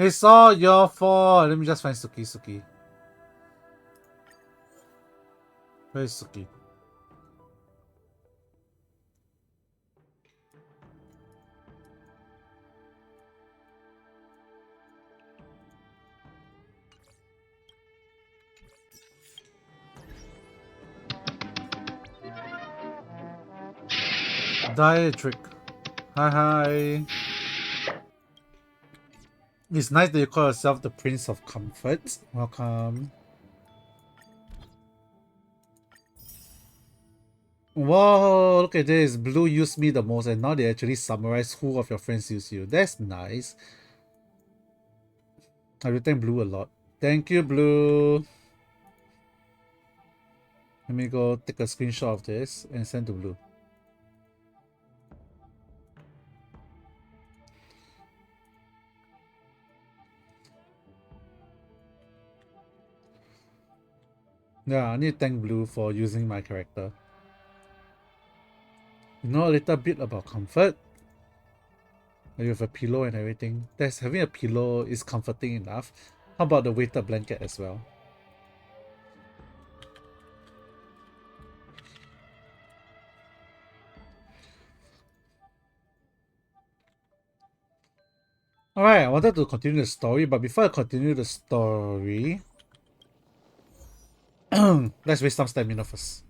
It's all your fault. Let me just find Suki. Where is Suki? Diatric. Hi. It's nice that you call yourself the Prince of Comfort. Welcome. Whoa, look at this. Blue used me the most and now they actually summarize who of your friends use you. That's nice. I will thank Blue a lot. Thank you, Blue. Let me go take a screenshot of this and send to Blue. Yeah, I need to thank Blue for using my character. You know a little bit about comfort? You have a pillow and everything. Having a pillow is comforting enough. How about the weighted blanket as well? Alright, I wanted to continue the story, but before I continue the story, let's waste some stamina first.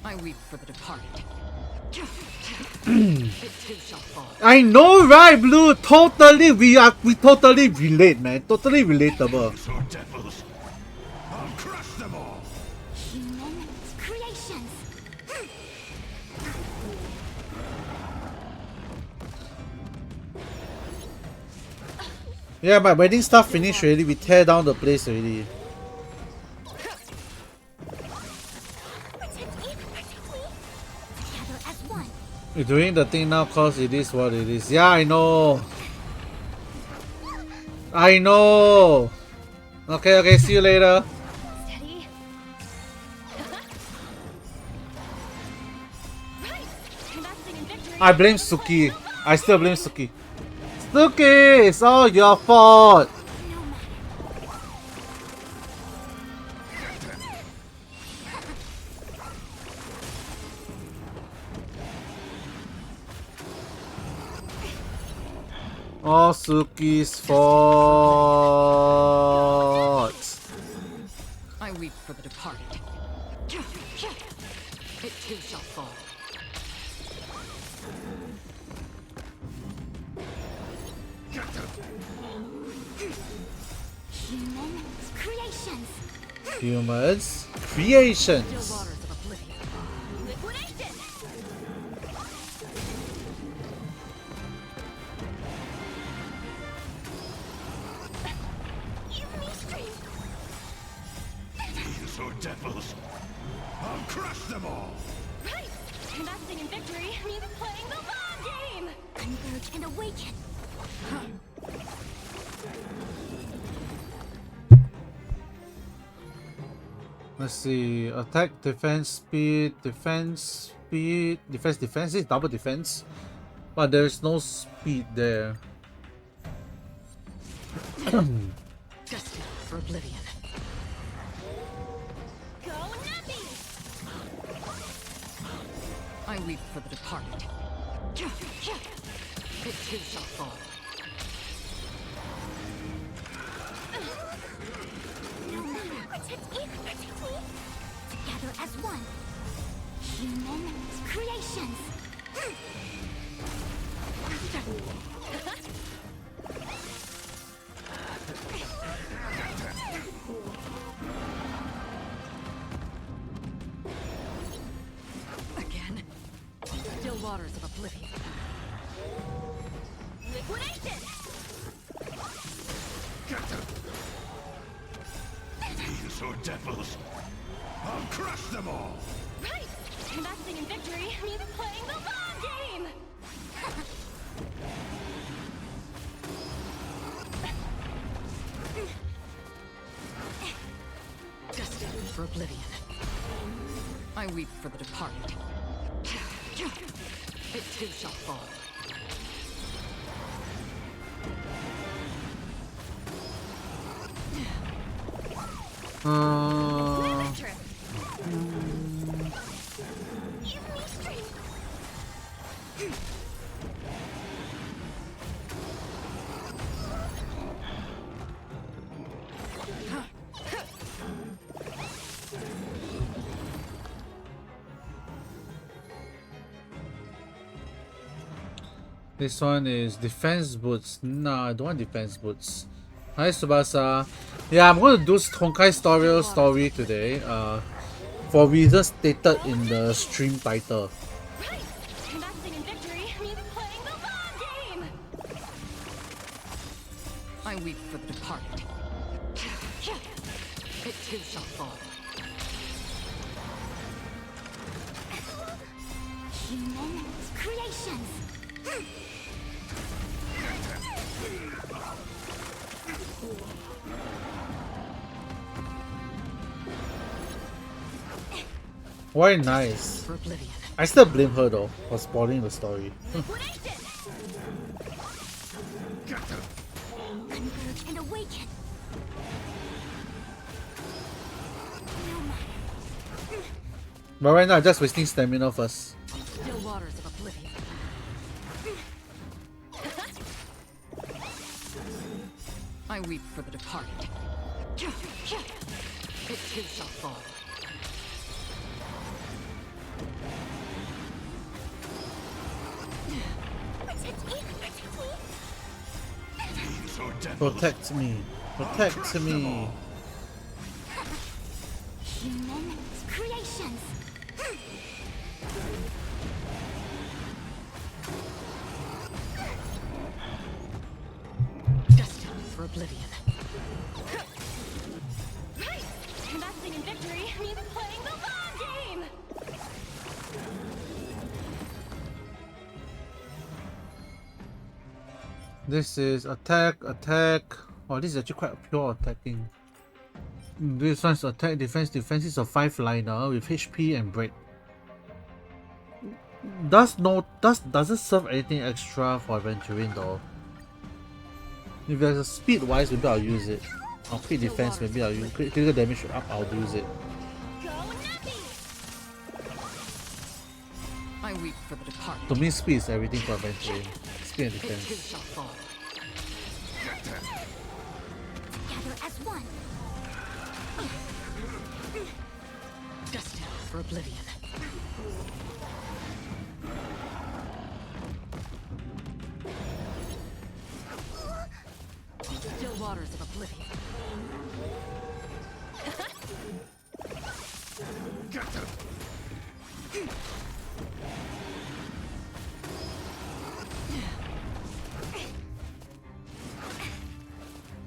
I weep for the departed. I know, right, Blue? Totally, we totally relate, man. Totally relatable. So devils, I'll crush them all. Human creations. Yeah, my wedding stuff finished already. We tear down the place already. You're doing the thing now cause it is what it is. Yeah, I know. I know. Okay, see you later. Steady. I blame Suki. I still blame Suki. Suki, it's all your fault. All Suki's fault. I weep for the departed. It too shall fall. Human creations. Humans creations. Waters of oblivion. Liquidation. These are devils, I'll crush them all. Right. Investing in victory means playing the long game. Converge and awaken. Let's see. Attack, defense, speed, defense, speed, defense is double defense. But there's no speed there. Destined for oblivion. Go Nappy. I weep for the departed. It too shall fall. Protect me. Together as one. Human creations. Again. Still waters of oblivion. Liquidation. These are devils, I'll crush them all. Right. Investing in victory means playing the long game. for oblivion. I weep for the departed. It too shall fall. This one is defense boots. Nah, I don't want defense boots. Hi Subasa. Yeah, I'm going to do Honkai story today. For reasons stated in the stream title. Right! Investing in victory means playing the long game! I weep for the departed. It too shall fall. Human creations! Why nice? For oblivion. I still blame her though for spoiling the story. Liquidation! Converge and awaken! No matter. But right now, I'm just wasting stamina first. Still waters of oblivion. I weep for the departed. It too shall fall. Protect me! Protect me! So devils. Protect me. Protect me. Human creations! Destined for oblivion. Right! Investing in victory means playing the long game! This is attack. Oh, this is actually quite pure attacking. This one's attack, defense. Defense is a 5-liner with HP and break. Doesn't serve anything extra for adventuring though. If there's a speed wise, maybe I'll use it. Or crit defense, maybe I'll use critical damage up. I'll use it. Go Nappy! I weep for the departed. To me, speed is everything for adventuring. Speed and It too defense. shall fall. Together as one! Destined for oblivion. Still waters of oblivion.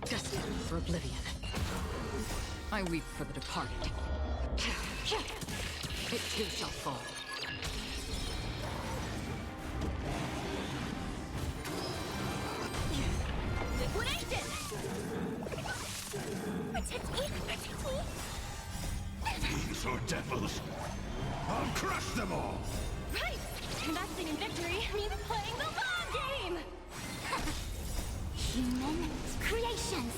Destined for oblivion. I weep for the departed. It too shall fall. Liquidation! Protect me! Protect me! These are devils. I'll crush them all. Right! Investing in victory means playing the long game! Human creations!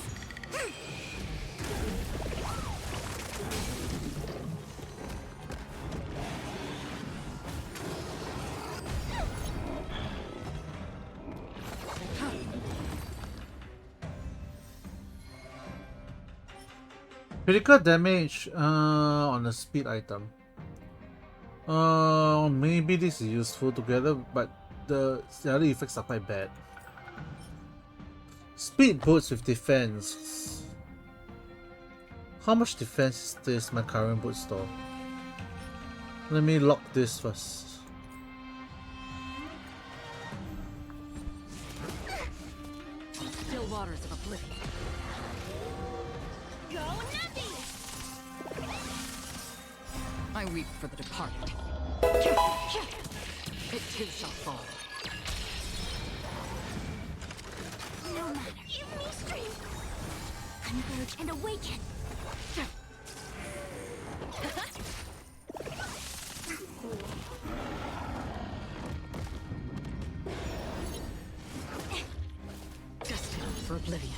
Critical damage on a speed item. Maybe this is useful together, but the other effects are quite bad. Speed boots with defense. How much defense is this my current boot store? Let me lock this first. Still waters of oblivion. Go Nappy! I weep for the departed. It too shall fall. No matter. Give me strength! Converge and awaken! Destined for oblivion.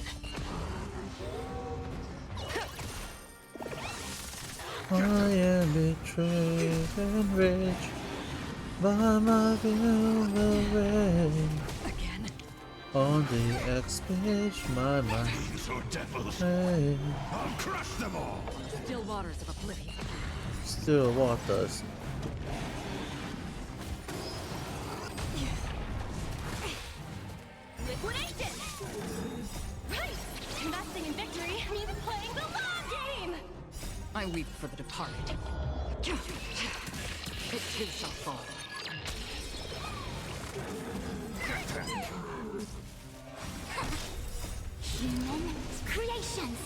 I am betrayed and raged by my will Again. on the X page, my mind. Thieves or devils, Hey, I'll crush them all! Still waters of oblivion. still waters. Liquidation! Right! Investing in victory means playing the long game! I weep for the departed. It too shall fall. Human creations!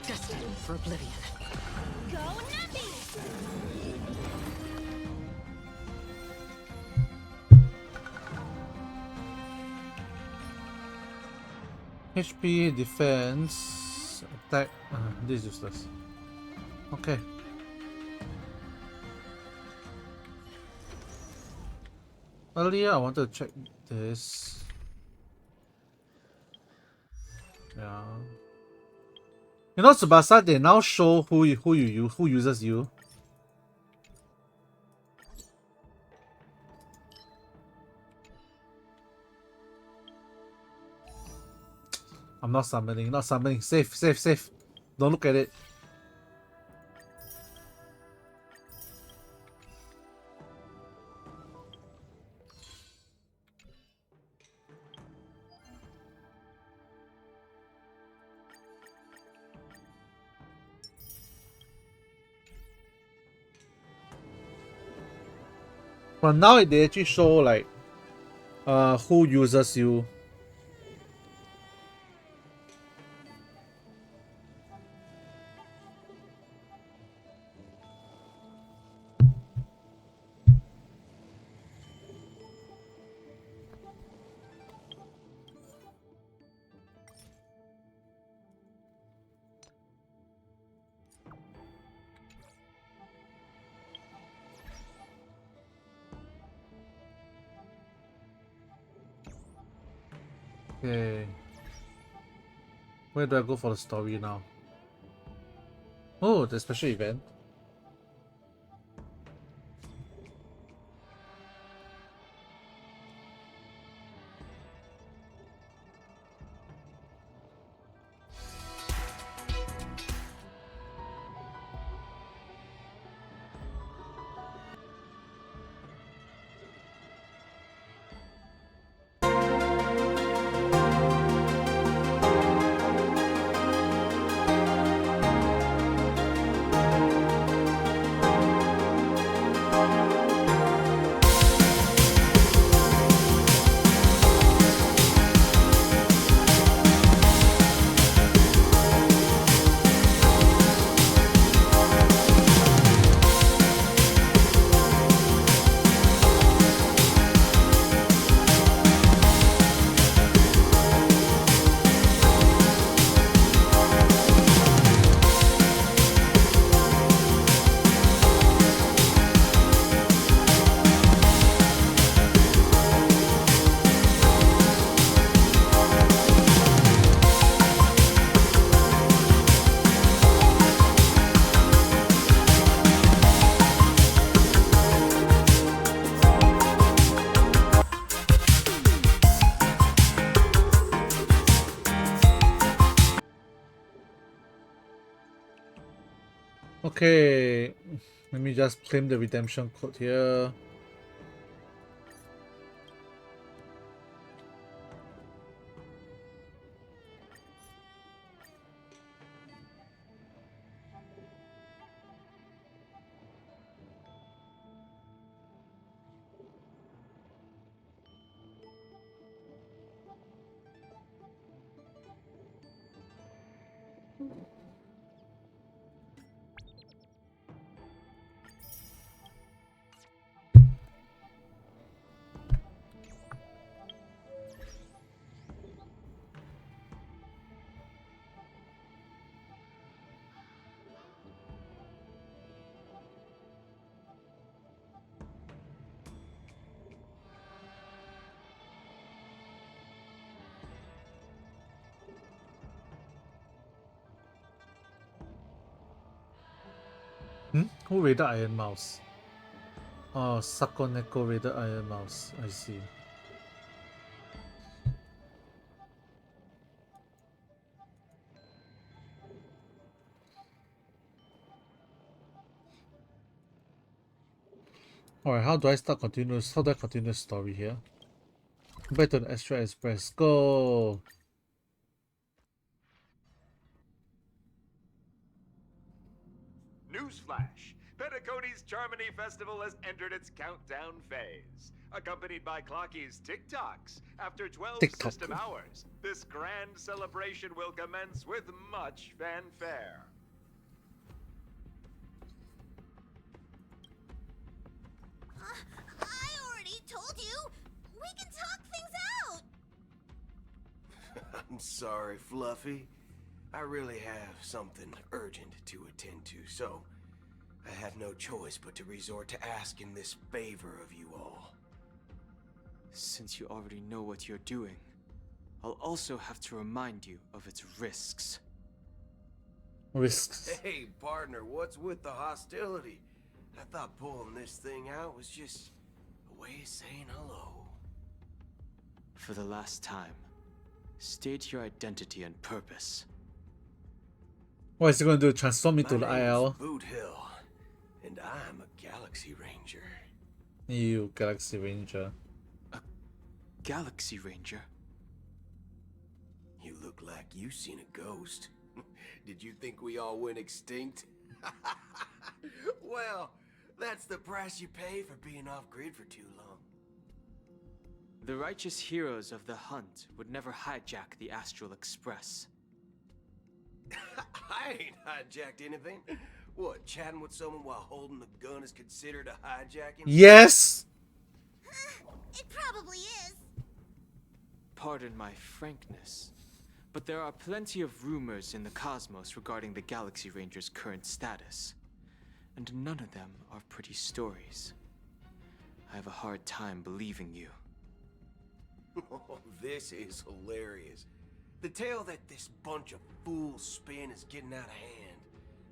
Destined for oblivion. Go Nappy! HP, defense, attack. This is useless. Okay. Earlier, I wanted to check this. Yeah. You know, Tsubasa, they now show who uses you. I'm not summoning, not summoning. Safe, safe, safe. Don't look at it. But now they actually show like who uses you. Okay. Where do I go for the story now? Oh, the special event. Okay, let me just claim the redemption code here. Hmm? Who raided Iron Mouse? Oh, Sakoneko raided Iron Mouse. I see. Alright, how do I continue the story here? Back to the Extra Express. Go! Newsflash! Penacony's Charmony Festival has entered its countdown phase. Accompanied by Clocky's TikToks, after 12 TikTok. system hours, this grand celebration will commence with much fanfare. I already told you! We can talk things out! I'm sorry, Fluffy. I really have something urgent to attend to, so I have no choice but to resort to asking this favor of you all. Since you already know what you're doing, I'll also have to remind you of its risks. Risks. Hey, partner, what's with the hostility? I thought pulling this thing out was just a way of saying hello. For the last time, state your identity and purpose. What is he gonna do? Transform me to the My name IL? is Boot Hill, and I'm a Galaxy Ranger. You Galaxy Ranger. Galaxy Ranger? You look like you seen a ghost. Did you think we all went extinct? Well, that's the price you pay for being off-grid for too long. The righteous heroes of the hunt would never hijack the Astral Express. I ain't hijacked anything. What, chatting with someone while holding the gun is considered a hijacking? Yes! It probably is. Pardon my frankness, but there are plenty of rumors in the cosmos regarding the Galaxy Ranger's current status, and none of them are pretty stories. I have a hard time believing you. Oh, this is hilarious. The tale that this bunch of fools spin is getting out of hand.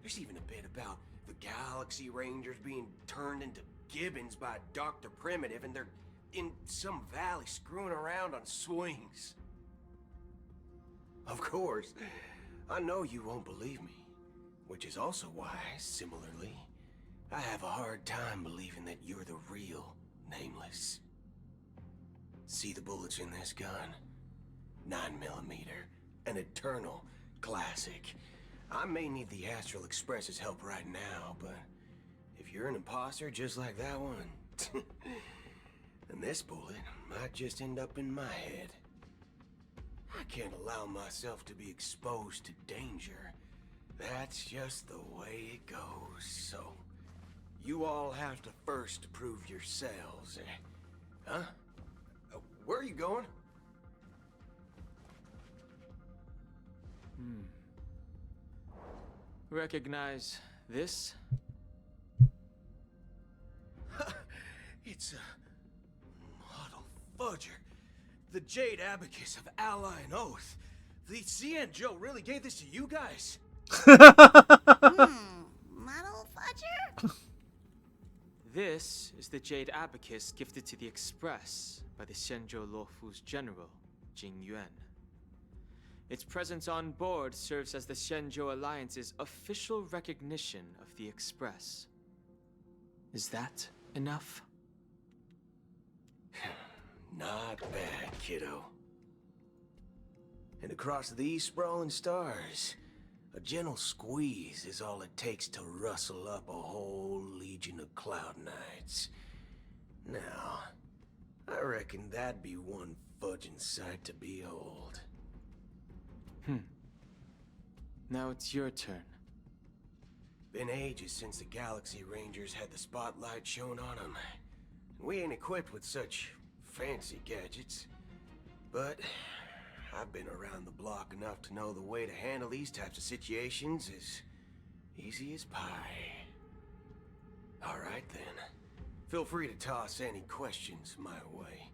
There's even a bit about the Galaxy Rangers being turned into gibbons by Dr. Primitive, and they're in some valley screwing around on swings. Of course, I know you won't believe me, which is also why, similarly, I have a hard time believing that you're the real Nameless. See the bullets in this gun? 9mm, an eternal classic. I may need the Astral Express's help right now, but if you're an imposter just like that one, then this bullet might just end up in my head. I can't allow myself to be exposed to danger. That's just the way it goes, so you all have to first prove yourselves, Huh? Where are you going? Recognize this? It's a model fudger. The Jade Abacus of Ally and Oath. The CN Joe really gave this to you guys? Model fudger? This is the Jade Abacus gifted to the Express by the Shenzhou Luofu's general, Jing Yuan. Its presence on board serves as the Shenzhou Alliance's official recognition of the Express. Is that enough? Not bad, kiddo. And across these sprawling stars, a gentle squeeze is all it takes to rustle up a whole legion of Cloud Knights. Now, I reckon that'd be one fudging sight to behold. Now it's your turn. Been ages since the Galaxy Rangers had the spotlight shown on them. We ain't equipped with such fancy gadgets. But I've been around the block enough to know the way to handle these types of situations is easy as pie. Alright then. Feel free to toss any questions my way.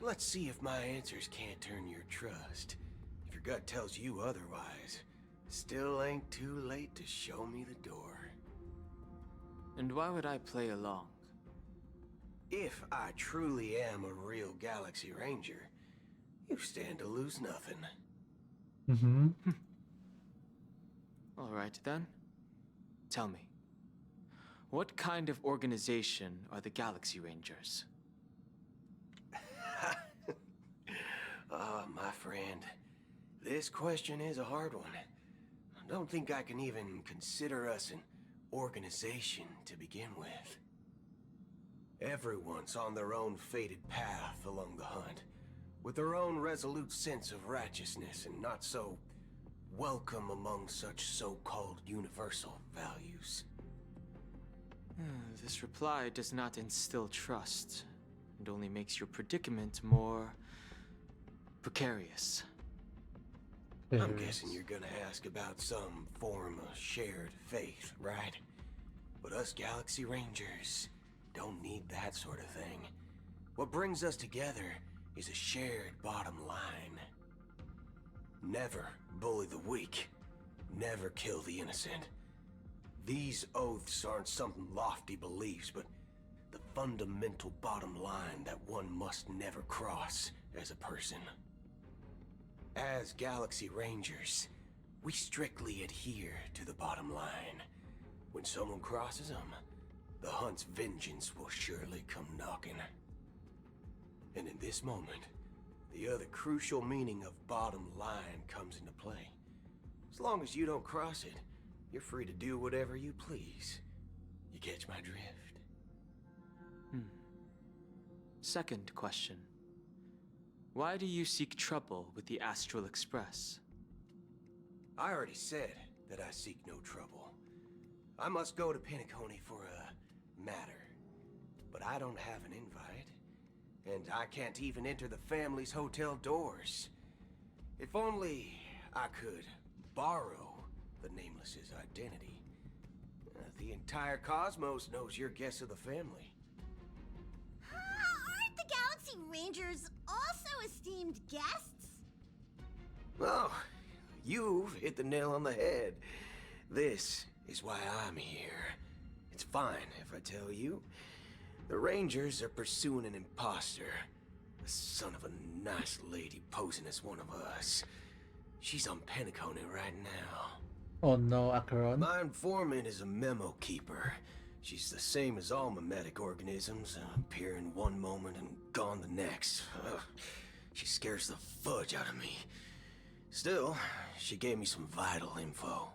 Let's see if my answers can't turn your trust. If your gut tells you otherwise, still ain't too late to show me the door. And why would I play along? If I truly am a real Galaxy Ranger, you stand to lose nothing. Mm-hmm. All right then. Tell me, what kind of organization are the Galaxy Rangers? My friend, this question is a hard one. I don't think I can even consider us an organization to begin with. Everyone's on their own fated path along the hunt, with their own resolute sense of righteousness and not so welcome among such so-called universal values. This reply does not instill trust, and only makes your predicament more precarious. I'm guessing you're gonna ask about some form of shared faith, right? But us Galaxy Rangers don't need that sort of thing. What brings us together is a shared bottom line. Never bully the weak. Never kill the innocent. These oaths aren't some lofty beliefs, but the fundamental bottom line that one must never cross as a person. As Galaxy Rangers, we strictly adhere to the bottom line. When someone crosses them, the hunt's vengeance will surely come knocking. And in this moment, the other crucial meaning of bottom line comes into play. As long as you don't cross it, you're free to do whatever you please. You catch my drift? Second question. Why do you seek trouble with the Astral Express? I already said that I seek no trouble. I must go to Penacony for a matter. But I don't have an invite. And I can't even enter the family's hotel doors. If only I could borrow the Nameless's identity. The entire cosmos knows you're guests of the family. Aren't the Galaxy Rangers also esteemed guests? Oh, you've hit the nail on the head. This is why I'm here. It's fine if I tell you. The Rangers are pursuing an imposter. The son of a nice lady posing as one of us. She's on Penacony right now. Oh no, Acheron. My informant is a memo keeper. She's the same as all mimetic organisms, appearing one moment and gone the next. Ugh, she scares the fudge out of me. Still, she gave me some vital info.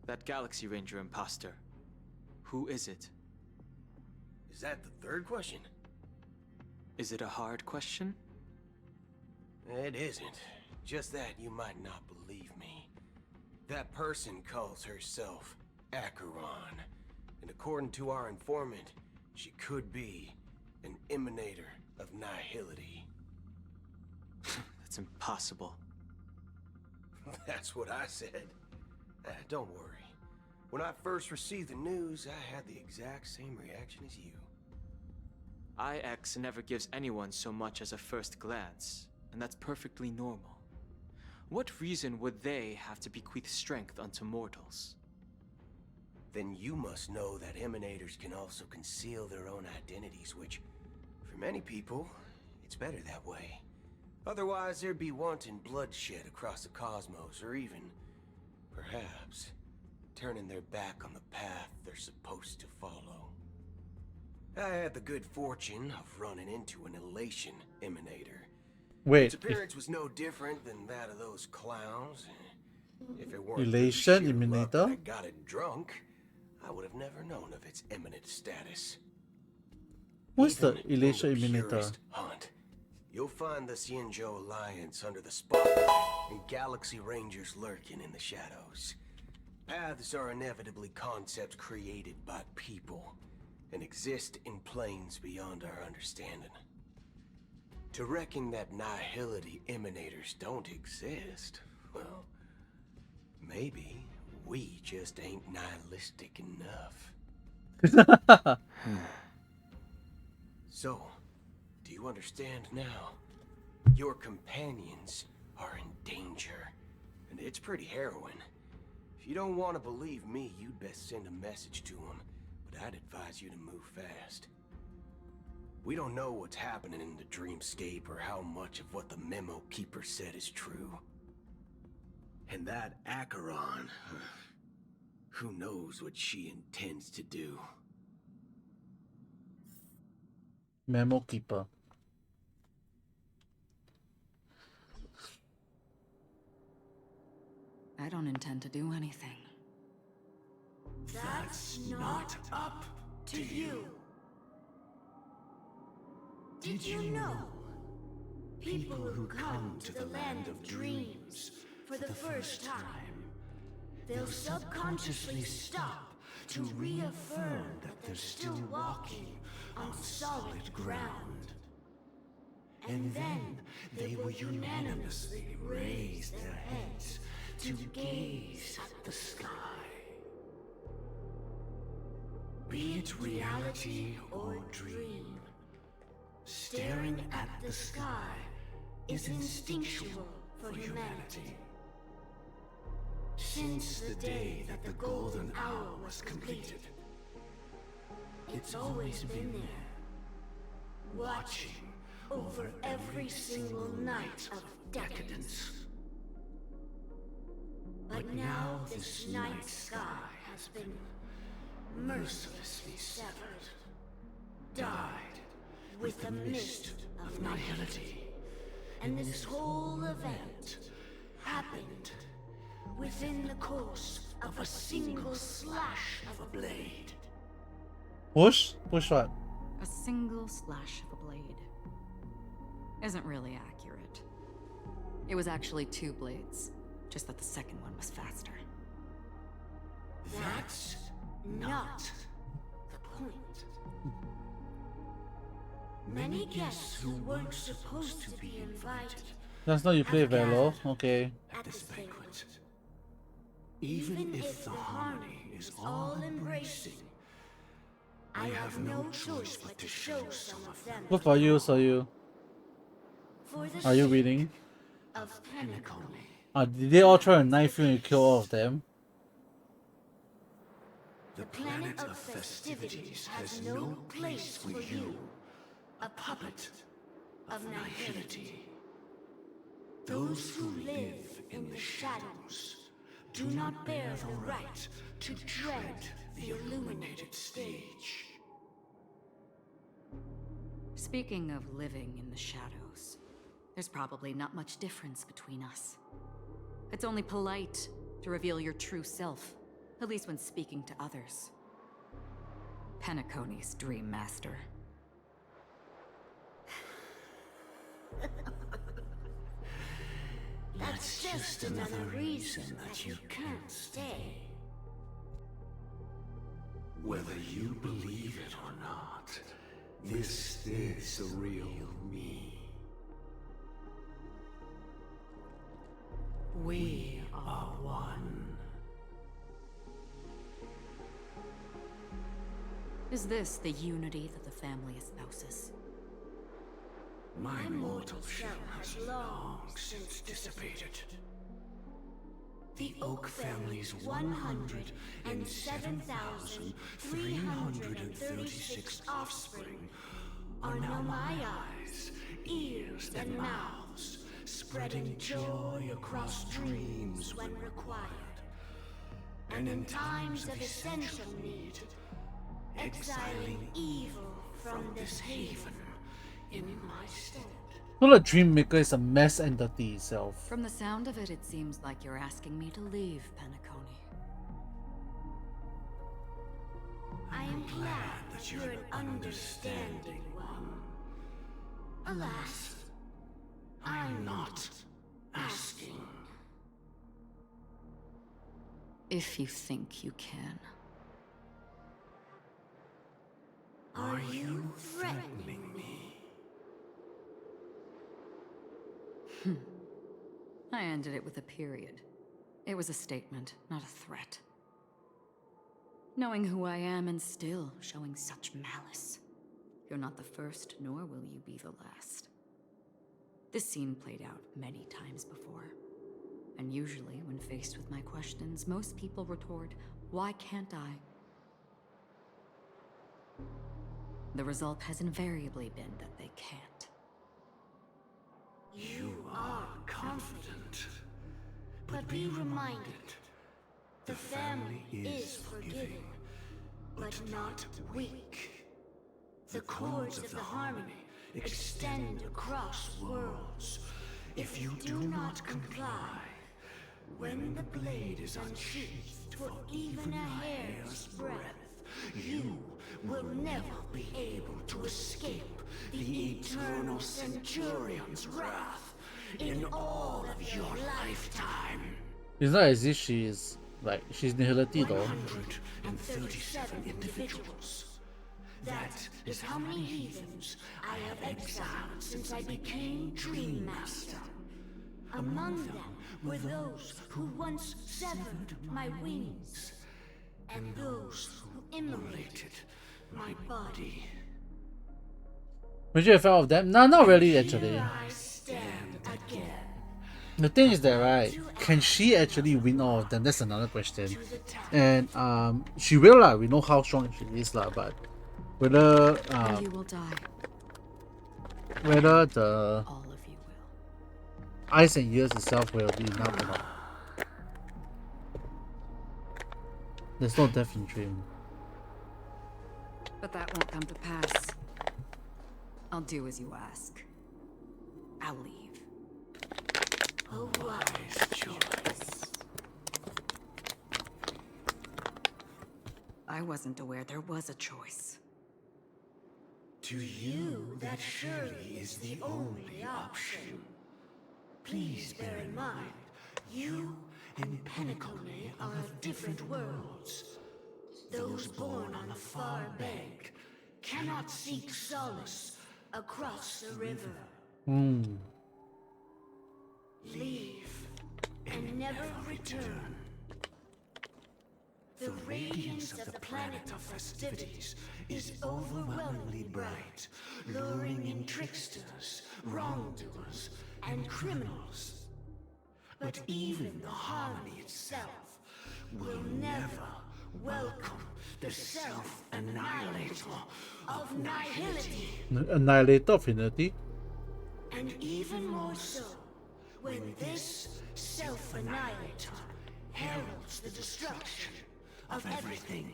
That Galaxy Ranger imposter. Who is it? Is that the third question? Is it a hard question? It isn't. Just that you might not believe me. That person calls herself Acheron. And according to our informant, she could be an emanator of nihility. That's impossible. That's what I said. Don't worry. When I first received the news, I had the exact same reaction as you. IX never gives anyone so much as a first glance, and that's perfectly normal. What reason would they have to bequeath strength unto mortals? Then you must know that emanators can also conceal their own identities, which, for many people, it's better that way. Otherwise, there'd be wanton bloodshed across the cosmos, or even, perhaps, turning their back on the path they're supposed to follow. I had the good fortune of running into an elation emanator. Wait, Its appearance was no different than that of those clowns. If it weren't Elation for the sheer luck Emanator? that I got it drunk, I would have never known of its eminent status. who's the Even in Elation the Emanator? purest hunt, you'll find the Xianzhou Alliance under the spotlight and Galaxy Rangers lurking in the shadows. Paths are inevitably concepts created by people and exist in planes beyond our understanding. To reckon that nihility emanators don't exist, well, maybe we just ain't nihilistic enough. So, do you understand now? Your companions are in danger, and it's pretty harrowing. If you don't want to believe me, you'd best send a message to them but I'd advise you to move fast. We don't know what's happening in the dreamscape or how much of what the memo keeper said is true. And that Acheron, who knows what she intends to do. Memo keeper. I don't intend to do anything. That's not up to you. Did you know? People who come to the land of dreams for the first time, they'll subconsciously stop to reaffirm that they're still walking on solid ground. And then they will unanimously raise their heads to gaze at the sky. Be it reality or dream, staring at the sky is instinctual for humanity. Since the day that the golden hour was completed, it's always been there, watching over every single night of decadence. But now this night sky has been mercilessly severed, dyed with the mist of nihility. And this whole event happened within the course of a single slash of a blade. Push? Push what? A single slash of a blade isn't really accurate. It was actually 2 blades, just that the second one was faster. That's not the point. Many guests who weren't supposed to be invited That's not you play have Velo. gathered Okay. at this banquet. Even if the harmony is all embracing, I have no choice but to show some of them. Good for you, so you. For the Are you sake reading? of Penacony. Did they all try to knife you and kill all of them? The planet of festivities has no place for you, a puppet of nihility. Those who live in the shadows do not bear the right to tread the illuminated stage. Speaking of living in the shadows, there's probably not much difference between us. It's only polite to reveal your true self, at least when speaking to others. Penacony's Dream Master. That's just another reason that you can't stay. Whether you believe it or not, this is the real me. We are one. Is this the unity that the family espouses? My mortal shell has long since dissipated. The Oak family's 107,336 offspring are now my eyes, ears, and mouths, spreading joy across dreams when required. And in times of essential need, exiling evil from this haven in my stead. Well, a dream maker is a mess entity itself. From the sound of it, it seems like you're asking me to leave, Penacony. I am glad that you're an understanding one. Alas, I'm not asking. If you think you can. Are you threatening me? I ended it with a period. It was a statement, not a threat. Knowing who I am and still showing such malice. You're not the first, nor will you be the last. This scene played out many times before. And usually, when faced with my questions, most people retort, "Why can't I?" the result has invariably been that they can't. You are confident. But be reminded, the family is forgiving, but not weak. The cords of the harmony extend across worlds. If you do not comply, when the blade is unsheathed for even a hair's breadth, you will never be able to escape the eternal Centurion's wrath in all of your lifetime. It's not as if she's nihility though. 137 individuals. That is how many heathens I have exiled since I became Dream Master. Among them were those who once severed my wings, and those who immolated my body. Would you have felt of them? No, not really actually. Here I stand again. The thing is that, right, can she actually win all of them? That's another question. And she will lah. We know how strong she is lah, but whether And you will die. whether the All of you will. eyes and ears itself will be enough or not. There's no death in Dream. But that won't come to pass. I'll do as you ask. I'll leave. A wise choice. I wasn't aware there was a choice. To you, that surely is the only option. Please bear in mind, you and Penacony are of different worlds. Those born on the far bank cannot seek solace across the river. Leave and never return. The radiance of the planet of festivities is overwhelmingly bright, luring in tricksters, wrongdoers, and criminals. But even the harmony itself will never welcome the self-annihilator of nihility. Annihilator of Finity? And even more so, when this self-annihilator heralds the destruction of everything.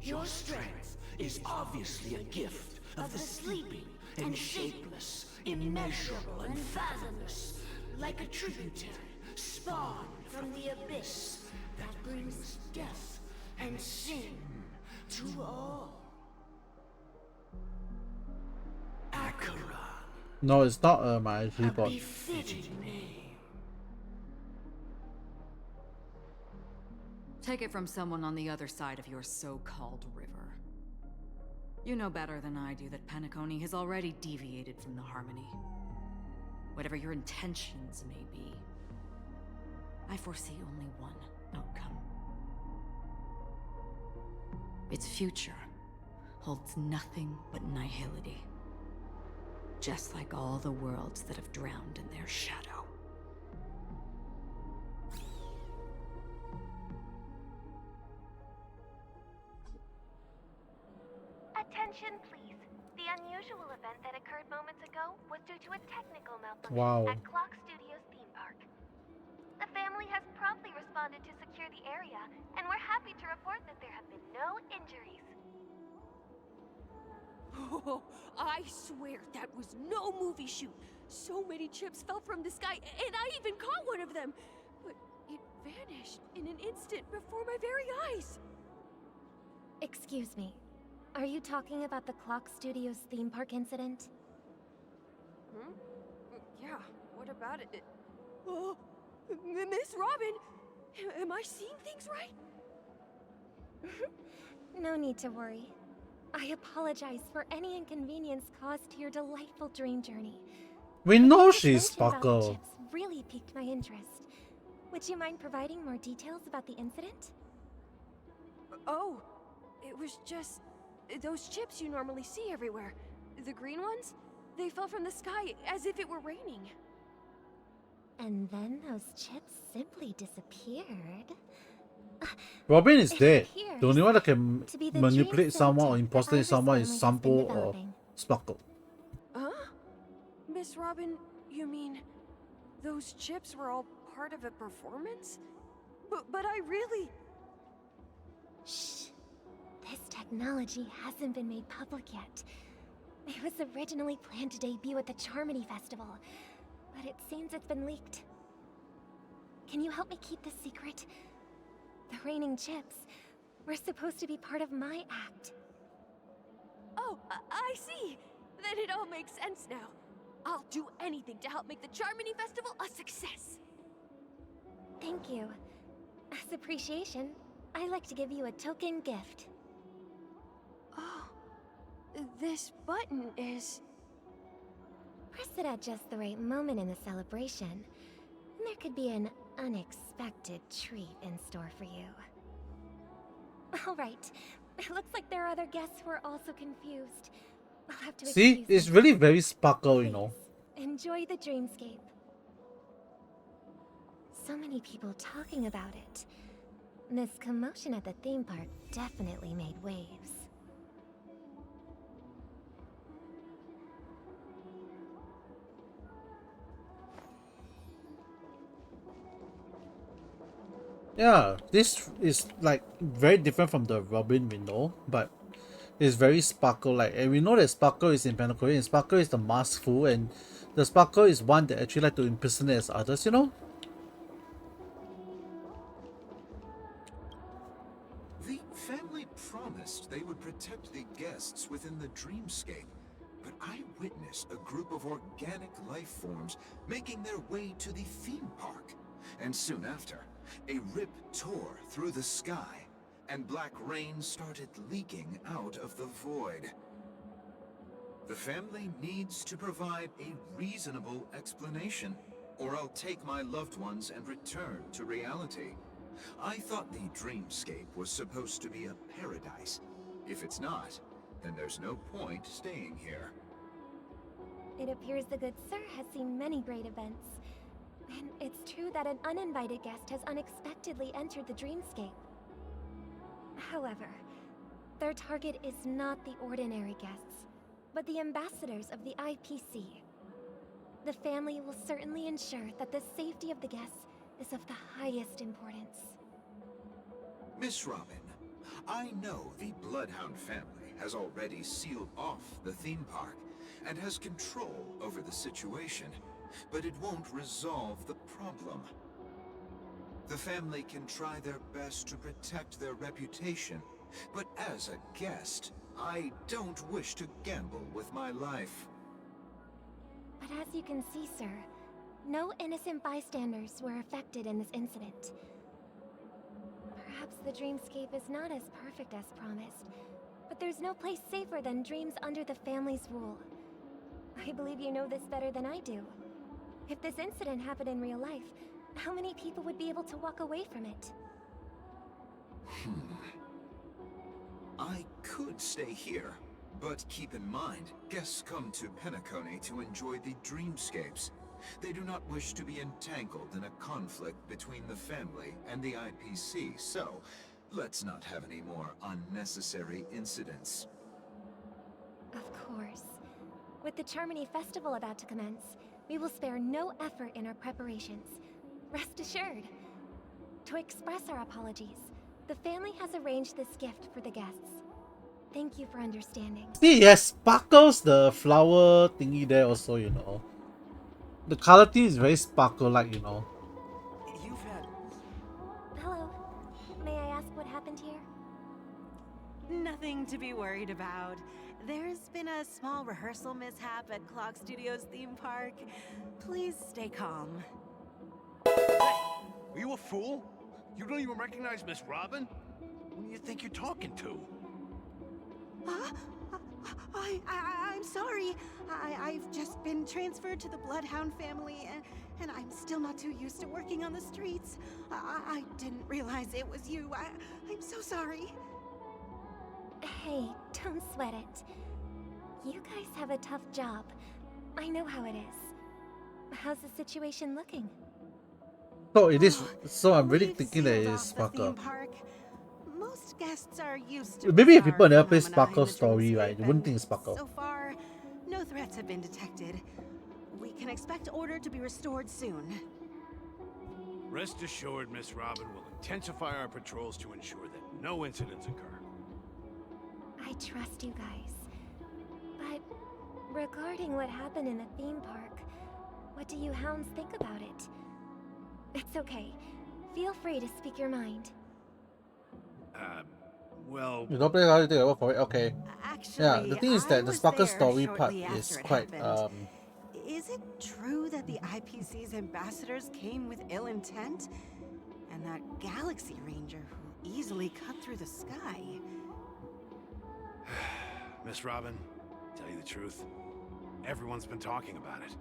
Your strength is obviously a gift of the sleeping and shapeless, immeasurable and fathomless, like a tributary spawned from the abyss that brings death and sin to all. Acheron, No, it's not my a keyboard. befitting name. Take it from someone on the other side of your so-called river. You know better than I do that Penacony has already deviated from the harmony. Whatever your intentions may be, I foresee only one outcome. Its future holds nothing but nihility. Just like all the worlds that have drowned in their shadow. Attention, please. The unusual event that occurred moments ago was due to a technical malfunction Wow. at Clock Studios theme park. The family has promptly responded to secure the area, and we're happy to report that there have been no injuries. Oh, I swear that was no movie shoot. So many chips fell from the sky, and I even caught one of them. But it vanished in an instant before my very eyes. Excuse me. Are you talking about the Clock Studios theme park incident? Hmm? Yeah, what about it? Oh, Miss Robin, am I seeing things right? No need to worry. I apologize for any inconvenience caused to your delightful dream journey. We know Your she's mention about the Sparkle. chips really piqued my interest. Would you mind providing more details about the incident? Oh, it was just those chips you normally see everywhere. The green ones? They fell from the sky as if it were raining. And then those chips simply disappeared. Robin is It dead. appears The only one that can to be the manipulate dream someone or center impersonate that someone Arthur's is family has been Sampo or developing. Sparkle. Huh? Miss Robin, you mean those chips were all part of a performance? But I really... Shh. This technology hasn't been made public yet. It was originally planned to debut at the Charmony Festival, but it seems it's been leaked. Can you help me keep this secret? The raining chips were supposed to be part of my act. Oh, I see. Then it all makes sense now. I'll do anything to help make the Charmony Festival a success. Thank you. As appreciation, I'd like to give you a token gift. Oh, this button is... Press it at just the right moment in the celebration, and there could be an unexpected treat in store for you. Alright, it looks like there are other guests who are also confused. I'll have to See, excuse it's them. really very Sparkle, you know. Please, enjoy the dreamscape. So many people talking about it. This commotion at the theme park definitely made waves. Yeah, this is like very different from the Robin we know, but it's very Sparkle-like. And we know that Sparkle is in Panacea, and Sparkle is the mask fool, and the Sparkle is one that actually like to impersonate as others, you know? The family promised they would protect the guests within the dreamscape, but I witnessed a group of organic life forms making their way to the theme park. And soon after, a rip tore through the sky, and black rain started leaking out of the void. The family needs to provide a reasonable explanation, or I'll take my loved ones and return to reality. I thought the dreamscape was supposed to be a paradise. If it's not, then there's no point staying here. It appears the good sir has seen many great events. And it's true that an uninvited guest has unexpectedly entered the dreamscape. However, their target is not the ordinary guests, but the ambassadors of the IPC. The family will certainly ensure that the safety of the guests is of the highest importance. Miss Robin, I know the Bloodhound family has already sealed off the theme park and has control over the situation, but it won't resolve the problem. The family can try their best to protect their reputation, but as a guest, I don't wish to gamble with my life. But as you can see, sir, no innocent bystanders were affected in this incident. Perhaps the dreamscape is not as perfect as promised, but there's no place safer than dreams under the family's rule. I believe you know this better than I do. If this incident happened in real life, how many people would be able to walk away from it? I could stay here, but keep in mind, guests come to Penacony to enjoy the dreamscapes. They do not wish to be entangled in a conflict between the family and the IPC, so let's not have any more unnecessary incidents. Of course. With the Charmony Festival about to commence, we will spare no effort in our preparations. Rest assured. To express our apologies, the family has arranged this gift for the guests. Thank you for understanding. See, yes, Sparkles the flower thingy there also, you know. The color theme is very Sparkle-like, you know. You've had... Hello. May I ask what happened here? Nothing to be worried about. There's been a small rehearsal mishap at Clock Studios theme park. Please stay calm. Hey, are you a fool? You don't even recognize Miss Robin? Who do you think you're talking to? I'm sorry. I've just been transferred to the Bloodhound family, and I'm still not too used to working on the streets. I didn't realize it was you. I'm so sorry. Hey, don't sweat it. You guys have a tough job. I know how it is. How's the situation looking? So it is. So I'm really We've thinking that it sealed is off the theme Sparkle. park. Most guests are used to Maybe if bizarre people never play phenomena in Sparkle's the story, right, dreamscape, you wouldn't and think it's Sparkle. so far, no threats have been detected. We can expect order to be restored soon. Rest assured, Miss Robin will intensify our patrols to ensure that no incidents occur. I trust you guys. But regarding what happened in the theme park, what do you hounds think about it? It's okay. Feel free to speak your mind. Well, You don't play how you take over for it. Okay. Actually, Yeah. The thing is I that the was Sparkle there story part shortly is after it quite happened. Is it true that the IPC's ambassadors came with ill intent? And that Galaxy Ranger who easily cut through the sky? Miss Robin, tell you the truth, everyone's been talking about it.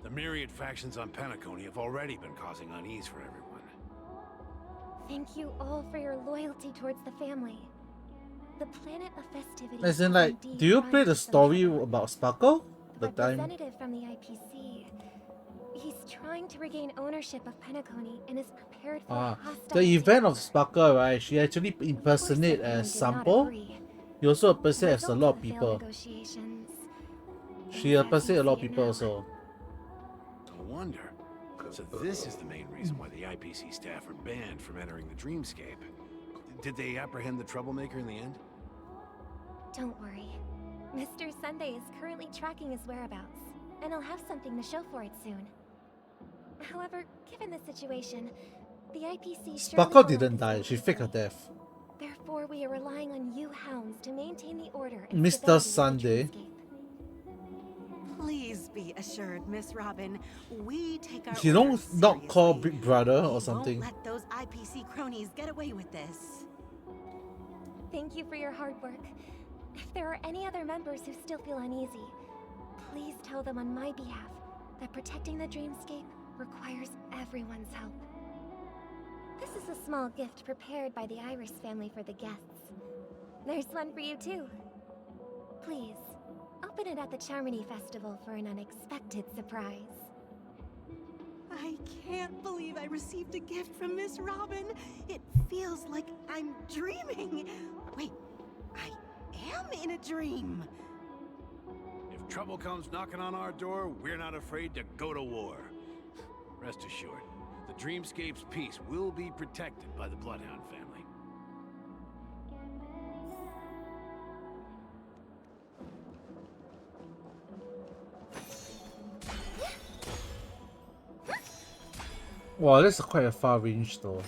The myriad factions on Penacony have already been causing unease for everyone. Thank you all for your loyalty towards the family. The planet of festivities. As in, is like, indeed do you run play into the some story trouble. about Sparkle? The The time. representative from the IPC. He's trying to regain ownership of Penacony and is prepared for a hostile The event of takeover. Sparkle, right? She actually Of course, impersonate everyone as did not Sampo. agree. He also impersonate as a Result lot of of the failed people. negotiations She is as impersonate you a lot of see it people now. also. No wonder. So this is the main reason why the IPC staff are banned from entering the Dreamscape. Did they apprehend the troublemaker in the end? Don't worry. Mr. Sunday is currently tracking his whereabouts, and I'll have something to show for it soon. However, given the situation, the IPC Sparkle surely will didn't let die. this She go faked her peacefully. death. Therefore, we are relying on you hounds to maintain the order and Mr. stability Sunday. of the Dreamscape. Please be assured, Miss Robin, we take our She orders don't not call seriously. Big Brother We or won't something. let those IPC cronies get away with this. Thank you for your hard work. If there are any other members who still feel uneasy, please tell them on my behalf that protecting the Dreamscape requires everyone's help. This is a small gift prepared by the Iris family for the guests. There's one for you too. Please, open it at the Charmony Festival for an unexpected surprise. I can't believe I received a gift from Miss Robin. It feels like I'm dreaming. Wait, I am in a dream. If trouble comes knocking on our door, we're not afraid to go to war. Rest assured, the Dreamscape's peace will be protected by the Bloodhound family. Wow, that's quite a far range though.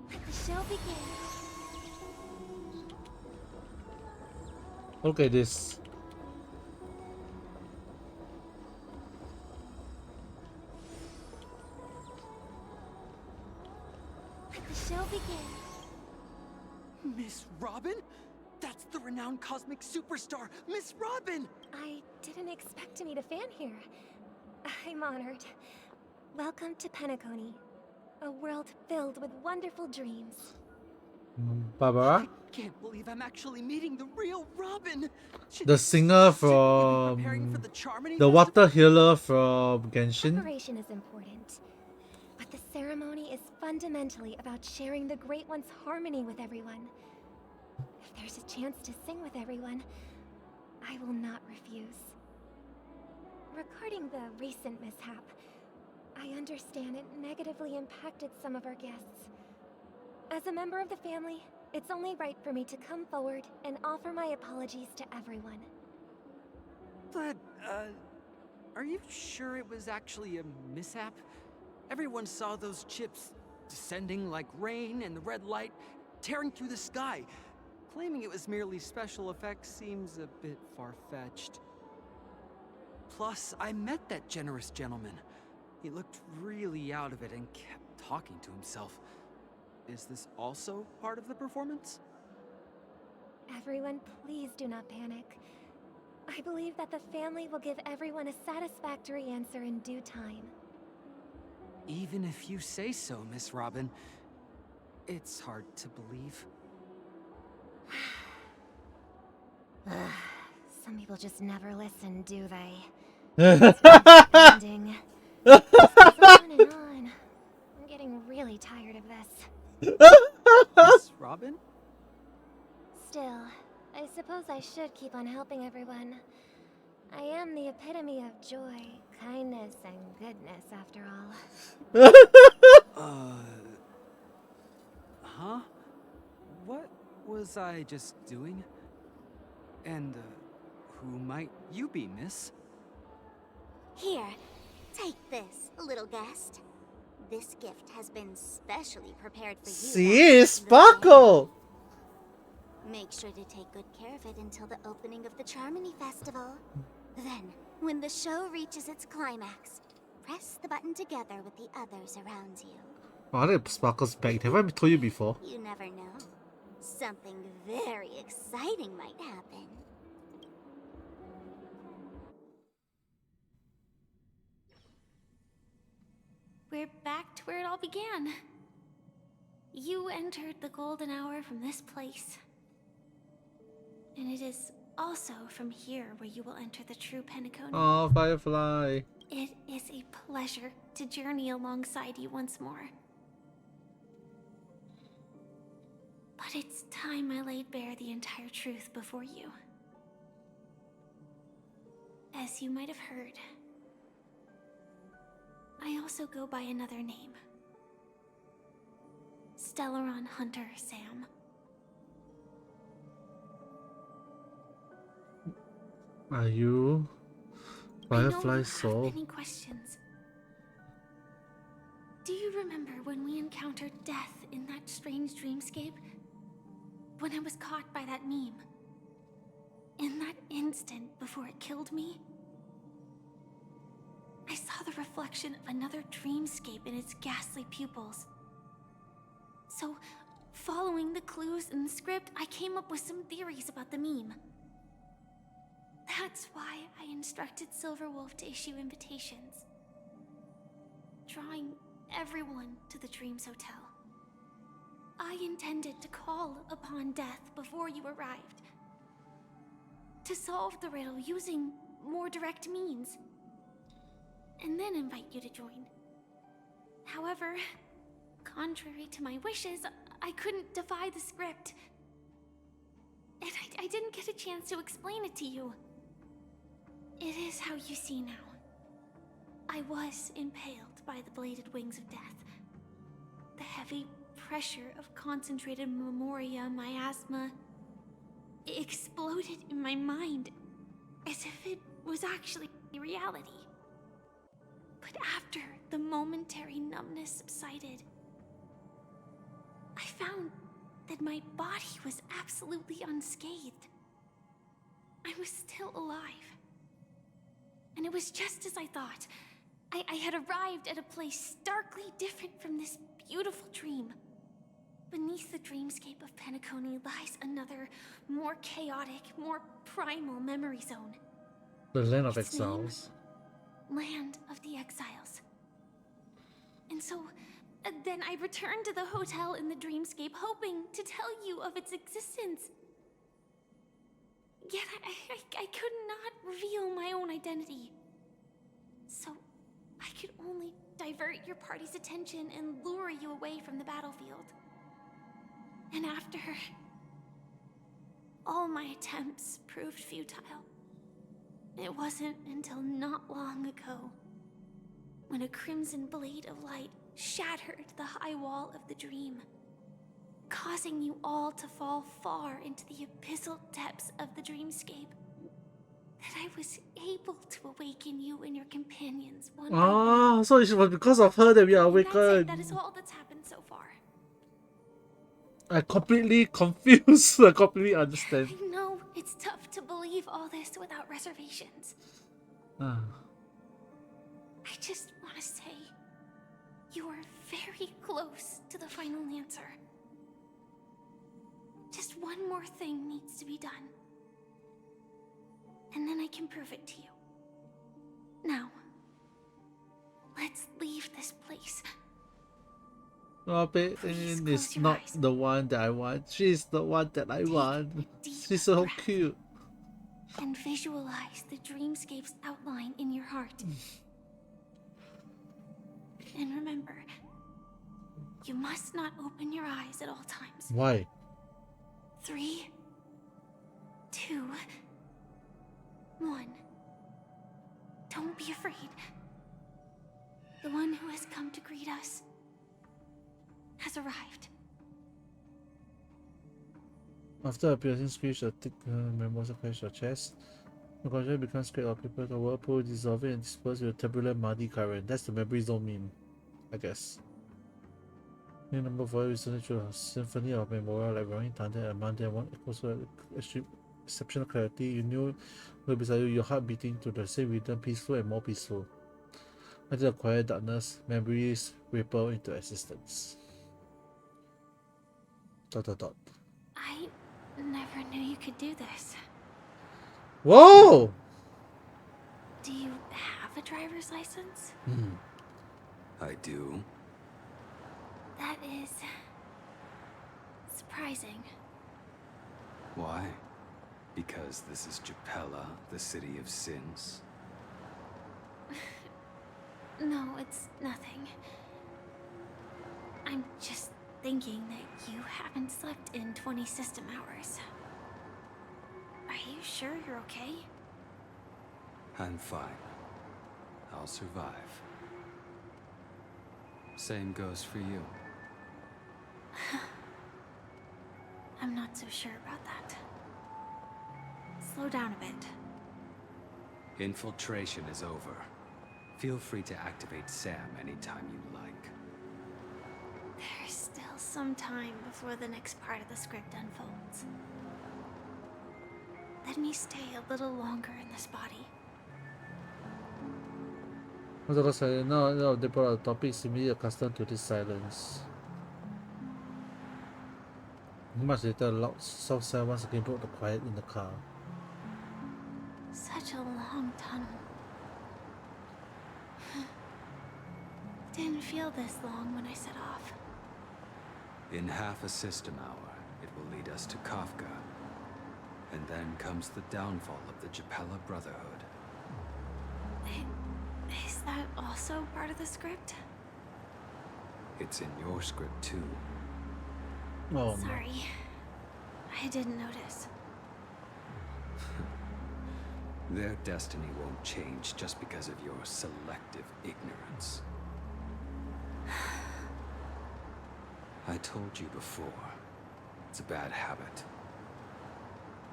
The show begins. Look at this. The show begins. Miss Robin? That's the renowned cosmic superstar, Miss Robin! I didn't expect to meet a fan here. I'm honored. Welcome to Penacony, a world filled with wonderful dreams. Barbara? I can't believe I'm actually meeting the real Robin! The singer Shouldn't we be preparing for from the Charmony the Festival? water healer from Genshin. Preparation is important, but the ceremony is fundamentally about sharing the Great One's harmony with everyone. If there's a chance to sing with everyone, I will not refuse. Regarding the recent mishap, I understand it negatively impacted some of our guests. As a member of the family, it's only right for me to come forward and offer my apologies to everyone. But, are you sure it was actually a mishap? Everyone saw those chips descending like rain and the red light tearing through the sky. Claiming it was merely special effects seems a bit far-fetched. Plus, I met that generous gentleman. He looked really out of it and kept talking to himself. Is this also part of the performance? Everyone, please do not panic. I believe that the family will give everyone a satisfactory answer in due time. Even if you say so, Miss Robin, it's hard to believe. Some people just never listen, do they? Ending. This goes on and on. I'm getting really tired of this. Yes, Robin? Still, I suppose I should keep on helping everyone. I am the epitome of joy, kindness, and goodness, after all. Huh? What was I just doing? And, who might you be, miss? Here, take this, little guest. This gift has been specially prepared for you. See, Sparkle! Make sure to take good care of it until the opening of the Charmony Festival. Then, when the show reaches its climax, press the button together with the others around you. Oh, I think Sparkle's back. Have I told you before? You never know. Something very exciting might happen. We're back to where it all began. You entered the golden hour from this place. And it is also from here where you will enter the true Penacony. Oh, Firefly. It is a pleasure to journey alongside you once more. But it's time I laid bare the entire truth before you. As you might have heard, I also go by another name. Stellaron Hunter Sam. Are you Firefly Soul? Soul? Many questions. Do you remember when we encountered death in that strange dreamscape? When I was caught by that meme? In that instant before it killed me? I saw the reflection of another dreamscape in its ghastly pupils. So, following the clues in the script, I came up with some theories about the meme. That's why I instructed Silverwolf to issue invitations, drawing everyone to the Dreams Hotel. I intended to call upon death before you arrived, to solve the riddle using more direct means, and then invite you to join. However, contrary to my wishes, I couldn't defy the script, and I didn't get a chance to explain it to you. It is how you see now. I was impaled by the bladed wings of death. The heavy pressure of concentrated memoria, miasma, exploded in my mind as if it was actually reality. But after the momentary numbness subsided, I found that my body was absolutely unscathed. I was still alive. And it was just as I thought. I had arrived at a place starkly different from this beautiful dream. Beneath the dreamscape of Penacony lies another, more chaotic, more primal memory zone. The Land of Its name, Exiles. Land of the Exiles. And so, then I returned to the hotel in the dreamscape, hoping to tell you of its existence. Yet I could not reveal my own identity. So, I could only divert your party's attention and lure you away from the battlefield. And after all my attempts proved futile, it wasn't until not long ago when a crimson blade of light shattered the high wall of the dream, causing you all to fall far into the abyssal depths of the dreamscape, that I was able to awaken you and your companions one by one. Oh, so it was because of her that we are And that's it. awakened. That is all that's happened so far. I'm completely confused. I completely understand. I know it's tough to believe all this without reservations. Ah. I just want to say, you are very close to the final answer. Just one more thing needs to be done. And then I can prove it to you. Now, let's leave this place. Robin is not the one that I want. She's the one that I want. She's so cute. and visualize the dreamscape's outline in your heart. And remember, you must not open your eyes at all times. Why? 3, 2, 1. Don't be afraid. The one who has come to greet us has arrived. After a piercing screech, a thick memories across your chest. The conjure becomes great of people. The whirlpool dissolving and disperse with a turbulent muddy current. That's the memory zone meme, I guess. New number of voices listening to a symphony of memorial like roaring thunder and Monday and one echoes with exceptional clarity. You knew right beside you, your heart beating to the same rhythm, peaceful and more peaceful. Until the quiet darkness, memories ripple into existence. ... I never knew you could do this. Whoa! Do you have a driver's license? I do. That is surprising. Why? Because this is Japella, the city of sins? No, it's nothing. I'm just thinking that you haven't slept in 20 system hours. Are you sure you're okay? I'm fine. I'll survive. Same goes for you. I'm not so sure about that. Slow down a bit. Infiltration is over. Feel free to activate Sam anytime you like. There's still some time before the next part of the script unfolds. Let me stay a little longer in this body. Now they brought out the topic, seemingly accustomed to this silence. Much later, a loud soft sound once again broke the quiet in the car. Such a long tunnel. Didn't feel this long when I set off. In half a system hour, it will lead us to Kafka. And then comes the downfall of the Japella Brotherhood. Is that also part of the script? It's in your script too. Oh, sorry. I didn't notice. Their destiny won't change just because of your selective ignorance. I told you before, it's a bad habit.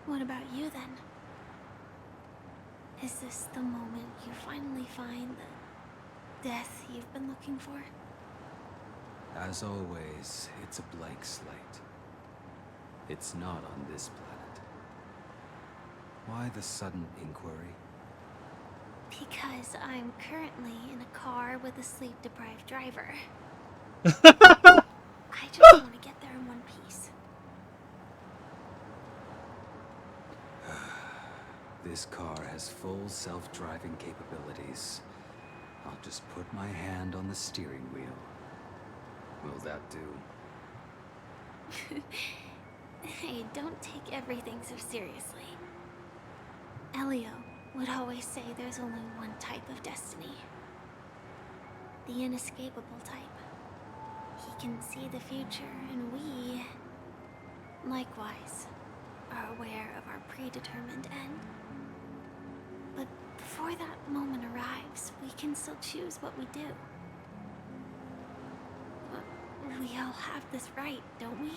What about you then? Is this the moment you finally find the death you've been looking for? As always, it's a blank slate. It's not on this planet. Why the sudden inquiry? Because I'm currently in a car with a sleep-deprived driver. I just want to get there in one piece. This car has full self-driving capabilities. I'll just put my hand on the steering wheel. Will that do? Hey, don't take everything so seriously. Elio would always say there's only one type of destiny. The inescapable type. He can see the future, and we, likewise, are aware of our predetermined end. But before that moment arrives, we can still choose what we do. We all have this right, don't we?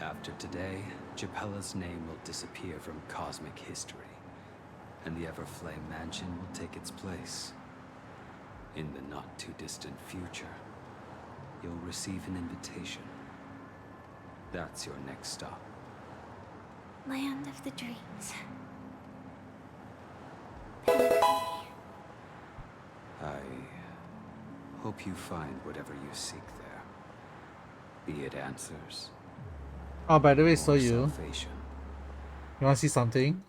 After today, Japella's name will disappear from cosmic history, and the Everflame Mansion will take its place. In the not-too-distant future, you'll receive an invitation. That's your next stop. Land of the Dreams. I hope you find whatever you seek there. Be it answers. Oh, by the way, so or you salvation. wanna see something?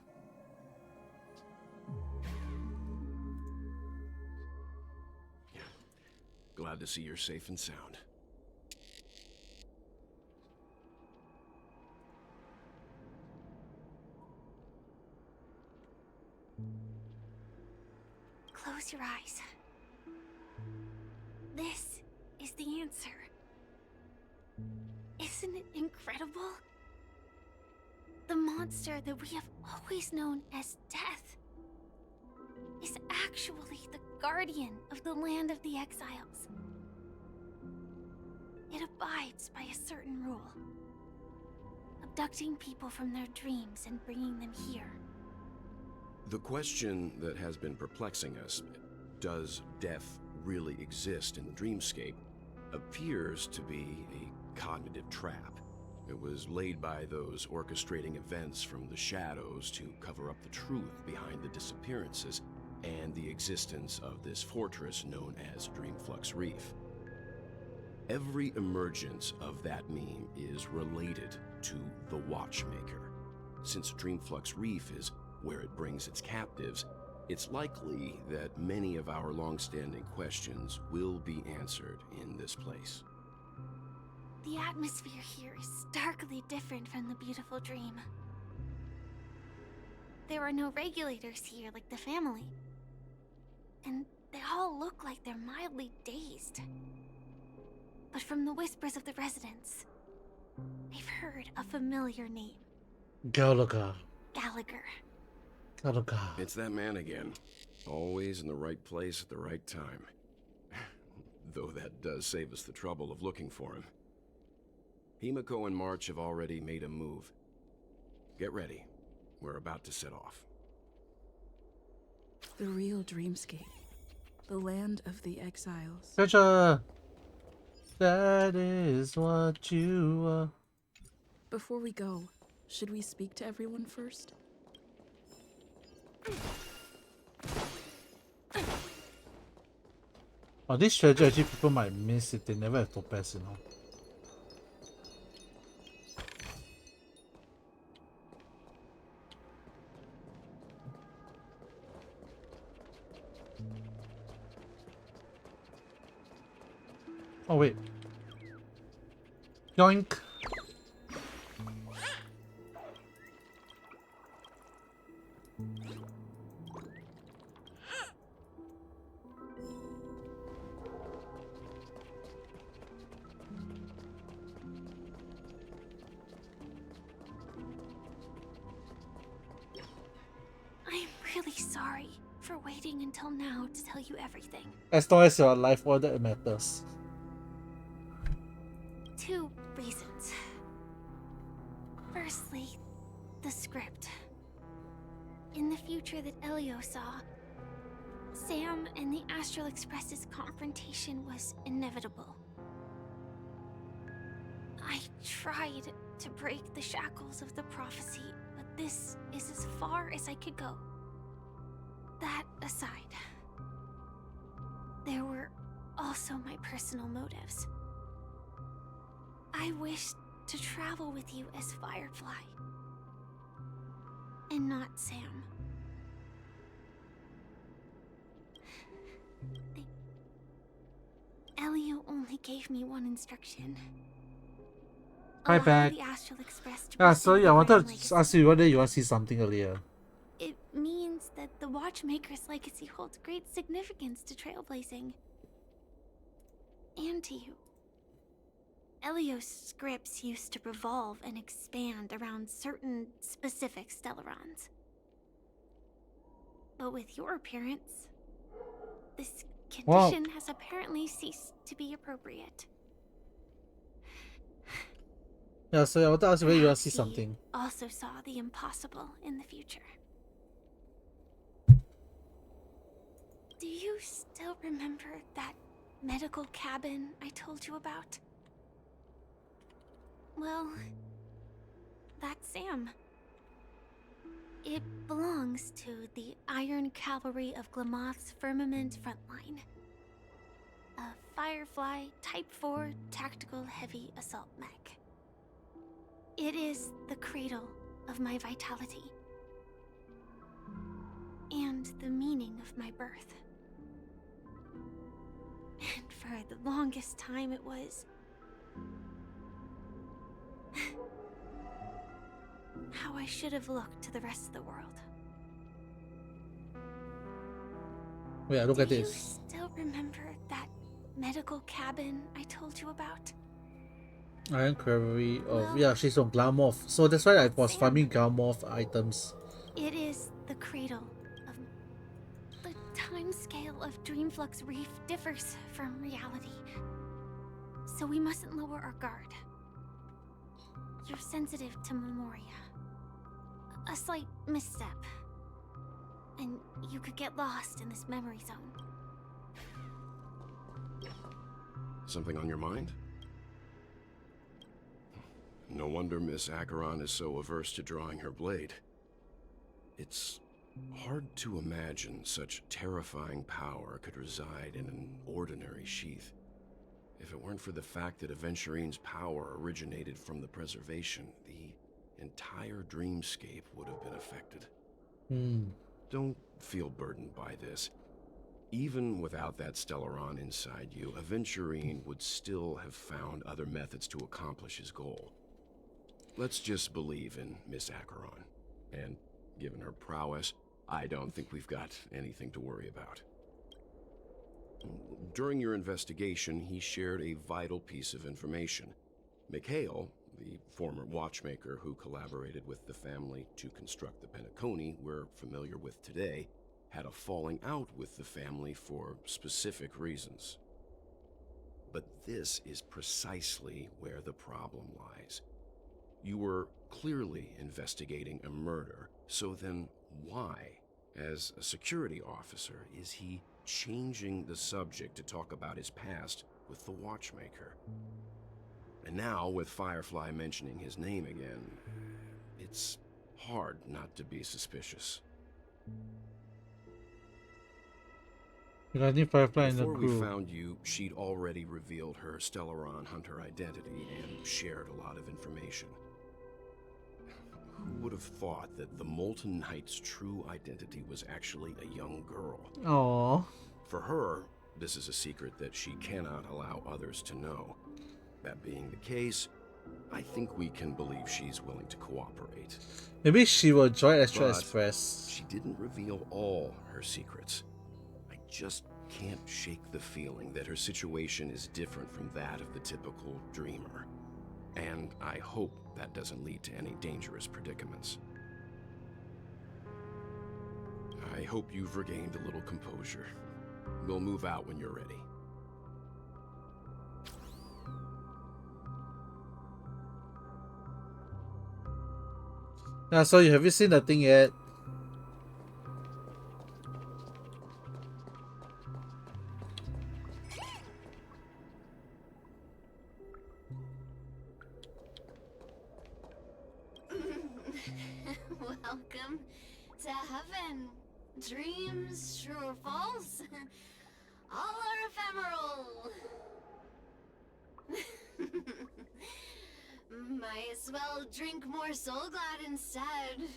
Glad to see you're safe and sound. Close your eyes. This is the answer. Isn't it incredible? The monster that we have always known as Death is actually the guardian of the land of the exiles. It abides by a certain rule, abducting people from their dreams and bringing them here. The question that has been perplexing us, does death really exist in the dreamscape, appears to be a cognitive trap. It was laid by those orchestrating events from the shadows to cover up the truth behind the disappearances and the existence of this fortress known as Dreamflux Reef. Every emergence of that meme is related to the Watchmaker. Since Dreamflux Reef is where it brings its captives, it's likely that many of our long-standing questions will be answered in this place. The atmosphere here is starkly different from the beautiful dream. There are no regulators here like the family. And they all look like they're mildly dazed. But from the whispers of the residents, I've heard a familiar name. Gallagher. Gallagher. Gallagher. It's that man again. Always in the right place at the right time. Though that does save us the trouble of looking for him. Himiko and March have already made a move. Get ready. We're about to set off. The real dreamscape. The land of the exiles. Treasure! That is what you are. Before we go, should we speak to everyone first? Oh, this treasure actually people might miss it. They never have topaz, you know. Oh wait. Yoink. I'm really sorry for waiting until now to tell you everything. As long as you're alive, all that matters. 2 reasons. Firstly, the script. In the future that Elio saw, Sam and the Astral Express's confrontation was inevitable. I tried to break the shackles of the prophecy, but this is as far as I could go. That aside, there were also my personal motives. I wished to travel with you as Firefly, and not Sam. Elio only gave me one instruction. Hi, Allow back. the Astral Express to Yeah, pursue sorry, the I Grand wanted to Legacy. ask you whether you want to see something earlier. It means that the Watchmaker's legacy holds great significance to trailblazing. And to you. Elio's scripts used to revolve and expand around certain specific Stellarons. But with your appearance, this condition has apparently ceased to be appropriate. Yeah, so I wanted to ask you whether you want to see Perhaps he something. also saw the impossible in the future. Do you still remember that medical cabin I told you about? Well, that's Sam. It belongs to the Iron Cavalry of Glamoth's Firmament Frontline. A Firefly Type 4 Tactical Heavy Assault Mech. It is the cradle of my vitality. And the meaning of my birth. And for the longest time it was how I should have looked to the rest of the world. Yeah, look at Do you this. still remember that medical cabin I told you about? Iron Quarry of Well, yeah, she's from Glamoth. So that's why I was Sam. farming Glamoth items. It is the cradle of... The time scale of Dreamflux Reef differs from reality. So we mustn't lower our guard. You're sensitive to Memoria. A slight misstep. And you could get lost in this memory zone. Something on your mind? No wonder Miss Acheron is so averse to drawing her blade. It's hard to imagine such terrifying power could reside in an ordinary sheath. If it weren't for the fact that Aventurine's power originated from the preservation, the entire dreamscape would have been affected. Don't feel burdened by this. Even without that Stellaron inside you, Aventurine would still have found other methods to accomplish his goal. Let's just believe in Miss Acheron. And given her prowess, I don't think we've got anything to worry about. During your investigation, he shared a vital piece of information. Mikhail, the former watchmaker who collaborated with the family to construct the Penacony we're familiar with today, had a falling out with the family for specific reasons. But this is precisely where the problem lies. You were clearly investigating a murder, so then why, as a security officer, is he changing the subject to talk about his past with the watchmaker? And now, with Firefly mentioning his name again, it's hard not to be suspicious. Regarding Firefly in the Before we group. found you, she'd already revealed her Stellaron Hunter identity and shared a lot of information. Who would have thought that the Molten Knight's true identity was actually a young girl? Aww. For her, this is a secret that she cannot allow others to know. That being the case, I think we can believe she's willing to cooperate. Maybe she will join Extra But Express. she didn't reveal all her secrets. I just can't shake the feeling that her situation is different from that of the typical dreamer. And I hope that doesn't lead to any dangerous predicaments. I hope you've regained a little composure. We'll move out when you're ready. Yeah, so have you seen the thing yet? Welcome to heaven. Dreams, true or false, all are ephemeral. Might as well drink more Soul Glad instead.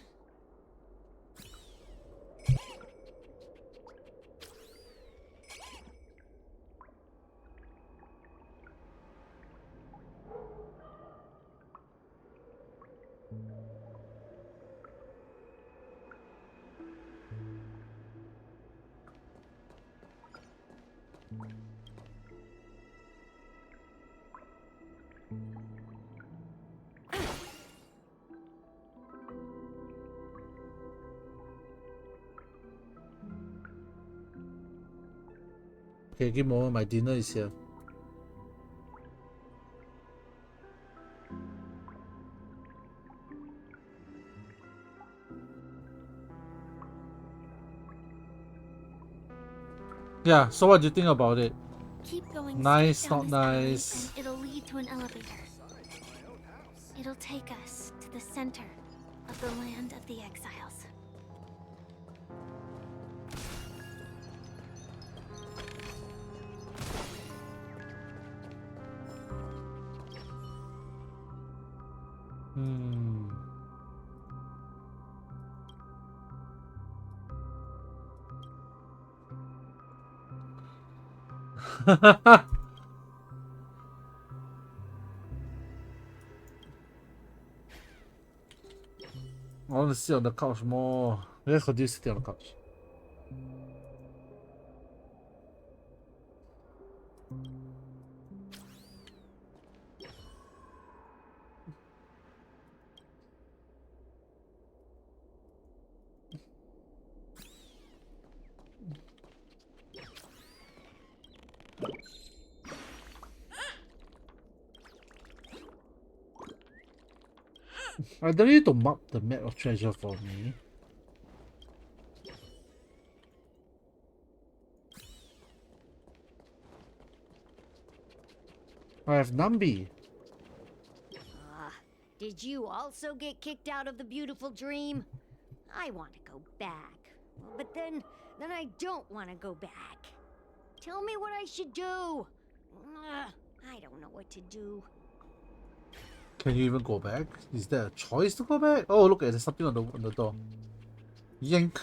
Okay, give me a moment, my dinner is here. Yeah, so what do you think about it? Keep going Nice, straight down not this alley nice. and it'll lead to an elevator. It'll take us to the center of the land of the exiles. I want to sit on the couch more. Let's continue sitting on the couch. I don't need to mark the map of treasure for me. I have Nambi. Did you also get kicked out of the beautiful dream? I want to go back. But then I don't want to go back. Tell me what I should do. I don't know what to do. Can you even go back? Is there a choice to go back? Oh, look, there's something on the door. Yank.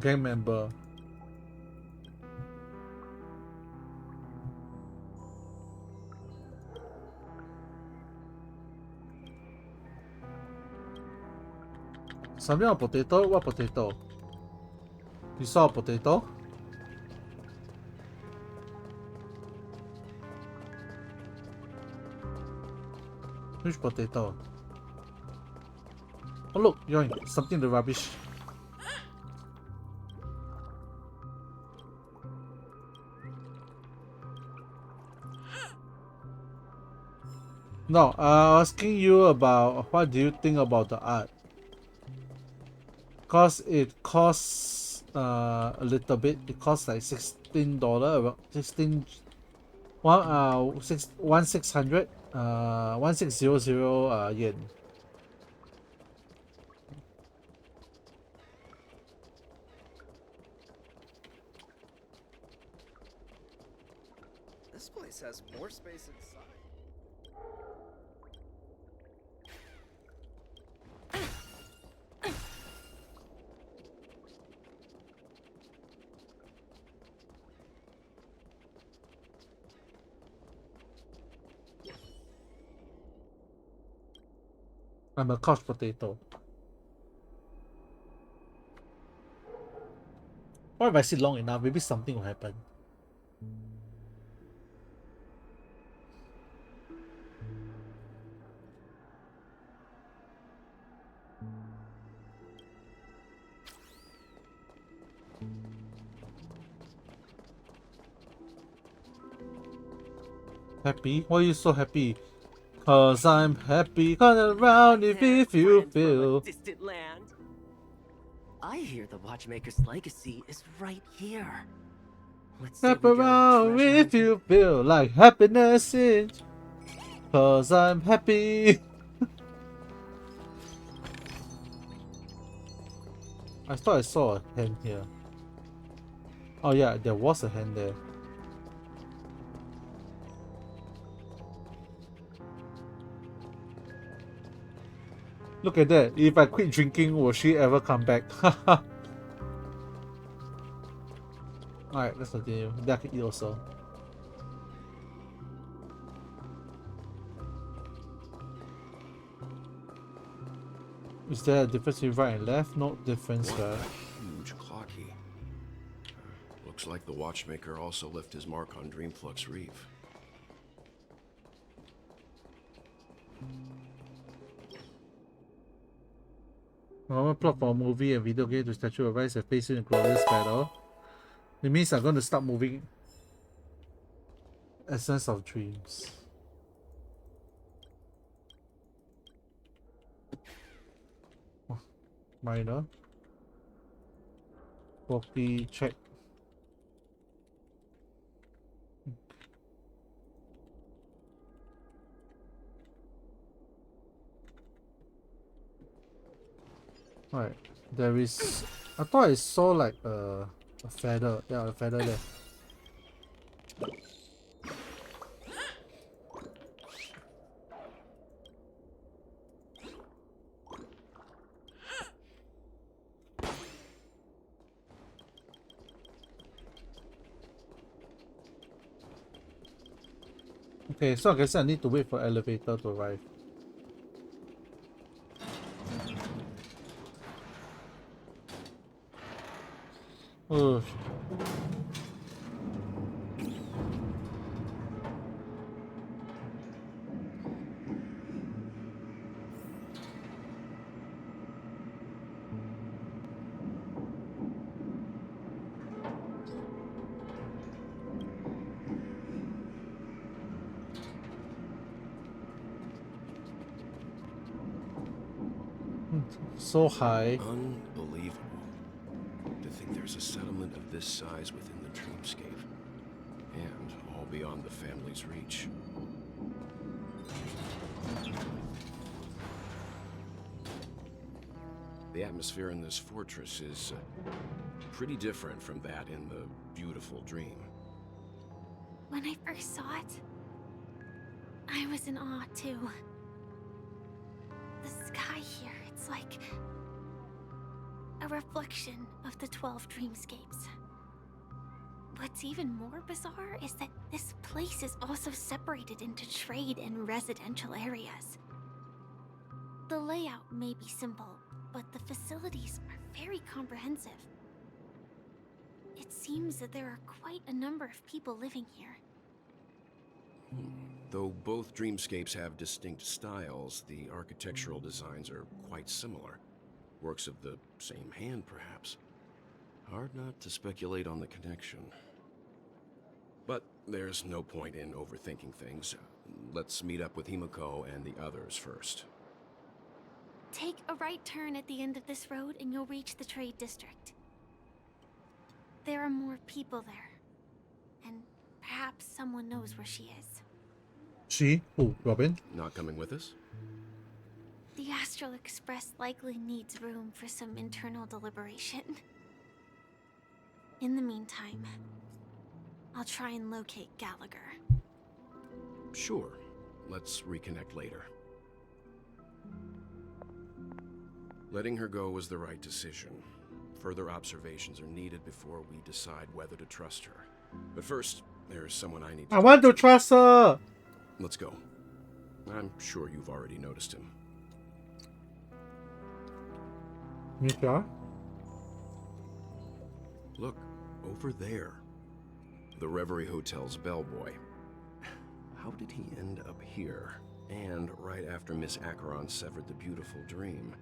Gang member. Something on potato? What potato? You saw a potato? Which potato? Oh look, yoink, something in the rubbish. No, asking you about what do you think about the art? Cause it costs a little bit. It costs like $16, about 16 1600 1600 yen. This place has more space inside. I'm a couch potato. What if I sit long enough? Maybe something will happen. Happy? Why are you so happy? Cause I'm happy, coming around if you feel. Distant land. I hear the Watchmaker's legacy is right here. Let's say Step we go around treasure if you feel like happiness is. Cause I'm happy. I thought I saw a hand here. Oh yeah, there was a hand there. Look at that. If I quit drinking, will she ever come back? Alright, let's continue. Then I can eat also. Is there a difference between right and left? No difference, right? Huge clocky. Looks like the Watchmaker also left his mark on Dreamflux Reef. Normal plot for a movie and video game to Statue of Rise and face you in glorious battle. It means I'm going to start moving Essence of Dreams. Oh, minor. Copy, check. Alright, there is. I thought I saw like a feather. Yeah, a feather there. Okay, so I guess I need to wait for elevator to arrive. Oh. So high. Unbelievable. To think there's a settlement of this size within the dreamscape. And all beyond the family's reach. The atmosphere in this fortress is pretty different from that in the beautiful dream. When I first saw it, I was in awe too. The sky here, it's like a reflection of the 12 dreamscapes. What's even more bizarre is that this place is also separated into trade and residential areas. The layout may be simple, but the facilities are very comprehensive. It seems that there are quite a number of people living here. Though both dreamscapes have distinct styles, the architectural designs are quite similar. Works of the same hand, perhaps. Hard not to speculate on the connection. But there's no point in overthinking things. Let's meet up with Himiko and the others first. Take a right turn at the end of this road and you'll reach the trade district. There are more people there. And perhaps someone knows where she is. She? Who? Robin? Not coming with us? The Astral Express likely needs room for some internal deliberation. In the meantime, I'll try and locate Gallagher. Sure. Let's reconnect later. Letting her go was the right decision. Further observations are needed before we decide whether to trust her. But first, there's someone I need to... I want to trust her! Let's go. I'm sure you've already noticed him. Mika? Look, over there. The Reverie Hotel's bellboy. How did he end up here? And right after Miss Acheron severed the beautiful dream.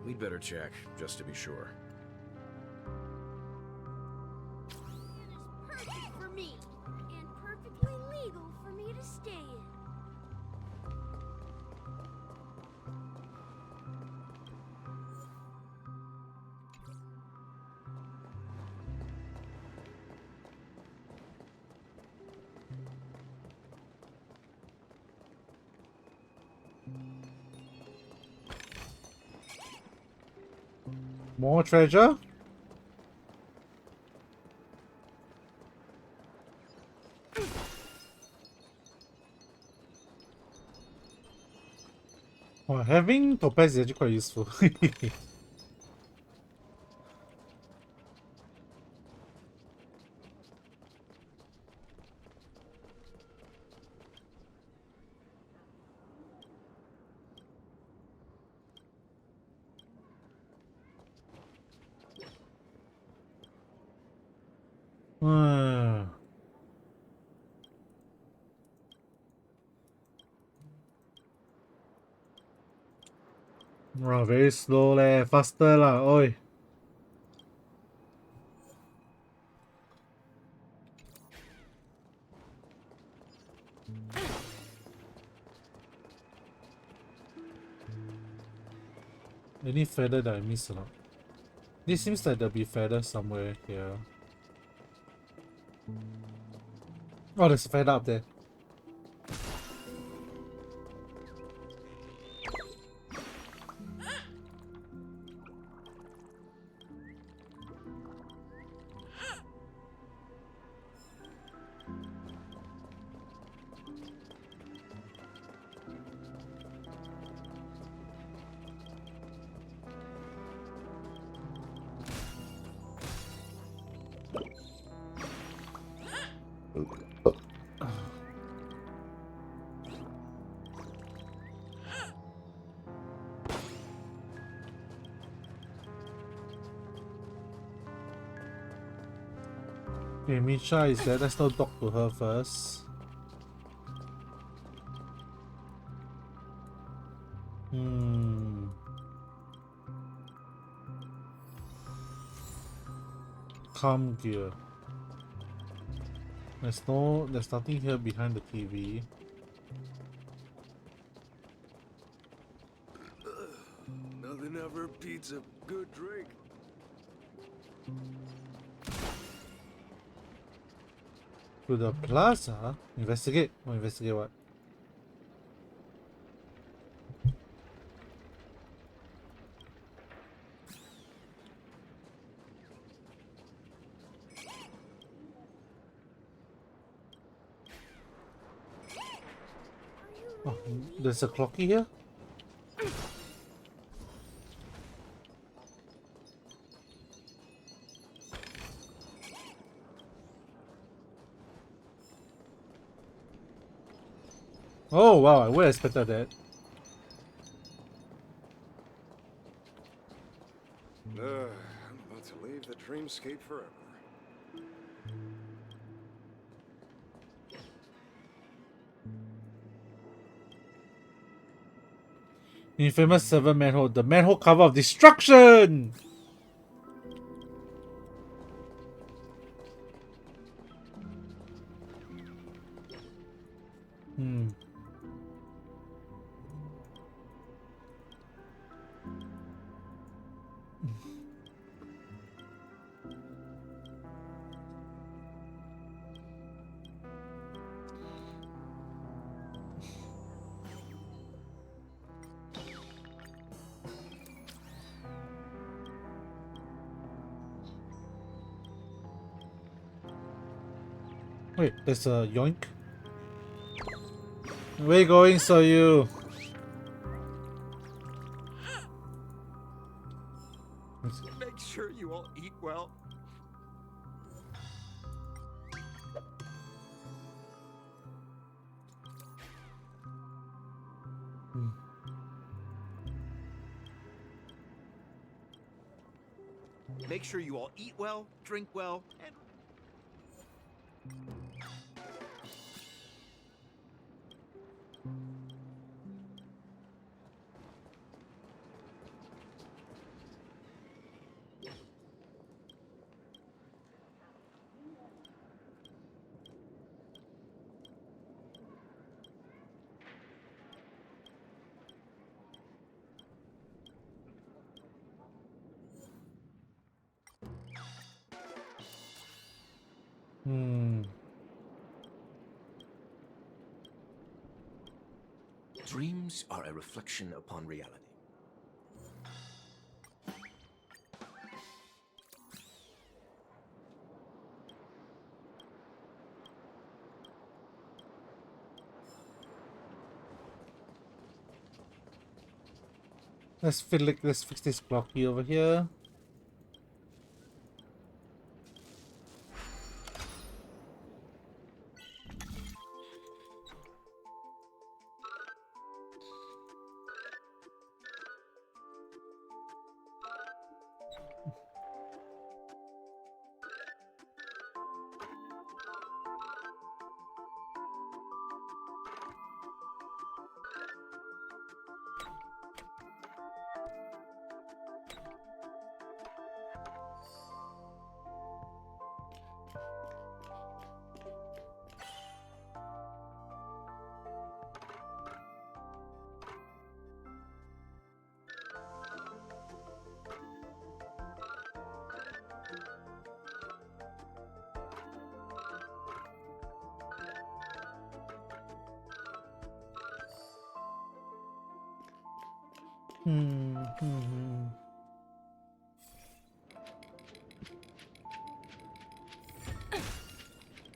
We'd better check, just to be sure. Perfect for me, and perfectly legal for me to stay in. More treasure? Oh, having topaz is actually quite useful. Wow, very slow leh. Faster lah, oi. Any feather that I missed or not? This seems like there'll be feather somewhere here. Oh, there's a feather up there. Okay, Misha is there. Let's not talk to her first. Come gear. There's nothing here behind the TV. Nothing ever beats a good drink. To the plaza? Investigate? Oh, investigate what? Oh, there's a clocky here? Oh wow, I would have expected that. I'm about to leave the dreamscape forever. Infamous 7 manhole, the manhole cover of destruction! Wait, there's a yoink. Where you going, Soyu? Make sure you all eat well. Make sure you all eat well, drink well, and... Dreams are a reflection upon reality. Let's fix this blocky over here.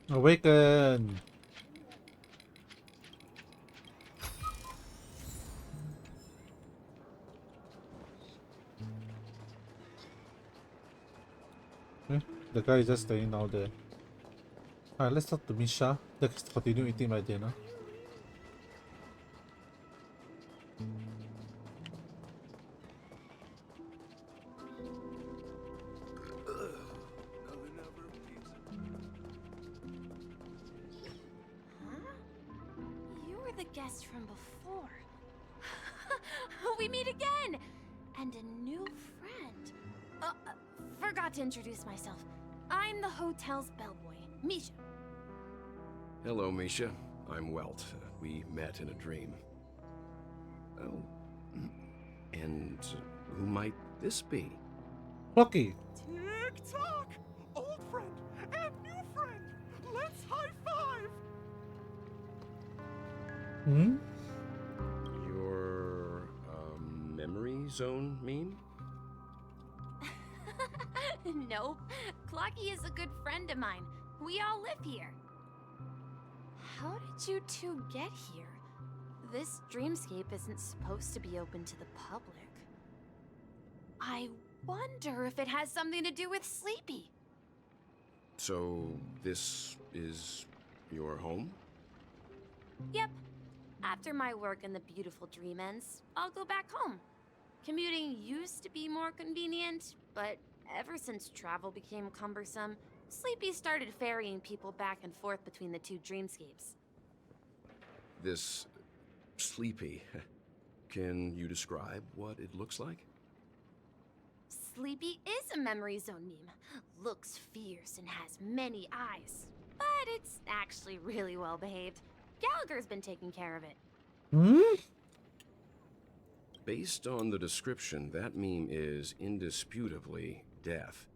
Awaken! The guy is just staying out there. Alright, let's talk to Misha. Let's continue eating my dinner. You were the guest from before. We meet again! And a new friend. Forgot to introduce myself. I'm the hotel's bellboy, Misha. Hello, Misha. I'm Welt. We met in a dream. Oh. And who might this be? Lucky. Tick-tock! Old friend and new friend! Let's high-five! Hmm? Your, memory zone meme? Nope. Clocky is a good friend of mine. We all live here. How did you two get here? This dreamscape isn't supposed to be open to the public. I wonder if it has something to do with Sleepy. So, this is your home? Yep. After my work in the beautiful dream ends, I'll go back home. Commuting used to be more convenient, but ever since travel became cumbersome, Sleepy started ferrying people back and forth between the two dreamscapes. This Sleepy. Can you describe what it looks like? Sleepy is a memory zone meme. Looks fierce and has many eyes. But it's actually really well behaved. Gallagher's been taking care of it. Hmm? Based on the description, that meme is indisputably death.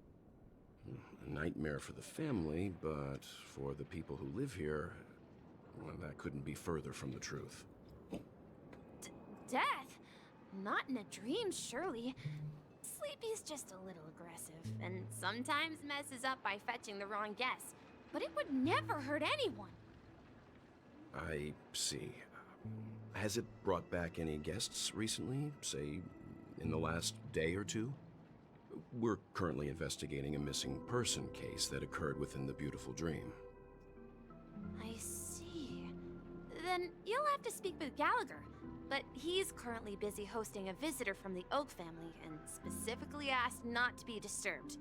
A nightmare for the family, but for the people who live here, well, that couldn't be further from the truth. Death? Not in a dream, surely. Sleepy's just a little aggressive, and sometimes messes up by fetching the wrong guess. But it would never hurt anyone. I see. Has it brought back any guests recently, say, in the last day or two? We're currently investigating a missing person case that occurred within the beautiful dream. I see. Then you'll have to speak with Gallagher. But he's currently busy hosting a visitor from the Oak family and specifically asked not to be disturbed.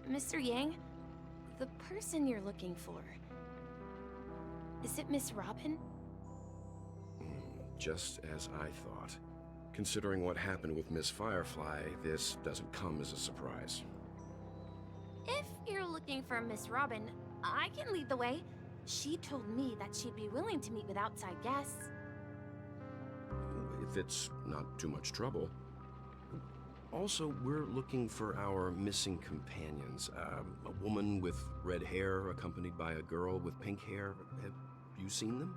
Mr. Yang, the person you're looking for, is it Miss Robin? Just as I thought. Considering what happened with Miss Firefly, this doesn't come as a surprise. If you're looking for Miss Robin, I can lead the way. She told me that she'd be willing to meet with outside guests. If it's not too much trouble. Also, we're looking for our missing companions. A woman with red hair accompanied by a girl with pink hair. Have you seen them?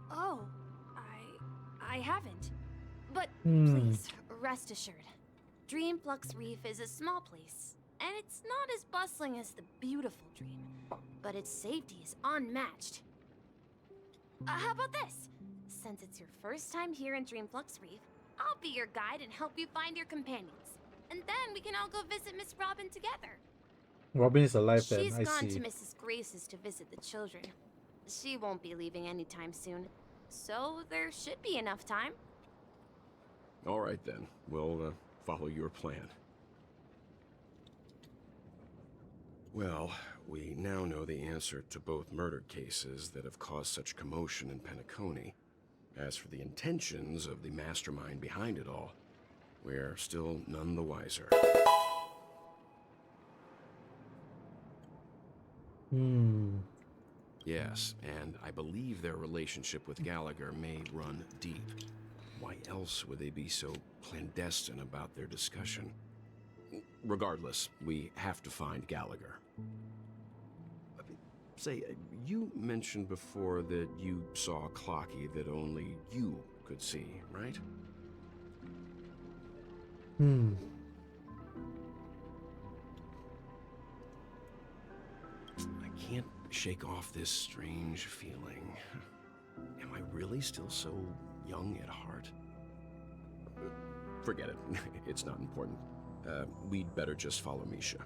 Oh, I haven't. But please, rest assured. Dreamflux Reef is a small place, and it's not as bustling as the beautiful dream, but its safety is unmatched. How about this? Since it's your first time here in Dreamflux Reef, I'll be your guide and help you find your companions. And then we can all go visit Miss Robin together. Robin is alive then, She's I gone see. to Mrs. Grace's to visit the children. She won't be leaving anytime soon, so there should be enough time. All right then, we'll follow your plan. Well, we now know the answer to both murder cases that have caused such commotion in Penacony. As for the intentions of the mastermind behind it all, we're still none the wiser. Yes, and I believe their relationship with Gallagher may run deep. Why else would they be so clandestine about their discussion? Regardless, we have to find Gallagher. Say, you mentioned before that you saw Clocky that only you could see, right? I can't shake off this strange feeling. Am I really still so young at heart? Forget it. It's not important. We'd better just follow Misha.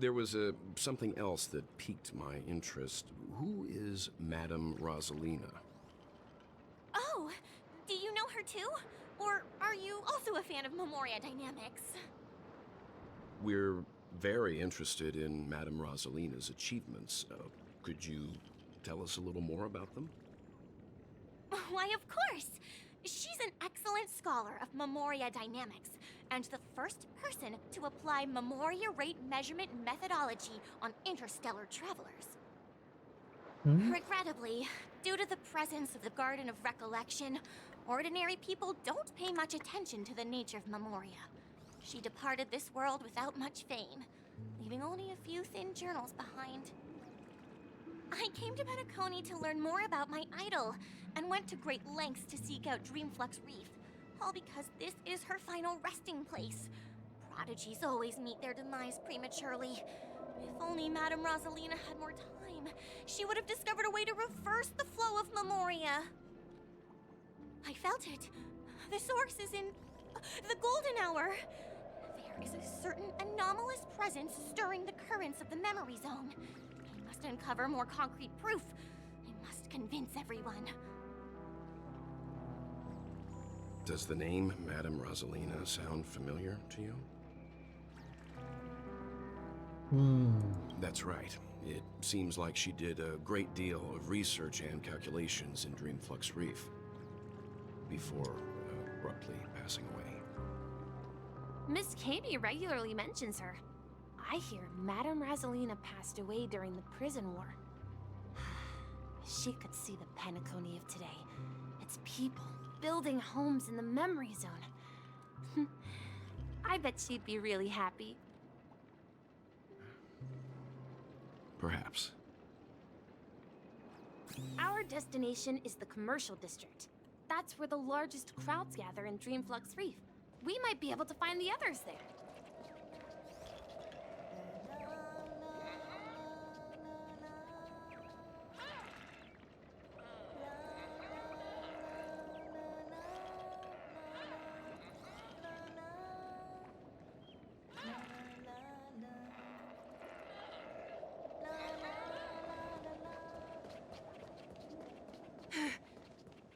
There was something else that piqued my interest. Who is Madame Rosalina? Oh, do you know her too? Or are you also a fan of Memoria Dynamics? We're very interested in Madame Rosalina's achievements. Could you tell us a little more about them? Why, of course! She's an excellent scholar of Memoria Dynamics, and the first person to apply Memoria rate measurement methodology on interstellar travelers. Regrettably, due to the presence of the Garden of Recollection, ordinary people don't pay much attention to the nature of Memoria. She departed this world without much fame, leaving only a few thin journals behind. I came to Penacony to learn more about my idol, and went to great lengths to seek out Dreamflux Reef, all because this is her final resting place. Prodigies always meet their demise prematurely. If only Madame Rosalina had more time, she would have discovered a way to reverse the flow of Memoria. I felt it. The source is in the Golden Hour. There is a certain anomalous presence stirring the currents of the memory zone. I must uncover more concrete proof. I must convince everyone. Does the name Madame Rosalina sound familiar to you? That's right. It seems like she did a great deal of research and calculations in Dreamflux Reef before abruptly passing away. Miss Katie regularly mentions her. I hear Madame Rosalina passed away during the prison war. She could see the Penacony of today. Its people building homes in the memory zone. I bet she'd be really happy. Perhaps. Our destination is the commercial district. That's where the largest crowds gather in Dreamflux Reef. We might be able to find the others there.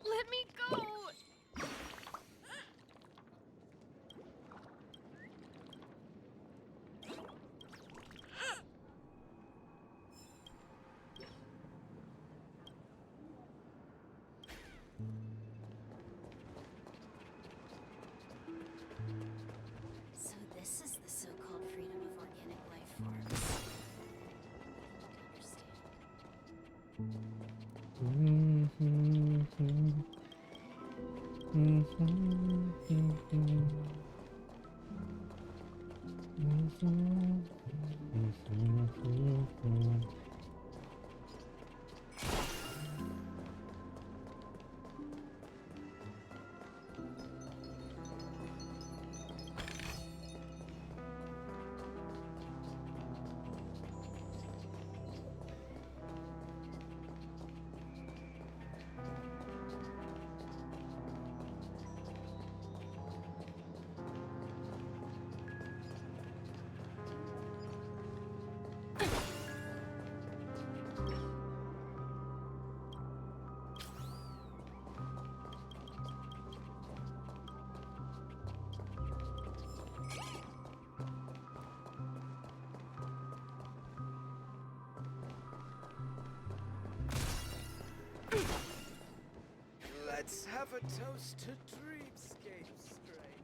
Let me go! So this is the so-called freedom of organic life forms. Let's have a toast to dreamscapes, stranger.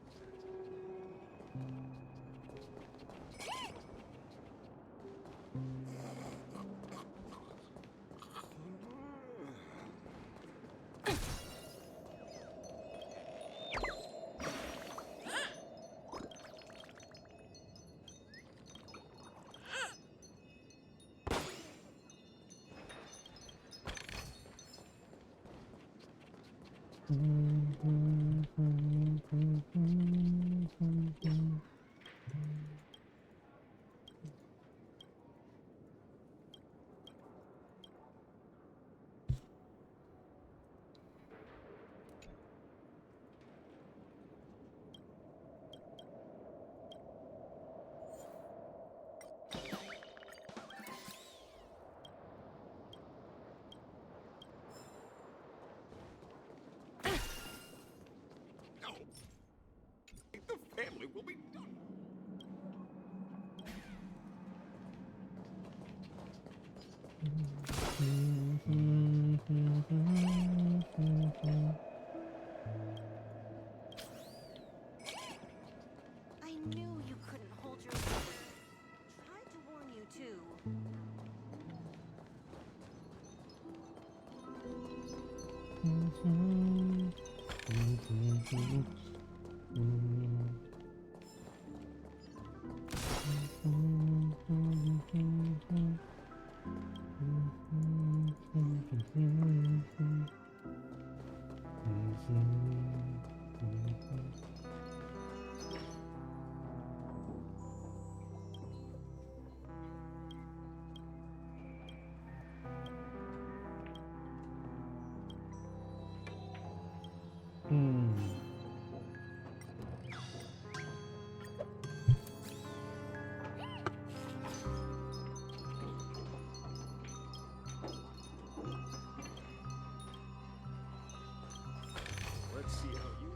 Let's see how you.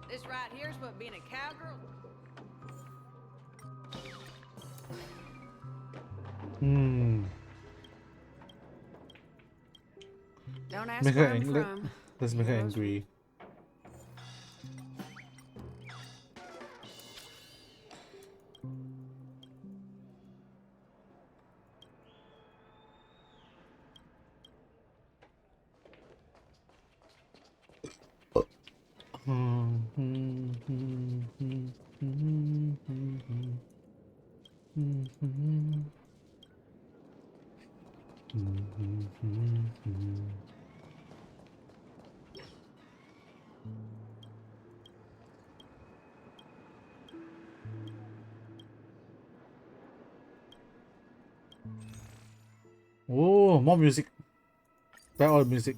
This right here's what being a cowgirl. Don't ask Make her where I'm angry. from. Let's make her Heroes angry. Oh, more music. Back all the music.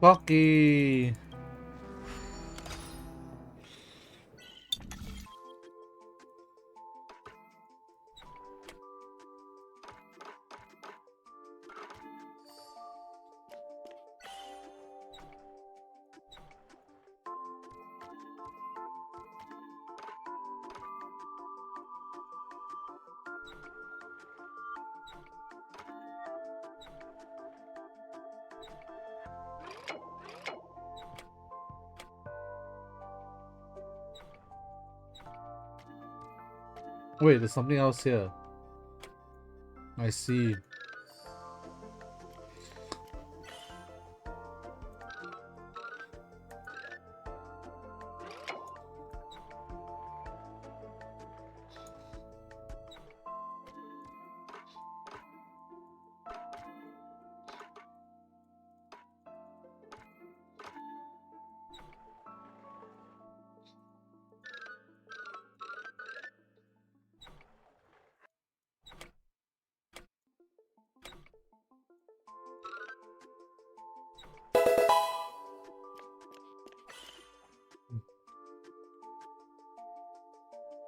Rocky. Wait, there's something else here. I see.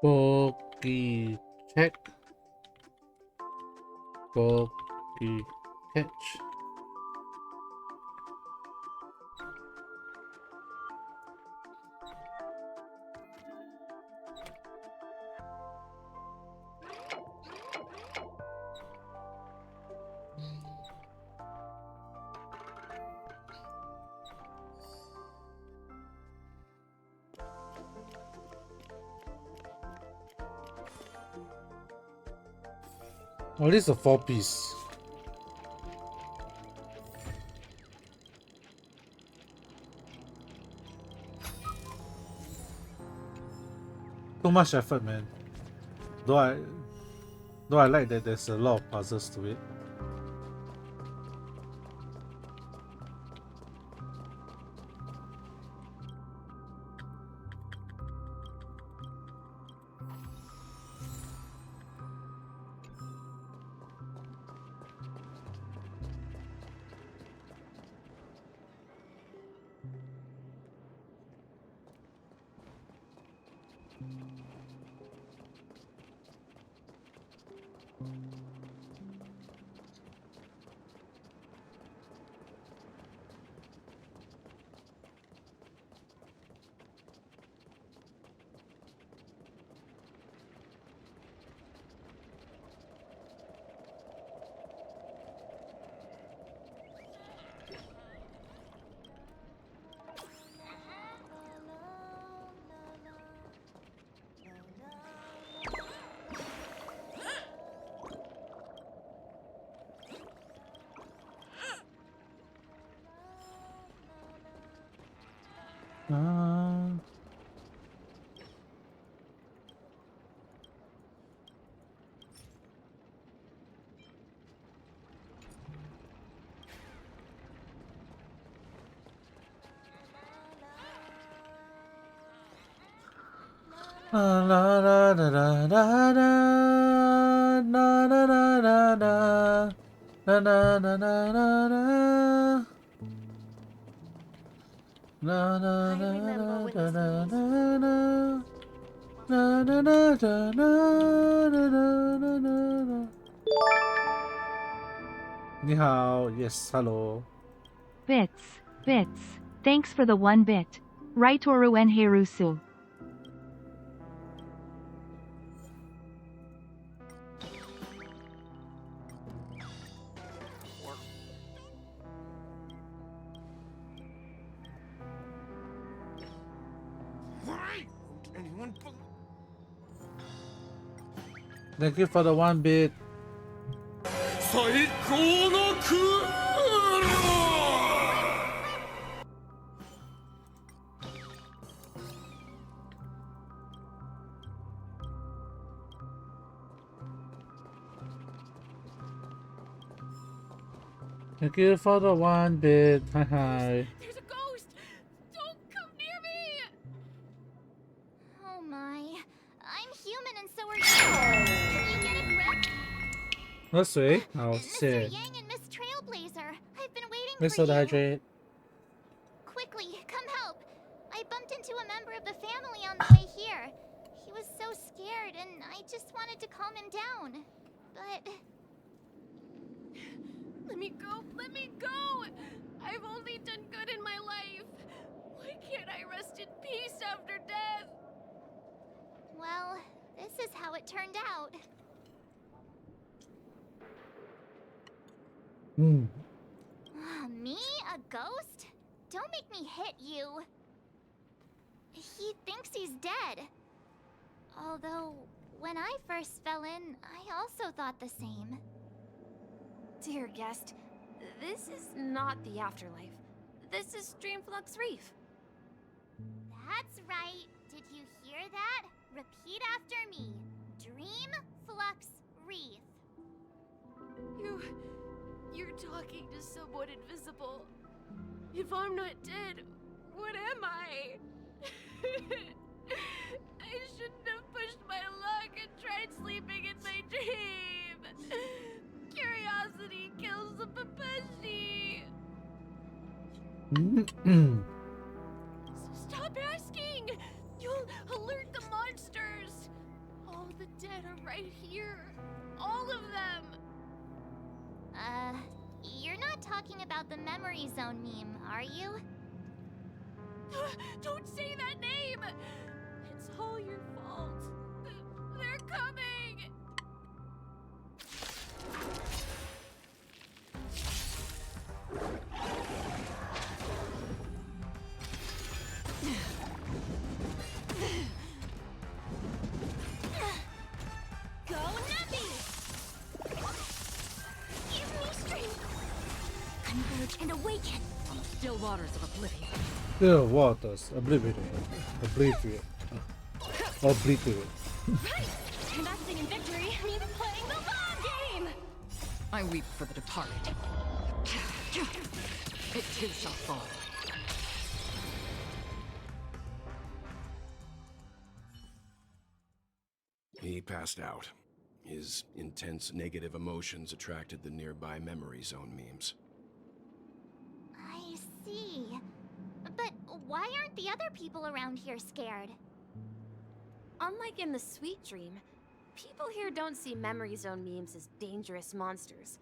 Poki check. Poki catch. Oh, this is a 4-piece. Too much effort, man. Though I like that there's a lot of puzzles to it. La la la la la la la la la la la la na na na na na na na na na na na na na na na na na. 你好 yes hello Bits. Thanks for the 1 bit. Raitoru en Herusu. Why won't anyone believe? Thank you for the 1 bit. Thank you for the 1 bit. Hi. There's a ghost! Don't come near me! Oh my. I'm human and so are you. Can you get a grip? Let's see. Oh Mr. shit. Yang and Miss Trailblazer, I've been waiting Let's for you. hydrate. Quickly, come help. I bumped into a member of the family on the way here. He was so scared and I just wanted to calm him down. But... Let me go! Let me go! I've only done good in my life. Why can't I rest in peace after death? well, this is how it turned out. Me? A ghost? Don't make me hit you. He thinks he's dead. Although, when I first fell in, I also thought the same. Dear guest, this is not the afterlife. This is Dreamflux Reef. That's right. Did you hear that? Repeat after me. Dreamflux Reef. You're talking to someone invisible. If I'm not dead, what am I? I shouldn't have pushed my luck and tried sleeping in my dream. Curiosity kills the Papashi. So stop asking. You'll alert the monsters. All the dead are right here. All of them. You're not talking about the Memory Zone meme, are you? Don't say that name! It's all your fault. They're coming! Go Nappy! Give me strength! Converge and awaken! From still waters of oblivion. Still waters. Oblivion. Oblivion. Oblivion. Right! Investing in victory means playing the long game! I weep for the departed. It too shall fall. He passed out. His intense negative emotions attracted the nearby memory zone memes. I see. But why aren't the other people around here scared? Unlike in the Sweet Dream, people here don't see Memory Zone memes as dangerous monsters.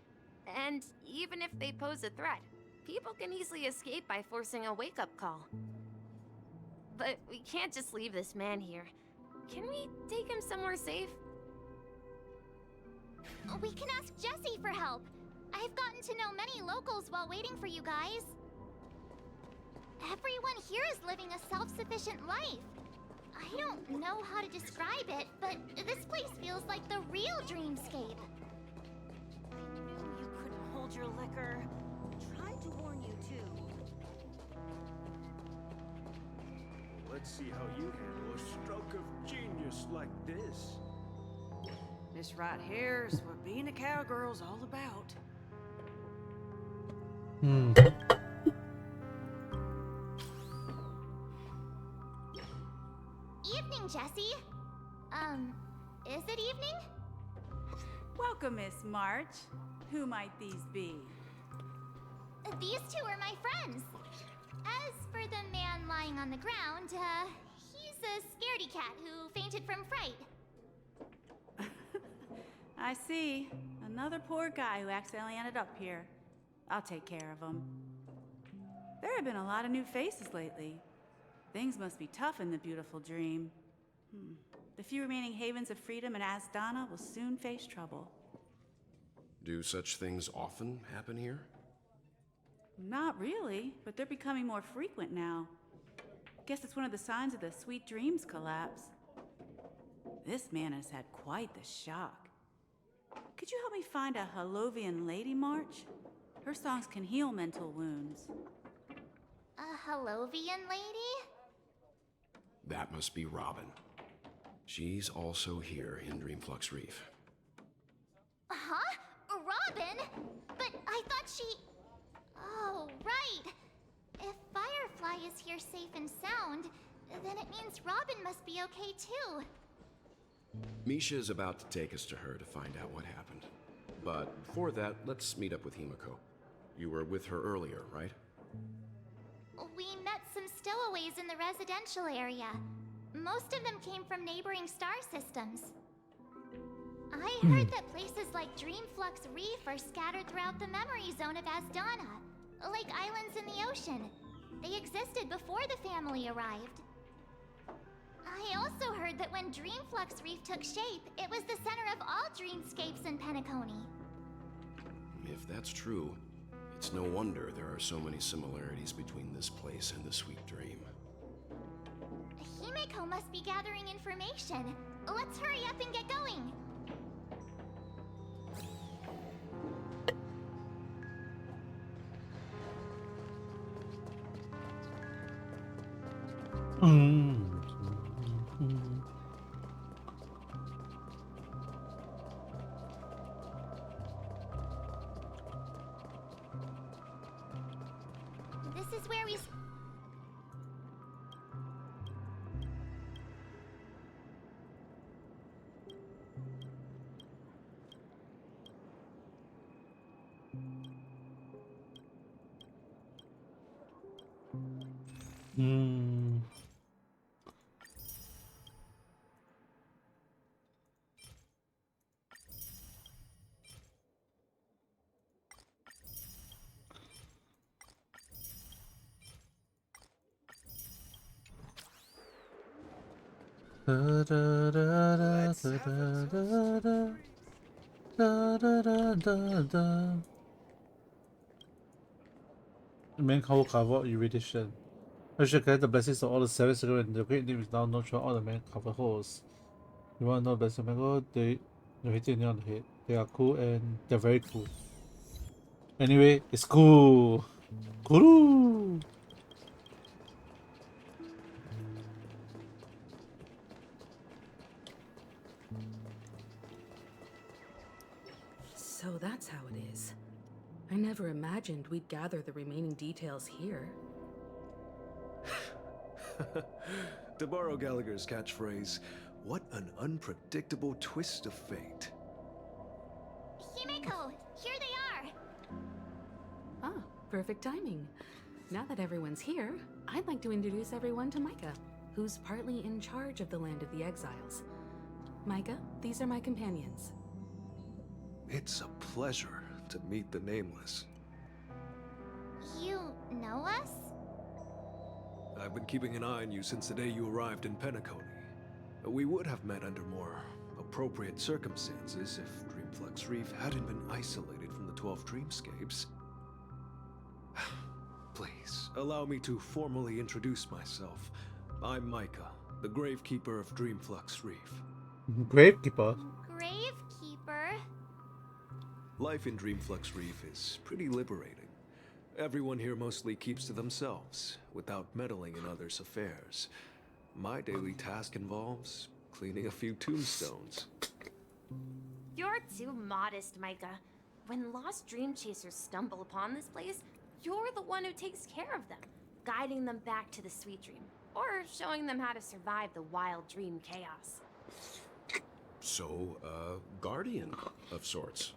And even if they pose a threat, people can easily escape by forcing a wake-up call. But we can't just leave this man here. Can we take him somewhere safe? We can ask Jessie for help. I've gotten to know many locals while waiting for you guys. Everyone here is living a self-sufficient life. I don't know how to describe it, but this place feels like the real dreamscape. I knew you couldn't hold your liquor. Tried to warn you too. Let's see how you handle a stroke of genius like this. This right here is what being a cowgirl's all about. Evening, Jessie. Is it evening? Welcome, Miss March. Who might these be? These two are my friends. As for the man lying on the ground, he's a scaredy cat who fainted from fright. I see. Another poor guy who accidentally ended up here. I'll take care of him. There have been a lot of new faces lately. Things must be tough in the beautiful dream. The few remaining havens of freedom in Asdana will soon face trouble. Do such things often happen here? Not really, but they're becoming more frequent now. Guess it's one of the signs of the Sweet Dreams collapse. This man has had quite the shock. Could you help me find a Halovian lady, March? Her songs can heal mental wounds. A Halovian lady? That must be Robin. She's also here in Dreamflux Reef. Huh? Robin? But I thought she... Oh, right. If Firefly is here safe and sound, then it means Robin must be okay too. Misha is about to take us to her to find out what happened. But before that, let's meet up with Himiko. You were with her earlier, right? We met some stowaways in the residential area. Most of them came from neighboring star systems. I heard that places like Dreamflux Reef are scattered throughout the memory zone of Asdana, like islands in the ocean. They existed before the family arrived. I also heard that when Dreamflux Reef took shape, it was the center of all dreamscapes in Penacony. If that's true, it's no wonder there are so many similarities between this place and the Sweet Dream. Himiko must be gathering information. Let's hurry up and get going. This is where we... Da da da da da da da da da da da da. Main cover erudition. I should get the blessings of all the seven cigarettes, and the great name is now known throughout all the main cover holes. You want to know blessing mango? They hit you on the head. They are cool and they're very cool. Anyway, it's cool. Cool. So that's how it is. I never imagined we'd gather the remaining details here. To borrow Gallagher's catchphrase, what an unpredictable twist of fate. Himiko, here they are! Ah, perfect timing. Now that everyone's here, I'd like to introduce everyone to Micah, who's partly in charge of the Land of the Exiles. Micah, these are my companions. It's a pleasure to meet the Nameless. You know us? I've been keeping an eye on you since the day you arrived in Penacony. We would have met under more appropriate circumstances if Dreamflux Reef hadn't been isolated from the 12 dreamscapes. Please, allow me to formally introduce myself. I'm Micah, the Gravekeeper of Dreamflux Reef. Gravekeeper? Gravekeeper? Life in Dreamflux Reef is pretty liberating. Everyone here mostly keeps to themselves, without meddling in others' affairs. My daily task involves cleaning a few tombstones. You're too modest, Micah. When lost dream chasers stumble upon this place, you're the one who takes care of them, guiding them back to the sweet dream, or showing them how to survive the wild dream chaos. So, guardian of sorts.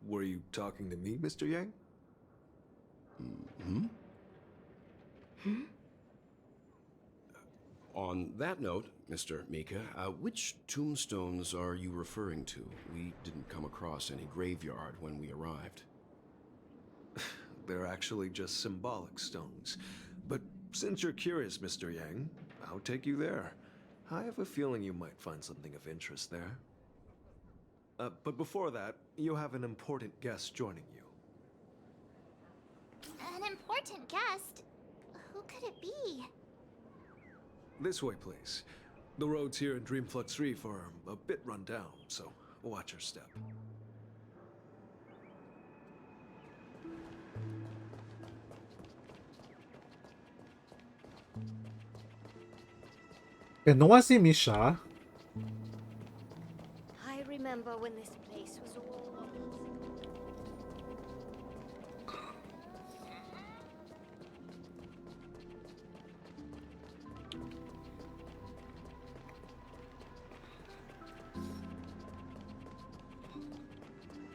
Were you talking to me, Mr. Yang? On that note, Mr. Mika, which tombstones are you referring to? We didn't come across any graveyard when we arrived. They're actually just symbolic stones. But since you're curious, Mr. Yang, I'll take you there. I have a feeling you might find something of interest there. But before that, you have an important guest joining you. An important guest? Who could it be? This way, please. The roads here in Dreamflux Reef are a bit run down, so watch your step. Can no one see Misha? I remember when this place was all...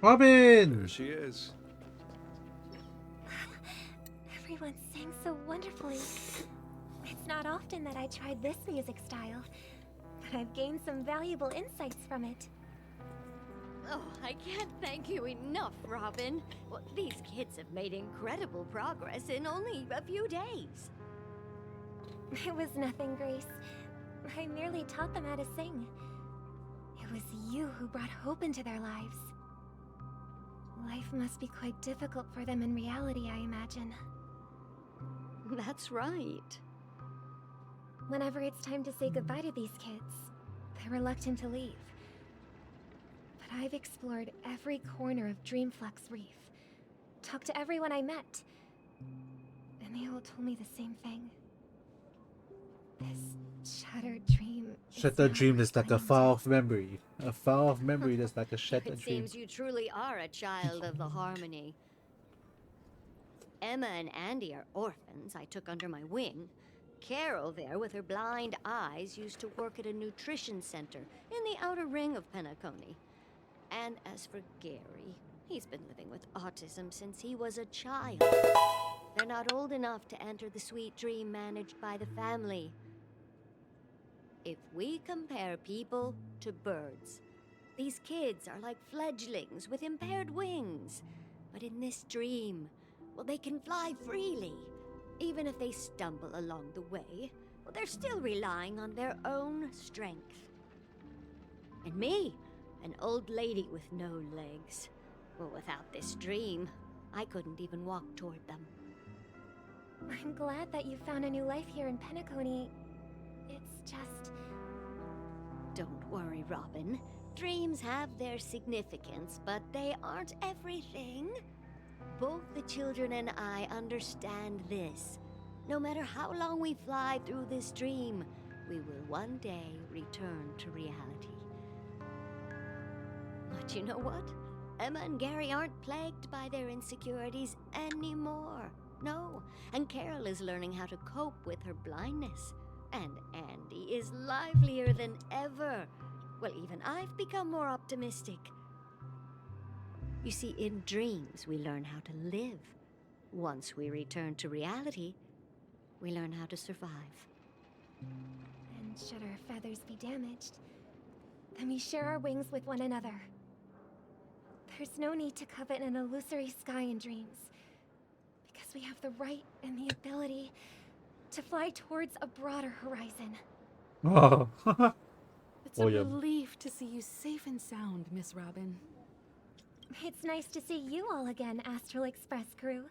Robin! There she is. Everyone sang so wonderfully. It's not often that I tried this music style, but I've gained some valuable insights from it. Oh, I can't thank you enough, Robin. Well, these kids have made incredible progress in only a few days. It was nothing, Grace. I merely taught them how to sing. It was you who brought hope into their lives. Life must be quite difficult for them in reality, I imagine. That's right. Whenever it's time to say goodbye to these kids, they're reluctant to leave. But I've explored every corner of Dreamflux Reef, talked to everyone I met, and they all told me the same thing. This shattered dream Shattered dream is like a far-off memory. A far-off memory that's like a It shattered dream. seems you truly are a child of the Harmony. Emma and Andy are orphans I took under my wing. Carol there, with her blind eyes, used to work at a nutrition center in the outer ring of Penacony. And as for Gary, he's been living with autism since he was a child. They're not old enough to enter the sweet dream managed by the family. If we compare people to birds, these kids are like fledglings with impaired wings. But in this dream, well, they can fly freely. Even if they stumble along the way, well, they're still relying on their own strength. And me, an old lady with no legs. Well, without this dream, I couldn't even walk toward them. I'm glad that you found a new life here in Penacony. It's just... Don't worry, Robin. Dreams have their significance, but they aren't everything. Both the children and I understand this. No matter how long we fly through this dream, we will one day return to reality. But you know what? Emma and Gary aren't plagued by their insecurities anymore. No, and Carol is learning how to cope with her blindness. And Andy is livelier than ever. Well, even I've become more optimistic. You see, in dreams, we learn how to live. Once we return to reality, we learn how to survive. And should our feathers be damaged, then we share our wings with one another. There's no need to covet an illusory sky in dreams, because we have the right and the ability to fly towards a broader horizon. Oh. It's a relief to see you safe and sound, Miss Robin. It's nice to see you all again, Astral Express crew.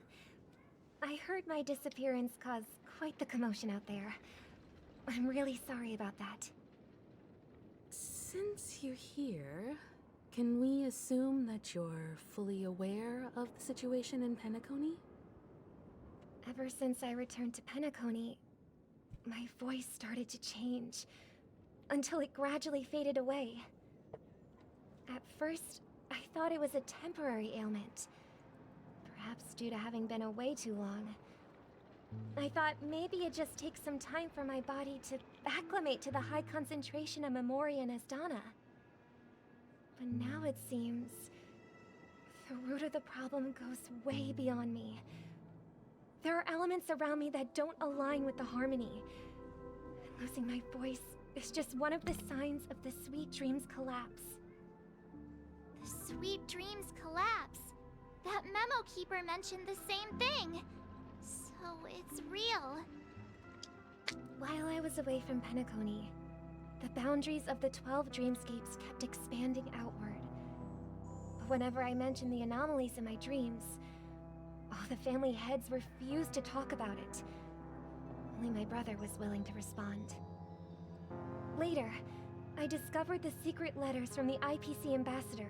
I heard my disappearance caused quite the commotion out there. I'm really sorry about that. Since you're here, can we assume that you're fully aware of the situation in Penacony? Ever since I returned to Penacony, my voice started to change, until it gradually faded away. At first, I thought it was a temporary ailment, perhaps due to having been away too long. I thought maybe it just takes some time for my body to acclimate to the high concentration of Memoria and Asdana. But now it seems the root of the problem goes way beyond me. There are elements around me that don't align with the harmony. Losing my voice is just one of the signs of the Sweet Dreams collapse. The Sweet Dreams collapse. That memo keeper mentioned the same thing. So it's real. While I was away from Penacony, the boundaries of the 12 dreamscapes kept expanding outward. But whenever I mentioned the anomalies in my dreams, all the family heads refused to talk about it. Only my brother was willing to respond. Later, I discovered the secret letters from the IPC ambassador,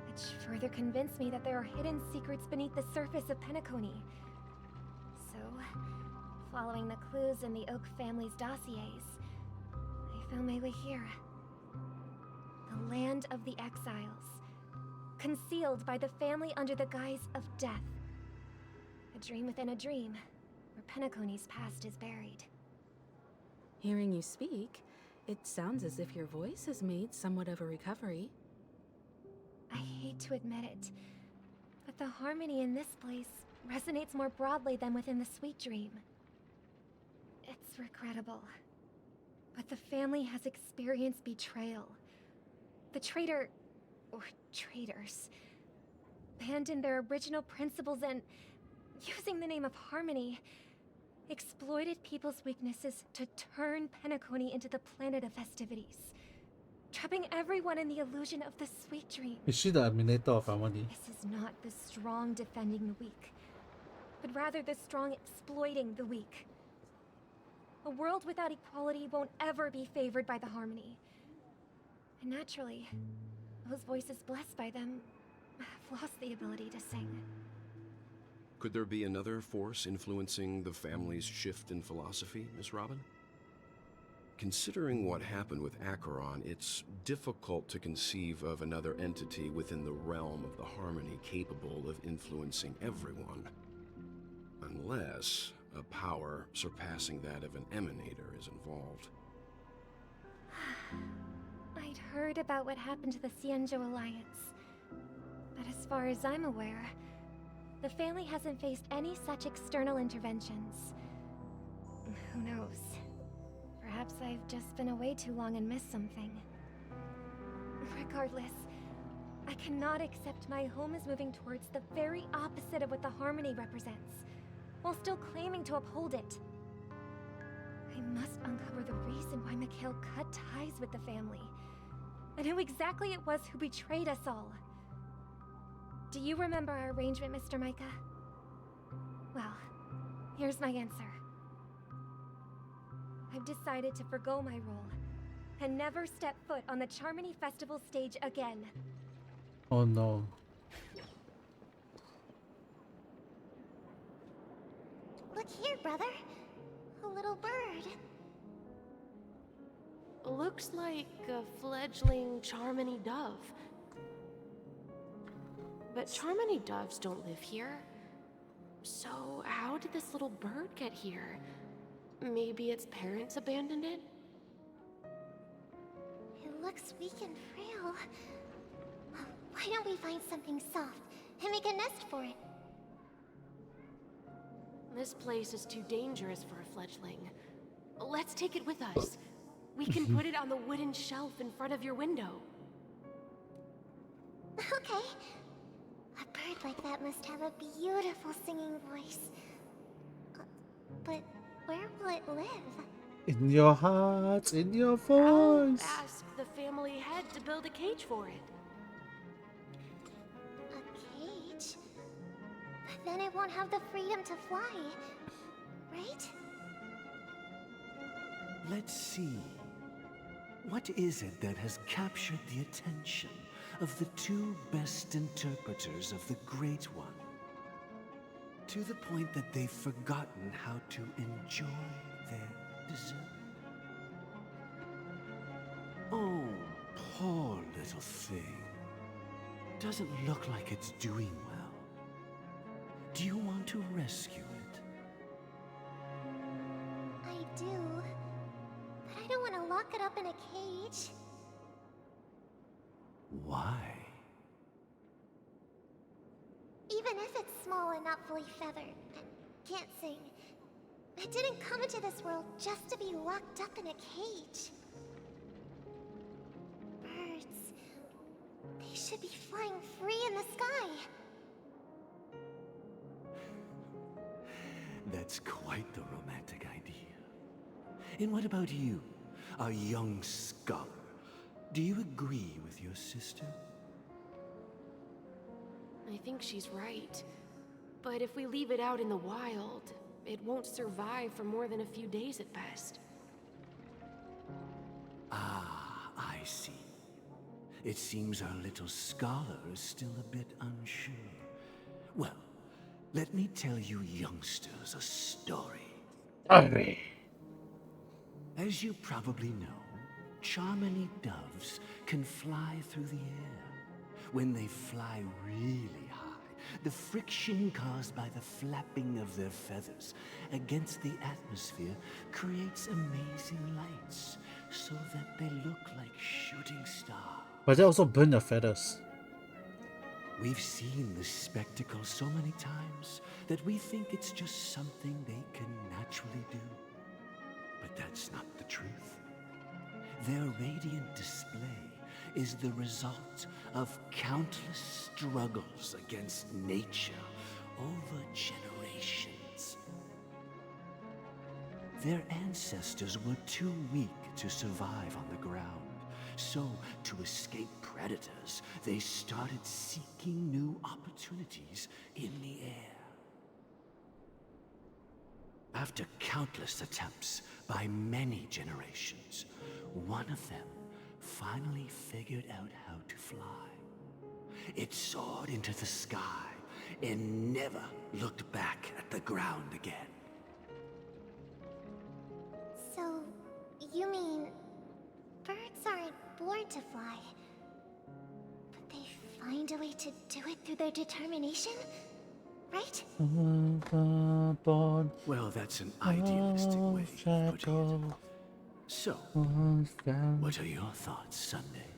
which further convinced me that there are hidden secrets beneath the surface of Penacony. So, following the clues in the Oak family's dossiers, I found my way here. The land of the exiles, concealed by the family under the guise of death. A dream within a dream, where Penacony's past is buried. Hearing you speak, it sounds as if your voice has made somewhat of a recovery. I hate to admit it, but the harmony in this place resonates more broadly than within the Sweet Dream. It's regrettable, but the family has experienced betrayal. The traitor, or traitors, abandoned their original principles and, using the name of harmony, exploited people's weaknesses to turn Penacony into the planet of festivities, trapping everyone in the illusion of the Sweet Dream. Is she the eliminator of harmony? This is not the strong defending the weak, but rather the strong exploiting the weak. A world without equality won't ever be favored by the harmony. And naturally, those voices blessed by them have lost the ability to sing. Could there be another force influencing the family's shift in philosophy, Miss Robin? Considering what happened with Acheron, it's difficult to conceive of another entity within the realm of the harmony capable of influencing everyone. Unless a power surpassing that of an emanator is involved. I'd heard about what happened to the Cienjo Alliance, but as far as I'm aware, the family hasn't faced any such external interventions. Who knows? Perhaps I've just been away too long and missed something. Regardless, I cannot accept my home is moving towards the very opposite of what the harmony represents, while still claiming to uphold it. I must uncover the reason why Mikhail cut ties with the family, and who exactly it was who betrayed us all. Do you remember our arrangement, Mr. Micah? Well, here's my answer. I've decided to forgo my role, and never step foot on the Charmony Festival stage again. Oh no. Look here, brother. A little bird. Looks like a fledgling Charmony dove. But Charmony doves don't live here. So how did this little bird get here? Maybe its parents abandoned it? It looks weak and frail. Why don't we find something soft and make a nest for it? This place is too dangerous for a fledgling. Let's take it with us. We can put it on the wooden shelf in front of your window. Okay. A bird like that must have a beautiful singing voice. But where will it live? In your heart, in your voice. I'll ask the family head to build a cage for it. A cage? But then it won't have the freedom to fly, right? Let's see. What is it that has captured the attention of the two best interpreters of the Great One? To the point that they've forgotten how to enjoy their deserve. Oh, poor little thing. Doesn't look like it's doing well. Do you want to rescue it? I do. But I don't want to lock it up in a cage. Why? Even if it's small and not fully feathered and can't sing, it didn't come into this world just to be locked up in a cage. Birds, they should be flying free in the sky. That's quite the romantic idea. And what about you, a young scholar? Do you agree with your sister? I think she's right. But if we leave it out in the wild, it won't survive for more than a few days at best. Ah, I see. It seems our little scholar is still a bit unsure. Well, let me tell you youngsters a story. Story. As you probably know, Charmony doves can fly through the air. When they fly really high, the friction caused by the flapping of their feathers against the atmosphere creates amazing lights, so that they look like shooting stars. But they also burn their feathers. We've seen this spectacle so many times that we think it's just something they can naturally do. But that's not the truth. Their radiant display is the result of countless struggles against nature over generations. Their ancestors were too weak to survive on the ground, so to escape predators, they started seeking new opportunities in the air. After countless attempts by many generations, one of them finally figured out how to fly. It soared into the sky and never looked back at the ground again. So, you mean birds aren't born to fly, but they find a way to do it through their determination, right? Well, that's an idealistic way of putting it. So, what are your thoughts, Sunday?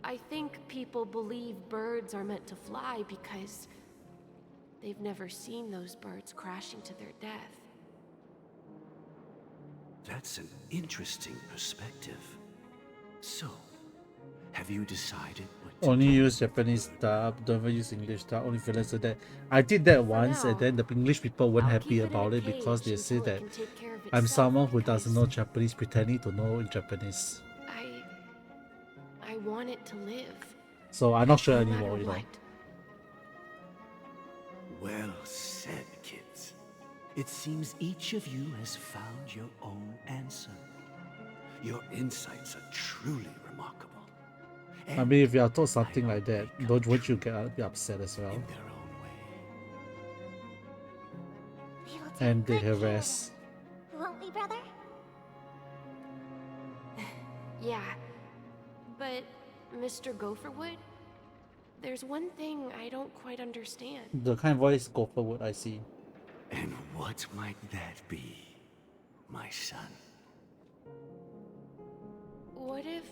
I think people believe birds are meant to fly because they've never seen those birds crashing to their death. That's an interesting perspective. So, have you decided what to Only do? use Japanese dub, don't ever use English dub, only realize that. I did that once and then the English people weren't happy about it because they say that I'm someone who doesn't know Japanese pretending to know in Japanese. I want it to live. So I'm not sure No anymore, matter you know. what. Well said, kids. It seems each of you has found your own answer. Your insights are truly remarkable. I mean, if you are told something like that, won't you get be upset as well? We will take And they good care of harass. it. Won't we, brother? Yeah. But, Mr. Gopherwood, there's one thing I don't quite understand. The kind of voice Gopher would I see. And what might that be, my son? What if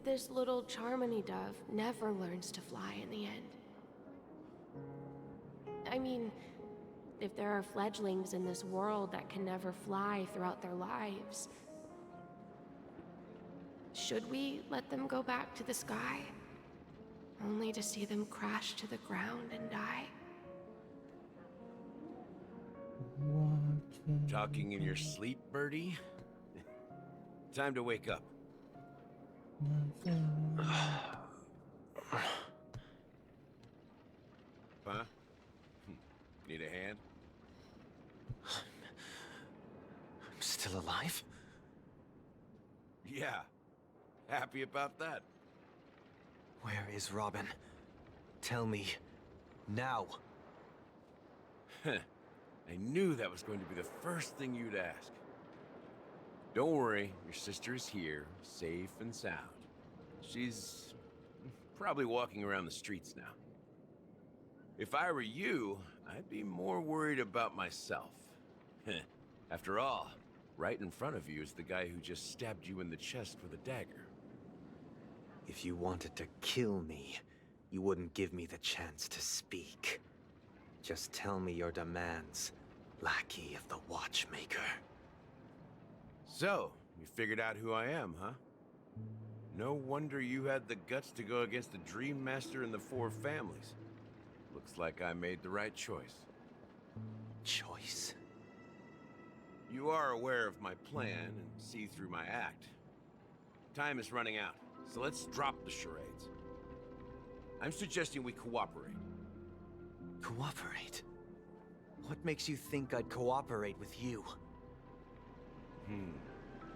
this little Charmony dove never learns to fly in the end? I mean, if there are fledglings in this world that can never fly throughout their lives, should we let them go back to the sky, only to see them crash to the ground and die? Talking in your sleep, Birdie? Time to wake up. Huh? Need a hand? I'm still alive? Yeah. Happy about that. Where is Robin? Tell me. Now. I knew that was going to be the first thing you'd ask. Don't worry, your sister is here, safe and sound. She's probably walking around the streets now. If I were you, I'd be more worried about myself. After all, right in front of you is the guy who just stabbed you in the chest with a dagger. If you wanted to kill me, you wouldn't give me the chance to speak. Just tell me your demands, lackey of the Watchmaker. So, you figured out who I am, huh? No wonder you had the guts to go against the Dream Master and the Four Families. Looks like I made the right choice. Choice? You are aware of my plan and see through my act. Time is running out, so let's drop the charades. I'm suggesting we cooperate. Cooperate? What makes you think I'd cooperate with you?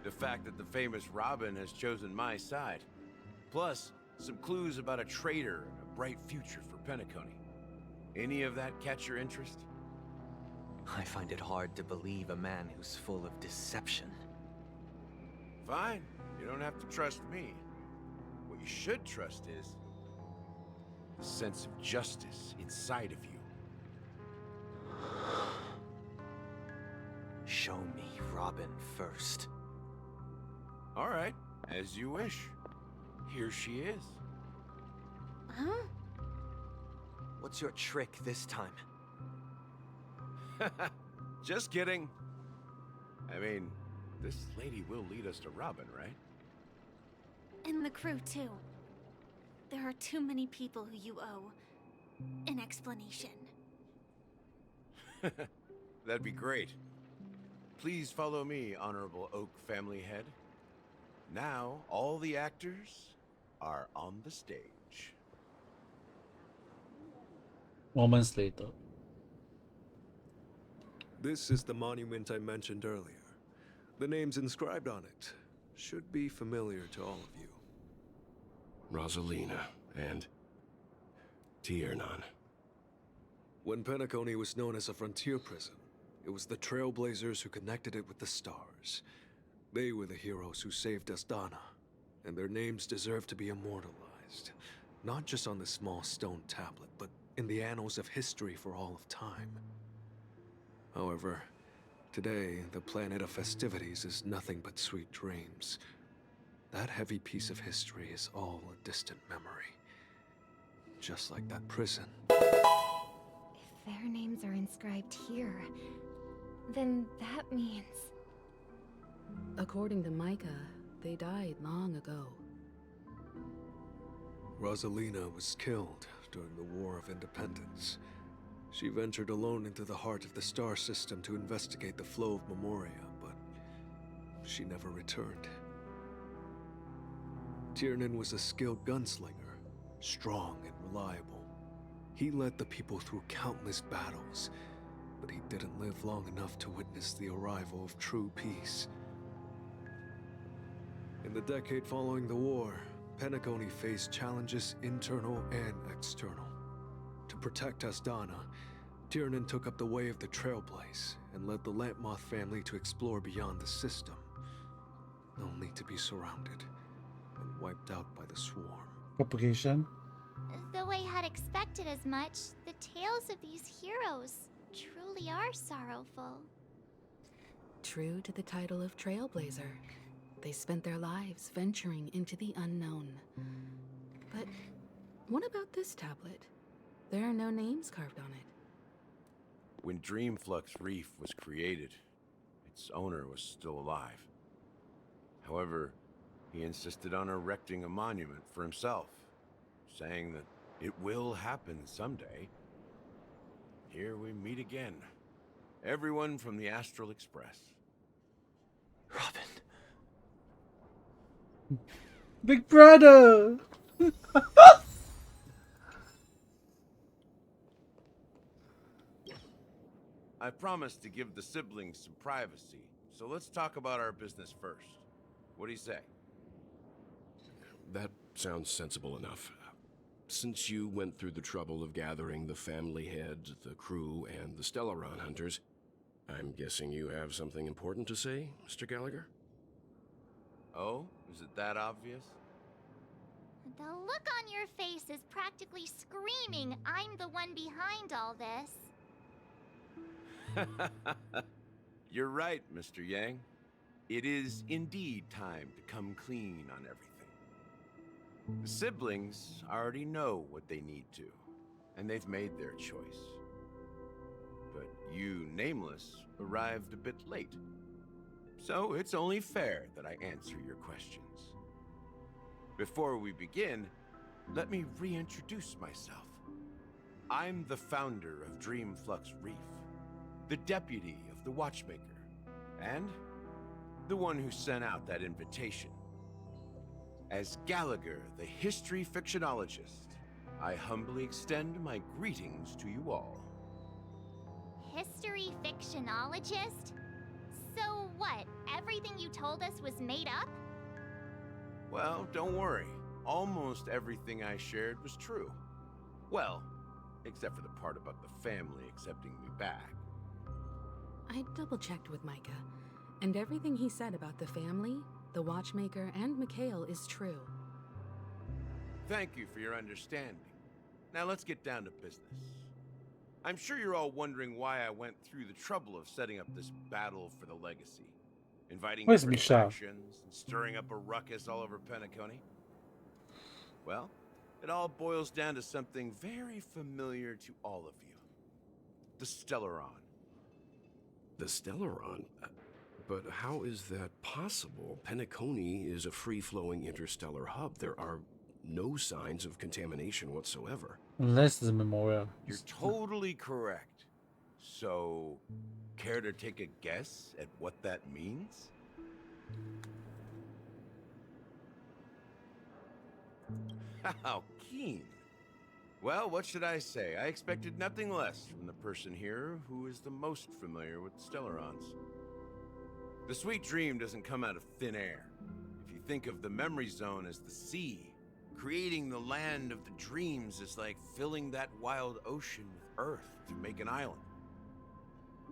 The fact that the famous Robin has chosen my side. Plus, some clues about a traitor and a bright future for Penacony. Any of that catch your interest? I find it hard to believe a man who's full of deception. Fine. You don't have to trust me. What you should trust is the sense of justice inside of you. Show me Robin first. All right, as you wish. Here she is. Huh? What's your trick this time? Just kidding. I mean, this lady will lead us to Robin, right? And the crew, too. There are too many people who you owe an explanation. That'd be great. Please follow me, Honorable Oak Family Head. Now, all the actors are on the stage. Moments later. This is the monument I mentioned earlier. The names inscribed on it should be familiar to all of you. Rosalina and Tiernan. When Penacony was known as a frontier prison, it was the Trailblazers who connected it with the stars. They were the heroes who saved Asdana, and their names deserve to be immortalized. Not just on this small stone tablet, but in the annals of history for all of time. However, today, the planet of festivities is nothing but sweet dreams. That heavy piece of history is all a distant memory. Just like that prison. If their names are inscribed here, then that means... According to Micah, they died long ago. Rosalina was killed during the War of Independence. She ventured alone into the heart of the star system to investigate the flow of Memoria, but she never returned. Tiernan was a skilled gunslinger, strong and reliable. He led the people through countless battles, but he didn't live long enough to witness the arrival of true peace. In the decade following the war, Penacony faced challenges internal and external. To protect Asdana, Tiernan took up the way of the Trailblaze and led the Lampmoth family to explore beyond the system, only to be surrounded and wiped out by the swarm. Propagation? Though I had expected as much, the tales of these heroes truly are sorrowful. True to the title of Trailblazer, they spent their lives venturing into the unknown. But what about this tablet? There are no names carved on it. When Dreamflux Reef was created, its owner was still alive. However, he insisted on erecting a monument for himself, saying that it will happen someday. Here we meet again. Everyone from the Astral Express. Robin. Big brother! I promised to give the siblings some privacy, so let's talk about our business first. What do you say? That sounds sensible enough. Since you went through the trouble of gathering the family head, the crew, and the Stellaron hunters, I'm guessing you have something important to say, Mr. Gallagher? Oh, is it that obvious? The look on your face is practically screaming, I'm the one behind all this. You're right, Mr. Yang. It is indeed time to come clean on everything. The siblings already know what they need to, and they've made their choice. But you, Nameless, arrived a bit late. So it's only fair that I answer your questions. Before we begin, let me reintroduce myself. I'm the founder of Dreamflux Reef, the deputy of the Watchmaker, and the one who sent out that invitation. As Gallagher, the history fictionologist, I humbly extend my greetings to you all. History fictionologist? So what, everything you told us was made up? Well, don't worry. Almost everything I shared was true. Well, except for the part about the family accepting me back. I double-checked with Micah, and everything he said about the family, the Watchmaker, and Mikhail is true. Thank you for your understanding. Now let's get down to business. I'm sure you're all wondering why I went through the trouble of setting up this battle for the legacy. Inviting Where's different Michelle? factions and stirring up a ruckus all over Penacony. Well, it all boils down to something very familiar to all of you. The Stellaron. The Stellaron? But how is that possible? Penacony is a free-flowing interstellar hub. There are no signs of contamination whatsoever. Unless the memorial. You're totally correct. So, care to take a guess at what that means? How keen. Well, what should I say? I expected nothing less from the person here who is the most familiar with Stellarons. The sweet dream doesn't come out of thin air. If you think of the memory zone as the sea, creating the land of the dreams is like filling that wild ocean with earth to make an island.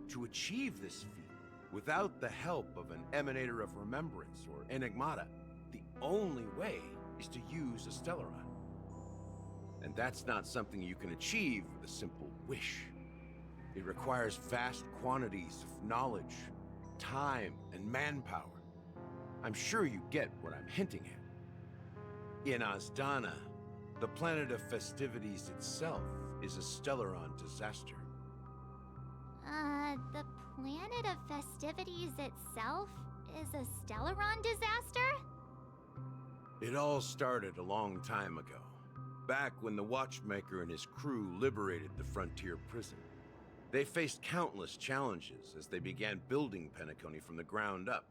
To achieve this feat, without the help of an emanator of remembrance or enigmata, the only way is to use a Stellaron. And that's not something you can achieve with a simple wish. It requires vast quantities of knowledge, time, and manpower. I'm sure you get what I'm hinting at. In Azdana, the planet of festivities itself is a Stellaron disaster. The planet of festivities itself is a Stellaron disaster? It all started a long time ago, back when the Watchmaker and his crew liberated the frontier prison. They faced countless challenges as they began building Penacony from the ground up.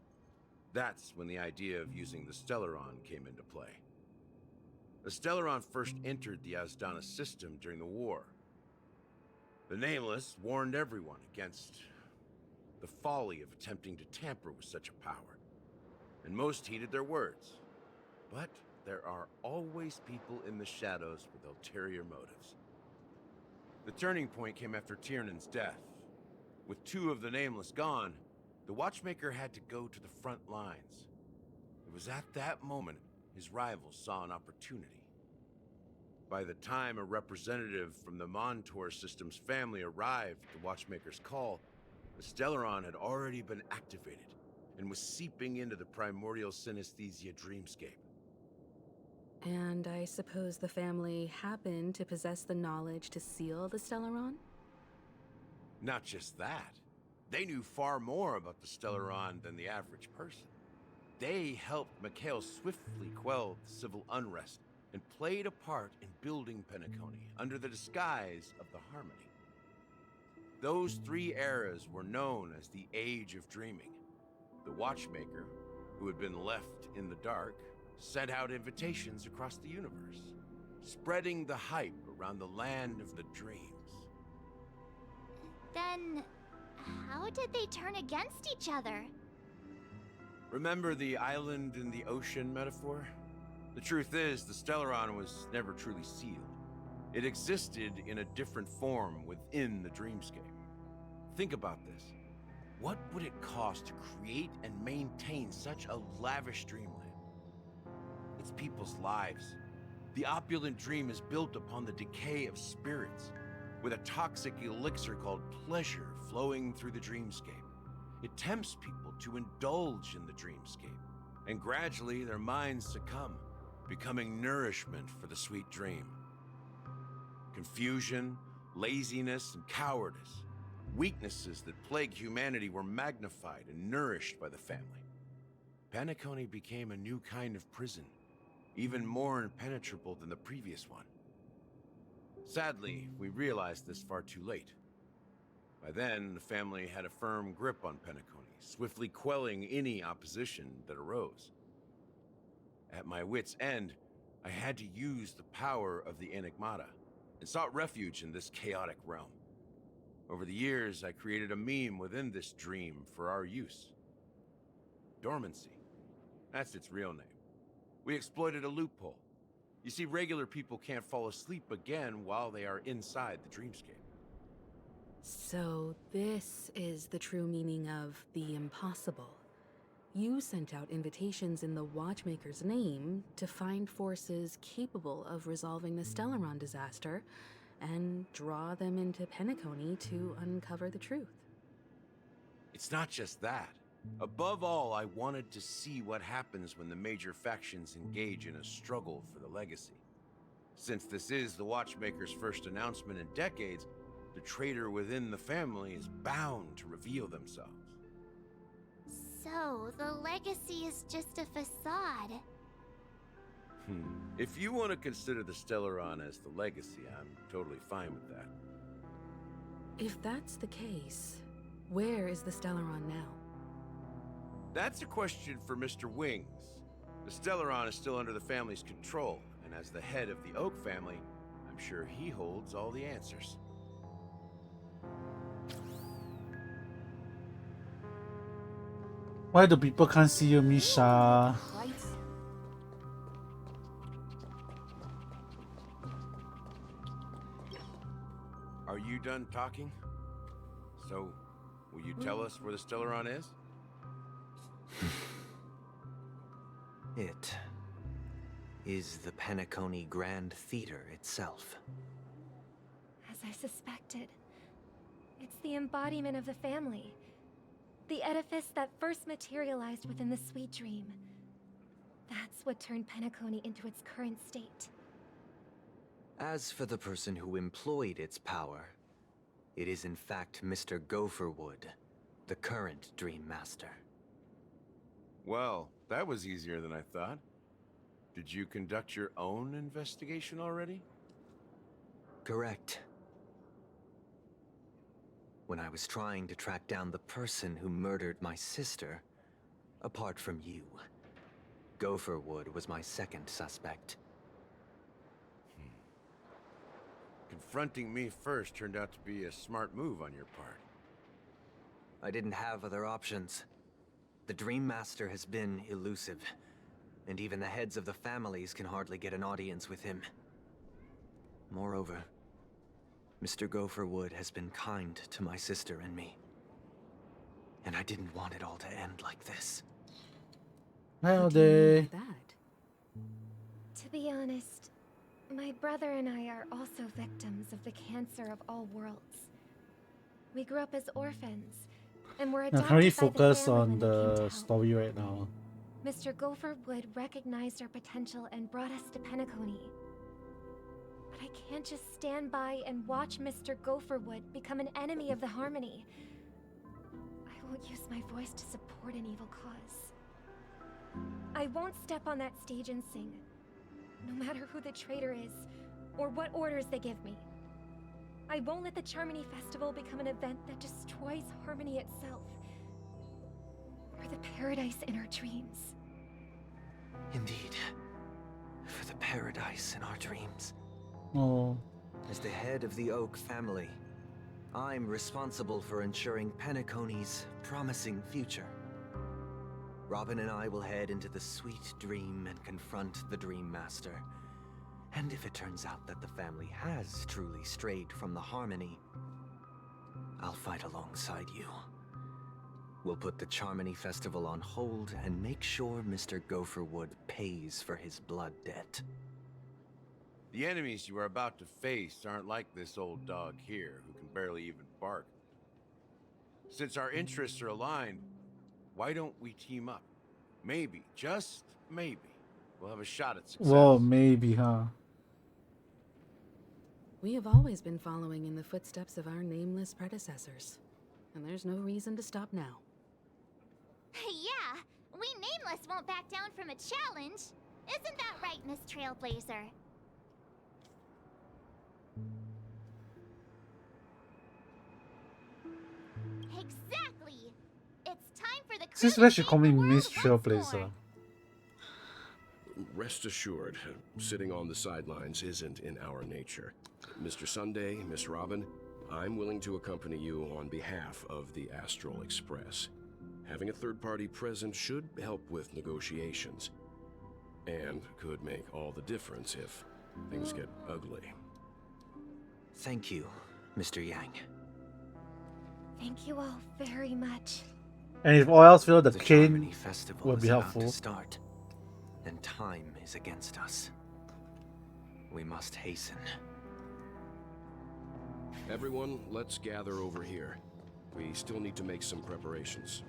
That's when the idea of using the Stellaron came into play. The Stellaron first entered the Azdana system during the war. The Nameless warned everyone against the folly of attempting to tamper with such a power, and most heeded their words. But there are always people in the shadows with ulterior motives. The turning point came after Tiernan's death. With two of the Nameless gone, the Watchmaker had to go to the front lines. It was at that moment his rivals saw an opportunity. By the time a representative from the Montour System's family arrived at the Watchmaker's call, the Stellaron had already been activated and was seeping into the primordial synesthesia dreamscape. And I suppose the family happened to possess the knowledge to seal the Stellaron? Not just that. They knew far more about the Stellaron than the average person. They helped Mikhail swiftly quell the civil unrest and played a part in building Penacony under the disguise of the Harmony. Those three eras were known as the Age of Dreaming. The Watchmaker, who had been left in the dark, sent out invitations across the universe, spreading the hype around the land of the dreams. Then, how did they turn against each other? Remember the island in the ocean metaphor? The truth is, the Stellaron was never truly sealed. It existed in a different form within the dreamscape. Think about this. What would it cost to create and maintain such a lavish dreamland? It's people's lives. The opulent dream is built upon the decay of spirits, with a toxic elixir called pleasure flowing through the dreamscape. It tempts people to indulge in the dreamscape, and gradually their minds succumb, becoming nourishment for the sweet dream. Confusion, laziness, and cowardice, weaknesses that plague humanity, were magnified and nourished by the family. Penacony became a new kind of prison, even more impenetrable than the previous one. Sadly, we realized this far too late. By then, the family had a firm grip on Penacony, swiftly quelling any opposition that arose. At my wit's end, I had to use the power of the Enigmata, and sought refuge in this chaotic realm. Over the years, I created a meme within this dream for our use. Dormancy. That's its real name. We exploited a loophole. You see, regular people can't fall asleep again while they are inside the dreamscape. So this is the true meaning of the impossible. You sent out invitations in the Watchmaker's name to find forces capable of resolving the Stellaron disaster and draw them into Penacony to uncover the truth. It's not just that. Above all, I wanted to see what happens when the major factions engage in a struggle for the legacy. Since this is the Watchmaker's first announcement in decades, the traitor within the family is bound to reveal themselves. So, the legacy is just a facade. If you want to consider the Stellaron as the legacy, I'm totally fine with that. If that's the case, where is the Stellaron now? That's a question for Mr. Wings. The Stellaron is still under the family's control, and as the head of the Oak family, I'm sure he holds all the answers. Why do people can't see you, Misha? Are you done talking? So, will you tell us where the Stellaron is? It is the Penacony Grand Theater itself. As I suspected, it's the embodiment of the family. The edifice that first materialized within the Sweet Dream. That's what turned Penacony into its current state. As for the person who employed its power, it is in fact Mr. Gopherwood, the current Dream Master. Well, that was easier than I thought. Did you conduct your own investigation already? Correct. When I was trying to track down the person who murdered my sister, apart from you, Gopherwood was my second suspect. Confronting me first turned out to be a smart move on your part. I didn't have other options. The Dream Master has been elusive, and even the heads of the families can hardly get an audience with him. Moreover, Mr. Gopherwood has been kind to my sister and me. And I didn't want it all to end like this. Howdy. To be honest, my brother and I are also victims of the cancer of all worlds. We grew up as orphans, and were I'm adopted currently by the focused family on when they came the to story right now. Mr. Gopherwood recognized our potential and brought us to Penacony. But I can't just stand by and watch Mr. Gopherwood become an enemy of the Harmony. I won't use my voice to support an evil cause. I won't step on that stage and sing, no matter who the traitor is, or what orders they give me. I won't let the Charmony Festival become an event that destroys Harmony itself, or the paradise in our dreams. Indeed. For the paradise in our dreams. Oh. As the head of the Oak family, I'm responsible for ensuring Penacony's promising future. Robin and I will head into the Sweet Dream and confront the Dream Master. And if it turns out that the family has truly strayed from the Harmony, I'll fight alongside you. We'll put the Charmony Festival on hold and make sure Mr. Gopherwood pays for his blood debt. The enemies you are about to face aren't like this old dog here, who can barely even bark. Since our interests are aligned, why don't we team up? Maybe, just maybe, we'll have a shot at success. Well, maybe, huh? We have always been following in the footsteps of our nameless predecessors, and there's no reason to stop now. Yeah, we Nameless won't back down from a challenge. Isn't that right, Miss Trailblazer? Exactly! It's time for the Since when she call me Miss Trailblazer? Rest assured, sitting on the sidelines isn't in our nature. Mr. Sunday, Miss Robin, I'm willing to accompany you on behalf of the Astral Express. Having a third party present should help with negotiations, and could make all the difference if things get ugly. Thank you, Mr. Yang. Thank you all very much. And if all else fails, the cane Charmony Festival will be is about helpful. to start, and time is against us. We must hasten. Everyone, let's gather over here. We still need to make some preparations.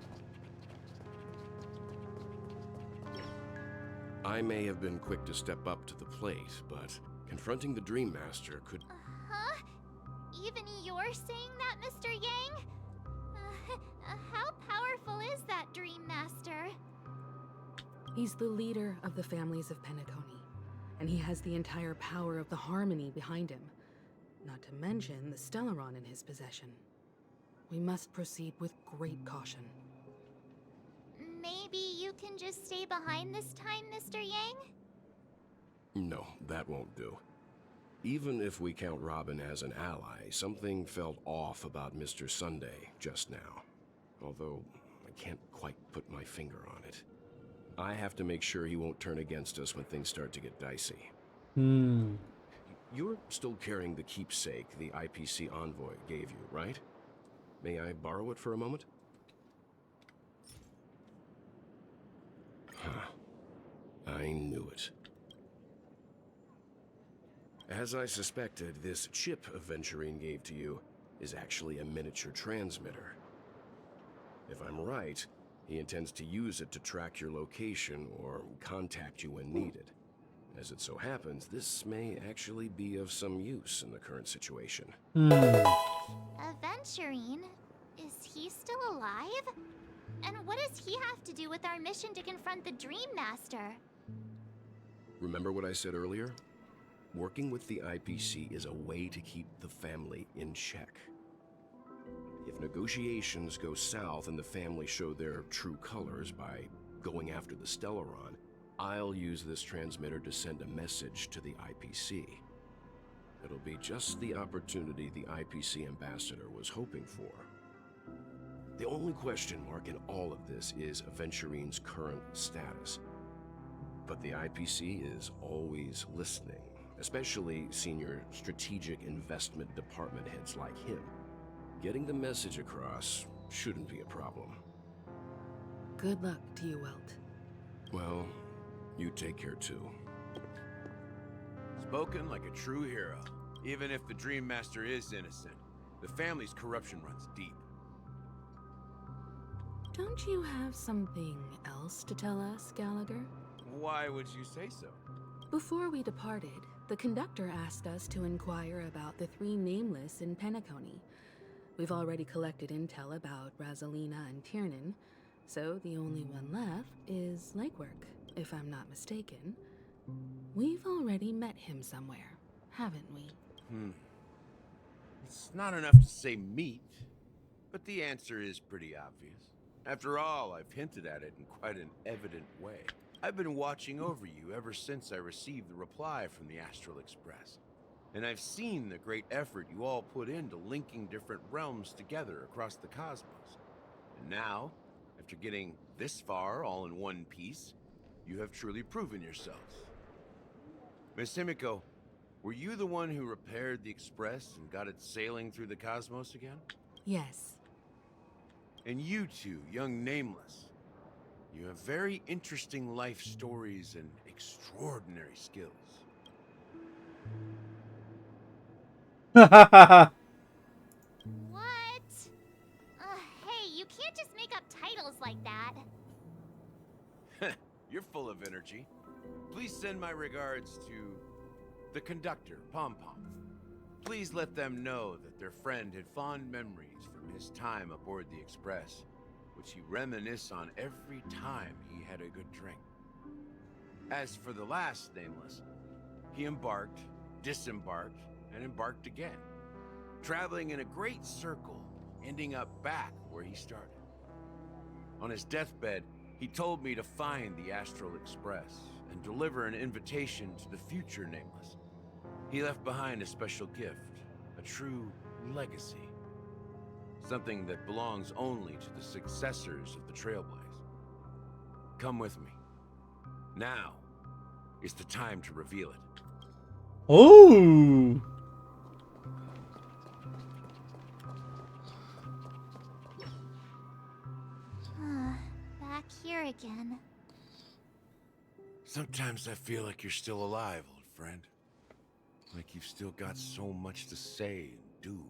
I may have been quick to step up to the plate, but confronting the Dream Master could... Huh? Even you're saying that, Mr. Yang? How powerful is that Dream Master? He's the leader of the families of Penacony, and he has the entire power of the Harmony behind him. Not to mention the Stellaron in his possession. We must proceed with great caution. Maybe you can just stay behind this time, Mr. Yang? No, that won't do. Even if we count Robin as an ally, something felt off about Mr. Sunday just now. Although, I can't quite put my finger on it. I have to make sure he won't turn against us when things start to get dicey. You're still carrying the keepsake the IPC envoy gave you, right? May I borrow it for a moment? Huh. I knew it. As I suspected, this chip Aventurine gave to you is actually a miniature transmitter. If I'm right, he intends to use it to track your location or contact you when needed. As it so happens, this may actually be of some use in the current situation. Aventurine? Is he still alive? And what does he have to do with our mission to confront the Dream Master? Remember what I said earlier? Working with the IPC is a way to keep the family in check. If negotiations go south and the family show their true colors by going after the Stellaron, I'll use this transmitter to send a message to the IPC. It'll be just the opportunity the IPC ambassador was hoping for. The only question mark in all of this is Aventurine's current status. But the IPC is always listening, especially senior strategic investment department heads like him. Getting the message across shouldn't be a problem. Good luck to you, Welt. Well, you take care too. Spoken like a true hero. Even if the Dream Master is innocent, the family's corruption runs deep. Don't you have something else to tell us, Gallagher? Why would you say so? Before we departed, the conductor asked us to inquire about the three Nameless in Penacony. We've already collected intel about Rosalina and Tiernan, so the only one left is Legwork, if I'm not mistaken. We've already met him somewhere, haven't we? It's not enough to say meet, but the answer is pretty obvious. After all, I've hinted at it in quite an evident way. I've been watching over you ever since I received the reply from the Astral Express. And I've seen the great effort you all put into linking different realms together across the cosmos. And now, after getting this far all in one piece, you have truly proven yourselves. Miss Himiko, were you the one who repaired the Express and got it sailing through the cosmos again? Yes. And you two, young Nameless, you have very interesting life stories and extraordinary skills. What? Hey, you can't just make up titles like that. You're full of energy. Please send my regards to the conductor, Pom Pom. Please let them know that their friend had fond memories from his time aboard the Express, which he reminisced on every time he had a good drink. As for the last Nameless, he embarked, disembarked, and embarked again, traveling in a great circle, ending up back where he started. On his deathbed, he told me to find the Astral Express and deliver an invitation to the future Nameless. He left behind a special gift, a true legacy. Something that belongs only to the successors of the Trailblaze. Come with me. Now is the time to reveal it. Oh! Back here again. Sometimes I feel like you're still alive, old friend. Like you've still got so much to say and do.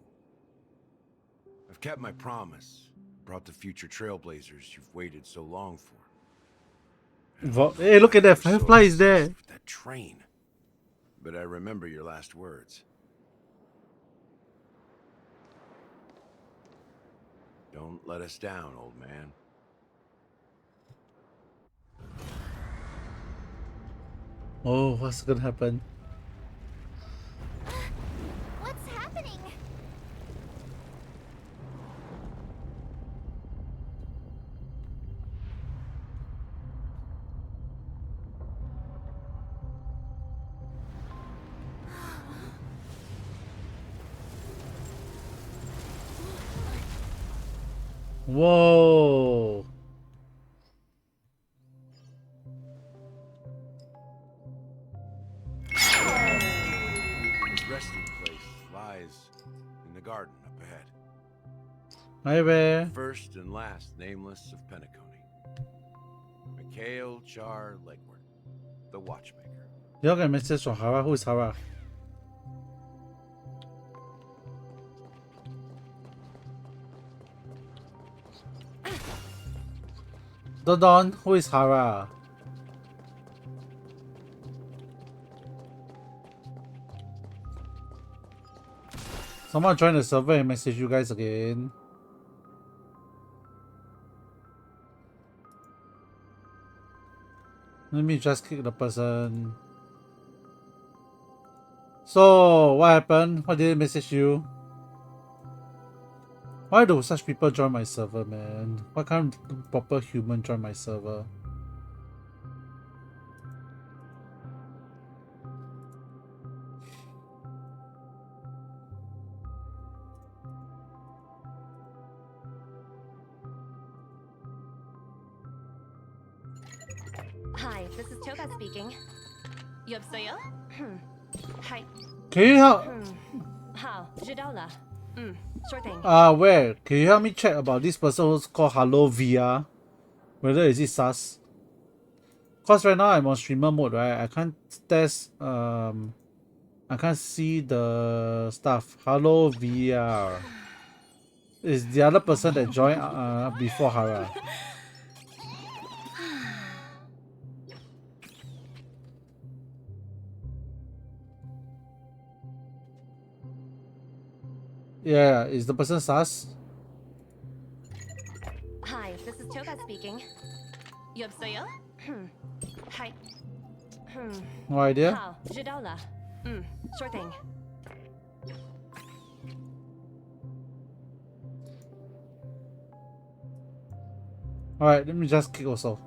I've kept my promise. Brought the future Trailblazers you've waited so long for. Hey, look at that! Firefly is there! That train. But I remember your last words. Don't let us down, old man. Oh, what's gonna happen? What's happening? Whoa! His resting place lies in the garden up ahead. Hi there. First and last Nameless of Penacony. Mikhail Char Legward, the Watchmaker. You got a message from Hara. Who is Hara? Dodon, who is Hara? Someone join the server and message you guys again. Let me just kick the person. So, what happened? Why did it message you? Why do such people join my server, man? Why can't proper human join my server? Hi, this is Toga speaking. 여보세요? Hi. Can you help? 好，知道了。sure thing. Where? Can you help me check about this person who's called Hello VR? Whether is it sus? Cause right now I'm on streamer mode, right? I can't test. I can't see the stuff. Hello VR. Is the other person that joined before Hara? Yeah, is the person sus? Hi, this is Toga speaking. 여보세요? Hi. No idea. 好，知道了。sure thing. Alright, let me just kick also.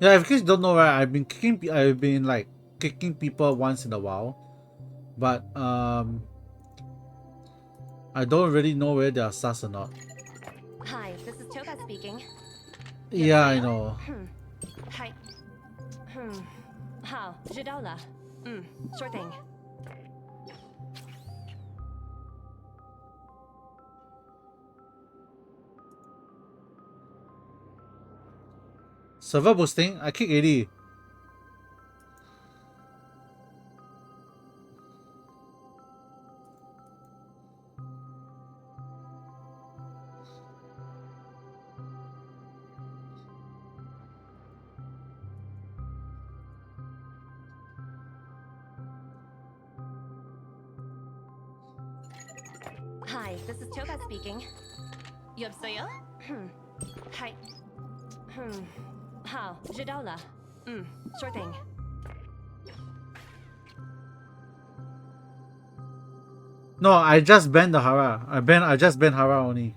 Yeah, if you guys don't know, right, I've been like kicking people once in a while, but I don't really know whether they are sus or not. Hi, this is Toga speaking. Yeah, I know. Hi. 好，知道了。Sure thing. Server boosting? I kick 80. Hi, this is Toga speaking. 여보세요? Hi. How? Jidola. Sure thing. No, I just banned the Hara. I just banned Hara only.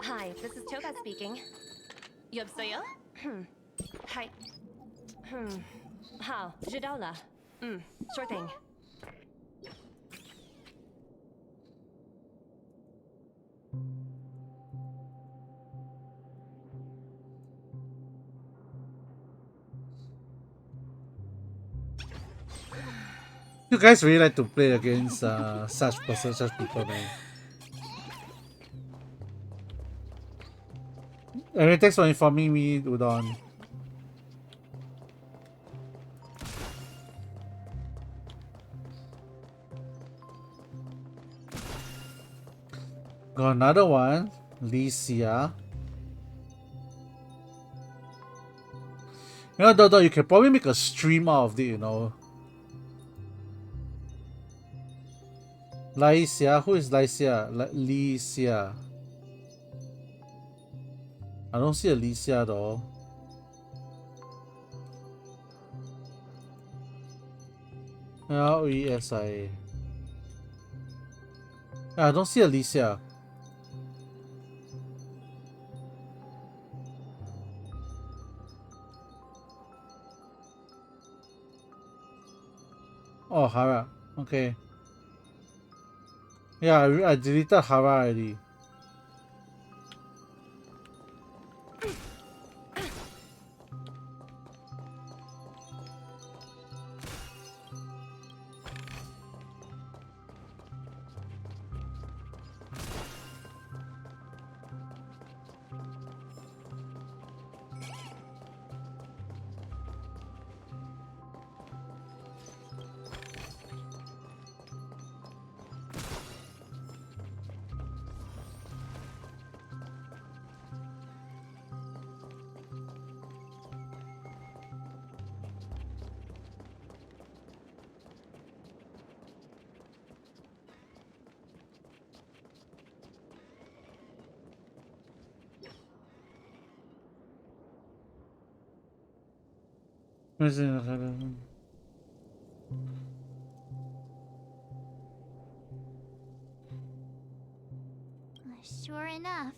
Hi, this is Toga speaking. 여보세요? Hi. How? Jidola. Sure thing. You guys really like to play against such people, man. Anyway, thanks for informing me, Udon. Got another one, Licia. You know, Dodo, you can probably make a stream out of it, you know. Licia, who is Licia? Licia. I don't see a Licia though. L-E-S-I-A. I don't see a Licia. Oh, Hara. Okay. Yeah, I deleted Hara already. Sure enough,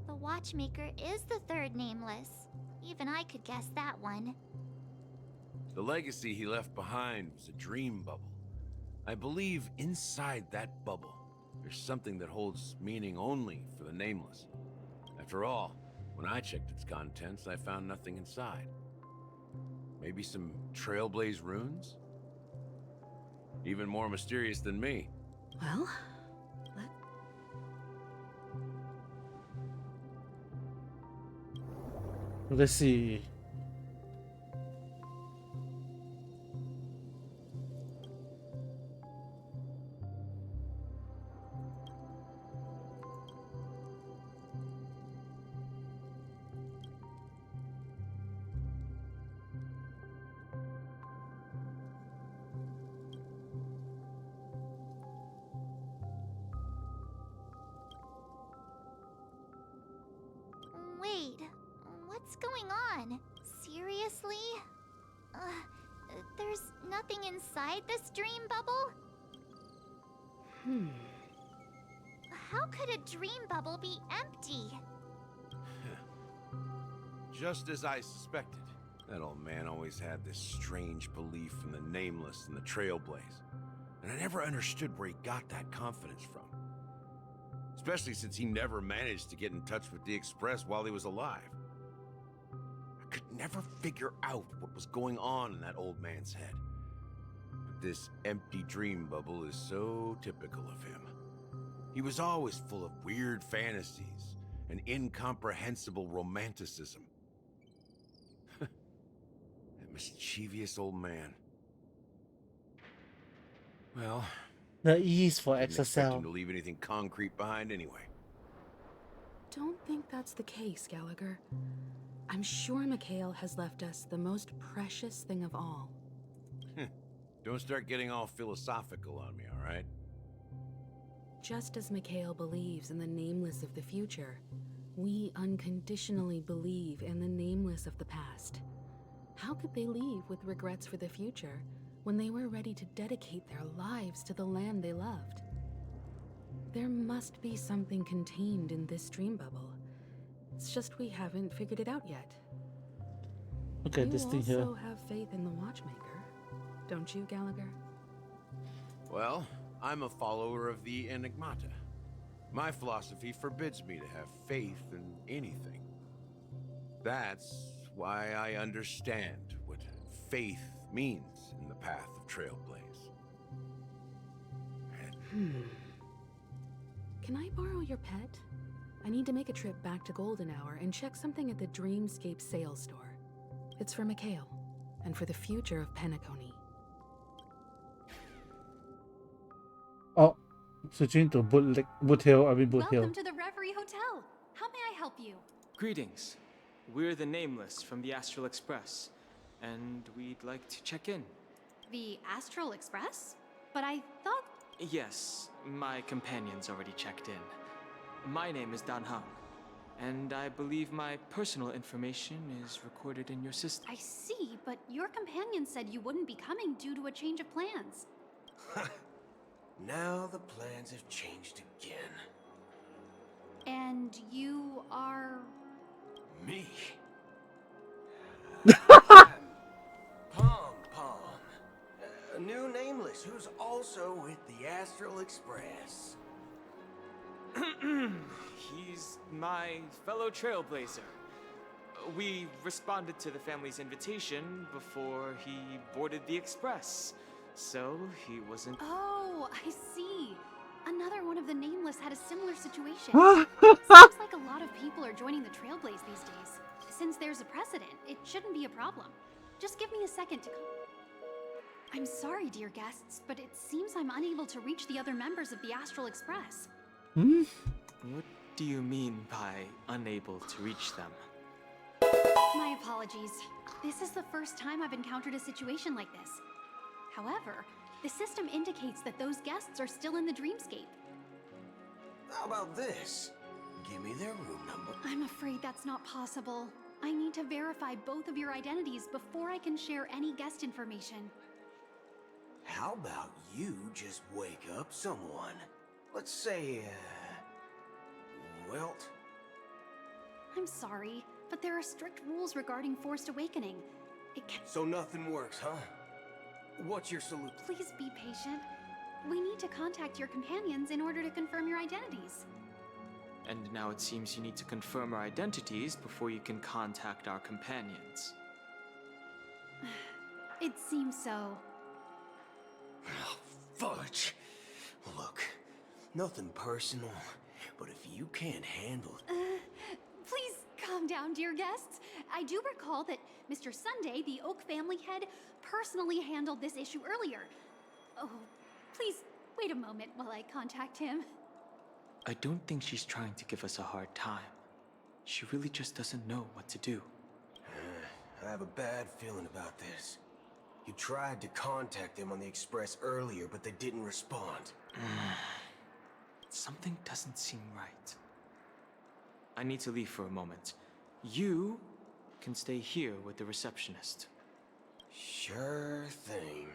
the watchmaker is the third nameless. Even I could guess that one. The legacy he left behind was a dream bubble. I believe inside that bubble, there's something that holds meaning only for the nameless. After all, when I checked its contents, I found nothing inside. Maybe some trailblaze runes? Even more mysterious than me. Well, let's see. Wait, what's going on? Seriously? There's nothing inside this dream bubble? How could a dream bubble be empty? Just as I suspected. That old man always had this strange belief in the nameless and the trailblaze. And I never understood where he got that confidence from. Especially since he never managed to get in touch with the Express while he was alive. I could never figure out what was going on in that old man's head. But this empty dream bubble is so typical of him. He was always full of weird fantasies and incomprehensible romanticism. That mischievous old man. Well, The E is for didn't expect him XSL. to leave anything concrete behind anyway. Don't think that's the case, Gallagher. I'm sure Mikhail has left us the most precious thing of all. Don't start getting all philosophical on me, all right? Just as Mikhail believes in the nameless of the future, we unconditionally believe in the nameless of the past. How could they leave with regrets for the future when they were ready to dedicate their lives to the land they loved? There must be something contained in this dream bubble. It's just we haven't figured it out yet. Look at this thing You here. also have faith in the Watchmaker, don't you, Gallagher? Well, I'm a follower of the Enigmata. My philosophy forbids me to have faith in anything. That's why I understand what faith means in the path of Trailblaze. Can I borrow your pet? I need to make a trip back to Golden Hour and check something at the Dreamscape sales store. It's for Mikhail, and for the future of Penacony. Oh, switching to Boot Hill. Boot Hill. Welcome to the Reverie Hotel. How may I help you? Greetings. We're the Nameless from the Astral Express, and we'd like to check in. The Astral Express? But I thought... Yes, my companion's already checked in. My name is Dan Hang, and I believe my personal information is recorded in your system. I see, but your companion said you wouldn't be coming due to a change of plans. Now the plans have changed again. And you are... Me? Pom Pom. A new nameless who's also with the Astral Express. He's my fellow trailblazer. We responded to the family's invitation before he boarded the express, so he wasn't... Oh, I see. Another one of the Nameless had a similar situation. Seems like a lot of people are joining the Trailblaze these days. Since there's a precedent, it shouldn't be a problem. Just give me a second to... I'm sorry, dear guests, but it seems I'm unable to reach the other members of the Astral Express. What do you mean by unable to reach them? My apologies. This is the first time I've encountered a situation like this. However, the system indicates that those guests are still in the dreamscape. How about this? Give me their room number. I'm afraid that's not possible. I need to verify both of your identities before I can share any guest information. How about you just wake up someone? Let's say, Welt? I'm sorry, but there are strict rules regarding forced awakening. It can... So nothing works, huh? What's your solution? Please be patient. We need to contact your companions in order to confirm your identities. And now it seems you need to confirm our identities before you can contact our companions. It seems so. Oh, fudge. Look, nothing personal, but if you can't handle it... Please calm down, dear guests. I do recall that Mr. Sunday, the Oak family head, personally handled this issue earlier. Oh, please wait a moment while I contact him. I don't think she's trying to give us a hard time. She really just doesn't know what to do. I have a bad feeling about this. You tried to contact them on the Express earlier, but they didn't respond. Something doesn't seem right. I need to leave for a moment. You can stay here with the receptionist. Sure thing.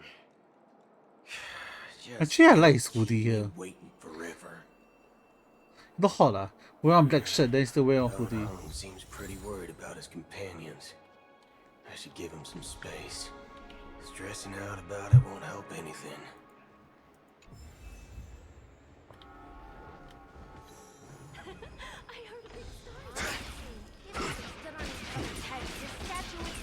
Actually, I like his hoodie here. Waiting forever. Not hot lah. Wear on black shirt, then still wear on hoodie. He seems pretty worried about his companions. I should give him some space. Stressing out about it won't help anything. I heard a big story. Stood on his head. His statue was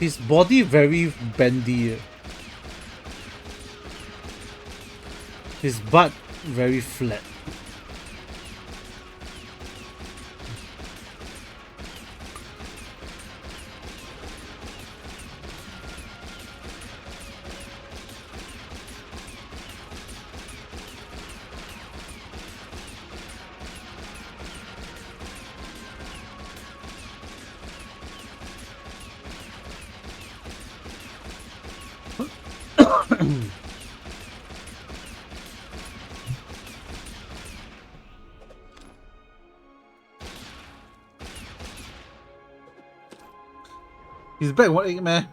His body very bendy. His butt very flat. His back one egg man.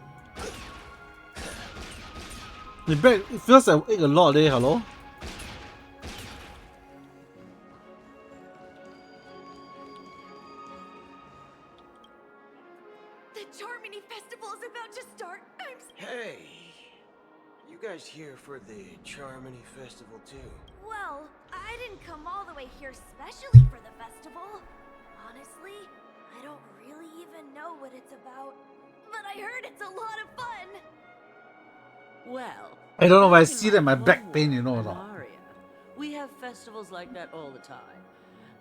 The back it feels like egg a lot hello? The Charmony Festival is about to start. Hey, you guys here for the Charmony Festival too? Well, I didn't come all the way here specially for the festival. Honestly, I don't really even know what it's about. But I heard it's a lot of fun. Well, I don't know, but I back in see that my back home pain, world, you know or not. Amaria, we have festivals like that all the time.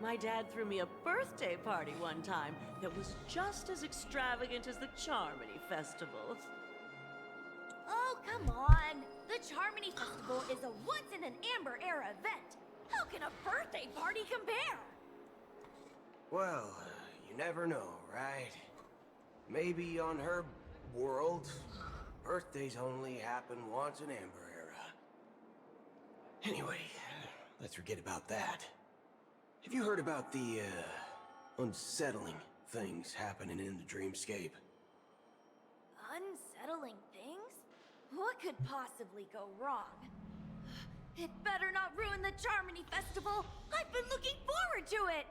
My dad threw me a birthday party one time that was just as extravagant as the Charmony Festival. Oh, come on. The Charmony Festival is a once-in-an-amber era event. How can a birthday party compare? Well, you never know, right? Maybe on her world, birthdays only happen once in Amber Era. Anyway, let's forget about that. Have you heard about the, unsettling things happening in the dreamscape? Unsettling things? What could possibly go wrong? It better not ruin the Charmony Festival. I've been looking forward to it.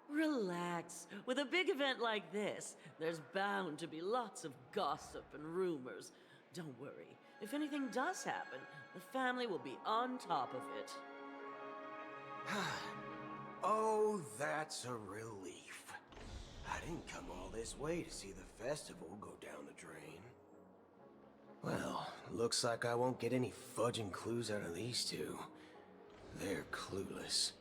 Relax. With a big event like this, there's bound to be lots of gossip and rumors. Don't worry. If anything does happen, the family will be on top of it. Oh, that's a relief. I didn't come all this way to see the festival go down the drain. Well, looks like I won't get any fudging clues out of these two. They're clueless.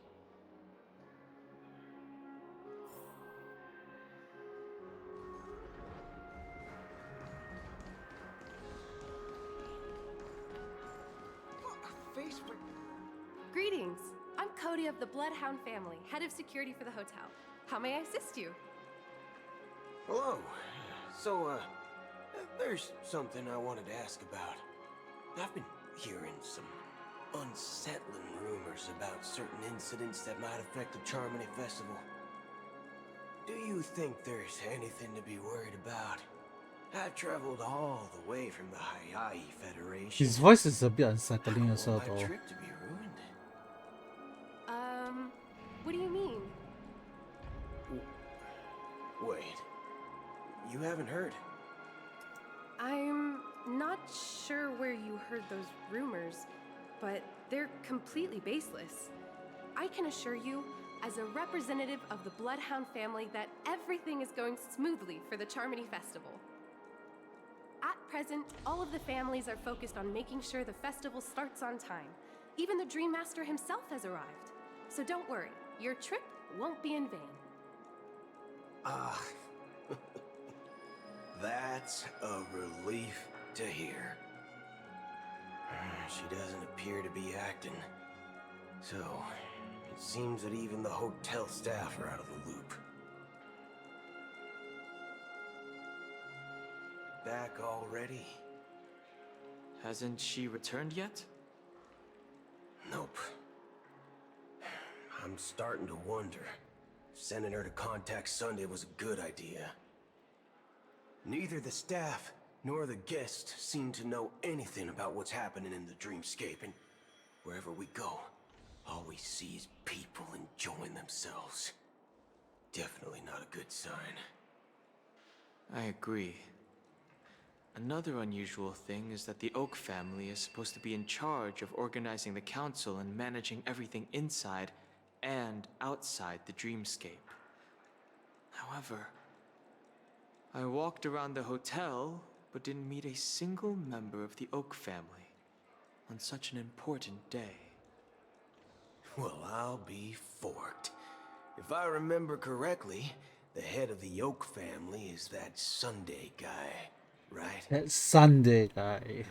Greetings. I'm Cody of the Bloodhound family, head of security for the hotel. How may I assist you? Hello. So, there's something I wanted to ask about. I've been hearing some unsettling rumors about certain incidents that might affect the Charmony Festival. Do you think there's anything to be worried about? I've traveled all the way from the Hayai Federation. His voice is a bit unsettling as well, My though. trip to be ruined. What do you mean? Wait. You haven't heard? I'm not sure where you heard those rumors, but they're completely baseless. I can assure you, as a representative of the Bloodhound family, that everything is going smoothly for the Charmony Festival. At present, all of the families are focused on making sure the festival starts on time. Even the Dream Master himself has arrived. So don't worry, your trip won't be in vain. That's a relief to hear. She doesn't appear to be acting. So, it seems that even the hotel staff are out of the loop. Back already? Hasn't she returned yet? Nope. I'm starting to wonder if sending her to contact Sunday was a good idea. Neither the staff nor the guests seem to know anything about what's happening in the dreamscape, and wherever we go, all we see is people enjoying themselves. Definitely not a good sign. I agree. Another unusual thing is that the Oak family is supposed to be in charge of organizing the council and managing everything inside and outside the dreamscape. However, I walked around the hotel, but didn't meet a single member of the Oak family on such an important day. Well, I'll be forked. If I remember correctly, the head of the Oak family is that Sunday guy, right? That Sunday guy.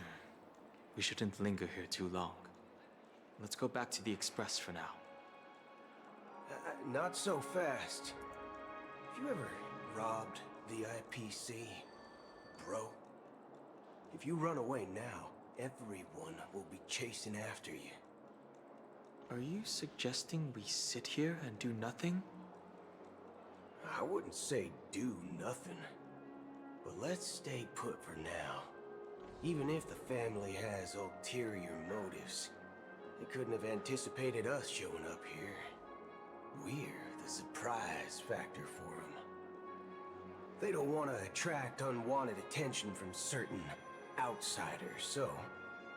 We shouldn't linger here too long. Let's go back to the Express for now. Not so fast. Have you ever robbed the IPC, bro? If you run away now, everyone will be chasing after you. Are you suggesting we sit here and do nothing? I wouldn't say do nothing, but let's stay put for now. Even if the family has ulterior motives, they couldn't have anticipated us showing up here. We're the surprise factor for them. They don't want to attract unwanted attention from certain outsiders, so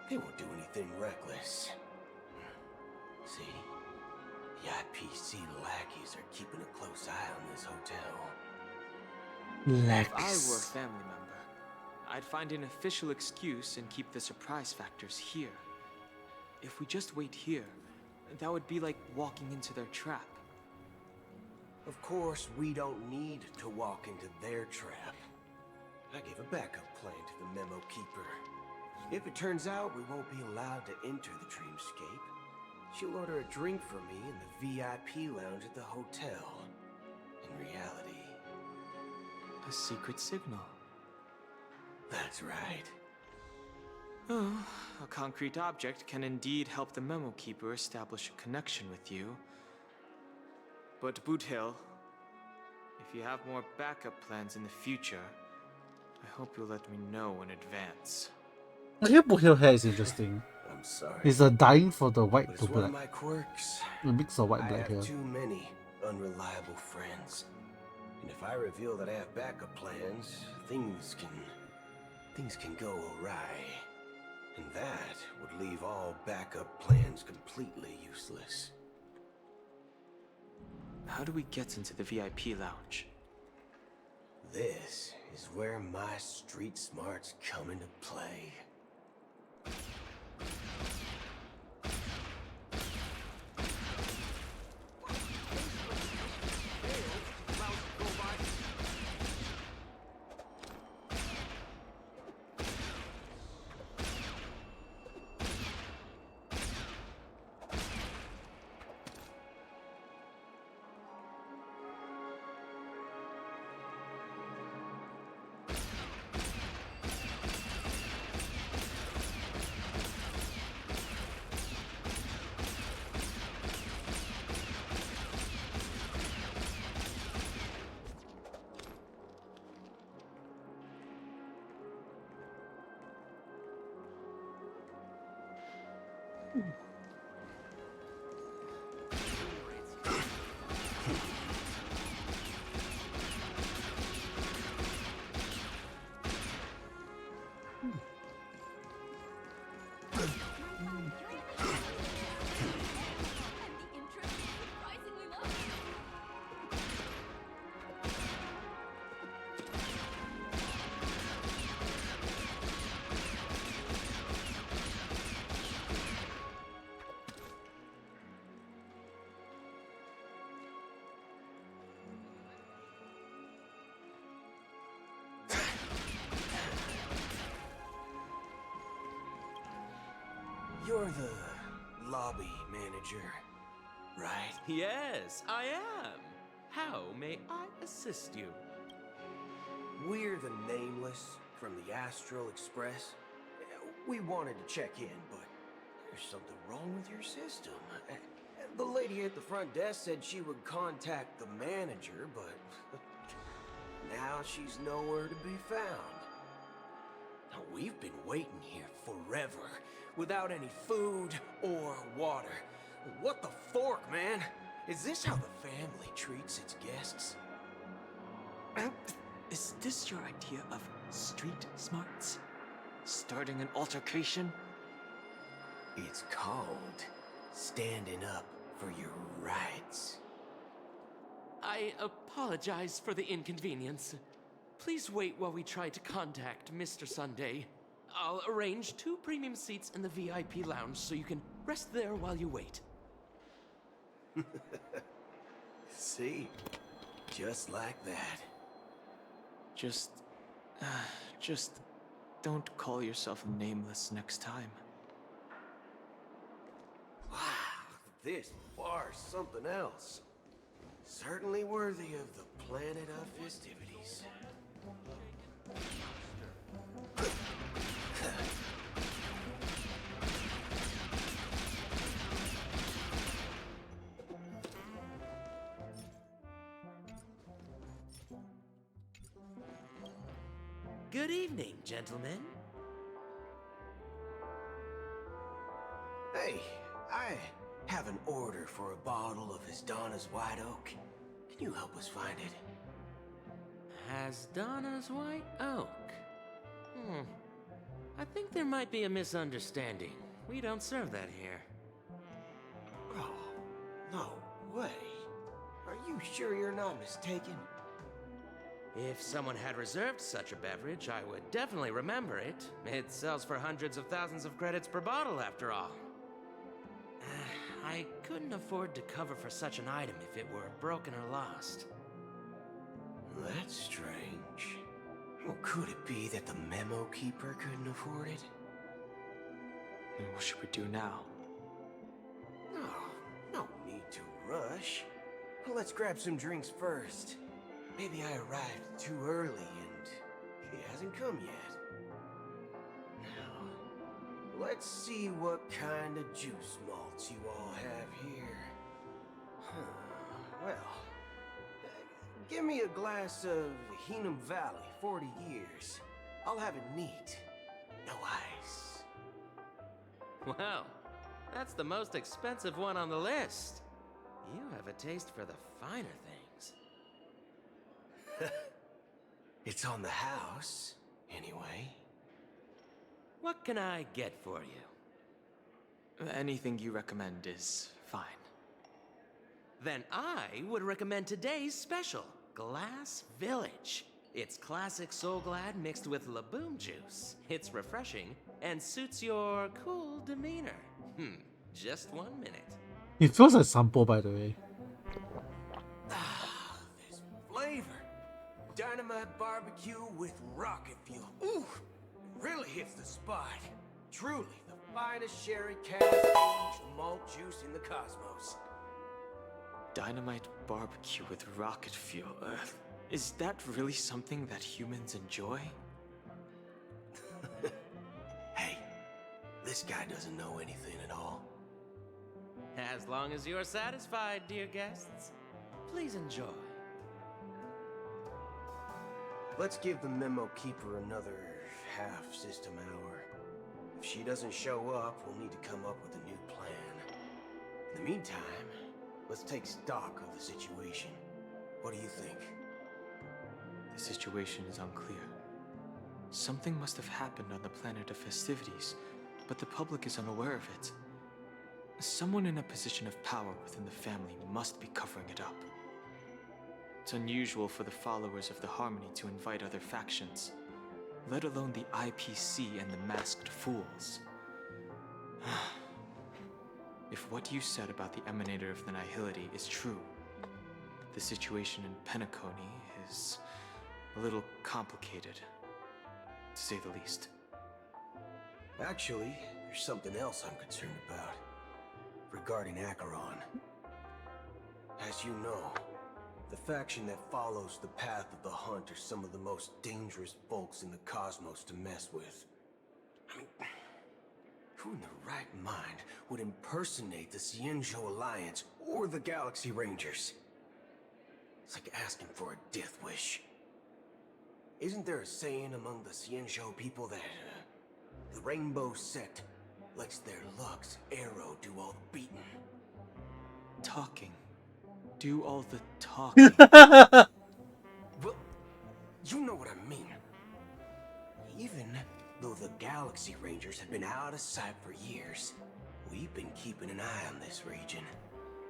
they won't do anything reckless. See? The IPC lackeys are keeping a close eye on this hotel. If I were a family member, I'd find an official excuse and keep the surprise factors here. If we just wait here, that would be like walking into their trap. Of course, we don't need to walk into their trap. I gave a backup plan to the memo keeper. If it turns out we won't be allowed to enter the dreamscape, she'll order a drink for me in the VIP lounge at the hotel. In reality, a secret signal. That's right. Oh, a concrete object can indeed help the memo keeper establish a connection with you. But Boothill, if you have more backup plans in the future, I hope you'll let me know in advance. I hear Boothill hair is interesting. I'm sorry. It's a dying for the white But to it's one black. of my quirks. A mix of white I black have hair. too many unreliable friends. And if I reveal that I have backup plans, things can go awry. And that would leave all backup plans completely useless. How do we get into the VIP lounge? This is where my street smarts come into play. You're the lobby manager, right? Yes, I am. How may I assist you? We're the Nameless from the Astral Express. We wanted to check in, but there's something wrong with your system. The lady at the front desk said she would contact the manager, but now she's nowhere to be found. Now, we've been waiting here forever, without any food or water. What the fork, man? Is this how the family treats its guests? Is this your idea of street smarts? Starting an altercation? It's called standing up for your rights. I apologize for the inconvenience. Please wait while we try to contact Mr. Sunday. I'll arrange 2 premium seats in the VIP lounge so you can rest there while you wait. See? Just like that. Just don't call yourself nameless next time. Wow, this bar's something else. Certainly worthy of the planet of festivities. Good evening, gentlemen. Hey, I have an order for a bottle of Hasdana's White Oak. Can you help us find it? Hasdana's White Oak. I think there might be a misunderstanding. We don't serve that here. Oh, no way. Are you sure you're not mistaken? If someone had reserved such a beverage, I would definitely remember it. It sells for hundreds of thousands of credits per bottle, after all. I couldn't afford to cover for such an item if it were broken or lost. That's strange. Well, could it be that the memo keeper couldn't afford it? Then what should we do now? No need to rush. Well, let's grab some drinks first. Maybe I arrived too early and he hasn't come yet. Now, let's see what kind of juice malts you all have here. Well, give me a glass of Hinam Valley, 40 years. I'll have it neat. No ice. Wow, that's the most expensive one on the list. You have a taste for the finer things. It's on the house, anyway. What can I get for you? Anything you recommend is fine. Then I would recommend today's special, Glass Village. It's classic Soul Glad mixed with Laboom juice. It's refreshing and suits your cool demeanor. Just 1 minute. It feels like sample, by the way. This flavor. Dynamite barbecue with rocket fuel. Ooh, it really hits the spot. Truly the finest sherry cask malt juice in the cosmos. Dynamite barbecue with rocket fuel. Is that really something that humans enjoy? Hey, this guy doesn't know anything at all. As long as you're satisfied, dear guests, please enjoy. Let's give the memo keeper another half system hour. If she doesn't show up, we'll need to come up with a new plan. In the meantime, let's take stock of the situation. What do you think? The situation is unclear. Something must have happened on the planet of festivities, but the public is unaware of it. Someone in a position of power within the family must be covering it up. It's unusual for the followers of the Harmony to invite other factions, let alone the IPC and the Masked Fools. If what you said about the Emanator of the Nihility is true, the situation in Penacony is a little complicated, to say the least. Actually, there's something else I'm concerned about. Regarding Acheron. As you know, the faction that follows the path of the Hunt are some of the most dangerous folks in the cosmos to mess with. I mean, who in their right mind would impersonate the Xianzhou Alliance or the Galaxy Rangers? It's like asking for a death wish. Isn't there a saying among the Xianzhou people that the Rainbow Sect lets their Lux Arrow do all the beating? Talking. Do all the talking. Well, you know what I mean. Even though the Galaxy Rangers have been out of sight for years, we've been keeping an eye on this region.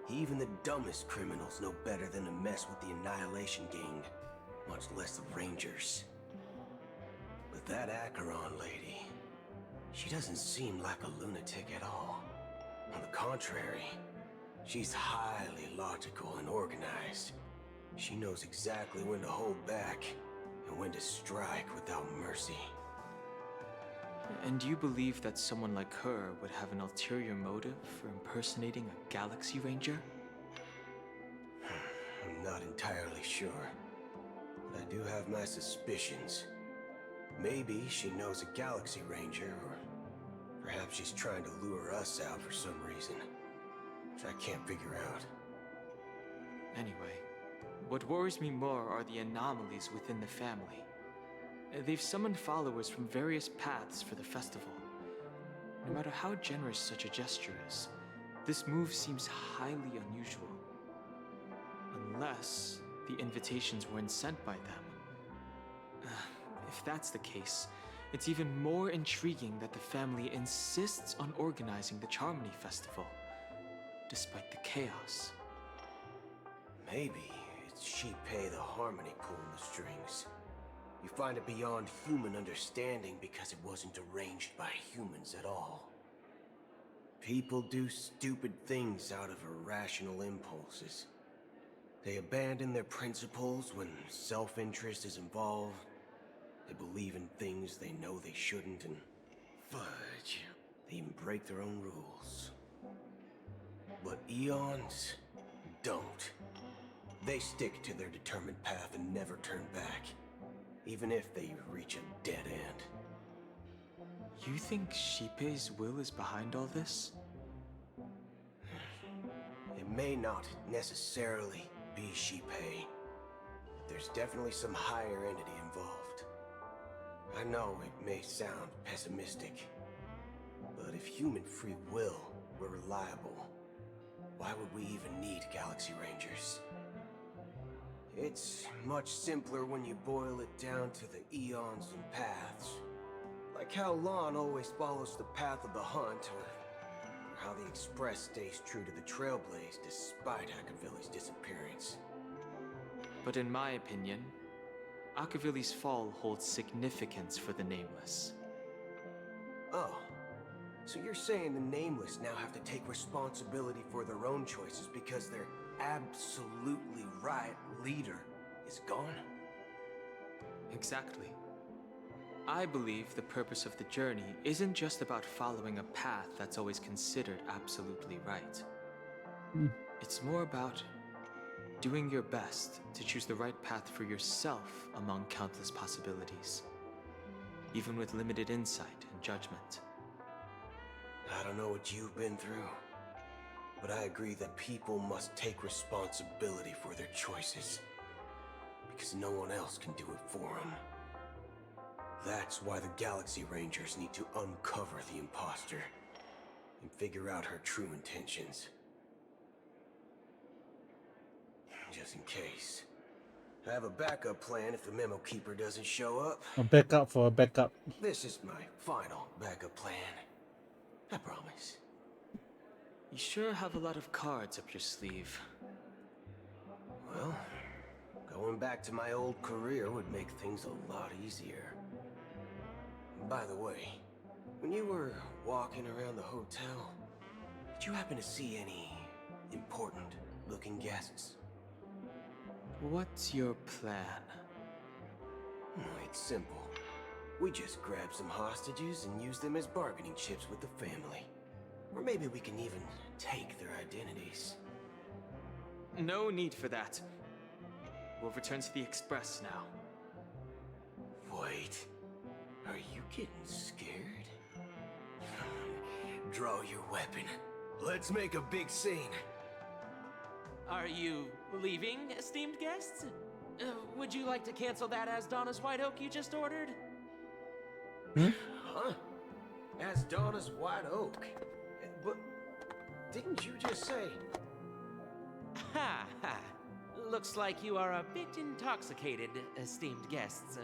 Even the dumbest criminals know better than to mess with the Annihilation Gang. much less the Rangers. But that Acheron lady, she doesn't seem like a lunatic at all. On the contrary, she's highly logical and organized. She knows exactly when to hold back and when to strike without mercy. And you believe that someone like her would have an ulterior motive for impersonating a Galaxy Ranger? I'm not entirely sure, but I do have my suspicions. Maybe she knows a Galaxy Ranger, or perhaps she's trying to lure us out for some reason, which I can't figure out. Anyway, what worries me more are the anomalies within the family. They've summoned followers from various paths for the festival. No matter how generous such a gesture is, this move seems highly unusual. Unless the invitations weren't sent by them. If that's the case, it's even more intriguing that the family insists on organizing the Charmony Festival, despite the chaos. Maybe it's Shipei the Harmony pulling the strings. You find it beyond human understanding because it wasn't arranged by humans at all. People do stupid things out of irrational impulses. They abandon their principles when self-interest is involved. They believe in things they know they shouldn't, and fudge, they even break their own rules. But Eons don't. They stick to their determined path and never turn back, even if they reach a dead end. You think Shipei's will is behind all this? It may not necessarily be Shipei, but there's definitely some higher entity involved. I know it may sound pessimistic, but if human free will were reliable, why would we even need Galaxy Rangers? It's much simpler when you boil it down to the eons and paths. Like how Lon always follows the path of the hunt, or how the Express stays true to the Trailblaze despite Akavili's disappearance. But in my opinion, Akavili's fall holds significance for the Nameless. Oh, so you're saying the Nameless now have to take responsibility for their own choices because their absolutely right leader is gone? Exactly. I believe the purpose of the journey isn't just about following a path that's always considered absolutely right. It's more about doing your best to choose the right path for yourself among countless possibilities, even with limited insight and judgment. I don't know what you've been through, but I agree that people must take responsibility for their choices, because no one else can do it for them. That's why the Galaxy Rangers need to uncover the imposter and figure out her true intentions. Just in case. I have a backup plan if the Memo Keeper doesn't show up. A backup for a backup. This is my final backup plan. I promise. You sure have a lot of cards up your sleeve. Well, going back to my old career would make things a lot easier. By the way, when you were walking around the hotel, did you happen to see any important-looking guests? What's your plan? It's simple. We just grab some hostages and use them as bargaining chips with the family. Or maybe we can even take their identities. No need for that. We'll return to the Express now. Wait. Are you getting scared? Draw your weapon. Let's make a big scene. Are you leaving, esteemed guests? Would you like to cancel that Asdona's White Oak you just ordered? Huh? Asdona's White Oak? But didn't you just say... Ha ha. Looks like you are a bit intoxicated, esteemed guests.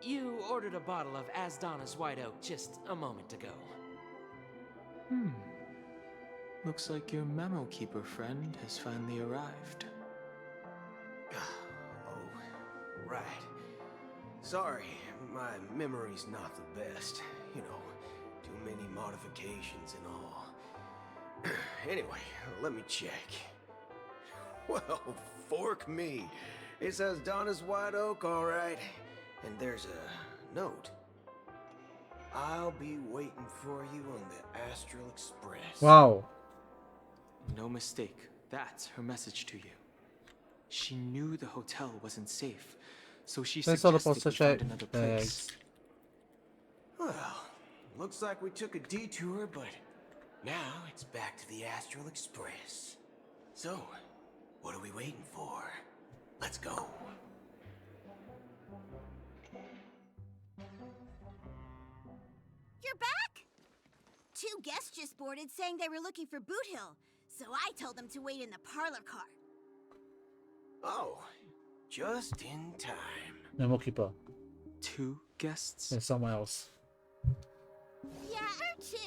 You ordered a bottle of Asdona's White Oak just a moment ago. Looks like your Memo Keeper friend has finally arrived. Oh, right. Sorry, my memory's not the best. You know, too many modifications and all. Anyway, let me check. Well, fork me. It says Donna's White Oak, all right. And there's a note. I'll be waiting for you on the Astral Express. Wow. No mistake. That's her message to you. She knew the hotel wasn't safe, so she That's all the suggested we postage find another place. Well, looks like we took a detour, but now it's back to the Astral Express. So, what are we waiting for? Let's go. You're back? 2 guests just boarded saying they were looking for Boot Hill, so I told them to wait in the parlor car. Oh, just in time. Memo keeper. 2 guests? And someone else. Yeah, or 2.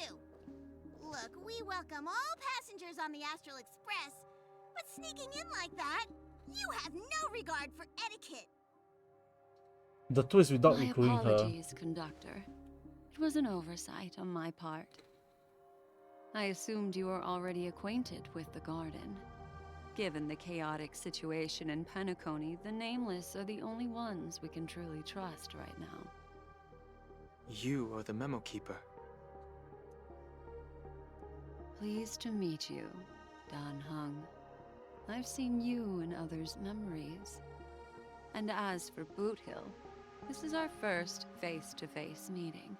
Look, we welcome all passengers on the Astral Express, but sneaking in like that, you have no regard for etiquette. The two is without My including her. apologies, conductor. It was an oversight on my part. I assumed you were already acquainted with the garden. Given the chaotic situation in Penacony, the Nameless are the only ones we can truly trust right now. You are the memo keeper. Pleased to meet you, Dan Hung. I've seen you in others' memories. And as for Boot Hill, this is our first face-to-face meeting.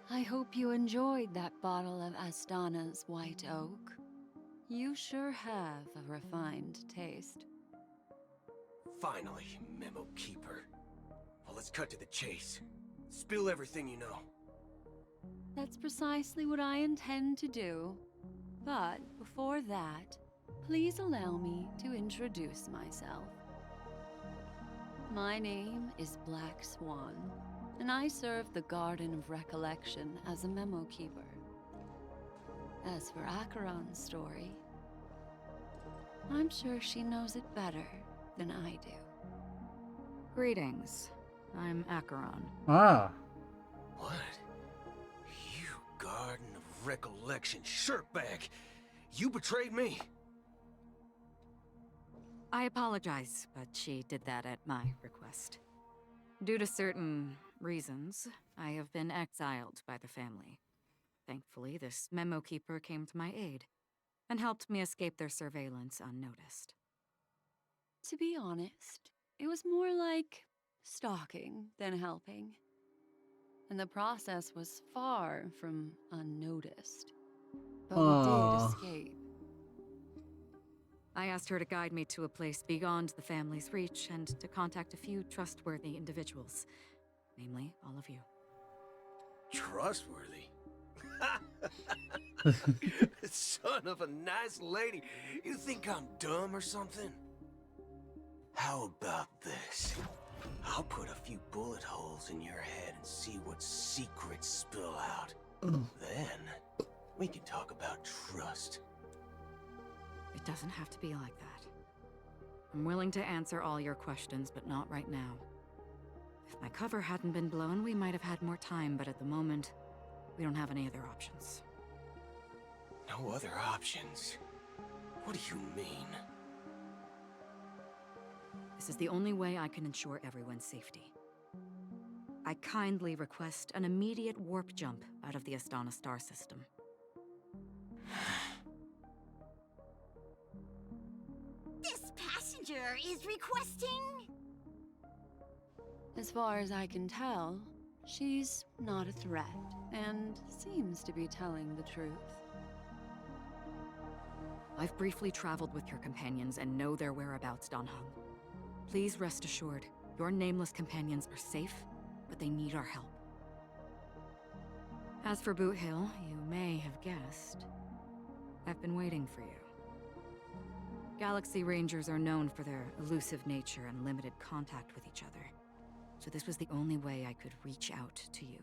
I hope you enjoyed that bottle of Astana's White Oak. You sure have a refined taste. Finally, Memo Keeper. Well, let's cut to the chase. Spill everything you know. That's precisely what I intend to do. But before that, please allow me to introduce myself. My name is Black Swan, and I serve the Garden of Recollection as a memo keeper. As for Acheron's story, I'm sure she knows it better than I do. Greetings. I'm Acheron. Ah. What? You Garden of Recollection shirtbag! You betrayed me! I apologize, but she did that at my request. Due to certain reasons, I have been exiled by the family. Thankfully, this memo keeper came to my aid and helped me escape their surveillance unnoticed. To be honest, it was more like stalking than helping. And the process was far from unnoticed. But we did escape. I asked her to guide me to a place beyond the family's reach and to contact a few trustworthy individuals. Namely, all of you. Trustworthy? Son of a nice lady. You think I'm dumb or something? How about this? I'll put a few bullet holes in your head and see what secrets spill out. Then, we can talk about trust. It doesn't have to be like that. I'm willing to answer all your questions, but not right now. If my cover hadn't been blown, we might have had more time, but at the moment, we don't have any other options. No other options? What do you mean? This is the only way I can ensure everyone's safety. I kindly request an immediate warp jump out of the Astana star system. This passenger is requesting... As far as I can tell, she's not a threat and seems to be telling the truth. I've briefly traveled with your companions and know their whereabouts, Dan Hung. Please rest assured, your nameless companions are safe, but they need our help. As for Boot Hill, you may have guessed, I've been waiting for you. Galaxy Rangers are known for their elusive nature and limited contact with each other, so this was the only way I could reach out to you.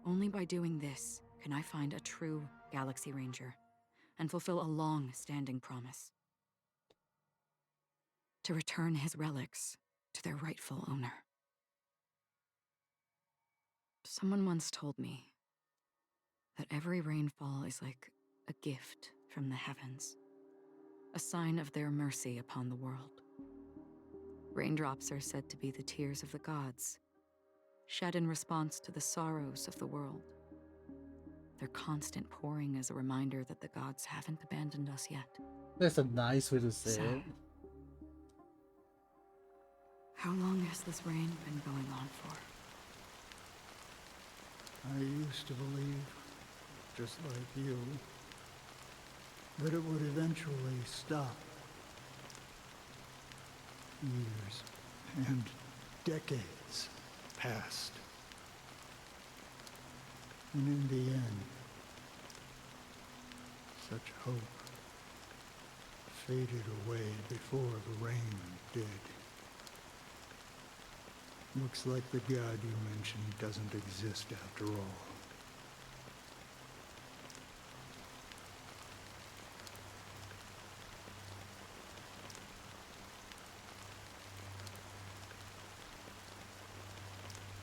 Only by doing this can I find a true Galaxy Ranger and fulfill a long-standing promise. to return his relics to their rightful owner. Someone once told me that every rainfall is like a gift from the heavens, a sign of their mercy upon the world. Raindrops are said to be the tears of the gods, shed in response to the sorrows of the world. Their constant pouring is a reminder that the gods haven't abandoned us yet. That's a nice way to say So, it. how long has this rain been going on for? I used to believe, just like you, that it would eventually stop. Years and decades passed. And in the end, such hope faded away before the rain did. Looks like the god you mentioned doesn't exist after all.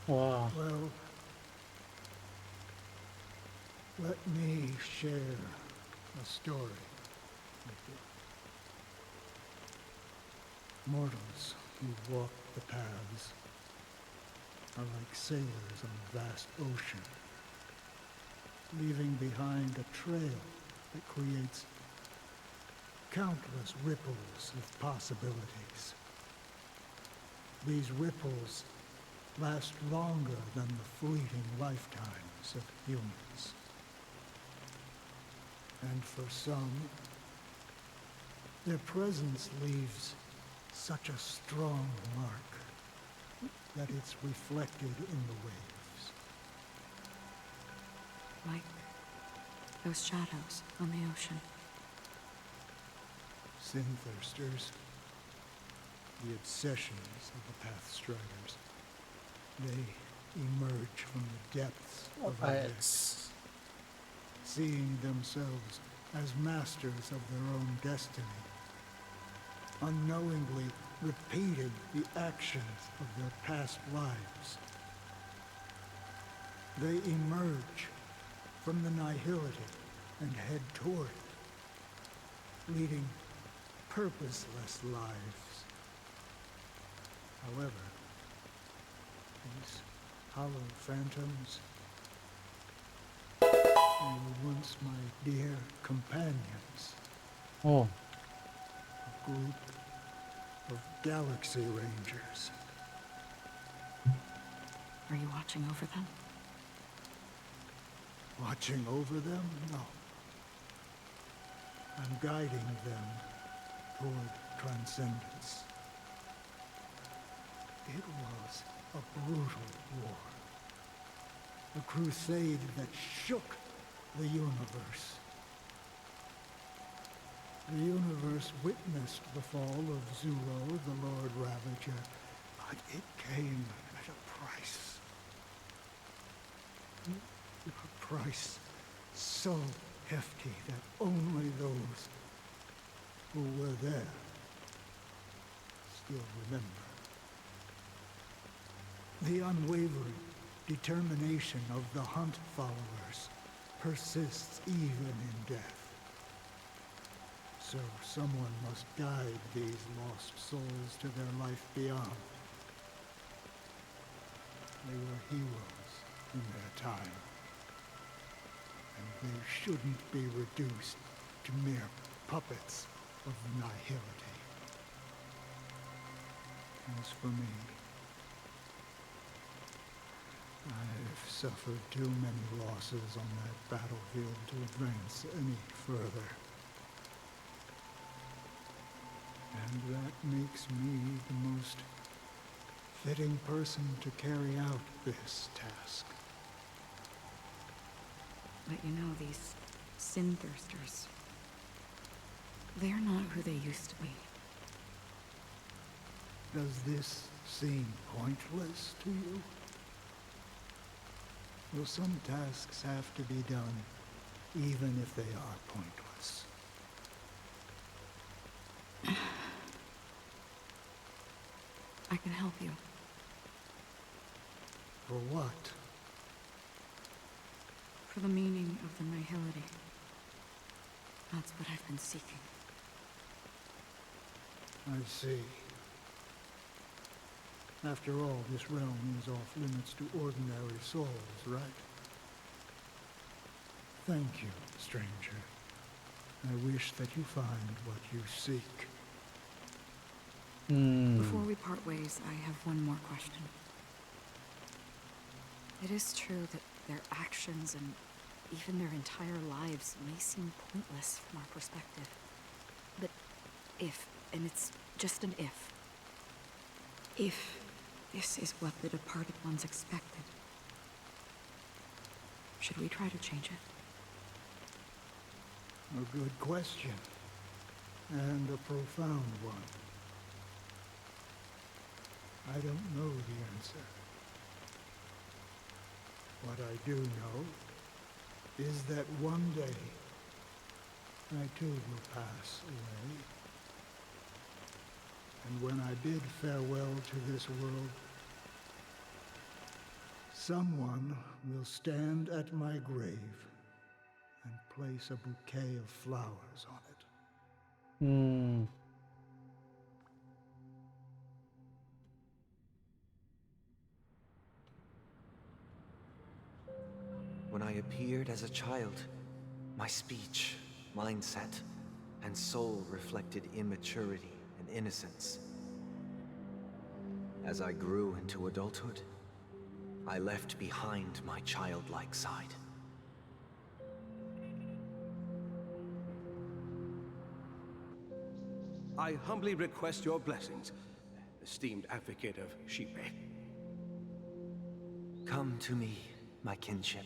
Wow. Well, let me share a story with you. Mortals who walk the paths are like sailors on a vast ocean, leaving behind a trail that creates countless ripples of possibilities. These ripples last longer than the fleeting lifetimes of humans. And for some, their presence leaves such a strong mark that it's reflected in the waves. Like those shadows on the ocean. Sin-thirsters, the obsessions of the Pathstriders, they emerge from the depths of the abyss, seeing themselves as masters of their own destiny, unknowingly repeating the actions of their past lives. They emerge from the nihility and head toward it, leading purposeless lives. However, these hollow phantoms, they were once my dear companions. Oh. A group of Galaxy Rangers. Are you watching over them? Watching over them? No. I'm guiding them toward transcendence. It was a brutal war. A crusade that shook the universe. The universe witnessed the fall of Zuro, the Lord Ravager, but it came at a price. A price so hefty that only those who were there still remember. The unwavering determination of the Hunt followers persists even in death. So someone must guide these lost souls to their life beyond. They were heroes in their time, and they shouldn't be reduced to mere puppets of nihility. As for me, I've suffered too many losses on that battlefield to advance any further. And that makes me the most fitting person to carry out this task. But you know, these sin-thirsters, they're not who they used to be. Does this seem pointless to you? Well, some tasks have to be done, even if they are pointless. can help you. For what? For the meaning of the nihility. That's what I've been seeking. I see. After all, this realm is off limits to ordinary souls, right? Thank you, stranger. I wish that you find what you seek. Before we part ways, I have one more question. It is true that their actions and even their entire lives may seem pointless from our perspective. But if, and it's just an if this is what the departed ones expected, should we try to change it? A good question. And a profound one. I don't know the answer. What I do know is that one day, I too will pass away. And when I bid farewell to this world, someone will stand at my grave and place a bouquet of flowers on it. When I appeared as a child, my speech, mindset, and soul reflected immaturity and innocence. As I grew into adulthood, I left behind my childlike side. I humbly request your blessings, esteemed advocate of Shipe. Come to me, my kinship.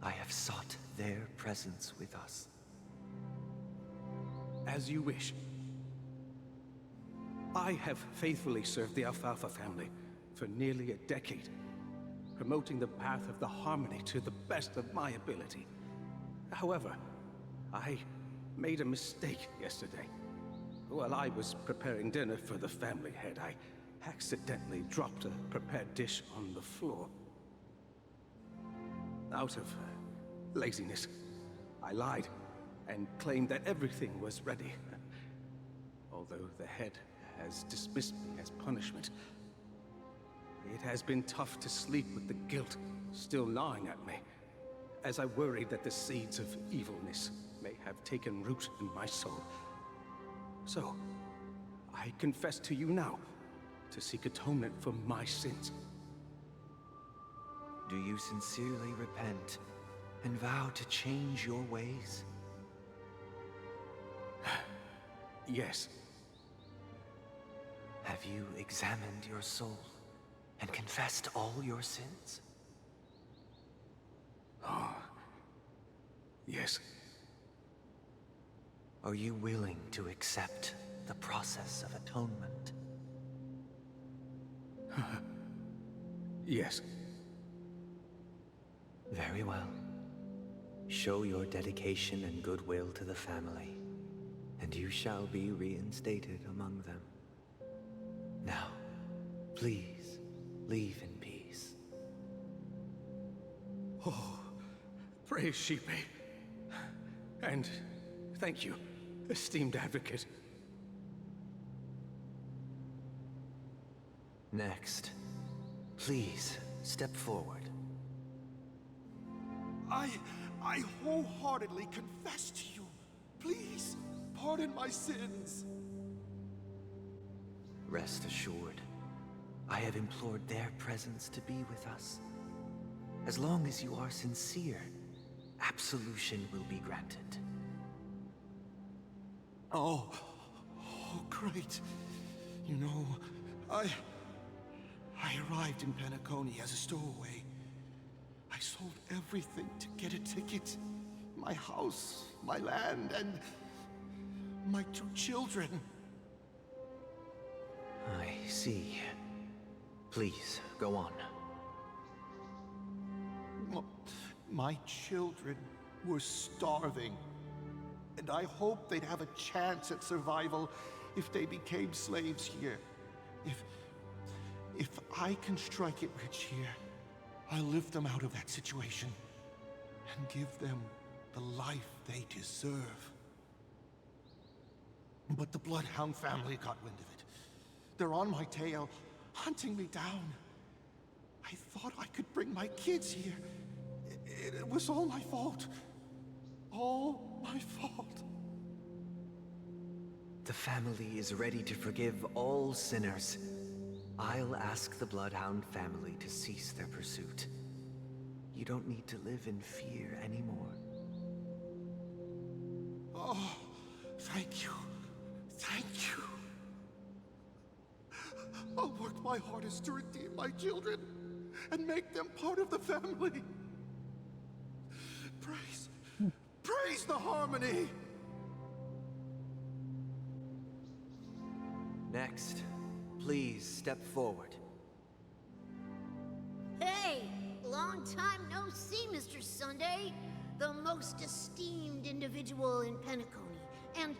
I have sought their presence with us. As you wish. I have faithfully served the Alfalfa family for nearly a decade, promoting the path of the harmony to the best of my ability. However, I made a mistake yesterday. While I was preparing dinner for the family head, I accidentally dropped a prepared dish on the floor. Out of laziness, I lied and claimed that everything was ready. Although the head has dismissed me as punishment, it has been tough to sleep with the guilt still gnawing at me, as I worried that the seeds of evilness may have taken root in my soul. So, I confess to you now, to seek atonement for my sins. Do you sincerely repent and vow to change your ways? Yes. Have you examined your soul and confessed all your sins? Yes. Are you willing to accept the process of atonement? Yes. Very well. Show your dedication and goodwill to the family, and you shall be reinstated among them. Now, please, leave in peace. Oh, praise Shipe. And thank you, esteemed advocate. Next, please step forward. I wholeheartedly confess to you. Please, pardon my sins. Rest assured, I have implored their presence to be with us. As long as you are sincere, absolution will be granted. Oh, great. You know, I arrived in Penacony as a stowaway. I sold everything to get a ticket. My house, my land, and my 2 children. I see. Please, go on. My children were starving, and I hoped they'd have a chance at survival if they became slaves here. If I can strike it rich here, I'll lift them out of that situation and give them the life they deserve. But the Bloodhound family got wind of it. They're on my tail, hunting me down. I thought I could bring my kids here. It was all my fault. All my fault. The family is ready to forgive all sinners. I'll ask the Bloodhound family to cease their pursuit. You don't need to live in fear anymore. Oh, thank you. Thank you. I'll work my hardest to redeem my children and make them part of the family. Praise the harmony! Next, please step forward. Hey! Long time no see, Mr. Sunday. The most esteemed individual in Penacony, and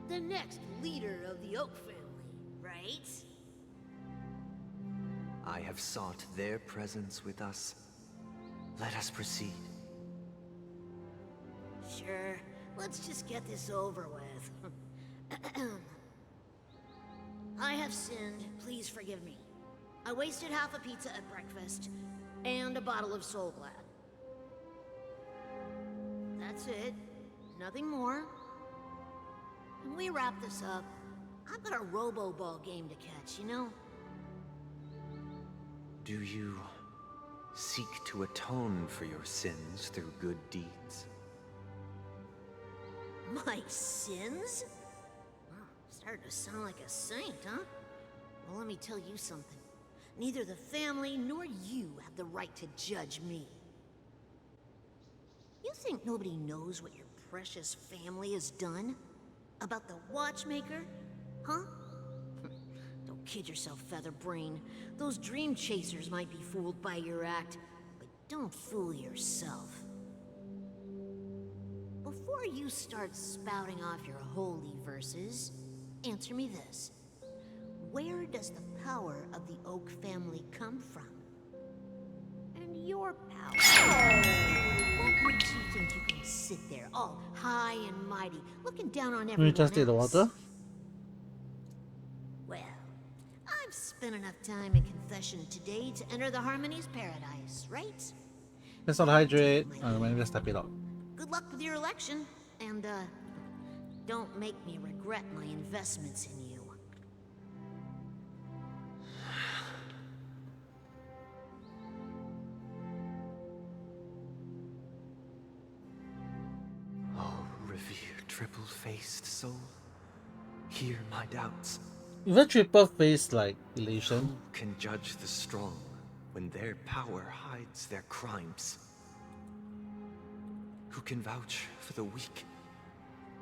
the next leader of the Oak family, right? I have sought their presence with us. Let us proceed. Sure. Let's just get this over with. I have sinned. Please forgive me. I wasted half a pizza at breakfast, and a bottle of Soul Glad. That's it. Nothing more. When we wrap this up, I've got a robo-ball game to catch, you know? Do you seek to atone for your sins through good deeds? My sins? Wow, starting to sound like a saint, huh? Well, let me tell you something. Neither the family nor you have the right to judge me. You think nobody knows what your precious family has done? About the watchmaker? Huh? Don't kid yourself, Featherbrain. Those dream chasers might be fooled by your act, but don't fool yourself. Before you start spouting off your holy verses, answer me this. Where does the power of the Oak family come from? And your power? What makes you think you can sit there, all high and mighty, looking down on Let everyone me just take the else? water. Well, I've spent enough time in confession today to enter the Harmony's paradise, right? Let's not hydrate. Let me just tap it out. Good luck with your election, and don't make me regret my investments in you. Oh, revered triple-faced soul, hear my doubts. Even triple face like elation. Who can judge the strong when their power hides their crimes? Who can vouch for the weak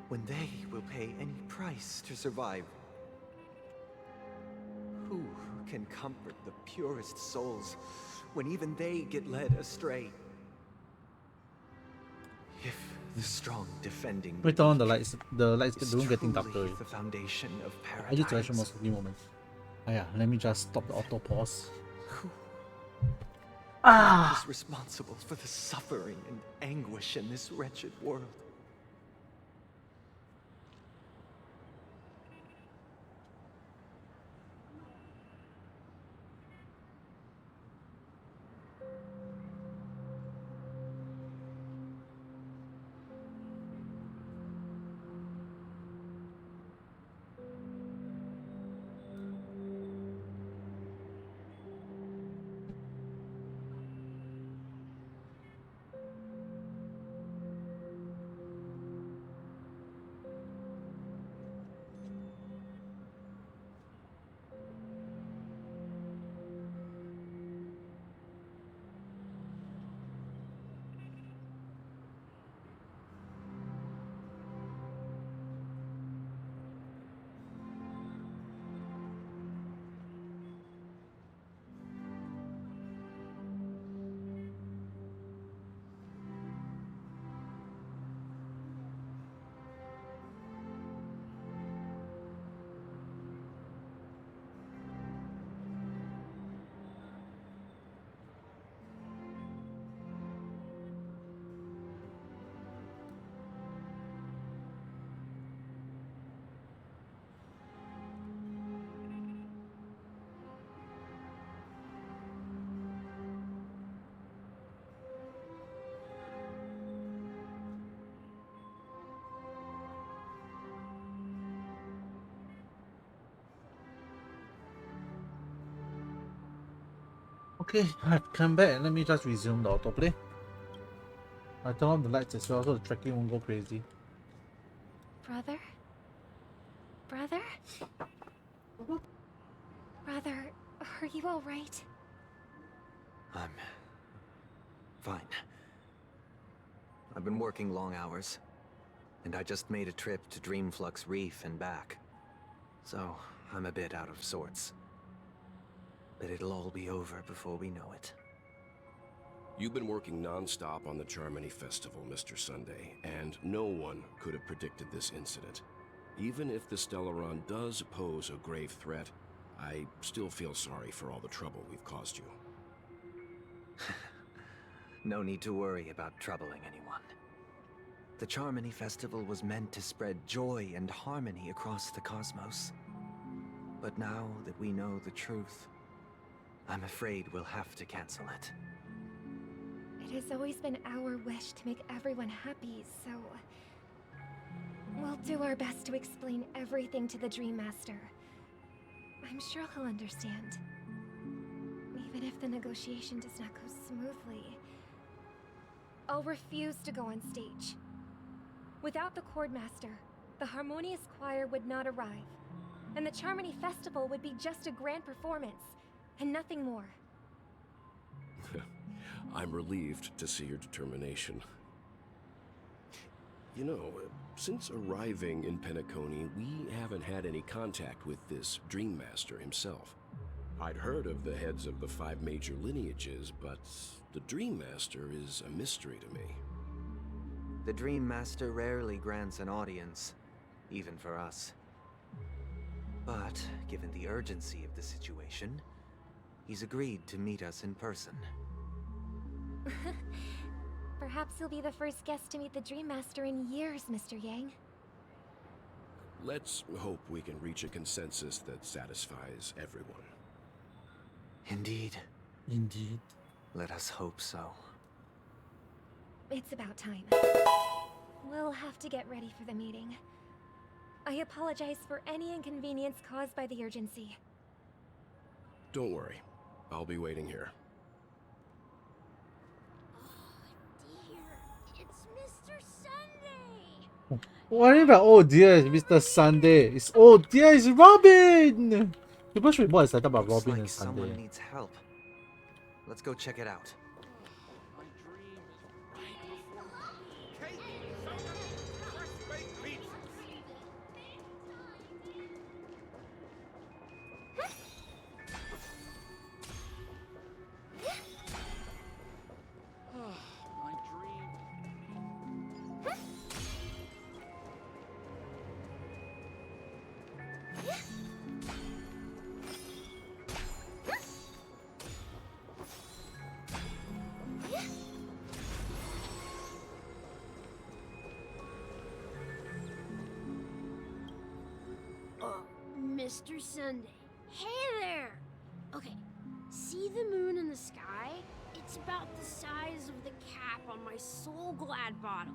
when they will pay any price to survive? Who can comfort the purest souls when even they get led astray? If the strong defending Wait on the lights don't getting darker. the foundation of paradise. I just mentioned most of the moment. Oh yeah, let me just stop the auto pause. Who is responsible for the suffering and anguish in this wretched world? Okay, I've come back and let me just resume the autoplay. I turn off the lights as well so the tracking won't go crazy. Brother? Brother? Brother, are you alright? I'm fine. I've been working long hours, and I just made a trip to Dreamflux Reef and back. So, I'm a bit out of sorts. But it'll all be over before we know it. You've been working non-stop on the Charmony Festival, Mr. Sunday, and no one could have predicted this incident. Even if the Stellaron does pose a grave threat, I still feel sorry for all the trouble we've caused you. No need to worry about troubling anyone. The Charmony Festival was meant to spread joy and harmony across the cosmos. But now that we know the truth, I'm afraid we'll have to cancel it. It has always been our wish to make everyone happy, so... we'll do our best to explain everything to the Dream Master. I'm sure he'll understand. Even if the negotiation does not go smoothly, I'll refuse to go on stage. Without the Chord Master, the Harmonious Choir would not arrive, and the Charmony Festival would be just a grand performance, and nothing more. I'm relieved to see your determination. You know, since arriving in Penacony, we haven't had any contact with this Dream Master himself. I'd heard of the heads of the 5 major lineages, but the Dream Master is a mystery to me. The Dream Master rarely grants an audience, even for us. But, given the urgency of the situation, he's agreed to meet us in person. Perhaps you'll be the first guest to meet the Dream Master in years, Mr. Yang. Let's hope we can reach a consensus that satisfies everyone. Indeed. Indeed. Let us hope so. It's about time. We'll have to get ready for the meeting. I apologize for any inconvenience caused by the urgency. Don't worry. I'll be waiting here. It's Mr. Sunday! What do you mean by, oh dear, it's Mr. Sunday? It's, oh dear, it's Robin! People should be more excited about Looks Robin like and Sunday. someone needs help. Let's go check it out. Mr. Sunday. Hey there! Okay, see the moon in the sky? It's about the size of the cap on my Soul Glad bottle.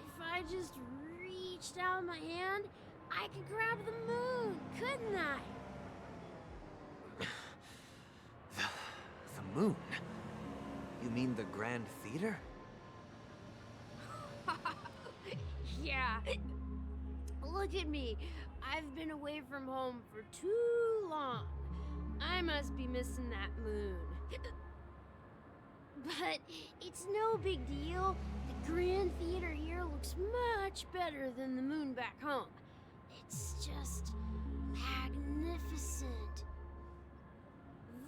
If I just reached out my hand, I could grab the moon, couldn't I? The moon? You mean the Grand Theater? Yeah. Look at me. I've been away from home for too long. I must be missing that moon. But it's no big deal. The Grand Theater here looks much better than the moon back home. It's just magnificent.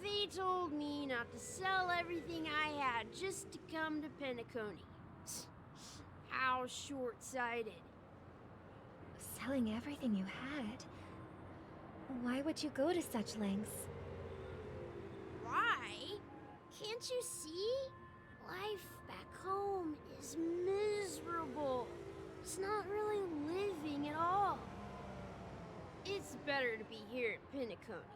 They told me not to sell everything I had just to come to Penacony. How short-sighted. Selling everything you had? Why would you go to such lengths? Why? Can't you see? Life back home is miserable. It's not really living at all. It's better to be here at Penacony.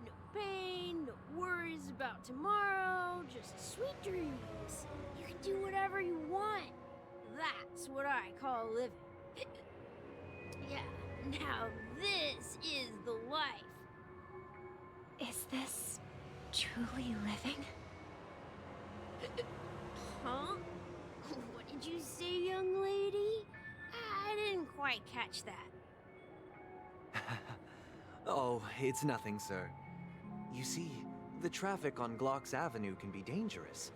No pain, no worries about tomorrow, just sweet dreams. You can do whatever you want. That's what I call living. Yeah, now this is the life. Is this truly living? Huh? What did you say, young lady? I didn't quite catch that. Oh, it's nothing, sir. You see, the traffic on Glock's Avenue can be dangerous.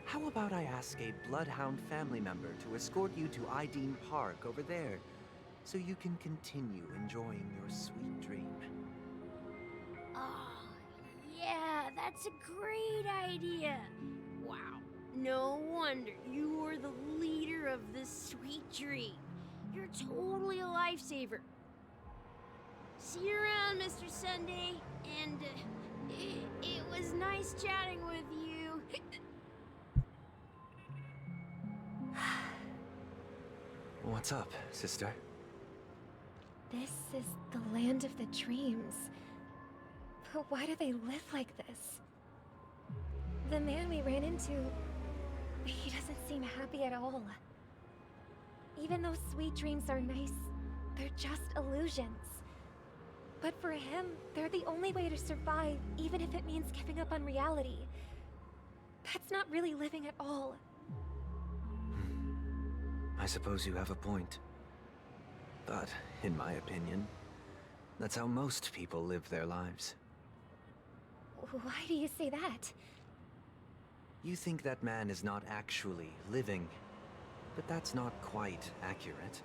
How about I ask a Bloodhound family member to escort you to Ideen Park over there, so you can continue enjoying your sweet dream? Oh, yeah, that's a great idea. Wow, no wonder you were the leader of this sweet dream. You're totally a lifesaver. See you around, Mr. Sunday, and it was nice chatting with you. What's up, sister? This is the land of the dreams. But why do they live like this? The man we ran into, he doesn't seem happy at all. Even though sweet dreams are nice, they're just illusions. But for him, they're the only way to survive, even if it means giving up on reality. That's not really living at all. I suppose you have a point. But, in my opinion, that's how most people live their lives. Why do you say that? You think that man is not actually living, but that's not quite accurate.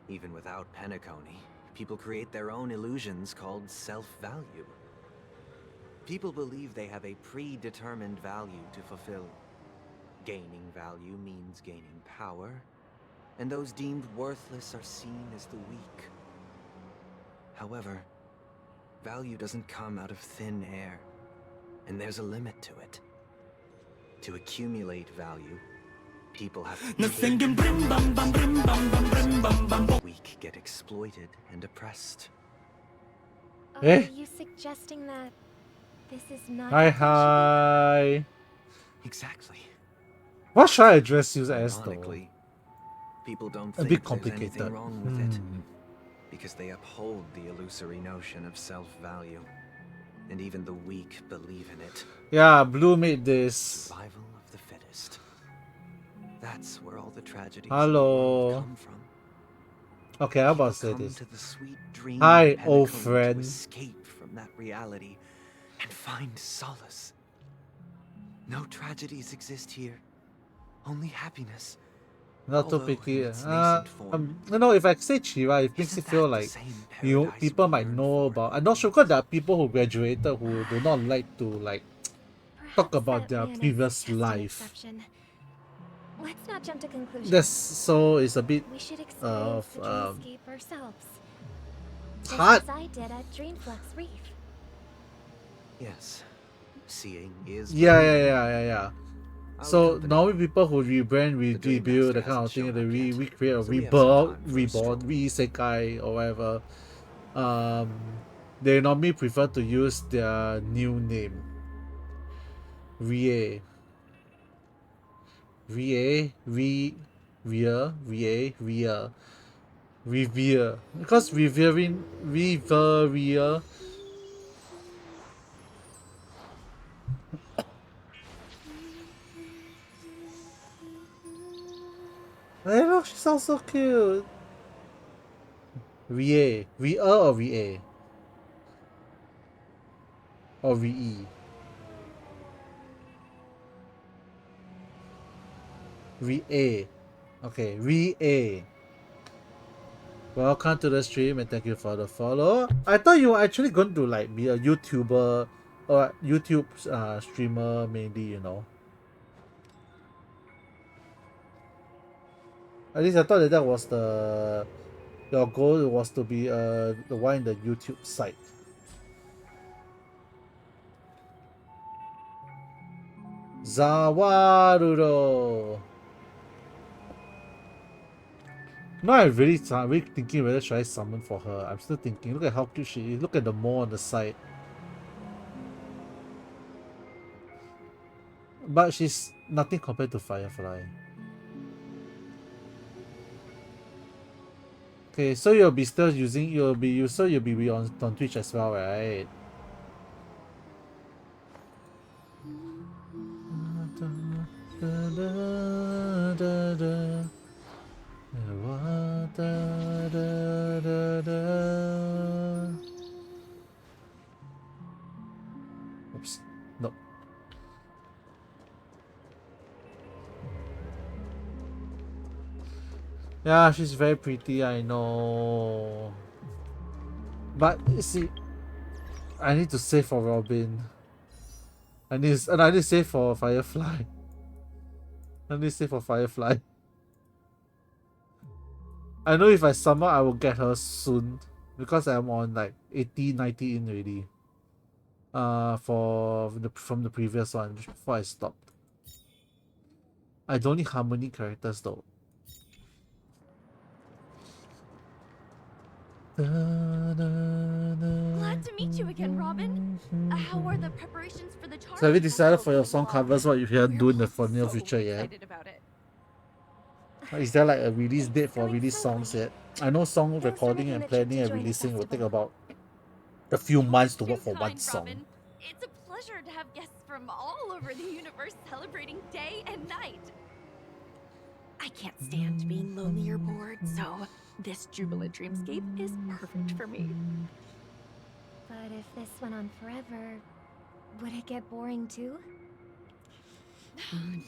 Even without Penacony, people create their own illusions called self-value. People believe they have a predetermined value to fulfill. Gaining value means gaining power, and those deemed worthless are seen as the weak. However, value doesn't come out of thin air, and there's a limit to it. To accumulate value, people have to weak get exploited and oppressed. Are you suggesting that this is not Hi. Exactly. What should I address you as though? Ironically, people don't A think bit there's complicated. anything wrong with it, because they uphold the illusory notion of self-value, and even the weak believe in it. Yeah, Blue made this. Survival of the fittest. That's where all the tragedies Hello. come from. Okay, how about People say come this? to the sweet dream Hi, of old Penacony friend. to escape from that reality and find solace. No tragedies exist here, only happiness. Not too Although in picky. its nascent form, You know, if I say Chira, it makes isn't it feel that the like same you paradise people we might yearn know for? about. I'm not sure because there are people who graduated who do not like to talk about their previous life. Exception. Let's not jump to conclusions. That's so it's a bit We should experience of the dreamscape ourselves. it's Just hard. as I did at Dreamflux Reef. Yes, seeing is Yeah. believing. Our So company, normally people who rebrand, Dream rebuild, Master that kind of hasn't thing, shown they up yet, recreate a so we have some time for a reborn, stroll. re-isekai or whatever. They normally prefer to use their new name. VA. Revere. Because Reveria. Hey, look, she sounds so cute. VA. or VA? Or VE? VA. Okay, VA. Welcome to the stream and thank you for the follow. I thought you were actually going to be a YouTuber or YouTube streamer mainly, you know. At least I thought that was your goal was to be the one in the YouTube site. Zawaruro. No, I'm really thinking whether should I summon for her. I'm still thinking. Look at how cute she is. Look at the mole on the side. But she's nothing compared to Firefly. Okay, so you'll be still using you'll be on Twitch as well, right? Da, da, da, da. Da, da, da, da. Oops. Nope. Yeah, she's very pretty, I know. But you see, I need to save for Robin. I need to save for Firefly. I need to save for Firefly. I know if I summon, I will get her soon because I'm on like 80, 90 in already. From the previous one before I stopped. I don't need harmony characters though. Glad to meet you again, Robin. How are the preparations for the Charge So have you decided Festival for your coming song along? covers what you can do in the We're near all future yet? excited about it. Is there like a release date for release songs yet? I know song Thanks for recording making and the trip planning to and join the releasing will take festival. about a few months to Too work for one kind, song. Robin. It's a pleasure to have guests from all over the universe celebrating day and night. I can't stand being lonely or bored, so this jubilant dreamscape is perfect for me. But if this went on forever, would it get boring too?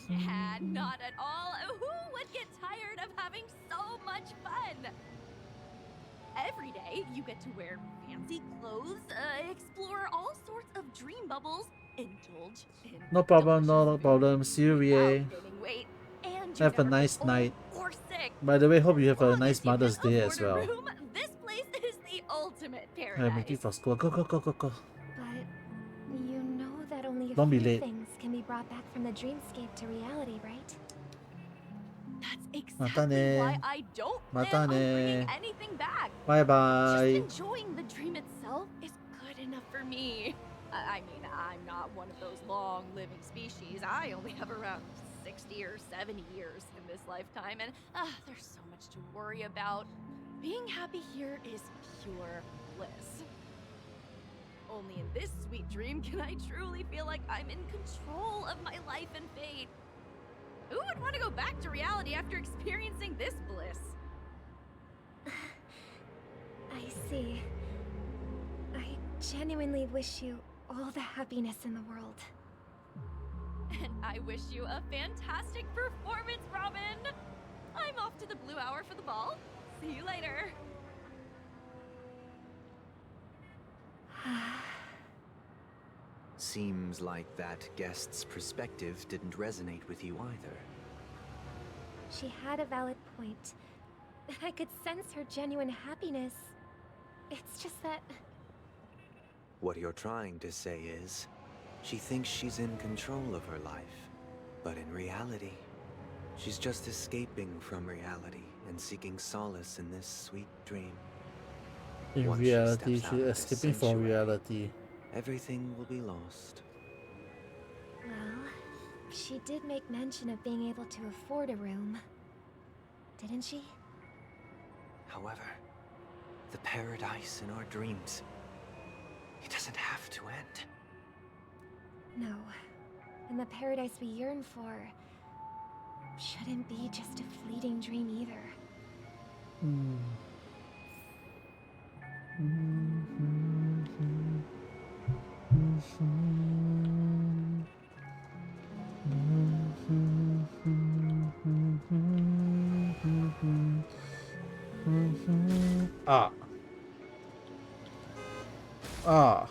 Nah, not at all. Who would get tired of having so much fun? Every day, you get to wear fancy clothes, explore all sorts of dream bubbles, indulge in No problem, no delicious problem. See you, without Rie. gaining weight, and you Have a never get nice old night. or sick. By the way, hope you have a Long nice as you can Mother's Day afford as a well. room, this place is the ultimate I'm paradise. waiting for school. Go, go, go, go, go. But you know that only a Don't be few late. things can be brought back from the dreamscape to reality, right? That's Mata exactly ne. why I don't Mata plan on ne. bringing anything back. Bye bye. Just enjoying the dream itself is good enough for me. I mean, I'm not one of those long-living species. I only have around 60 or 70 years in this lifetime, and there's so much to worry about. Being happy here is pure bliss. Only in this sweet dream can I truly feel like I'm in control of my life and fate. Who would want to go back to reality after experiencing this bliss? I see. I genuinely wish you all the happiness in the world. And I wish you a fantastic performance, Robin! I'm off to the Blue Hour for the ball. See you later. Seems like that guest's perspective didn't resonate with you either. She had a valid point. I could sense her genuine happiness. It's just that... What you're trying to say is, she thinks she's in control of her life. But in reality, she's just escaping from reality and seeking solace in this sweet dream. In Once she reality, steps out she's of this escaping from sanctuary, reality. everything will be lost. Well, she did make mention of being able to afford a room. Didn't she? However, the paradise in our dreams, it doesn't have to end. No. And the paradise we yearn for shouldn't be just a fleeting dream either. Ah. Ah.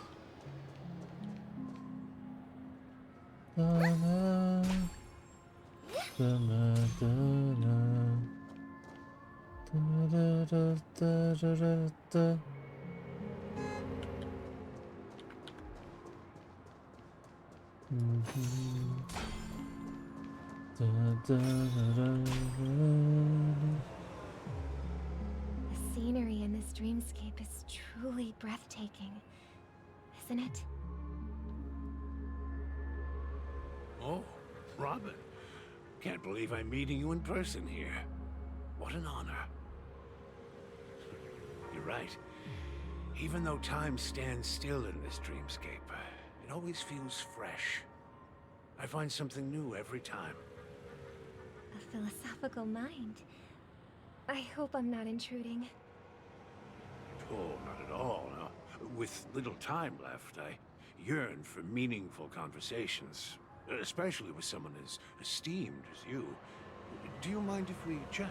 The scenery in this dreamscape is truly breathtaking, isn't it? Oh, Robin. Can't believe I'm meeting you in person here. What an honor. You're right. Even though time stands still in this dreamscape, it always feels fresh. I find something new every time. a philosophical mind. I hope I'm not intruding. Oh, not at all. No. With little time left, I yearn for meaningful conversations, especially with someone as esteemed as you. Do you mind if we chat?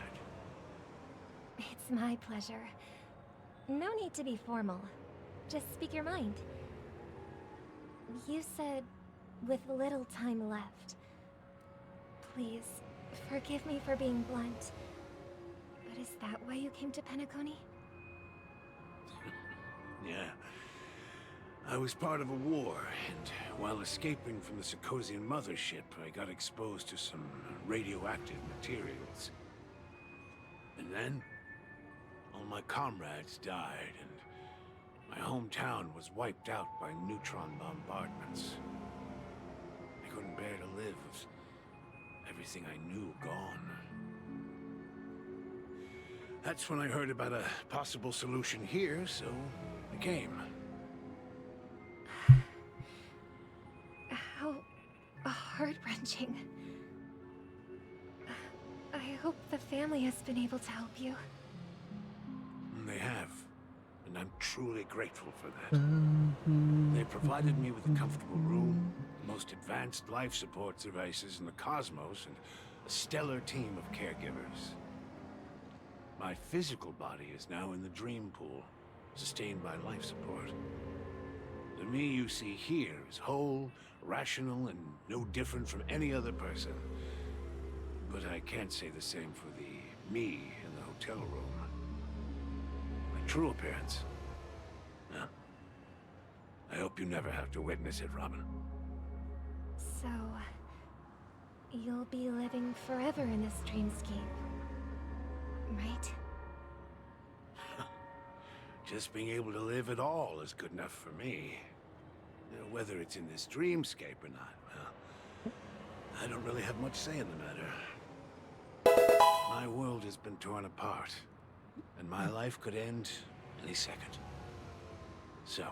It's my pleasure. No need to be formal. Just speak your mind. You said, with little time left. Please, forgive me for being blunt. But is that why you came to Penacony? Yeah. I was part of a war, and while escaping from the Sarkosian mothership, I got exposed to some radioactive materials. And then, all my comrades died, and my hometown was wiped out by neutron bombardments. I couldn't bear to live with everything I knew gone. That's when I heard about a possible solution here, so I came. How heart-wrenching. I hope the family has been able to help you. They have, and I'm truly grateful for that. They provided me with a comfortable room, the most advanced life support devices in the cosmos, and a stellar team of caregivers. My physical body is now in the dream pool, sustained by life support. The me you see here is whole, rational, and no different from any other person. But I can't say the same for the me in the hotel room. My true appearance. Huh? I hope you never have to witness it, Robin. So, you'll be living forever in this dreamscape, right? Just being able to live at all is good enough for me. You know, whether it's in this dreamscape or not, well, I don't really have much say in the matter. My world has been torn apart, and my life could end any second. So,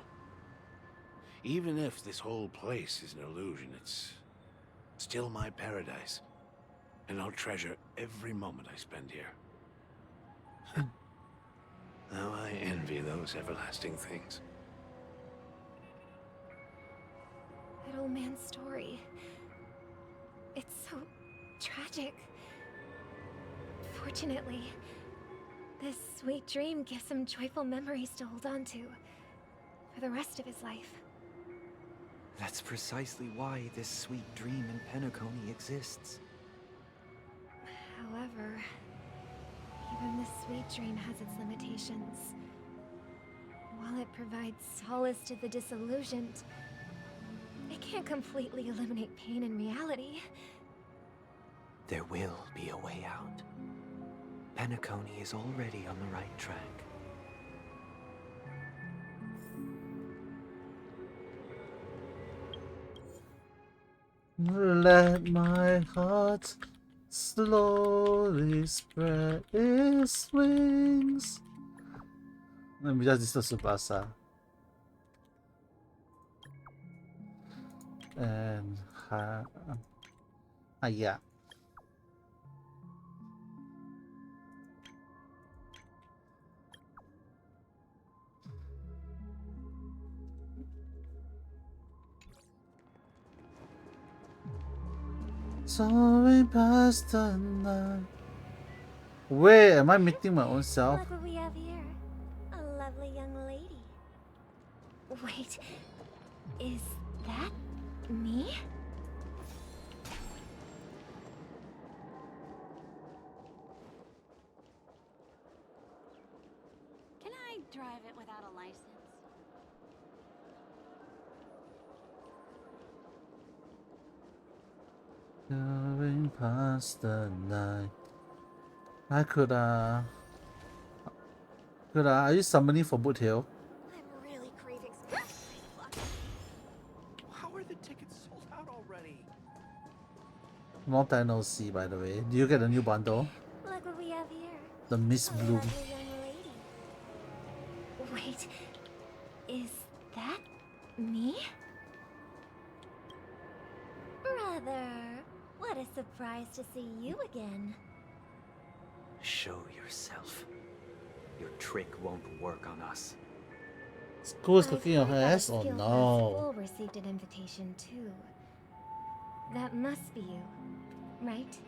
even if this whole place is an illusion, it's still my paradise, and I'll treasure every moment I spend here. Now I envy those everlasting things. That old man's story. It's so tragic. Fortunately, this sweet dream gives him joyful memories to hold on to for the rest of his life. That's precisely why this sweet dream in Penacony exists. However, even this sweet dream has its limitations. While it provides solace to the disillusioned, it can't completely eliminate pain in reality. There will be a way out. Penacony is already on the right track. Let my heart slowly spread its wings. Let me just listen to Subasa. And yeah. Soaring past the night. Where am I meeting my own self? Look what we have here. A lovely young lady. Wait, is that me? Can I drive it without a license? Soaring past the night. I could are you summoning for Boot Hill? I'm really craving some How are the tickets sold out already? Long time no see, by the way. Do you get a new bundle? Look what we have here. The Miss A Bloom. lovely young lady. Wait, is that me? Brother, What a surprise to see you again. Show yourself. Your trick won't work on us. School's I've cooking your heard that ass? a Oh skill class no. full received an invitation too. That must be you, right?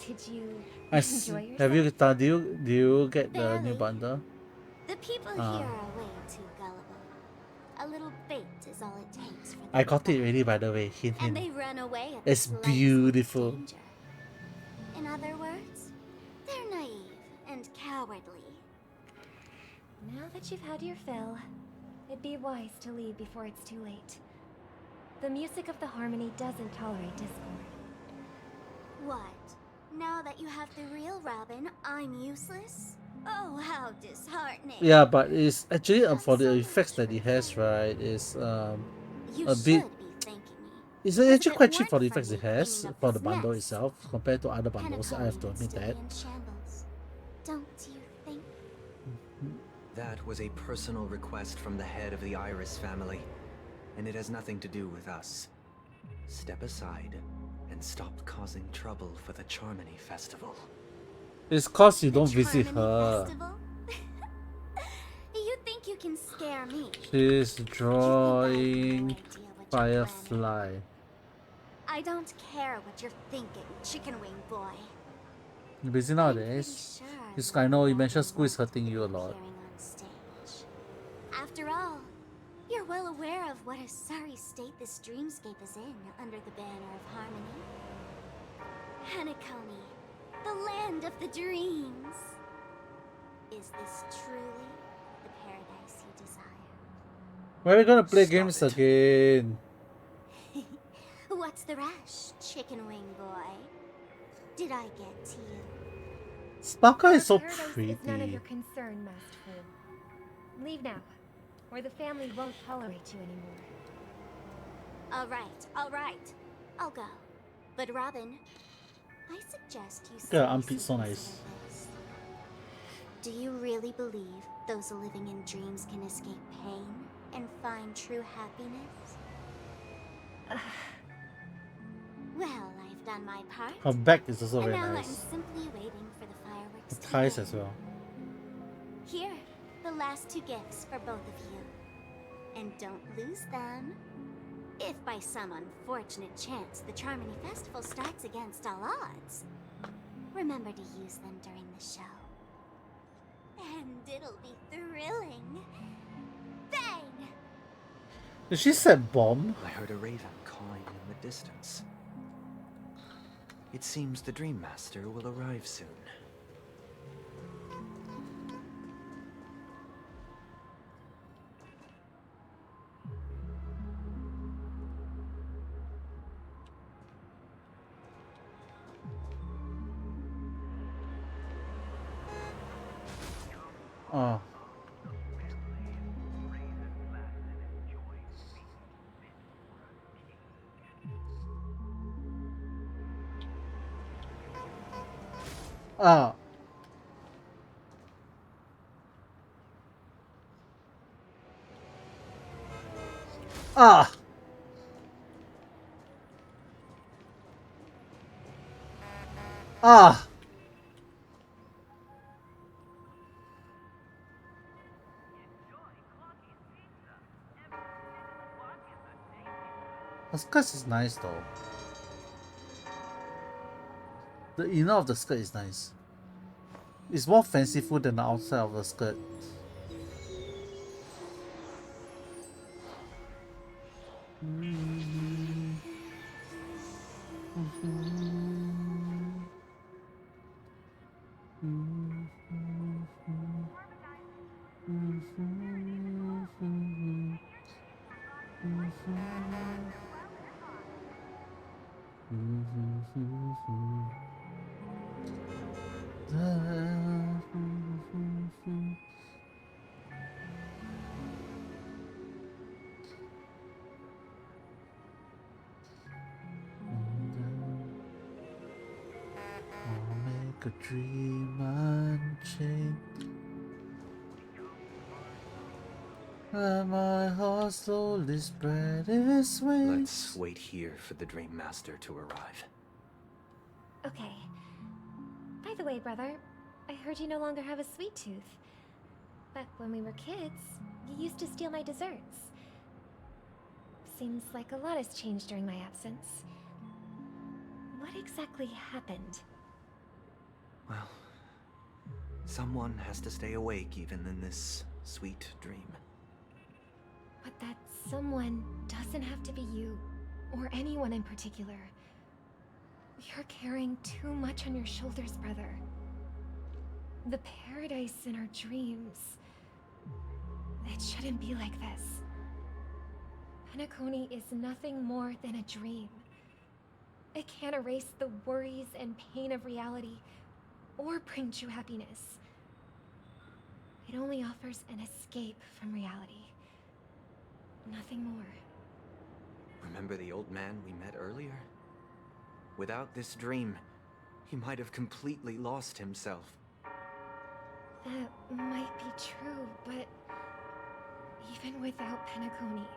Did you enjoy yourself? Have you done? Do you get the new Barely. bundle? The people here are way too gullible. A little bait is all it takes for them. I got it already, by the way. Hint, And hint. they run away at the It's slightest beautiful. danger. In other words, they're naive and cowardly. Now that you've had your fill, it'd be wise to leave before it's too late. The music of the harmony doesn't tolerate discord. What? Now that you have the real Robin, I'm useless? Oh, how disheartening. Yeah, but it's actually for the effects that it has, right? Is You a should bit. be thanking me. It's 'Cause if actually it quite cheap weren't for the effects you it has cleaning up for this the bundle mess, itself compared to other bundles. I have to Penacony would admit still that. be in shambles. Don't you think? That was a personal request from the head of the Iris family, and it has nothing to do with us. Step aside and stop causing trouble for the Charmony Festival. It's cause you don't visit her. Festival? You think you can scare me? She's drawing Firefly. I don't care what you're thinking, chicken wing boy. You busy nowadays? Yes, I know you mentioned school is hurting you a lot. Appearing on stage. After all, you're well aware of what a sorry state this dreamscape is in under the banner of harmony. Penacony, the land of the dreams. Is this truly the paradise you desire? Where are we gonna play games again? What's the rush, chicken wing boy? Did I get to you? Sparkle is so Paradise pretty. is none of your concern, Masked Fool. Leave now, or the family won't tolerate you anymore. All right. I'll go. But Robin, I suggest you Yeah, say Ampit's so something nice. to this. Do you really believe those living in dreams can escape pain and find true happiness? Well, I've done my part. Her back is also and very now nice. I'm simply waiting for the fireworks The to ties begin. as well. Here, the last two gifts for both of you. And don't lose them. If by some unfortunate chance the Charmony Festival strikes against all odds, remember to use them during the show. And it'll be thrilling. Bang! Did she set bomb? I heard a raven cawing in the distance. It seems the Dream Master will arrive soon. Oh. Ah. Ah. Ah. The skirt is nice though. The inner of the skirt is nice. It's more fanciful than the outside of the skirt. I'll make a dream unchained. Let my heart slowly spread its wings. Let's wait here for the Dream Master to arrive. Okay. By the way, brother, I heard you no longer have a sweet tooth. Back when we were kids, you used to steal my desserts. Seems like a lot has changed during my absence. What exactly happened? Well, someone has to stay awake even in this sweet dream. But that someone doesn't have to be you, or anyone in particular. You're carrying too much on your shoulders, brother. The paradise in our dreams. It shouldn't be like this. Penacony is nothing more than a dream. It can't erase the worries and pain of reality, or bring true happiness. It only offers an escape from reality. Nothing more. Remember the old man we met earlier? Without this dream, he might have completely lost himself. That might be true, but even without Penacony,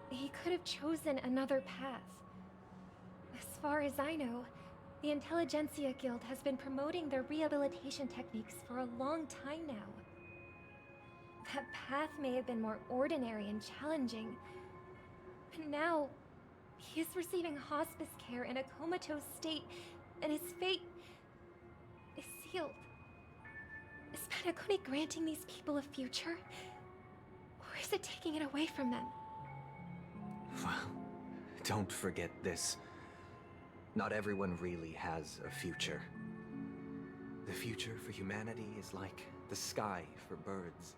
he could have chosen another path. As far as I know, the Intelligentsia Guild has been promoting their rehabilitation techniques for a long time now. That path may have been more ordinary and challenging, but now he is receiving hospice care in a comatose state, and his fate is sealed. Is Penacony granting these people a future? Or is it taking it away from them? Well, don't forget this. Not everyone really has a future. The future for humanity is like the sky for birds.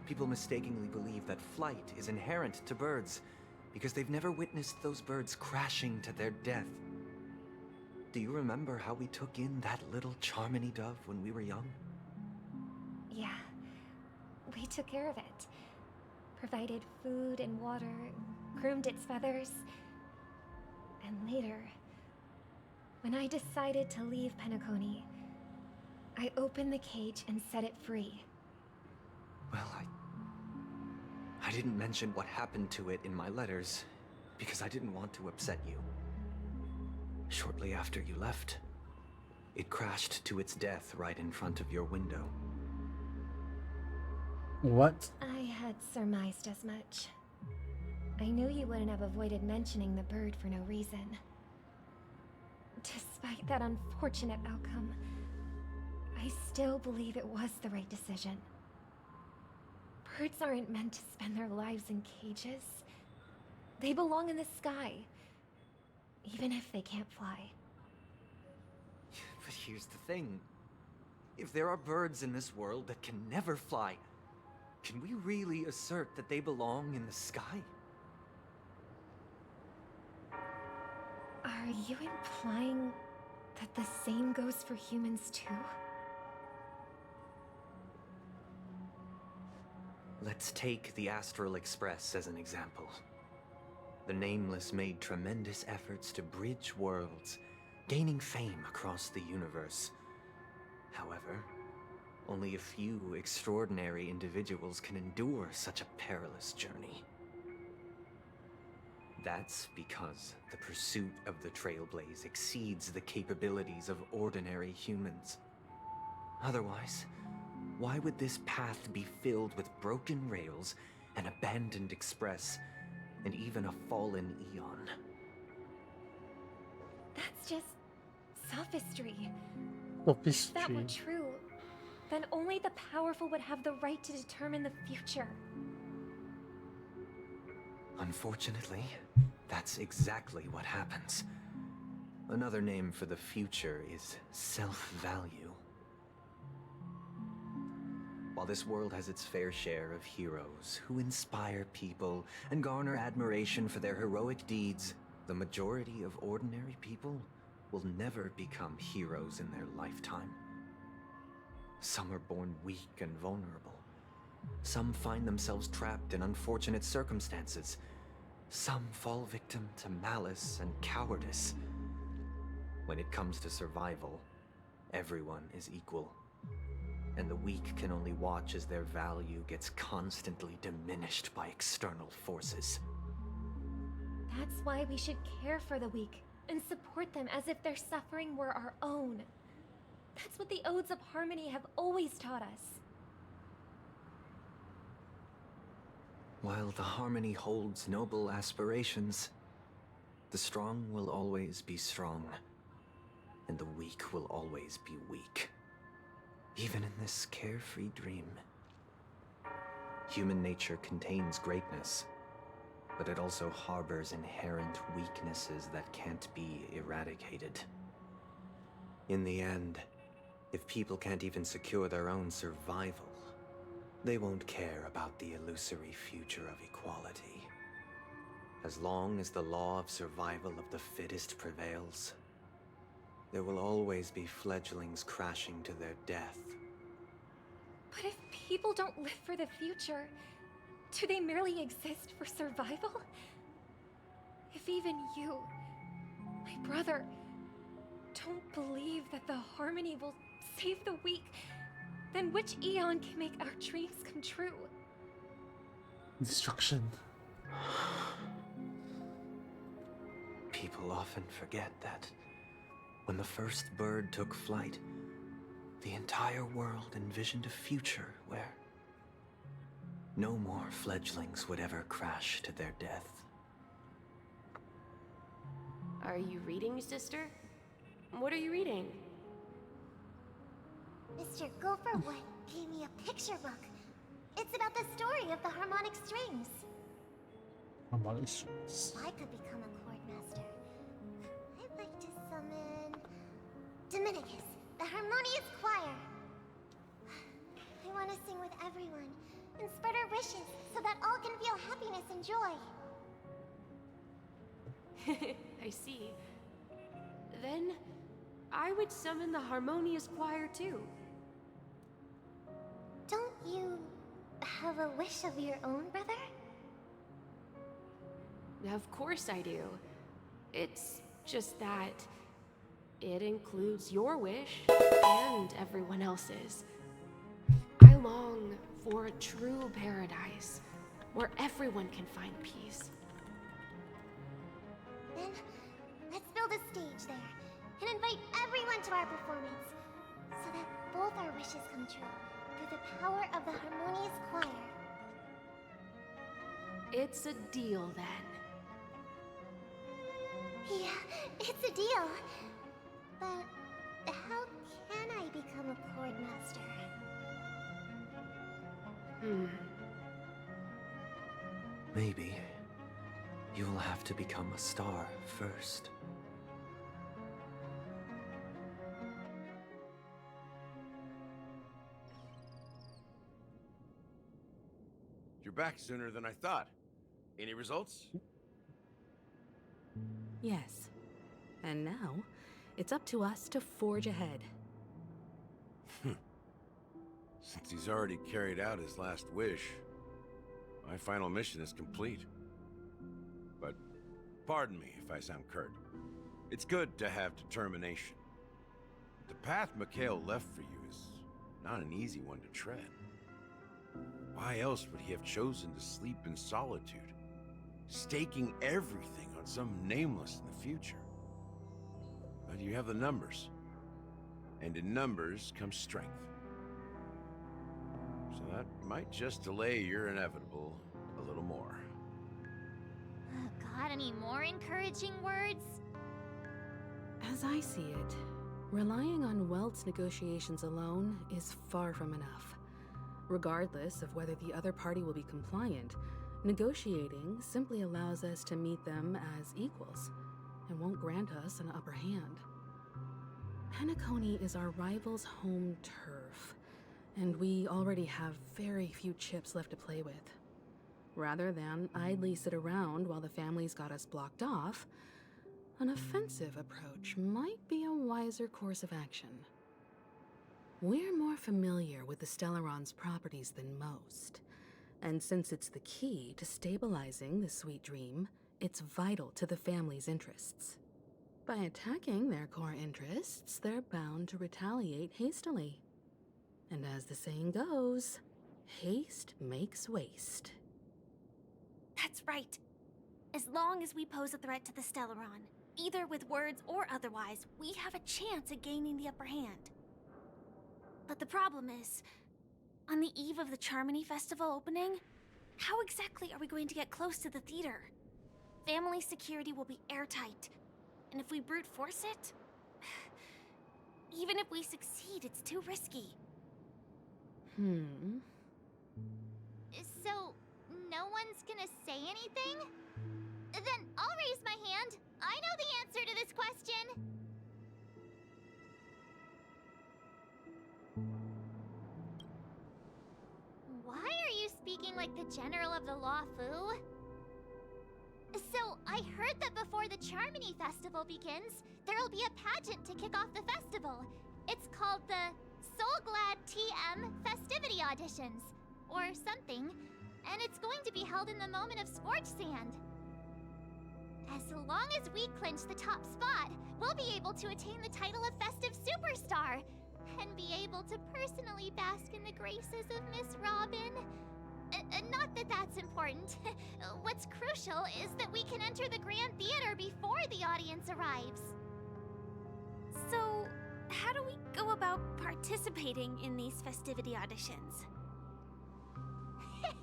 People mistakenly believe that flight is inherent to birds because they've never witnessed those birds crashing to their death. Do you remember how we took in that little Charmony dove when we were young? Yeah. We took care of it. Provided food and water, groomed its feathers. And later, when I decided to leave Penacony, I opened the cage and set it free. Well, I didn't mention what happened to it in my letters because I didn't want to upset you. Shortly after you left, it crashed to its death right in front of your window. What? I had surmised as much. I knew you wouldn't have avoided mentioning the bird for no reason. Despite that unfortunate outcome, I still believe it was the right decision. Birds aren't meant to spend their lives in cages. They belong in the sky, even if they can't fly. But here's the thing. If there are birds in this world that can never fly, can we really assert that they belong in the sky? Are you implying that the same goes for humans too? Let's take the Astral Express as an example. The Nameless made tremendous efforts to bridge worlds, gaining fame across the universe. However, only a few extraordinary individuals can endure such a perilous journey. That's because the pursuit of the Trailblaze exceeds the capabilities of ordinary humans. Otherwise, why would this path be filled with broken rails, an abandoned express, and even a fallen Eon? That's just sophistry. Sophistry. If that were true, then only the powerful would have the right to determine the future. Unfortunately, that's exactly what happens. Another name for the future is self-value. While this world has its fair share of heroes who inspire people and garner admiration for their heroic deeds, the majority of ordinary people will never become heroes in their lifetime. Some are born weak and vulnerable. Some find themselves trapped in unfortunate circumstances. Some fall victim to malice and cowardice. When it comes to survival, everyone is equal. and the weak can only watch as their value gets constantly diminished by external forces. That's why we should care for the weak and support them as if their suffering were our own. That's what the Odes of Harmony have always taught us. While the Harmony holds noble aspirations, the strong will always be strong, and the weak will always be weak. Even in this carefree dream. Human nature contains greatness, but it also harbors inherent weaknesses that can't be eradicated. In the end, if people can't even secure their own survival, they won't care about the illusory future of equality. As long as the law of survival of the fittest prevails, there will always be fledglings crashing to their death. But if people don't live for the future, do they merely exist for survival? If even you, my brother, don't believe that the Harmony will save the weak, then which Eon can make our dreams come true? Destruction. People often forget that when the first bird took flight, the entire world envisioned a future where no more fledglings would ever crash to their death. Are you reading, sister? What are you reading? Mr. Gopherwood gave me a picture book. It's about the story of the harmonic strings. Harmonic strings. If I could become a chord master, I'd like to summon Dominicus, the harmonious choir. I want to sing with everyone and spread our wishes so that all can feel happiness and joy. I see. Then I would summon the harmonious choir too. Don't you have a wish of your own, brother? Of course I do. It's just that it includes your wish and everyone else's. I long for a true paradise where everyone can find peace. Then let's build a stage there and invite everyone to our performance so that both our wishes come true through the power of the harmonious choir. It's a deal then. Yeah, it's a deal. But how can I become a chord master? Maybe you will have to become a star first. You're back sooner than I thought. Any results? Yes. And now, it's up to us to forge ahead. Since he's already carried out his last wish, my final mission is complete. But pardon me if I sound curt. It's good to have determination. The path Mikhail left for you is not an easy one to tread. Why else would he have chosen to sleep in solitude, staking everything on some nameless in the future? But you have the numbers, and in numbers comes strength. So that might just delay your inevitable a little more. Got any more encouraging words? As I see it, relying on Welt's negotiations alone is far from enough. Regardless of whether the other party will be compliant, negotiating simply allows us to meet them as equals and won't grant us an upper hand. Penacony is our rival's home turf, and we already have very few chips left to play with. Rather than idly sit around while the family's got us blocked off, an offensive approach might be a wiser course of action. We're more familiar with the Stellaron's properties than most, and since it's the key to stabilizing the sweet dream, it's vital to the family's interests. By attacking their core interests, they're bound to retaliate hastily. And as the saying goes, haste makes waste. That's right. As long as we pose a threat to the Stellaron, either with words or otherwise, we have a chance at gaining the upper hand. But the problem is, on the eve of the Charmony Festival opening, how exactly are we going to get close to the theater? Family security will be airtight, and if we brute force it, even if we succeed, it's too risky. So, no one's gonna say anything? Then I'll raise my hand. I know the answer to this question. Why are you speaking like the General of the Law Fu? So, I heard that before the Charmony Festival begins, there'll be a pageant to kick off the festival. It's called the Soul Glad TM Festivity Auditions, or something, and it's going to be held in the moment of Scorched Sand. As long as we clinch the top spot, we'll be able to attain the title of Festive Superstar, and be able to personally bask in the graces of Miss Robin. Not that that's important. What's crucial is that we can enter the Grand Theater before the audience arrives. So, how do we go about participating in these festivity auditions?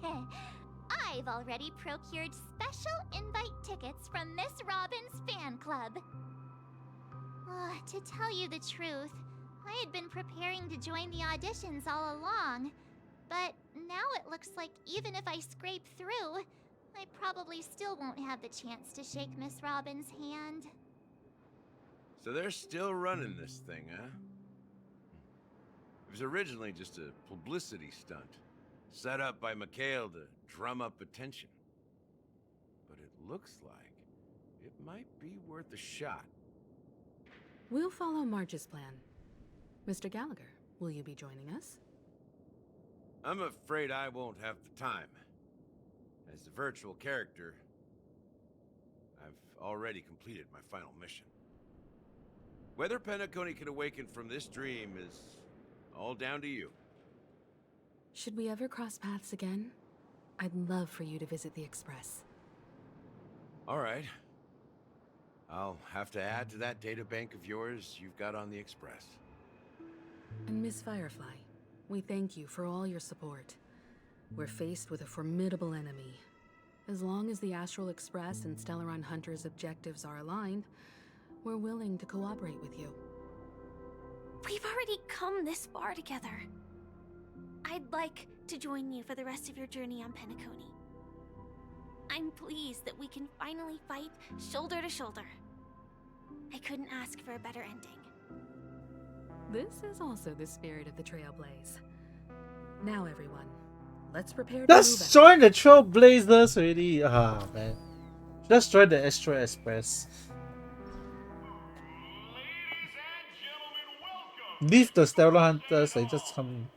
I've already procured special invite tickets from Miss Robin's fan club. To tell you the truth, I had been preparing to join the auditions all along. But now it looks like even if I scrape through, I probably still won't have the chance to shake Miss Robin's hand. So they're still running this thing, huh? It was originally just a publicity stunt, set up by Mikhail to drum up attention. But it looks like it might be worth a shot. We'll follow Marge's plan. Mr. Gallagher, will you be joining us? I'm afraid I won't have the time. As a virtual character, I've already completed my final mission. Whether Penacony can awaken from this dream is all down to you. Should we ever cross paths again? I'd love for you to visit the Express. All right. I'll have to add to that databank of yours you've got on the Express. And Miss Firefly, we thank you for all your support. We're faced with a formidable enemy. As long as the Astral Express and Stellaron Hunter's objectives are aligned, we're willing to cooperate with you. We've already come this far together. I'd like to join you for the rest of your journey on Penacony. I'm pleased that we can finally fight shoulder to shoulder. I couldn't ask for a better ending. This is also the spirit of the Trailblaze. Now everyone, let's prepare to Let's join the Trailblazers already. Ah, man. Let's join the Astral Express. Leave the Stellar Hunters and just come.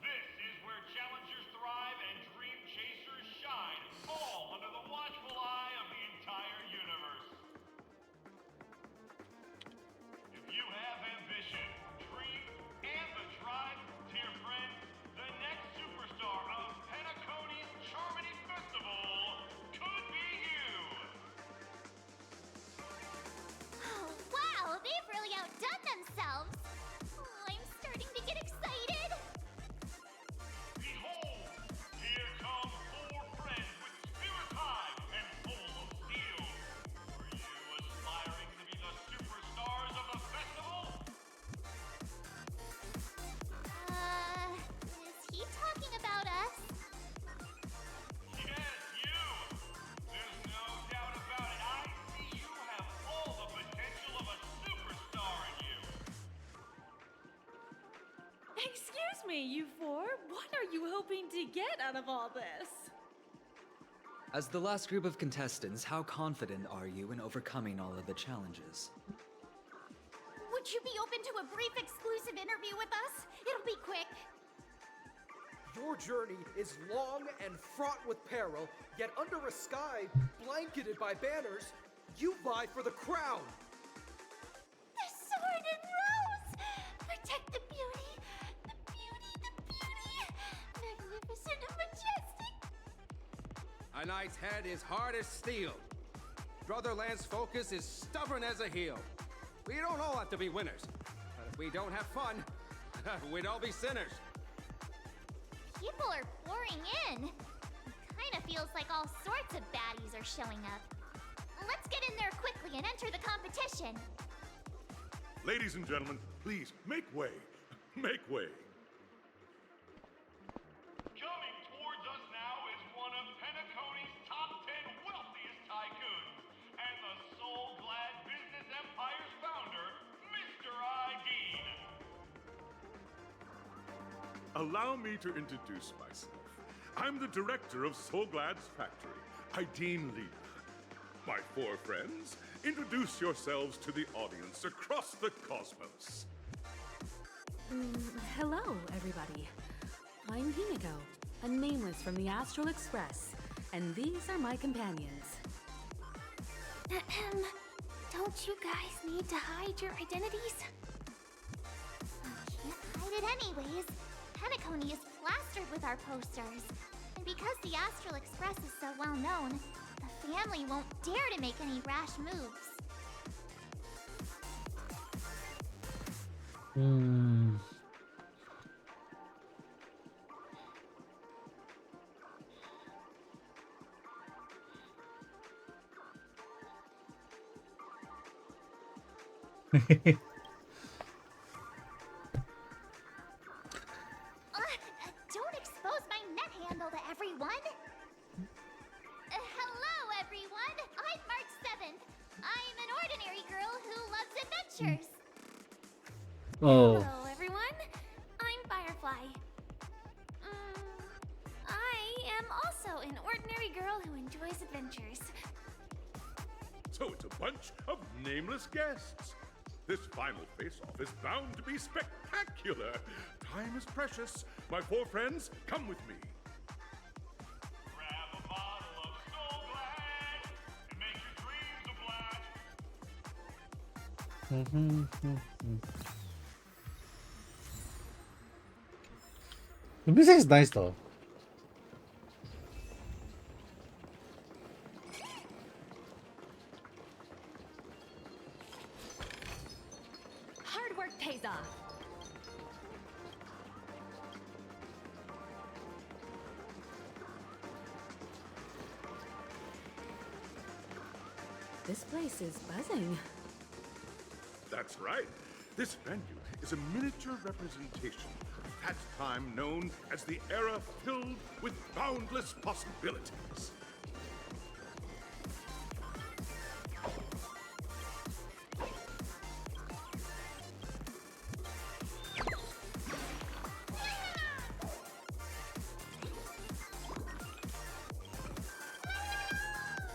Wow, they've really outdone themselves! I'm starting to get excited! Behold! Here come 4 friends with spirit high and full of steel! Were you aspiring to be the superstars of the festival? Is he talking about us? Yes, you! There's no doubt about it. I see you have all the potential of a superstar in you! Excuse me, you four. What are you hoping to get out of all this? As the last group of contestants, how confident are you in overcoming all of the challenges? Would you be open to a brief exclusive interview with us? It'll be quick. Your journey is long and fraught with peril, yet under a sky blanketed by banners, you vie for the crown. The sword and rose! Protect the beauty! The beauty, the beauty! A knight's head is hard as steel. Brotherland's focus is stubborn as a heel. We don't all have to be winners. But if we don't have fun, we'd all be sinners. People are pouring in. It kinda feels like all sorts of baddies are showing up. Let's get in there quickly and enter the competition. Ladies and gentlemen, please make way. Make way. Coming towards us now is one of Penacony's top 10 wealthiest tycoons and the soul-glad business empire's founder, Mr. Dean. Allow me to introduce myself. I'm the director of Soulglad's factory, Dean Lee. My four friends, introduce yourselves to the audience across the cosmos. Hello, everybody. I'm Himiko, a nameless from the Astral Express, and these are my companions. Don't you guys need to hide your identities? Can't hide it anyways. Penacony is plastered with our posters. And because the Astral Express is so well known, the family won't dare to make any rash moves. Don't expose my net handle to everyone! Hello, everyone! I'm March 7th. I'm an ordinary girl who loves adventures. Oh. Hello, everyone. I'm Firefly. I am also an ordinary girl who enjoys adventures. So it's a bunch of nameless guests. This final face-off is bound to be spectacular. Time is precious. My four friends, come with me. Grab a bottle of Soulglad and make your dreams a blast. The music is nice though. Hard work pays off. This place is buzzing. That's right. This venue is a miniature representation of that time known as the era filled with boundless possibilities.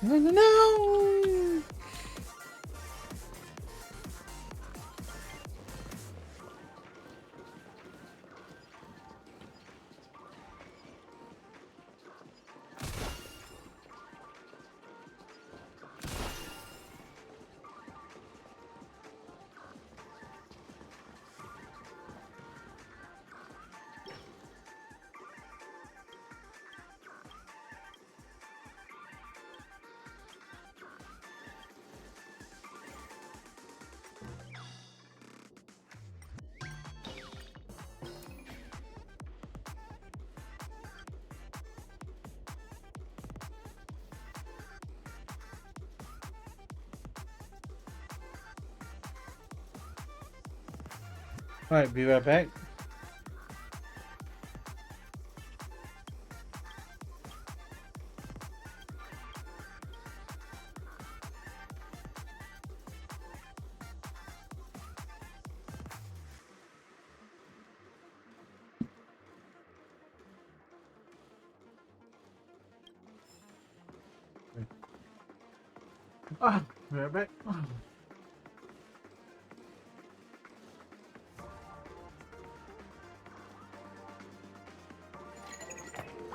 No. Alright, be right back. Be right back.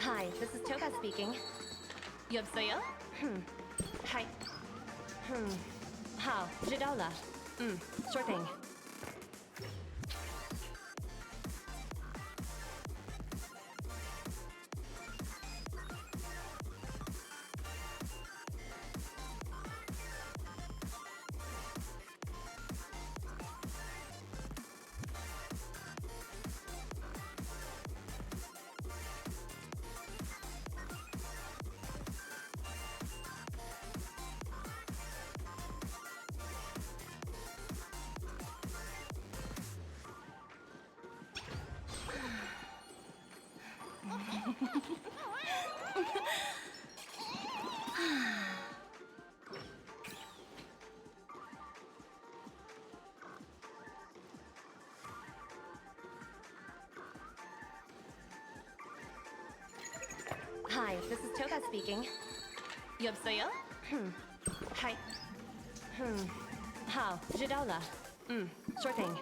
Hi, this is Toga speaking. 여보세요? Hi.好, 知道了. Sure thing. Hi, this is Toga speaking. 여보세요? Hi. How? 知道了. Sure thing.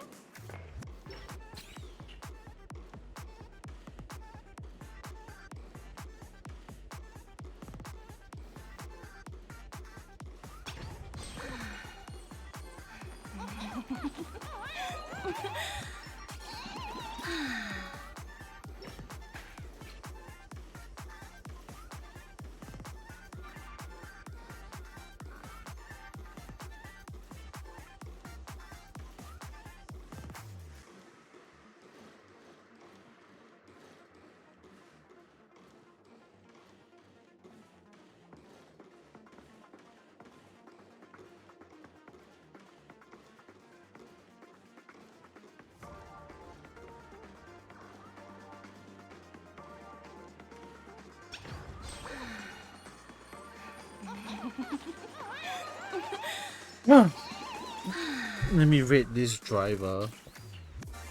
Let me rate this driver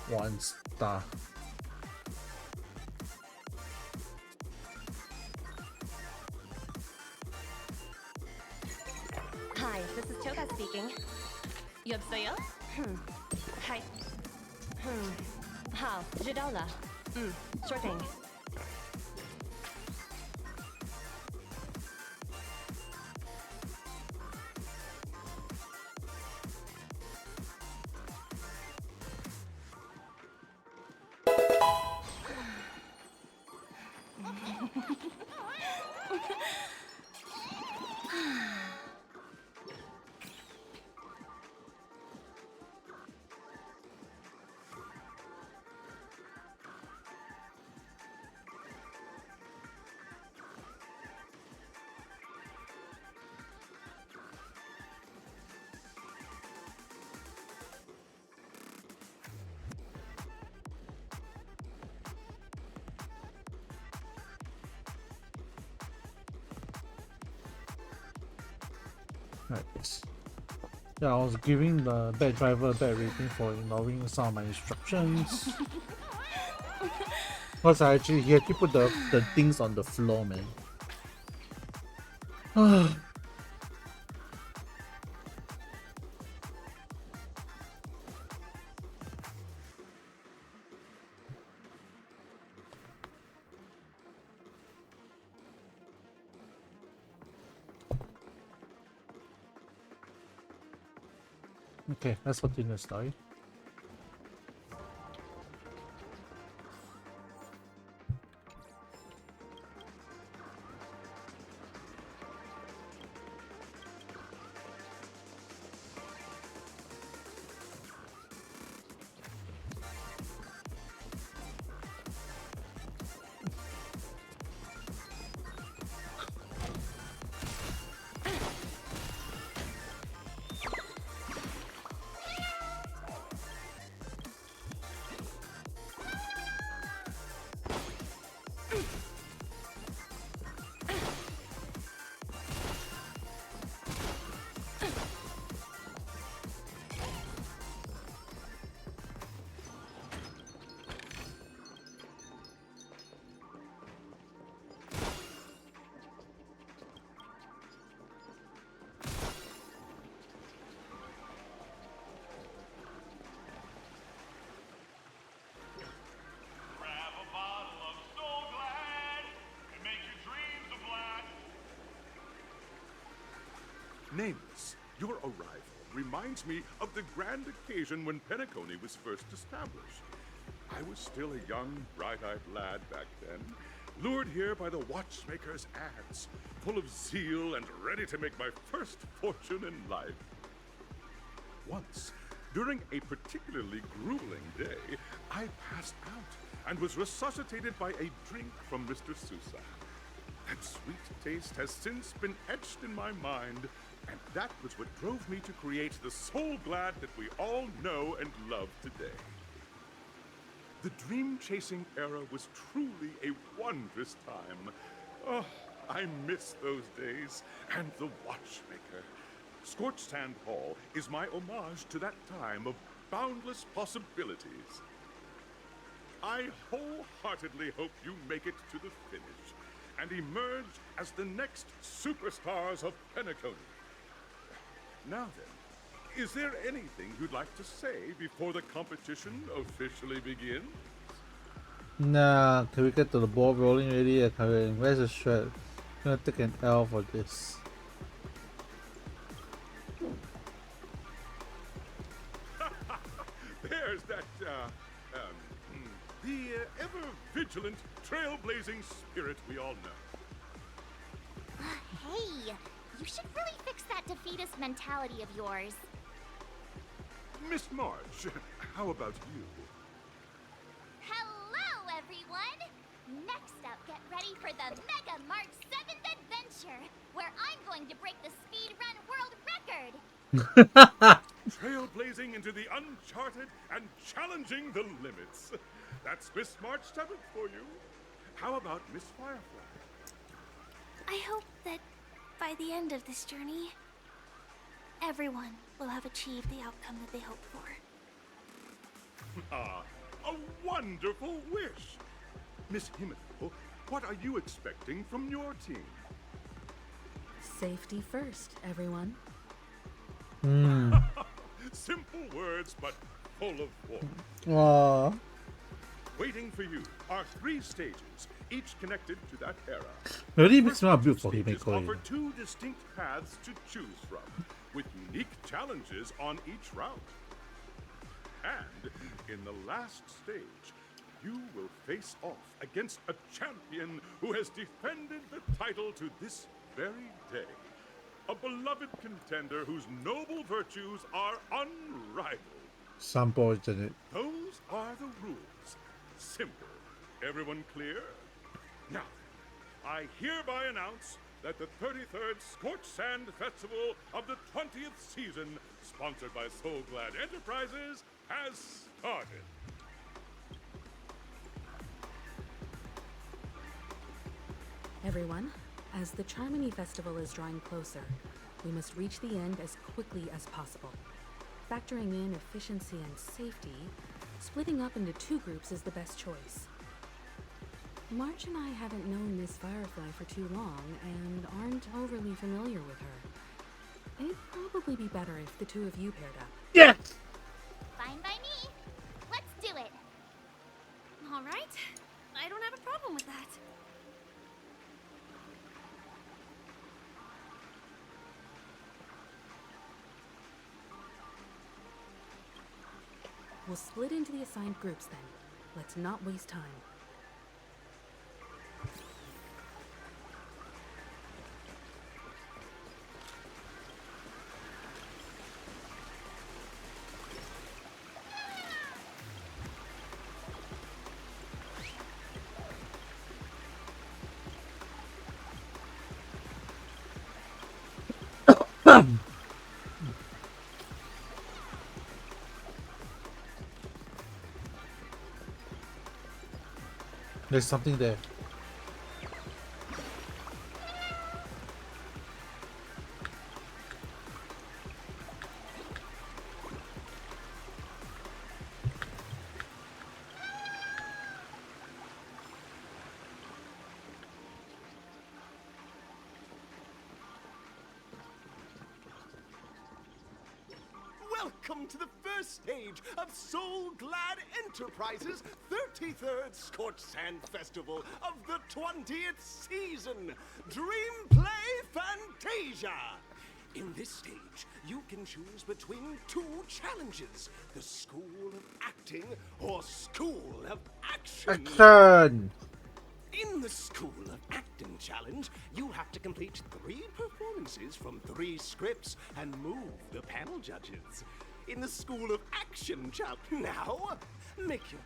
1 star. Hi, this is Toga speaking. 여보세요? Hi. How? 知道了. Sure thing. Right. Yeah, I was giving the bad driver a bad rating for ignoring some of my instructions. Because he had to put the things on the floor, man. Okay, let's continue the story. Nameless, your arrival reminds me of the grand occasion when Penacony was first established. I was still a young, bright-eyed lad back then, lured here by the watchmaker's ads, full of zeal and ready to make my first fortune in life. Once, during a particularly grueling day, I passed out and was resuscitated by a drink from Mr. Sousa. That sweet taste has since been etched in my mind, and that was what drove me to create the Soul Glad that we all know and love today. The dream-chasing era was truly a wondrous time. Oh, I miss those days, and the watchmaker. Scorched Sand Hall is my homage to that time of boundless possibilities. I wholeheartedly hope you make it to the finish. and emerge as the next superstars of Penacony. Now then, is there anything you'd like to say before the competition officially begins? Nah, can we get to the ball rolling already? Karen? Where's the shred? I'm gonna take an L for this. There's that, the ever-vigilant, trailblazing spirit we all know. Hey, you should really fix that defeatist mentality of yours. Miss March, how about you? Hello, everyone! Next up, get ready for the Mega March 7th adventure, where I'm going to break the speedrun world record! Trailblazing into the uncharted and challenging the limits. That's Miss March 7th for you. How about Miss Firefly? I hope that by the end of this journey, everyone will have achieved the outcome that they hoped for. Ah, a wonderful wish! Miss Himiko, what are you expecting from your team? Safety first, everyone. Simple words, but full of warmth. Aww. Waiting for you are 3 stages, each connected to that era. Really makes me want to build for Stages Himiko. offer 2 distinct paths to choose from, with unique challenges on each route. And in the last stage, you will face off against a champion who has defended the title to this very day. A beloved contender whose noble virtues are unrivaled. Some boys did it. Those are the rules. Simple. Everyone clear? Now, I hereby announce that the 33rd Scorch Sand Festival of the 20th season, sponsored by Soul Glad Enterprises, has started. Everyone, as the Charmony Festival is drawing closer, we must reach the end as quickly as possible. Factoring in efficiency and safety, splitting up into 2 groups is the best choice. March and I haven't known Miss Firefly for too long and aren't overly familiar with her. It'd probably be better if the 2 of you paired up. Yes! Fine by me. Let's do it. All right. I don't have a problem with that. We'll split into the assigned groups then. Let's not waste time. There's something there. Welcome to the first stage of Soul Glad Enterprises' 33rd Scorch Sand Festival of the 20th season, Dream Play Fantasia. In this stage, you can choose between 2 challenges, the School of Acting or School of Action. Action! In the School of Acting challenge, you have to complete 3 performances from 3 scripts and move the panel judges. In the School of Action challenge, now, make your...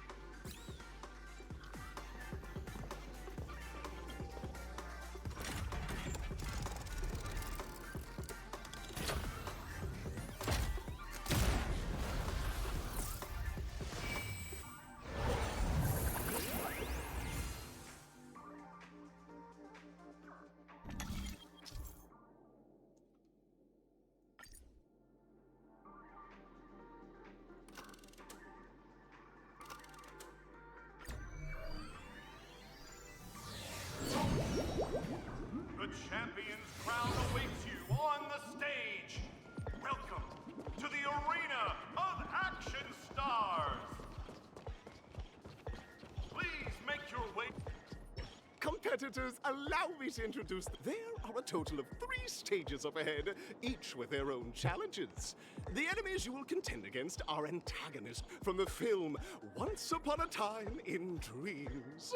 competitors, allow me to introduce them. There are a total of 3 stages up ahead, each with their own challenges. The enemies you will contend against are antagonists from the film Once Upon a Time in Dreams.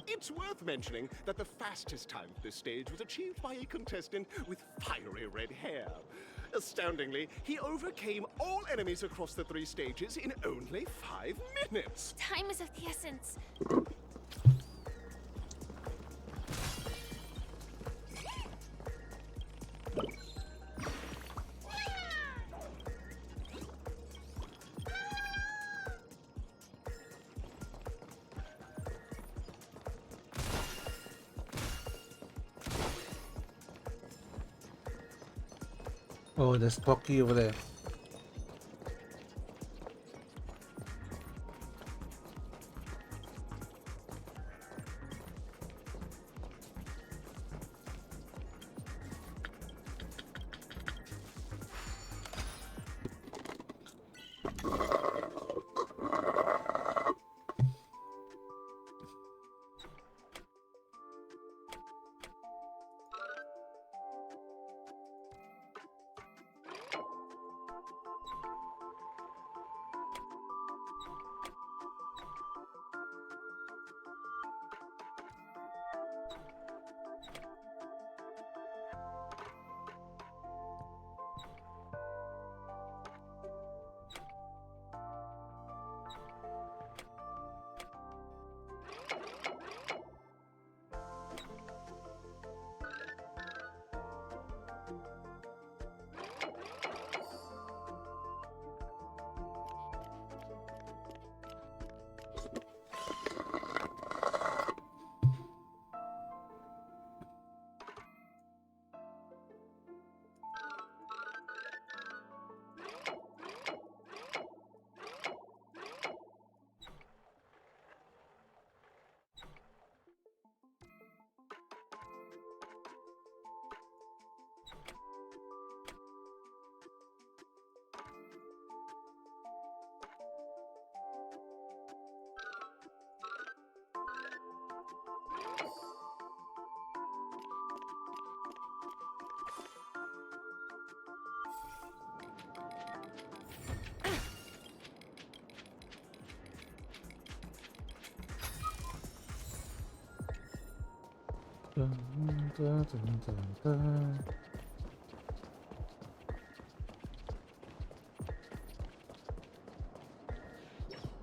It's worth mentioning that the fastest time for this stage was achieved by a contestant with fiery red hair. Astoundingly, he overcame all enemies across the 3 stages in only 5 minutes. Time is of the essence. Oh, there's Pocky over there.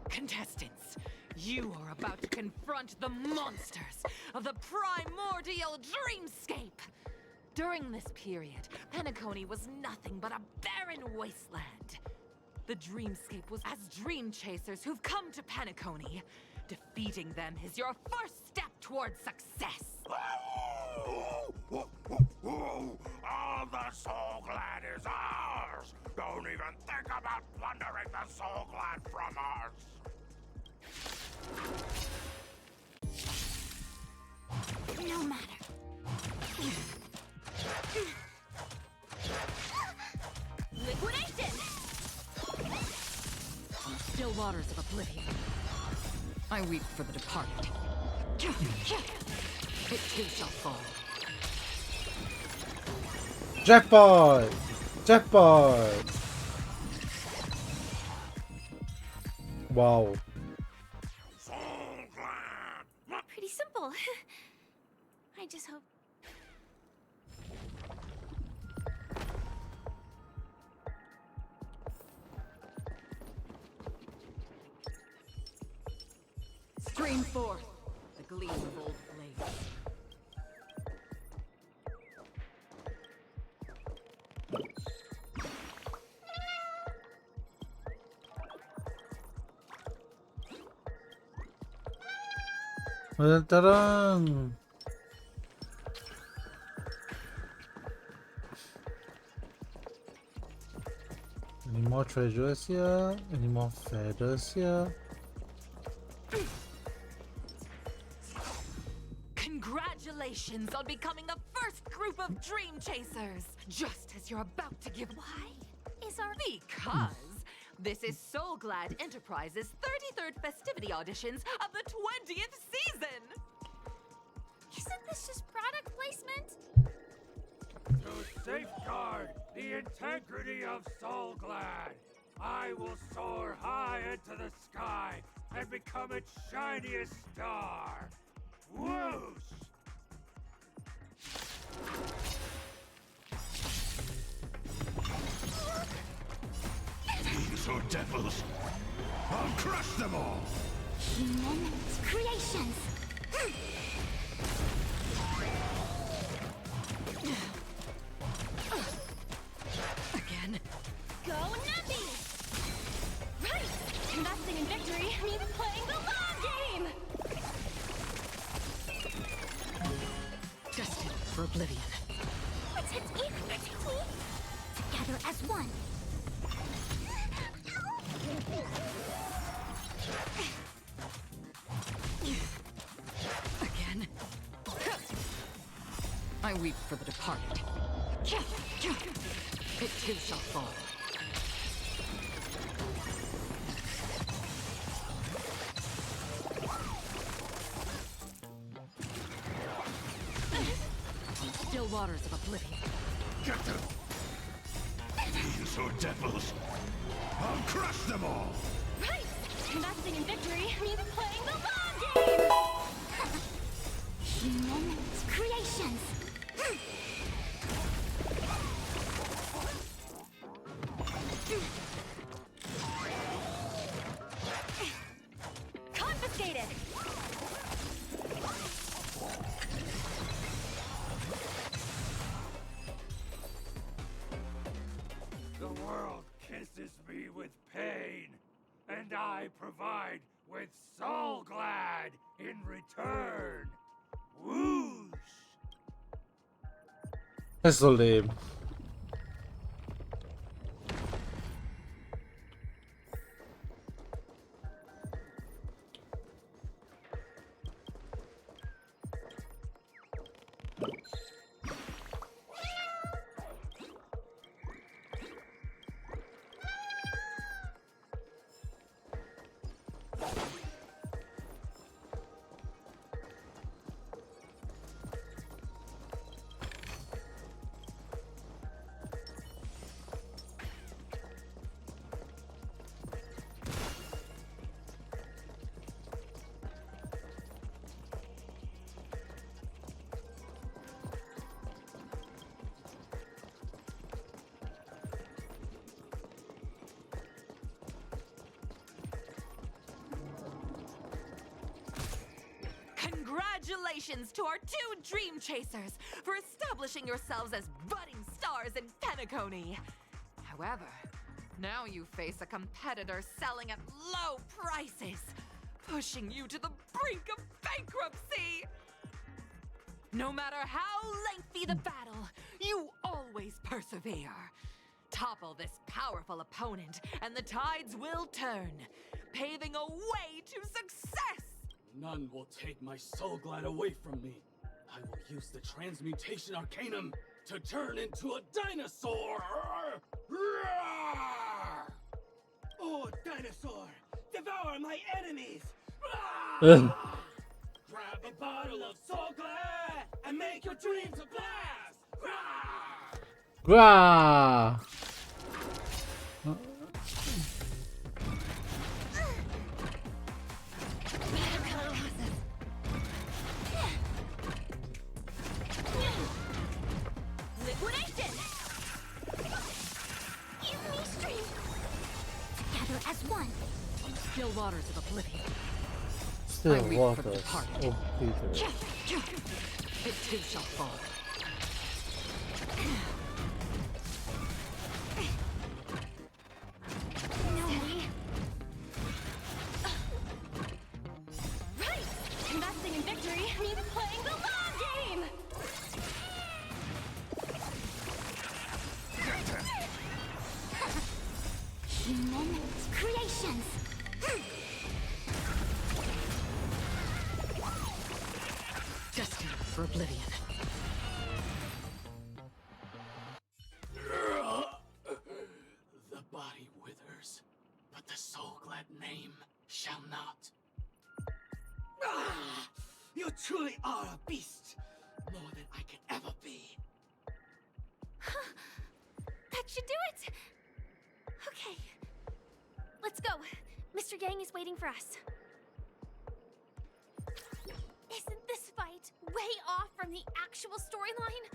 Contestants, you are about to confront the monsters of the primordial dreamscape. During this period, Penacony was nothing but a barren wasteland. The dreamscape was as dream chasers who've come to Penacony. Defeating them is your first step towards success. All the Soul Glad is ours! Don't even think about plundering the Soul Glad from us! No matter. Liquidation! Still waters of oblivion. I weep for the departed. It too shall fall. Jackpot! Jackpot! Wow. Pretty simple. I just hope. Stream forth the gleam of old flames. Ta-da! Any more treasures here? Any more feathers here? Congratulations on becoming the first group of dream chasers! Just as you're about to give... Why is our... Because this is Soul Glad Enterprises' 33rd festivity auditions of the 20th season! Isn't this just product placement? To safeguard the integrity of Soulglad, I will soar high into the sky and become its shiniest star. Whoosh! These are devils. I'll crush them all. Human creations. Again. Go Nappy! Right! Investing in victory means playing the long game! Destined for oblivion. Protect me! Protect me! Together as one. Again. I weep for the departed. It too shall fall. On still waters of oblivion. Get them. These are devils. I'll crush them all. Right! Investing in victory means playing the long game! Human creations. Confiscated! The world kisses me with pain, and I provide with Soulglad in return. Whoosh! That's so lame. Congratulations to our two Dream Chasers for establishing yourselves as budding stars in Penacony. However, now you face a competitor selling at low prices, pushing you to the brink of bankruptcy. No matter how lengthy the battle, you always persevere. Topple this powerful opponent, and the tides will turn, paving a way to success! None will take my Soulglad away from me. I will use the Transmutation Arcanum to turn into a dinosaur! Oh, dinosaur! Devour my enemies! Grab a bottle of Soulglad and make your dreams a blast! Grah! Liquidation! Give me strength. Together as one. On still waters of oblivion. Still I weep for the waters. departed. Oh, Peter. It too shall fall. Right! Investing in victory means playing the long game! Human creations. Destined for oblivion. The body withers, but the Soulglad name shall not. You You truly are a beast. More than I can ever be. That should do it! Okay. Let's go. Mr. Yang is waiting for us. Isn't this fight way off from the actual storyline?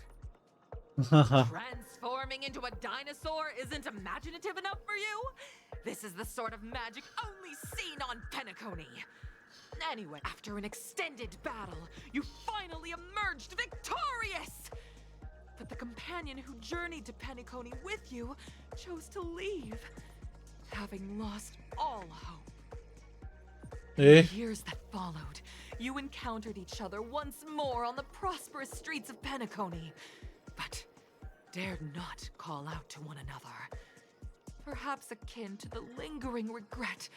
Transforming into a dinosaur isn't imaginative enough for you? This is the sort of magic only seen on Penacony. Anyway, after an extended battle, you finally emerged victorious! But the companion who journeyed to Penacony with you chose to leave, having lost all hope. In the years that followed, you encountered each other once more on the prosperous streets of Penacony, but dared not call out to one another. Perhaps akin to the lingering regret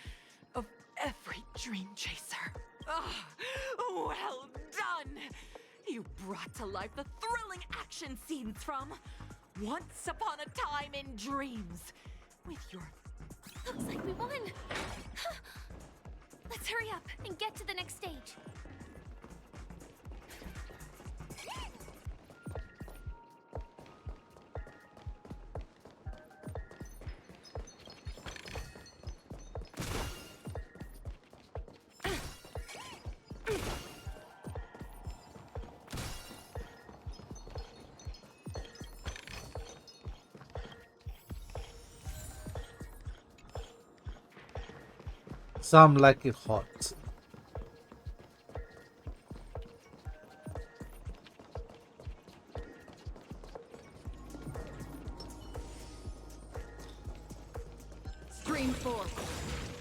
of every dream chaser. Ah, well done! You brought to life the thrilling action scenes from Once Upon a Time in Dreams with your... Looks like we won! Let's hurry up and get to the next stage. Some like it hot. Stream 4.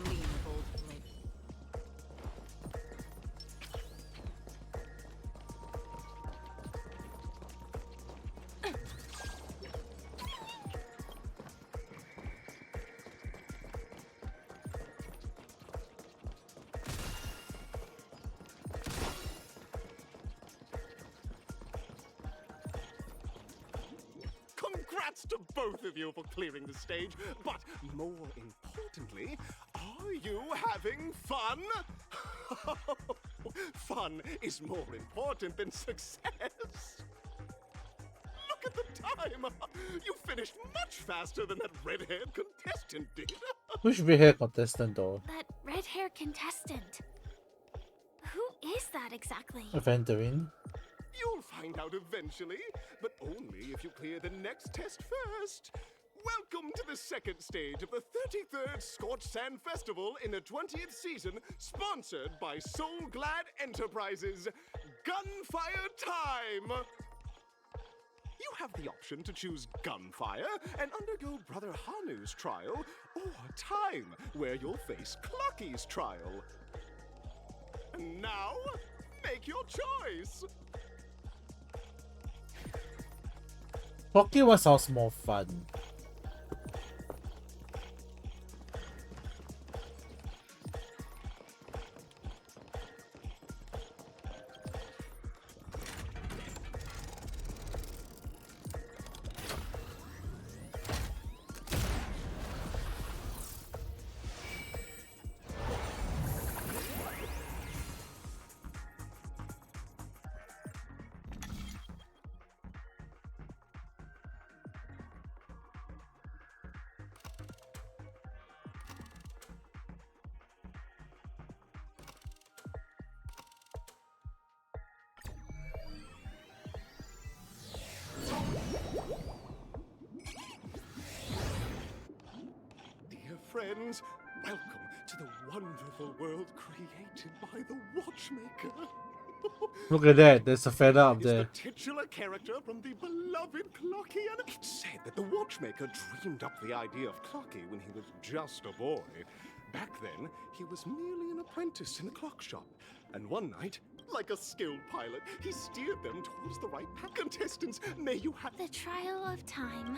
Gleam of old flame. Congrats to both of you for clearing the stage, but more importantly, are you having fun? Fun is more important than success. Look at the time! You finished much faster than that red-haired contestant did. Which red hair contestant though? That red-hair contestant. Who is that exactly? Aventurine. You'll find out eventually, but only if you clear the next test first. Welcome to the second stage of the 33rd Scorched Sand Festival in the 20th season, sponsored by Soul Glad Enterprises. Gunfire time! You have the option to choose Gunfire and undergo Brother Hanu's trial, or Time, where you'll face Clucky's trial. And now, make your choice! Pocky one sounds more fun. Friends, welcome to the wonderful world created by the Watchmaker. Look at that, there's a feather up It's there. the titular character from the beloved Clocky, and it's said that the Watchmaker dreamed up the idea of Clocky when he was just a boy. Back then, he was merely an apprentice in the clock shop, and one night, like a skilled pilot, he steered them towards the right path. Contestants, may you have the trial of time.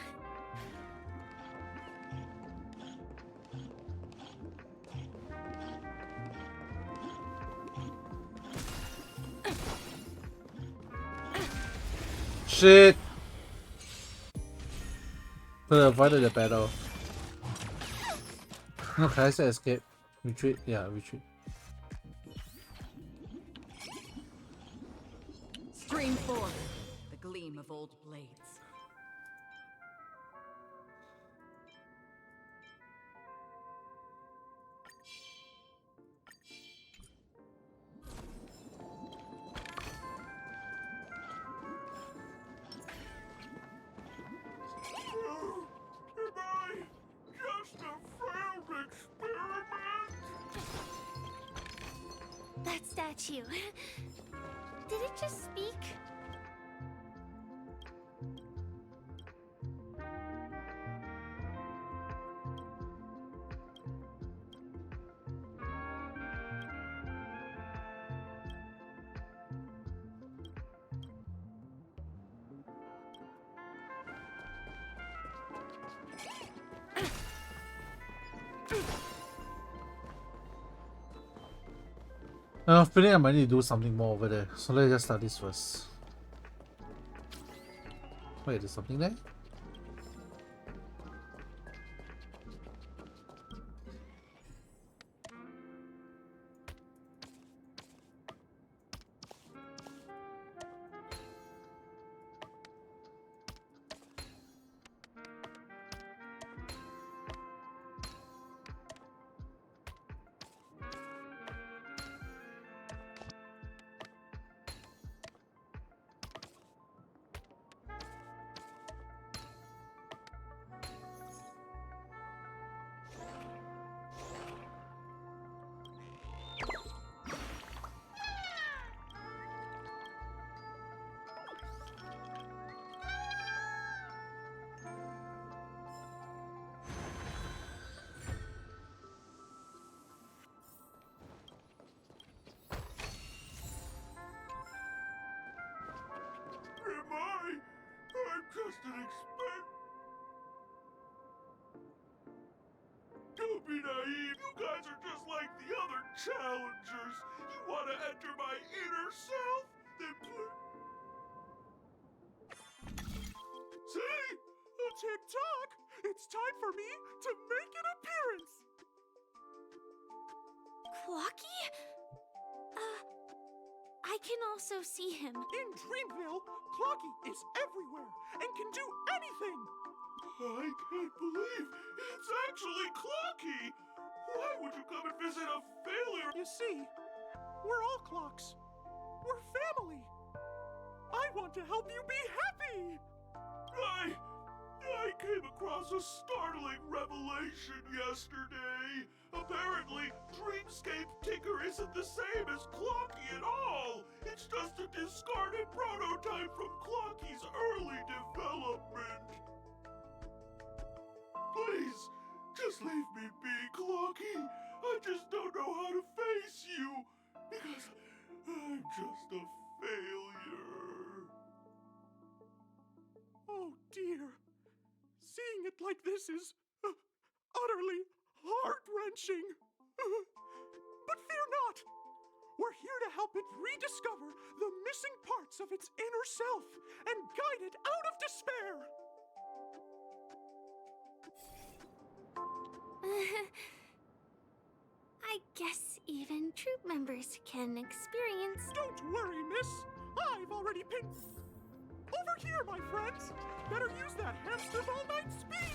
Shit! Could have avoided the battle. No, can I say escape? Retreat? Yeah, retreat. Scream forth, the gleam of old blades. Am I just a failed experiment? That statue. Did it just speak? I'm feeling I might need to do something more over there. So let's just start this first. Wait, there's something there? I'm just an experiment. Don't be naive. You guys are just like the other challengers. You want to enter my inner self? Then see? Tick-tock! It's time for me to make an appearance! Clocky? I can also see him. In Dreamville, Clocky is everywhere and can do anything! I can't believe it's actually Clocky! Why would you come and visit a failure? You see, we're all clocks. We're family. I want to help you be happy! I came across a startling revelation yesterday. Apparently, Dreamscape Tinker isn't the same as Clocky at all. It's just a discarded prototype from Clocky's early development. Please, just leave me be, Clocky. I just don't know how to face you, because I'm just a failure. Oh dear. Seeing it like this is utterly heart-wrenching. But fear not. We're here to help it rediscover the missing parts of its inner self and guide it out of despair. I guess even troop members can experience. Don't worry, miss. I've already pinned. Over here, my friends. Better use that hamster ball night speed.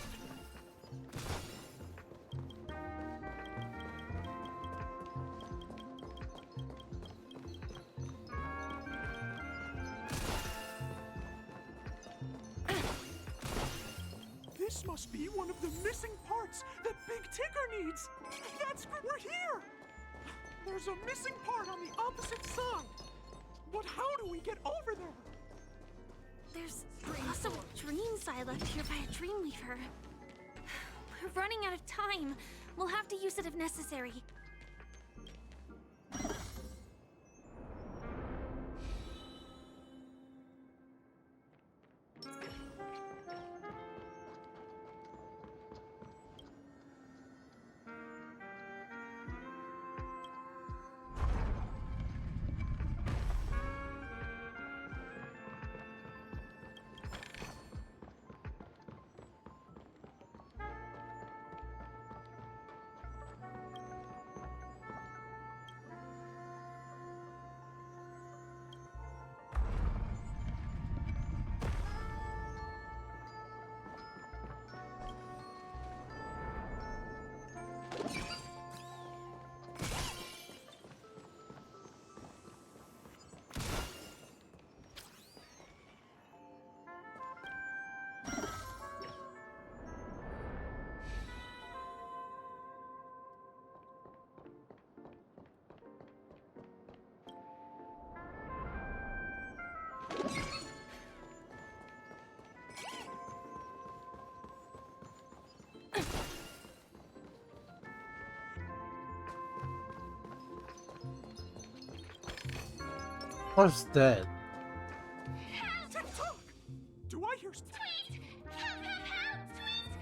This must be one of the missing parts that Big Tinker needs. We're here. There's a missing part on the opposite side. But how do we get over there? There's also a dream side left here by a Dreamweaver. We're running out of time. We'll have to use it if necessary. What's that? TikTok! Do I hear? Sweet! Help, help, help!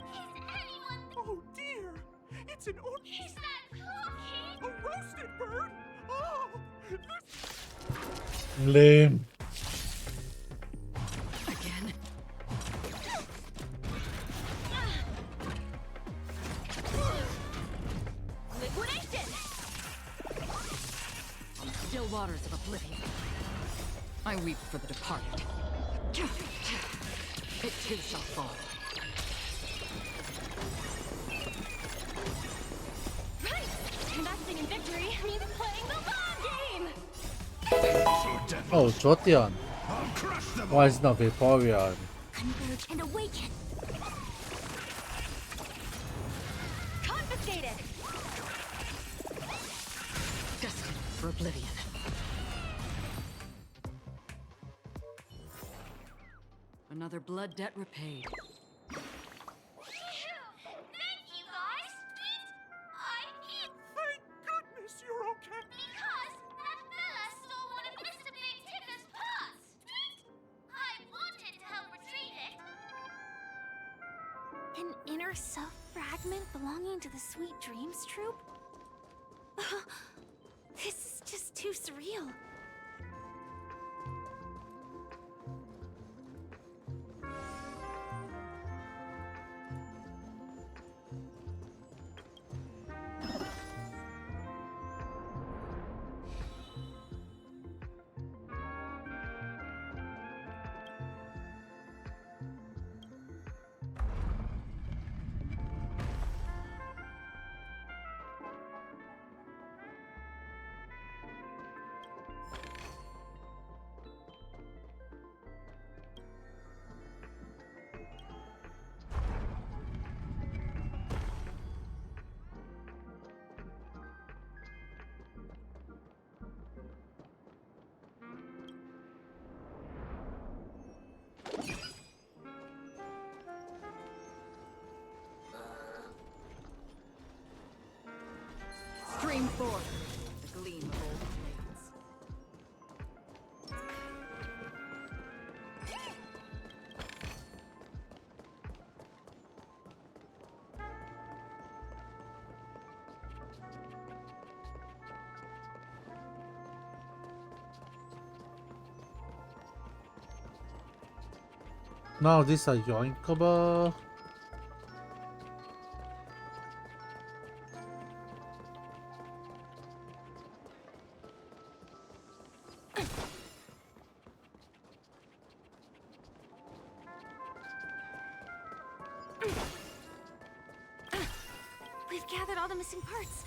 Sweet! Is anyone... Oh dear! It's an or... Is that cookie? A roasted bird? Oh! Lame. Again. Liquidation! On the still waters of oblivion, I weep for the departed. It too shall fall. Right! Investing in victory means playing the long game! Oh, Jotion. Why is it not Vaporeon? Converge and awaken! Confiscated! Destined for oblivion. Another blood debt repaid. Thank you, guys! Thank goodness you're okay! Because that fella stole one of Mr. Big Ticker's parts! I wanted to help retrieve it! An inner self fragment belonging to the Sweet Dreams troupe? This is just too surreal. Stream forth the gleam of old blades. Now these are yoinkable. We've gathered all the missing parts.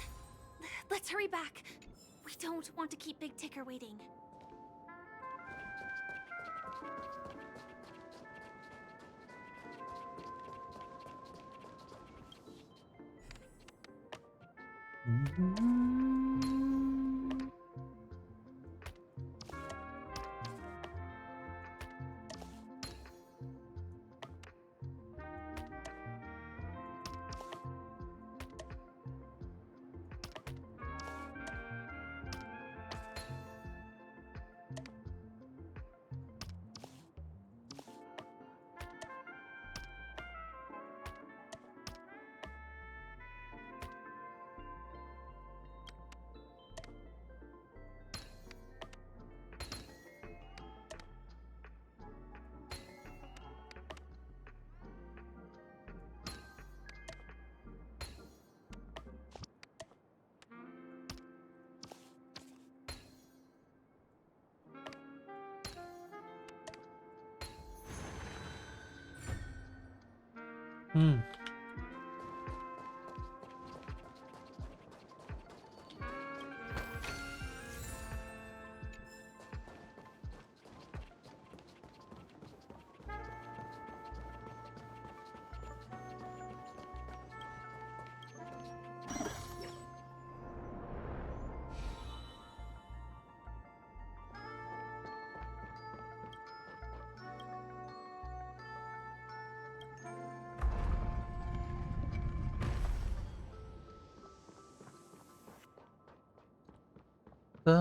Let's hurry back. We don't want to keep Big Ticker waiting. We're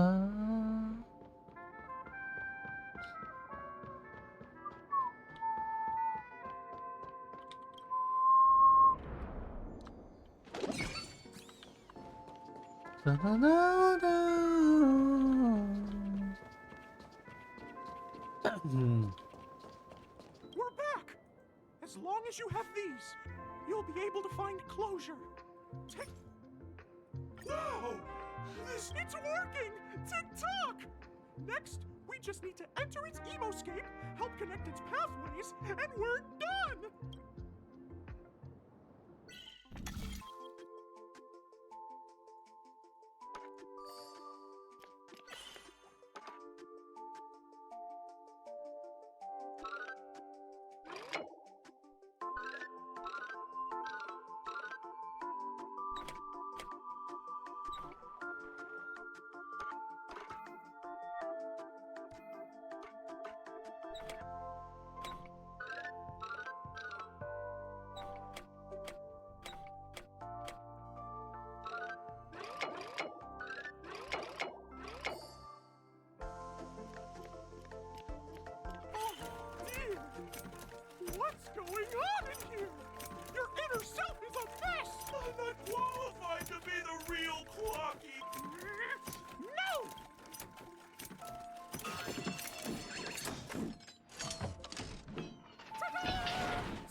back! As long as you have these, you'll be able to find closure. Tick. Wow! It's working! Tick-tock! Next, we just need to enter its emoscape, help connect its pathways, and we're done! What's going on in here? Your inner self is a mess! I'm not qualified to be the real Clocky! No!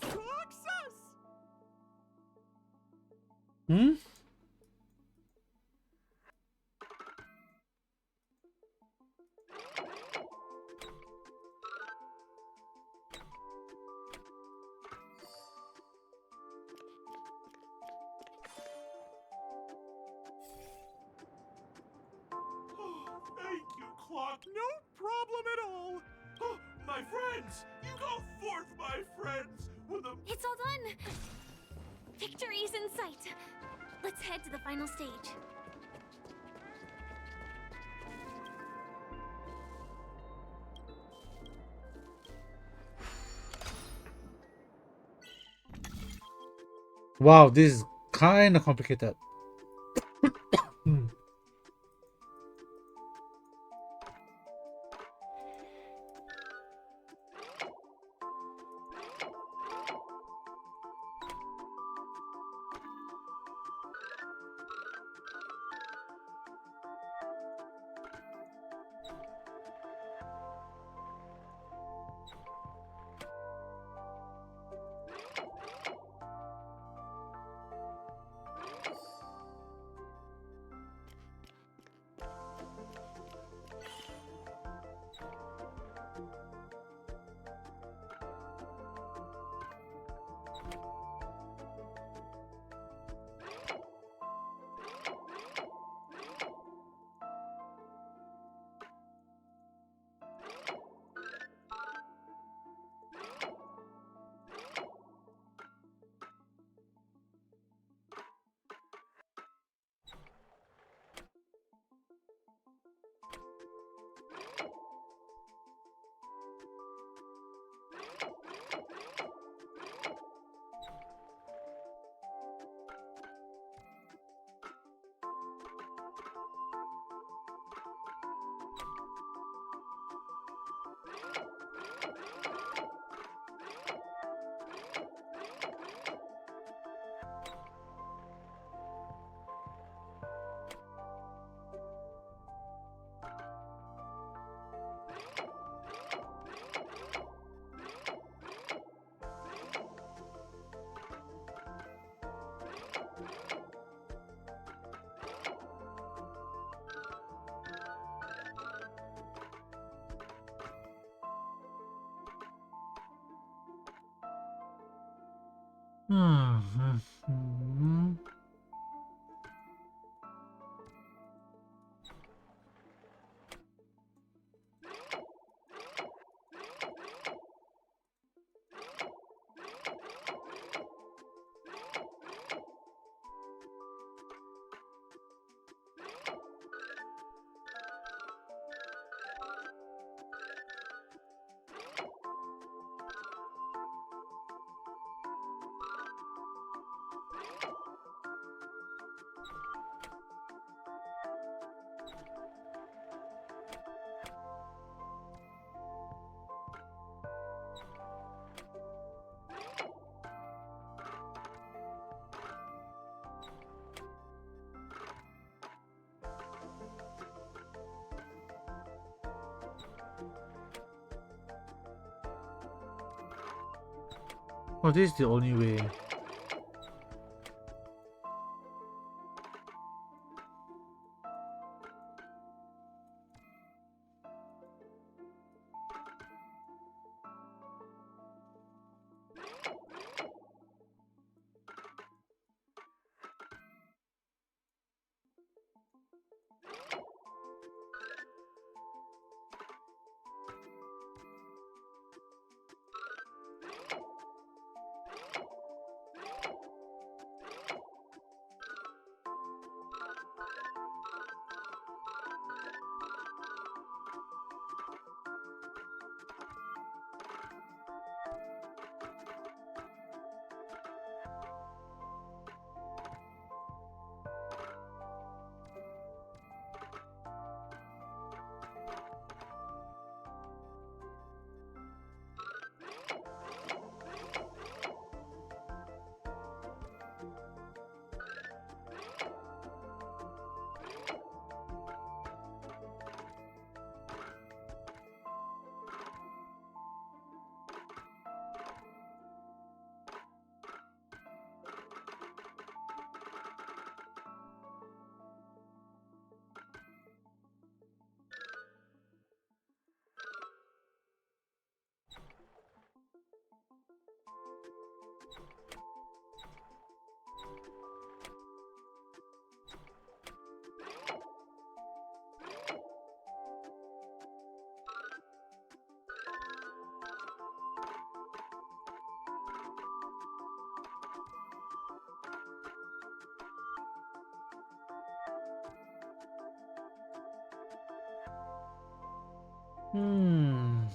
Success! Hmm? Thank you, Clock. No problem at all. Oh, my friends! You go forth, my friends, with a... It's all done! Victory's in sight! Let's head to the final stage. Wow, this is kind of complicated. Oh, this is the only way. Hmm.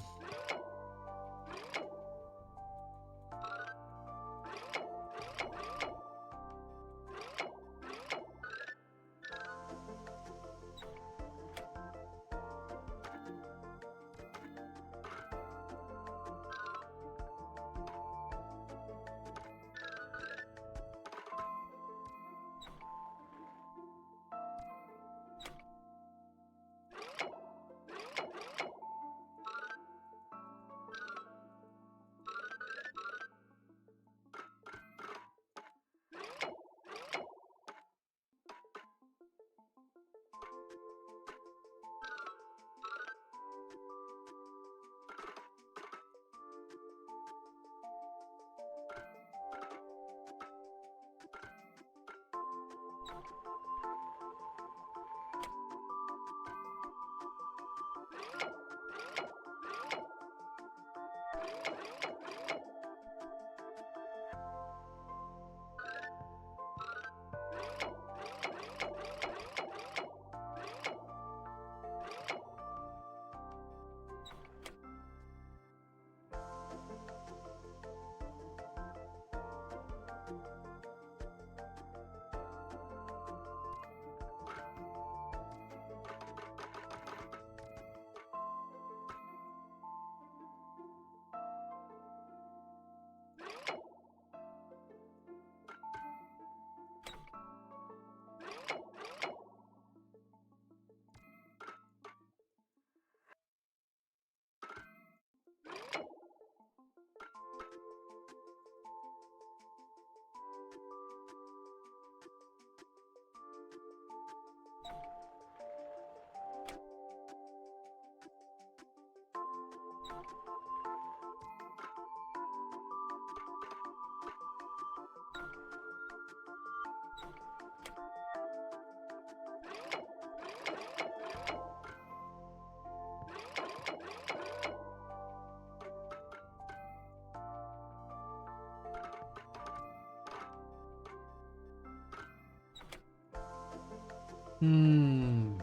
Hmm.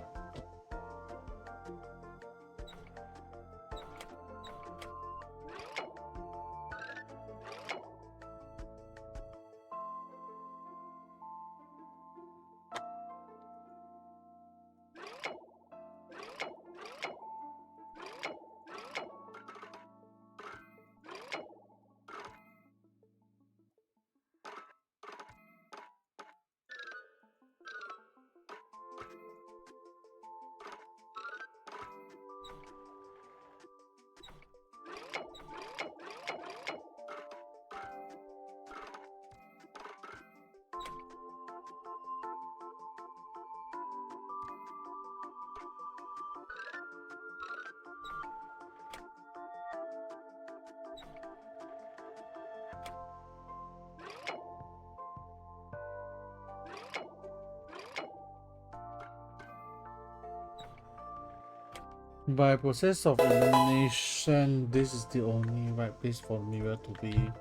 By process of elimination, this is the only right place for Mirror to be.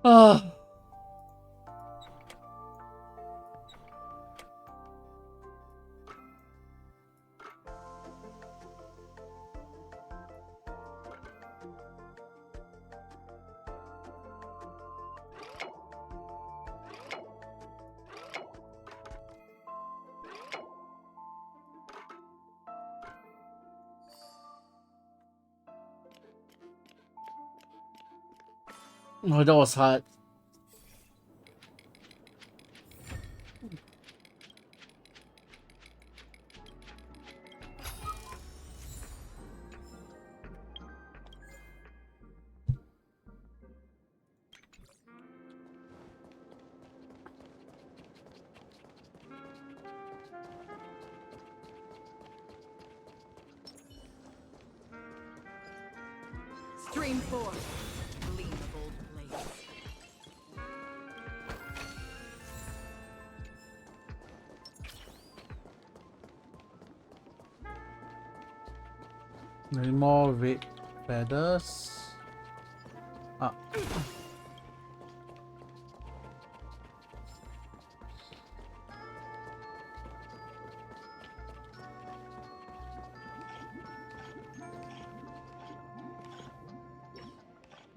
Ah. Oh, that was hard. Stream forth, gleam of old blades. Any more red feathers? Ah.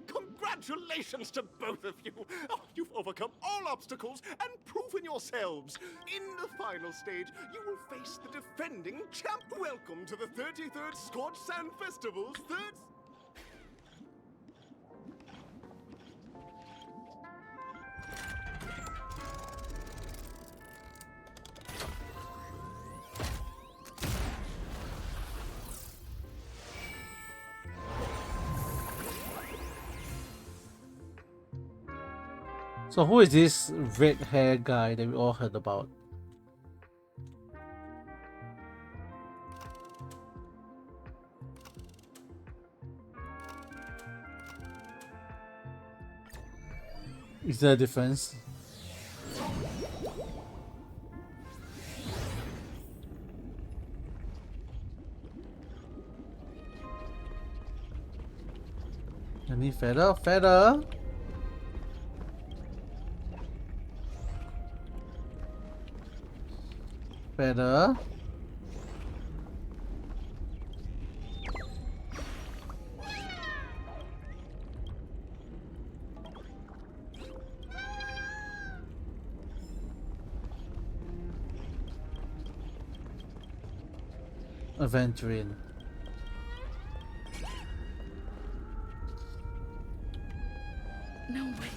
Congratulations to both of you! Oh, you've overcome all obstacles and proven yourselves. In the final stage, you will face the defending champ. Welcome to the 33rd Scorched Sand Festival's third... So who is this red hair guy that we all heard about? Is there a difference? Any feather? Feather? Feather? Aventurine. No way.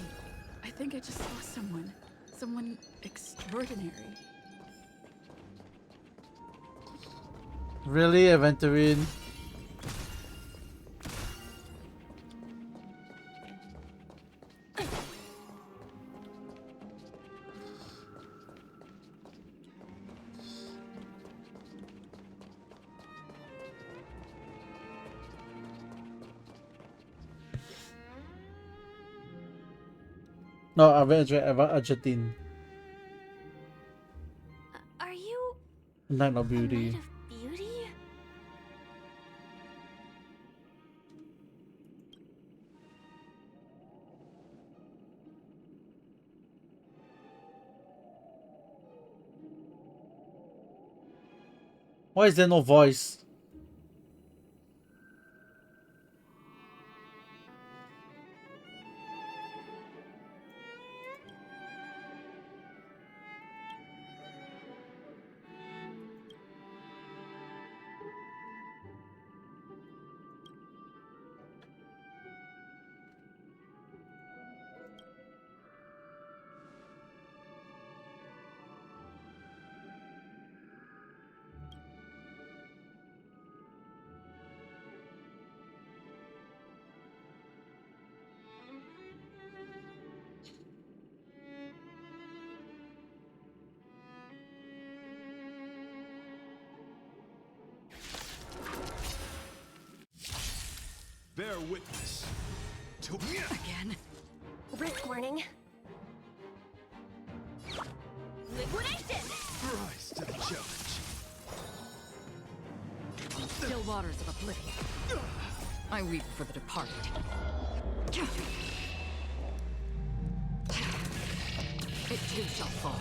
I think I just saw someone. Someone extraordinary. Really, Aventurine? No, Argentine. Are you Night of a Beauty. Knight of Beauty? Why is there no voice? Bear witness to again. Risk warning. Liquidation! Rise to the challenge. Still waters of oblivion. I weep for the departed. It too shall fall.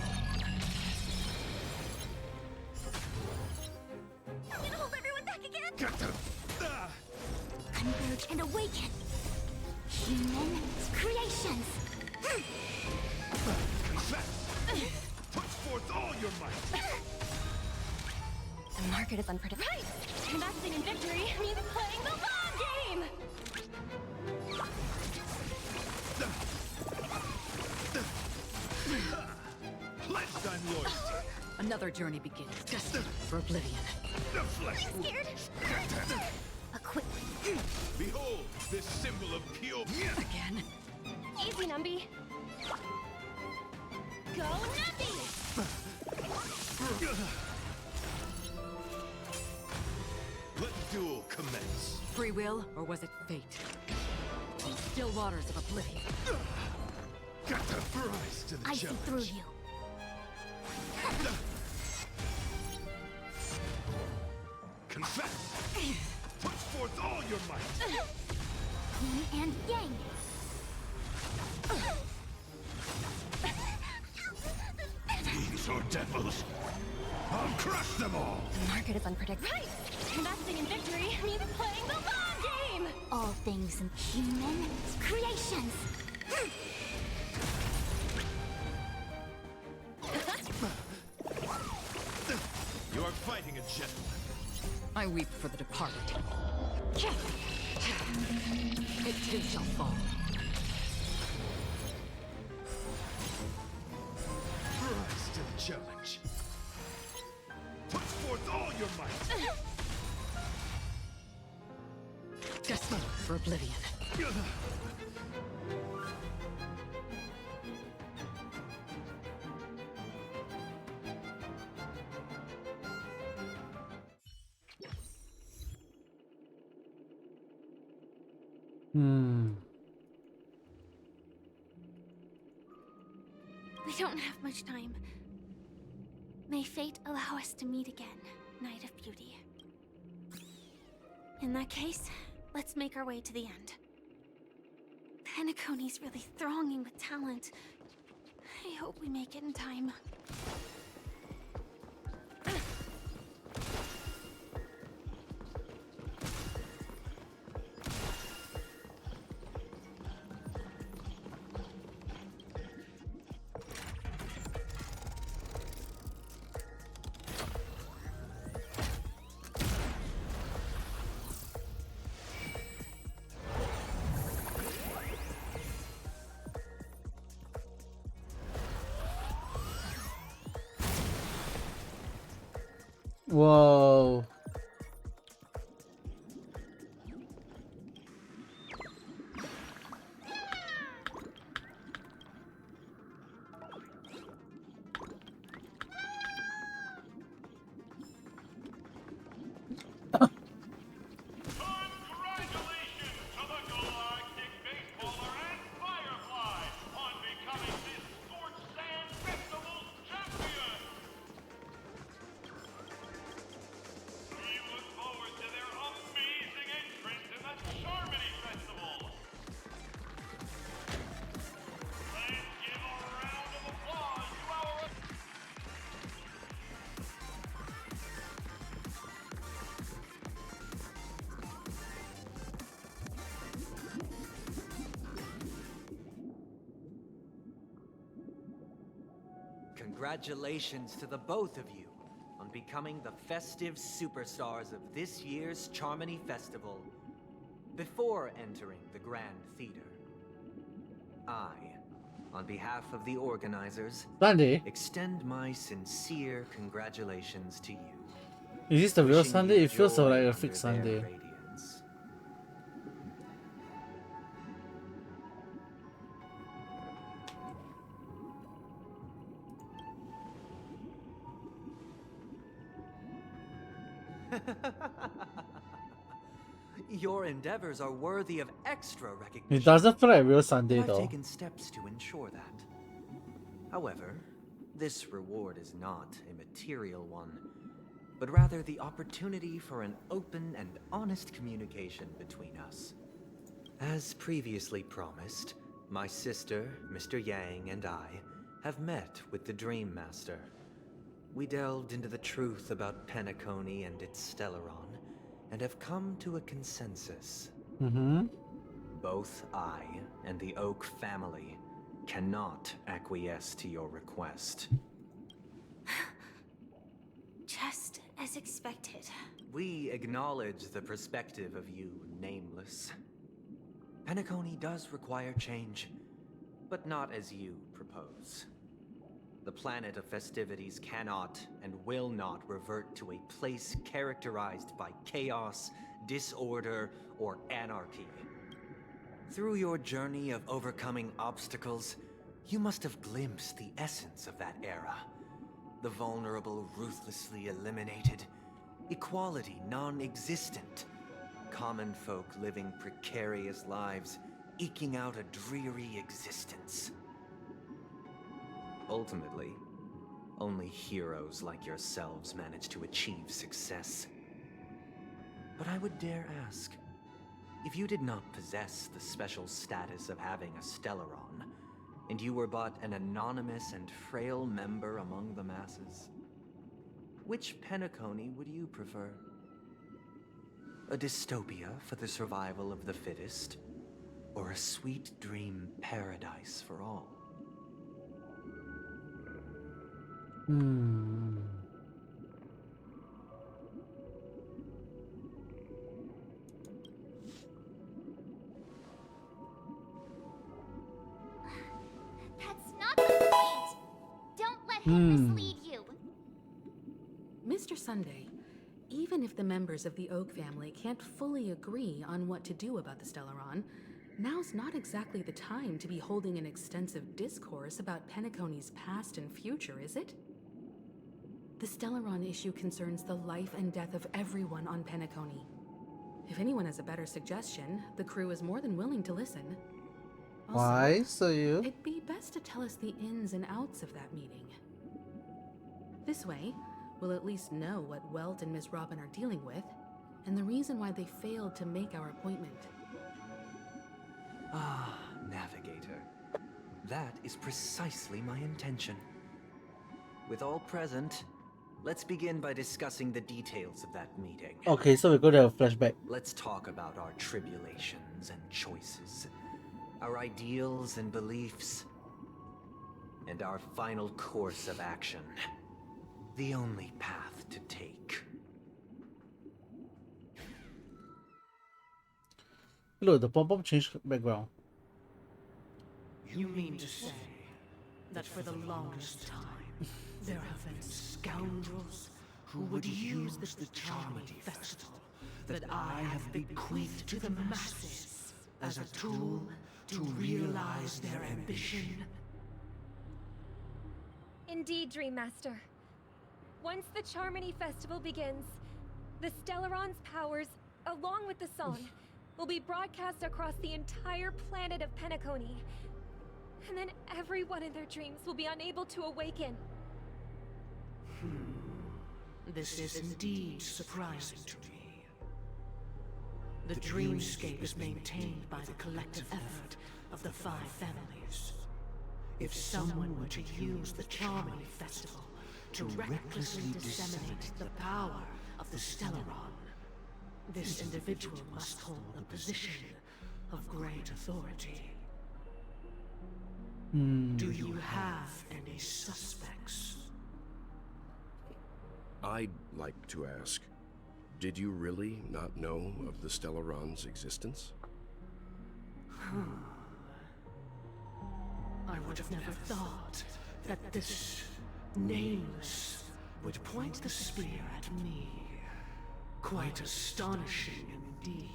I'm gonna hold everyone back again! Converge and awaken. Human creations. Put forth all your might. The market is unpredictable. Right! Investing in victory means playing the long game! Pledge thine loyalty. Another journey begins. Destined for oblivion. The flesh wound. Scared? A quick. Behold this symbol of pure. Again. Easy, Numby. Go, Numby! Let the duel commence. Free will, or was it fate? Still waters of oblivion. Rise to the I see challenge. through you. Confess. Put forth all your might. Yin and yang. These are devils. I'll crush them all. The market is unpredictable. Right! Investing in victory means playing the long game! All things in human creations. You are fighting a gentleman. I weep for the departed. It too shall fall. Rise to the challenge. Put forth all your might. Destined for oblivion. Hmm. We don't have much time. May fate allow us to meet again, Knight of Beauty. In that case, let's make our way to the end. Penacony's really thronging with talent. I hope we make it in time. Whoa. Congratulations to the both of you on becoming the festive superstars of this year's Charmony Festival. Before entering the Grand Theater, I, on behalf of the organizers, Sunday? extend my sincere congratulations to you. Is this the real Wishing Sunday? you It feels so joy like a under fake their Sunday. radiance. Your endeavors are worthy of extra recognition. It doesn't feel like real Sunday and I've though. taken steps to ensure that. However, this reward is not a material one, but rather the opportunity for an open and honest communication between us. As previously promised, my sister, Mr. Yang, and I have met with the Dream Master. We delved into the truth about Penacony and its Stellaron, and have come to a consensus. Mm-hmm. Both I and the Oak family cannot acquiesce to your request. Just as expected. We acknowledge the perspective of you, Nameless. Penacony does require change, but not as you propose. The planet of festivities cannot and will not revert to a place characterized by chaos, disorder, or anarchy. Through your journey of overcoming obstacles, you must have glimpsed the essence of that era. The vulnerable ruthlessly eliminated, equality non-existent, common folk living precarious lives, eking out a dreary existence. Ultimately, only heroes like yourselves manage to achieve success. But I would dare ask, if you did not possess the special status of having a Stellaron, and you were but an anonymous and frail member among the masses, which Penacony would you prefer? A dystopia for the survival of the fittest, or a sweet dream paradise for all? That's not the point! Don't let him mislead you! Mr. Sunday, even if the members of the Oak family can't fully agree on what to do about the Stellaron, now's not exactly the time to be holding an extensive discourse about Penacony's past and future, is it? The Stellaron issue concerns the life and death of everyone on Penacony. If anyone has a better suggestion, the crew is more than willing to listen. Also, Why? So you? it'd be best to tell us the ins and outs of that meeting. This way, we'll at least know what Welt and Miss Robin are dealing with, and the reason why they failed to make our appointment. Ah, Navigator. That is precisely my intention. With all present, let's begin by discussing the details of that meeting. Okay, so we're going to have a flashback. Let's talk about our tribulations and choices, our ideals and beliefs, and our final course of action. The only path to take. Look, the pom-pom changed background. You mean to say that for the longest time, there have been scoundrels who would use the Charmity Festival that I have bequeathed to the masses as a tool to realize their ambition? Indeed, Dream Master. Once the Charmony Festival begins, the Stellaron's powers, along with the song, will be broadcast across the entire planet of Penacony. And then everyone in their dreams will be unable to awaken. This is indeed surprising to me. The dreamscape is maintained by the collective effort of the 5 families. If someone were to use the Charmony Festival to recklessly disseminate the power of the Stellaron, this individual must hold a position of great authority. Do you have any suspects? I'd like to ask, did you really not know of the Stellaron's existence? I would have never thought that this Nameless would point the spear at me. Quite astonishing indeed.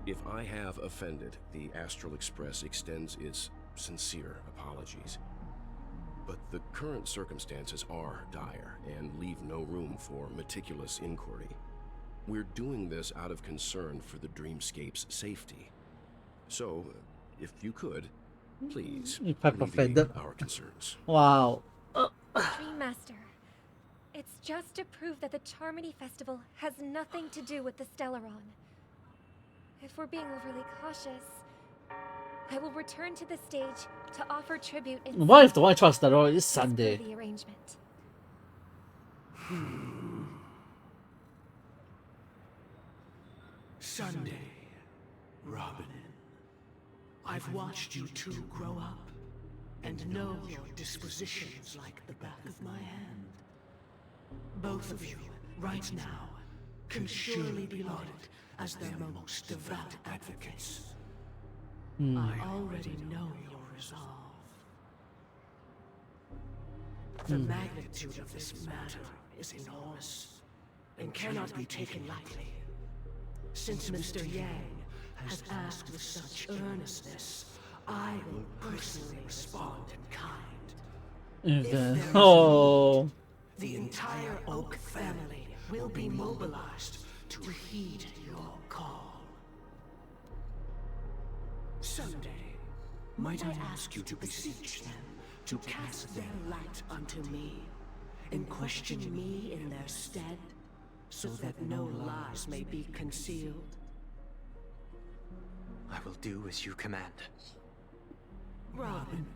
If I have offended, the Astral Express extends its sincere apologies. But the current circumstances are dire and leave no room for meticulous inquiry. We're doing this out of concern for the Dreamscape's safety. So, if you could, please alleviate our concerns. Wow. Dream Master, it's just to prove that the Charmony Festival has nothing to do with the Stellaron. If we're being overly cautious, I will return to the stage to offer tribute in What if the one trust that is Sunday? the arrangement. Sunday, Robin. I've watched you two grow up and know your dispositions like the back of my hand. Both of you, right now, can surely be lauded as their most devout advocates. I already know your resolve. The magnitude of this matter is enormous and cannot be taken lightly. Since Mr. Yang has asked with such earnestness, I will personally respond in kind. If there is Oh. need, the entire Oak family will be mobilized to heed your call. Someday, might I ask you to beseech them to cast their light unto me, and question me in their stead, so that no lies may be concealed? I will do as you command. Robin,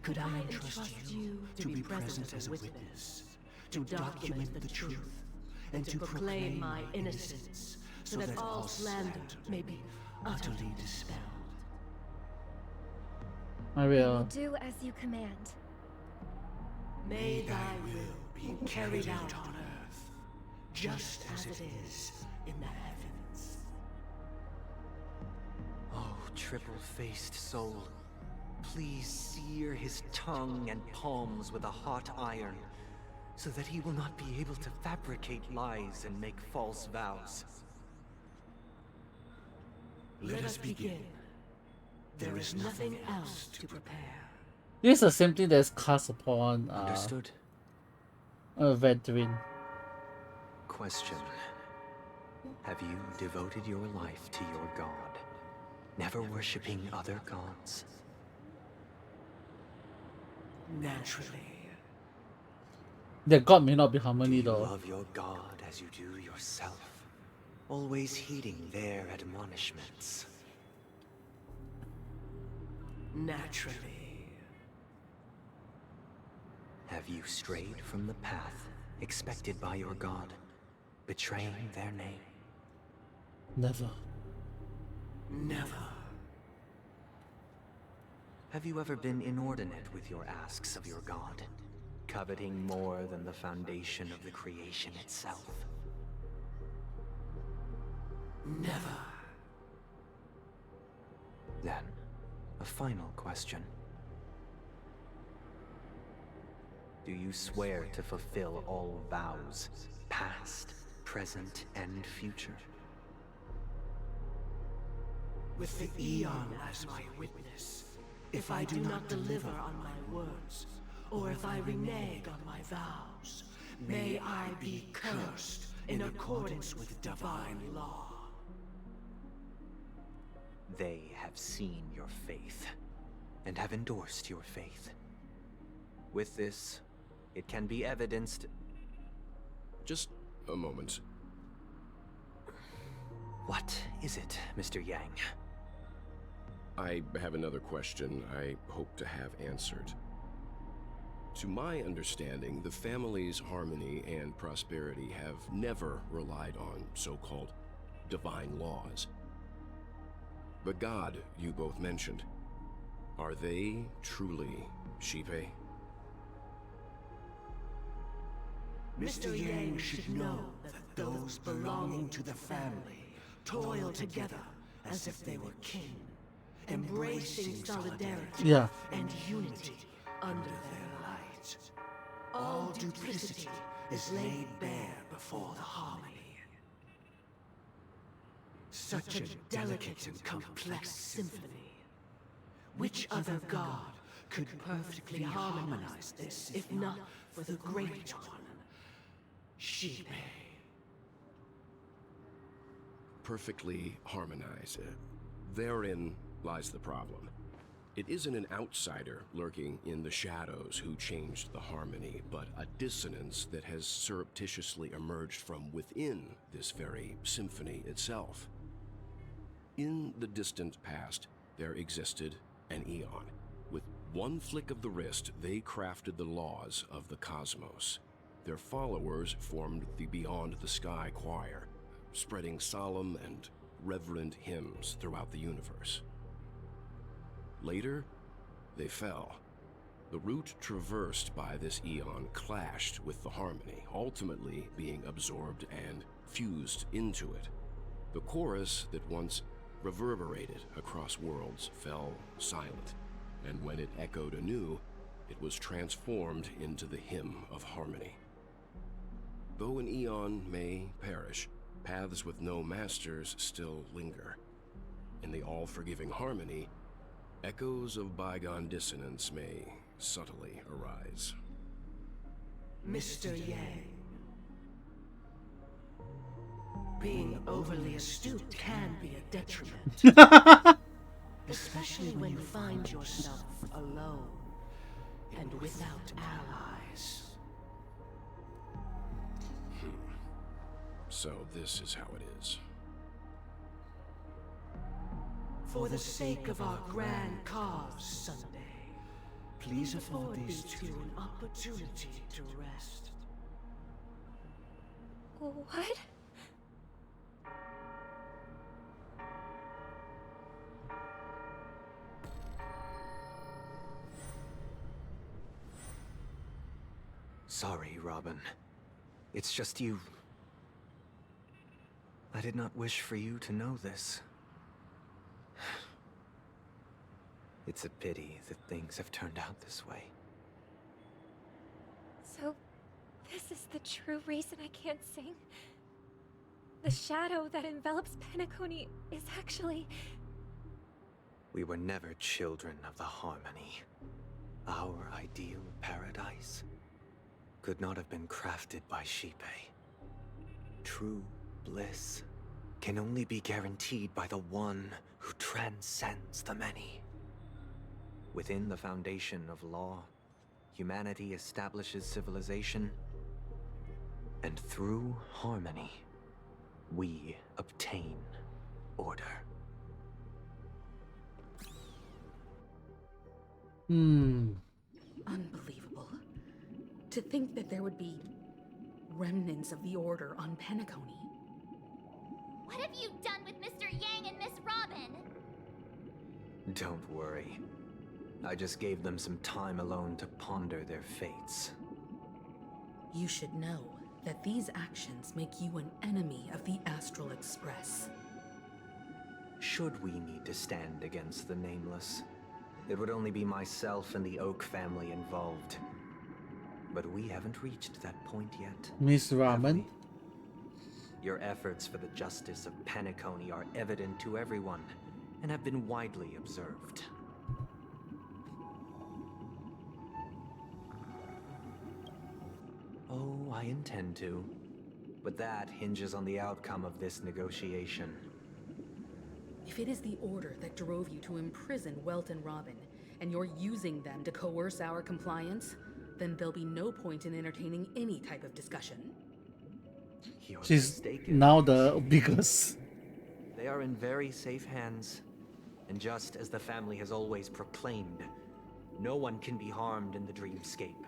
could I entrust you to be present as a witness, to document the truth, and to proclaim my innocence, so that all slander may be utterly dispelled? I will. Do as you command. May thy will be carried out on earth, just as it is in the heavens. Oh, triple-faced soul, please sear his tongue and palms with a hot iron, so that he will not be able to fabricate lies and make false vows. Let us begin. There is nothing else to prepare. This is the same thing that's cast upon Understood. a veteran. Question. Have you devoted your life to your god, never worshipping other gods? Naturally. Their god may not be Do Harmony you though. love your god as you do yourself, always heeding their admonishments? Naturally. Have you strayed from the path expected by your god, betraying their name? Never. Never. Have you ever been inordinate with your asks of your god, coveting more than the foundation of the creation itself? Never. Then, a final question. Do you swear to fulfill all vows, past, present, and future? With the Eon as my witness, if I do not deliver on my words, or if I renege on my vows, may I be cursed in accordance with divine law. They have seen your faith, and have endorsed your faith. With this, it can be evidenced... Just a moment. What is it, Mr. Yang? I have another question I hope to have answered. To my understanding, the family's harmony and prosperity have never relied on so-called divine laws. The god you both mentioned, are they truly Shipe? Mr. Yang should know that those belonging to the family toil together as if they were kin, embracing solidarity and unity under their light. All duplicity is laid bare before the harmony. Such a delicate and complex symphony. Which other god could perfectly harmonize this, if not for the great one, Shipe? Perfectly harmonized. Therein lies the problem. It isn't an outsider lurking in the shadows who changed the harmony, but a dissonance that has surreptitiously emerged from within this very symphony itself. In the distant past, there existed an Eon. With one flick of the wrist, they crafted the laws of the cosmos. Their followers formed the Beyond the Sky Choir, spreading solemn and reverent hymns throughout the universe. Later, they fell. The route traversed by this Eon clashed with the harmony, ultimately being absorbed and fused into it. The chorus that once reverberated across worlds fell silent, and when it echoed anew, it was transformed into the hymn of harmony. Though an Eon may perish, paths with no masters still linger. In the all-forgiving harmony, echoes of bygone dissonance may subtly arise. Mr. Yang, being overly astute can be a detriment. Especially when you find yourself alone and without allies. So this is how it is. For the sake of our grand cause, Sunday, please afford these two an opportunity to rest. What? Sorry, Robin. It's just you. I did not wish for you to know this. It's a pity that things have turned out this way. So, this is the true reason I can't sing? The shadow that envelops Penacony is actually... We were never children of the harmony. Our ideal paradise could not have been crafted by Shipe. True bliss can only be guaranteed by the one who transcends the many. Within the foundation of law, humanity establishes civilization, and through harmony, we obtain order. Unbelievable. To think that there would be remnants of the Order on Penacony. What have you done with Mr. Yang and Miss Robin? Don't worry. I just gave them some time alone to ponder their fates. You should know that these actions make you an enemy of the Astral Express. Should we need to stand against the Nameless, it would only be myself and the Oak family involved. But we haven't reached that point yet. Miss Ramen? Your efforts for the justice of Penacony are evident to everyone, and have been widely observed. Oh, I intend to. But that hinges on the outcome of this negotiation. If it is the Order that drove you to imprison Welt and Robin, and you're using them to coerce our compliance, then there'll be no point in entertaining any type of discussion. She's now the biggest. They are in very safe hands. And just as the family has always proclaimed, no one can be harmed in the dreamscape,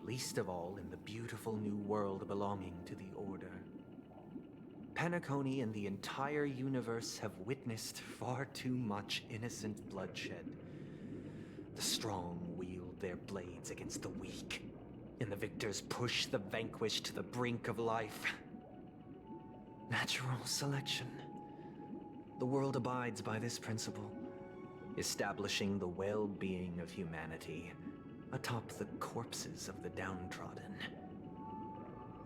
least of all in the beautiful new world belonging to the Order. Penacony and the entire universe have witnessed far too much innocent bloodshed. The strong wield their blades against the weak, and the victors push the vanquished to the brink of life. Natural selection. The world abides by this principle, establishing the well-being of humanity atop the corpses of the downtrodden.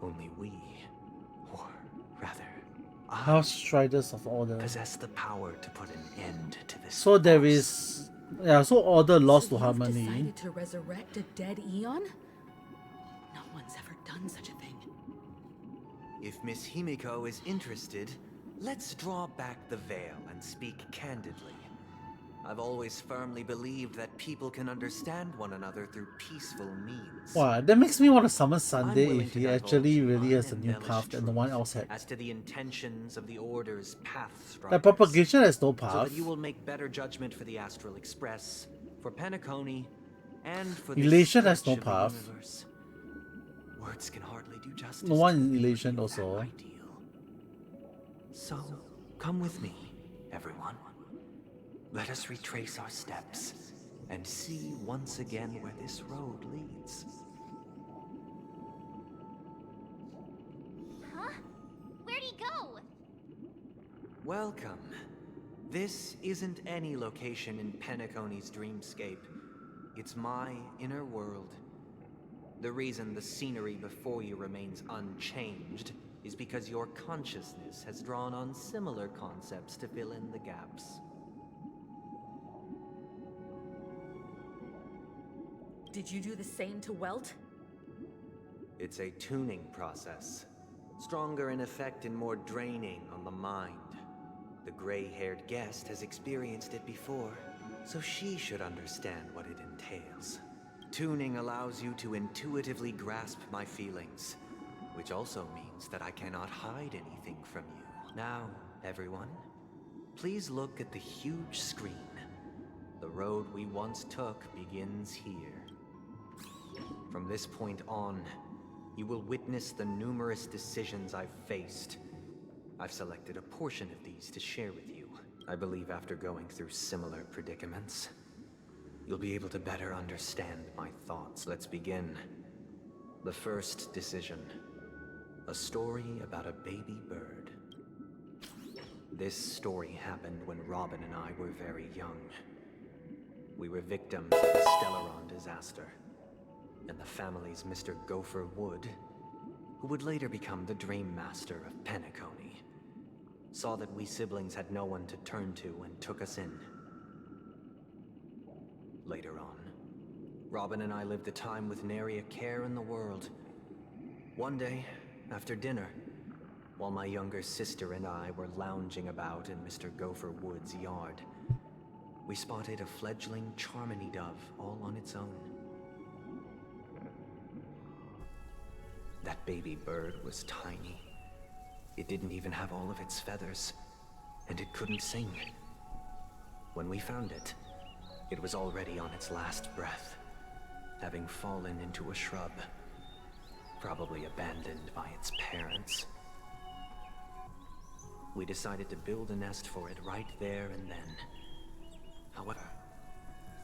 Only we, or rather, House Striders of Order. Possess the power to put an end to this. So there is, yeah. So Order lost to Harmony. Decided to resurrect a dead Eon? No one's ever done such a thing. If Miss Himiko is interested, let's draw back the veil and speak candidly. I've always firmly believed that people can understand one another through peaceful means. Wow, that makes me want to summon Sunday willing if to he divulge actually really has a new unembellished path that no one else had. as to the intentions of the Order's path The strikers, propagation has no so path. that you will make better judgment for the Astral Express, for Penacony, and for the Elation has stretch no of the path. universe. Words can hardly do justice. No one to in Elation also. So, come with me, everyone. Let us retrace our steps and see once again where this road leads. Huh? Where'd he go? Welcome. This isn't any location in Penacony's dreamscape. It's my inner world. The reason the scenery before you remains unchanged is because your consciousness has drawn on similar concepts to fill in the gaps. Did you do the same to Welt? It's a tuning process. Stronger in effect and more draining on the mind. The gray-haired guest has experienced it before, so she should understand what it entails. Tuning allows you to intuitively grasp my feelings, which also means that I cannot hide anything from you. Now, everyone, please look at the huge screen. The road we once took begins here. From this point on, you will witness the numerous decisions I've faced. I've selected a portion of these to share with you. I believe after going through similar predicaments, you'll be able to better understand my thoughts. Let's begin. The first decision. A story about a baby bird. This story happened when Robin and I were very young. We were victims of the Stellaron disaster, and the family's Mr. Gopher Wood, who would later become the Dream Master of Penacony, saw that we siblings had no one to turn to and took us in. Later on, Robin and I lived a time with nary a care in the world. One day, after dinner, while my younger sister and I were lounging about in Mr. Gopher Wood's yard, we spotted a fledgling Charmony dove all on its own. That baby bird was tiny. It didn't even have all of its feathers, and it couldn't sing. When we found it, it was already on its last breath, having fallen into a shrub, probably abandoned by its parents. We decided to build a nest for it right there and then. However,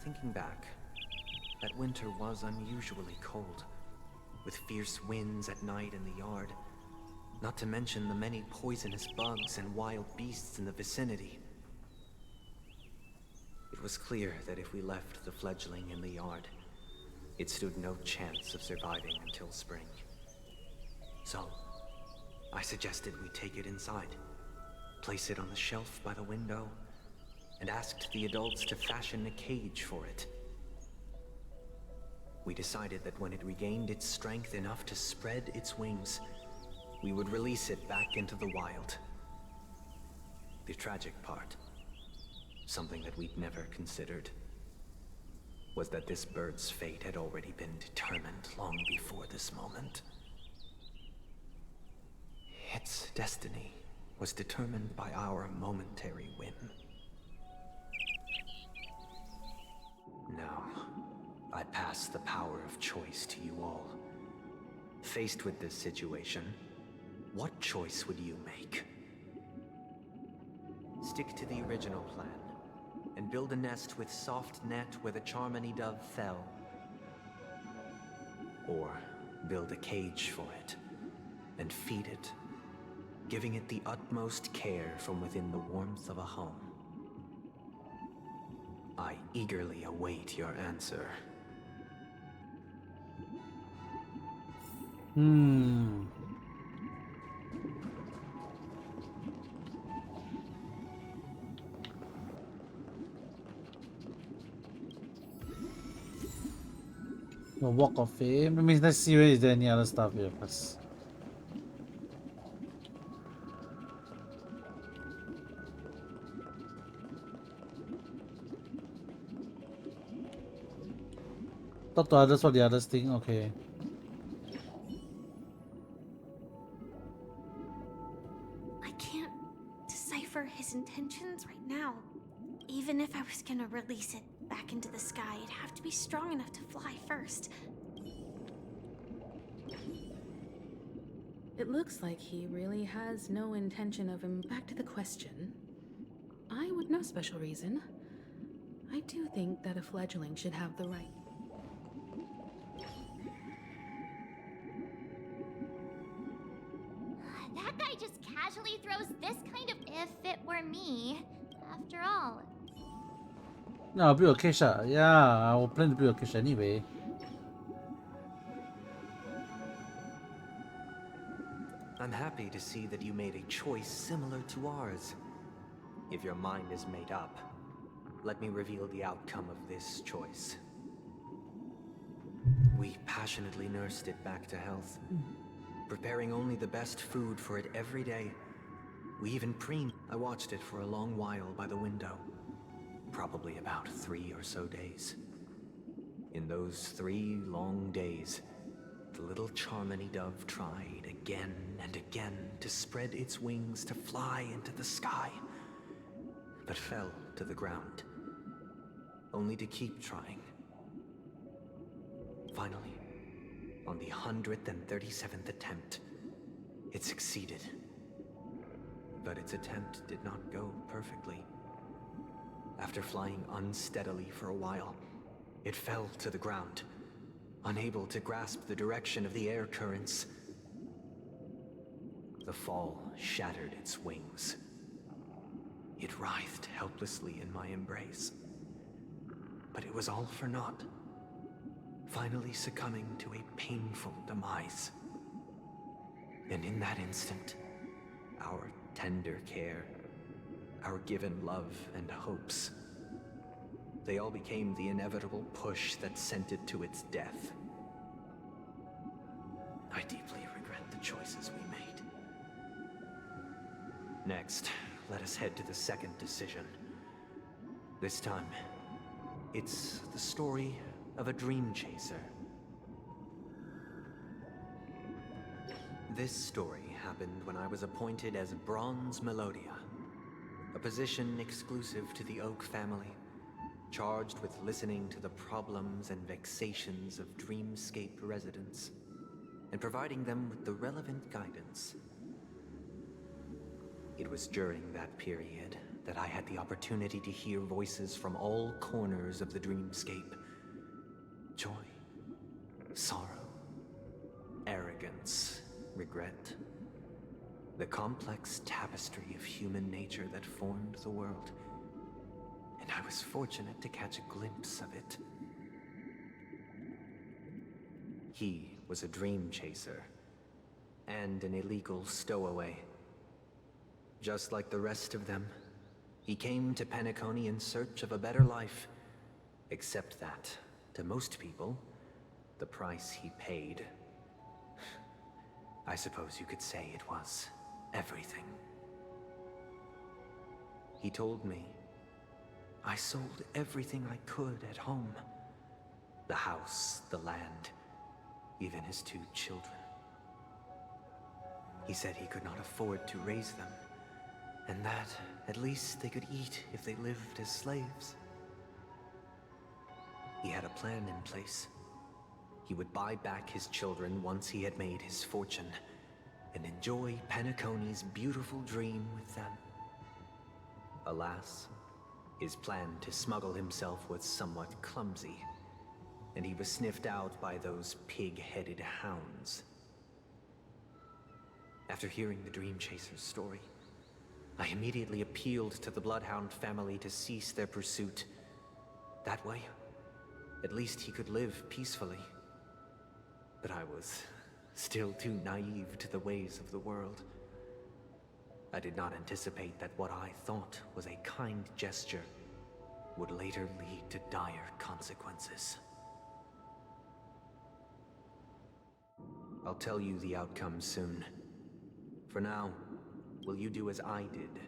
thinking back, that winter was unusually cold, with fierce winds at night in the yard, not to mention the many poisonous bugs and wild beasts in the vicinity. It was clear that if we left the fledgling in the yard, it stood no chance of surviving until spring. So, I suggested we take it inside, place it on the shelf by the window, and asked the adults to fashion a cage for it. We decided that when it regained its strength enough to spread its wings, we would release it back into the wild. The tragic part, something that we'd never considered, was that this bird's fate had already been determined long before this moment. Its destiny was determined by our momentary whim. Now, I pass the power of choice to you all. Faced with this situation, what choice would you make? Stick to the original plan and build a nest with soft net where the Charmony dove fell. Or build a cage for it and feed it, giving it the utmost care from within the warmth of a home. I eagerly await your answer. A walk of fame. I mean, let's see if there any other stuff here first. Talk to others what the others think. Okay. I can't decipher his intentions right now. Even if I was gonna release it back into the sky, it'd have to be strong enough to fly first. It looks like he really has no intention of him. Back to the question. I would no special reason. I do think that a fledgling should have the right. That guy just casually throws this kind of if it were me. After all. No, I'll build a cage. Yeah, I will plan to build a cage anyway. I'm happy to see that you made a choice similar to ours. If your mind is made up, let me reveal the outcome of this choice. We passionately nursed it back to health, preparing only the best food for it every day. We even preened. I watched it for a long while by the window, probably about 3 or so days. In those 3 long days, the little Charmony dove tried again and again to spread its wings to fly into the sky, but fell to the ground, only to keep trying. Finally, on the 137th attempt, it succeeded. But its attempt did not go perfectly. After flying unsteadily for a while, it fell to the ground, unable to grasp the direction of the air currents. The fall shattered its wings. It writhed helplessly in my embrace. But it was all for naught, finally succumbing to a painful demise. And in that instant, our tender care, our given love and hopes, they all became the inevitable push that sent it to its death. I deeply regret the choices we made. Next, let us head to the second decision. This time, it's the story of a dream chaser. This story happened when I was appointed as Bronze Melodia, a position exclusive to the Oak family, charged with listening to the problems and vexations of Dreamscape residents, and providing them with the relevant guidance. It was during that period that I had the opportunity to hear voices from all corners of the Dreamscape. Joy, sorrow, arrogance, regret. The complex tapestry of human nature that formed the world. And I was fortunate to catch a glimpse of it. He was a dream chaser and an illegal stowaway. Just like the rest of them, he came to Penacony in search of a better life. Except that, to most people, the price he paid, I suppose you could say it was everything. He told me I sold everything I could at home. The house, the land, even his 2 children. He said he could not afford to raise them, and that at least they could eat if they lived as slaves. He had a plan in place. He would buy back his children once he had made his fortune, and enjoy Penacony's beautiful dream with them. Alas, his plan to smuggle himself was somewhat clumsy, and he was sniffed out by those pig-headed hounds. After hearing the Dream Chaser's story, I immediately appealed to the Bloodhound family to cease their pursuit. That way, at least he could live peacefully. But I was still too naive to the ways of the world. I did not anticipate that what I thought was a kind gesture would later lead to dire consequences. I'll tell you the outcome soon. For now, will you do as I did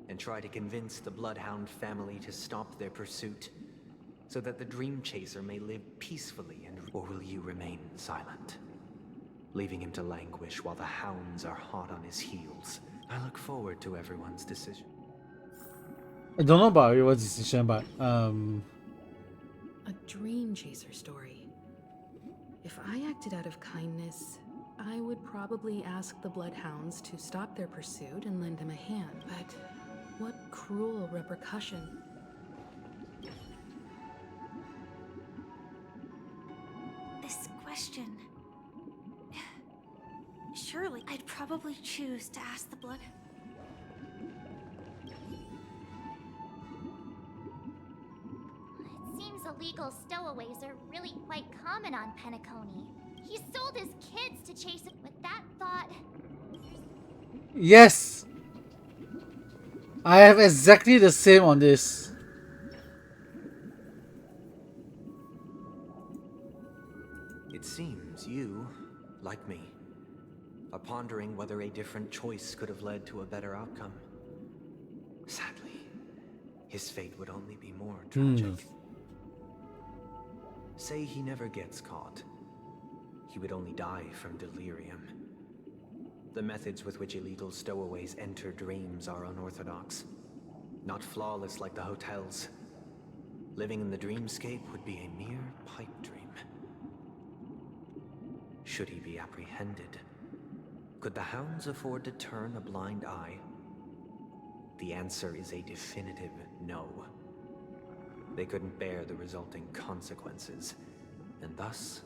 and try to convince the Bloodhound family to stop their pursuit so that the Dream Chaser may live peacefully, or will you remain silent, leaving him to languish while the hounds are hot on his heels? I look forward to everyone's decision. I don't know about everyone's decision, but A dream chaser story. If I acted out of kindness, I would probably ask the Bloodhounds to stop their pursuit and lend him a hand. But what cruel repercussion? This question... Surely, I'd probably choose to ask the Blood... It seems illegal stowaways are really quite common on Penacony. He sold his kids to chase it. With that thought... yes! I have exactly the same on this. It seems you, like me, are pondering whether a different choice could have led to a better outcome. Sadly, his fate would only be more tragic. Say he never gets caught. He would only die from delirium. The methods with which illegal stowaways enter dreams are unorthodox. Not flawless like the hotels. Living in the dreamscape would be a mere pipe dream. Should he be apprehended? Could the hounds afford to turn a blind eye? The answer is a definitive no. They couldn't bear the resulting consequences, and thus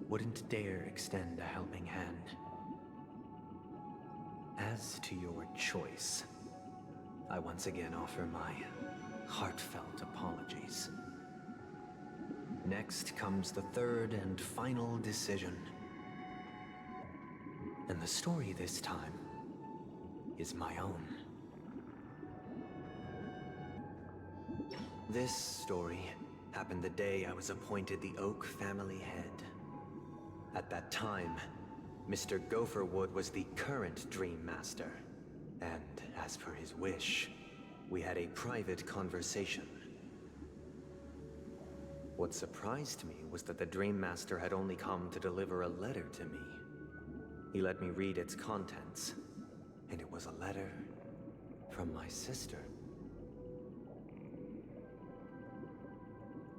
wouldn't dare extend a helping hand. As to your choice, I once again offer my heartfelt apologies. Next comes the third and final decision. And the story this time is my own. This story happened the day I was appointed the Oak family head. At that time, Mr. Gopherwood was the current Dream Master, And as per his wish, we had a private conversation. What surprised me was that the Dream Master had only come to deliver a letter to me. He let me read its contents, and it was a letter from my sister.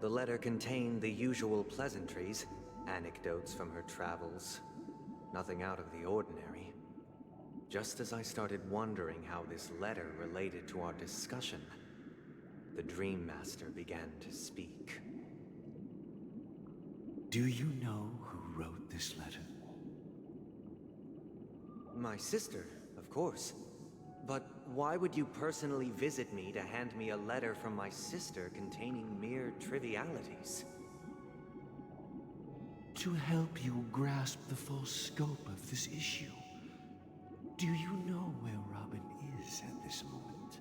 The letter contained the usual pleasantries, anecdotes from her travels, nothing out of the ordinary. Just as I started wondering how this letter related to our discussion, the Dream Master began to speak. Do you know who wrote this letter? My sister, of course. But why would you personally visit me to hand me a letter from my sister containing mere trivialities? To help you grasp the full scope of this issue. Do you know where Robin is at this moment?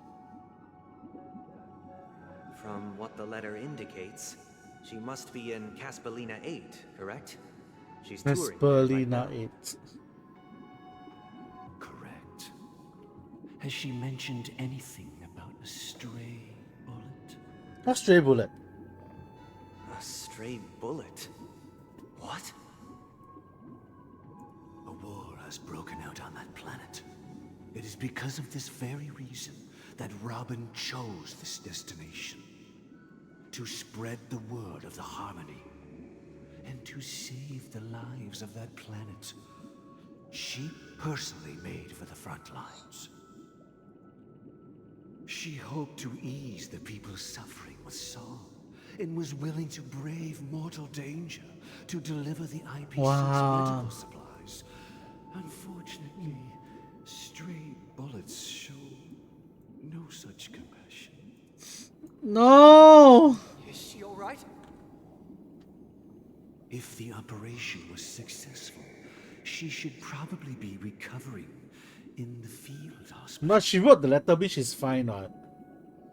From what the letter indicates, she must be in Caspelina 8, correct? She's touring there right now. Caspelina 8. Correct. Has she mentioned anything about a stray bullet? A stray bullet. A stray bullet? What? A war has broken out on that planet. It is because of this very reason that Robin chose this destination. To spread the word of the Harmony. And to save the lives of that planet. She personally made for the front lines. She hoped to ease the people's suffering with song, and was willing to brave mortal danger to deliver the IPC's medical supplies. Unfortunately, stray bullets show no such compassion. No! Is she alright? If the operation was successful, she should probably be recovering in the field hospital. But she wrote the letter, which is fine, right?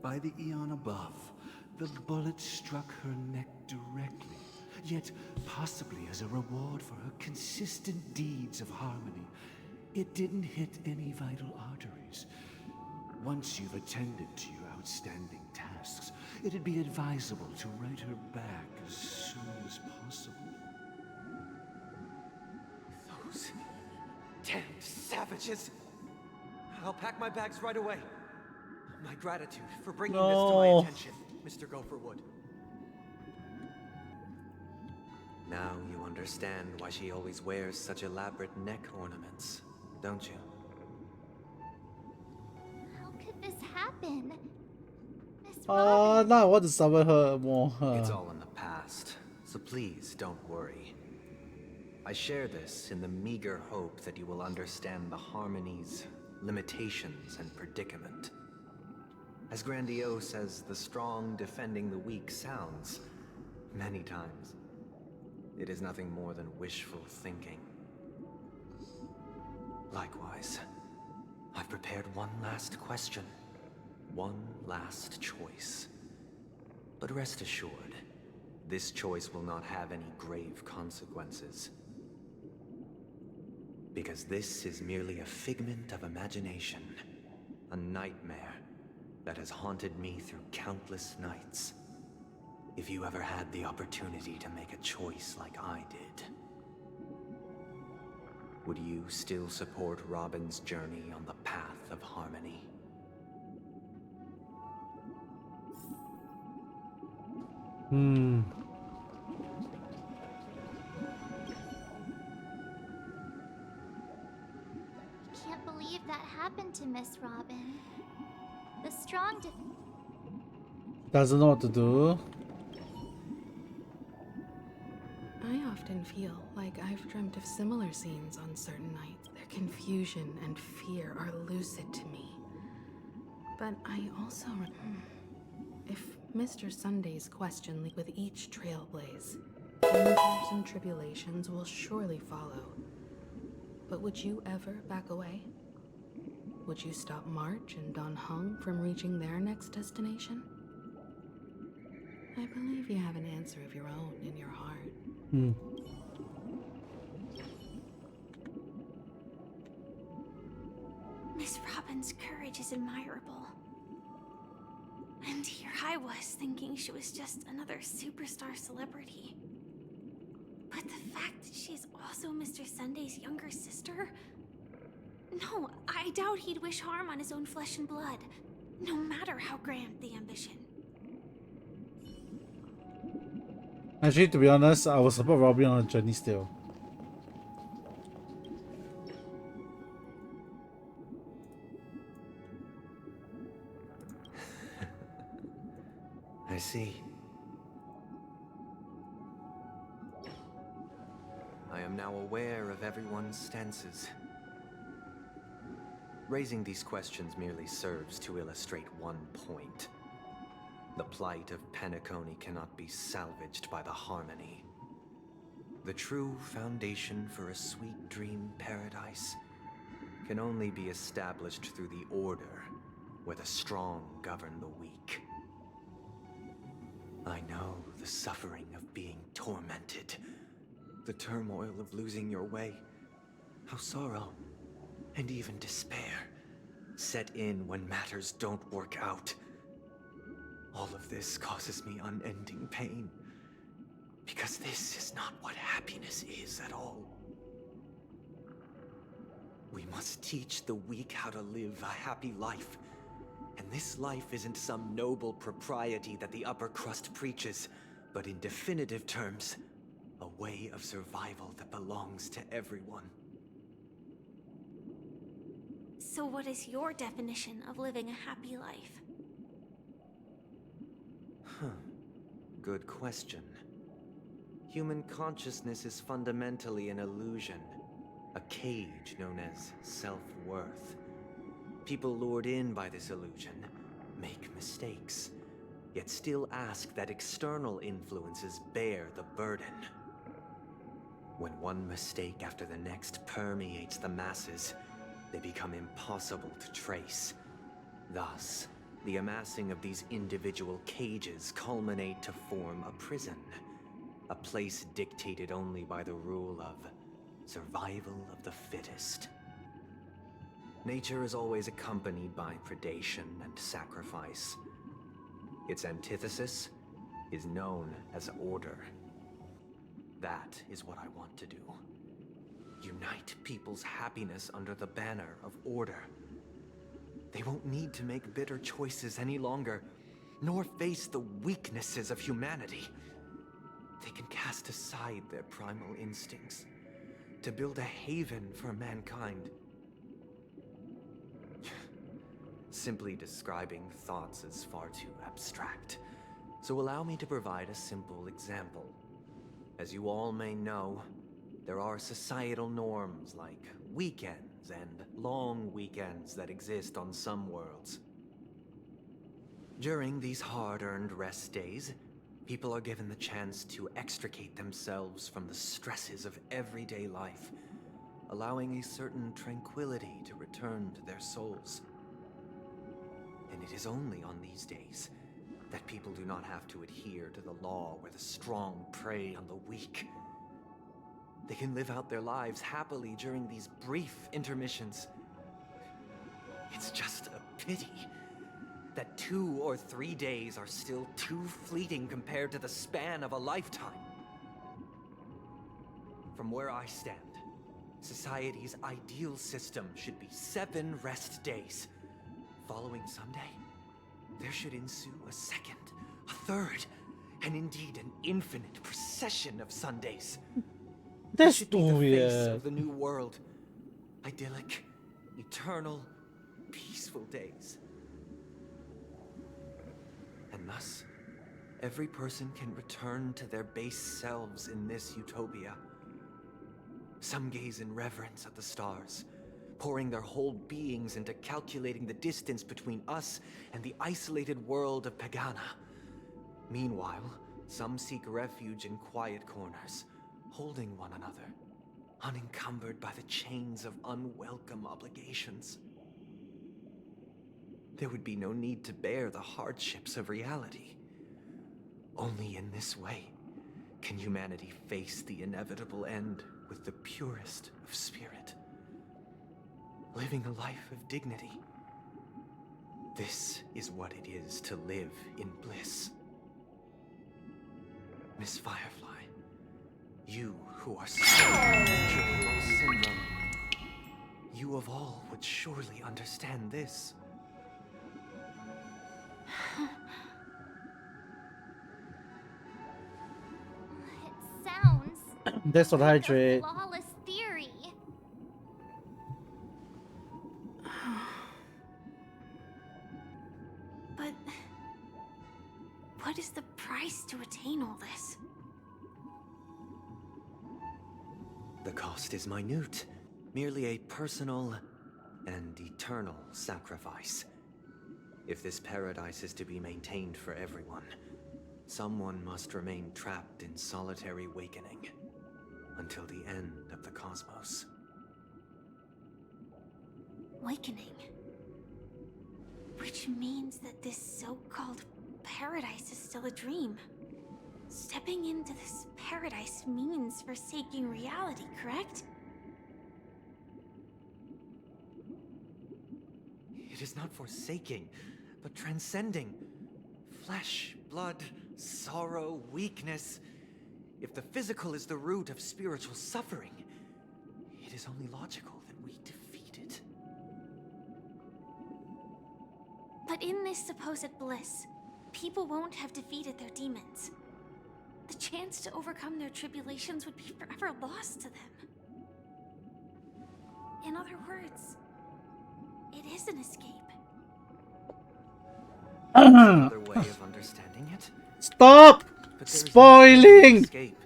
By the eon above, the bullet struck her neck directly, yet possibly as a reward for her consistent deeds of harmony. It didn't hit any vital arteries. Once you've attended to your outstanding tasks, it'd be advisable to write her back as soon as possible. Those damned savages! I'll pack my bags right away. My gratitude for bringing this to my attention, Mr. Gopherwood. Now you understand why she always wears such elaborate neck ornaments, don't you? How could this happen? Now I want to summon her more. It's all in the past, so please don't worry. I share this in the meager hope that you will understand the Harmony's limitations and predicament. As grandiose as the strong defending the weak sounds, many times, it is nothing more than wishful thinking. Likewise, I've prepared one last question, one last choice. But rest assured, this choice will not have any grave consequences. Because this is merely a figment of imagination, a nightmare that has haunted me through countless nights. If you ever had the opportunity to make a choice like I did, would you still support Robin's journey on the path of harmony? Can't believe that happened to Miss Robin. The strong Doesn't know what to do. I often feel like I've dreamt of similar scenes on certain nights. Their confusion and fear are lucid to me. But I also... If Mr. Sunday's question with each trailblaze, dangers and tribulations will surely follow. But would you ever back away? Would you stop March and Don Hung from reaching their next destination? I believe you have an answer of your own in your heart. Miss Robin woman's courage is admirable. And here I was thinking she was just another superstar celebrity. But the fact that she's also Mr. Sunday's younger sister? No, I doubt he'd wish harm on his own flesh and blood, no matter how grand the ambition. Actually, to be honest, I will support Robin on a journey still. I see. I am now aware of everyone's stances. Raising these questions merely serves to illustrate one point. The plight of Penacony cannot be salvaged by the Harmony. The true foundation for a sweet dream paradise can only be established through the Order, where the strong govern the weak. I know the suffering of being tormented, the turmoil of losing your way, how sorrow and even despair set in when matters don't work out. All of this causes me unending pain, because this is not what happiness is at all. We must teach the weak how to live a happy life. And this life isn't some noble propriety that the upper crust preaches, but in definitive terms, a way of survival that belongs to everyone. So what is your definition of living a happy life? Good question. Human consciousness is fundamentally an illusion, a cage known as self-worth. People lured in by this illusion make mistakes, yet still ask that external influences bear the burden. When one mistake after the next permeates the masses, they become impossible to trace. Thus, the amassing of these individual cages culminate to form a prison, a place dictated only by the rule of survival of the fittest. Nature is always accompanied by predation and sacrifice. Its antithesis is known as order. That is what I want to do. Unite people's happiness under the banner of order. They won't need to make bitter choices any longer, nor face the weaknesses of humanity. They can cast aside their primal instincts to build a haven for mankind. Simply describing thoughts is far too abstract, so allow me to provide a simple example. As you all may know, there are societal norms like weekends and long weekends that exist on some worlds. During these hard-earned rest days, people are given the chance to extricate themselves from the stresses of everyday life, allowing a certain tranquility to return to their souls. And it is only on these days that people do not have to adhere to the law where the strong prey on the weak. They can live out their lives happily during these brief intermissions. It's just a pity that 2 or 3 days are still too fleeting compared to the span of a lifetime. From where I stand, society's ideal system should be 7 rest days. Following Sunday, there should ensue a second, a third, and indeed an infinite procession of Sundays. That's should be the face weird. of the new world. Idyllic, eternal, peaceful days. And thus, every person can return to their base selves in this utopia. Some gaze in reverence at the stars, pouring their whole beings into calculating the distance between us and the isolated world of Pagana. Meanwhile, some seek refuge in quiet corners, holding one another, unencumbered by the chains of unwelcome obligations. There would be no need to bear the hardships of reality. Only in this way can humanity face the inevitable end with the purest of spirit. Living a life of dignity, This is what it is to live in bliss. Miss Firefly, you who are suffering from loss syndrome, you of all would surely understand this. It sounds That's what like a hydrate. flawless theory. But what is the price to attain all this? The cost is minute, merely a personal and eternal sacrifice. If this paradise is to be maintained for everyone, someone must remain trapped in solitary awakening until the end of the cosmos. Awakening. Which means that this so-called paradise is still a dream. Stepping into this paradise means forsaking reality, correct? It is not forsaking, but transcending. Flesh, blood, sorrow, weakness. If the physical is the root of spiritual suffering, it is only logical that we defeat it. But in this supposed bliss, people won't have defeated their demons. The chance to overcome their tribulations would be forever lost to them. In other words, it is an escape. Another way of understanding it. Stop spoiling! Escape.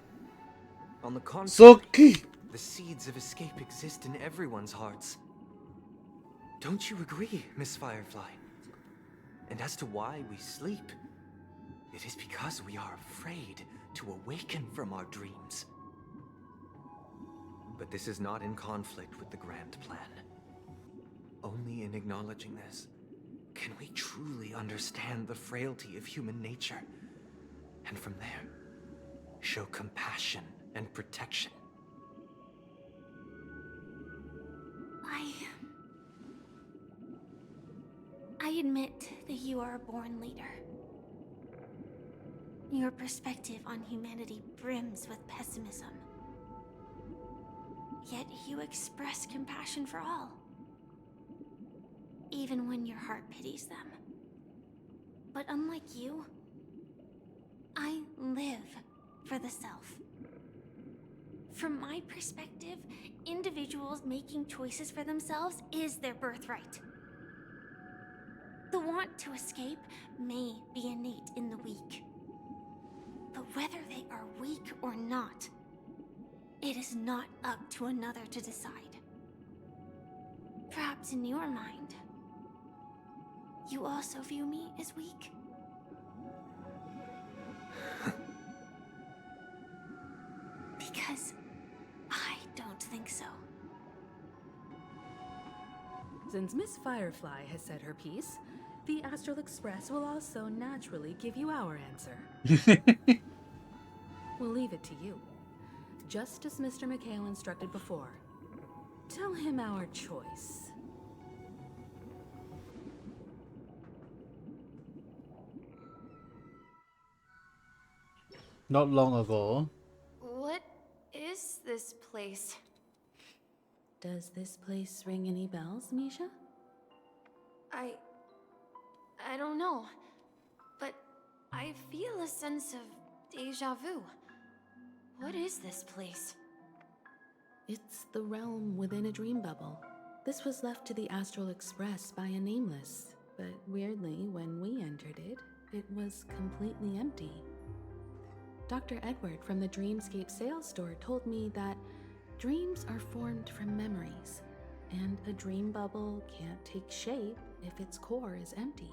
On the contrary, Suki! The seeds of escape exist in everyone's hearts. Don't you agree, Miss Firefly? And as to why we sleep, it is because we are afraid to awaken from our dreams. But this is not in conflict with the grand plan. Only in acknowledging this can we truly understand the frailty of human nature, and from there, show compassion and protection. I admit that you are a born leader. Your perspective on humanity brims with pessimism. Yet you express compassion for all, even when your heart pities them. But unlike you, I live for the self. From my perspective, individuals making choices for themselves is their birthright. The want to escape may be innate in the weak. But whether they are weak or not, it is not up to another to decide. Perhaps in your mind, you also view me as weak? Because I don't think so. Since Miss Firefly has said her piece, the Astral Express will also naturally give you our answer. We'll leave it to you. Just as Mr. McHale instructed before. Tell him our choice. Not long ago. What is this place? Does this place ring any bells, Misha? I don't know, but I feel a sense of deja vu. What is this place? It's the realm within a dream bubble. This was left to the Astral Express by a nameless, but weirdly, when we entered it, it was completely empty. Dr. Edward from the Dreamscape sales store told me that dreams are formed from memories, and a dream bubble can't take shape if its core is empty.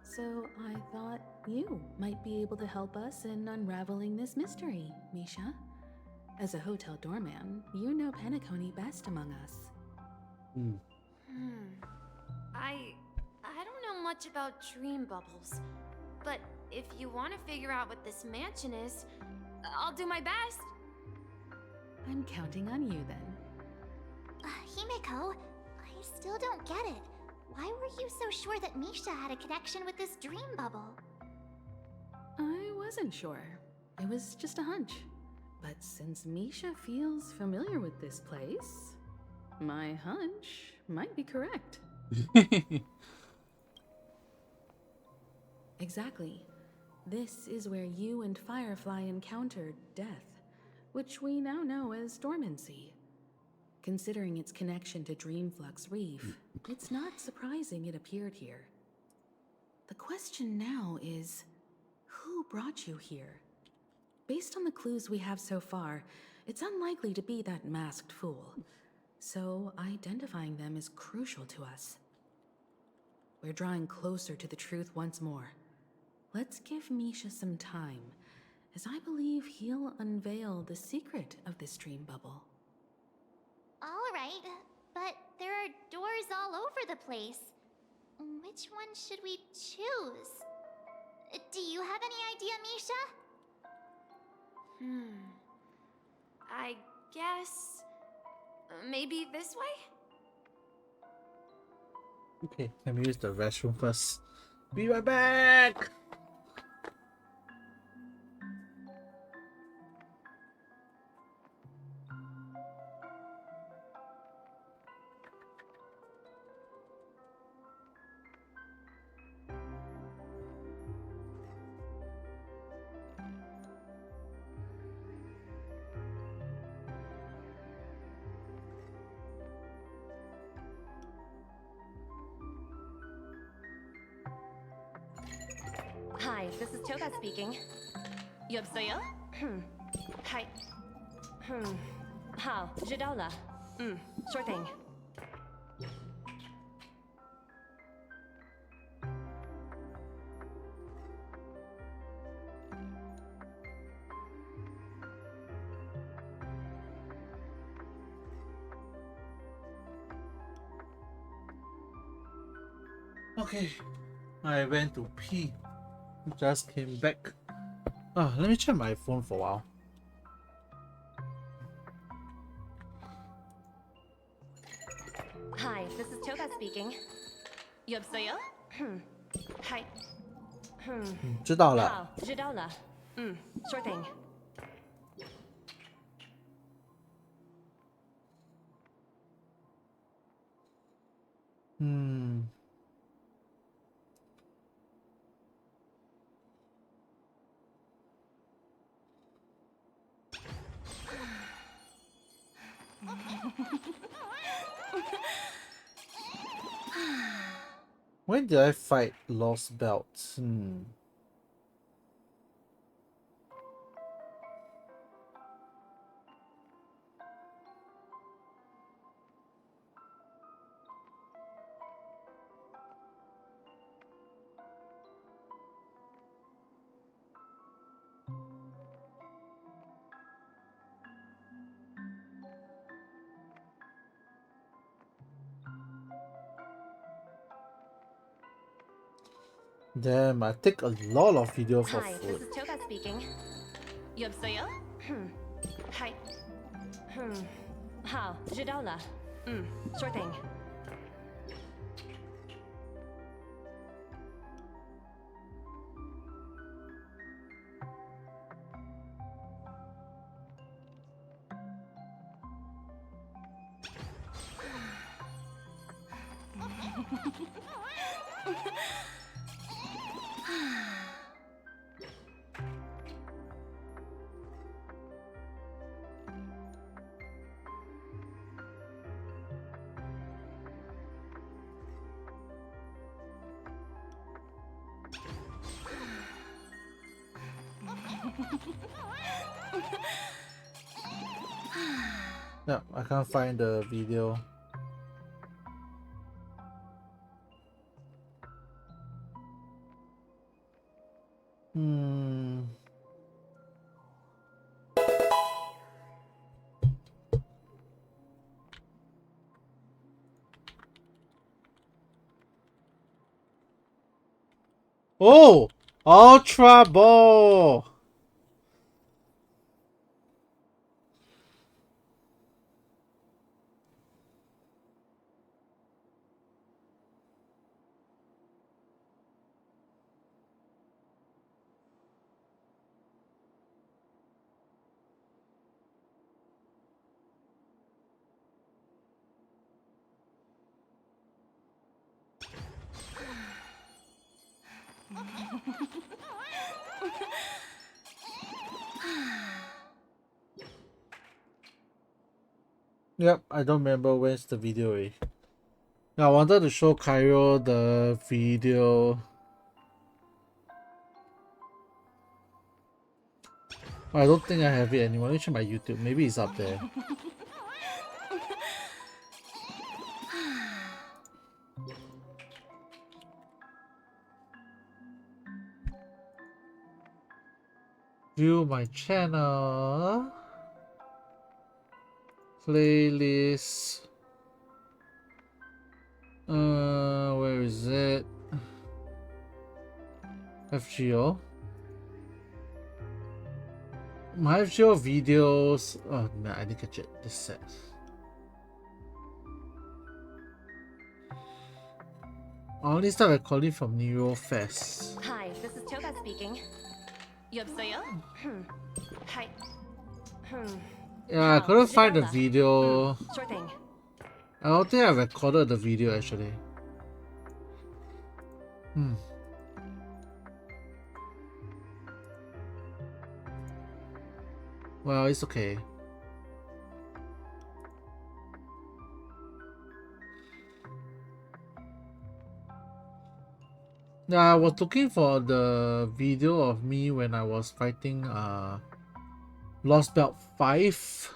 So I thought you might be able to help us in unraveling this mystery, Misha. As a hotel doorman, you know Penacony best among us. I don't know much about dream bubbles, but if you want to figure out what this mansion is, I'll do my best. I'm counting on you then. Himeko, I still don't get it. Why were you so sure that Misha had a connection with this dream bubble? I wasn't sure. It was just a hunch. But since Misha feels familiar with this place, my hunch might be correct. Exactly. This is where you and Firefly encountered death, which we now know as dormancy. Considering its connection to Dreamflux Reef, it's not surprising it appeared here. The question now is, who brought you here? Based on the clues we have so far, it's unlikely to be that masked fool. So identifying them is crucial to us. We're drawing closer to the truth once more. Let's give Misha some time, as I believe he'll unveil the secret of this dream bubble. Alright, but there are doors all over the place. Which one should we choose? Do you have any idea, Misha? I guess... maybe this way? Okay, let me use the restroom first. Be right back! Hi, this is Toga speaking. 여보세요? Hi. How? Jidola. Sure thing. Okay, I went to pee. Just came back. Let me check my phone for a while. Hi, this is Toga speaking. 여보세요? Hi. 知道了。 How? Jidola. Sure thing. When did I fight Lost Belt? Damn, I take a lot of video for Hi, food. this is Toga speaking. 여보세요? Hi. How? Jidola. Sure thing. Yeah, I can't find the video. Oh! Ultra Ball! Yep, I don't remember where's the video. Yeah, I wanted to show Cairo the video. I don't think I have it anymore. Let me check my YouTube. Maybe it's up there. View my channel. Playlist. Where is it? FGO. My FGO videos. Oh no, I didn't catch it. This set. I only start recording from Nero Fest. Hi, this is Toga speaking. 여보세요? Hi. Yeah, I couldn't find the video. Sure thing. I don't think I recorded the video actually. Well, it's okay. Yeah, I was looking for the video of me when I was fighting Lost Belt 5.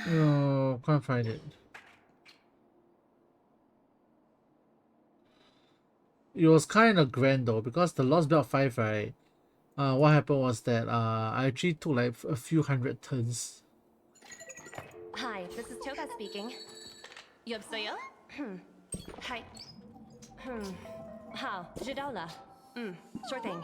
No, can't find it. It was kind of grand though, because the Lost Belt 5, right? What happened was that I actually took like a few hundred turns. Hi, this is Toga speaking. 여보세요? Hi. 好，知道了。Sure thing.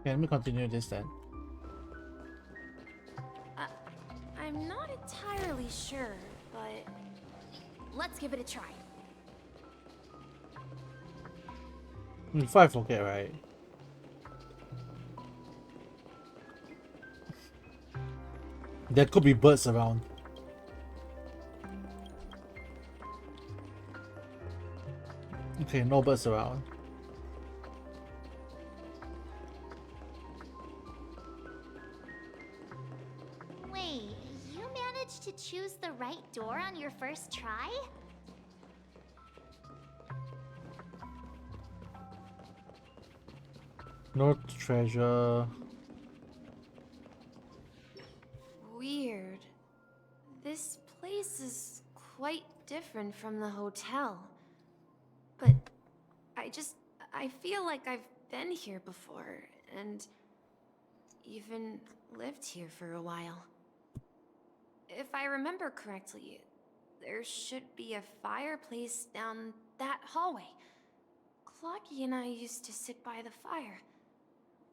Okay, let me continue this then. I'm not entirely sure, but let's give it a try. Before I forget, right? There could be birds around. Okay, no birds around. Wait, you managed to choose the right door on your first try? No treasure. Weird. This place is quite different from the hotel. But I feel like I've been here before, and even lived here for a while. If I remember correctly, there should be a fireplace down that hallway. Clocky and I used to sit by the fire,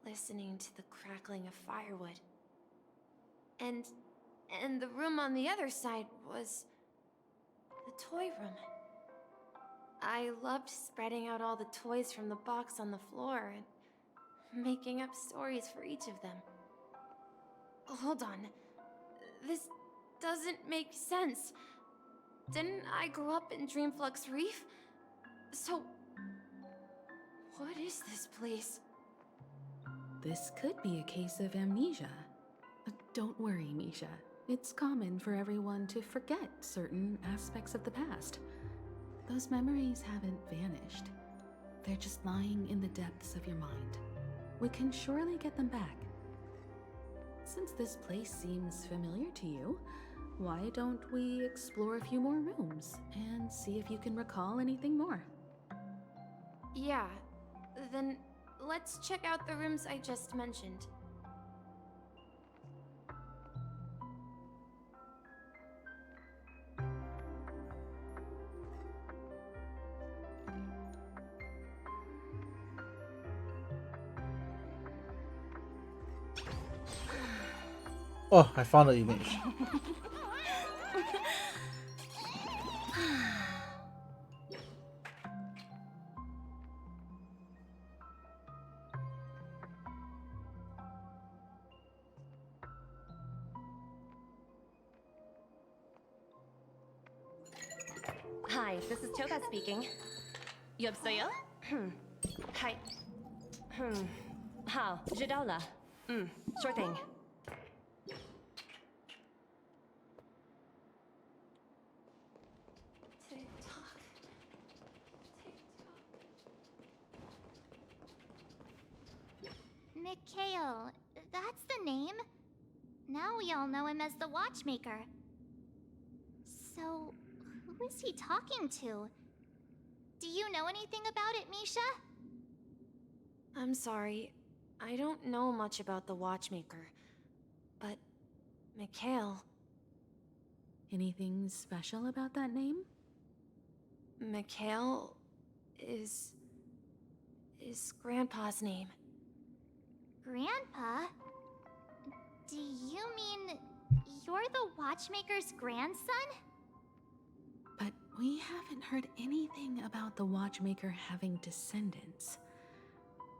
listening to the crackling of firewood. And the room on the other side was the toy room. I loved spreading out all the toys from the box on the floor and making up stories for each of them. Hold on. This doesn't make sense. Didn't I grow up in Dreamflux Reef? So, what is this place? This could be a case of amnesia. Don't worry, Misha. It's common for everyone to forget certain aspects of the past. Those memories haven't vanished. They're just lying in the depths of your mind. We can surely get them back. Since this place seems familiar to you, why don't we explore a few more rooms and see if you can recall anything more? Yeah, then let's check out the rooms I just mentioned. Oh, I found the image. Hi, this is Toga speaking. 여보세요? Hi.好,知道了. Sure thing. Mikhail, that's the name. Now we all know him as the Watchmaker. So, who is he talking to? Do you know anything about it, Misha? I'm sorry. I don't know much about the Watchmaker. But, Mikhail... Anything special about that name? Mikhail is Grandpa's name. Grandpa? Do you mean you're the Watchmaker's grandson? But we haven't heard anything about the Watchmaker having descendants.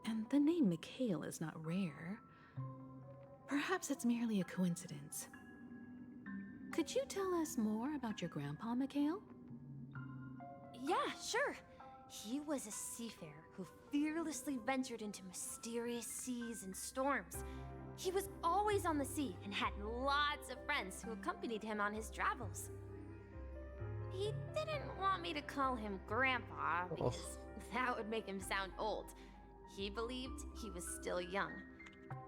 And the name Mikhail is not rare. Perhaps it's merely a coincidence. Could you tell us more about your grandpa, Mikhail? Yeah, sure. He was a seafarer who fearlessly ventured into mysterious seas and storms. He was always on the sea and had lots of friends who accompanied him on his travels. He didn't want me to call him Grandpa because that would make him sound old. He believed he was still young.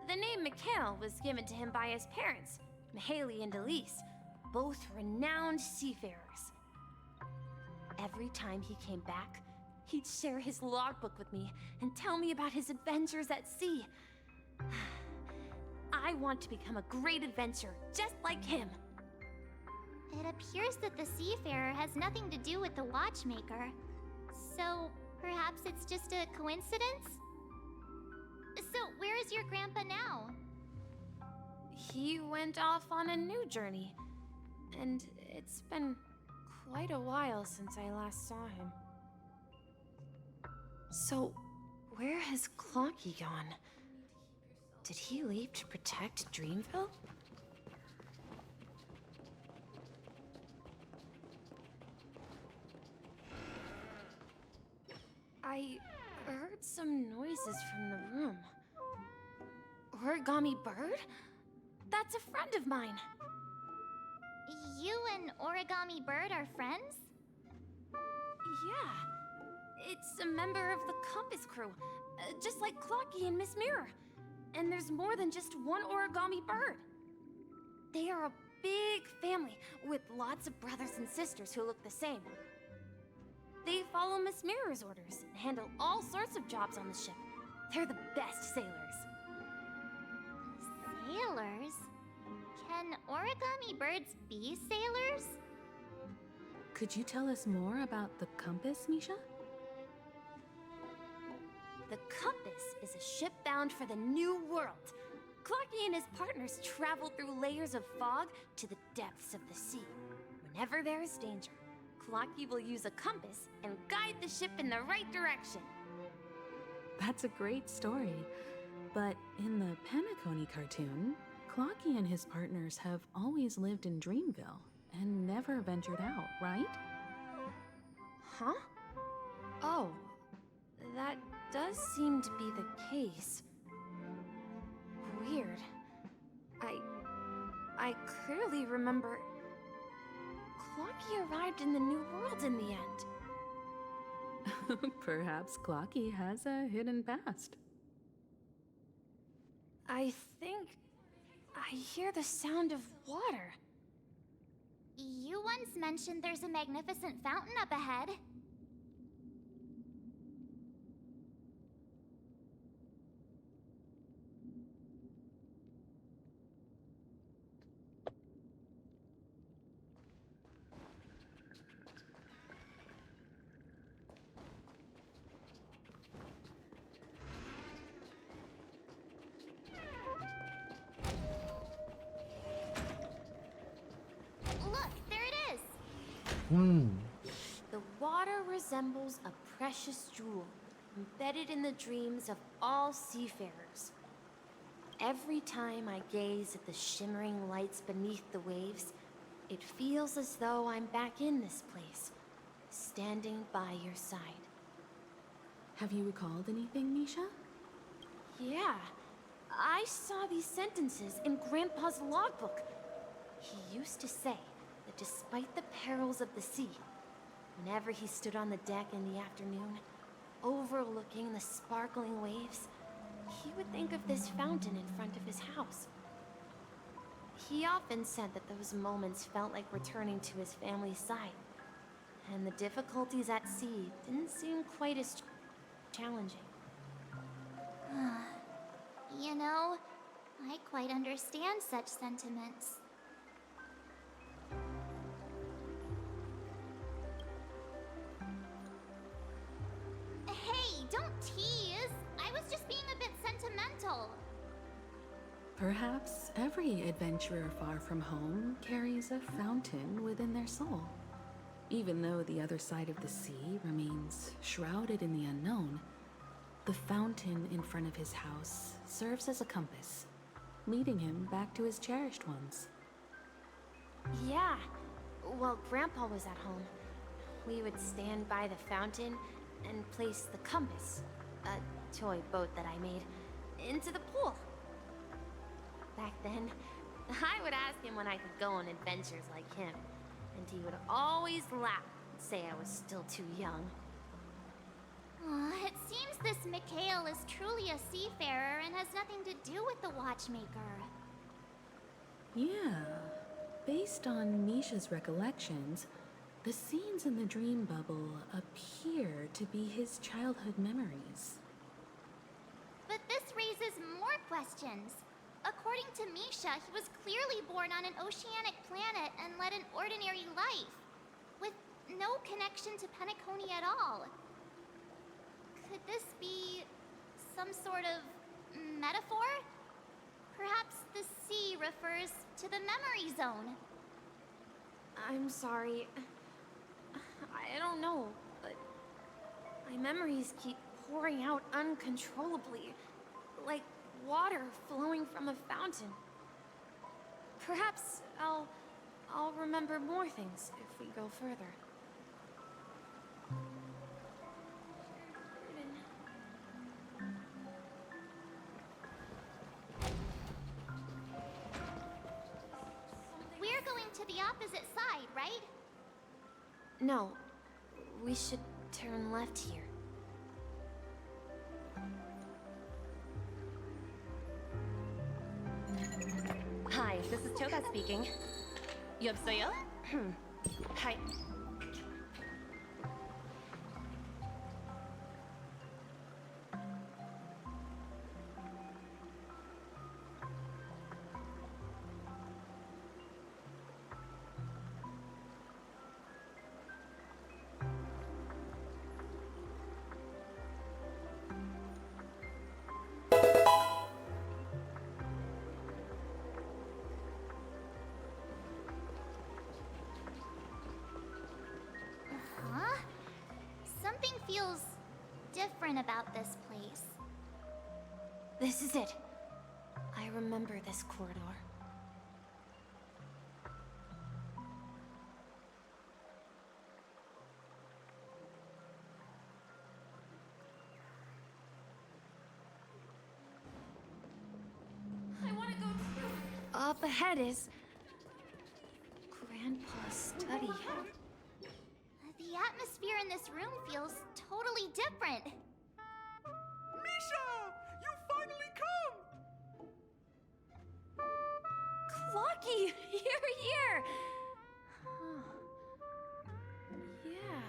The name Mikhail was given to him by his parents, Mihaly and Elise, both renowned seafarers. Every time he came back, he'd share his logbook with me and tell me about his adventures at sea. I want to become a great adventurer, just like him. It appears that the seafarer has nothing to do with the Watchmaker. So, perhaps it's just a coincidence? So, where is your grandpa now? He went off on a new journey, and it's been quite a while since I last saw him. So, where has Clocky gone? Did he leave to protect Dreamville? I heard some noises from the room. Origami Bird? That's a friend of mine. You and Origami Bird are friends? Yeah. It's a member of the Compass crew, just like Clocky and Miss Mirror. And there's more than just one Origami Bird. They are a big family with lots of brothers and sisters who look the same. They follow Miss Mirror's orders and handle all sorts of jobs on the ship. They're the best sailors. Sailors? Can Origami Birds be sailors? Could you tell us more about the compass, Misha? The Compass is a ship bound for the New World. Clocky and his partners travel through layers of fog to the depths of the sea. Whenever there is danger, Clocky will use a compass and guide the ship in the right direction. That's a great story. But in the Penacony cartoon, Clocky and his partners have always lived in Dreamville and never ventured out, right? Huh? Oh, that does seem to be the case. Weird. I clearly remember Clocky arrived in the New World in the end. Perhaps Clocky has a hidden past. I think I hear the sound of water. You once mentioned there's a magnificent fountain up ahead. Look, there it is! The water resembles a precious jewel, embedded in the dreams of all seafarers. Every time I gaze at the shimmering lights beneath the waves, it feels as though I'm back in this place, standing by your side. Have you recalled anything, Misha? Yeah, I saw these sentences in Grandpa's logbook. He used to say that despite the perils of the sea, whenever he stood on the deck in the afternoon, overlooking the sparkling waves, he would think of this fountain in front of his house. He often said that those moments felt like returning to his family's side, and the difficulties at sea didn't seem quite as challenging. You know, I quite understand such sentiments. Hey, don't tease! I was just being a bit sentimental. Perhaps every adventurer far from home carries a fountain within their soul. Even though the other side of the sea remains shrouded in the unknown, the fountain in front of his house serves as a compass, leading him back to his cherished ones. Yeah, while Grandpa was at home, we would stand by the fountain and place the compass, a toy boat that I made, into the pool. Back then, I would ask him when I could go on adventures like him, and he would always laugh and say I was still too young. It seems this Mikhail is truly a seafarer and has nothing to do with the watchmaker. Yeah, based on Misha's recollections, the scenes in the dream bubble appear to be his childhood memories. But this raises more questions. According to Misha, he was clearly born on an oceanic planet and led an ordinary life, with no connection to Penacony at all. Could this be some sort of metaphor? Perhaps the sea refers to the memory zone. I'm sorry. I don't know, but my memories keep pouring out uncontrollably, like water flowing from a fountain. Perhaps I'll remember more things if we go further. We're going to the opposite side, right? No, we should turn left here. Hi, this is Choka speaking. 여보세요? Hi. Huh? Something feels different about this place. This is it. I remember this corridor. I want to go through. Up ahead is Grandpa's study. The atmosphere atmosphere in this room feels totally different. Misha! You finally come! Clocky! You're here! Yeah.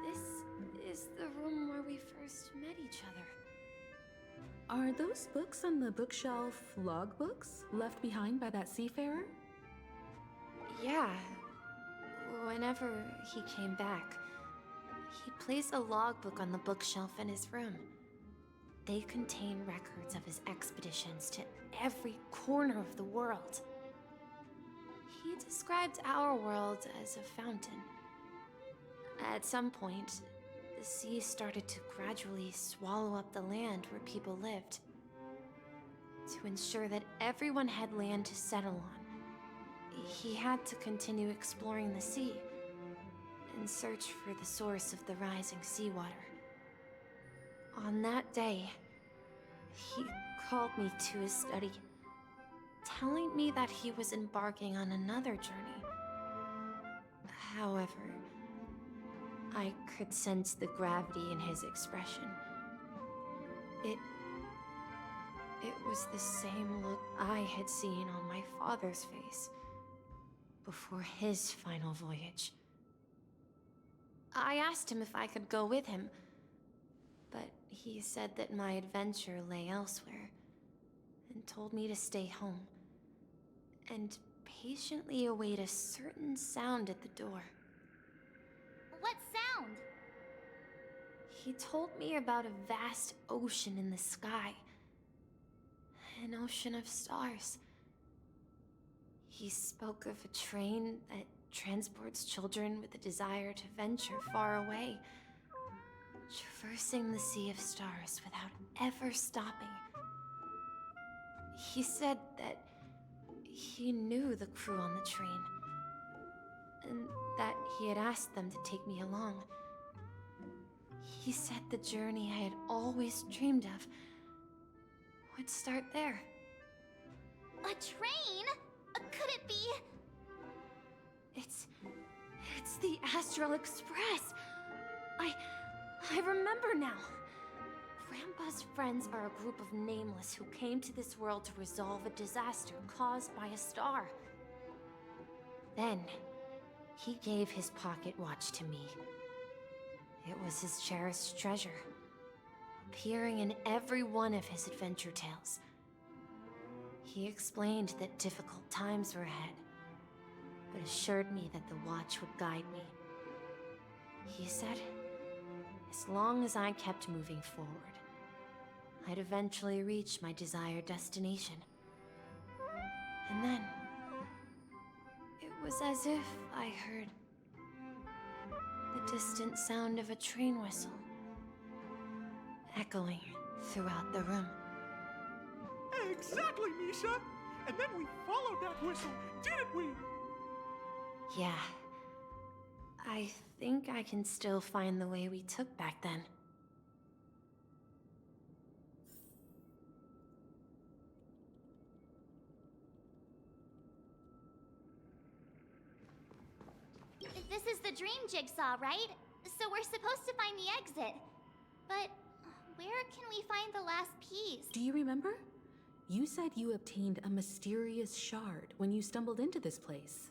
This is the room where we first met each other. Are those books on the bookshelf logbooks left behind by that seafarer? Yeah. Whenever he came back, he placed a logbook on the bookshelf in his room. They contain records of his expeditions to every corner of the world. He described our world as a fountain. At some point, the sea started to gradually swallow up the land where people lived. To ensure that everyone had land to settle on, he had to continue exploring the sea and search for the source of the rising seawater. On that day, he called me to his study, telling me that he was embarking on another journey. However, I could sense the gravity in his expression. It was the same look I had seen on my father's face before his final voyage. I asked him if I could go with him, but he said that my adventure lay elsewhere, and told me to stay home, and patiently await a certain sound at the door. What sound? He told me about a vast ocean in the sky. An ocean of stars. He spoke of a train that transports children with a desire to venture far away, traversing the sea of stars without ever stopping. He said that he knew the crew on the train, and that he had asked them to take me along. He said the journey I had always dreamed of would start there. A train? Could it be? It's the Astral Express. I remember now. Grandpa's friends are a group of nameless who came to this world to resolve a disaster caused by a star. Then, he gave his pocket watch to me. It was his cherished treasure, appearing in every one of his adventure tales. He explained that difficult times were ahead, but assured me that the watch would guide me. He said, as long as I kept moving forward, I'd eventually reach my desired destination. And then, it was as if I heard the distant sound of a train whistle, echoing throughout the room. Exactly, Misha! And then we followed that whistle, didn't we? Yeah. I think I can still find the way we took back then. This is the dream jigsaw, right? So we're supposed to find the exit. But where can we find the last piece? Do you remember? You said you obtained a mysterious shard when you stumbled into this place.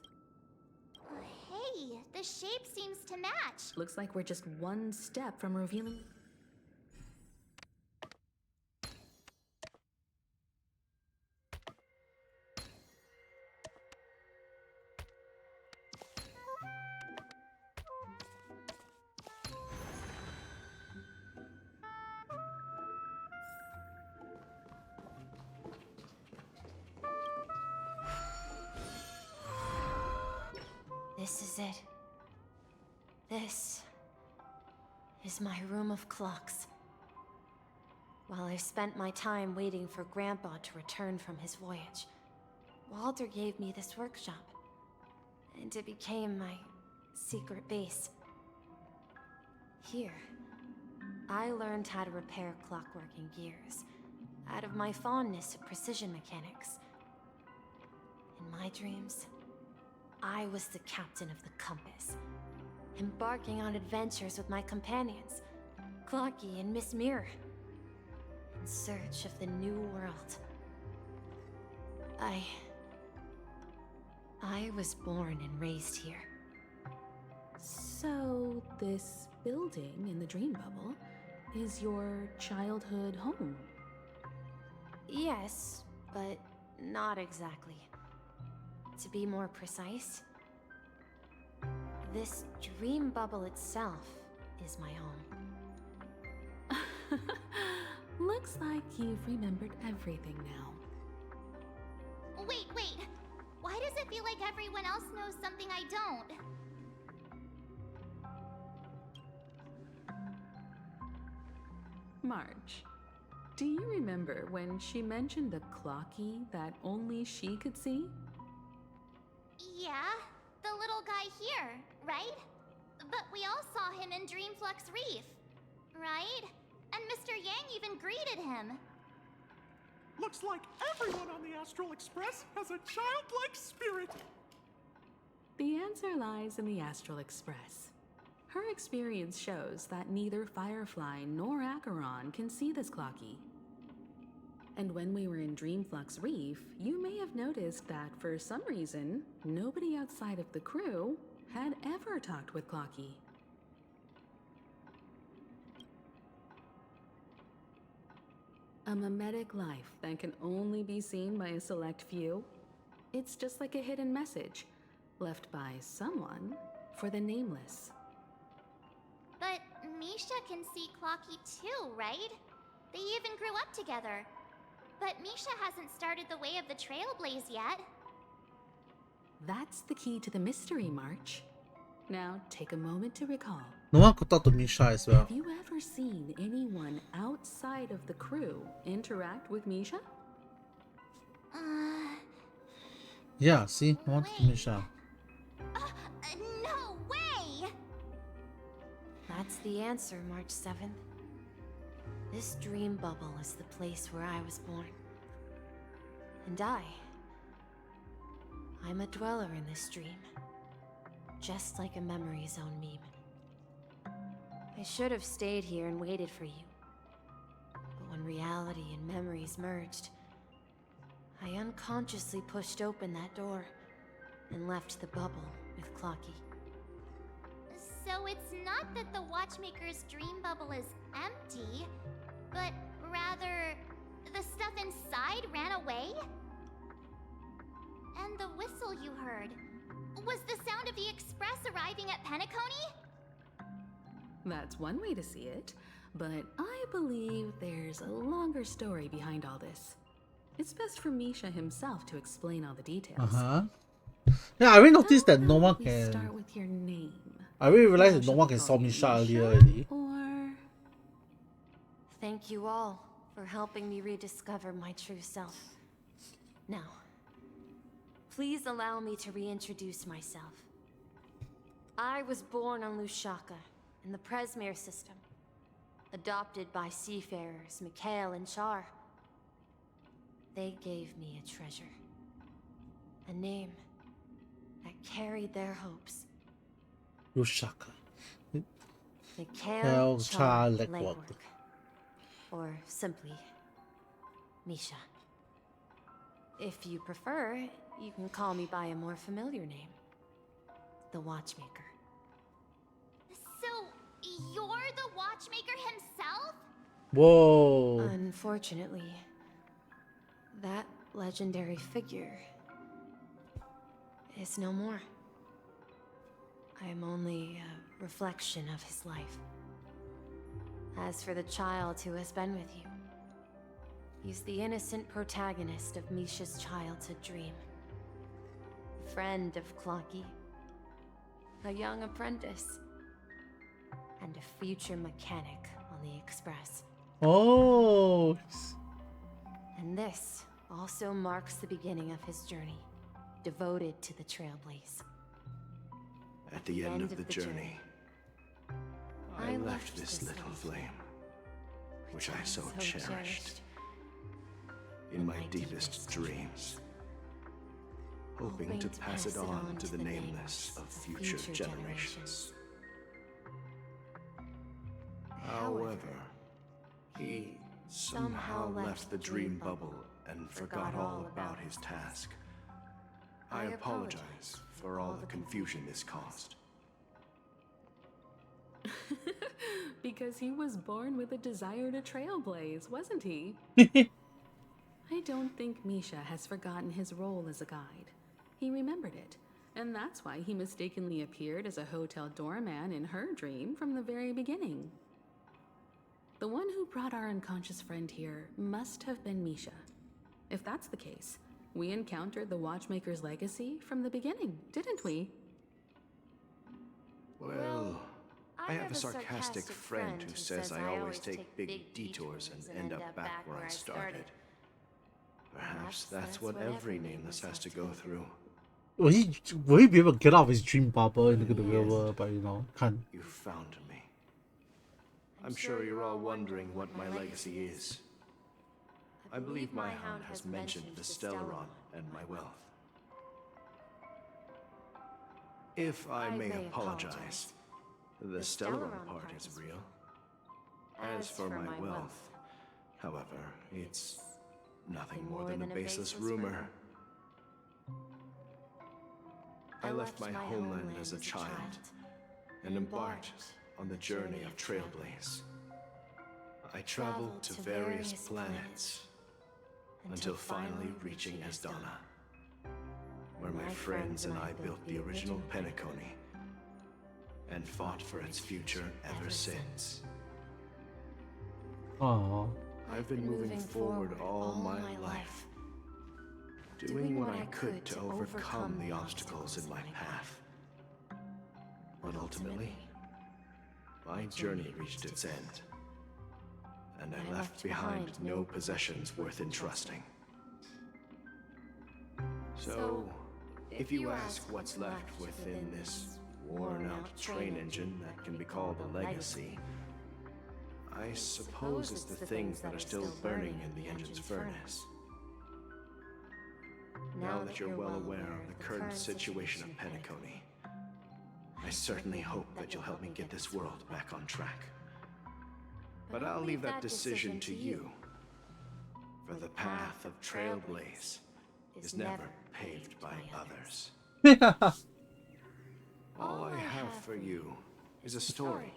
Hey, the shape seems to match. Looks like we're just one step from revealing... This is it. This is my room of clocks. While I spent my time waiting for Grandpa to return from his voyage, Walter gave me this workshop, and it became my secret base. Here, I learned how to repair clockworking gears out of my fondness of precision mechanics. In my dreams, I was the captain of the compass, embarking on adventures with my companions, Clocky and Miss Mirror, in search of the new world. I was born and raised here. So, this building in the dream bubble is your childhood home? Yes, but not exactly. To be more precise, this dream bubble itself is my home. Looks like you've remembered everything now. Wait. Why does it feel like everyone else knows something I don't? March, do you remember when she mentioned the Clocky that only she could see? Yeah, the little guy here, right? But we all saw him in Dreamflux Reef, right? And Mr. Yang even greeted him. Looks like everyone on the Astral Express has a childlike spirit. The answer lies in the Astral Express. Her experience shows that neither Firefly nor Acheron can see this Clocky. And when we were in Dreamflux Reef, you may have noticed that for some reason, nobody outside of the crew had ever talked with Clocky. A mimetic life that can only be seen by a select few? It's just like a hidden message, left by someone for the nameless. But Misha can see Clocky too, right? They even grew up together. But Misha hasn't started the way of the Trailblaze yet. That's the key to the mystery, March. Now take a moment to recall. No one could talk to Misha as well. Have you ever seen anyone outside of the crew interact with Misha? Yeah, see? No one talked to Misha. No way! That's the answer, March 7th. This dream bubble is the place where I was born. And I'm a dweller in this dream. Just like a memory zone meme. I should have stayed here and waited for you. But when reality and memories merged, I unconsciously pushed open that door and left the bubble with Clocky. So it's not that the Watchmaker's dream bubble is empty, but rather the stuff inside ran away? And the whistle you heard was the sound of the express arriving at Penacony? That's one way to see it, but I believe there's a longer story behind all this. It's best for Misha himself to explain all the details. Yeah, I really noticed that no one We can. start with your name. I really realized that no one can solve Misha earlier already. Or thank you all for helping me rediscover my true self. Now, please allow me to reintroduce myself. I was born on Lushaka, in the Presmere system, adopted by seafarers Mikhail and Char. They gave me a treasure, a name that carried their hopes. Lushaka. Mikhail Char Legwork, or simply Misha. If you prefer, you can call me by a more familiar name, the Watchmaker. So, you're the Watchmaker himself? Whoa. Unfortunately, that legendary figure is no more. I am only a reflection of his life. As for the child who has been with you, he's the innocent protagonist of Misha's childhood dream. Friend of Clocky, a young apprentice, and a future mechanic on the Express. Oh. And this also marks the beginning of his journey, devoted to the Trailblaze. At the end of the journey, I left this little flame, which I so cherished, in my deepest dreams, hoping to pass it on to the nameless of future generations. However, he somehow left the dream bubble and forgot all about his task. I apologize for all the confusion this caused. Because he was born with a desire to trailblaze, wasn't he? I don't think Misha has forgotten his role as a guide. He remembered it, and that's why he mistakenly appeared as a hotel doorman in her dream from the very beginning. The one who brought our unconscious friend here must have been Misha. If that's the case, we encountered the Watchmaker's legacy from the beginning, didn't we? Well, I have a sarcastic friend who says I always take big detours and end up back where I started. Perhaps that's what every nameless has to go through. Will he be able to get out of his dream bubble and look at the real world, but can't. You found me. I'm sure you're all wondering what my legacy is. I believe my hound has mentioned the Stellaron and my wealth. If I may apologize, the Stellaron part is real. As for my wealth, however, it's nothing more than a baseless rumor. I left my homeland as a child and embarked on the journey of Trailblaze. I traveled to various planets until finally reaching Asdana, where my friends and I built the original Penacony and fought for its future ever since. Aww. I've been moving forward all my life, doing what I could to overcome the obstacles in my path. But ultimately, my journey reached its end, and I left behind no possessions worth entrusting. So, if you ask what's left within this worn-out train engine that can be called a legacy, I suppose it's the things that are still burning in the engine's furnace. Now that you're well aware of the current situation of Penacony, I certainly hope that you'll help me get this world back on track. But I'll leave that decision to you, for the path of Trailblaze is never paved by others. All I have for you is a story.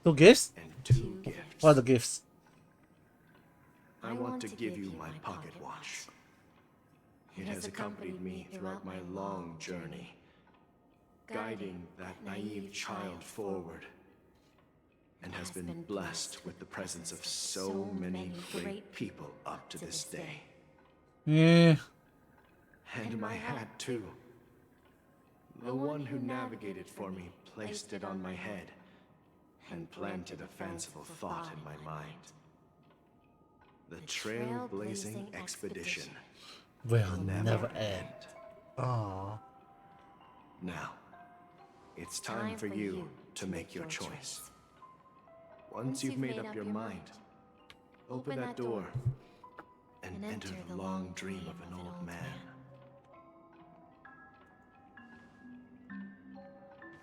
2 gifts? And 2 gifts. What are the gifts? I want to give you my pocket watch. It has accompanied me throughout my long journey, guiding that naive child forward, and has been blessed with the presence of so many great people up to this day. Yeah. And my hat too. The one who navigated for me placed it on my head and planted a fanciful thought in my mind. The Trailblazing Expedition will never end. Aww. Now, it's time for you to make your choice. Once you've made up your mind, open that door and enter the long dream of an old man.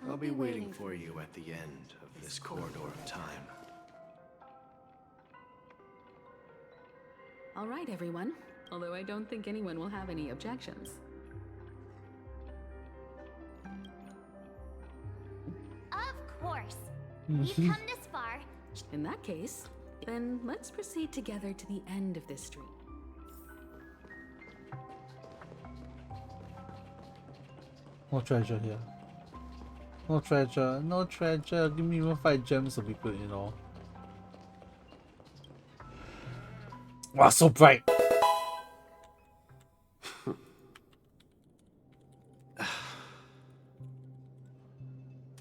I'll be waiting for you at the end of this corridor of time. All right, everyone. Although I don't think anyone will have any objections. Of course. We've come this far. In that case, then let's proceed together to the end of this stream. No treasure here. No treasure. No treasure. Give me even 5 gems will be good, Wow, so bright.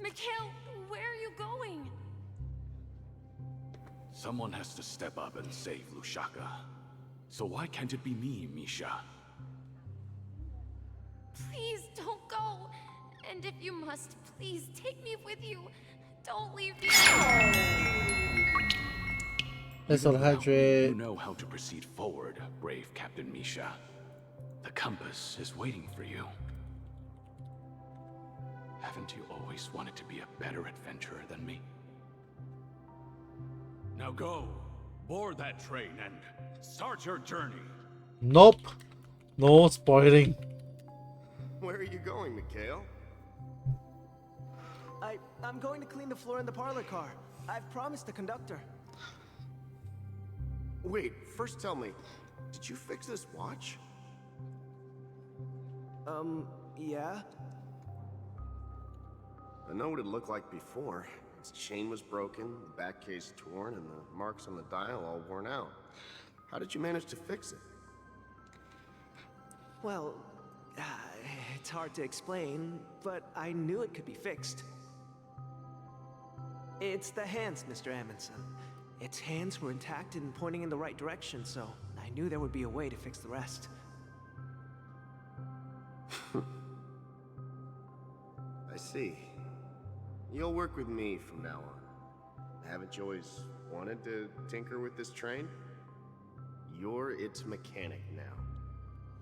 Mikhail, where are you going? Someone has to step up and save Lushaka. So why can't it be me, Misha? Please don't go. And if you must, please take me with you. Don't leave me alone. Let's all hydrate. You know how to proceed forward, brave Captain Misha. The compass is waiting for you. Haven't you always wanted to be a better adventurer than me? Now go, board that train and start your journey. Nope. No spoiling. Where are you going, Mikhail? I'm going to clean the floor in the parlor car. I've promised the conductor. Wait, first tell me, did you fix this watch? Yeah? I know what it looked like before. Its chain was broken, the back case torn, and the marks on the dial all worn out. How did you manage to fix it? Well, it's hard to explain, but I knew it could be fixed. It's the hands, Mr. Amundsen. Its hands were intact and pointing in the right direction, so I knew there would be a way to fix the rest. I see. You'll work with me from now on. Haven't you always wanted to tinker with this train? You're its mechanic now.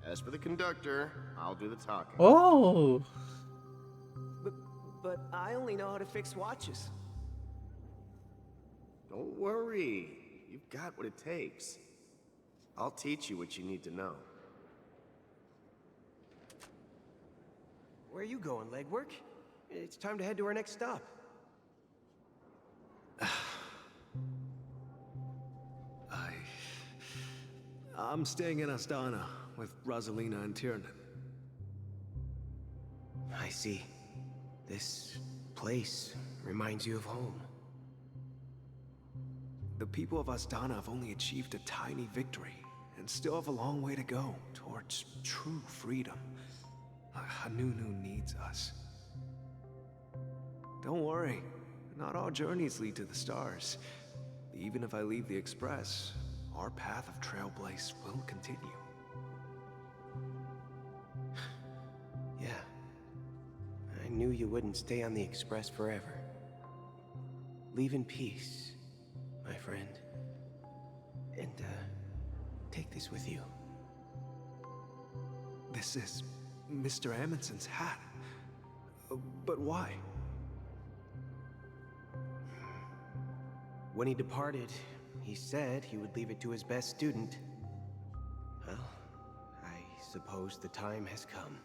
As for the conductor, I'll do the talking. Oh! But I only know how to fix watches. Don't worry. You've got what it takes. I'll teach you what you need to know. Where are you going, legwork? It's time to head to our next stop. I'm staying in Astana with Rosalina and Tiernan. I see. This place reminds you of home. The people of Astana have only achieved a tiny victory, and still have a long way to go towards true freedom. Hanunu needs us. Don't worry, not all journeys lead to the stars. Even if I leave the Express, our path of Trailblaze will continue. Yeah. I knew you wouldn't stay on the Express forever. Leave in peace, my friend. And, take this with you. This is Mr. Amundsen's hat. But why? When he departed, he said he would leave it to his best student. Well, I suppose the time has come.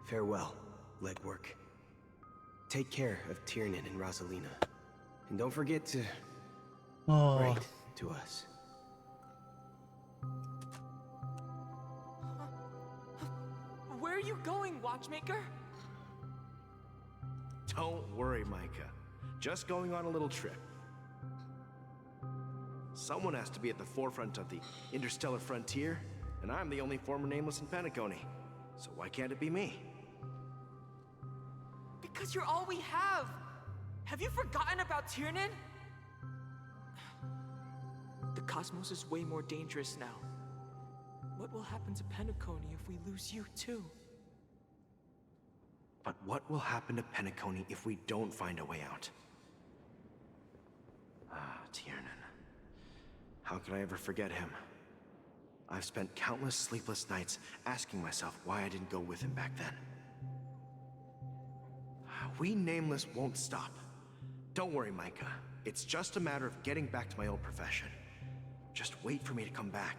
Farewell, legwork. Take care of Tiernan and Rosalina. And don't forget to write to us. Where are you going, watchmaker? Don't worry, Micah. Just going on a little trip. Someone has to be at the forefront of the interstellar frontier, and I'm the only former nameless in Penacony. So why can't it be me? Because you're all we have. Have you forgotten about Tiernan? The cosmos is way more dangerous now. What will happen to Penacony if we lose you too? But what will happen to Penacony if we don't find a way out? Tiernan. How could I ever forget him? I've spent countless sleepless nights asking myself why I didn't go with him back then. We Nameless won't stop. Don't worry, Micah. It's just a matter of getting back to my old profession. Just wait for me to come back.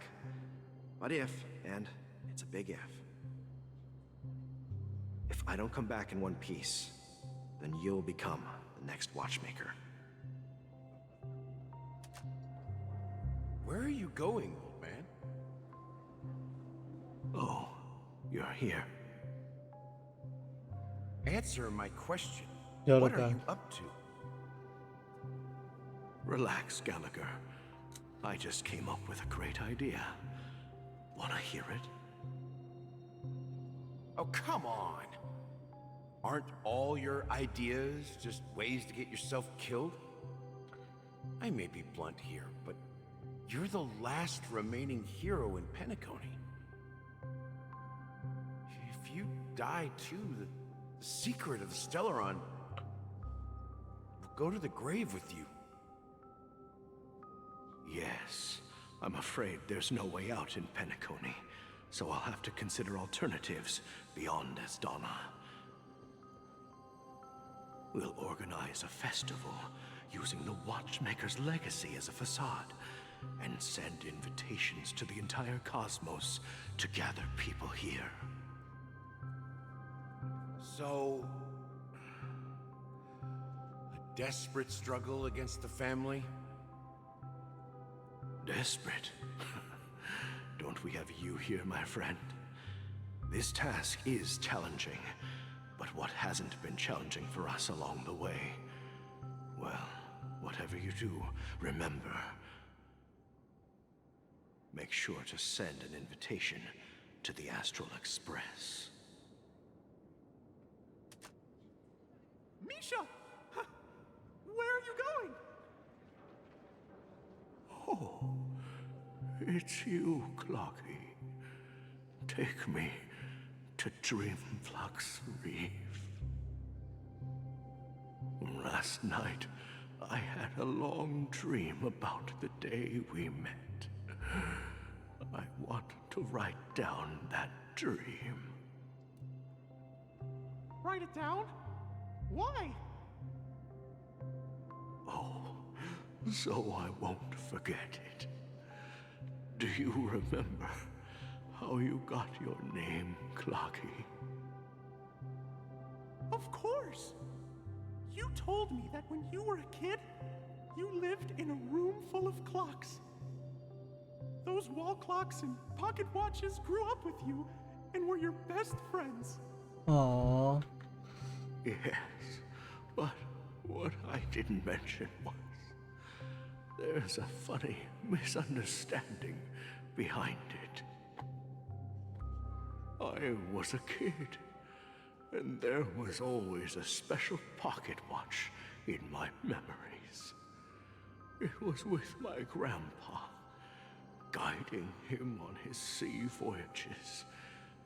But if, and it's a big if I don't come back in one piece, then you'll become the next watchmaker. Where are you going, old man? Oh, you're here. Answer my question. What What are you up to? Relax, Gallagher. I just came up with a great idea. Wanna hear it? Oh, come on. Aren't all your ideas just ways to get yourself killed? I may be blunt here, but you're the last remaining hero in Penacony. If you die too, the secret of the Stellaron will go to the grave with you. Yes. I'm afraid there's no way out in Penacony, so I'll have to consider alternatives beyond Astana. We'll organize a festival using the Watchmaker's legacy as a facade, and send invitations to the entire cosmos to gather people here. So, a desperate struggle against the family? Desperate? Don't we have you here, my friend? This task is challenging, but what hasn't been challenging for us along the way? Well, whatever you do, remember, make sure to send an invitation to the Astral Express. Misha! Where are you going? Oh, it's you, Clocky. Take me to Dreamflux Reef. Last night, I had a long dream about the day we met. I want to write down that dream. Write it down? Why? Oh, so I won't forget it. Do you remember how you got your name, Clocky? Of course! You told me that when you were a kid, you lived in a room full of clocks. Those wall clocks and pocket watches grew up with you and were your best friends. Aww. Yes, but what I didn't mention was there's a funny misunderstanding behind it. I was a kid, and there was always a special pocket watch in my memories. It was with my grandpa, guiding him on his sea voyages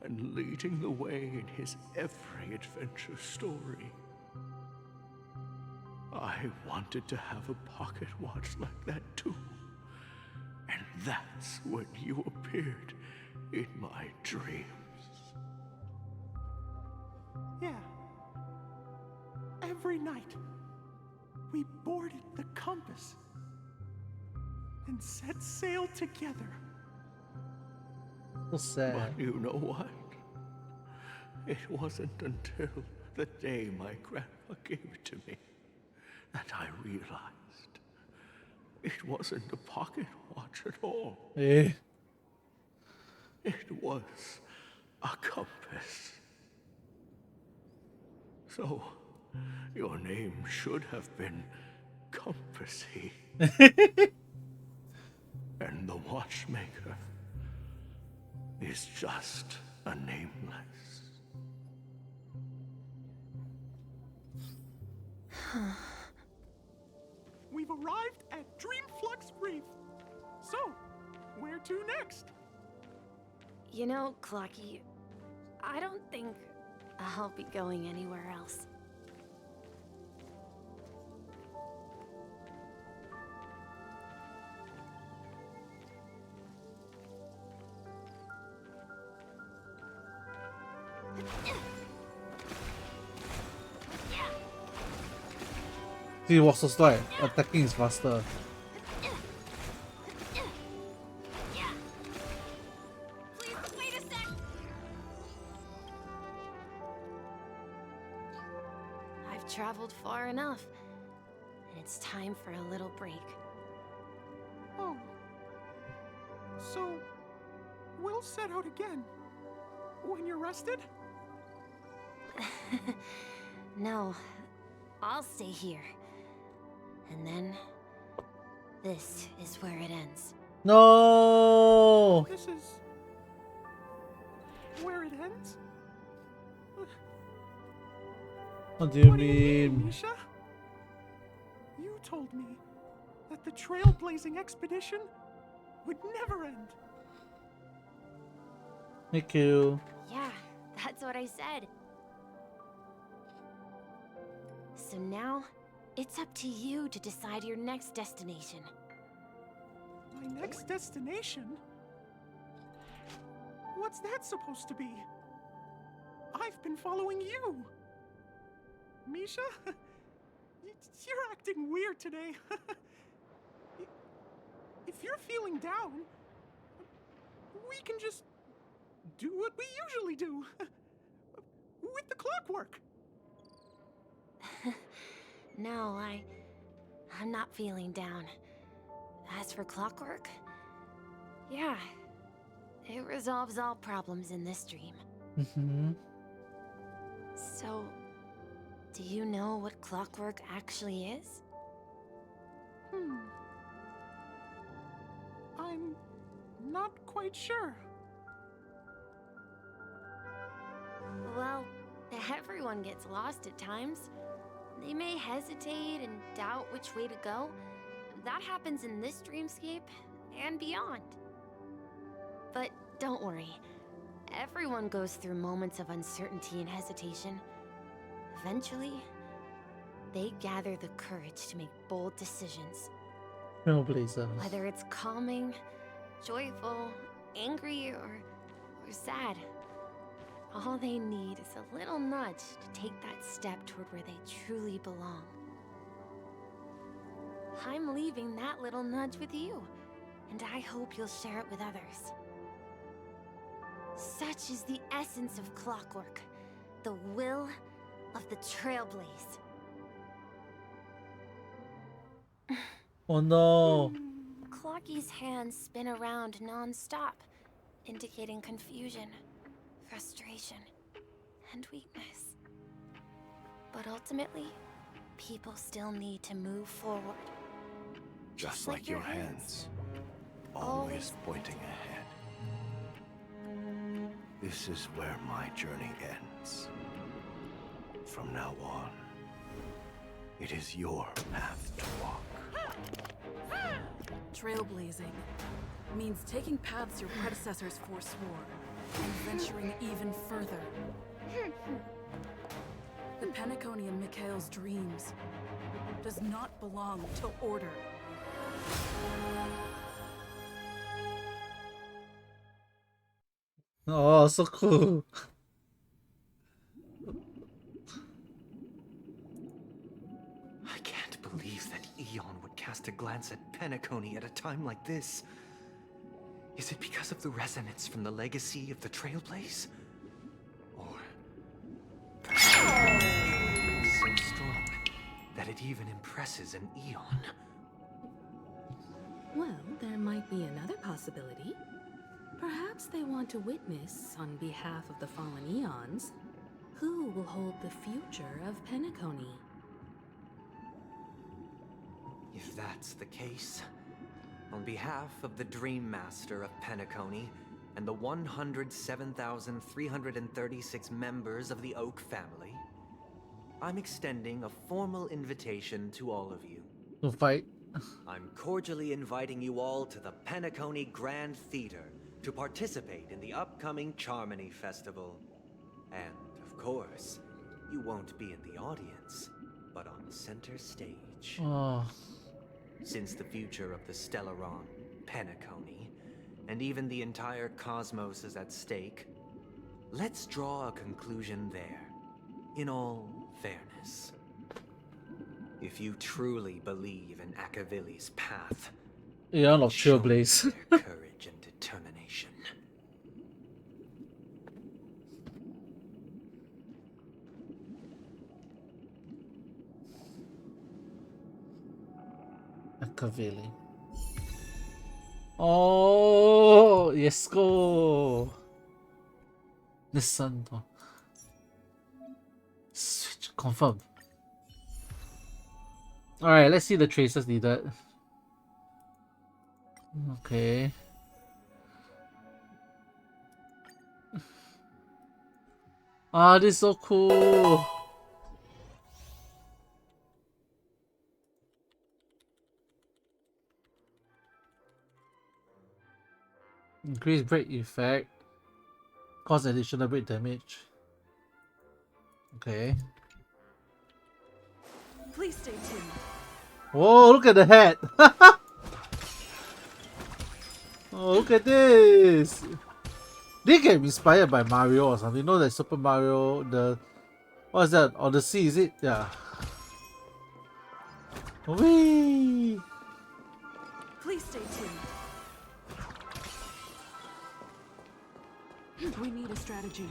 and leading the way in his every adventure story. I wanted to have a pocket watch like that too. And that's when you appeared in my dreams. Yeah. Every night, we boarded the compass and set sail together. So sad. But you know what? It wasn't until the day my grandpa gave it to me that I realized it wasn't a pocket watch at all. Eh. It was a compass. So, your name should have been Compassy. And the Watchmaker is just a nameless. We've arrived at Dreamflux Reef. So, where to next? You know, Clocky, I don't think I'll be going anywhere else. He was so slow. Attacking is faster. I've traveled far enough, and it's time for a little break. Oh. So, we'll set out again. When you're rested? No, I'll stay here. And then, this is where it ends. No! This is where it ends? What do you What do you mean? Misha? You told me that the trailblazing expedition would never end. Thank you. Yeah, that's what I said. So now, it's up to you to decide your next destination. My next destination? What's that supposed to be? I've been following you. Misha? You're acting weird today. If you're feeling down, we can just do what we usually do. With the clockwork. No, I'm not feeling down. As for clockwork, yeah, it resolves all problems in this dream. Mm-hmm. So, do you know what clockwork actually is? I'm not quite sure. Well, everyone gets lost at times. They may hesitate and doubt which way to go. That happens in this dreamscape and beyond. But don't worry. Everyone goes through moments of uncertainty and hesitation. Eventually, they gather the courage to make bold decisions. Trailblazer. Whether it's calming, joyful, angry, or sad. All they need is a little nudge to take that step toward where they truly belong. I'm leaving that little nudge with you, and I hope you'll share it with others. Such is the essence of clockwork, the will of the Trailblaze. Oh no. Clocky's hands spin around non-stop, indicating confusion, frustration, and weakness. But ultimately, people still need to move forward. Just like your hands, always pointing ahead. This is where my journey ends. From now on, it is your path to walk. Trailblazing means taking paths your predecessors forswore and venturing even further. The Penacony in Mikhail's dreams does not belong to order. Oh, so cool. I can't believe that Eon would cast a glance at Penacony at a time like this. Is it because of the resonance from the legacy of the Trailblaze? Or perhaps it's so strong that it even impresses an Eon? Well, there might be another possibility. Perhaps they want to witness, on behalf of the fallen Eons, who will hold the future of Penacony. If that's the case, on behalf of the Dream Master of Penacony and the 107,336 members of the Oak family, I'm extending a formal invitation to all of you. To fight. I'm cordially inviting you all to the Penacony Grand Theater to participate in the upcoming Charmony Festival. And, of course, you won't be in the audience, but on center stage. Oh. Since the future of the Stellaron, Penacony, and even the entire cosmos is at stake, let's draw a conclusion there, in all fairness. If you truly believe in Akavili's path, Yeah, not show Trailblaze. their courage and determination. Akavili. Oh, yes, go. Listen. Switch, confirm. Alright, let's see the traces needed. Okay. Ah, this is so cool. Increase break effect. Cause additional break damage. Okay. Please stay tuned. Whoa, look at the head! Oh, look at this! They get inspired by Mario or something. You know that Super Mario, the... What is that? Odyssey, is it? Yeah. Whee! Please stay tuned. We need a strategy.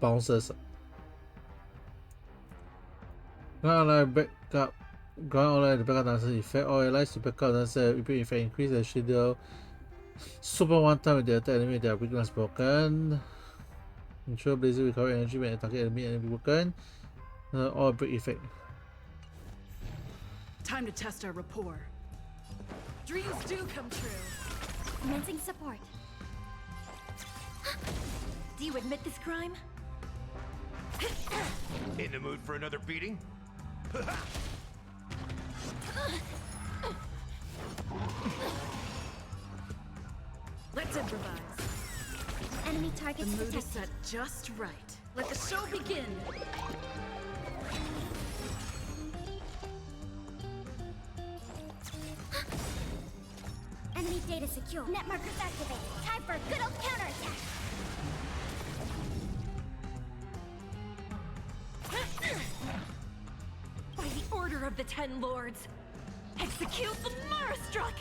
Bounces. Ground online backup. Ground online backup dancer effect. All allies to backup dancer repeat effect. Increase the shield. Super one time with the attack enemy. Their weakness broken. Ensure blazing recovery energy when target enemy broken. All break effect. Time to test our rapport. Dreams do come true. Commencing support. Do you admit this crime? In the mood for another beating? Let's improvise. Enemy targets The mood is detected. set just right. Let the show begin. Enemy data secure. Net markers activated. Time for a good old counterattack. By the order of the Ten Lords, execute the Marastruck!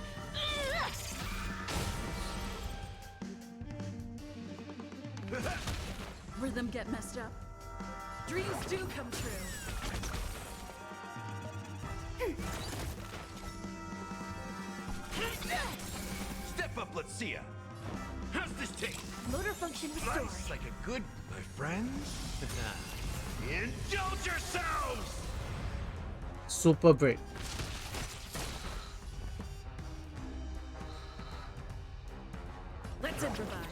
Rhythm get messed up. Dreams do come true. Step up, let's see ya. How's this taste? Motor function restored. Nice, like a good, my friends. Indulge yourselves! Super break. Let's improvise.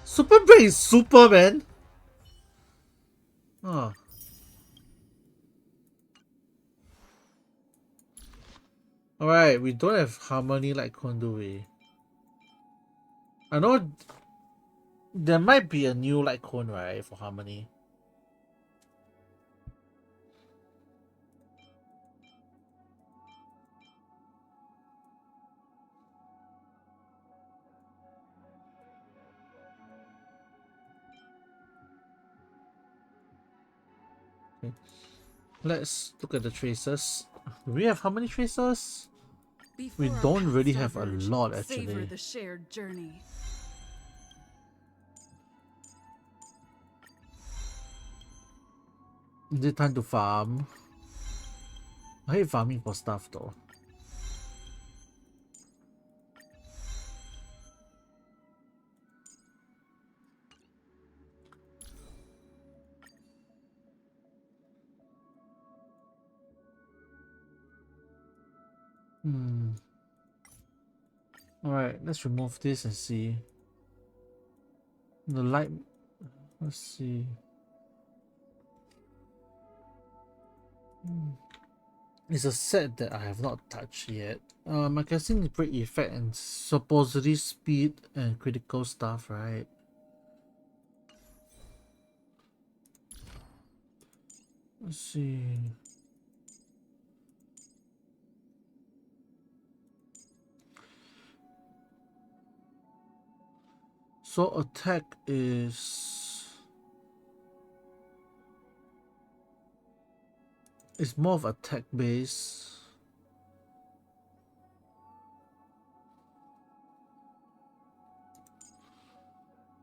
Super break is super, man. Oh. Alright, we don't have harmony like Cone, do we? I know there might be a new light cone, right, for harmony. Okay. Let's look at the traces. Do we have how many traces? Before We our don't paths really have a diverge, lot Savor actually. the shared journey. Is it time to farm? I hate farming for stuff though. Alright, let's remove this and see. The light. Let's see. It's a set that I have not touched yet. I can see the break effect and supposedly speed and critical stuff, right? Let's see. So attack is... It's more of attack base.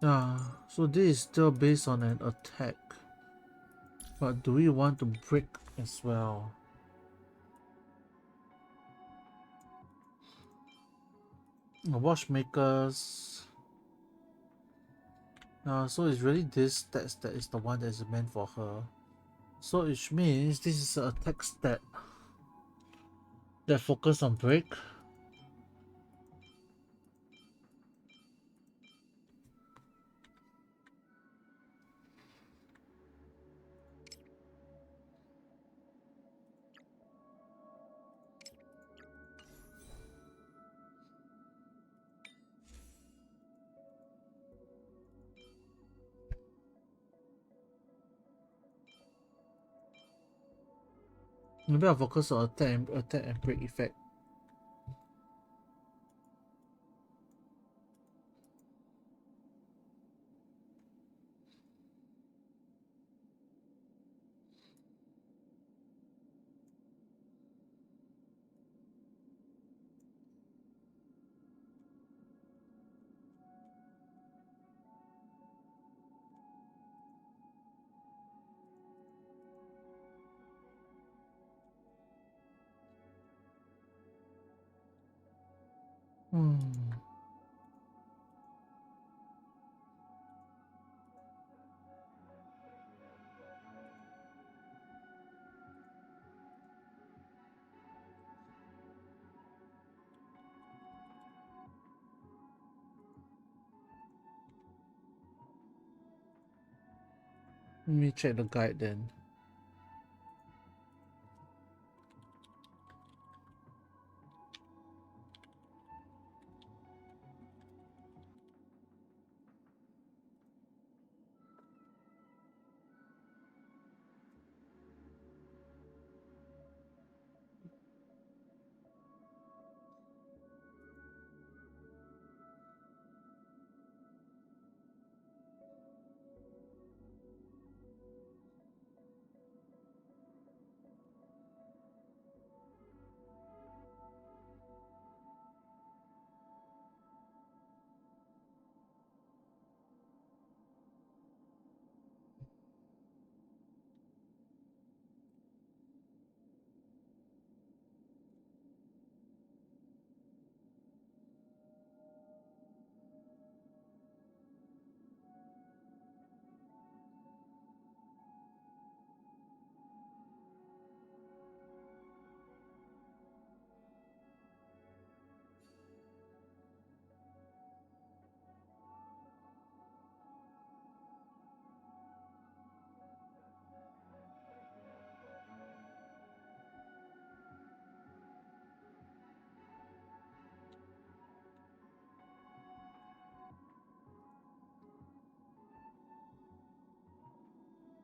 Yeah, so this is still based on an attack. But do we want to break as well? Watchmakers. So it's really this stats that is the one that is meant for her. So it means this is an attack stat that focus on break. Maybe I'll focus on attack and break effect. Let me check the guide then.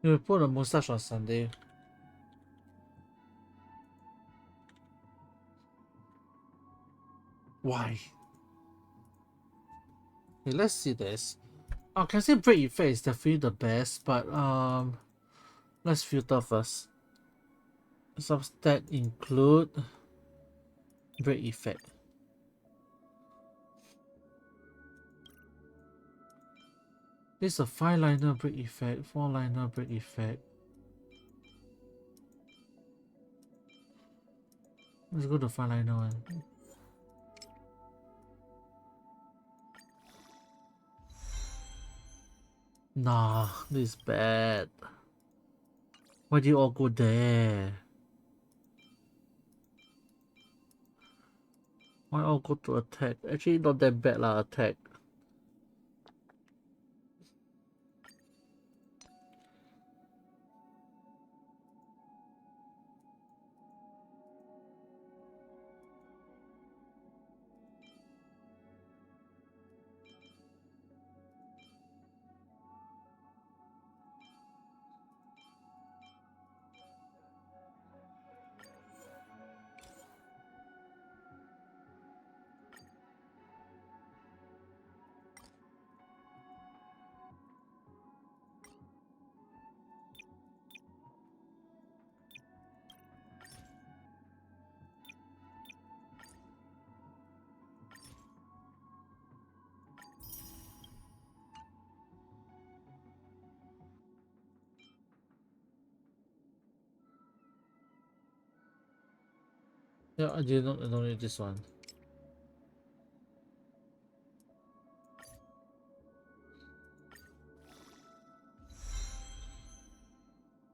You put a mustache on Sunday. Why? Okay, let's see this. I can say break effect is definitely the best, but let's filter first. Substat include break effect. This is a 5-liner break effect, 4-liner break effect. Let's go to 5-liner one. Nah, this is bad. Why do you all go there? Why all go to attack? Actually, not that bad lah, attack. Yeah, I don't need this one.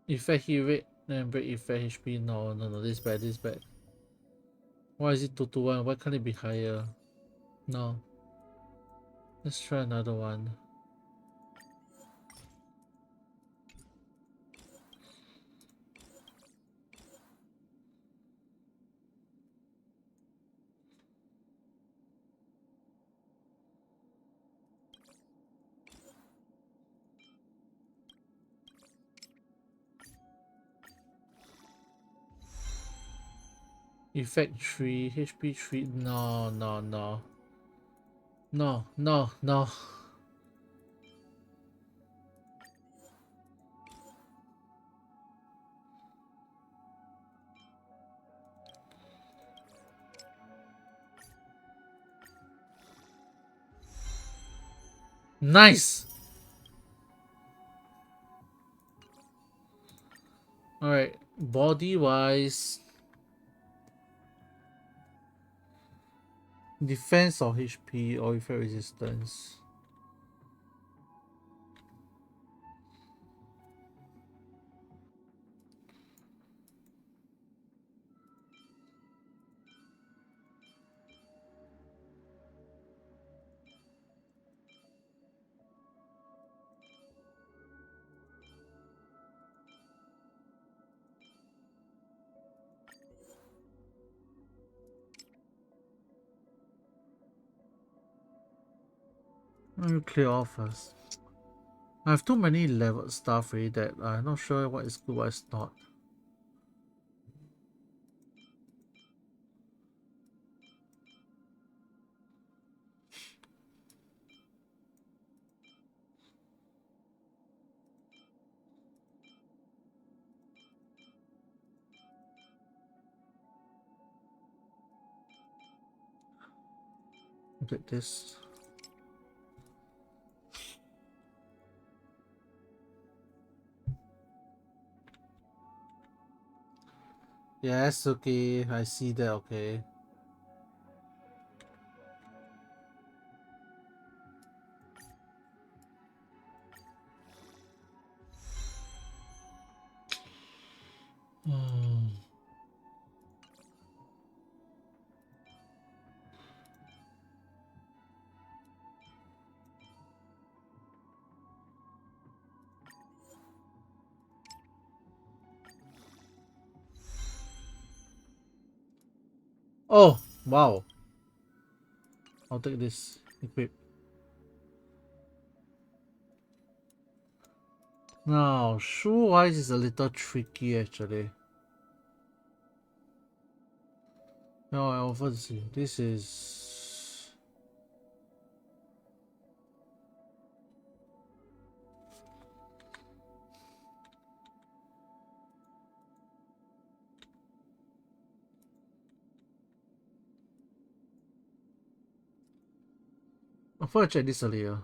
Effect hit rate, then break effect HP. No, this is bad, this is bad. Why is it 2 to 1? Why can't it be higher? No. Let's try another one. Effect 3, HP 3. No. No. Nice! Alright, body wise. Defense or HP or effect resistance. Let me clear off first. I have too many leveled stuff already that I'm not sure what is good, what is not. Look at this. Yes, okay, I see that, okay. Oh, wow. I'll take this. Equip. Now, shoe-wise is a little tricky actually. No, I offer this. This is... I thought I checked this earlier.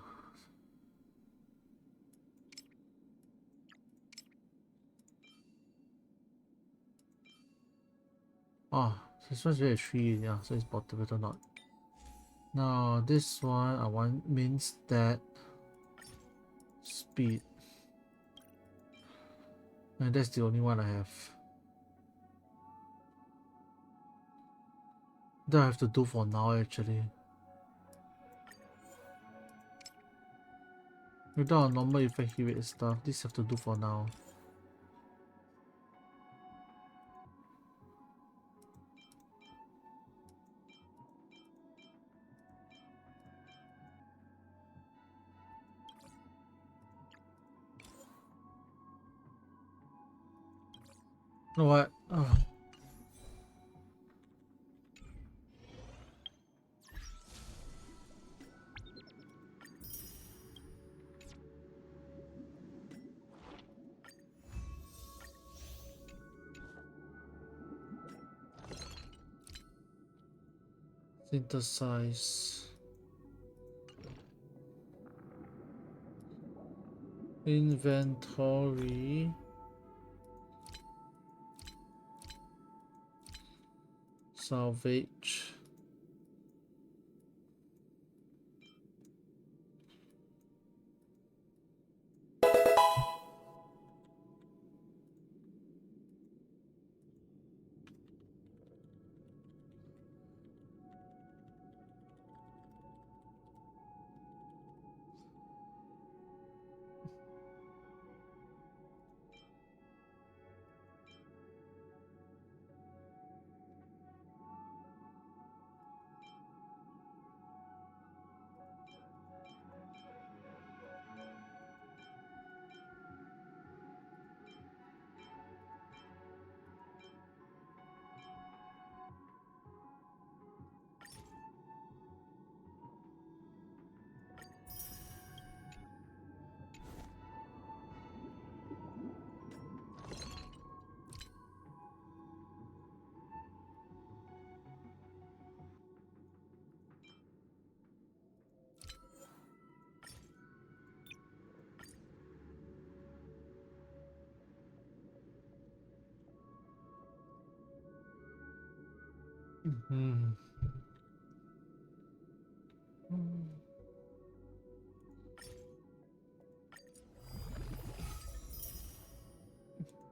Oh, this one's really 3, yeah, so it's portable or not. Now, this one I want means that speed. And that's the only one I have. That I have to do for now actually. Without a normal effect hit rate stuff, this have to do for now. You know what? Synthesize. Inventory. Salvage.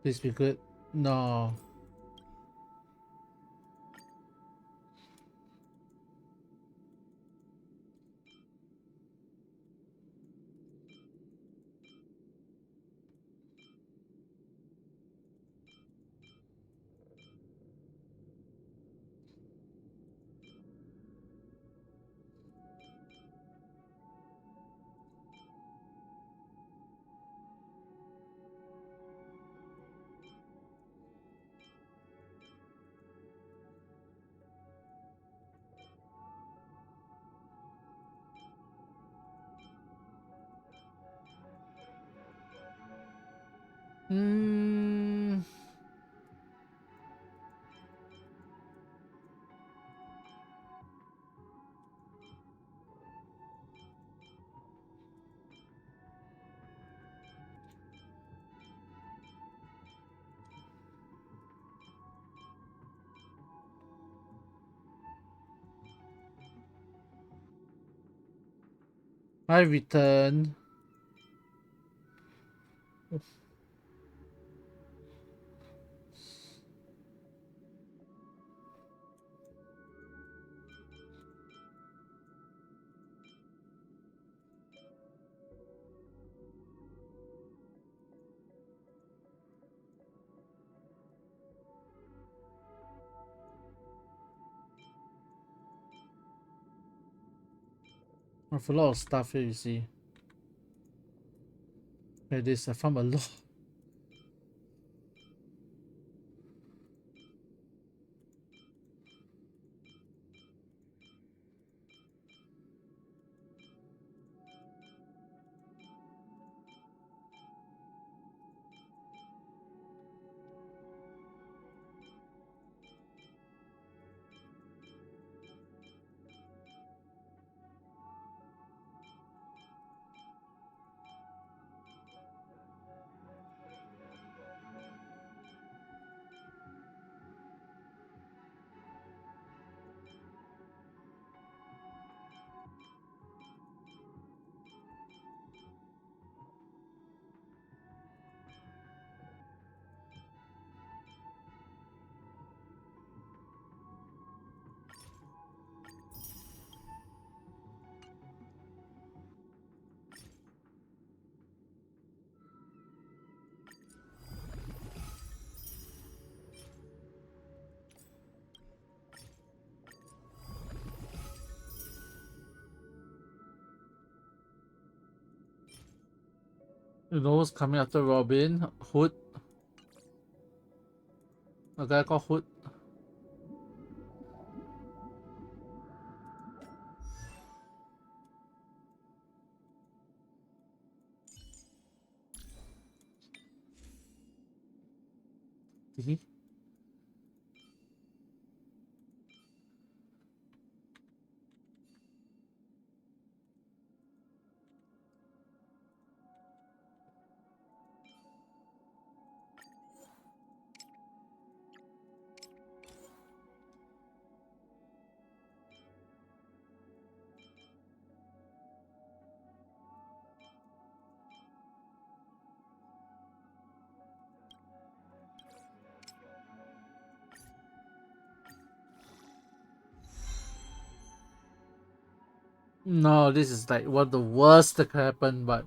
Please be good. No. Hmm. I return. I have a lot of stuff here, you see. Like this, I found a lot. You know who's coming after Robin? Hood. A guy called Hood. Did he? No, this is like one of the worst that could happen, but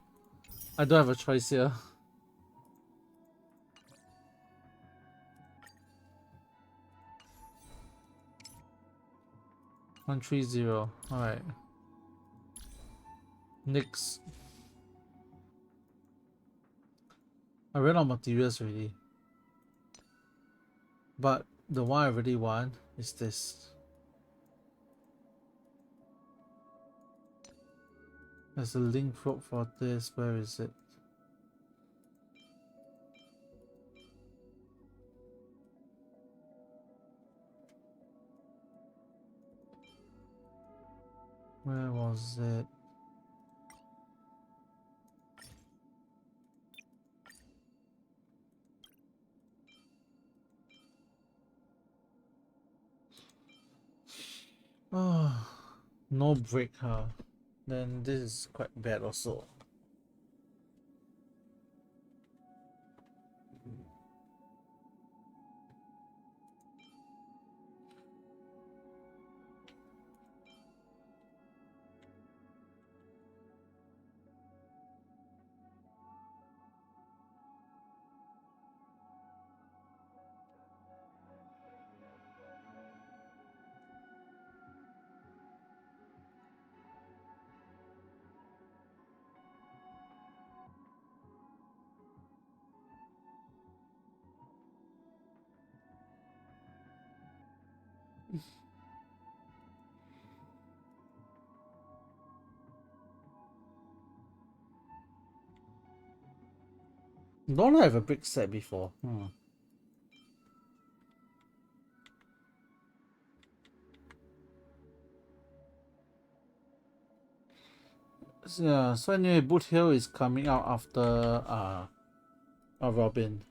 I don't have a choice here. 130. Alright. Next. I ran out of materials already. But the one I really want is this. There's a link for this. Where is it? Where was it? Oh, no break, huh? Then this is quite bad also. Don't have a brick set before. Yeah, so anyway, Boot Hill is coming out after Robin.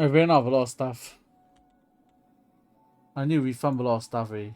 I ran out of a lot of stuff. I need to refund a lot of stuff already.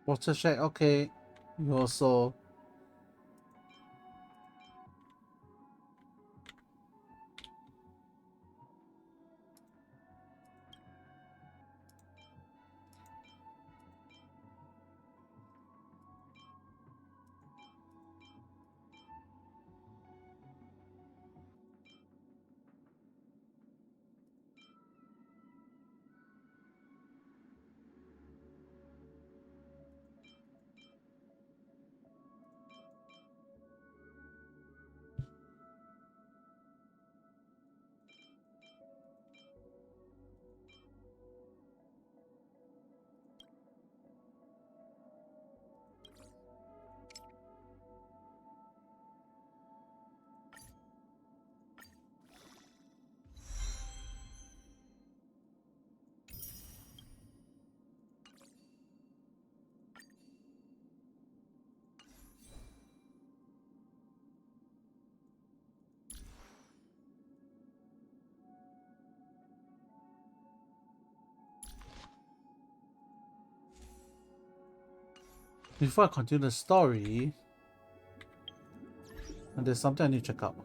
Water check, okay. You also. Before I continue the story, there's something I need to check out.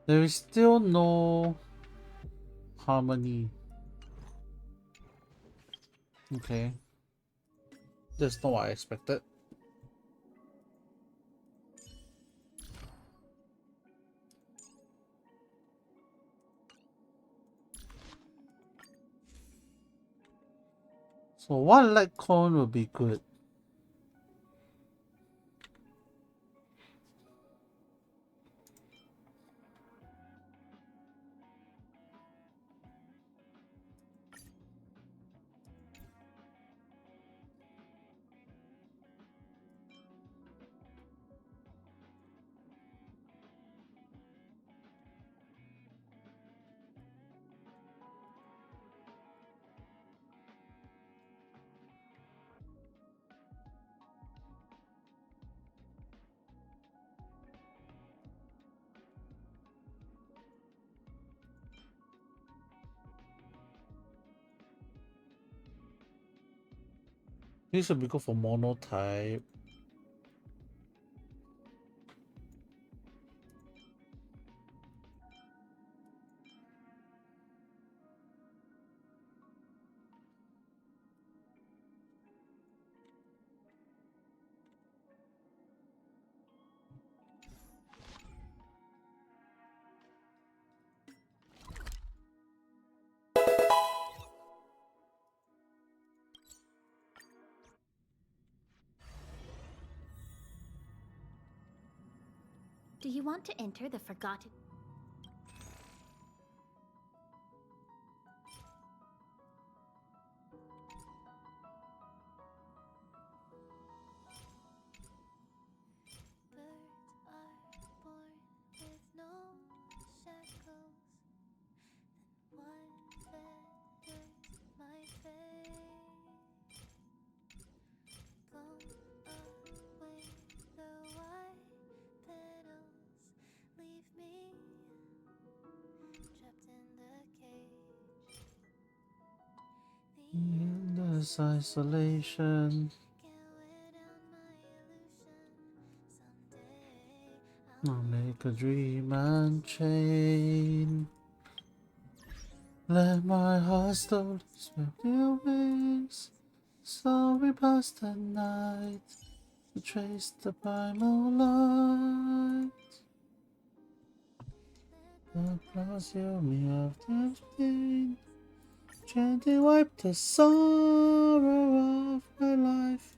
There is still no harmony. Okay. That's not what I expected. So one light cone will be good. This should be good for monotype. Do you want to enter the Forgotten? In this isolation, I'll make a dream unchained. Let my heart slowly spread your wings, slowly past the night, to trace the primal light. Across your me of everything, gently wipe the sorrow of my life.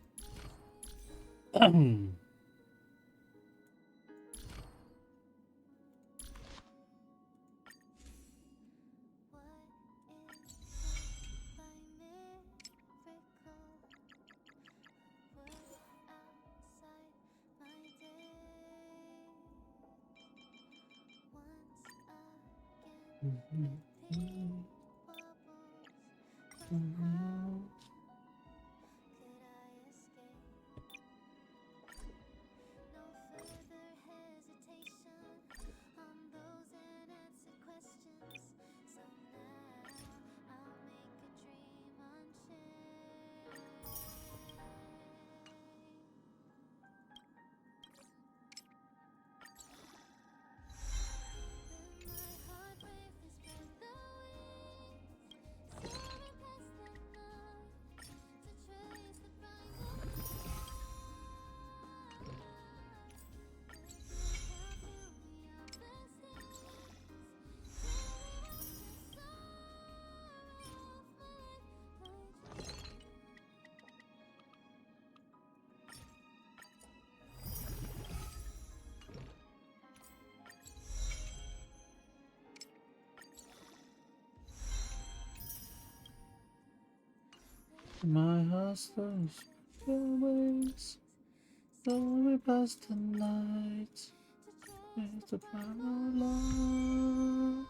My heart stories your ways. So we pass the night. It's a final love.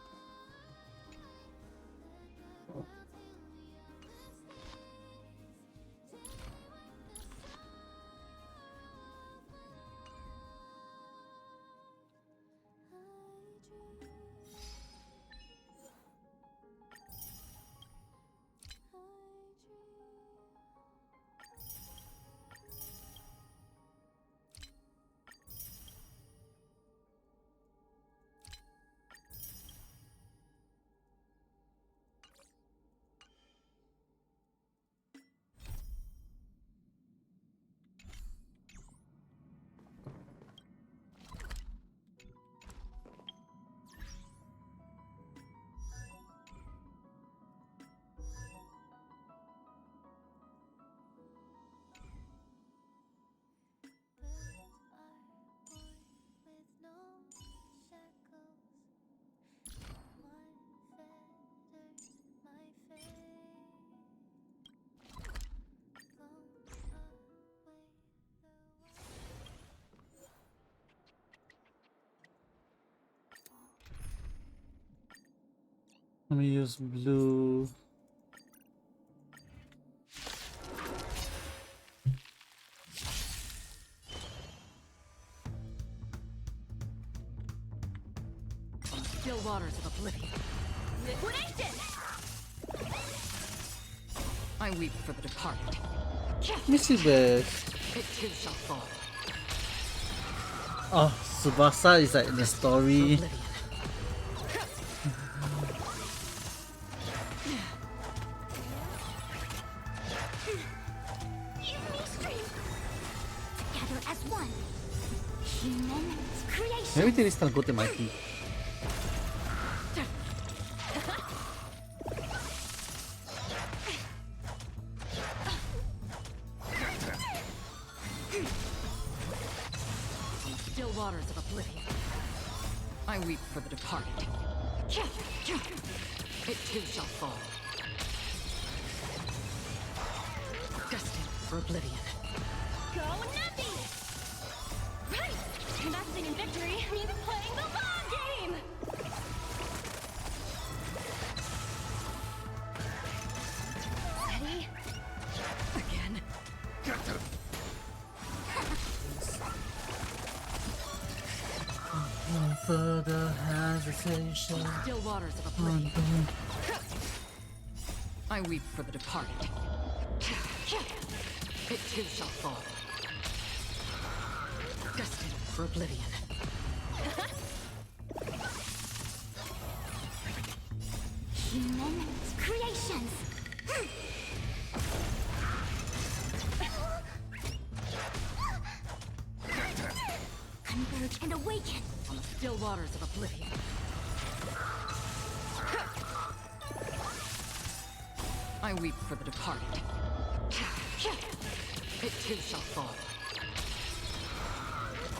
Let me use blue. Still waters of oblivion. Liquidation! I weep for the departed. Missy Bear. It too shall fall. Oh, Tsubasa is like in the story. Together as one. Human creation. Everything is gonna go to my feet. Still waters of oblivion. I weep for the departed. It too shall fall. Destined for oblivion. Go Nappy! Right! Investing in victory means playing the long game! Ready? Again. No further hesitation. Still waters of oblivion. I weep for the departed. It too shall fall. Destined for oblivion. Human creations. Converge and awaken. On the still waters of oblivion. I weep for the departed. It too shall fall.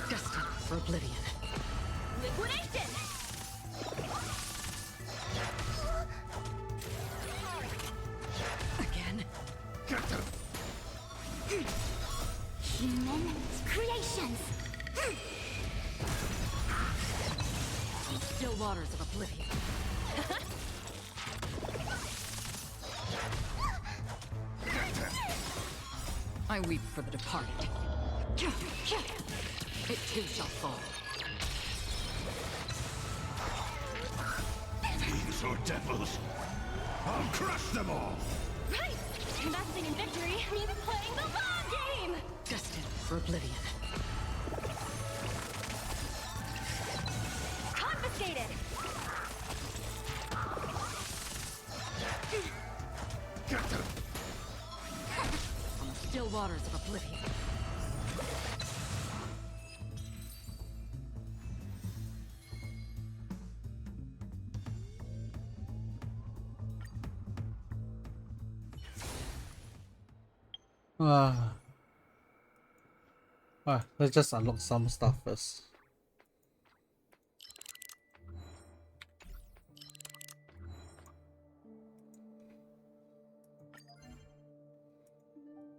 Destined for oblivion. Liquidation! Again. Human creations. On the still waters of oblivion. I weep for the departed. It too shall fall. Fiends or devils, I'll crush them all! Right! Investing in victory means playing the long game! Destined for oblivion. Confiscated! On the still waters of oblivion. Let's just unlock some stuff first.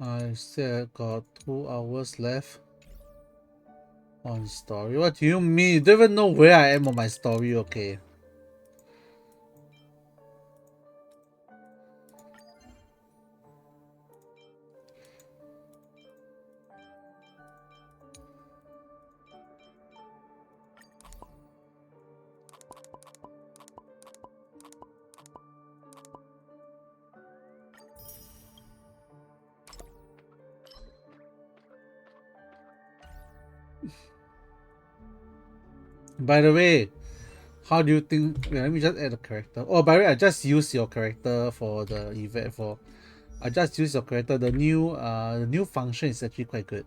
I still got 2 hours left on story. What do you mean? You don't even know where I am on my story, okay? By the way, how do you think? Wait, let me just add a character. Oh, by the way, I just used your character for the event. I just used your character. The new function is actually quite good.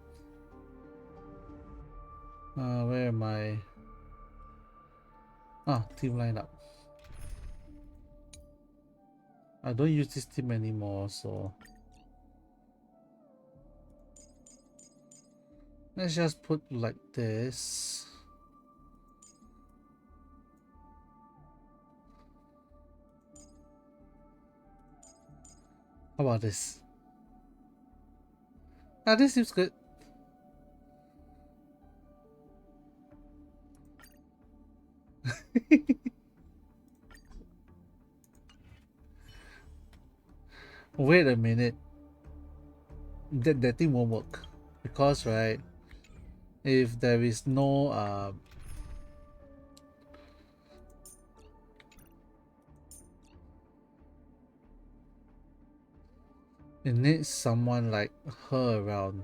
Where am I? Team lineup. I don't use this team anymore, so let's just put like this. How about this? This seems good. Wait a minute. That thing won't work. Because, right, if there is no it needs someone like her around.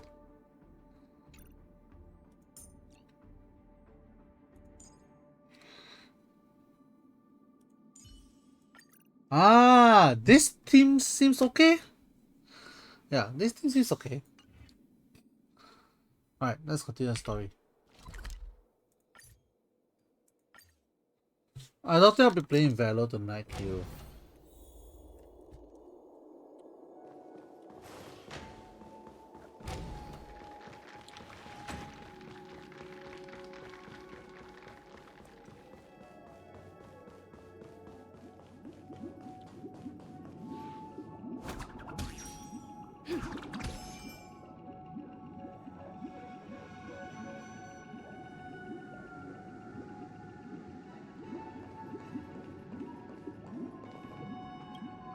This team seems okay. Yeah, this team seems okay. Alright, let's continue the story. I don't think I'll be playing Valor tonight, you.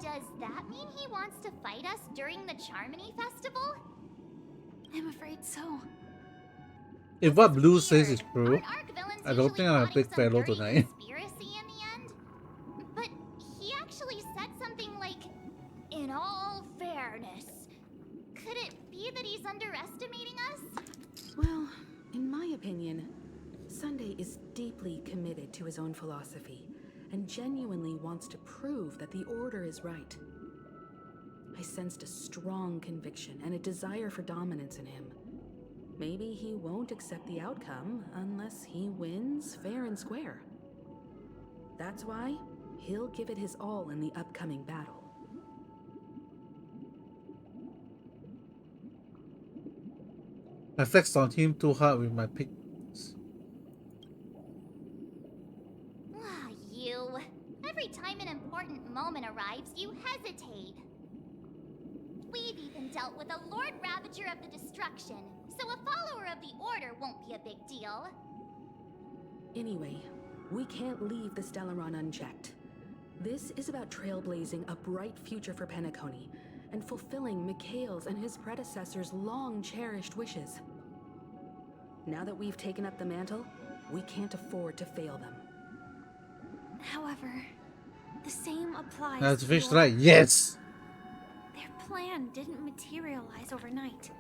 Does that mean he wants to fight us during the Charmony Festival? I'm afraid so. If what Blue says is true, Arch-villains I don't think I'm gonna plotting pick some Valor dirty tonight. conspiracy in the end? But he actually said something like, "In all fairness." Could it be that he's underestimating us? Well, in my opinion, Sunday is deeply committed to his own philosophy and genuinely wants to prove that the Order is right. I sensed a strong conviction and a desire for dominance in him. Maybe he won't accept the outcome unless he wins fair and square. That's why he'll give it his all in the upcoming battle. I flexed on him too hard with my pick. You. Every time an important moment arrives, you hesitate. We've even dealt with a Lord Ravager of the Destruction, so a follower of the Order won't be a big deal. Anyway, we can't leave the Stellaron unchecked. This is about trailblazing a bright future for Penacony and fulfilling Mikhail's and his predecessors' long-cherished wishes. Now that we've taken up the mantle, we can't afford to fail them. However, the same applies That's to fish your- right. Yes. Their plan didn't materialize overnight.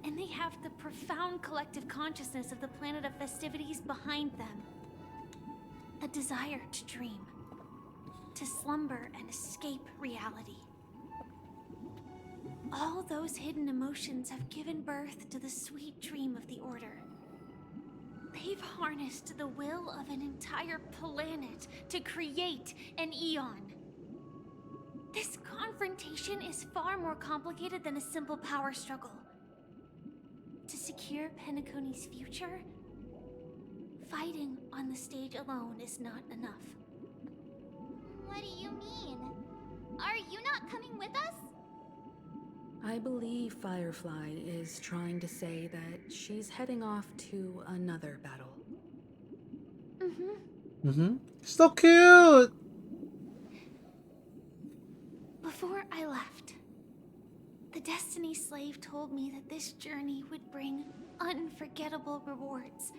And they have the profound collective consciousness of the planet of festivities behind them. A desire to dream. To slumber and escape reality. All those hidden emotions have given birth to the sweet dream of the Order. They've harnessed the will of an entire planet to create an Eon. This confrontation is far more complicated than a simple power struggle. To secure Penacony's future, fighting on the stage alone is not enough. What do you mean? Are you not coming with us? I believe Firefly is trying to say that she's heading off to another battle. So cute! Before I left, the Destiny Slave told me that this journey would bring unforgettable rewards.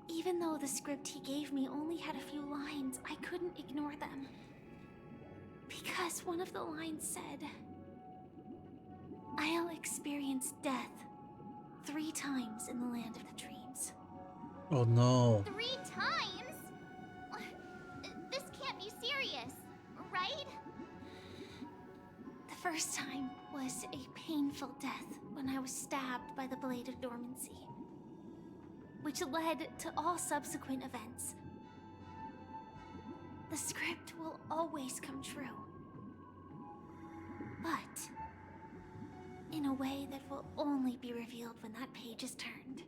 Even though the script he gave me only had a few lines, I couldn't ignore them. Because one of the lines said, "I'll experience death 3 times in the land of the dreams." Oh no. 3 times? This can't be serious, right? The first time was a painful death when I was stabbed by the Blade of Dormancy, which led to all subsequent events. The script will always come true, but in a way that will only be revealed when that page is turned.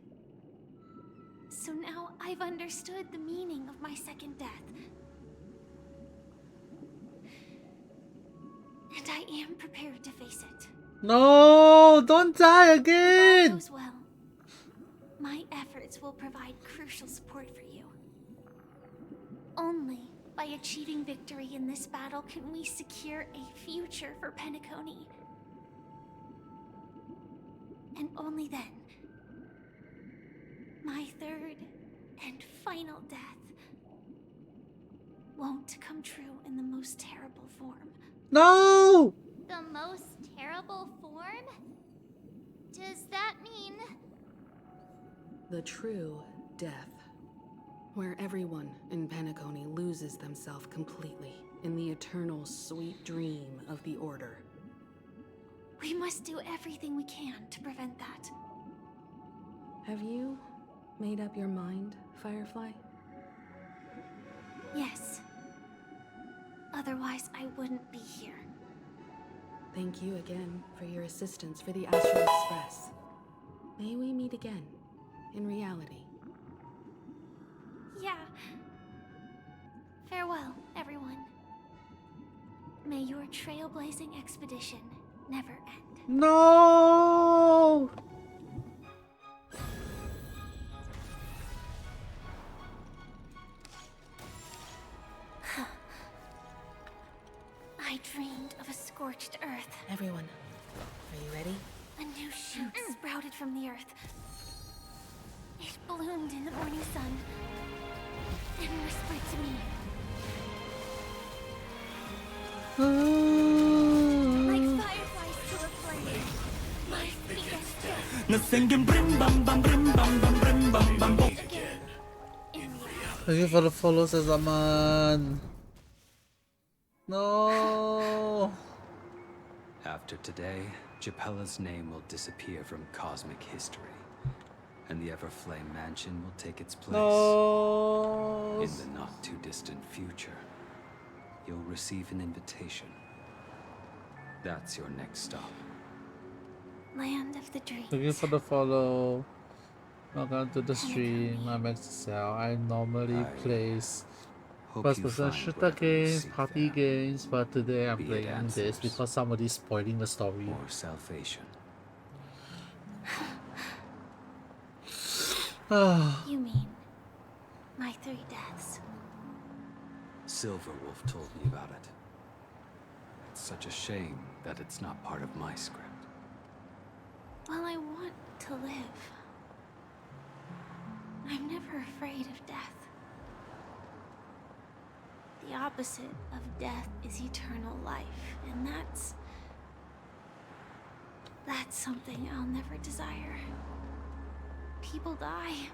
So now I've understood the meaning of my second death. And I am prepared to face it. No! Don't die If again! all goes well, my efforts will provide crucial support for you. Only by achieving victory in this battle can we secure a future for Penacony. And only then, my third and final death won't come true in the most terrible form. No! The most terrible form? Does that mean... The true death, where everyone in Penacony loses themselves completely in the eternal sweet dream of the Order. We must do everything we can to prevent that. Have you made up your mind, Firefly? Yes. Otherwise, I wouldn't be here. Thank you again for your assistance for the Astral Express. May we meet again, in reality. Yeah. Farewell, everyone. May your trailblazing expedition never end. No! I dreamed of a scorched earth. Everyone, are you ready? A new shoot sprouted from the earth. It bloomed in the morning sun and whispered to me. Like fireflies to a flame. My biggest death. Nothing brim bam bam brim bam bam brim bam bam bam. Thank you for the follows, Azaman. No. After today, Japella's name will disappear from cosmic history, and the Everflame Mansion will take its place. No. In the not-too-distant future, you'll receive an invitation. That's your next stop. Land of the dreams. Thank you for the follow. Welcome to the stream. I'm Excel. I normally plays first-person shooter games, party games, but today I'm playing this because somebody's spoiling the story. Or salvation. You mean my 3 deaths? Silverwolf told me about it. It's such a shame that it's not part of my script. Well, I want to live. I'm never afraid of death. The opposite of death is eternal life, and that's something I'll never desire. People die,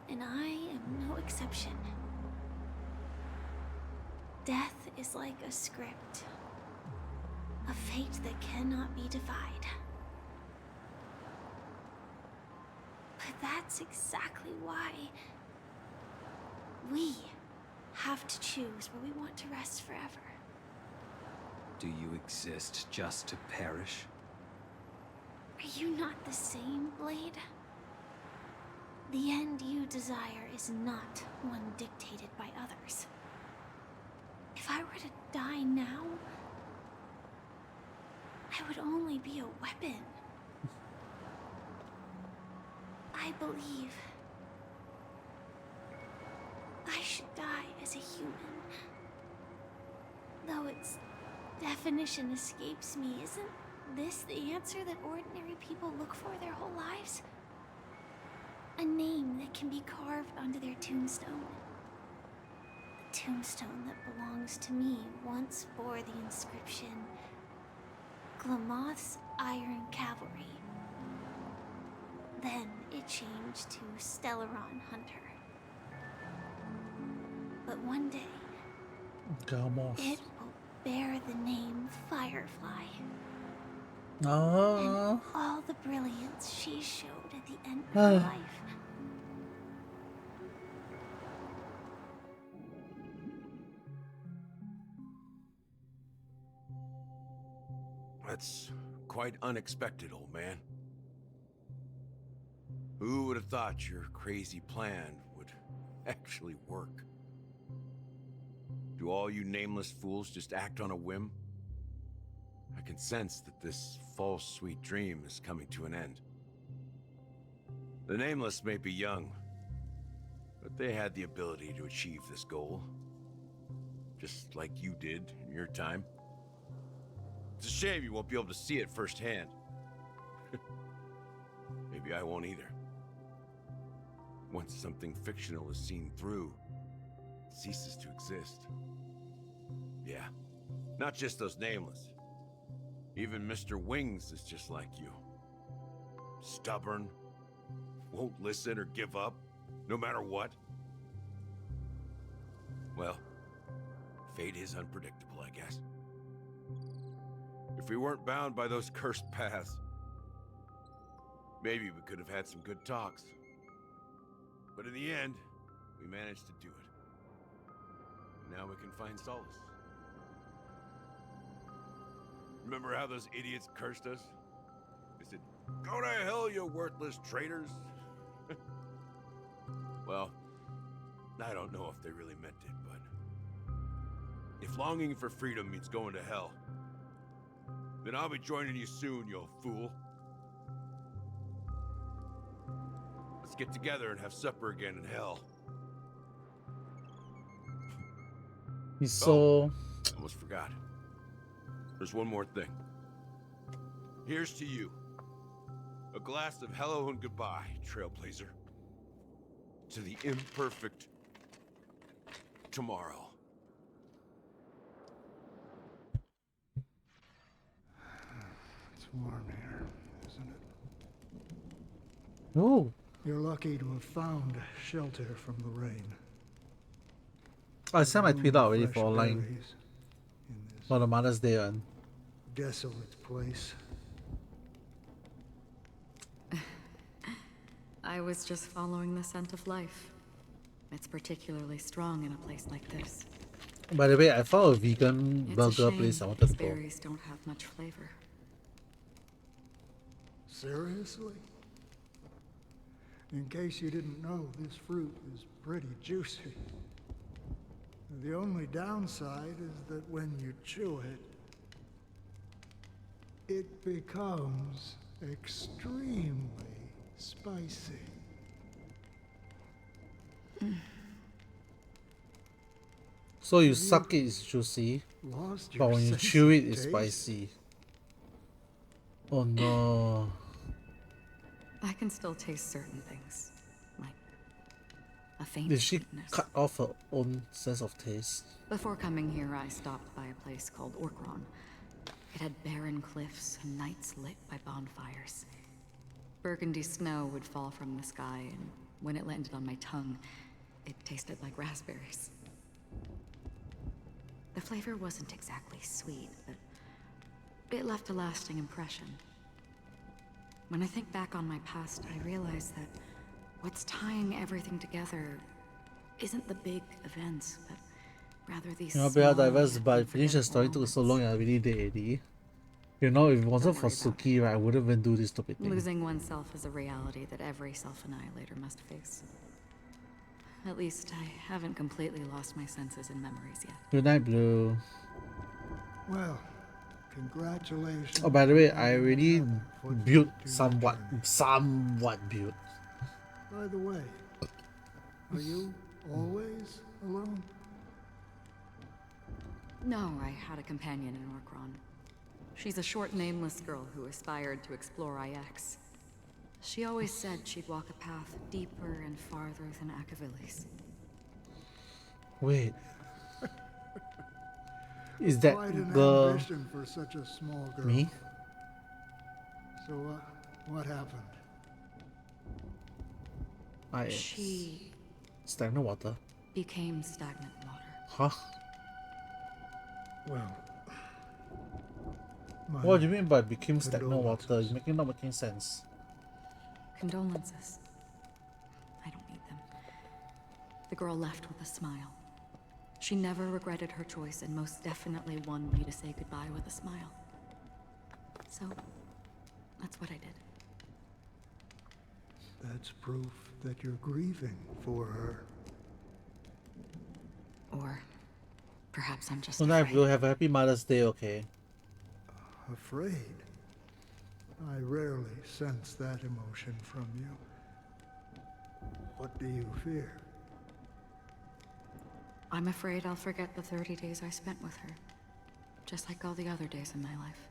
and I am no exception. Death is like a script, a fate that cannot be defied. But that's exactly why we have to choose where we want to rest forever. Do you exist just to perish? Are you not the same, Blade? The end you desire is not one dictated by others. If I were to die now, it would only be a weapon. I believe I should die as a human. Though its definition escapes me, isn't this the answer that ordinary people look for their whole lives? A name that can be carved onto their tombstone. The tombstone that belongs to me once bore the inscription, Glamoth's Iron Cavalry. Then it changed to Stellaron Hunter. But one day, it will bear the name Firefly. And all the brilliance she showed at the end of her life. That's quite unexpected, old man. Who would have thought your crazy plan would actually work? Do all you nameless fools just act on a whim? I can sense that this false sweet dream is coming to an end. The nameless may be young, but they had the ability to achieve this goal. Just like you did in your time. It's a shame you won't be able to see it firsthand. Maybe I won't either. Once something fictional is seen through, it ceases to exist. Yeah, not just those nameless. Even Mr. Wings is just like you. Stubborn, won't listen or give up, no matter what. Well, fate is unpredictable, I guess. If we weren't bound by those cursed paths, maybe we could have had some good talks. But in the end, we managed to do it. And now we can find solace. Remember how those idiots cursed us? They said, "Go to hell, you worthless traitors." Well, I don't know if they really meant it, but if longing for freedom means going to hell, then I'll be joining you soon, you fool. Let's get together and have supper again in hell. He's so... Almost forgot. There's one more thing. Here's to you. A glass of hello and goodbye, Trailblazer. To the imperfect tomorrow. It's warm here, isn't it? Oh. You're lucky to have found shelter from the rain. I sent my tweet out already Fresh for online. berries in this For the Mother's Day one. desolate place. I was just following the scent of life. It's particularly strong in a place like this. By the way, I found a vegan It's burger a shame place I wanted to these go. berries don't have much flavor. Seriously? In case you didn't know, this fruit is pretty juicy. The only downside is that when you chew it, it becomes extremely spicy. So you suck it, it's juicy. Lost But your when you sense chew of it, it's taste? spicy. Oh no. I can still taste certain things, like a faint Did she sweetness. cut off her own sense of taste? Before coming here, I stopped by a place called Orkron. It had barren cliffs and nights lit by bonfires. Burgundy snow would fall from the sky, and when it landed on my tongue, it tasted like raspberries. The flavor wasn't exactly sweet, but it left a lasting impression. When I think back on my past, I realize that what's tying everything together isn't the big events, but rather these You know, small, Bella Diverse, but yet finish the story took so long and I really did already. You know, if it wasn't for Suki, right, I wouldn't even do this stupid thing. Losing oneself is a reality that every self-annihilator must face. At least I haven't completely lost my senses and memories yet. Good night, Blue. Well, Congratulations. Oh, by the way, I on already another footstep built to your somewhat built. By the way, are you always alone? No, I had a companion in Orkron. She's a short, nameless girl who aspired to explore IX. She always said she'd walk a path deeper and farther than Akavilis. Wait. Is that Quite an the ambition for such a small girl. me? So what happened? She Stagnant water. became stagnant water. Huh? Well, What do you mean by became stagnant condolences. water? You're not making sense. Condolences. I don't need them. The girl left with a smile. She never regretted her choice and most definitely won me to say goodbye with a smile. So, that's what I did. That's proof that you're grieving for her. Or perhaps I'm just So now afraid. we'll have a happy Mother's Day, okay? Afraid? I rarely sense that emotion from you. What do you fear? I'm afraid I'll forget the 30 days I spent with her. Just like all the other days in my life.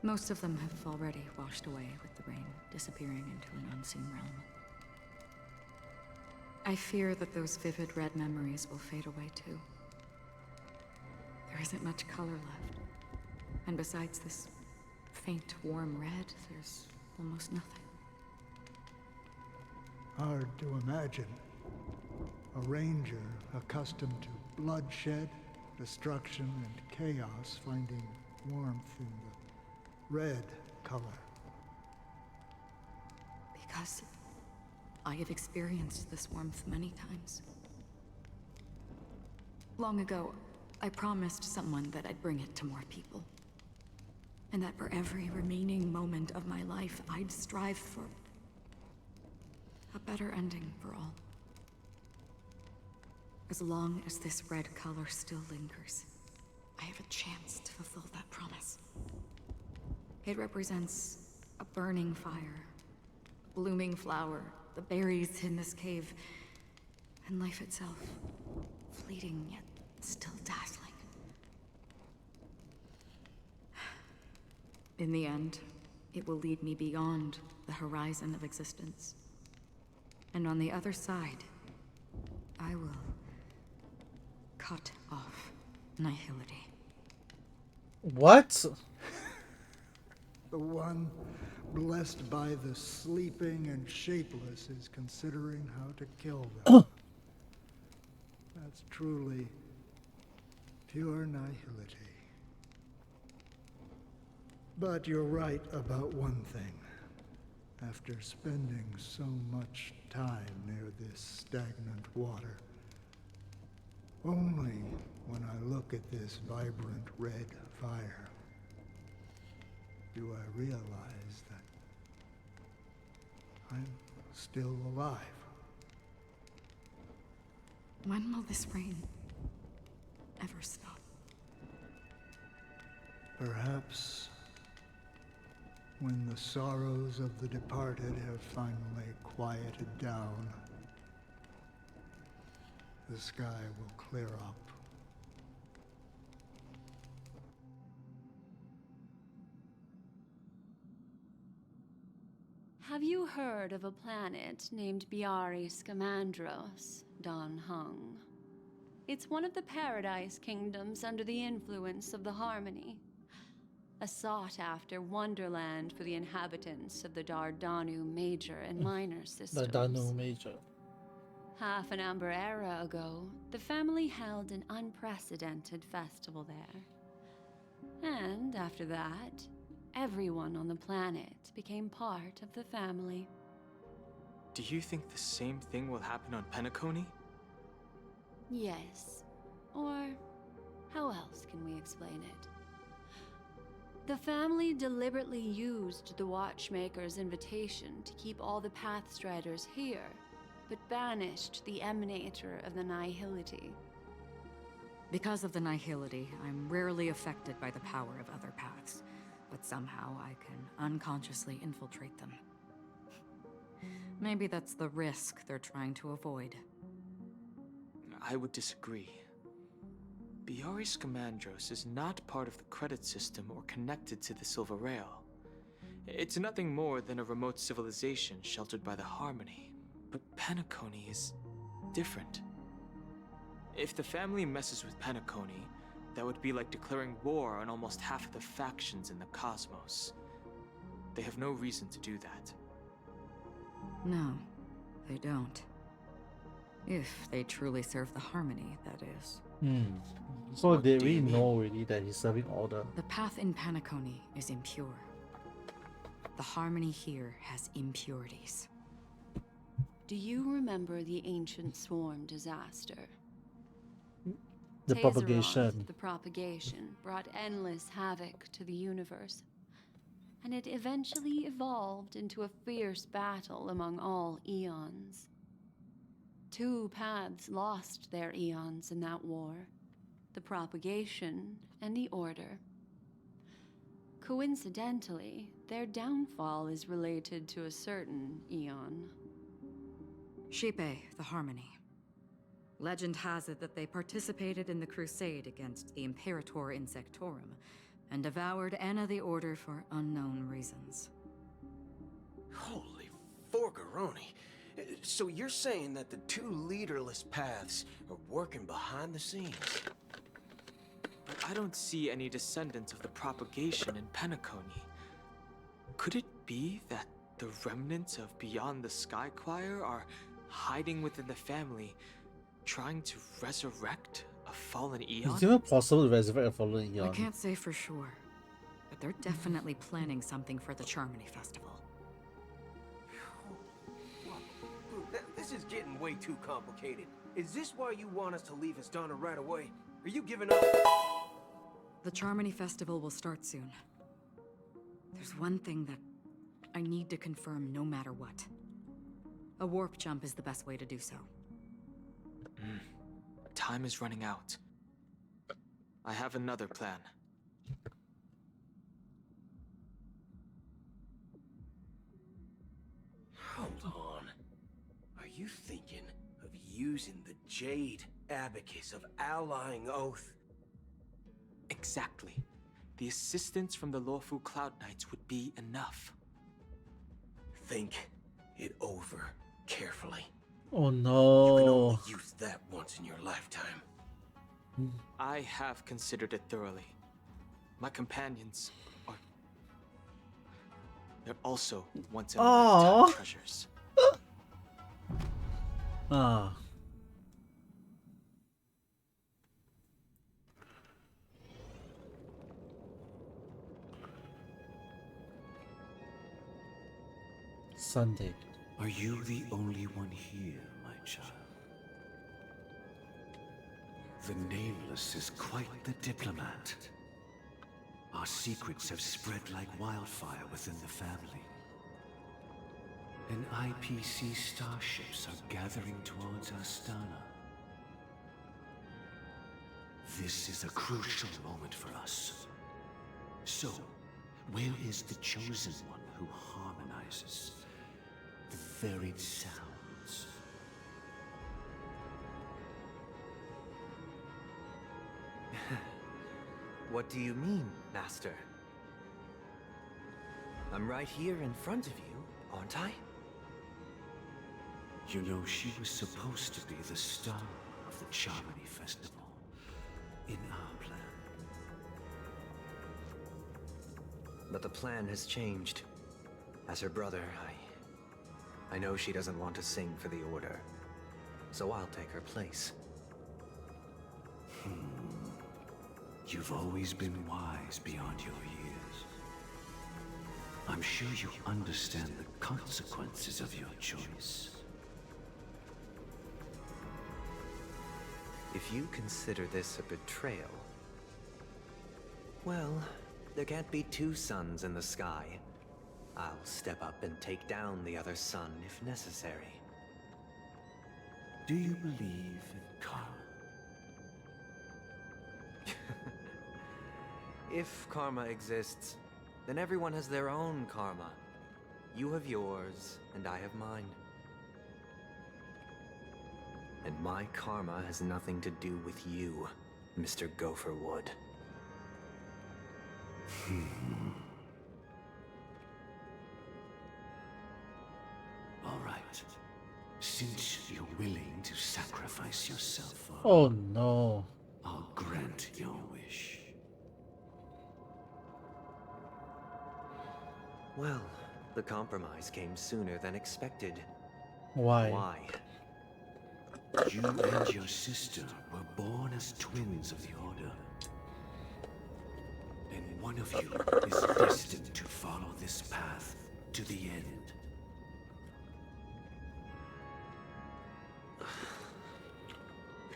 Most of them have already washed away with the rain, disappearing into an unseen realm. I fear that those vivid red memories will fade away too. There isn't much color left. And besides this faint, warm red, there's almost nothing. Hard to imagine. A ranger accustomed to bloodshed, destruction, and chaos finding warmth in the red color. Because I have experienced this warmth many times. Long ago, I promised someone that I'd bring it to more people. And that for every remaining moment of my life, I'd strive for a better ending for all. As long as this red color still lingers, I have a chance to fulfill that promise. It represents a burning fire, a blooming flower, the berries in this cave, and life itself, fleeting yet still dazzling. In the end, it will lead me beyond the horizon of existence. And on the other side, I will cut off nihility. What? The one blessed by the sleeping and shapeless is considering how to kill them. That's truly pure nihility. But you're right about one thing. After spending so much time near this stagnant water, only when I look at this vibrant red fire do I realize that I'm still alive. When will this rain ever stop? Perhaps when the sorrows of the departed have finally quieted down, the sky will clear up. Have you heard of a planet named Biari Scamandros, Don Hung? It's one of the Paradise Kingdoms under the influence of the Harmony. A sought-after wonderland for the inhabitants of the Dardanu Major and Minor systems. The Dano Major. Half an Amber era ago, the family held an unprecedented festival there. And after that, everyone on the planet became part of the family. Do you think the same thing will happen on Penacony? Yes. Or how else can we explain it? The family deliberately used the Watchmaker's invitation to keep all the Pathstriders here, but banished the Emanator of the Nihility. Because of the nihility, I'm rarely affected by the power of other paths, but somehow I can unconsciously infiltrate them. Maybe that's the risk they're trying to avoid. I would disagree. Biaris Scamandros is not part of the credit system or connected to the Silver Rail. It's nothing more than a remote civilization sheltered by the Harmony. But Penacony is different. If the family messes with Penacony, that would be like declaring war on almost half of the factions in the cosmos. They have no reason to do that. No, they don't. If they truly serve the Harmony, that is. So they really know already that he's serving order. The path in Penacony is impure. The Harmony here has impurities. Do you remember the ancient swarm disaster? The propagation. The propagation brought endless havoc to the universe, and it eventually evolved into a fierce battle among all eons. 2 paths lost their eons in that war, the propagation and the order. Coincidentally, their downfall is related to a certain eon. Shipe, the Harmony. Legend has it that they participated in the crusade against the Imperator Insectorum and devoured Anna the Order for unknown reasons. Holy forgaroni. So you're saying that the 2 leaderless paths are working behind the scenes? But I don't see any descendants of the propagation in Penacony. Could it be that the remnants of Beyond the Sky Choir are hiding within the family, trying to resurrect a fallen eon? It's even possible to resurrect a fallen eon. I can't say for sure, but they're definitely planning something for the Charmony Festival. This is getting way too complicated. Is this why you want us to leave Astana right away? Are you giving up? The Charmony Festival will start soon. There's one thing that I need to confirm no matter what. A warp jump is the best way to do so. Time is running out. I have another plan. Hold on. Are you thinking of using the Jade Abacus of Allying Oath? Exactly. The assistance from the Lawful Cloud Knights would be enough. Think it over carefully. Oh You can no. only use that once in your lifetime. I have considered it thoroughly. My companions are... They're also once-in-a-lifetime treasures. Ah. Sunday. Are you the only one here, my child? The Nameless is quite the diplomat. Our secrets have spread like wildfire within the family. And IPC starships are gathering towards Astana. This is a crucial moment for us. So, where is the chosen one who harmonizes the varied sounds? What do you mean, Master? I'm right here in front of you, aren't I? You know, she was supposed to be the star of the Charmony Festival in our plan. But the plan has changed. As her brother, I know she doesn't want to sing for the Order, so I'll take her place. You've always been wise beyond your years. I'm sure you understand the consequences of your choice. If you consider this a betrayal, well, there can't be 2 suns in the sky. I'll step up and take down the other sun if necessary. Do you believe in karma? If karma exists, then everyone has their own karma. You have yours, and I have mine. And my karma has nothing to do with you, Mr. Gopherwood. All right. Since you're willing to sacrifice yourself for Oh no. I'll grant your wish. Well, the compromise came sooner than expected. Why? Why? You and your sister were born as twins of the Order. And one of you is destined to follow this path to the end.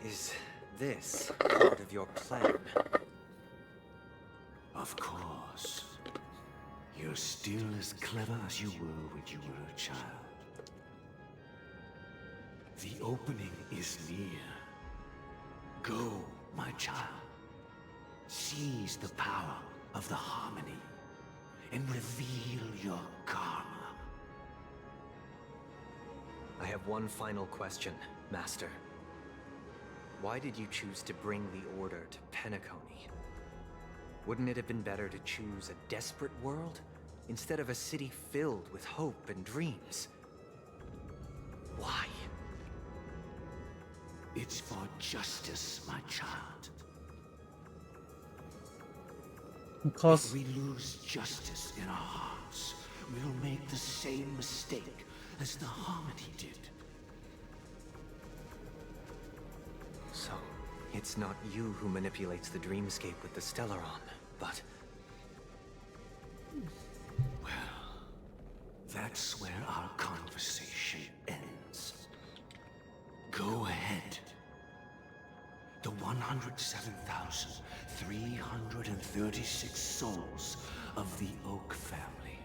Is this part of your plan? Of course. You're still as clever as you were when you were a child. The opening is near. Go, my child. Seize the power of the harmony and reveal your karma. I have one final question, Master. Why did you choose to bring the Order to Penacony? Wouldn't it have been better to choose a desperate world instead of a city filled with hope and dreams? Why? It's for justice, my child. Because if we lose justice in our hearts, we'll make the same mistake as the Harmony did. So, it's not you who manipulates the dreamscape with the Stellaron, but... Well, that's where our conversation ends. Go ahead. The 107,336 souls of the Oak family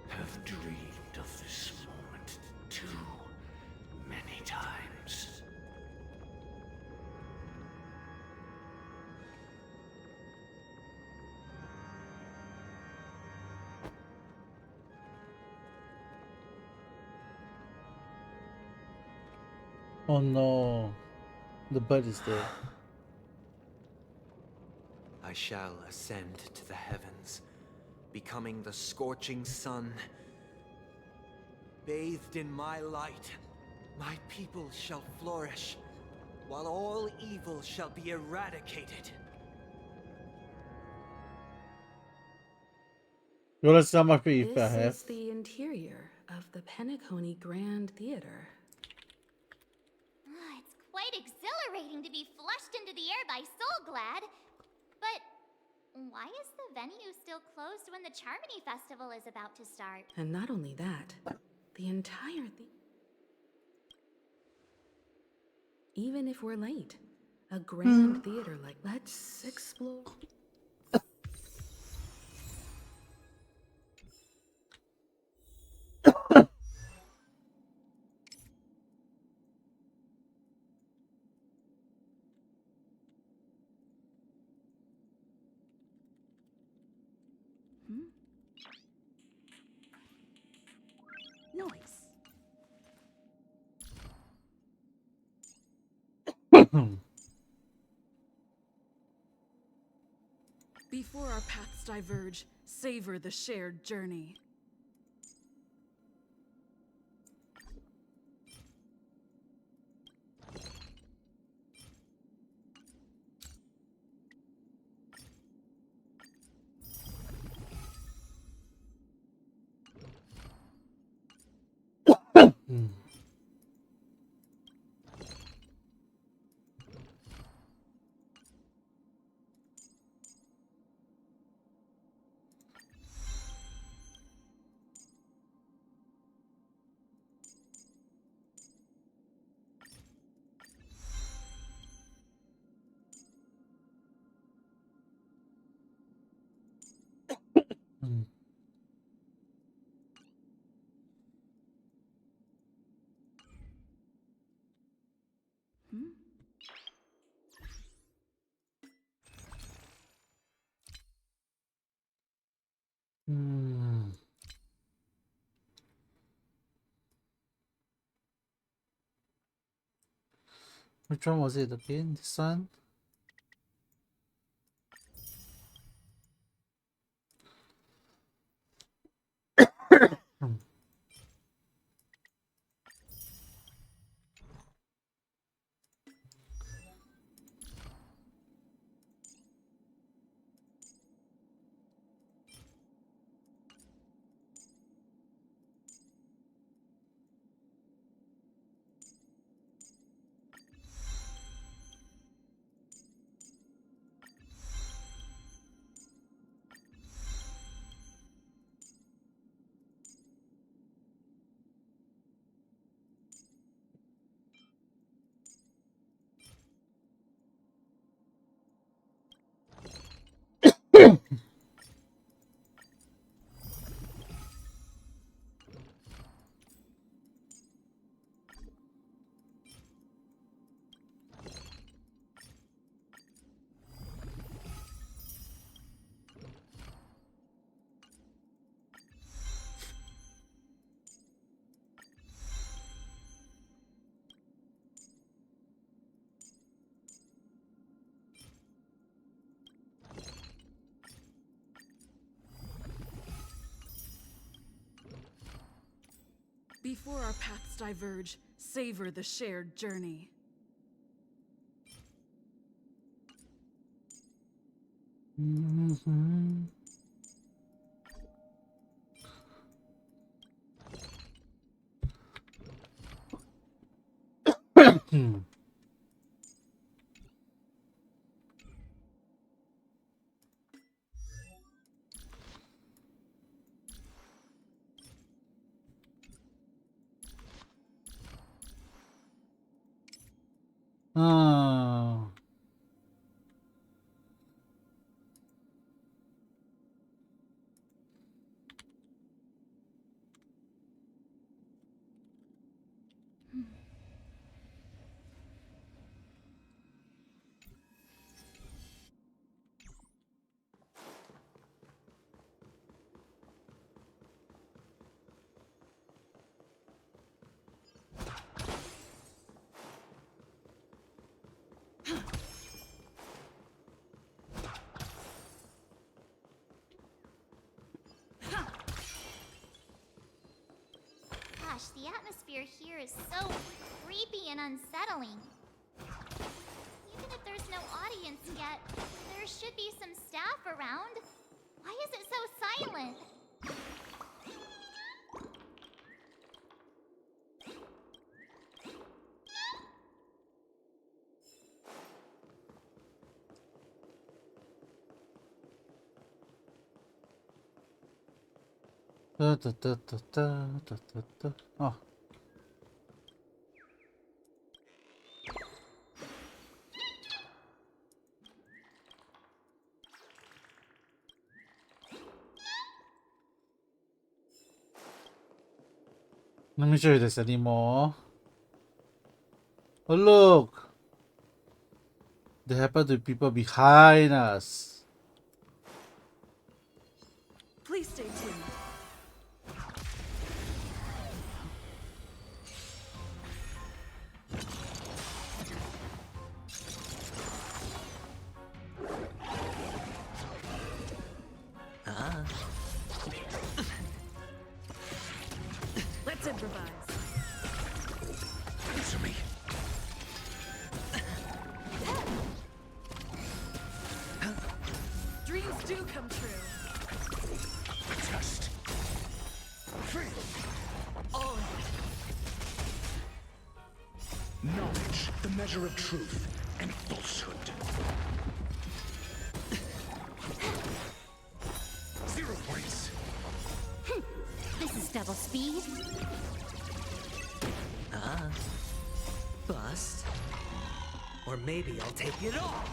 have dreamed of this moment too many times. oh no. The bird is dead. I shall ascend to the heavens, becoming the scorching sun. Bathed in my light, my people shall flourish, while all evil shall be eradicated. You wanna see how much faith I This have? is the interior of the Penacony Grand Theater. It's quite exhilarating to be flushed into the air by Soul Glad. But why is the venue still closed when the Charmony Festival is about to start? And not only that, the entire even if we're late, a grand theater like let's explore. Noise. Before our paths diverge, savor the shared journey. Which one was it again? This one? Before our paths diverge, savor the shared journey. Oh. Gosh, the atmosphere here is so creepy and unsettling. Even if there's no audience yet, there should be some staff around. Why is it so silent? Oh. Let me show you this anymore. Oh look! They happen to be people behind us. Please stay tuned. Let's improvise. Answer me. Dreams do come true. Just free. All Knowledge, the measure of truth and falsehood. 0 points. This is double speed. Bust. Or maybe I'll take it all.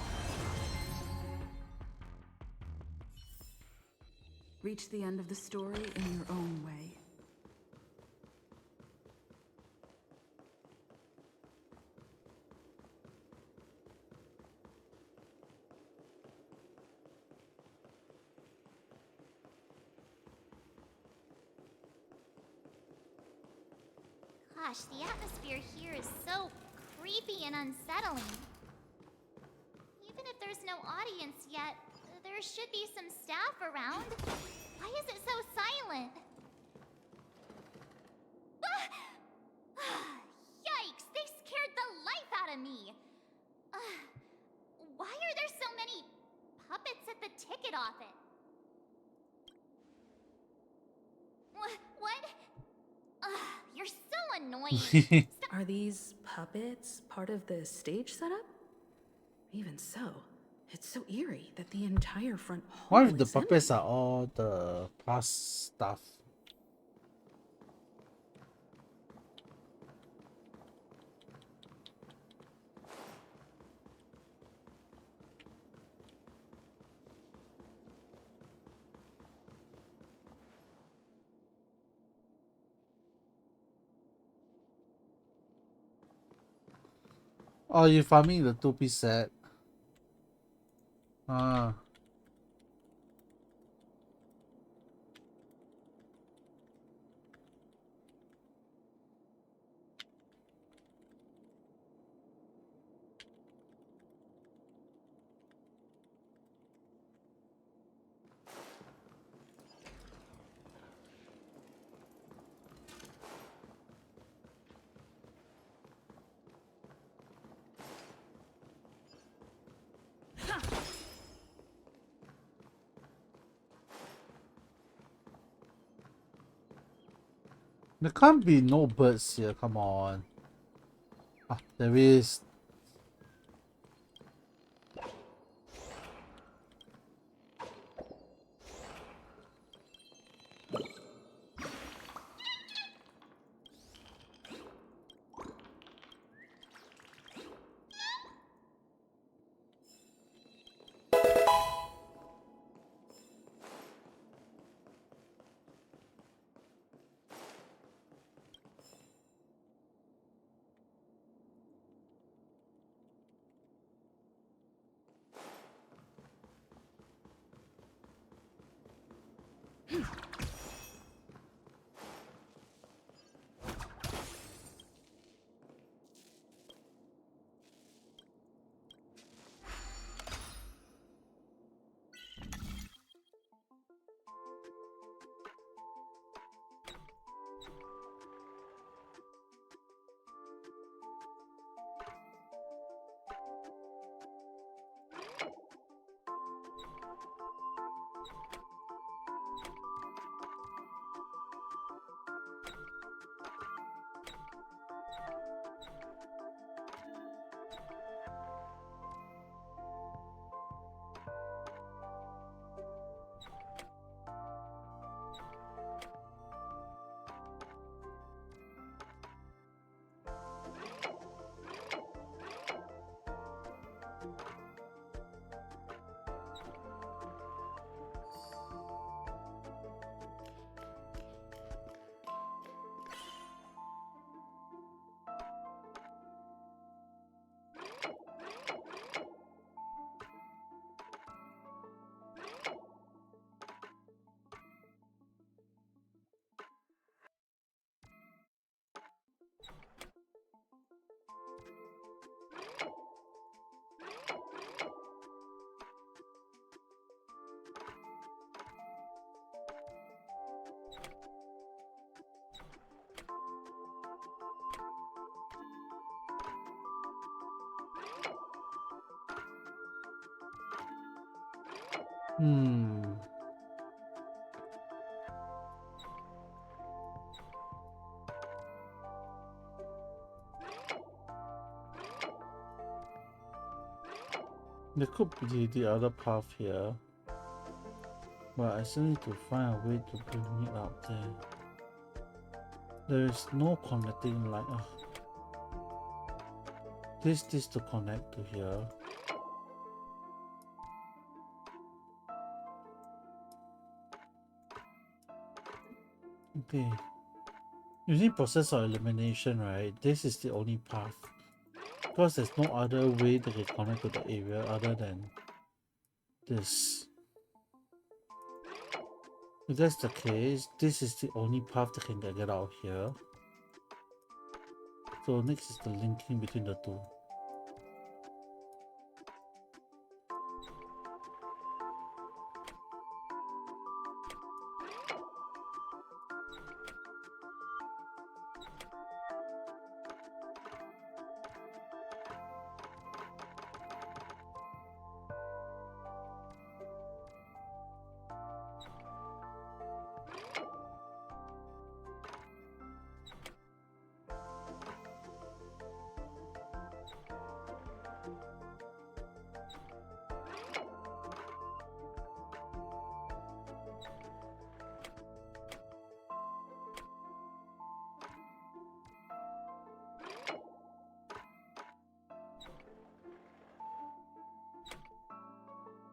reach the end of the story in your own way. Gosh, the atmosphere here is so creepy and unsettling. Even if there's no audience yet, there should be some staff around. Why is it so silent? Yikes! They scared the life out of me! Why are there so many puppets at the ticket office? What? You're so annoying. Are these puppets part of the stage setup? Even so, it's so eerie that the entire front hall What if the is puppets are all the past stuff? Oh, you're farming the 2-piece set. Ah. There can't be no birds here, come on. Ah, there is. Hmm. There could be the other path here, but I still need to find a way to bring it out there. There is no connecting line. This to connect to here. Okay. Using process of elimination, right? This is the only path. Because there's no other way that can connect to the area other than this. If that's the case, this is the only path that can get out here. So next is the linking between the two.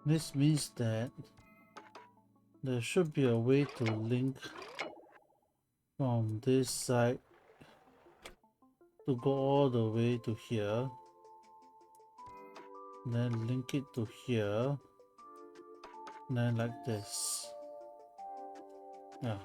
This means that there should be a way to link from this side to go all the way to here, then link it to here, then like this. Yeah.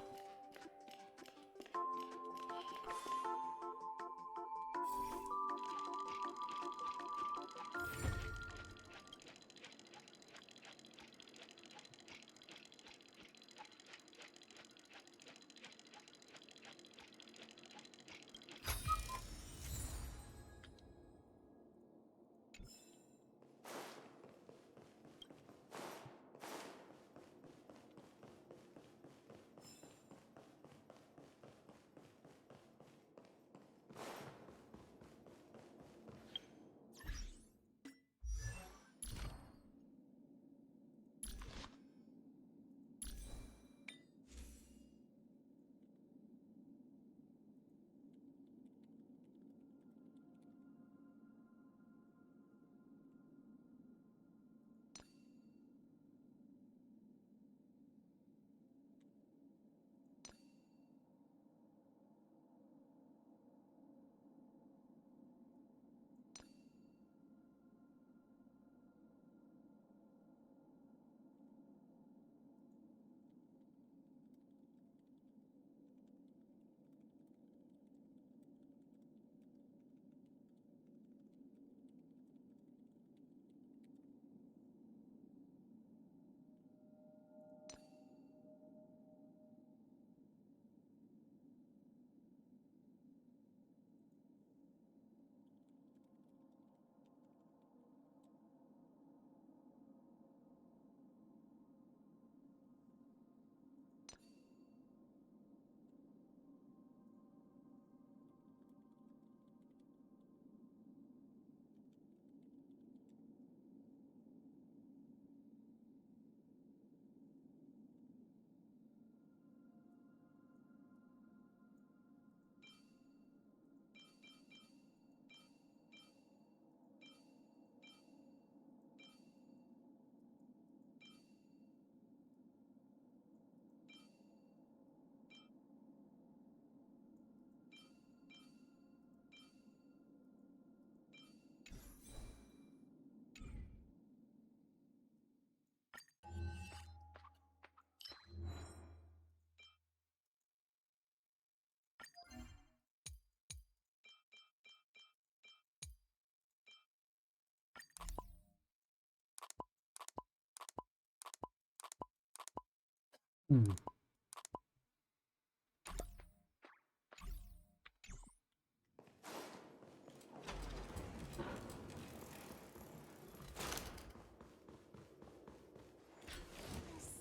Hmm.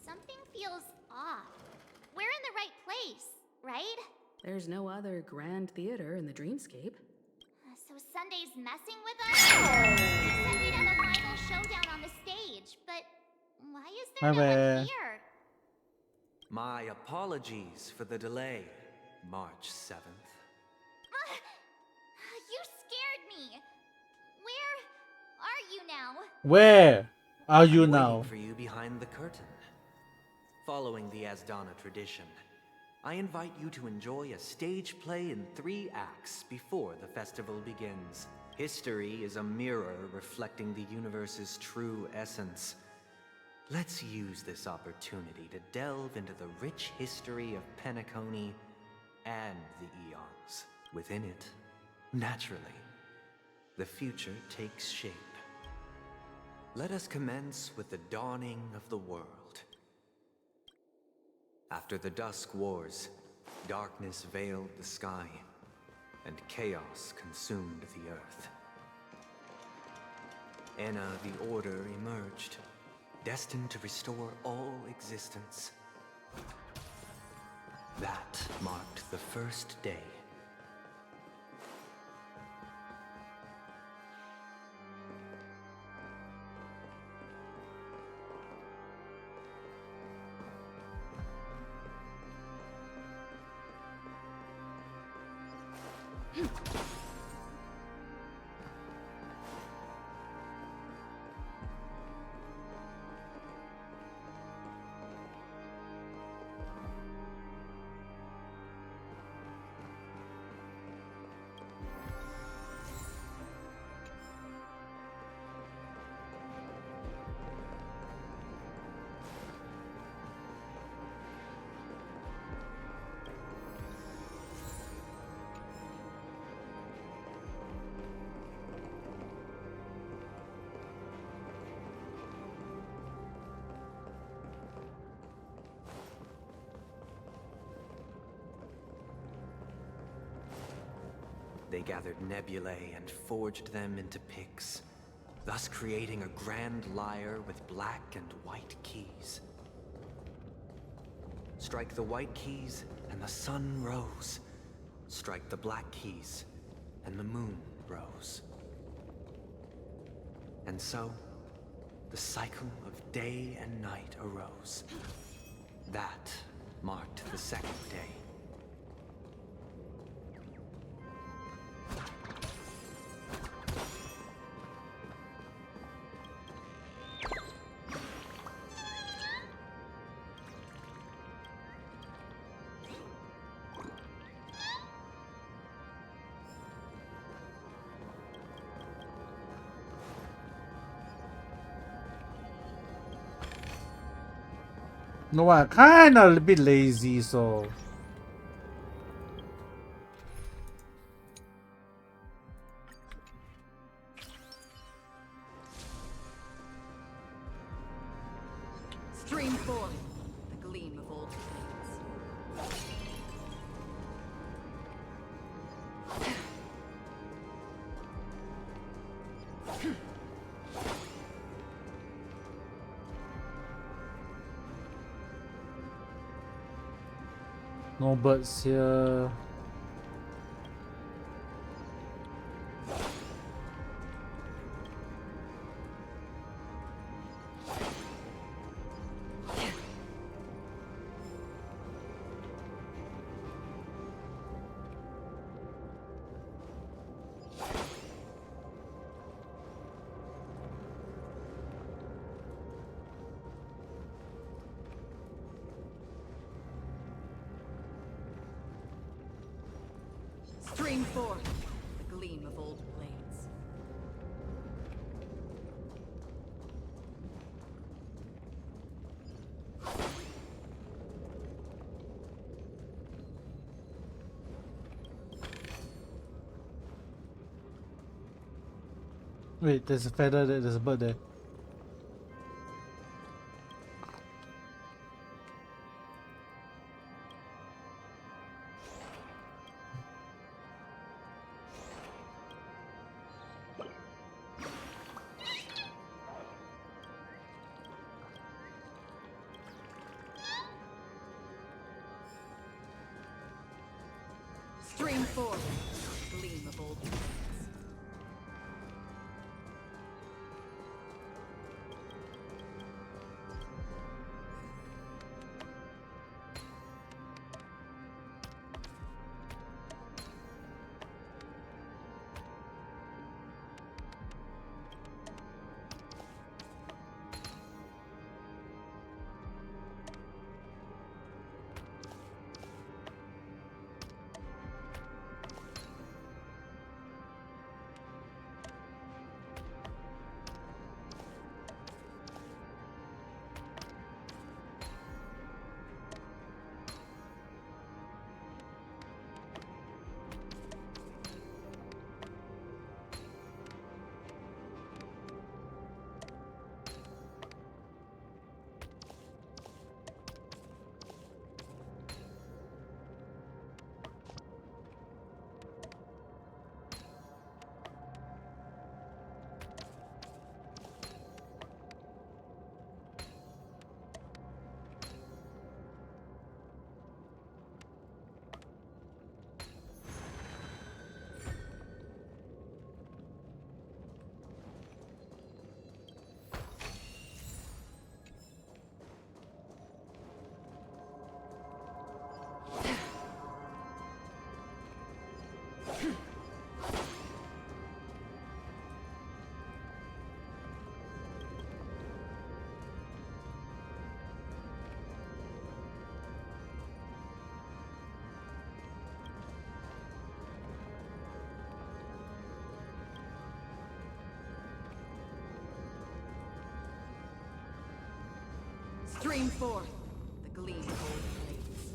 Something feels off. We're in the right place, right? There's no other grand theater in the dreamscape. So Sunday's messing with us? She said we'd have a final showdown on the stage, but why is there no one here? My apologies for the delay, March 7th. You scared me. Where are you now? Where are you I'm now? waiting for you behind the curtain. Following the Asdana tradition, I invite you to enjoy a stage play in 3 acts before the festival begins. History is a mirror reflecting the universe's true essence. Let's use this opportunity to delve into the rich history of Penacony and the eons within it. Naturally, the future takes shape. Let us commence with the dawning of the world. After the Dusk Wars, darkness veiled the sky, and chaos consumed the earth. Anna the Order emerged, destined to restore all existence. That marked the first day. They gathered nebulae and forged them into picks, thus creating a grand lyre with black and white keys. Strike the white keys, and the sun rose. Strike the black keys, and the moon rose. And so, the cycle of day and night arose. That marked the second day. No, I'm kind of a bit lazy, so. Stream forth, the gleam of old things. No birds here. Stream forth, the gleam of old blades. Wait, there's a feather there, there's a bird there. Stream forth, the gleam of old blades. Stream forth the gleam of old blades.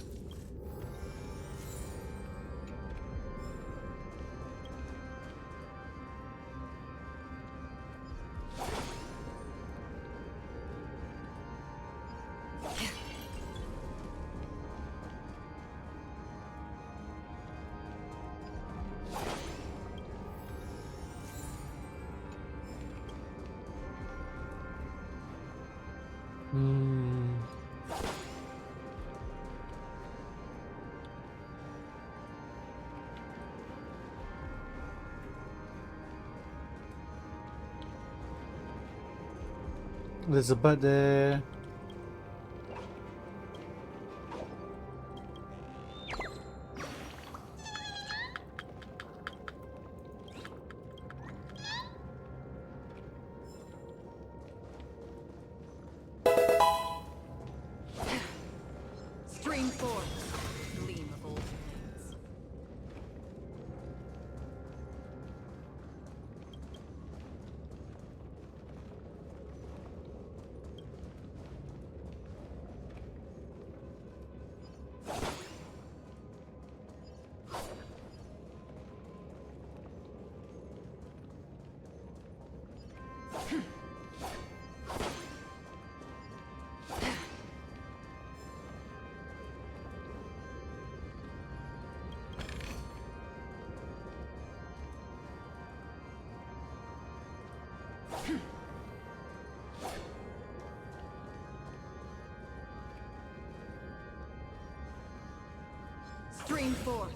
There's a bird there. Stream forth the gleam of old blades. Stream forth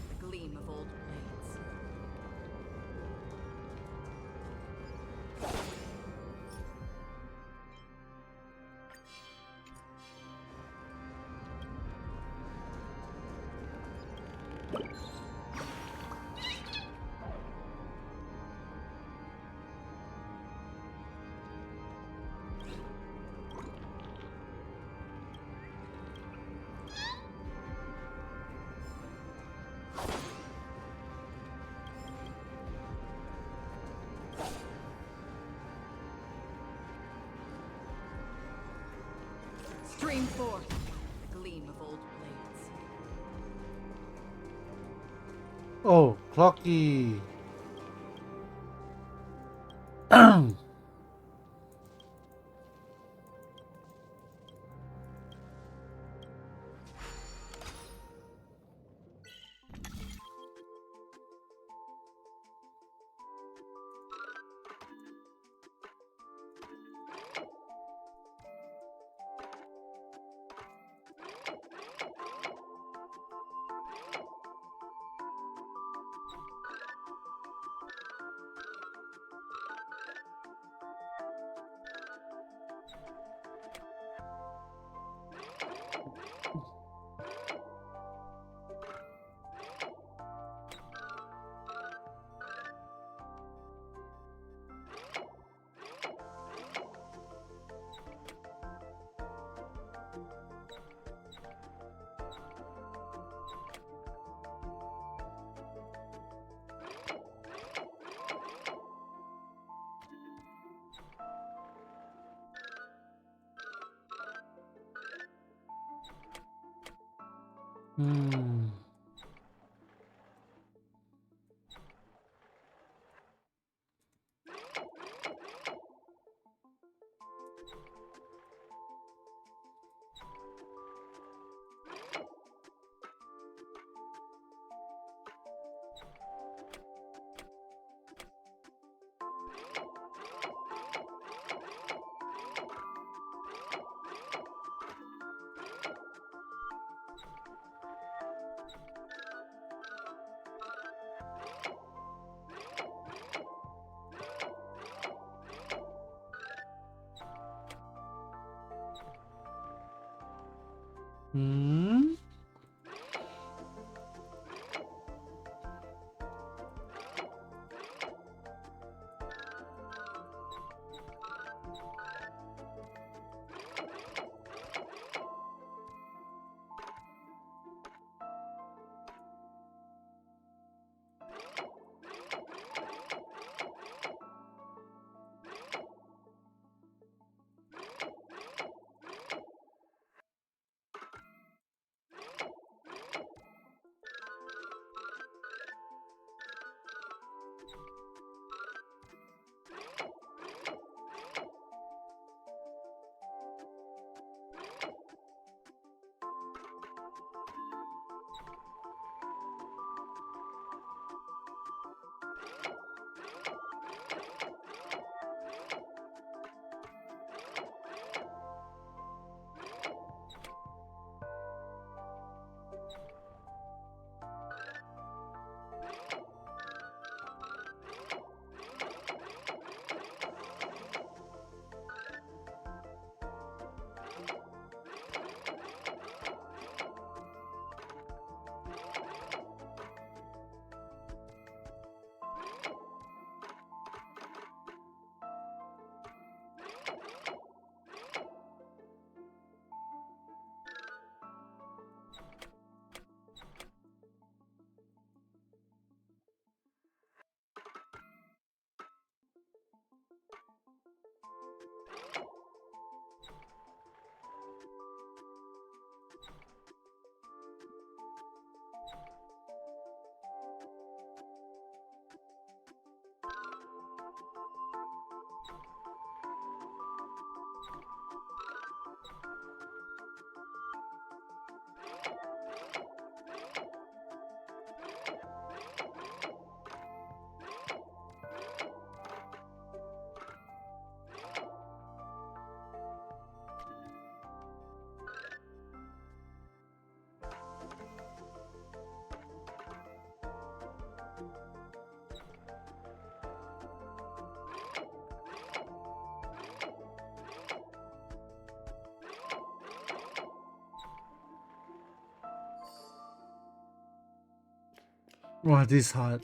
the gleam of old blades. Stream forth the gleam of old blades. Oh, Clocky. Hmm? Wow, this is hard.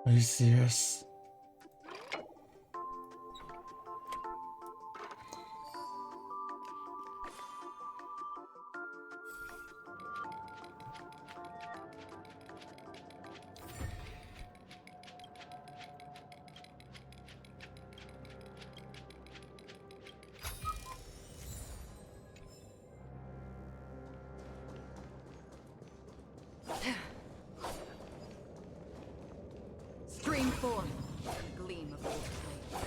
Are you serious? Stream forth, a gleam of old flame.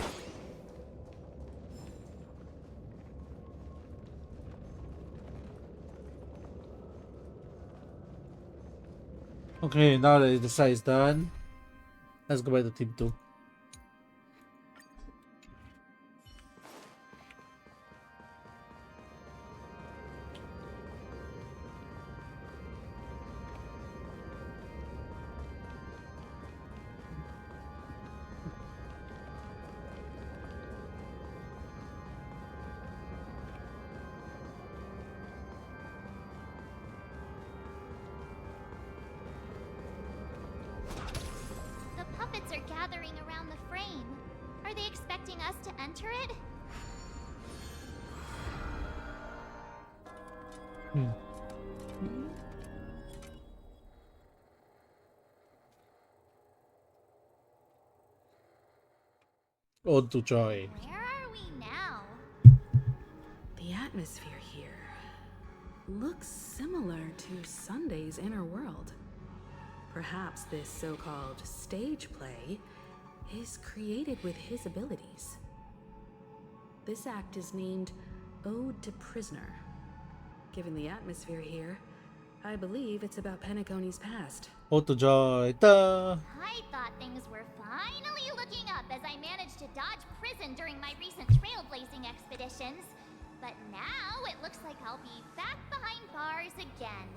Okay, now that the side is done, let's go back to team 2. The puppets are gathering around the frame. Are they expecting us to enter it? Ode to Joy. Where are we now? The atmosphere here looks similar to Sunday's inner world. Perhaps this so-called stage play is created with his abilities. This act is named Ode to Prisoner. Given the atmosphere here, I believe it's about Penacony's past. Ode to Joy. Duh. I thought things were finally looking up as I managed to dodge prison during my recent trailblazing expeditions. But now it looks like I'll be back behind bars again.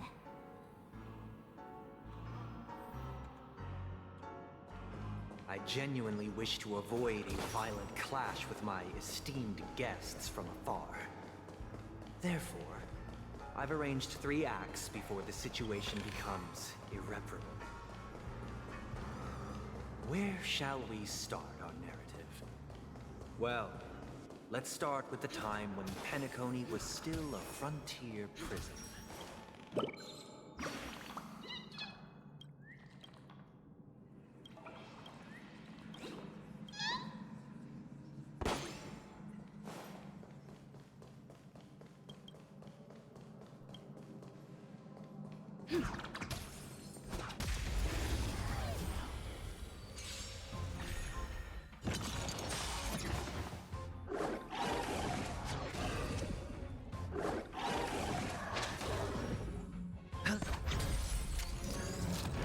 I genuinely wish to avoid a violent clash with my esteemed guests from afar. Therefore, I've arranged 3 acts before the situation becomes irreparable. Where shall we start our narrative? Well, let's start with the time when Penacony was still a frontier prison.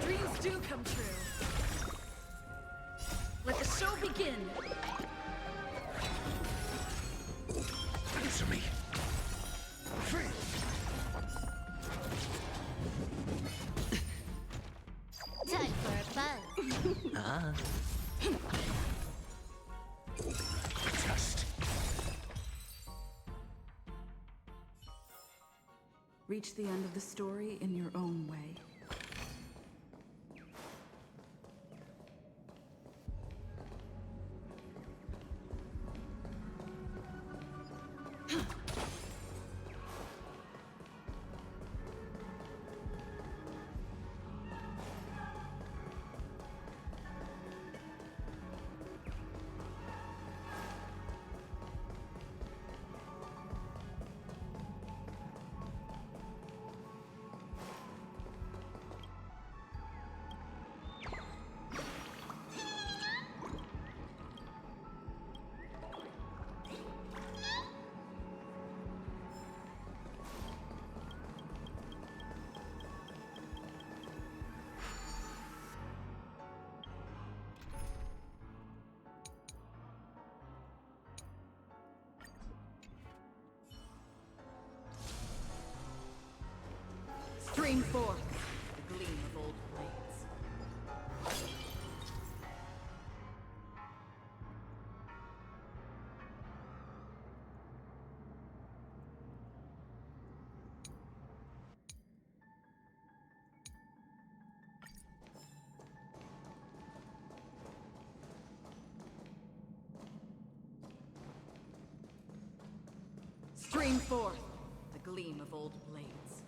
Dreams do come true. Let the show begin. Answer me. Free. Reach the end of the story in your own way. Stream forth the gleam of old blades. Stream forth the gleam of old blades.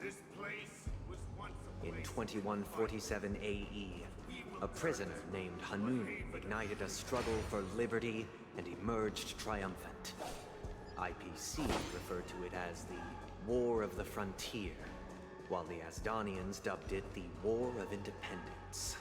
This place was once a In place 2147 AE, a prisoner named Hanunu ignited a struggle for liberty and emerged triumphant. IPC referred to it as the War of the Frontier, while the Asdanians dubbed it the War of Independence.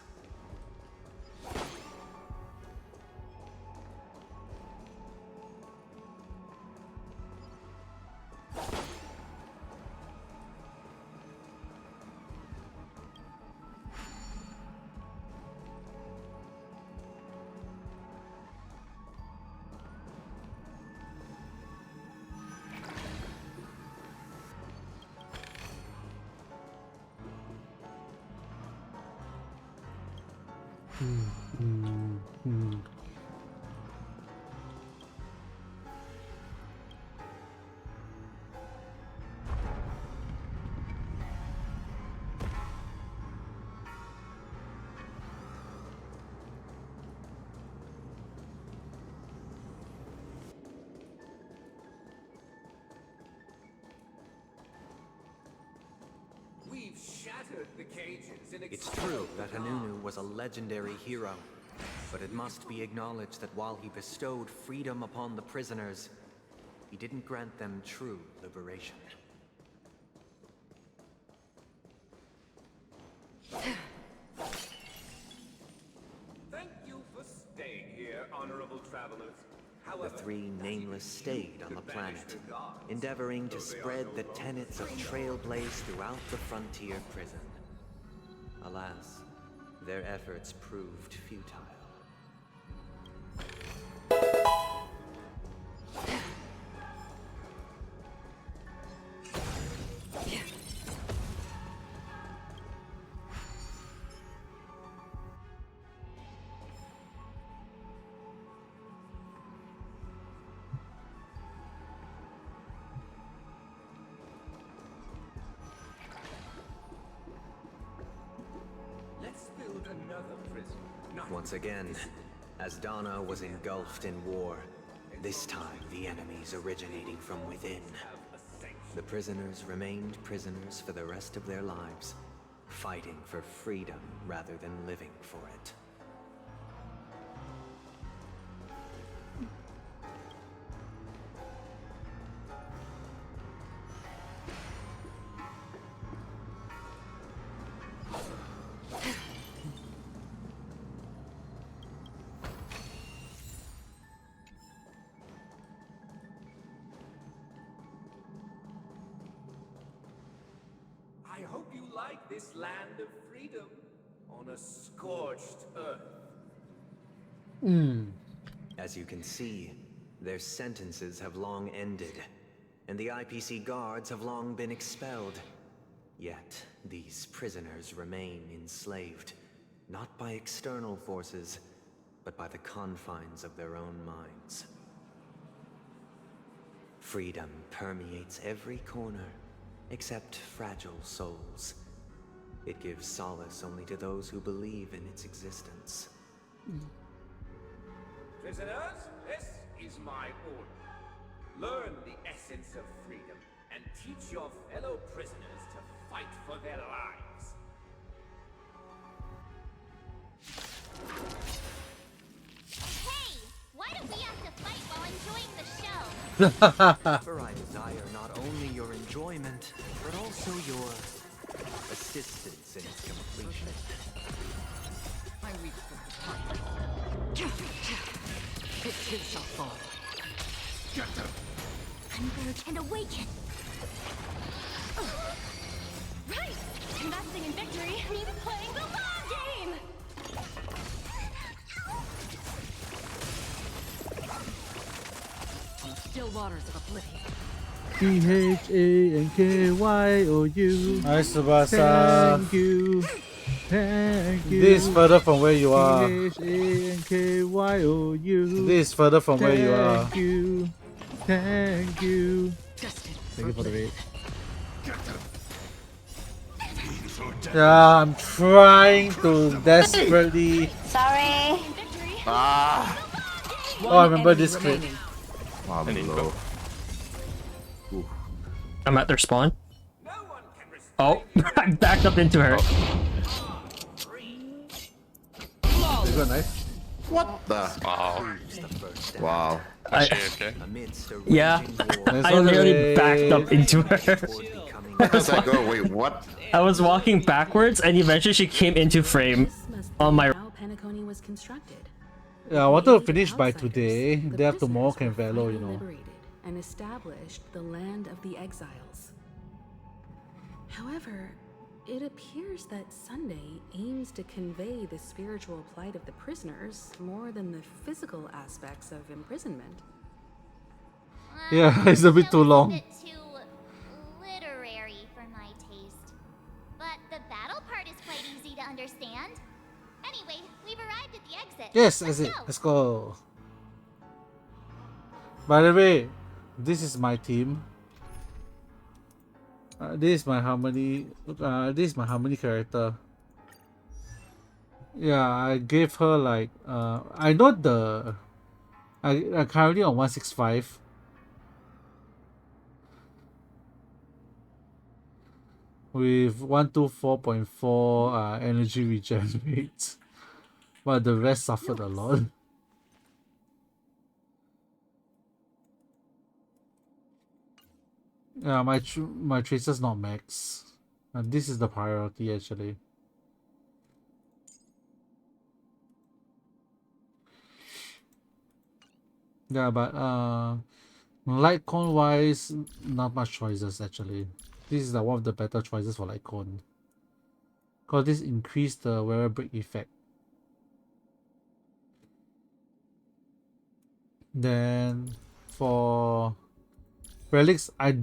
We've shattered the cages and It's true that Hanunu was a legendary hero, but it must be acknowledged that while he bestowed freedom upon the prisoners, he didn't grant them true liberation. Thank you for staying here, honorable travelers. The However, three nameless stayed on the planet, endeavoring to spread the tenets of Trailblaze throughout the frontier prison. Alas, their efforts proved futile. let's build another prison. Not Once again, Asdana was engulfed in war. This time, the enemies originating from within. The prisoners remained prisoners for the rest of their lives, fighting for freedom rather than living for it. I hope you like this land of freedom on a scorched earth. As you can see, their sentences have long ended, and the IPC guards have long been expelled. Yet, these prisoners remain enslaved, not by external forces, but by the confines of their own minds. Freedom permeates every corner, except fragile souls. It gives solace only to those who believe in its existence. Prisoners, this is my order. Learn the essence of freedom and teach your fellow prisoners to fight for their lives. Hey! Why do we have to fight while enjoying the show? For I desire not only your enjoyment, but also your assistance in its completion. I reach for the top. It too shall fall. Converge and awaken! Right! Investing in victory means playing the long game! On still waters of oblivion. THANKYOU. Hi, Tsubasa. Thank you. Thank you. This is further from where you are. THANKYOU. This is further from where you are. Thank you. Thank you. Thank you for the raid. Yeah, I'm trying to desperately. Sorry. Ah. Oh, I remember this clip. Low. I'm at their spawn. Oh, I backed up into her. You got a knife? What the? Wow. Wow. Yeah, I literally backed up into her. How does that go? Wait, what? I was walking backwards, and eventually she came into frame on my. How Penacony was constructed. Yeah, I wanted to finish by today. Day after tomorrow can Velo, you know. Liberated and established the land of the exiles. However, it appears that Sunday aims to convey the spiritual plight of the prisoners more than the physical aspects of imprisonment. Yeah, it's a bit too long. A bit too literary for my taste. But the battle part is quite easy to understand. Anyway, we've arrived at the exit. Yes, that's it. Let's go. By the way, this is my team. This is my harmony. This is my harmony character. Yeah, I gave her like I know the. I'm currently on 165. With 124.4 energy regen rate, but the rest suffered a lot. Yeah, my tracer's not max. This is the priority actually. Yeah, but light cone wise, not much choices actually. This is like one of the better choices for light cone. Cause this increased the wearer break effect. Then for relics, I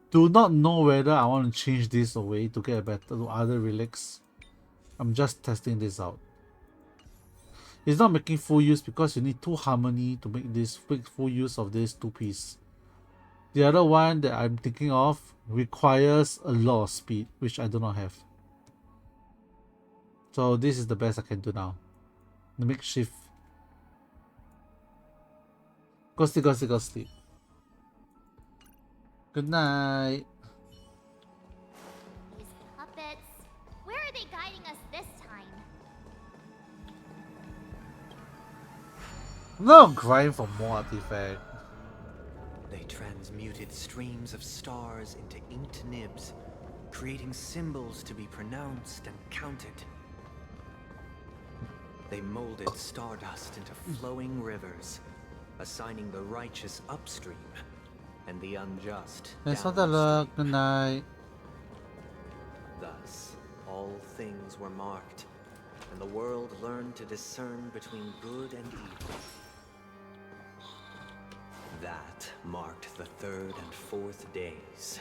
do not know whether I want to change this away to get a better other relics. I'm just testing this out. It's not making full use because you need 2 harmony to make full use of this 2-piece. The other one that I'm thinking of requires a lot of speed, which I do not have. So this is the best I can do now. The makeshift. Go sleep, go sleep, go sleep. Good night. These puppets. Where are they guiding us this time? No grind for more artifact. They transmuted streams of stars into inked nibs, creating symbols to be pronounced and counted. They molded stardust into flowing rivers, assigning the righteous upstream and the unjust downstream. Good night. Thus, all things were marked, and the world learned to discern between good and evil. That marked the 3rd and 4th days.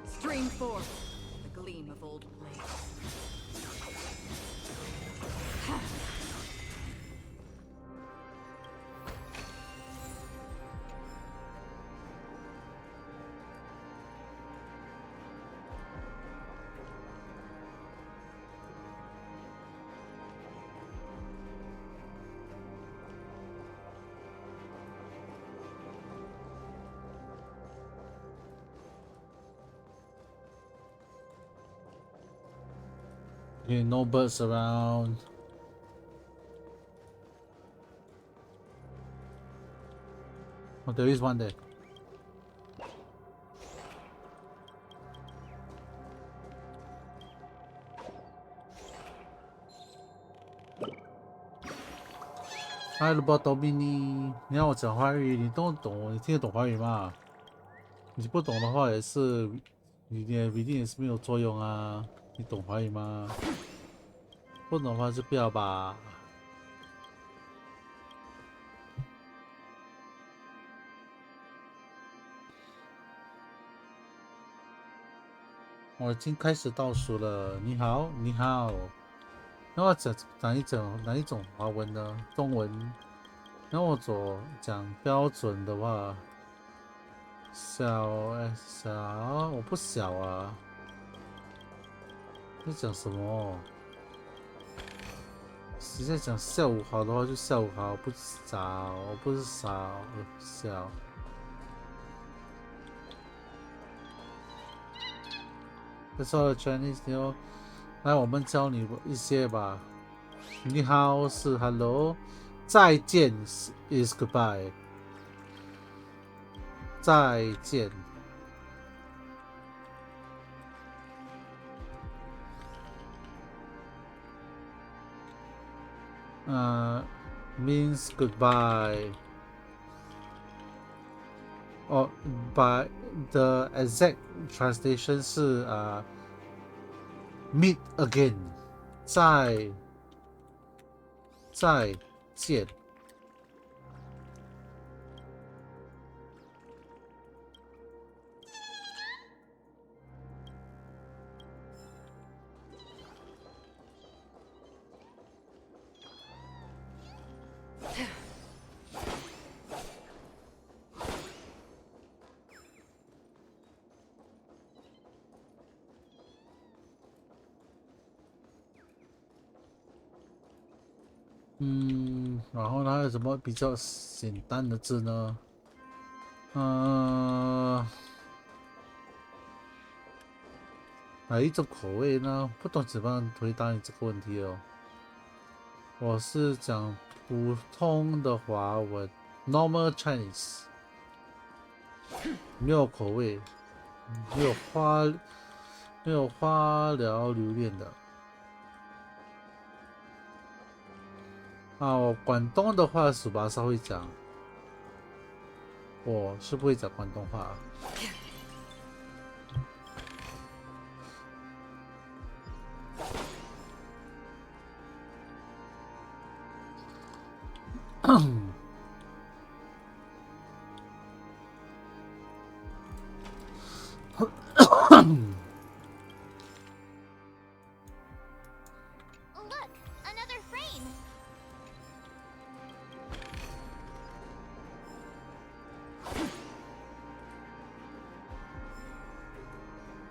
Stream forth the gleam of old blades. Okay, no birds around. Oh, there is one there. Hi, Lobotomini，你让我讲华语，你都懂，你听得懂华语吗？你不懂的话也是，你的一定也是没有作用啊。你懂华语吗？不懂的话就不要吧。我已经开始倒数了。你好，你好。那我讲哪一种华文呢？中文。那我讲标准的话，小，我不小啊。在讲什么？你在讲下午好的话就下午好，不早，不是少，小。That's all the Chinese 妞，来，我们教你一些吧。你好是 hello， 再见 is goodbye， 再见。means goodbye. Or by the exact translation 是meet again， 再见。然后还有什么比较简单的字呢？哪一种口味呢？不懂怎么回答你这个问题哦。我是讲普通的华文 ，normal Chinese， 没有口味，没有花聊留恋的。我广东的话，鼠巴稍会讲，我是不会讲广东话。Look, another frame.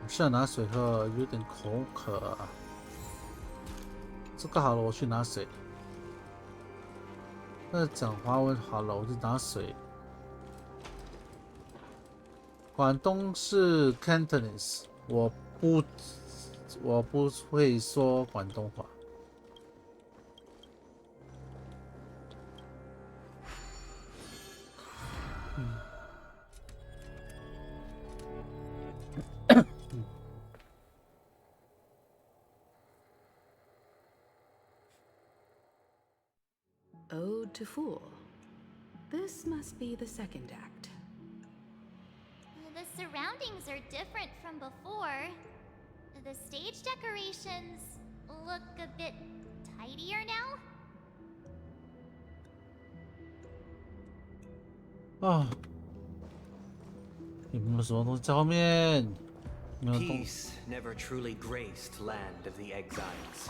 我是要拿水喝，有点口渴。这个好了，我去拿水。那讲华文好了，我就拿水。广东是 Cantonese， 我不会说广东话。Ode to Fool. This must be the second act. The surroundings are different from before. The stage decorations look a bit tidier now. Ah. 有没有什么东西在后面？没有东。 Peace never truly graced Land of the Exiles.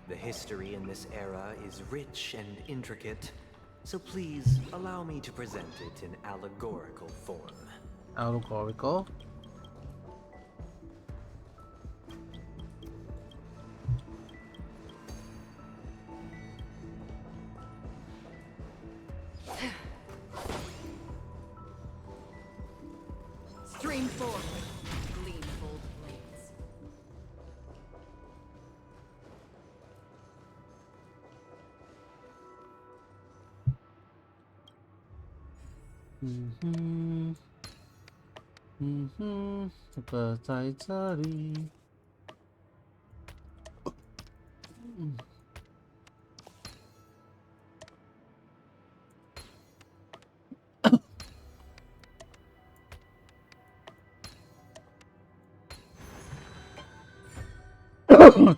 The history in this era is rich and intricate, so please allow me to present it in allegorical form. Allegorical? Stream forth, gleam bold blades. Mm-hmm. 这个在这里。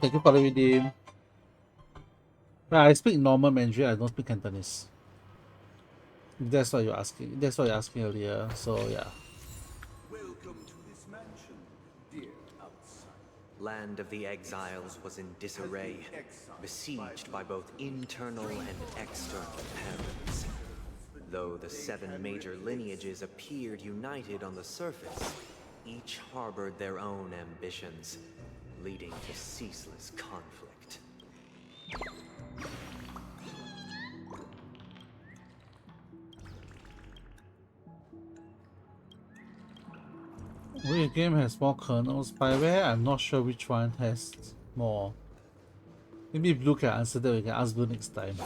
Thank you for the redeem. Yeah, I speak normal Mandarin. I don't speak Cantonese. That's what you're asking. That's what you're asking earlier. So yeah. Welcome to this mansion, dear outsider. Land of the Exiles was in disarray, besieged by both internal and external perils. Though the 7 major lineages appeared united on the surface, each harbored their own ambitions, leading to ceaseless conflict. Which game has more kernels? Spyware? I'm not sure which one has more. Maybe Blue can answer that. We can ask Blue next time.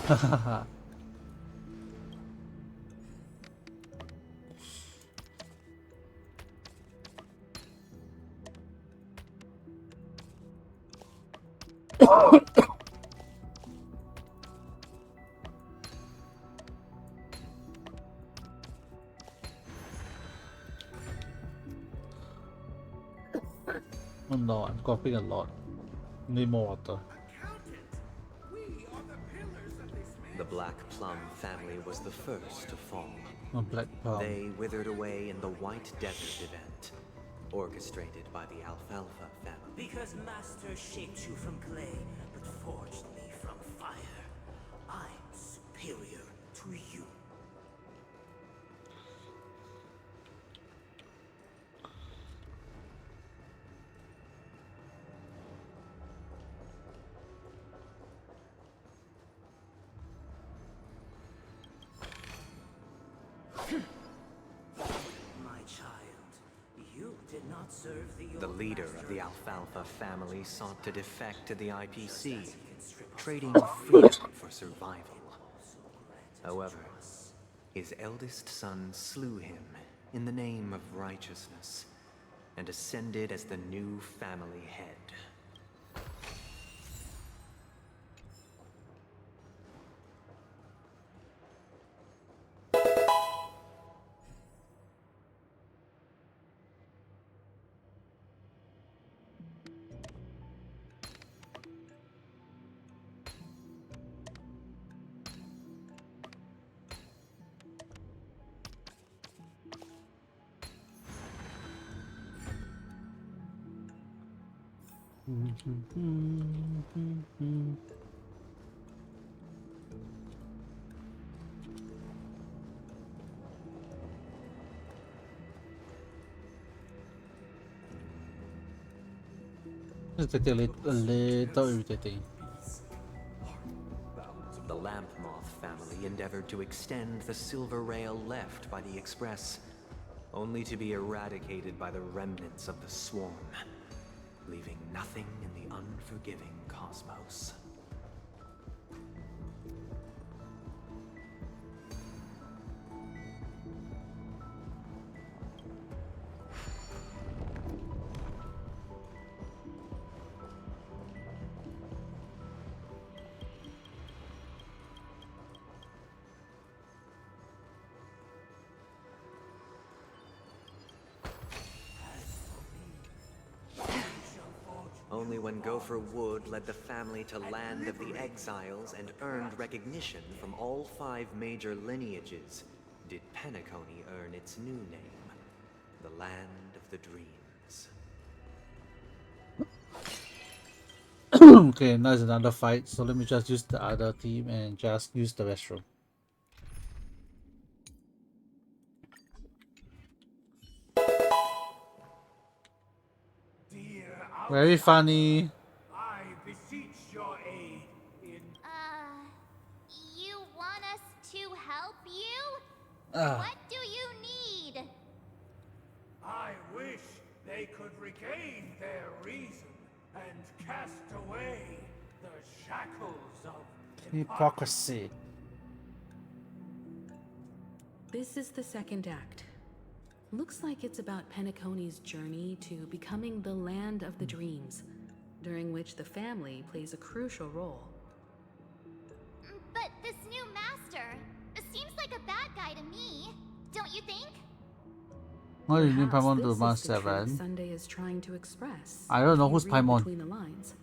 Oh no, I'm coughing a lot. Need more water. The Black Plum family was the first to fall. A Black Plum. They withered away in the White Desert event, orchestrated by the Alfalfa family. Because Master shaped you from clay, but forged me from fire. I'm superior to you. My child, you did not serve The leader of the Alfalfa family sought to defect to the IPC, trading freedom for survival. However, his eldest son slew him in the name of righteousness and ascended as the new family head. It's getting a little irritating. The Lamp Moth family endeavored to extend the silver rail left by the Express, only to be eradicated by the remnants of the Swarm, leaving nothing in the unforgiving cosmos. when Gopher Wood led the family to Land of the Exiles and earned recognition from all 5 major lineages, did Penacony earn its new name, the Land of the Dreams. Okay, now it's another fight, so let me just use the other team and just use the restroom. Very funny. I beseech your aid in... You want us to help you? Ah. What do you need? I wish they could regain their reason and cast away the shackles of Hypocrisy. This is the second act. Looks like it's about Penacony's journey to becoming the Land of the Dreams, during which the family plays a crucial role. But this new master seems like a bad guy to me, don't you think? What do you mean Perhaps Paimon to this Month is the truth 7? Sunday is trying to express. I don't know if you who's read Paimon. between the lines.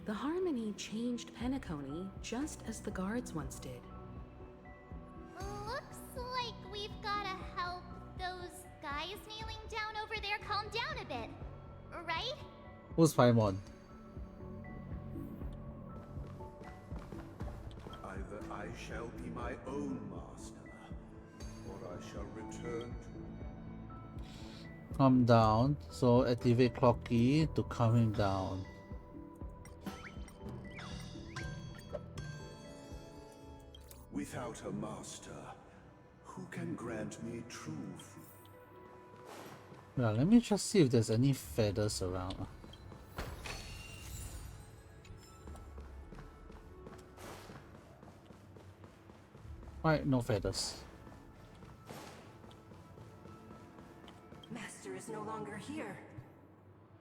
The Harmony changed Penacony just as the guards once did. Looks like we've gotta help those guys kneeling down over there calm down a bit, right? Who's Paimon? Either I shall be my own master, or I shall return to... Calm down. So activate clock key to calm him down. Without a master, who can grant me true freedom? Yeah, let me just see if there's any feathers around. Right, no feathers. Master is no longer here.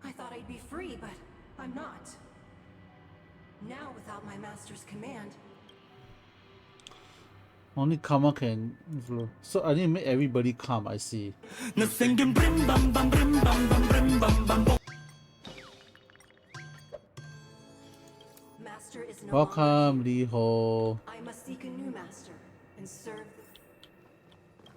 I thought I'd be free, but I'm not. Now, without my master's command... Only karma can influence. So I need to make everybody calm, I see. Master is no Welcome, Liho. I must seek a new master and serve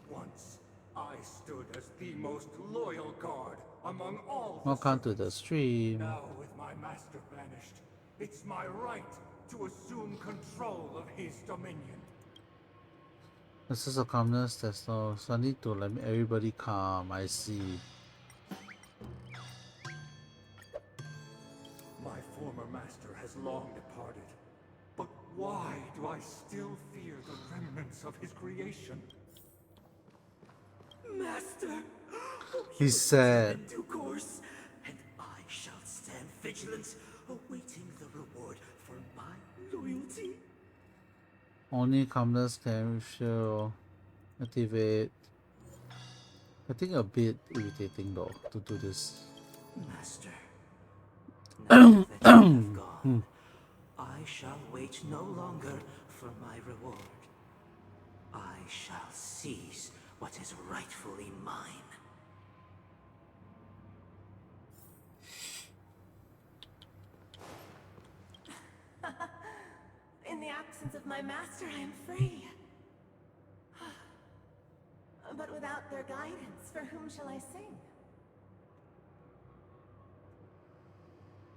Once, I stood as the most loyal guard among all the Welcome to the stream. Now, with my master banished, it's my right to assume control of his dominion. This is a calmness, there's no. So I need to let everybody calm, I see. My former master has long departed, but why do I still fear the remnants of his creation? Master! He's sad. In due course, and I shall stand vigilant, awaiting the reward for my loyalty. Only calmness can show. Activate. I think a bit irritating though to do this. Master, now that you have gone, I shall wait no longer for my reward. I shall seize what is rightfully mine. In the absence of my master, I am free. But without their guidance, for whom shall I sing?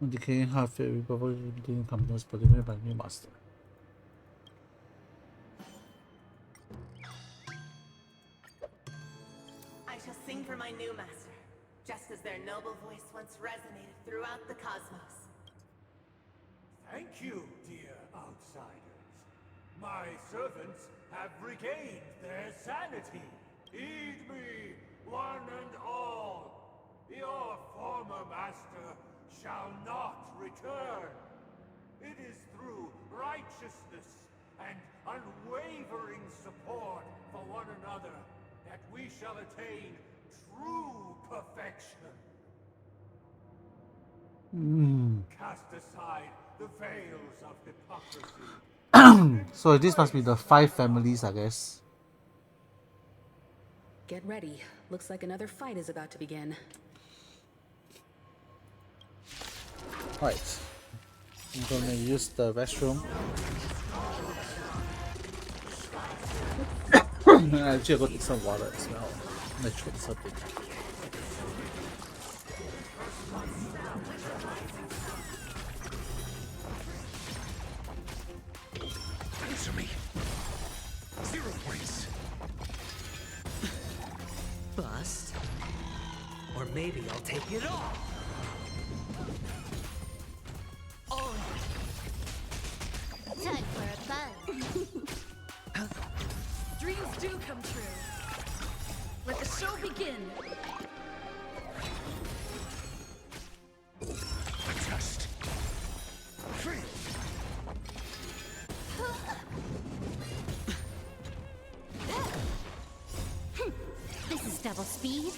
Decaying half every bubble in calmness, but even by new master. I shall sing for my new master, just as their noble voice once resonated throughout the cosmos. Thank you, dear outsiders. My servants have regained their sanity. Heed me, one and all. Your former master shall not return. It is through righteousness and unwavering support for one another that we shall attain true perfection. Cast aside the veils of hypocrisy. So this must be the 5 families, I guess. Get ready. Looks like another fight is about to begin. Right. I'm gonna use the restroom. Actually, I'll go take some water as well. I'm gonna drink something. Answer me. 0 points. Bust. Or maybe I'll take it all. Oh. Time for a buzz. Dreams do come true. Let the show begin. Adjust. Free. This is double speed.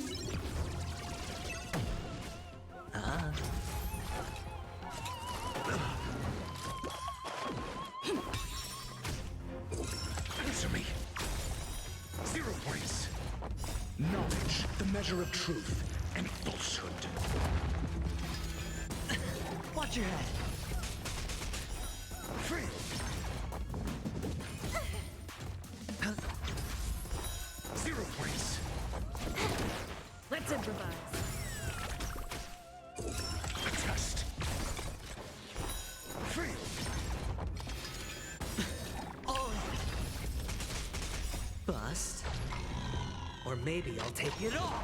Answer me. 0 points. Knowledge, the measure of truth and falsehood. Watch your head. Free. Zero points. Let's improvise. Adjust. Free. Oh. Bust. Or maybe I'll take it all.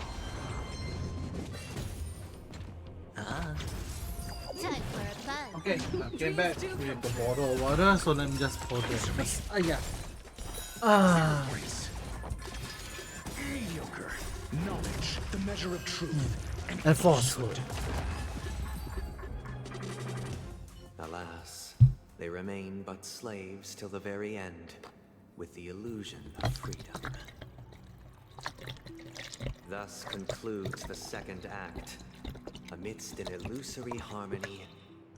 Time for a buzz. Okay, I came back with the bottle of water, so let me just pour this. Yeah. Ah. Mediocre. Knowledge, the measure of truth And falsehood. Alas, they remain but slaves till the very end, with the illusion of freedom. Thus concludes the second act. Amidst an illusory harmony,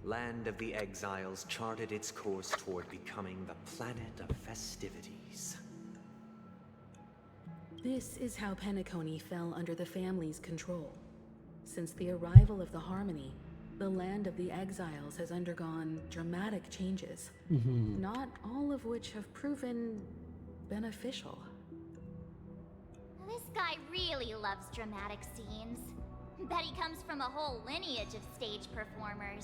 Land of the Exiles charted its course toward becoming the planet of festivities. This is how Penacony fell under the family's control. Since the arrival of the Harmony, the Land of the Exiles has undergone dramatic changes, not all of which have proven beneficial. This guy really loves dramatic scenes. Bet he comes from a whole lineage of stage performers.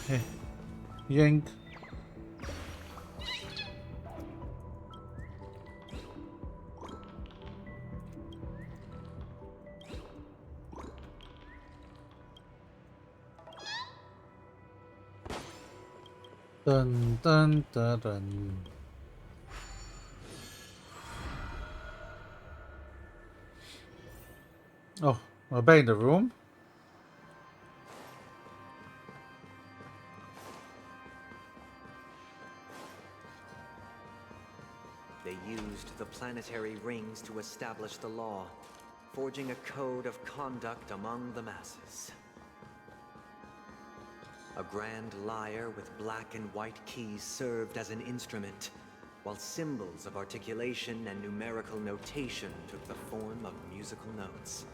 Hey, yank. Dun dun dun dun. Oh, we're back in the room. They used the planetary rings to establish the law, forging a code of conduct among the masses. A grand lyre with black and white keys served as an instrument, while symbols of articulation and numerical notation took the form of musical notes.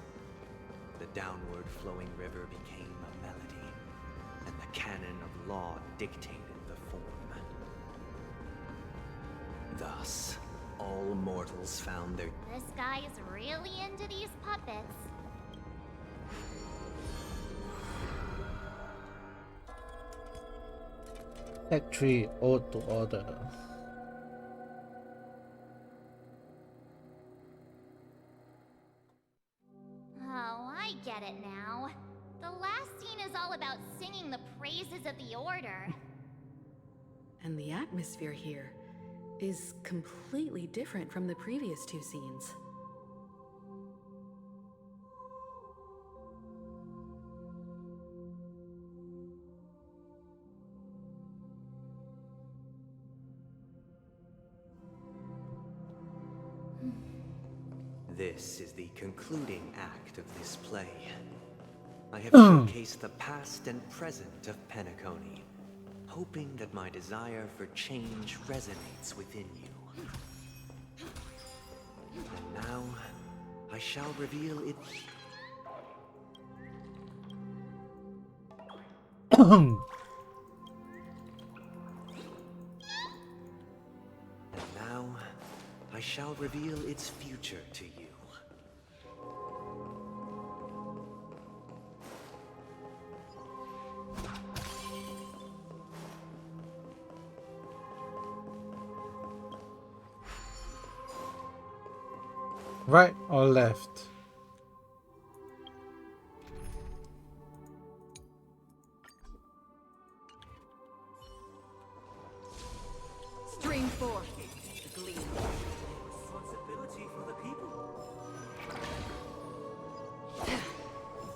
The downward flowing river became a melody, and the canon of law dictated the form. Thus, all mortals found their... This guy is really into these puppets. Act 3, Ode to Order. Oh, I get it now. The last scene is all about singing the praises of the Order. And the atmosphere here is completely different from the previous two scenes. This is the concluding act of this play. I have showcased the past and present of Penacony, hoping that my desire for change resonates within you. And now, I shall reveal it. And now, I shall reveal its future to you. Right or left? Stream forth the gleam. Responsibility for the people.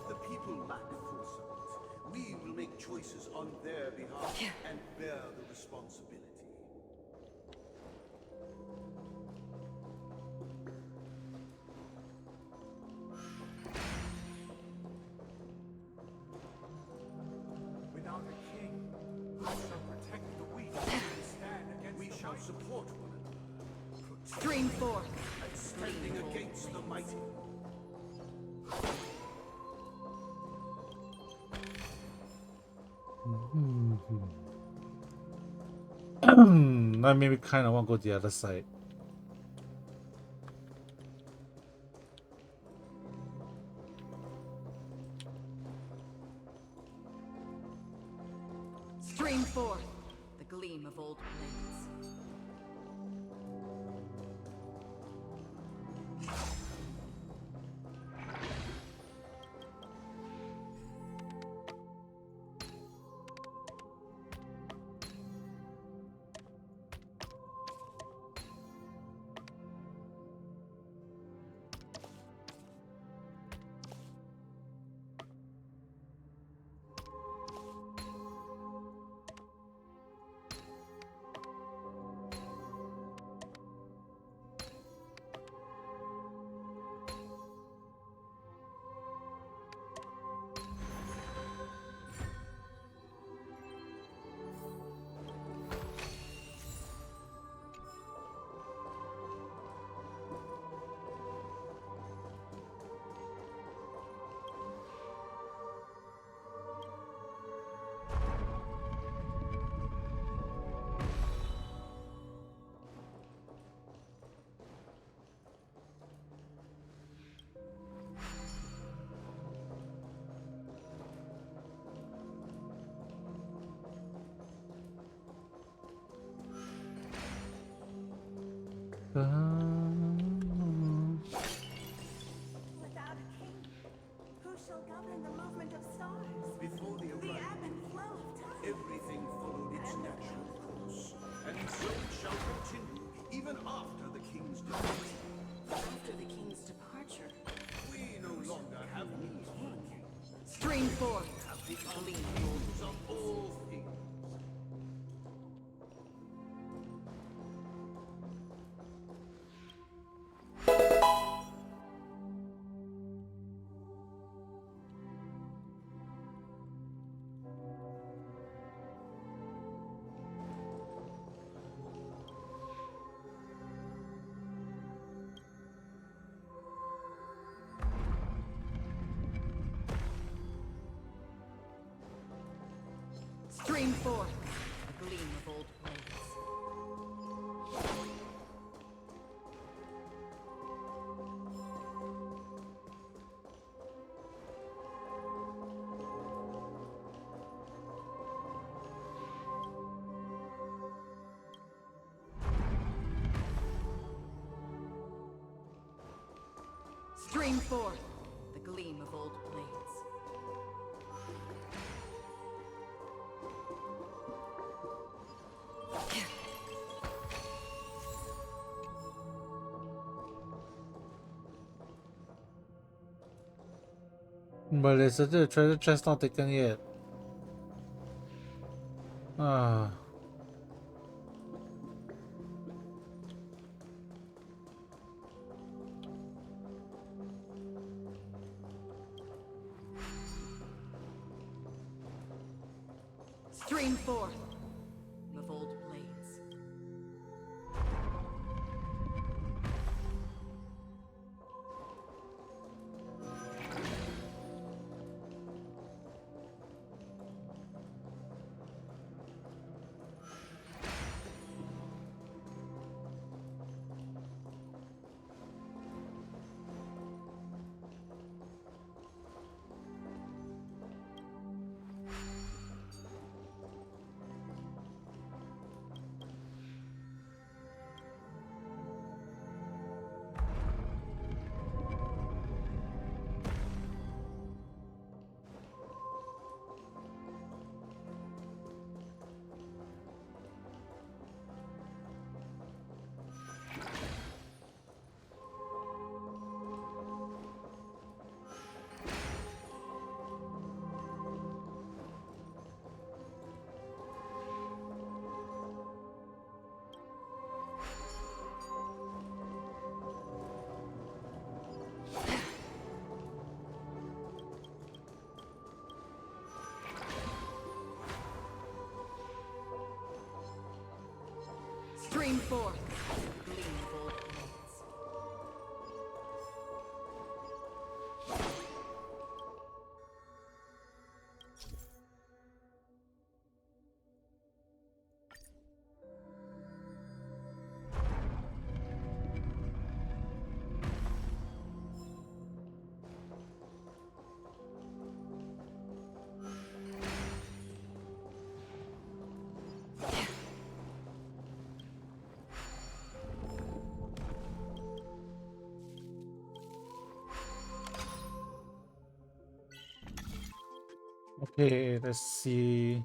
The people lack foresight. We will make choices on their behalf and bear the responsibility. Without a king, who shall protect the weak and stand against we shall support one another. Stream forth. And standing against the mighty. I maybe kind of want to go the other side. Stream forth the gleam of old blades. Without a king, who shall govern the movement of stars? Before the ebb and flow of time. everything followed its natural course. And so it shall continue, even after the king's death. After the king's departure, We no longer have need for a king. stream forth Have become kings of all things. stream forth the gleam of old blades. Stream forth the gleam of old blades. But it's the treasure chest not taken yet. Ah. Stream forth. Revolt blades. Stream forth. Gleam bold blades. Okay, let's see.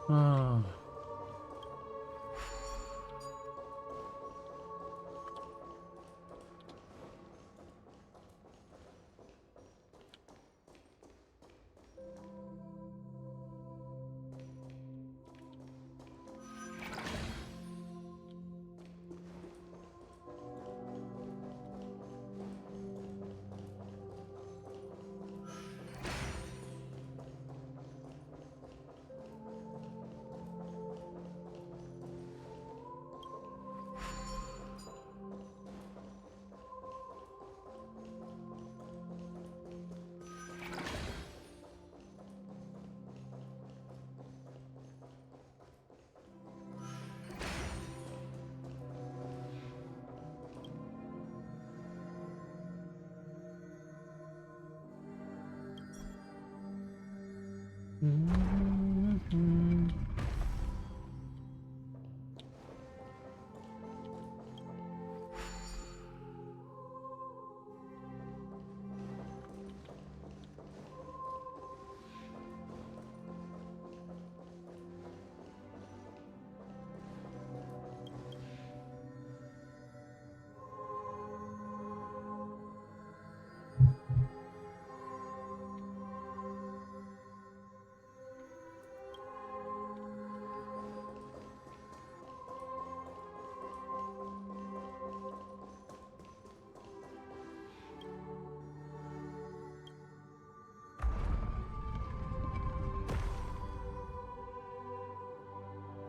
Ah.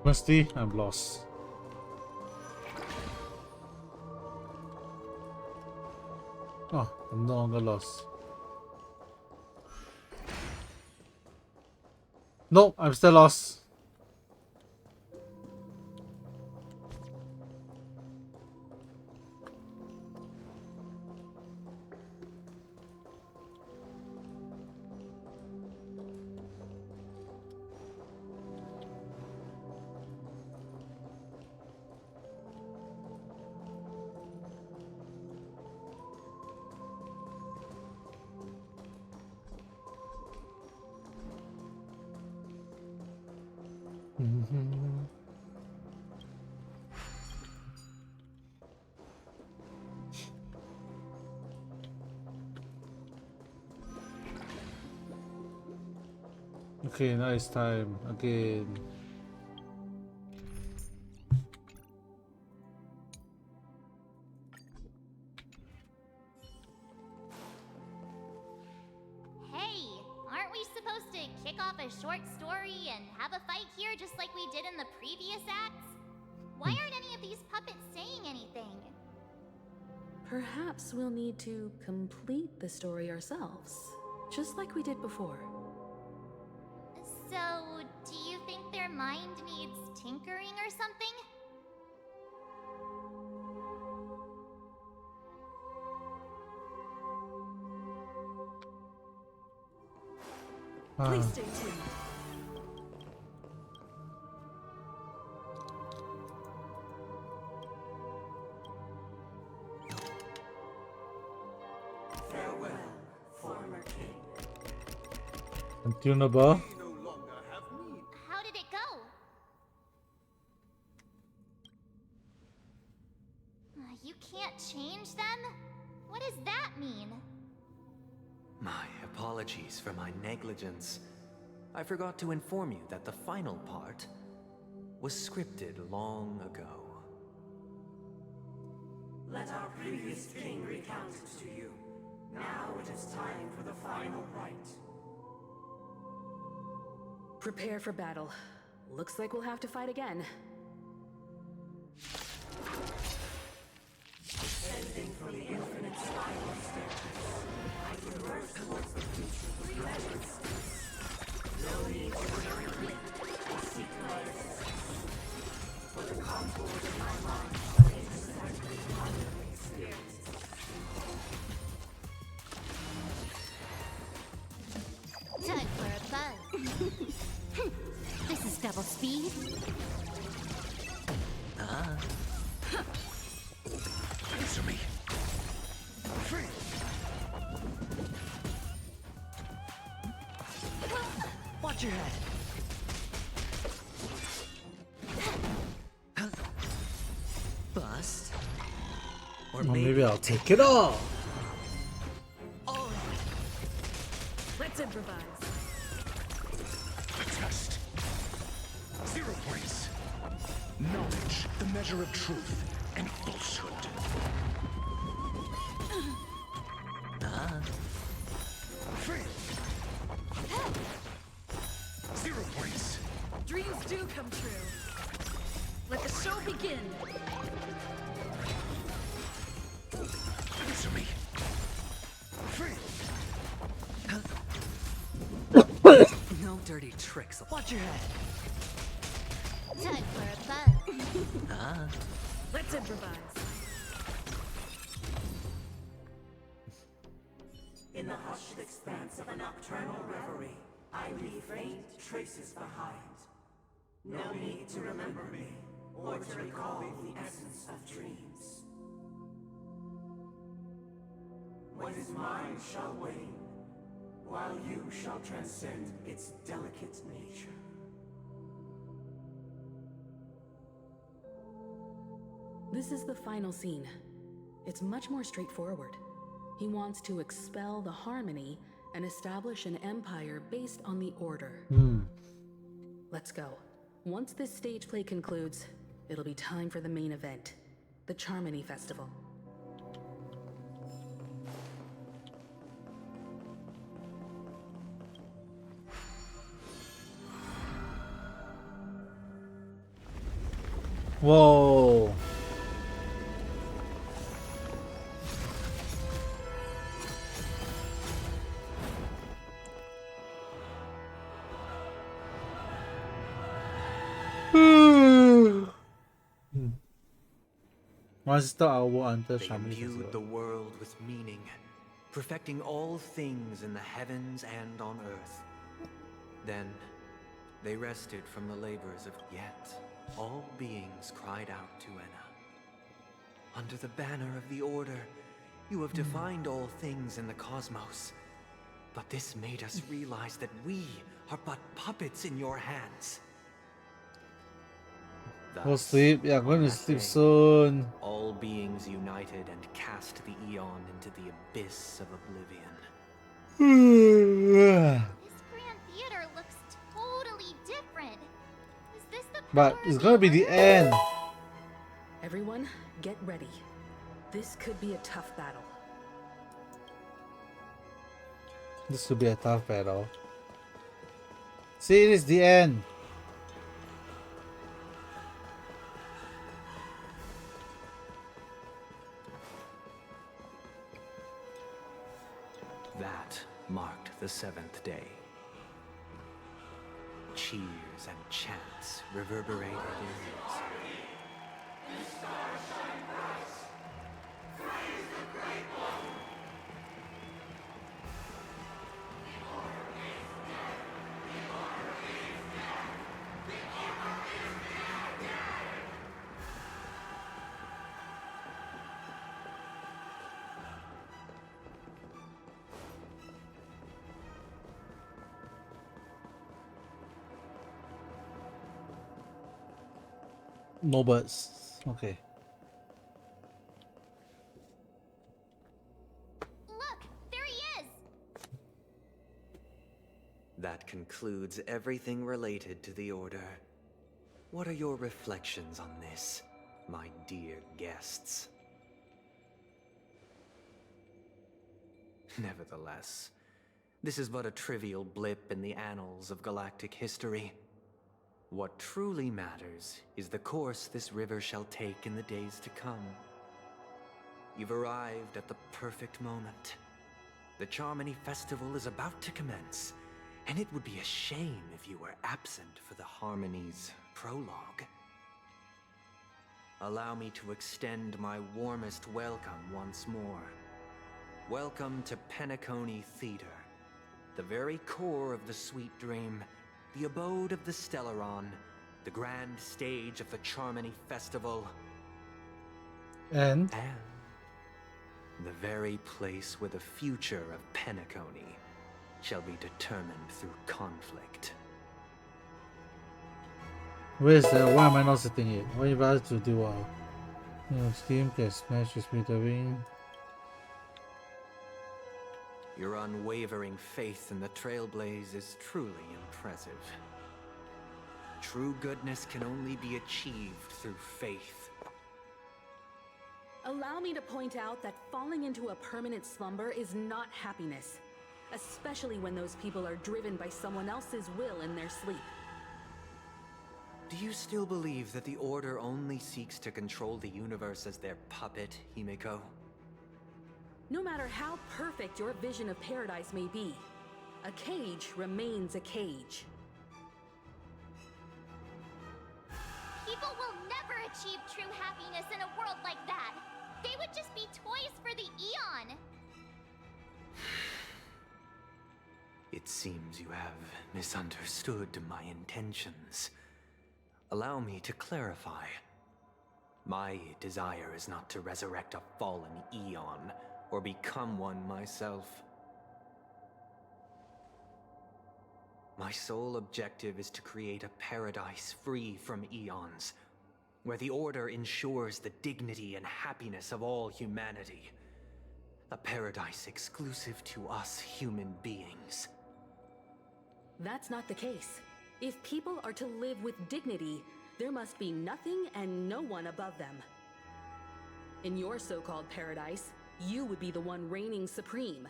Musty, I'm lost. Oh, I'm no longer lost. Nope, I'm still lost. Okay, now it's time again. Hey, aren't we supposed to kick off a short story and have a fight here just like we did in the previous acts? Why aren't any of these puppets saying anything? Perhaps we'll need to complete the story ourselves, just like we did before. So, do you think their mind needs tinkering or something? Please stay tuned. Farewell, former king. Untunable. How did it go? You can't change them? What does that mean? My apologies for my negligence. I forgot to inform you that the final part was scripted long ago. Let our previous king recount it to you. Now it is time for the final rite. Prepare for battle. Looks like we'll have to fight again. Ascending from the infinite spiral staircase, I traverse towards the future with legends. No need to worry or seek my assistance. For the contours of my mind shall intersect with other experiences. Time for a buzz. This is double speed. Answer me. Free. Watch your head. Bust. Or Well, maybe I'll take it all. all. Let's improvise. A test. 0 points. Knowledge, the measure of truth and falsehood. Free. 0 points. Dreams do come true. Let the show begin. Answer me. Free. No dirty tricks. Watch your head. Time for a buzz. Let's improvise. In the hushed expanse of a nocturnal reverie, I leave faint traces behind. No need to remember me, or to recall the essence of dreams. What is mine shall wane, while you shall transcend its delicate nature. This is the final scene. It's much more straightforward. He wants to expel the Harmony and establish an empire based on the Order. Let's go. Once this stage play concludes, it'll be time for the main event, the Charmony Festival. Whoa. Monster Hour under They Shamil imbued Festival. the world with meaning, perfecting all things in the heavens and on earth. Then, they rested from the labors of yet. All beings cried out to Enna. Under the banner of the Order, you have defined all things in the cosmos. But this made us realize that we are but puppets in your hands. Go sleep. Yeah, I'm going to sleep soon. All beings united and cast the Eon into the abyss of oblivion. This Grand Theater looks totally different. Is this the But it's gonna be the end. Everyone, get ready. This could be a tough battle. This could be a tough battle. See, it is the end. That marked the 7th day. Cheers and chants reverberated in unison. No birds. Okay. Look, there he is. That concludes everything related to the Order. What are your reflections on this, my dear guests? Nevertheless, this is but a trivial blip in the annals of galactic history. What truly matters is the course this river shall take in the days to come. You've arrived at the perfect moment. The Charmony Festival is about to commence, and it would be a shame if you were absent for the Harmony's prologue. Allow me to extend my warmest welcome once more. Welcome to Penacony Theater, the very core of the Sweet Dream, the abode of the Stellaron, the grand stage of the Charmony Festival, and the very place where the future of Penacony shall be determined through conflict. Where is that? Why am I not sitting here? What are you about to do? Steam can smash his ring. Your unwavering faith in the Trailblaze is truly impressive. True goodness can only be achieved through faith. Allow me to point out that falling into a permanent slumber is not happiness, especially when those people are driven by someone else's will in their sleep. Do you still believe that the Order only seeks to control the universe as their puppet, Himeko? No matter how perfect your vision of paradise may be, a cage remains a cage. People will never achieve true happiness in a world like that. They would just be toys for the Eon. It seems you have misunderstood my intentions. Allow me to clarify. My desire is not to resurrect a fallen Eon, or become one myself. My sole objective is to create a paradise free from Eons, where the Order ensures the dignity and happiness of all humanity. A paradise exclusive to us human beings. That's not the case. If people are to live with dignity, there must be nothing and no one above them. In your so-called paradise, you would be the one reigning supreme.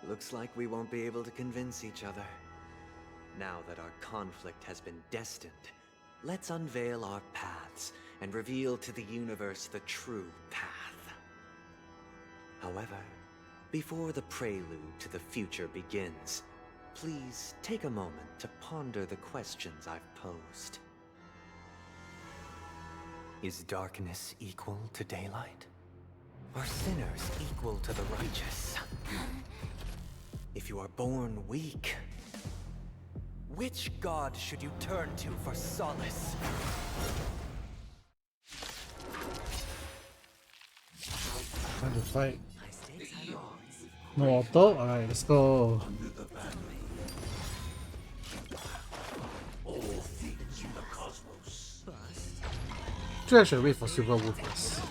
Looks like we won't be able to convince each other. Now that our conflict has been destined, let's unveil our paths and reveal to the universe the true path. However, before the prelude to the future begins, please take a moment to ponder the questions I've posed. Is darkness equal to daylight? Are sinners equal to the righteous? If you are born weak, which god should you turn to for solace? Time to fight. No auto? Alright, let's go. All things in the cosmos. Actually, I should wait for Silver Wolf first.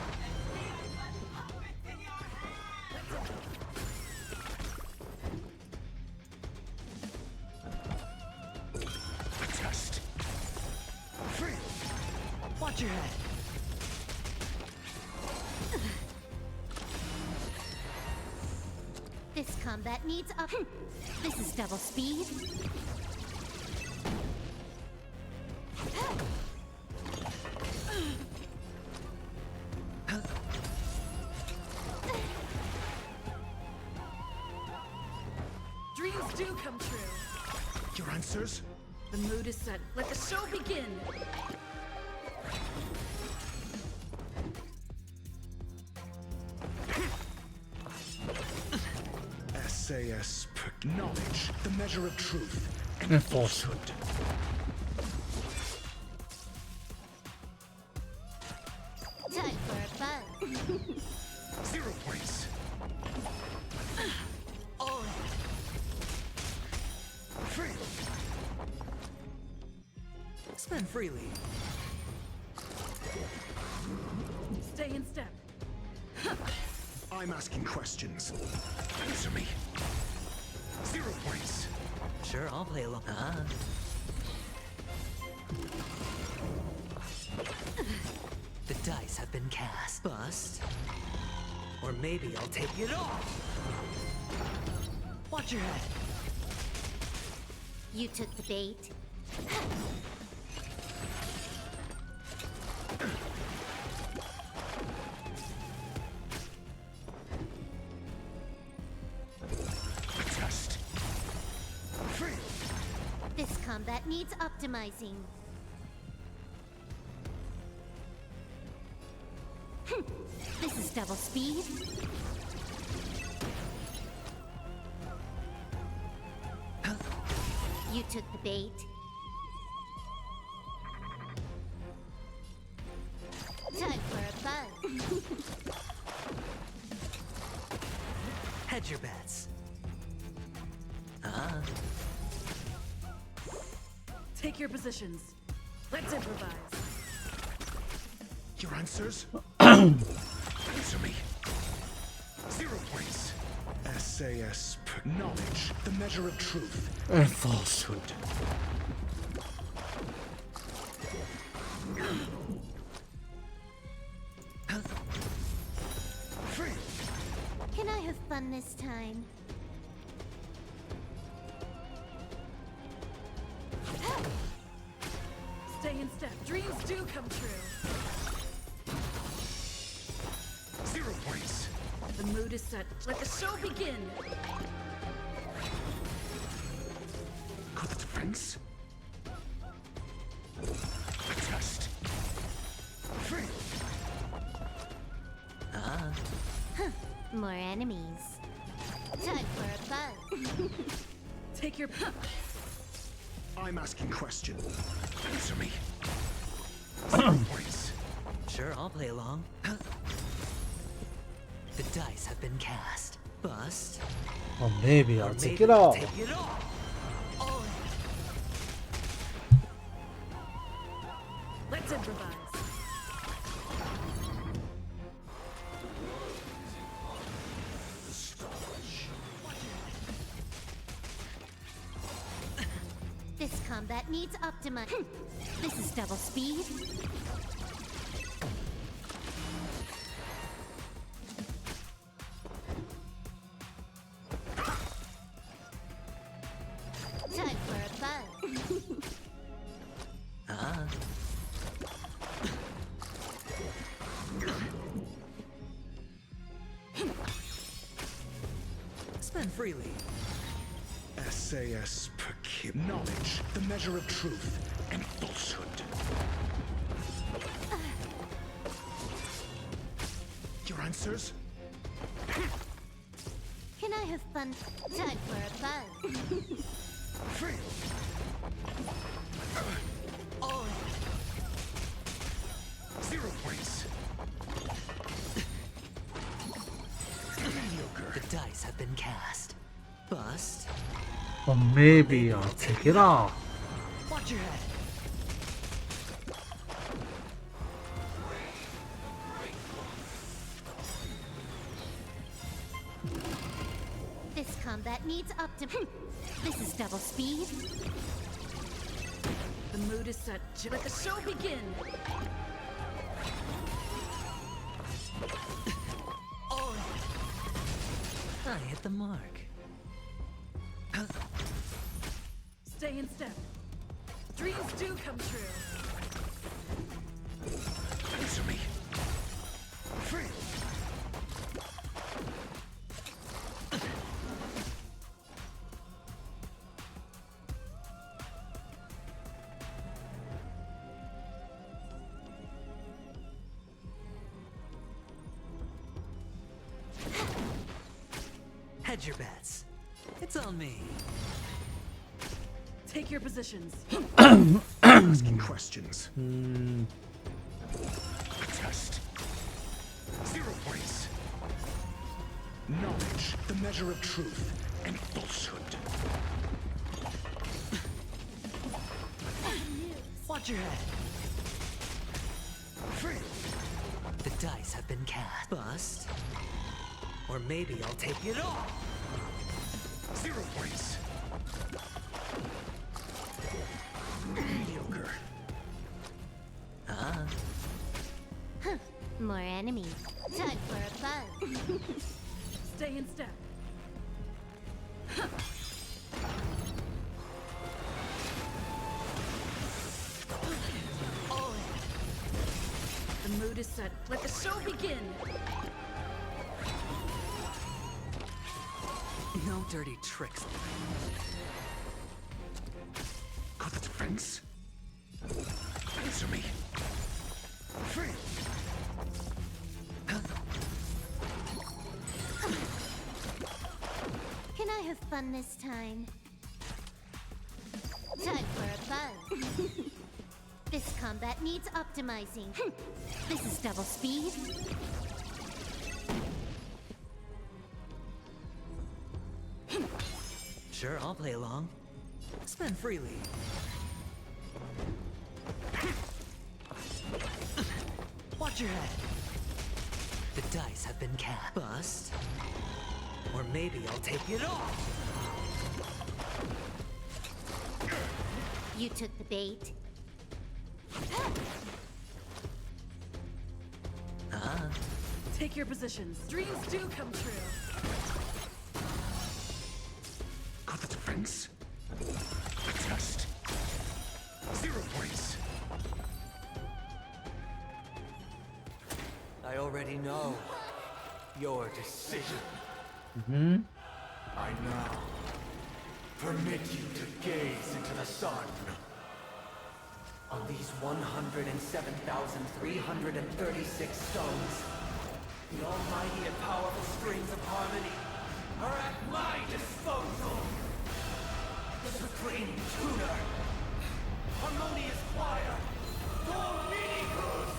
Test. Free. Watch your head. This combat needs up. This is double speed. Dreams do come true. Your answers? The mood is set. Let the show begin. SAS knowledge, the measure of truth And falsehood. Time for a fun. 0 points. All Free. spend freely. Stay in step. I'm asking questions. Answer me. 0 points. Sure, I'll play along. The dice have been cast. Bust. Or maybe I'll take it off. Watch your head. You took the bait. Test. Free. This combat needs optimizing. This is double speed. You took the bait. Time for a fun. Hedge your bets. Take your positions. Let's improvise. Your answers? Answer me. 0 points. SAS knowledge, the measure of truth And falsehood. Free. Can I have fun this time? Stay in step. Dreams do come true. 0 points. The mood is set. Let the show begin. Go the defense. Test. Free. More enemies. Time for a fun. Take your... I'm asking questions. Answer me. 0 points. Sure, I'll play along. The dice have been cast. Bust. Or maybe I'll take Maybe it I'll off. take it off. All Let's improvise. This combat needs optimizing. This is double speed. Time for a fun. Spend freely. SAS per kid. Knowledge, the measure of truth and falsehood. Your answers? Can I have fun? Time for a buzz. Free. All 0 points. Mediocre. the dice have been cast. Bust. Or maybe I'll take it off. Watch your head. This combat needs optim. This is double speed. The mood is set. Let the show begin. All I hit the mark. Stay in step. Dreams do come true. Answer me. Free. Hedge your bets. It's on me. Take your positions. Asking questions. A test. 0 points. Knowledge, the measure of truth and falsehood. Watch your head. Free. The dice have been cast. Bust. Or maybe I'll take it all. 0 points. Mediocre. More enemies. Time for a buzz. Stay in step. All The mood is set. Let the show begin. No dirty tricks. Got the defense. Answer me. Free. Can I have fun this time? Time for a buzz. This combat needs optimizing. This is double speed. Sure, I'll play along. Spend freely. Watch your head. The dice have been cast. Bust. Or maybe I'll take it all. You took the bait. Take your positions. Dreams do come true. Got the defense. A test. 0 points. I already know your decision. I now permit you to gaze into the sun. On these 107,336 stones, the almighty and powerful springs of harmony Are at my disposal. Supreme Tutor, Harmonious choir. Dominicus.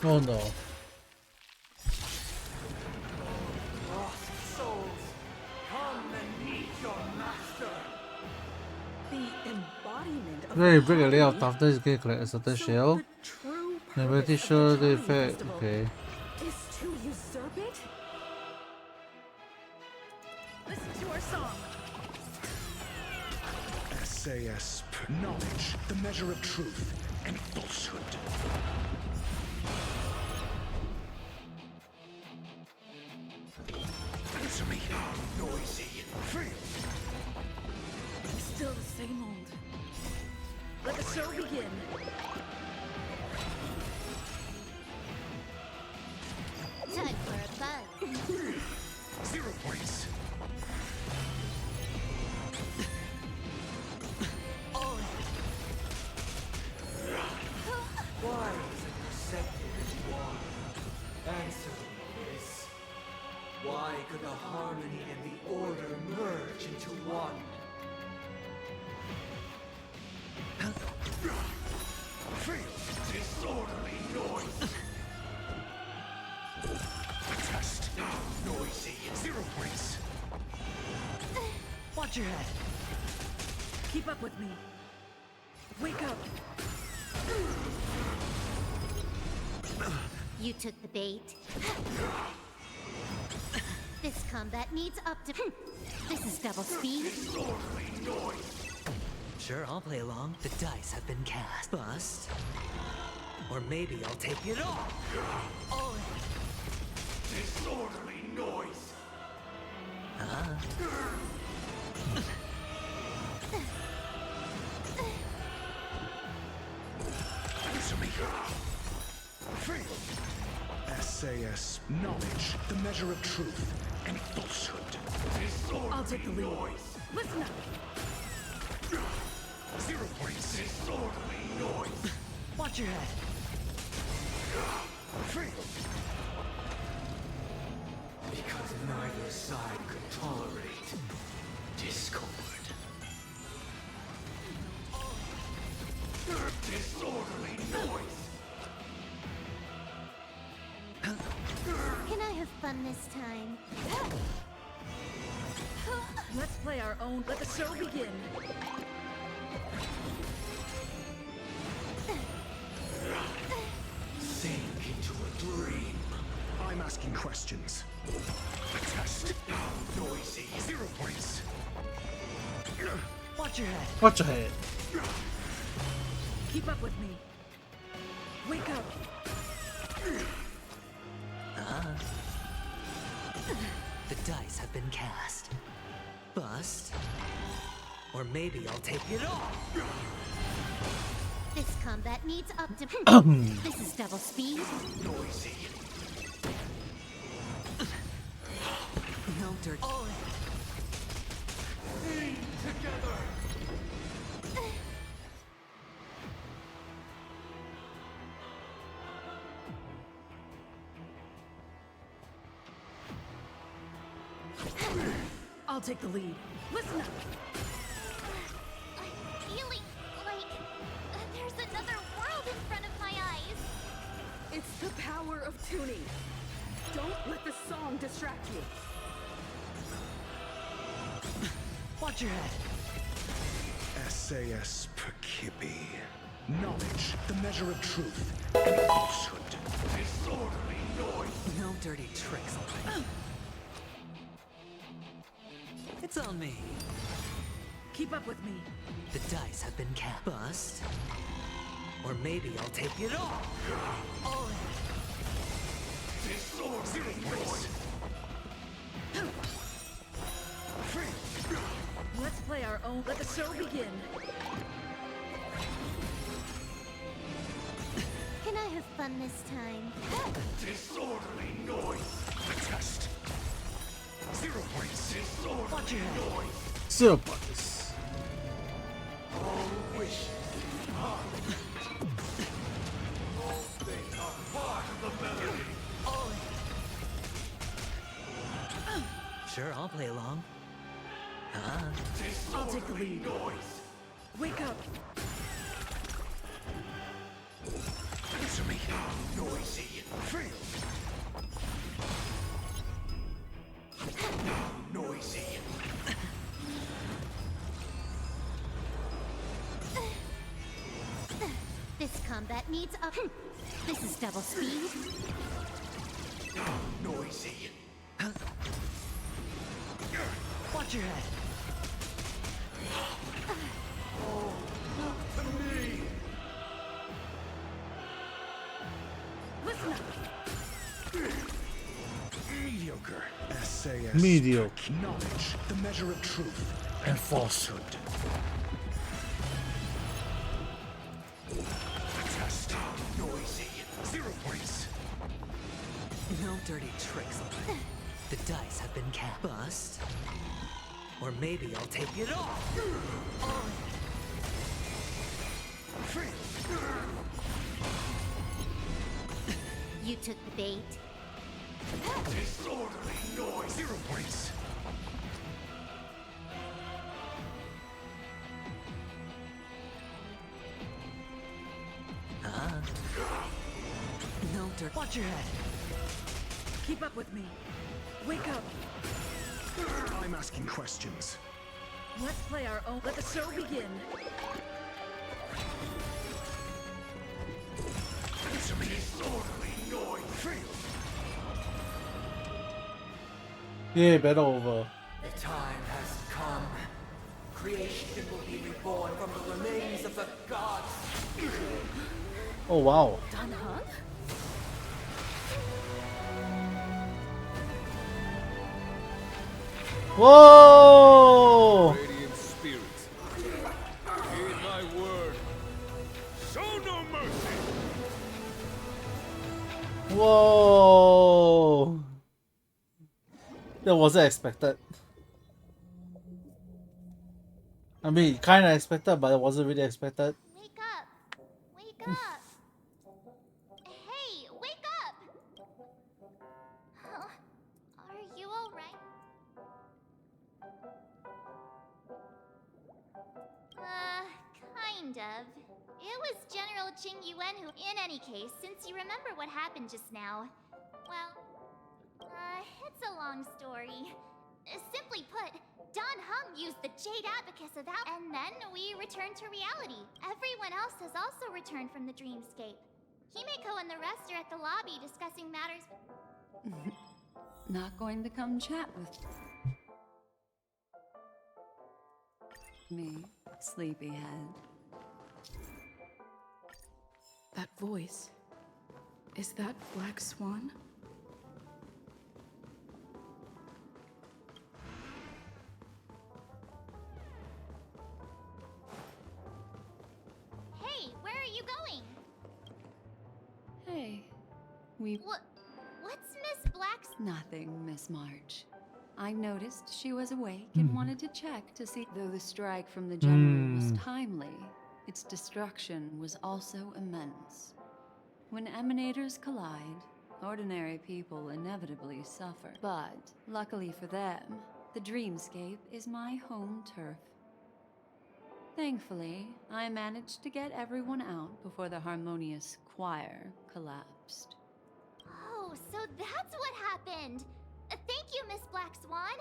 Oh no. Lost souls, come and meet your master. The embodiment of When you the break a layer of harmony. toughness, you can collect a certain shell. The true I'm purpose pretty of sure the the Charming effect. Festival Okay. is to usurp it. Listen to our song. SAS per knowledge, the measure of truth and falsehood. Answer me. Noisy. Free. Still the same old. Let the show begin. Time for a buzz. could the harmony and the order merge into one? Feel disorderly noise. Test now noisy. 0 points. Watch your head. Keep up with me. Wake up. You took the bait. This combat needs up to. This is double speed. Sure, I'll play along. The dice have been cast. Bust. Or maybe I'll take it off. All in. Disorderly noise. Answer me. Feel. SAS knowledge, the measure of truth and falsehood. Disorderly I'll take the lead. noise. Listen up. 0 points. Disorderly noise. Watch your head. Feel. Because neither side could tolerate discord. Disorderly noise. Can I have fun this time? Let's play our own. Let the show begin. Sink into a dream. I'm asking questions. Test now noisy. 0 points. Watch your head. Watch your head. Keep up with me. Wake up. The dice have been cast. Bust. Or maybe I'll take it off. This combat needs up to. This is double speed. Noisy. No dirt. All in. Sing together. I'll take the lead. Listen up. I'm feeling like there's another world in front of my eyes. It's the power of tuning. Don't let the song distract you. Watch your head. SAS Perkibi. Knowledge, the measure of truth and falsehood. Disorderly noise. No dirty tricks, all right. It's on me. Keep up with me. The dice have been cast. Bust. Or maybe I'll take it off. All in. Disorderly noise. Let's play our own. Let the show begin. Can I have fun this time? Disorderly noise. Test. 0 points. Disorderly Watch your head. noise. 0 points. All wishes are all things are part of the melody. All in. Sure, I'll play along. I'll take the lead. Noise. Wake up. Answer me. Noisy. Feel. Now noisy. This combat needs up. This is double speed. Now noisy. Watch your head. To me. Listen up. Mediocre. SAS. Mediocre. Knowledge, the measure of truth And falsehood. Test down noisy. 0 points. No dirty tricks, all right. The dice have been cast. Bust. Or maybe I'll take it off. All in. You took the bait. Disorderly noise. 0 points. No dirt. Watch your head. Keep up with me. Wake up. I'm asking questions. Let's play our own. Let the show begin. Disorderly noise. Yeah, better over. The time has come. Creation will be reborn from the remains of the gods. Oh wow. Done, huh? Whoa! Radiant spirits, heed my word. Show no mercy. Whoa! That wasn't expected. I mean, kind of expected, but it wasn't really expected. Wake up! Wake up! Hey, wake up! Are you alright? Kind of. It was General Qing Yuan who... In any case, since you remember what happened just now, well, it's a long story. Simply put, Don Hung used the Jade Abacus of that, and then we returned to reality. Everyone else has also returned from the dreamscape. Himeko and the rest are at the lobby discussing matters. Not going to come chat with me, sleepyhead. That voice. Is that Black Swan? Hey, where are you going? Hey, What's Miss Black's... Nothing, Miss March. I noticed she was awake and wanted to check to see. Though the strike from the general was timely, its destruction was also immense. When emanators collide, ordinary people inevitably suffer. But, luckily for them, the dreamscape is my home turf. Thankfully, I managed to get everyone out before the harmonious choir collapsed. Oh, so that's what happened! Thank you, Miss Black Swan!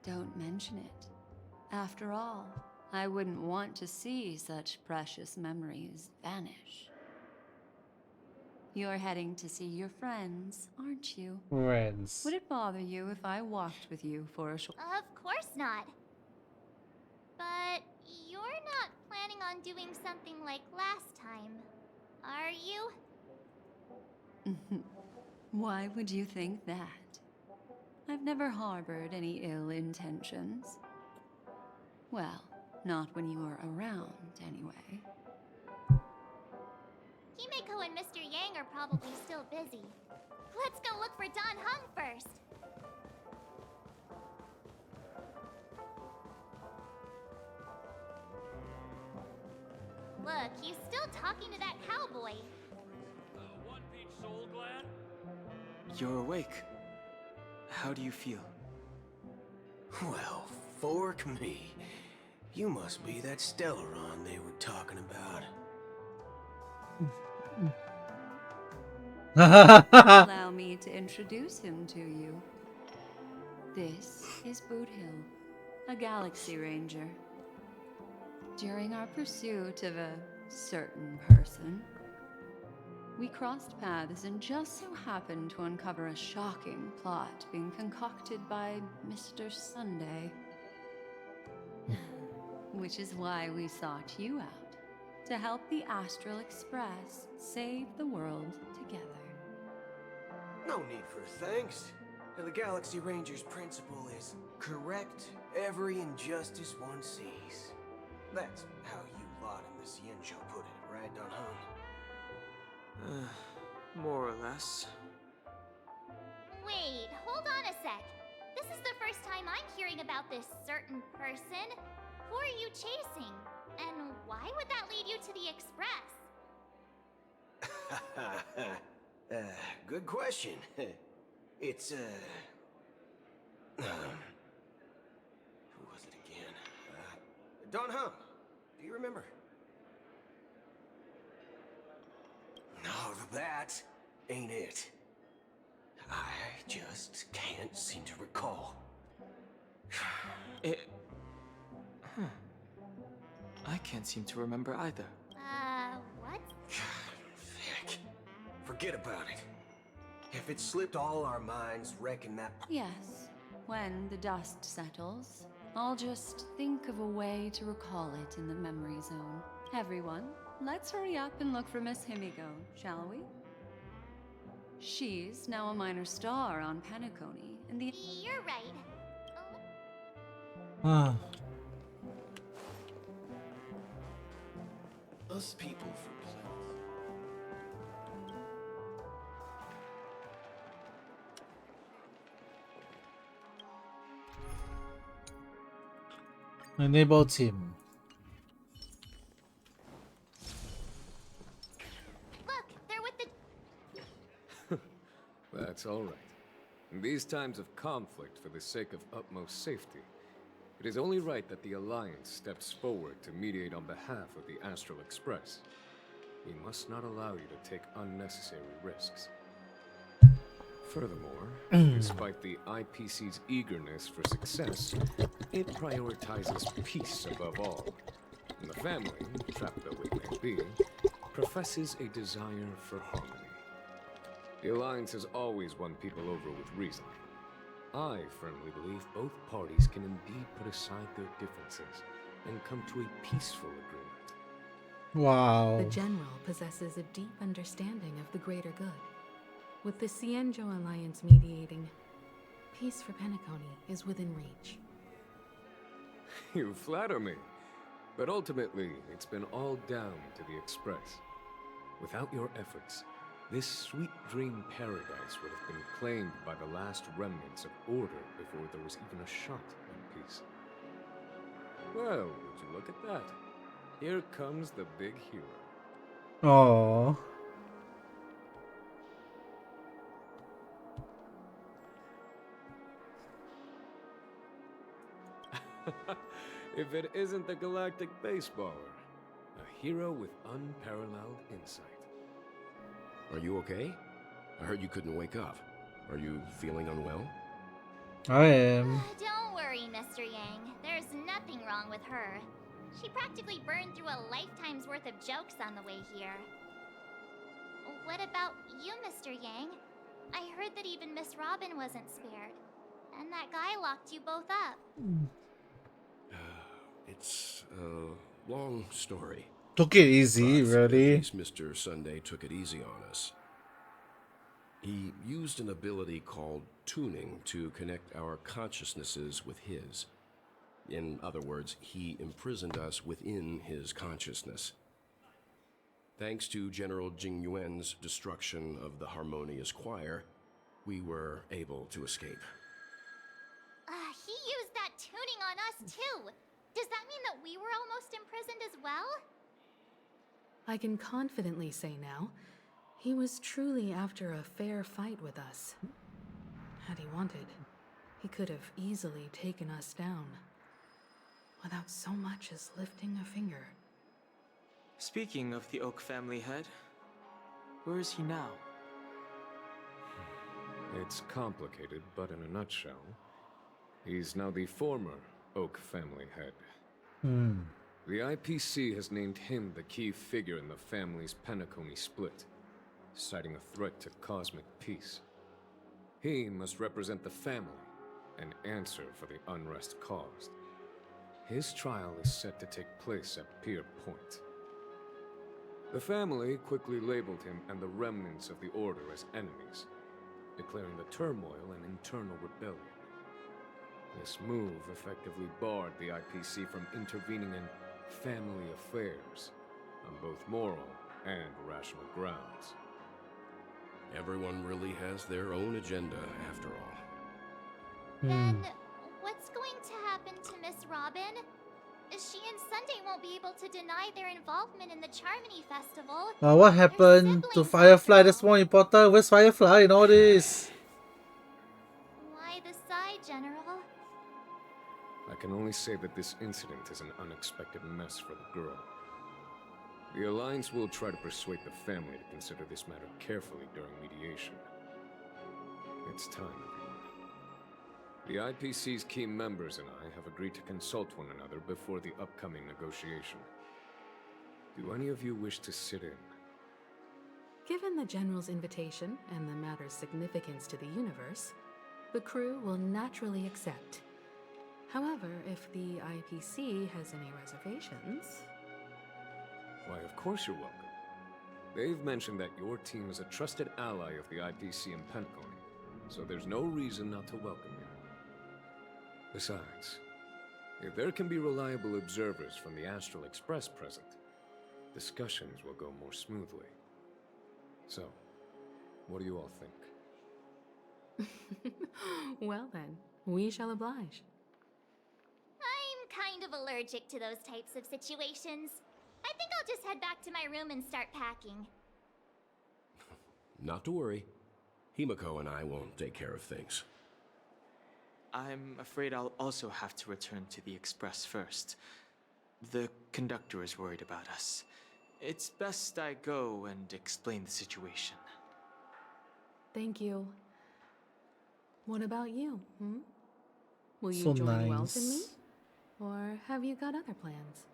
Don't mention it. After all, I wouldn't want to see such precious memories vanish. You're heading to see your friends, aren't you? Friends. Would it bother you if I walked with you for a short... Of course not. But you're not planning on doing something like last time, are you? Why would you think that? I've never harbored any ill intentions. Well, not when you were around, anyway. Himeko and Mr. Yang are probably still busy. Let's go look for Don Hung first! Look, he's still talking to that cowboy. One-Peach Soul Glad? You're awake. How do you feel? Well, fork me. You must be that Stellaron they were talking about. Allow me to introduce him to you. This is Boot Hill, a Galaxy Ranger. During our pursuit of a certain person, we crossed paths and just so happened to uncover a shocking plot being concocted by Mr. Sunday. Which is why we sought you out, to help the Astral Express save the world together. No need for thanks. The Galaxy Ranger's principle is correct every injustice one sees. That's how you lot in the Xianzhou put it, right, Don Hung? More or less. Wait, hold on a sec. This is the first time I'm hearing about this certain person. Who are you chasing? And why would that lead you to the Express? Good question. It's, who was it again? Don Hung. Do you remember? No, that ain't it. I just can't seem to recall. I can't seem to remember either. What? Heck. Forget about it. If it slipped all our minds, reckon that... Yes. When the dust settles, I'll just think of a way to recall it in the memory zone. Everyone, let's hurry up and look for Miss Himiko, shall we? She's now a minor star on Penacony, and the... You're right. Ah. Us people for Enable team. Look, they're with the... That's all right. In these times of conflict for the sake of utmost safety, it is only right that the Alliance steps forward to mediate on behalf of the Astral Express. We must not allow you to take unnecessary risks. Furthermore, despite the IPC's eagerness for success, it prioritizes peace above all. And the family, trapped though it may be, professes a desire for harmony. The Alliance has always won people over with reason. I firmly believe both parties can indeed put aside their differences and come to a peaceful agreement. Wow. The General possesses a deep understanding of the greater good. With the Cienjo Alliance mediating, peace for Penacony is within reach. You flatter me. But ultimately, it's been all down to the Express. Without your efforts, this sweet dream paradise would have been claimed by the last remnants of order before there was even a shot at peace. Well, would you look at that? Here comes the big hero. Oh. If it isn't the galactic baseballer, a hero with unparalleled insight. Are you okay? I heard you couldn't wake up. Are you feeling unwell? I am. Don't worry, Mr. Yang. There's nothing wrong with her. She practically burned through a lifetime's worth of jokes on the way here. What about you, Mr. Yang? I heard that even Miss Robin wasn't spared. And that guy locked you both up. It's a long story. Took it easy, But really. at least Mr. Sunday took it easy on us. He used an ability called tuning to connect our consciousnesses with his. In other words, he imprisoned us within his consciousness. Thanks to General Jing Yuan's destruction of the Harmonious Choir, we were able to escape. He used that tuning on us too. Does that mean that we were almost imprisoned as well? I can confidently say now, he was truly after a fair fight with us. Had he wanted, he could have easily taken us down, without so much as lifting a finger. Speaking of the Oak family head, where is he now? It's complicated, but in a nutshell, he's now the former Oak family head. The IPC has named him the key figure in the family's Penacony split, citing a threat to cosmic peace. He must represent the family and answer for the unrest caused. His trial is set to take place at Pier Point. The family quickly labeled him and the remnants of the Order as enemies, declaring the turmoil an internal rebellion. This move effectively barred the IPC from intervening in family affairs on both moral and rational grounds. Everyone really has their own agenda, after all. Then, what's going to happen to Miss Robin? she and Sunday won't be able to deny their involvement in the Charmony Festival. What happened to Firefly? That's more important. Where's Firefly in all this? Why the sigh, General? I can only say that this incident is an unexpected mess for the girl. The Alliance will try to persuade the family to consider this matter carefully during mediation. It's time, everyone. The IPC's key members and I have agreed to consult one another before the upcoming negotiation. Do any of you wish to sit in? Given the General's invitation and the matter's significance to the universe, the crew will naturally accept. However, if the IPC has any reservations... Why, of course you're welcome. They've mentioned that your team is a trusted ally of the IPC in Penacony, so there's no reason not to welcome you. Besides, if there can be reliable observers from the Astral Express present, discussions will go more smoothly. So, what do you all think? Well then, we shall oblige. I'm kind of allergic to those types of situations. I think I'll just head back to my room and start packing. Not to worry. Himiko and I won't take care of things. I'm afraid I'll also have to return to the Express first. The conductor is worried about us. It's best I go and explain the situation. Thank you. What about you, Will you So join nice. Welt and me? Or have you got other plans?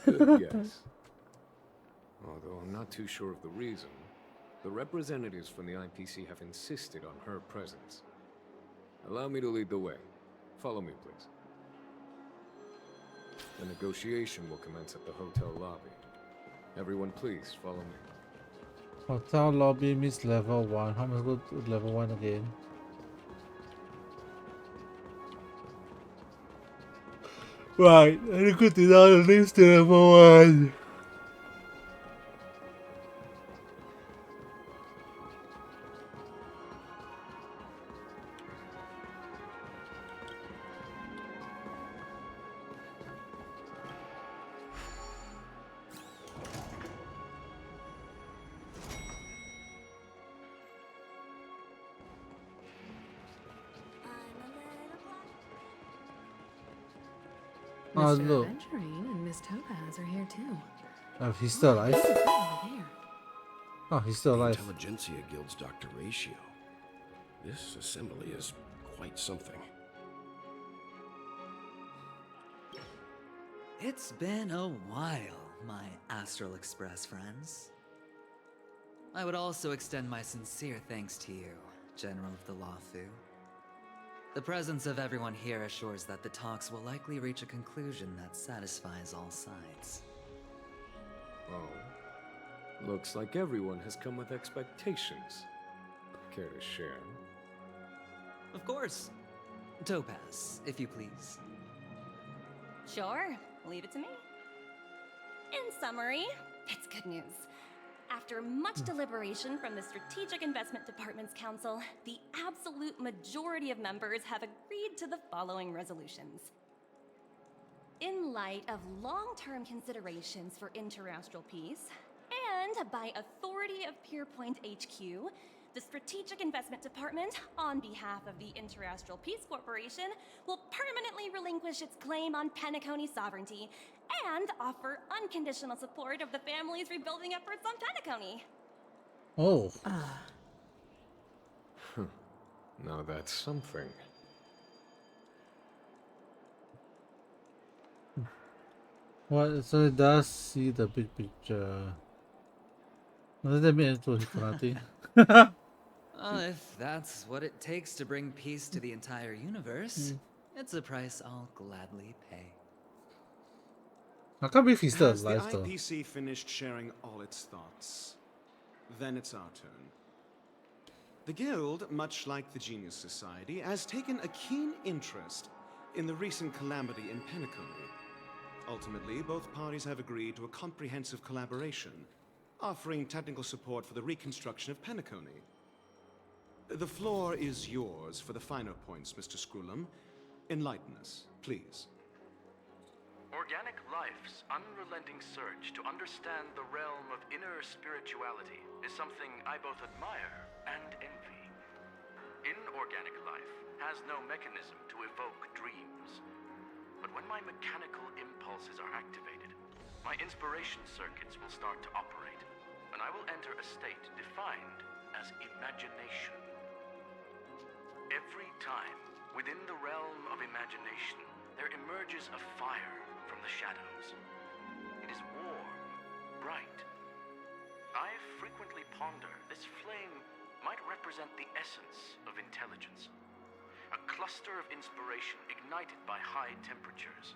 Good guess. Although I'm not too sure of the reason, the representatives from the IPC have insisted on her presence. Allow me to lead the way. Follow me, please. The negotiation will commence at the hotel lobby. Everyone, please follow me. Hotel lobby means level 1. How am I going to go to level 1 again? Right, I need to go to the links to level 1. Oh, Mr. look. Aventurine and Miss Topaz are here too. Oh, he's still alive? Look at that over there. Oh, he's still alive. The Intelligentsia Guild's Dr. Ratio. This assembly is quite something. It's been a while, my Astral Express friends. I would also extend my sincere thanks to you, General of the Lawfu. The presence of everyone here assures that the talks will likely reach a conclusion that satisfies all sides. Oh. Looks like everyone has come with expectations. Care to share? Of course. Topaz, if you please. Sure, leave it to me. In summary, it's good news. After much deliberation from the Strategic Investment Department's Council, the absolute majority of members have agreed to the following resolutions. In light of long-term considerations for interastral peace, and by authority of Pierpoint HQ, the Strategic Investment Department, on behalf of the Interastral Peace Corporation, will permanently relinquish its claim on Penacony sovereignty and offer unconditional support of the family's rebuilding efforts on Penacony. Oh. Now that's something. What? So it does see the big picture. What does that mean to nothing? If that's what it takes to bring peace to the entire universe, it's a price I'll gladly pay. I can't believe he's still Has alive the though. IPC finished sharing all its thoughts? Then it's our turn. The Guild, much like the Genius Society, has taken a keen interest in the recent calamity in Penacony. Ultimately, both parties have agreed to a comprehensive collaboration. offering technical support for the reconstruction of Penacony. The floor is yours for the finer points, Mr. Screwlum. Enlighten us, please. Organic life's unrelenting search to understand the realm of inner spirituality is something I both admire and envy. Inorganic life has no mechanism to evoke dreams. But when my mechanical impulses are activated, my inspiration circuits will start to operate, and I will enter a state defined as imagination. Every time, within the realm of imagination, there emerges a fire from the shadows. It is warm, bright. I frequently ponder this flame might represent the essence of intelligence. A cluster of inspiration ignited by high temperatures.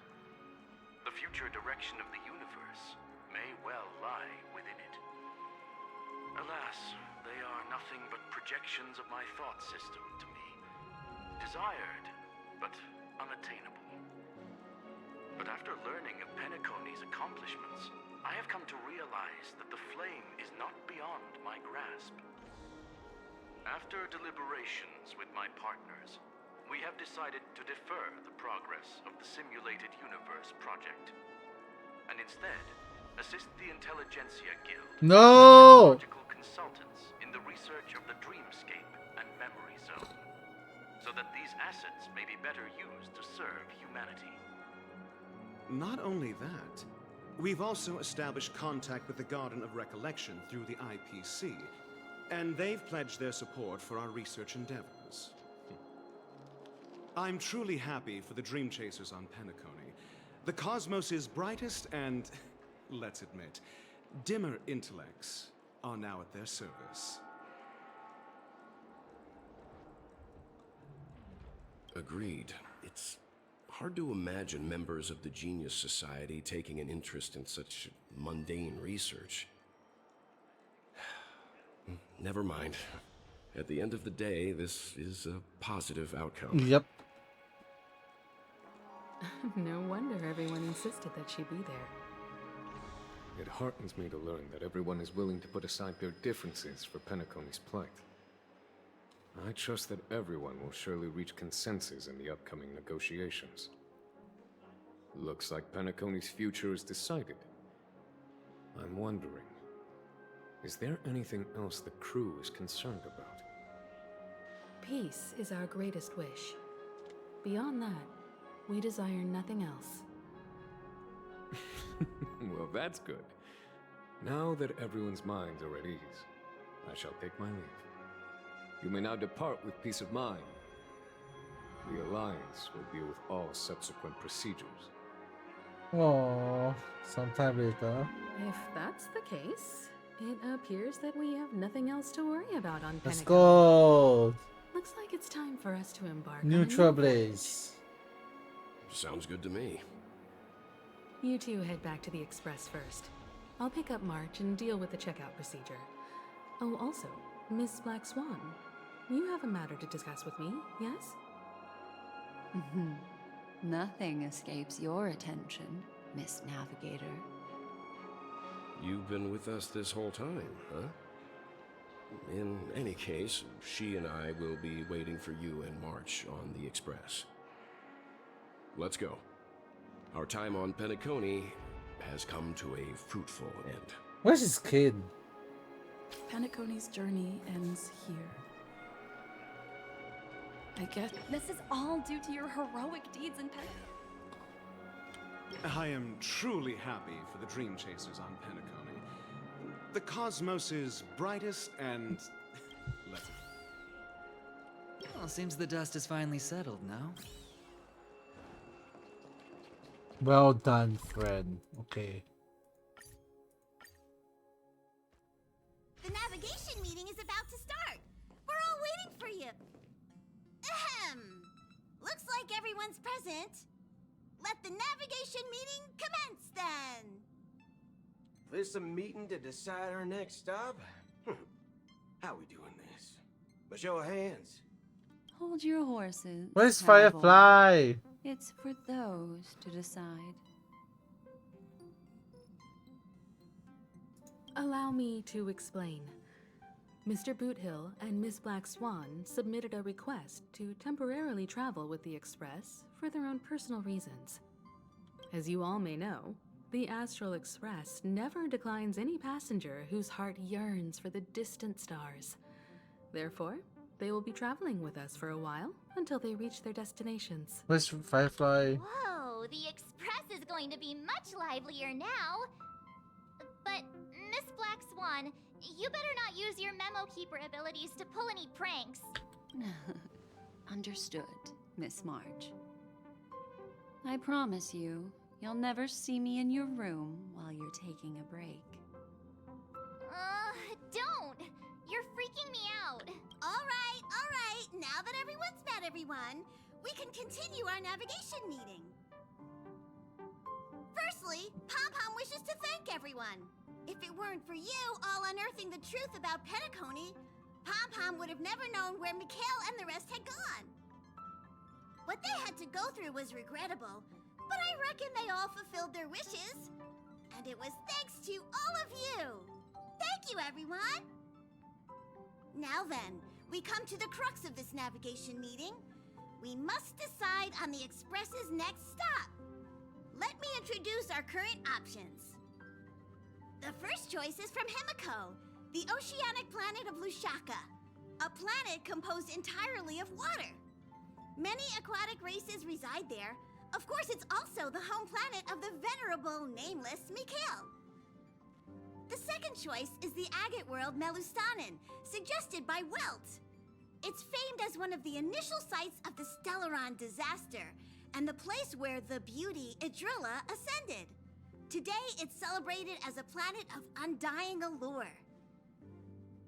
The future direction of the universe may well lie within it. Alas, they are nothing but projections of my thought system to me. Desired, but unattainable. But after learning of Penacony's accomplishments, I have come to realize that the flame is not beyond my grasp. After deliberations with my partners, we have decided to defer the progress of the Simulated Universe project, and instead assist the Intelligentsia Guild No! as technological consultants in the research of the Dreamscape and Memory Zone, so that these assets may be better used to serve humanity. Not only that, we've also established contact with the Garden of Recollection through the IPC, and they've pledged their support for our research endeavors. I'm truly happy for the Dream Chasers on Penacony. The cosmos' brightest and, let's admit, dimmer intellects are now at their service. Agreed. It's hard to imagine members of the Genius Society taking an interest in such mundane research. Never mind. At the end of the day, this is a positive outcome. Yep. No wonder everyone insisted that she be there. It heartens me to learn that everyone is willing to put aside their differences for Penacony's plight. I trust that everyone will surely reach consensus in the upcoming negotiations. Looks like Penacony's future is decided. I'm wondering, is there anything else the crew is concerned about? Peace is our greatest wish. Beyond that, we desire nothing else. Well, that's good. Now that everyone's minds are at ease, I shall take my leave. You may now depart with peace of mind. The Alliance will deal with all subsequent procedures. Oh, sometime later. If that's the case, it appears that we have nothing else to worry about on Penacony. Let's go. Looks like it's time for us to embark Neutral on a new Blaze. Sounds good to me. You two head back to the Express first. I'll pick up March and deal with the checkout procedure. Oh, also, Miss Black Swan, you have a matter to discuss with me, yes? Nothing escapes your attention, Miss Navigator. You've been with us this whole time, huh? In any case, she and I will be waiting for you and March on the Express. Let's go. Our time on Penacony has come to a fruitful end. Where's his kid? Penacony's journey ends here. I guess This is all due to your heroic deeds in I am truly happy for the Dream Chasers on Penacony. The cosmos' brightest and... Well, seems the dust is finally settled now. Well done, friend. Okay. The navigation meeting is about to start. We're all waiting for you. Ahem. Looks like everyone's present. Let the navigation meeting commence then. This a meeting to decide our next stop? How we doing this? A show of hands. Hold your horses. Where's cowboy. Firefly? It's for those to decide. Oh, Allow me to explain. Mr. Boothill and Miss Black Swan submitted a request to temporarily travel with the Express for their own personal reasons. As you all may know, the Astral Express never declines any passenger whose heart yearns for the distant stars. Therefore, they will be traveling with us for a while until they reach their destinations. Where's Firefly? Whoa, the Express is going to be much livelier now. But, Miss Black Swan, you better not use your Memo Keeper abilities to pull any pranks. Understood, Miss March. I promise you, you'll never see me in your room while you're taking a break. Don't! You're freaking me out. All right. Now that everyone's met everyone, we can continue our navigation meeting. Firstly, Pom-Pom wishes to thank everyone. If it weren't for you all unearthing the truth about Penacony, Pom-Pom would have never known where Mikhail and the rest had gone. What they had to go through was regrettable, but I reckon they all fulfilled their wishes. And it was thanks to all of you. Thank you, everyone. Now then, we come to the crux of this navigation meeting. We must decide on the Express's next stop. Let me introduce our current options. The first choice is from Himiko, the oceanic planet of Lushaka, a planet composed entirely of water. Many aquatic races reside there. Of course, it's also the home planet of the venerable, nameless Mikhail. The second choice is the agate world Melustanen, suggested by Welt. It's famed as one of the initial sites of the Stellaron disaster, and the place where the beauty Idrilla ascended. Today, it's celebrated as a planet of undying allure.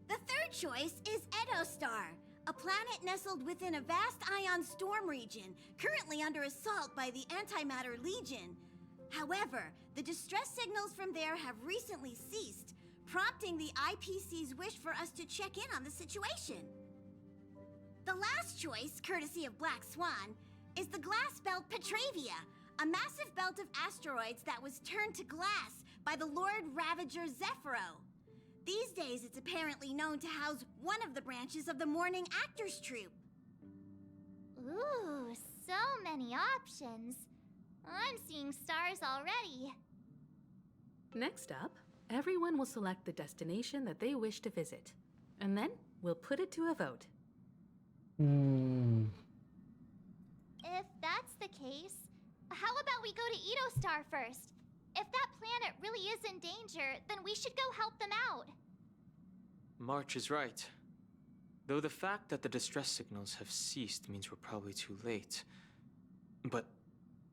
The third choice is Edostar, a planet nestled within a vast ion storm region, currently under assault by the Antimatter Legion. However, the distress signals from there have recently ceased, prompting the IPC's wish for us to check in on the situation. The last choice, courtesy of Black Swan, is the glass belt Petravia, a massive belt of asteroids that was turned to glass by the Lord Ravager Zephyro. These days, it's apparently known to house one of the branches of the Morning Actors Troupe. Ooh, so many options. I'm seeing stars already. Next up, everyone will select the destination that they wish to visit, and then we'll put it to a vote. If that's the case, how about we go to Edostar first? If that planet really is in danger, then we should go help them out. March is right. Though the fact that the distress signals have ceased means we're probably too late. But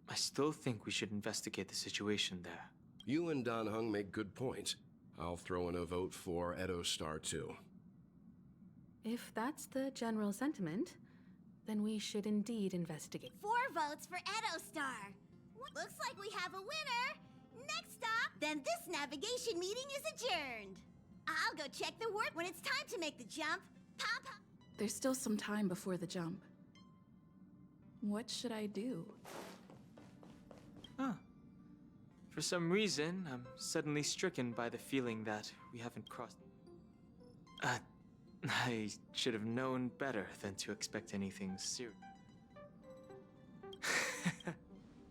I still think we should investigate the situation there. You and Dan Heng make good points. I'll throw in a vote for Edostar too. If that's the general sentiment, then we should indeed investigate. 4 votes for Edostar. Looks like we have a winner. Next stop, then this navigation meeting is adjourned. I'll go check the work when it's time to make the jump. Pom-Pom. There's still some time before the jump. What should I do? For some reason, I'm suddenly stricken by the feeling that we haven't crossed... I should have known better than to expect anything serious.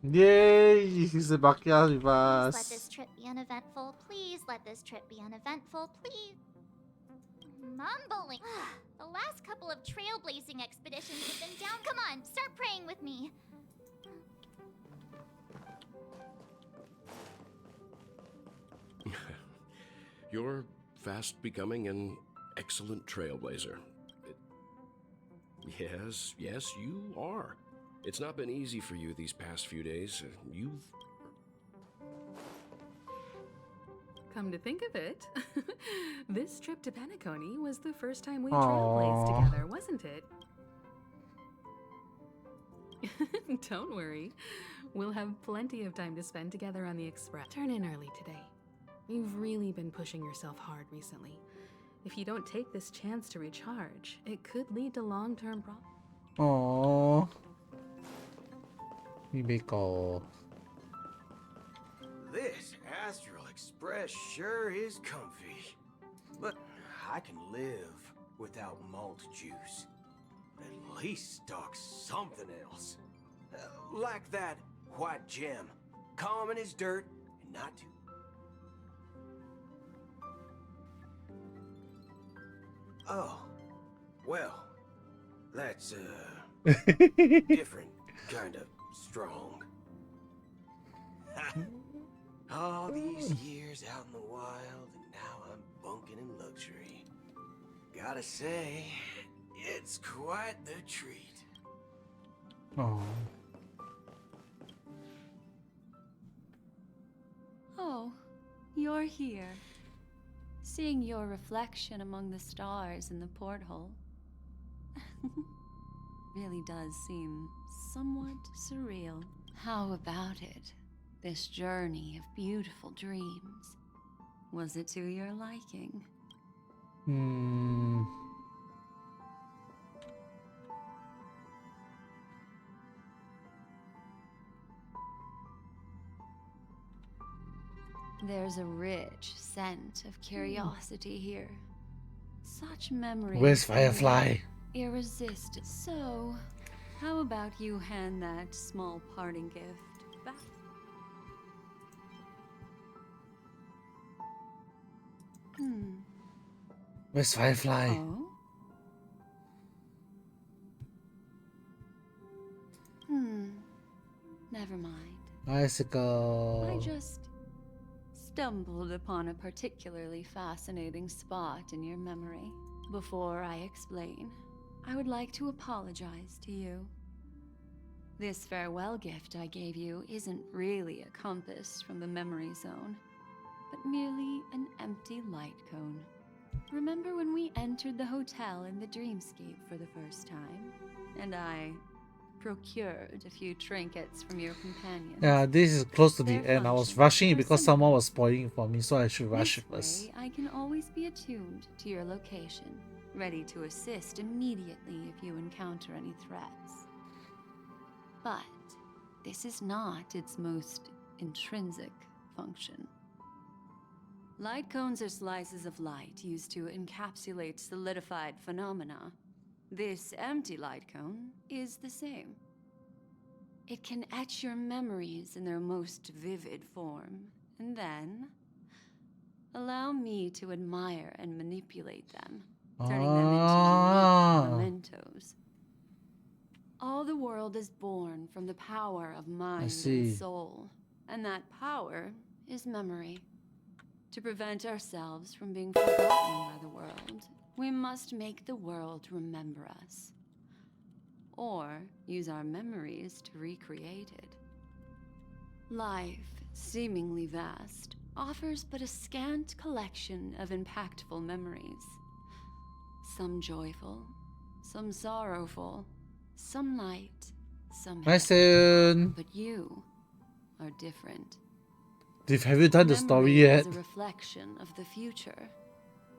Yay! He's a backyard with Please let us. this trip be uneventful. Please let this trip be uneventful. Please. Mumbling. The last couple of trailblazing expeditions have been down. Come on, start praying with me. You're fast becoming an excellent trailblazer. Yes, you are. It's not been easy for you these past few days. Come to think of it, this trip to Penacony was the first time we Aww. trailblazed together, wasn't it? Don't worry. We'll have plenty of time to spend together on the Express. Turn in early today. You've really been pushing yourself hard recently. If you don't take this chance to recharge, it could lead to long-term problems. Aww. Himiko. This This Astral Express sure is comfy. But I can live without malt juice. At least stock something else. Like that white gem. Common as dirt and not too. Oh. Well. That's, different kind of strong. All these years out in the wild, and now I'm bunking in luxury. Gotta say, it's quite the treat. Oh. Oh, you're here. Seeing your reflection among the stars in the porthole really does seem somewhat surreal. How about it? This journey of beautiful dreams. Was it to your liking? There's a rich scent of curiosity here. Such memories. Where's Firefly? Irresistible. So, how about you hand that small parting gift back? Where's Firefly? Oh? Never mind. Bicycle. I just stumbled upon a particularly fascinating spot in your memory. Before I explain, I would like to apologize to you. This farewell gift I gave you isn't really a compass from the memory zone, but merely an empty light cone. Remember when we entered the hotel in the dreamscape for the first time, and I procured a few trinkets from your companions? Yeah, this is close to the Their end. I was functions rushing it are because similar. someone was spoiling for me, so I should rush it This first. way, I can always be attuned to your location, ready to assist immediately if you encounter any threats. But this is not its most intrinsic function. Light cones are slices of light used to encapsulate solidified phenomena. This empty light cone is the same. It can etch your memories in their most vivid form, and then allow me to admire and manipulate them, turning them into unique mementos. All the world is born from the power of mind see. and soul, and that power is memory. To prevent ourselves from being forgotten by the world, we must make the world remember us, or use our memories to recreate it. Life, seemingly vast, offers but a scant collection of impactful memories. Some joyful, some sorrowful, some light, some Bye heavy. soon. But you are different. Have you done the story Memory yet? is a reflection of the future.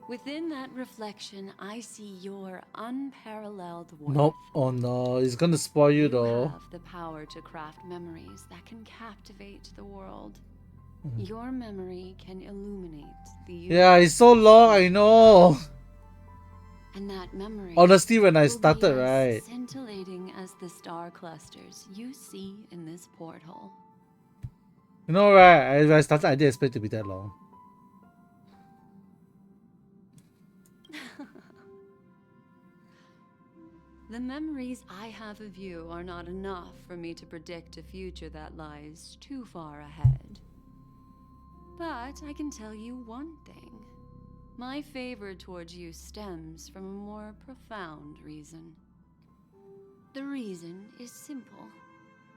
Within that reflection, I see your unparalleled worth. Nope. Oh no, it's gonna spoil you though. You have the power to craft memories that can captivate the world. Your memory can illuminate the universe. Yeah, it's so long, I know. And that memory, Honestly, when I will started, be as right? scintillating as the star clusters you see in this porthole. You know, right? When I started, I didn't expect it to be that long. The memories I have of you are not enough for me to predict a future that lies too far ahead. But I can tell you one thing. My favor towards you stems from a more profound reason. The reason is simple.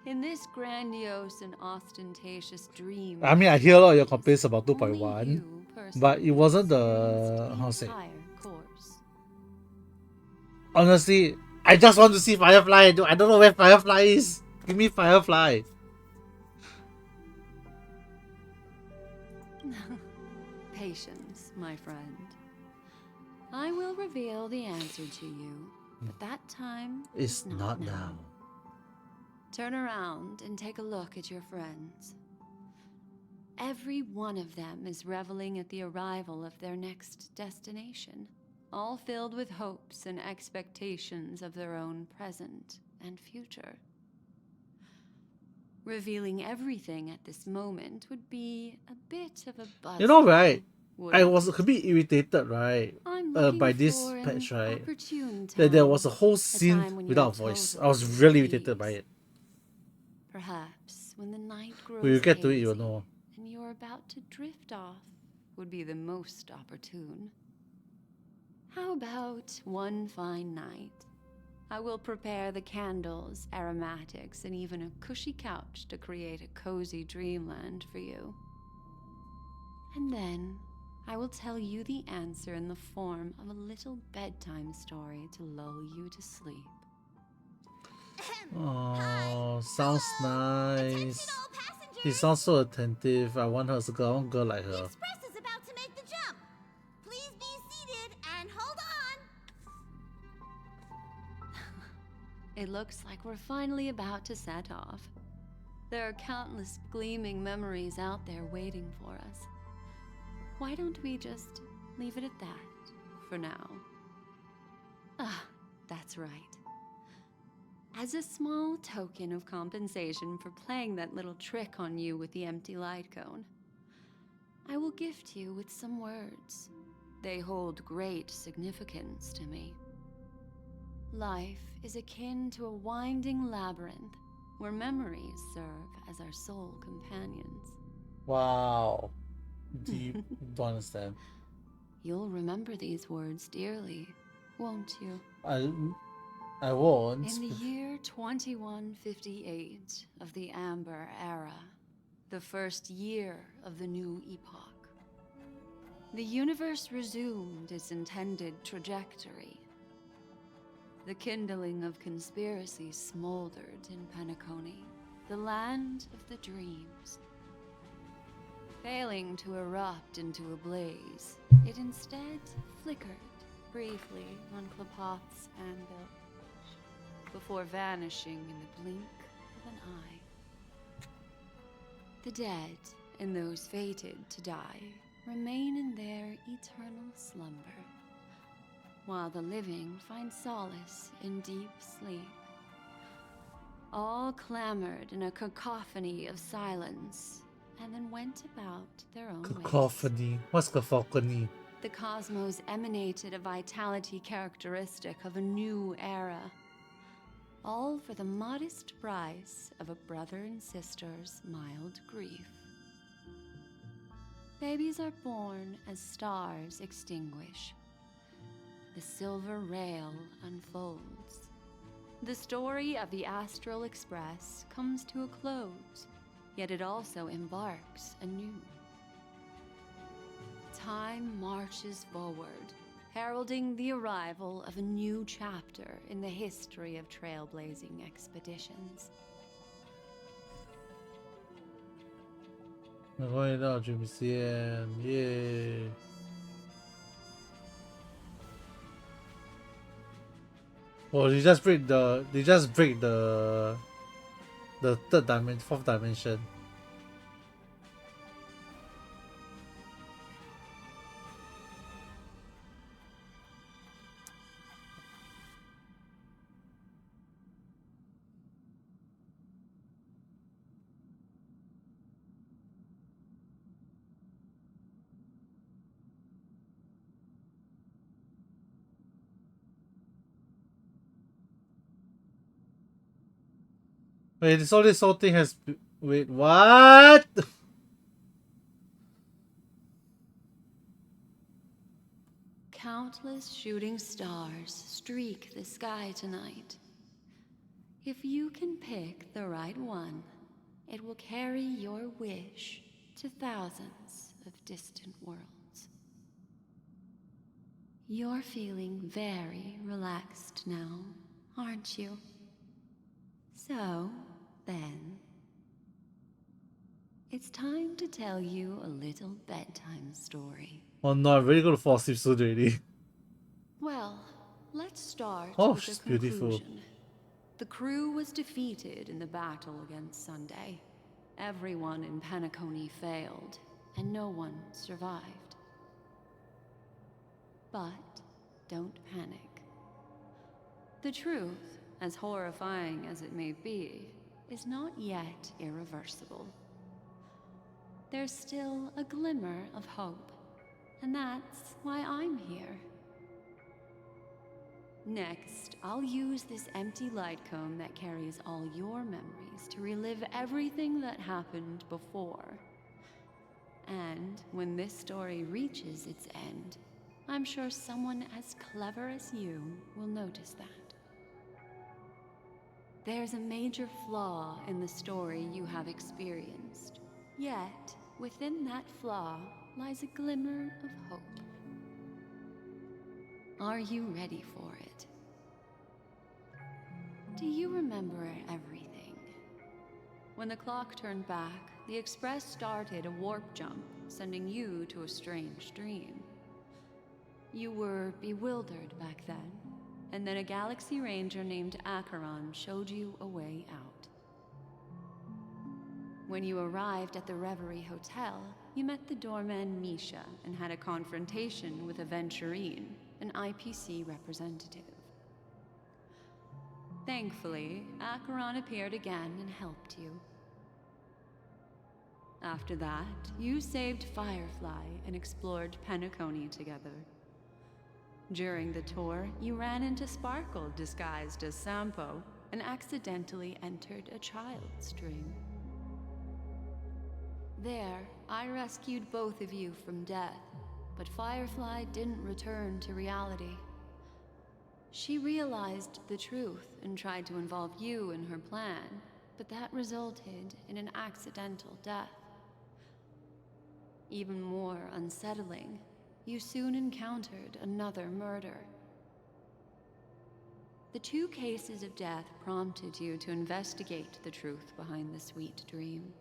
In this grandiose and ostentatious dream, I mean, I hear a lot of your complaints about 2.1, but it wasn't the how to say. course. Honestly, I just want to see Firefly. I don't know where Firefly is. Give me Firefly. Patience, my friend. I will reveal the answer to you, but that time It's is not now. Turn around and take a look at your friends. every one of them is reveling at the arrival of their next destination, all filled with hopes and expectations of their own present and future. Revealing everything at this moment would be a bit of a buzz. You know, right? I wouldn't was it? a bit irritated, right? I'm looking By this for an patch, right? opportune That there was a time, whole a scene time when without you're voice. I totally was at really ease. irritated by it. Perhaps when the night grows When you get to it, hazy you'll know. and you're about to drift off would be the most opportune. How about one fine night? I will prepare the candles, aromatics, and even a cushy couch to create a cozy dreamland for you. And then I will tell you the answer in the form of a little bedtime story to lull you to sleep. Oh, sounds nice. She sounds so attentive. I want her as a girl. I want a girl like her. Express is about to make the jump. Please be seated and hold on. It looks like we're finally about to set off. There are countless gleaming memories out there waiting for us. Why don't we just leave it at that for now? Ah, that's right. As a small token of compensation for playing that little trick on you with the empty light cone, I will gift you with some words. They hold great significance to me. Life is akin to a winding labyrinth where memories serve as our sole companions. Wow. Deep. Don't understand. You'll remember these words dearly, won't you? I won't. In the year 2158 of the Amber Era, the first year of the new epoch, the universe resumed its intended trajectory. The kindling of conspiracy smoldered in Penacony, the land of the dreams. Failing to erupt into a blaze, it instead flickered briefly on Klapoth's anvil, before vanishing in the blink of an eye. The dead and those fated to die remain in their eternal slumber, while the living find solace in deep sleep. All clamored in a cacophony of silence, and then went about their own ways. Cacophony. What's cacophony? The cosmos emanated a vitality characteristic of a new era, all for the modest price of a brother and sister's mild grief. Babies are born as stars extinguish. The silver rail unfolds. The story of the Astral Express comes to a close, yet it also embarks anew. Time marches forward, heralding the arrival of a new chapter in the history of trailblazing expeditions. 我回到 Dream 线，耶！ Oh, they just break the third dimension, fourth dimension. Wait, this whole thing has. Wait, what? Countless shooting stars streak the sky tonight. If you can pick the right one, it will carry your wish to thousands of distant worlds. You're feeling very relaxed now, aren't you? So, then, it's time to tell you a little bedtime story. Oh no, I'm really gonna fall asleep soon already. Well, let's start Oh, with she's the conclusion. beautiful. The crew was defeated in the battle against Sunday. Everyone in Penacony failed, and no one survived. But don't panic. The truth, as horrifying as it may be, is not yet irreversible. There's still a glimmer of hope, and that's why I'm here. Next, I'll use this empty light cone that carries all your memories to relive everything that happened before. And when this story reaches its end, I'm sure someone as clever as you will notice that. There's a major flaw in the story you have experienced, yet within that flaw lies a glimmer of hope. Are you ready for it? Do you remember everything? When the clock turned back, the Express started a warp jump, sending you to a strange dream. You were bewildered back then, and then a Galaxy Ranger named Acheron showed you a way out. When you arrived at the Reverie Hotel, you met the doorman Misha and had a confrontation with Aventurine, an IPC representative. Thankfully, Acheron appeared again and helped you. After that, you saved Firefly and explored Penacony together. During the tour, you ran into Sparkle disguised as Sampo and accidentally entered a child's dream. There, I rescued both of you from death, but Firefly didn't return to reality. She realized the truth and tried to involve you in her plan, but that resulted in an accidental death. Even more unsettling, you soon encountered another murder. The two cases of death prompted you to investigate the truth behind the sweet dream.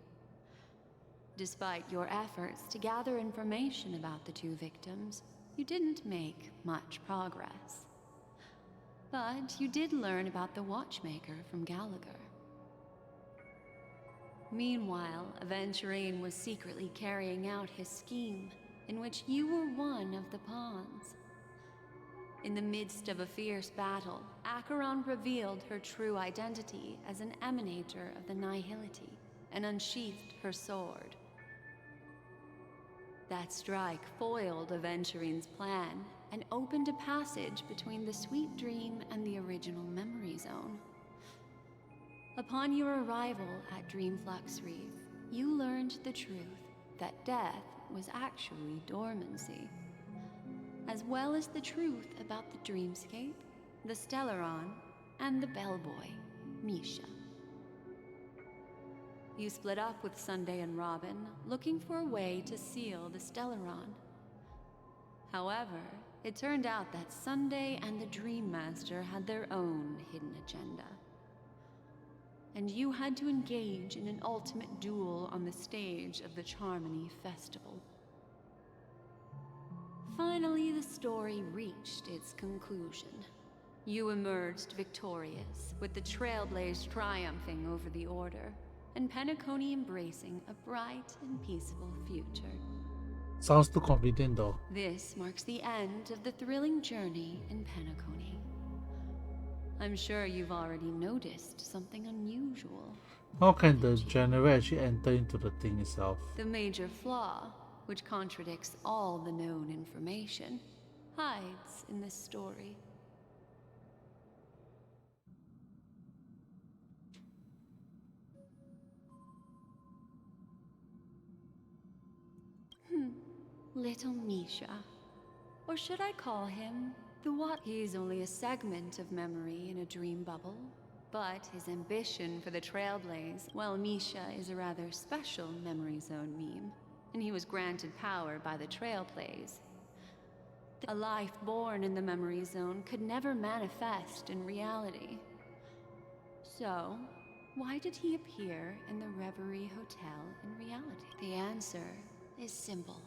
Despite your efforts to gather information about the two victims, you didn't make much progress. But you did learn about the watchmaker from Gallagher. Meanwhile, Aventurine was secretly carrying out his scheme, in which you were one of the pawns. In the midst of a fierce battle, Acheron revealed her true identity as an emanator of the Nihility and unsheathed her sword. That strike foiled Aventurine's plan and opened a passage between the sweet dream and the original memory zone. Upon your arrival at Dreamflux Reef, you learned the truth that death was actually dormancy, as well as the truth about the dreamscape, the Stellaron, and the bellboy, Misha. You split up with Sunday and Robin, looking for a way to seal the Stellaron. However, it turned out that Sunday and the Dream Master had their own hidden agenda. And you had to engage in an ultimate duel on the stage of the Charmony Festival. Finally, the story reached its conclusion. You emerged victorious, with the Trailblaze triumphing over the Order, and Penacony embracing a bright and peaceful future. Sounds too convenient though. This marks the end of the thrilling journey in Penacony. I'm sure you've already noticed something unusual. How can the general actually enter into the thing itself? The major flaw, which contradicts all the known information, hides in this story. Little Misha. Or should I call him the what? He's only a segment of memory in a dream bubble, but his ambition for the Trailblaze, well, Misha is a rather special memory zone meme, and he was granted power by the Trailblaze. A life born in the memory zone could never manifest in reality. So, why did he appear in the Reverie Hotel in reality? The answer is simple.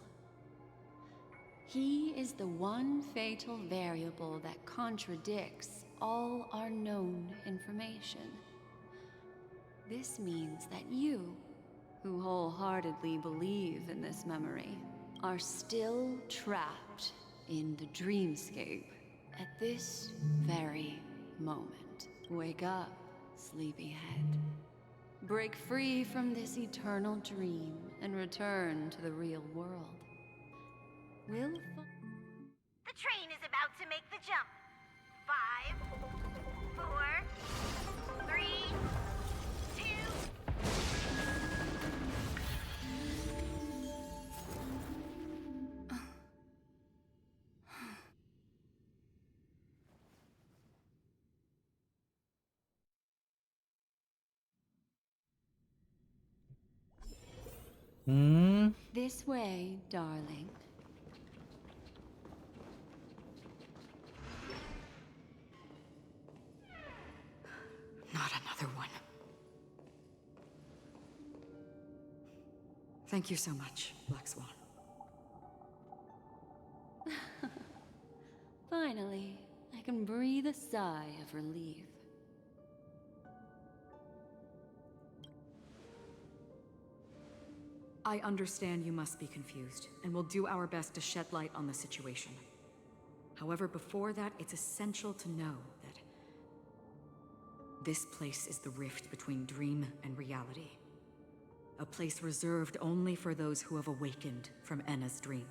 He is the one fatal variable that contradicts all our known information. This means that you, who wholeheartedly believe in this memory are still trapped in the dreamscape at this very moment. Wake up, sleepyhead. Break free from this eternal dream and return to the real world. We'll The train is about to make the jump. 5, 4, 3, 2. This way, darling. Not another one. Thank you so much, Black Swan. Finally, I can breathe a sigh of relief. I understand you must be confused, and we'll do our best to shed light on the situation. However, before that, it's essential to know that this place is the rift between dream and reality. A place reserved only for those who have awakened from Enna's dream.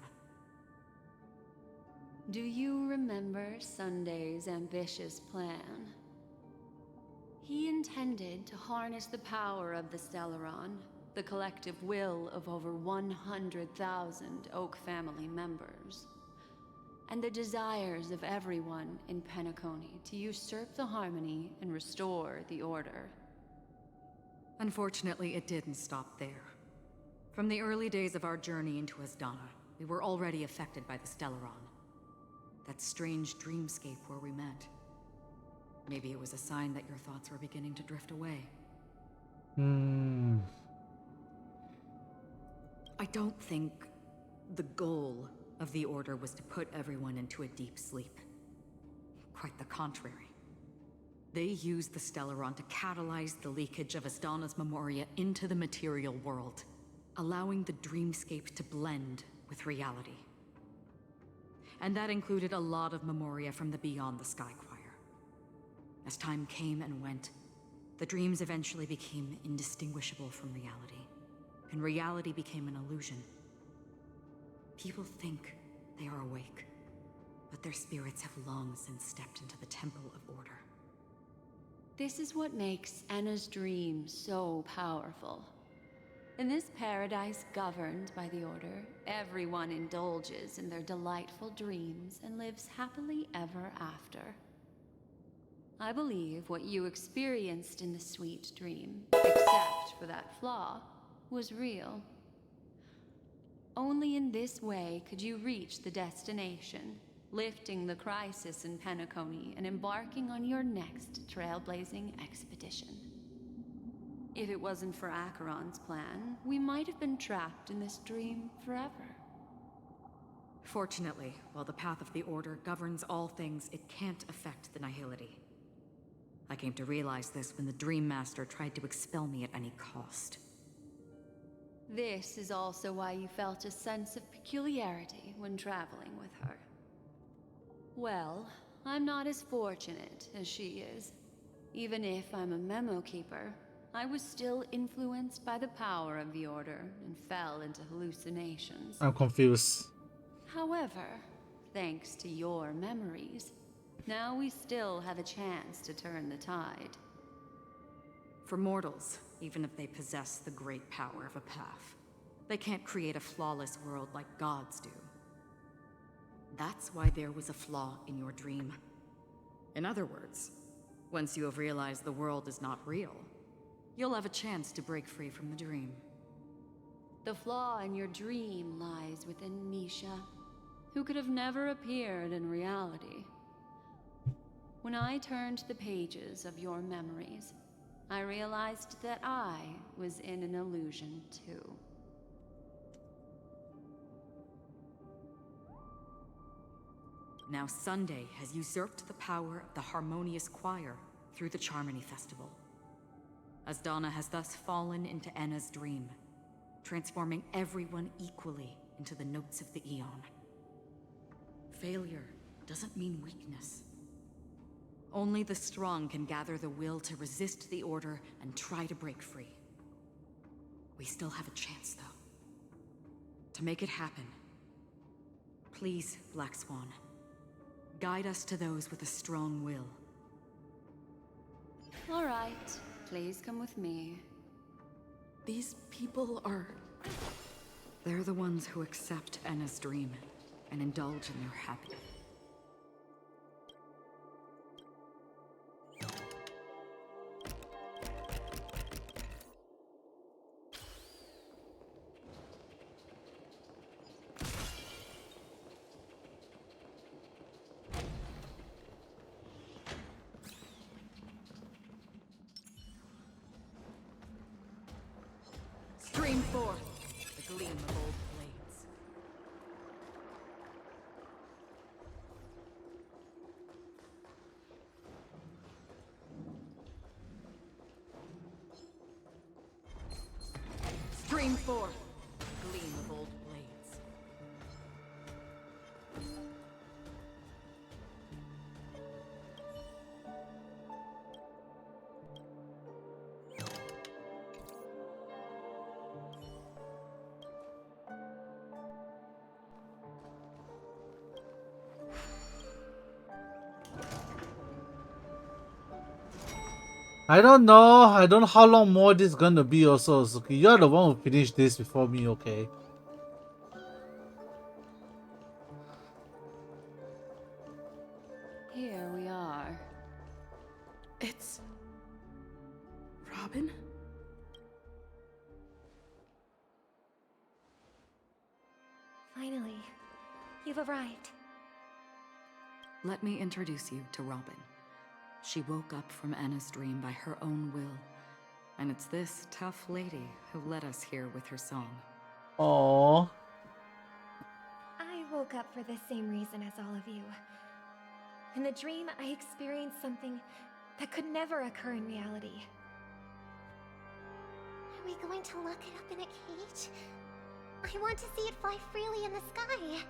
Do you remember Sunday's ambitious plan? He intended to harness the power of the Stellaron, the collective will of over 100,000 Oak family members, and the desires of everyone in Penacony to usurp the harmony and restore the order. Unfortunately, it didn't stop there. From the early days of our journey into Asdana, we were already affected by the Stellaron. That strange dreamscape where we met. Maybe it was a sign that your thoughts were beginning to drift away. I don't think the goal of the Order was to put everyone into a deep sleep. Quite the contrary. They used the Stellaron to catalyze the leakage of Asdana's Memoria into the material world, allowing the dreamscape to blend with reality. And that included a lot of Memoria from the Beyond the Sky Choir. As time came and went, the dreams eventually became indistinguishable from reality, and reality became an illusion. People think they are awake, but their spirits have long since stepped into the Temple of Order. This is what makes Enna's dream so powerful. In this paradise governed by the Order, everyone indulges in their delightful dreams and lives happily ever after. I believe what you experienced in the sweet dream, except for that flaw, was real. Only in this way could you reach the destination, lifting the crisis in Penacony and embarking on your next trailblazing expedition. If it wasn't for Acheron's plan, we might have been trapped in this dream forever. Fortunately, while the path of the Order governs all things, it can't affect the Nihility. I came to realize this when the Dream Master tried to expel me at any cost. This is also why you felt a sense of peculiarity when traveling with her. Well, I'm not as fortunate as she is. Even if I'm a memo keeper, I was still influenced by the power of the Order and fell into hallucinations. I'm confused. However, thanks to your memories, now we still have a chance to turn the tide. For mortals, even if they possess the great power of a path, they can't create a flawless world like gods do. That's why there was a flaw in your dream. In other words, once you have realized the world is not real, you'll have a chance to break free from the dream. The flaw in your dream lies within Misha, who could have never appeared in reality. When I turned the pages of your memories, I realized that I was in an illusion too. Now Sunday has usurped the power of the Harmonious Choir through the Charmony Festival. Asdana has thus fallen into Enna's dream, transforming everyone equally into the notes of the Eon. Failure doesn't mean weakness. Only the strong can gather the will to resist the Order and try to break free. We still have a chance, though. To make it happen, please, Black Swan, guide us to those with a strong will. All right, please come with me. These people are... They're the ones who accept Enna's dream and indulge in their happiness. Stream forth the gleam of old blades. Stream forth the gleam of old blades. I don't know. I don't know how long more this is gonna be also, Suki. You're the one who finished this before me, okay? Here we are. It's... Robin? Finally, you've arrived. Let me introduce you to Robin. She woke up from Enna's dream by her own will, and it's this tough lady who led us here with her song. Aww. I woke up for the same reason as all of you. In the dream, I experienced something that could never occur in reality. Are we going to lock it up in a cage? I want to see it fly freely in the sky.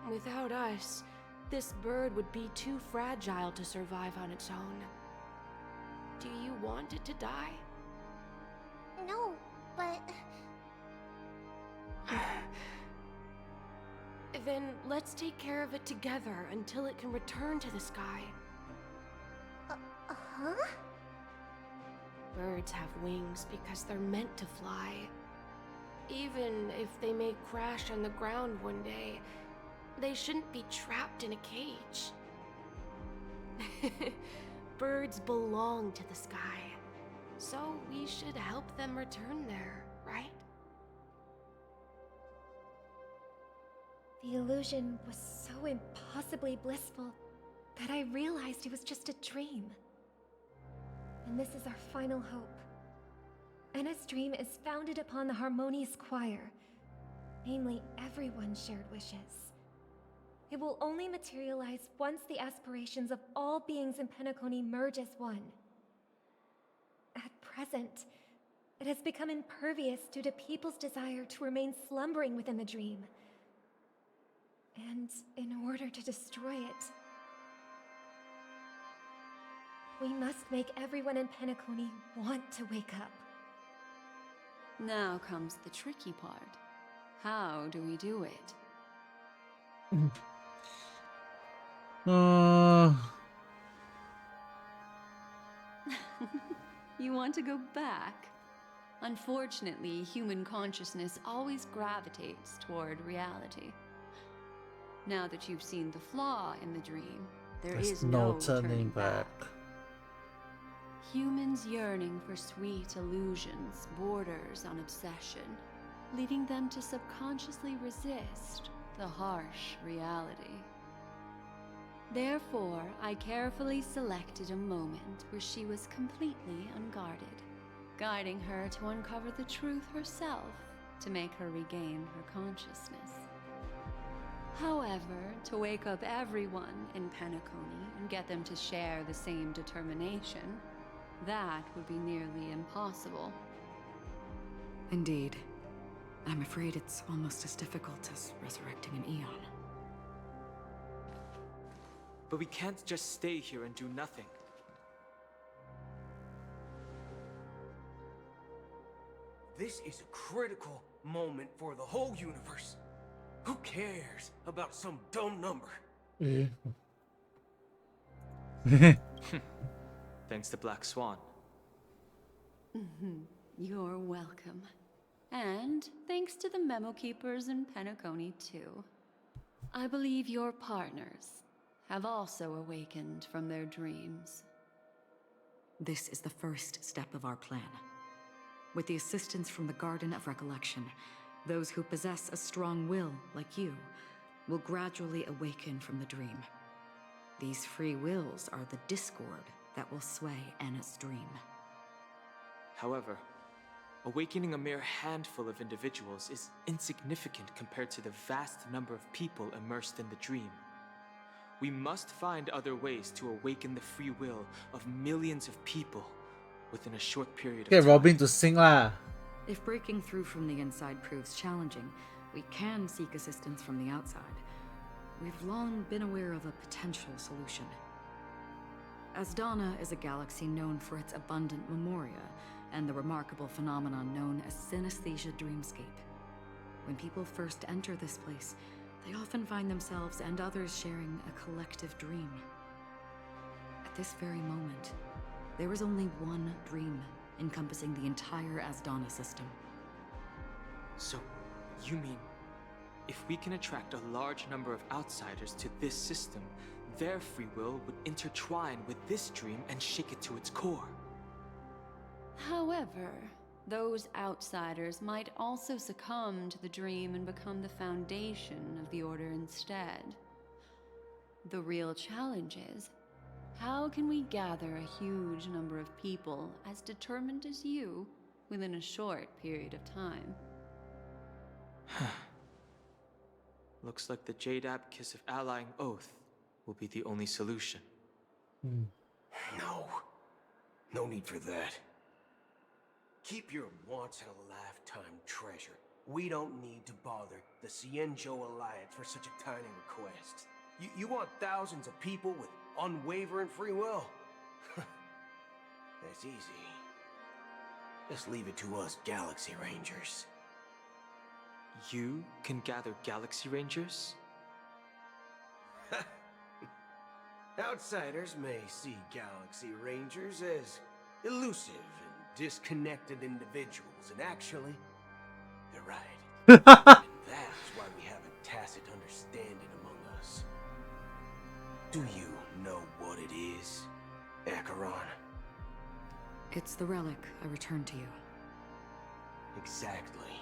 Without us, this bird would be too fragile to survive on its own. Do you want it to die? No, but... Then let's take care of it together until it can return to the sky. Huh? Birds have wings because they're meant to fly. Even if they may crash on the ground one day, they shouldn't be trapped in a cage. Birds belong to the sky, so we should help them return there, right? The illusion was so impossibly blissful that I realized it was just a dream. And this is our final hope. Enna's dream is founded upon the harmonious choir, namely everyone's shared wishes. It will only materialize once the aspirations of all beings in Penacony merge as one. At present, it has become impervious due to people's desire to remain slumbering within the dream. And in order to destroy it, we must make everyone in Penacony want to wake up. Now comes the tricky part. How do we do it? You want to go back? Unfortunately, human consciousness always gravitates toward reality. Now that you've seen the flaw in the dream, there's no turning back. Humans yearning for sweet illusions borders on obsession, leading them to subconsciously resist the harsh reality. Therefore, I carefully selected a moment where she was completely unguarded, guiding her to uncover the truth herself to make her regain her consciousness. However, to wake up everyone in Penacony and get them to share the same determination, that would be nearly impossible. Indeed. I'm afraid it's almost as difficult as resurrecting an Eon. But we can't just stay here and do nothing. This is a critical moment for the whole universe. Who cares about some dumb number? Thanks to Black Swan. You're welcome. And thanks to the memo keepers in Penacony, too. I believe your partners have also awakened from their dreams. This is the first step of our plan. With the assistance from the Garden of Recollection, those who possess a strong will, like you, will gradually awaken from the dream. These free wills are the discord that will sway Anna's dream. However, awakening a mere handful of individuals is insignificant compared to the vast number of people immersed in the dream. We must find other ways to awaken the free will of millions of people within a short period of Get time. Robin to sing lah. If breaking through from the inside proves challenging, we can seek assistance from the outside. We've long been aware of a potential solution. Asdana is a galaxy known for its abundant memoria and the remarkable phenomenon known as synesthesia dreamscape. When people first enter this place, they often find themselves and others sharing a collective dream. At this very moment, there is only one dream encompassing the entire Asdana system. So, you mean, if we can attract a large number of outsiders to this system, their free will would intertwine with this dream and shake it to its core? However, those outsiders might also succumb to the dream and become the foundation of the Order instead. The real challenge is, how can we gather a huge number of people as determined as you within a short period of time? Looks like the Jade Abacus of Allying Oath will be the only solution. No need for that. Keep your once-in-a-lifetime treasure. We don't need to bother the Cienjo Alliance for such a tiny request. You want thousands of people with unwavering free will? That's easy. Just leave it to us Galaxy Rangers. You can gather Galaxy Rangers? Outsiders may see Galaxy Rangers as elusive and disconnected individuals, and actually, they're right. And that's why we have a tacit understanding among us. Do you know what it is, Acheron? It's the relic I returned to you. Exactly.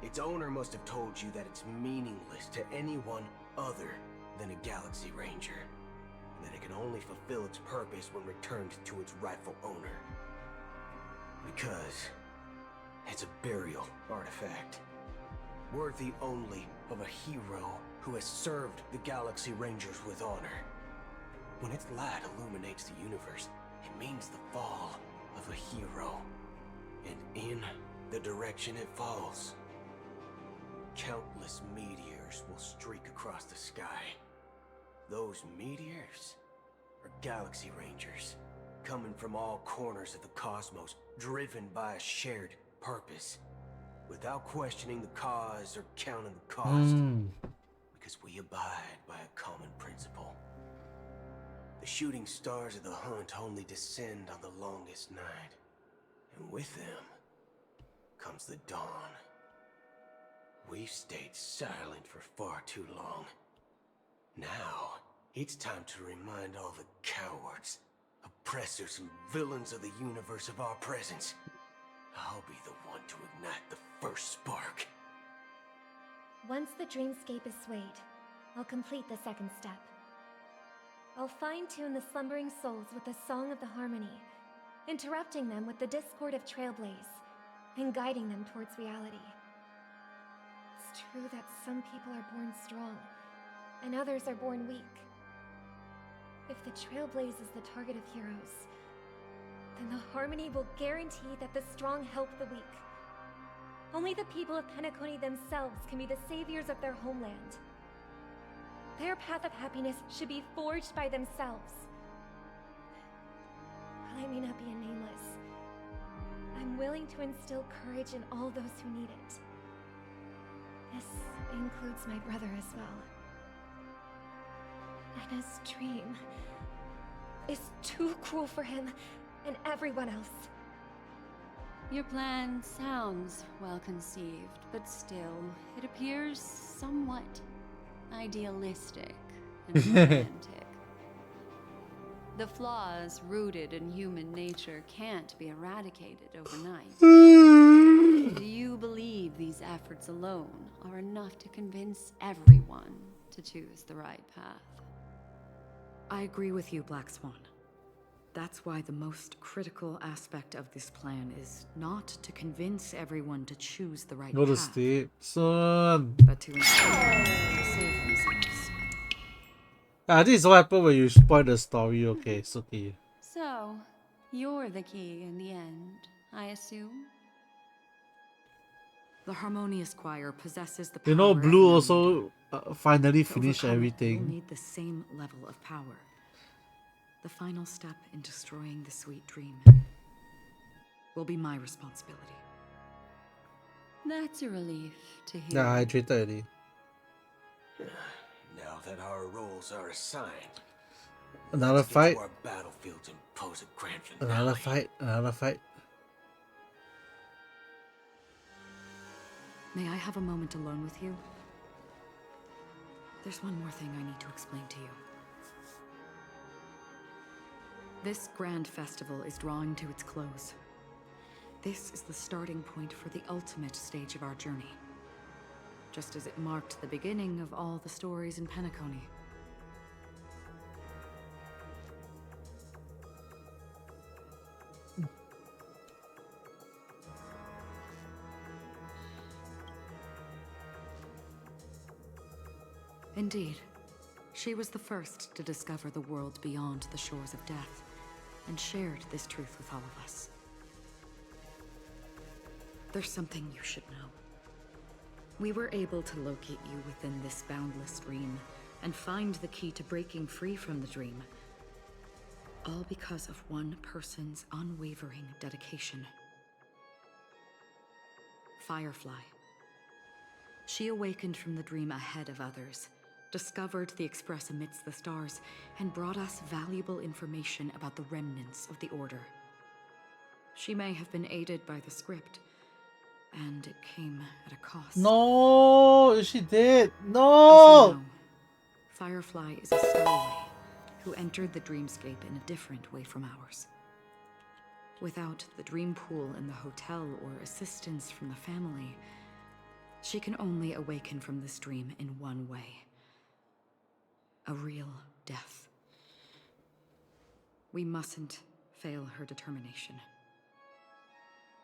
Its owner must have told you that it's meaningless to anyone other than a Galaxy Ranger, and that it can only fulfill its purpose when returned to its rightful owner. Because it's a burial artifact, worthy only of a hero who has served the Galaxy Rangers with honor. When its light illuminates the universe, it means the fall of a hero. And in the direction it falls, countless meteors will streak across the sky. Those meteors are Galaxy Rangers, coming from all corners of the cosmos, driven by a shared purpose, without questioning the cause or counting the cost, because we abide by a common principle. The shooting stars of the hunt only descend on the longest night, and with them comes the dawn. We've stayed silent for far too long. Now, it's time to remind all the cowards, oppressors, and villains of the universe of our presence. I'll be the one to ignite the first spark. Once the dreamscape is swayed, I'll complete the second step. I'll fine-tune the slumbering souls with the Song of the Harmony, interrupting them with the discord of Trailblaze, and guiding them towards reality. It's true that some people are born strong, and others are born weak. If the Trailblaze is the target of heroes, then the Harmony will guarantee that the strong help the weak. Only the people of Penacony themselves can be the saviors of their homeland. Their path of happiness should be forged by themselves. While I may not be a nameless, I'm willing to instill courage in all those who need it. This includes my brother as well. Anna's dream is too cruel for him and everyone else. Your plan sounds well conceived, but still, it appears somewhat idealistic and romantic. The flaws rooted in human nature can't be eradicated overnight. Do you believe these efforts alone are enough to convince everyone to choose the right path? I agree with you, Black Swan. That's why the most critical aspect of this plan is not to convince everyone to choose the right Go to path, sleep, son. but to inspire them to save themselves. This is what happened when you spoil the story. Okay, it's okay. So, you're the key in the end, I assume? The Harmonious Choir possesses the power You know, of Blue an also finally To finished overcome it, everything. you'll need the same level of power. The final step in destroying the sweet dream will be my responsibility. That's a relief to hear. Yeah, I hydrated already. Now that our roles are assigned, Another let's get fight. to our battlefields and pose a grand Another finale. fight. Another fight. May I have a moment alone with you? There's one more thing I need to explain to you. This grand festival is drawing to its close. This is the starting point for the ultimate stage of our journey. Just as it marked the beginning of all the stories in Penacony. Indeed, she was the first to discover the world beyond the shores of death, and shared this truth with all of us. There's something you should know. We were able to locate you within this boundless dream, and find the key to breaking free from the dream. All because of one person's unwavering dedication. Firefly. She awakened from the dream ahead of others, discovered the Express amidst the stars, and brought us valuable information about the remnants of the Order. She may have been aided by the script, and it came at a cost. No, she did. As No. you know, Firefly is a stowaway who entered the dreamscape in a different way from ours. Without the dream pool in the hotel or assistance from the family, she can only awaken from this dream in one way. A real death. We mustn't fail her determination.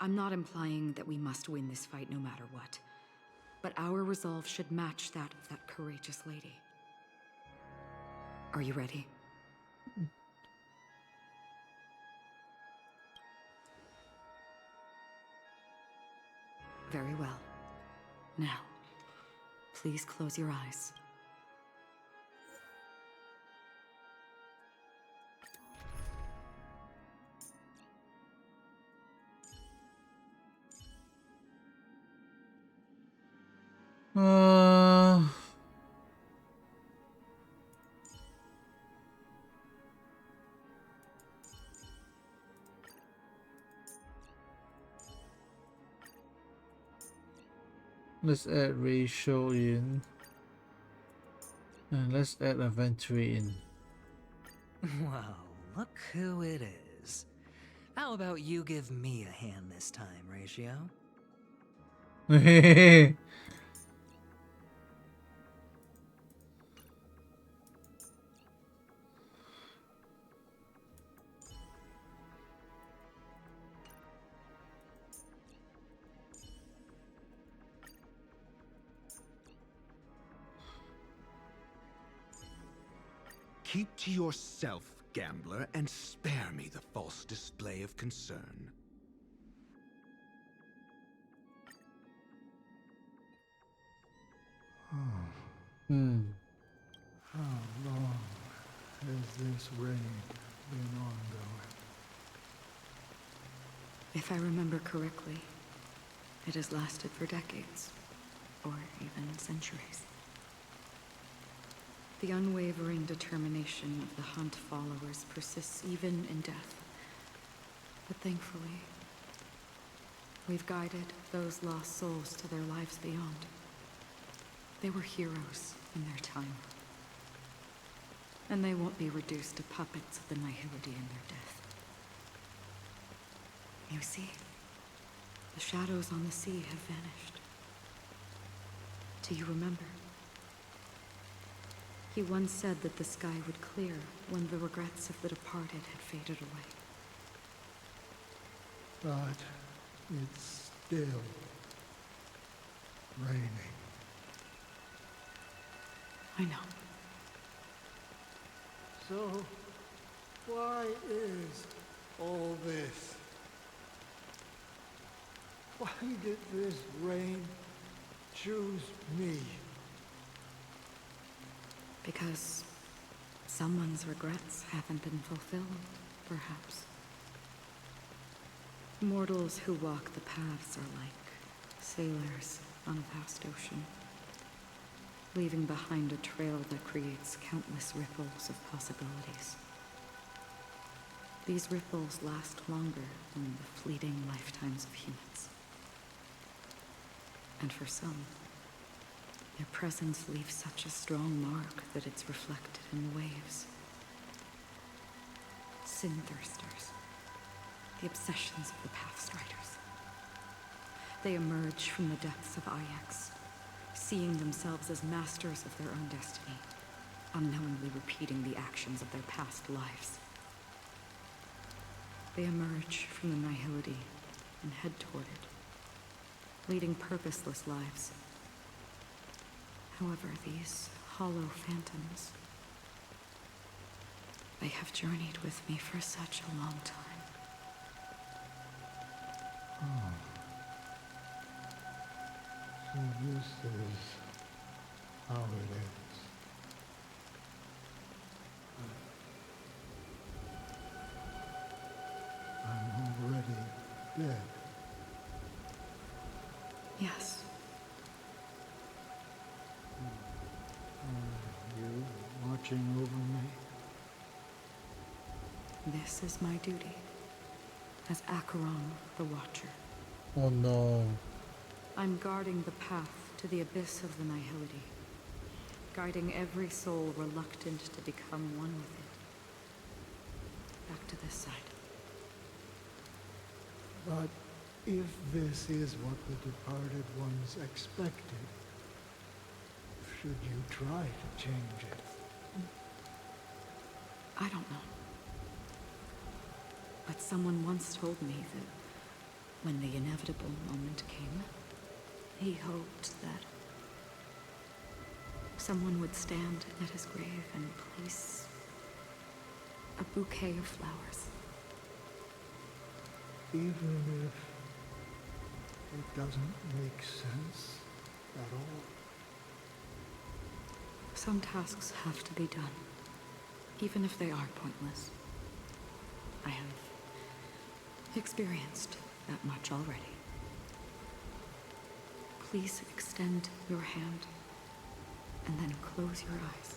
I'm not implying that we must win this fight no matter what, but our resolve should match that of that courageous lady. Are you ready? Very well. Now, please close your eyes. Let's add ratio in. And let's add inventory in. Well, look who it is. How about you give me a hand this time, Ratio? Keep to yourself, gambler, and spare me the false display of concern. How long has this reign been ongoing? If I remember correctly, it has lasted for decades, or even centuries. The unwavering determination of the Hunt followers persists even in death. But thankfully, we've guided those lost souls to their lives beyond. They were heroes in their time. And they won't be reduced to puppets of the Nihility in their death. You see, the shadows on the sea have vanished. Do you remember? He once said that the sky would clear when the regrets of the departed had faded away. But it's still raining. I know. So, why is all this? Why did this rain choose me? Because someone's regrets haven't been fulfilled, perhaps. Mortals who walk the paths are like sailors on a vast ocean, leaving behind a trail that creates countless ripples of possibilities. These ripples last longer than the fleeting lifetimes of humans. And for some, their presence leaves such a strong mark that it's reflected in the waves. Sin-thirsters, the obsessions of the Pathstriders. They emerge from the depths of Ix, seeing themselves as masters of their own destiny, unknowingly repeating the actions of their past lives. They emerge from the Nihility and head toward it, leading purposeless lives. However, these hollow phantoms, they have journeyed with me for such a long time. Oh. So this is how it is. I'm already dead. Yes. Are you watching over me? This is my duty, as Acheron the Watcher. Oh no. I'm guarding the path to the abyss of the Nihility, guiding every soul reluctant to become one with it. Back to this side. But if this is what the departed ones expected, should you try to change it? I don't know. But someone once told me that when the inevitable moment came, he hoped that someone would stand at his grave and place a bouquet of flowers. Even if it doesn't make sense at all? Some tasks have to be done, even if they are pointless. I have experienced that much already. Please extend your hand and then close your eyes.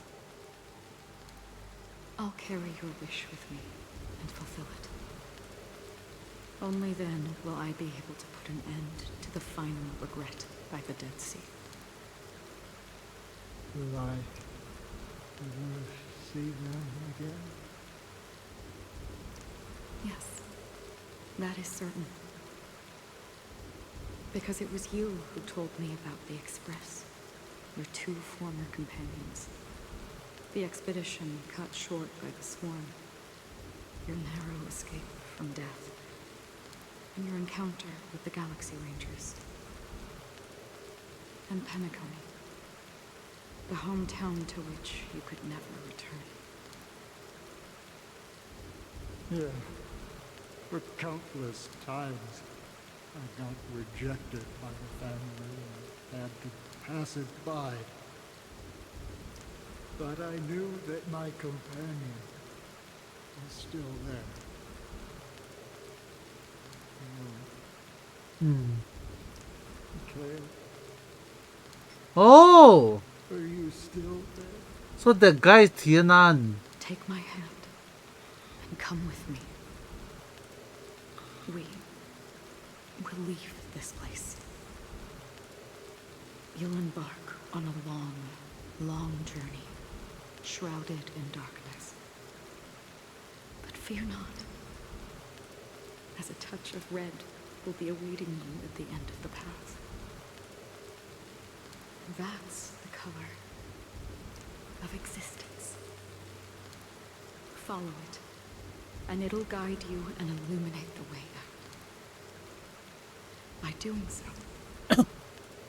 I'll carry your wish with me and fulfill it. Only then will I be able to put an end to the final regret by the Dead Sea. Will I ever see them again? Yes, that is certain. Because it was you who told me about the Express, your two former companions. The expedition cut short by the swarm, your narrow escape from death, and your encounter with the Galaxy Rangers. And Penacony, the hometown to which you could never return. Yeah. For countless times, I got rejected by the family and had to pass it by. But I knew that my companion was still there. Mikhail, Oh! are you still there? So that guy is Tiernan. Take my hand and come with me. We will leave this place. You'll embark on a long, long journey, shrouded in darkness. But fear not, as a touch of red will be awaiting you at the end of the path. That's the color of existence. Follow it, and it'll guide you and illuminate the way out. By doing so,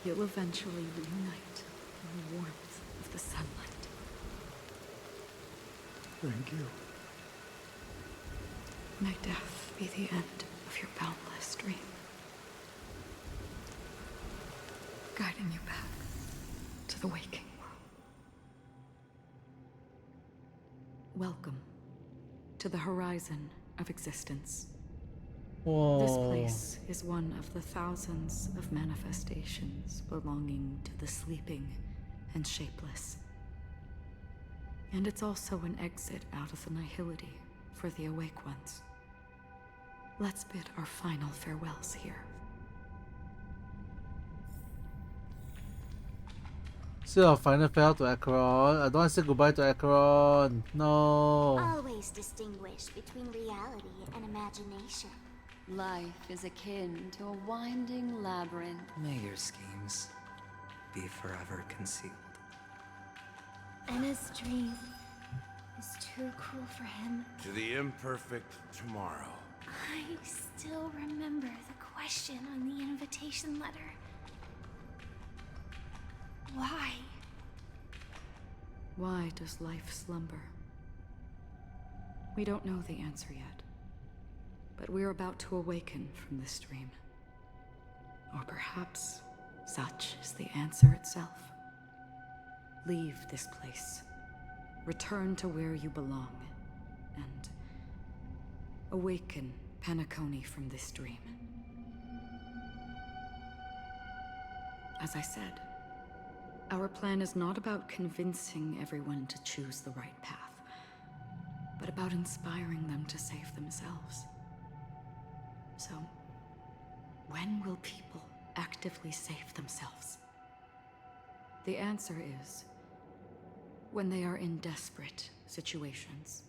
you'll eventually reunite in the warmth of the sunlight. Thank you. May death be the end of your boundless dream, guiding you back to the waking world. Welcome to the horizon of existence. Whoa. This place is one of the thousands of manifestations belonging to the sleeping and shapeless. And it's also an exit out of the nihility for the awake ones. Let's bid our final farewells here. Say our final farewell to Acheron. I don't want to say goodbye to Acheron. No. Always distinguish between reality and imagination. Life is akin to a winding labyrinth. May your schemes be forever concealed. Anna's dream is too cruel for him. To the imperfect tomorrow. I still remember the question on the invitation letter. Why? Why does life slumber? We don't know the answer yet, but we're about to awaken from this dream. Or perhaps such is the answer itself. Leave this place, return to where you belong, and awaken Penacony from this dream. As I said, our plan is not about convincing everyone to choose the right path, but about inspiring them to save themselves. So, when will people actively save themselves? The answer is when they are in desperate situations.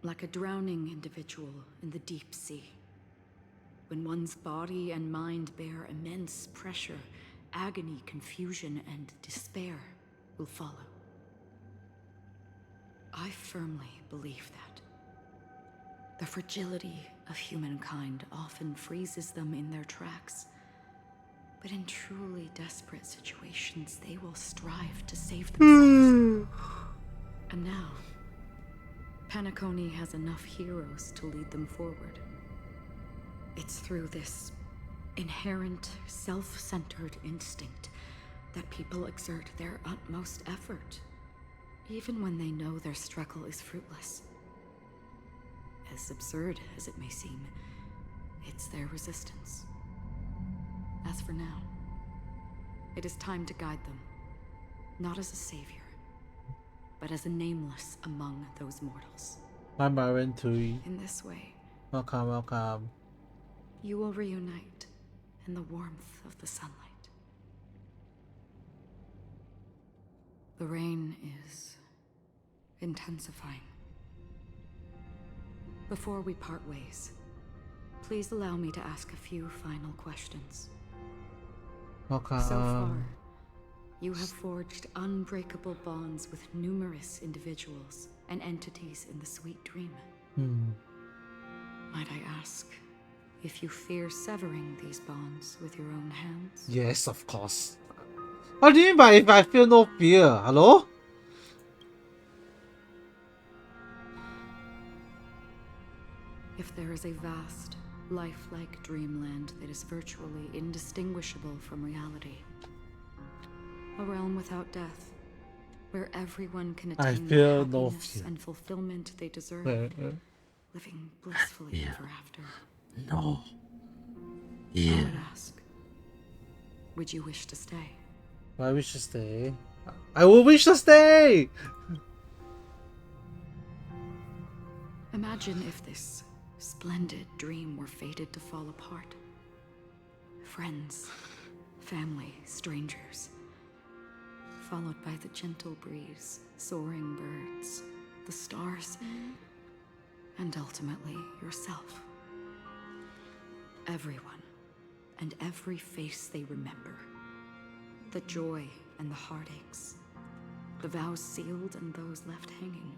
Like a drowning individual in the deep sea. When one's body and mind bear immense pressure, agony, confusion, and despair will follow. I firmly believe that. The fragility of humankind often freezes them in their tracks. But in truly desperate situations, they will strive to save themselves. And now, Penacony has enough heroes to lead them forward. It's through this inherent, self-centered instinct that people exert their utmost effort, even when they know their struggle is fruitless. As absurd as it may seem, it's their resistance. As for now, it is time to guide them, not as a savior, but as a nameless among those mortals. Hi, Myron Tui. In this way, Welcome, welcome. you will reunite in the warmth of the sunlight. The rain is intensifying. Before we part ways, please allow me to ask a few final questions. Welcome. So far, you have forged unbreakable bonds with numerous individuals and entities in the sweet dream. Might I ask if you fear severing these bonds with your own hands? Yes, of course. What do you mean by if I feel no fear? Hello? If there is a vast, lifelike dreamland that is virtually indistinguishable from reality, a realm without death, where everyone can I attain the feel no happiness fear. and fulfillment they deserve, living blissfully Yeah. ever after. No. I Yeah. would ask, would you wish to stay? I wish to stay. I will wish to stay! Imagine if this splendid dream were fated to fall apart. Friends, family, strangers, followed by the gentle breeze, soaring birds, the stars, and ultimately yourself. Everyone and every face they remember. The joy and the heartaches, the vows sealed and those left hanging.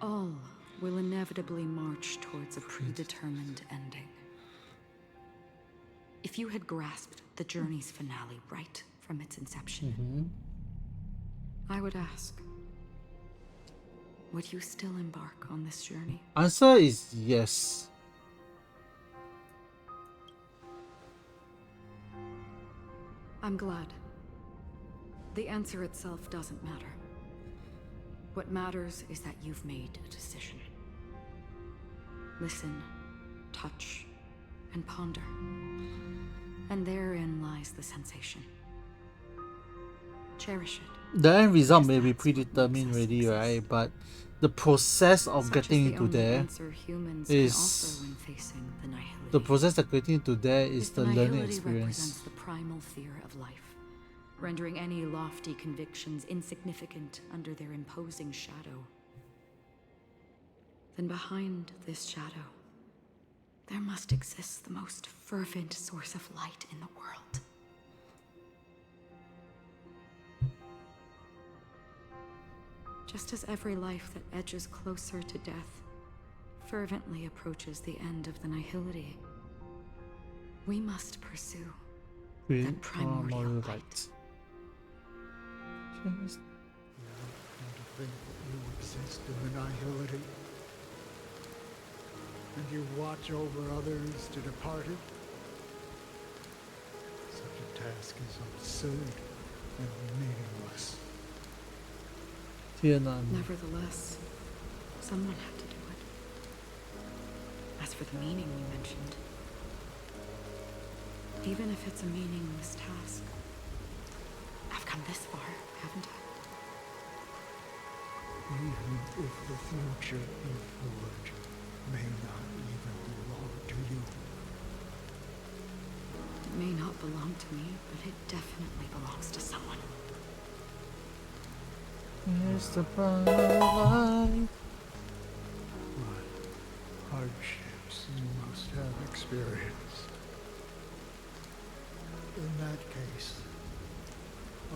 All will inevitably march towards a predetermined ending. If you had grasped the journey's finale right from its inception, I would ask, would you still embark on this journey? Answer is yes. I'm glad. The answer itself doesn't matter. What matters is that you've made a decision. Listen, touch, and ponder. And therein lies the sensation. Cherish it. The end result may be predetermined already, right? But the process of getting into there is the process of getting into there is the learning experience. Represents the primal fear of life, rendering any lofty convictions insignificant under their imposing shadow. Then behind this shadow, there must exist the most fervent source of light in the world. Just as every life that edges closer to death fervently approaches the end of the nihility, we must pursue that primordial light. And to think that you exist in the nihility, and you watch over others to depart it. Such a task is absurd and meaningless. Nevertheless, someone had to do it. As for the meaning you mentioned, even if it's a meaningless task, I've come this far, haven't I? Even if the future you forge may not even belong to you. It may not belong to me, but it definitely belongs to someone. Here's the bright light. What hardships you must have experienced. In that case,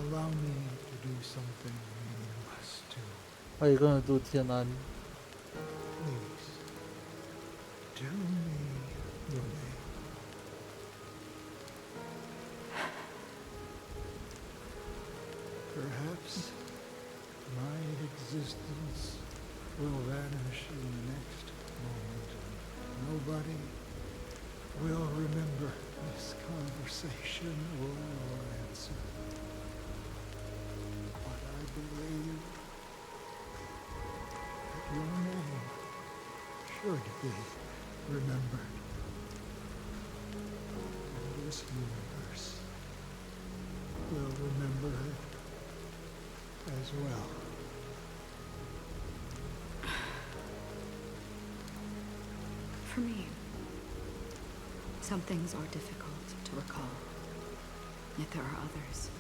allow me to do something meaningless too. What are you gonna do, Tianan? Please, tell me your name. Perhaps my existence will vanish in the next moment, and nobody will remember this conversation or your answer. But I believe that your name should be remembered. And this universe will remember it as well. For me, some things are difficult to recall, yet there are others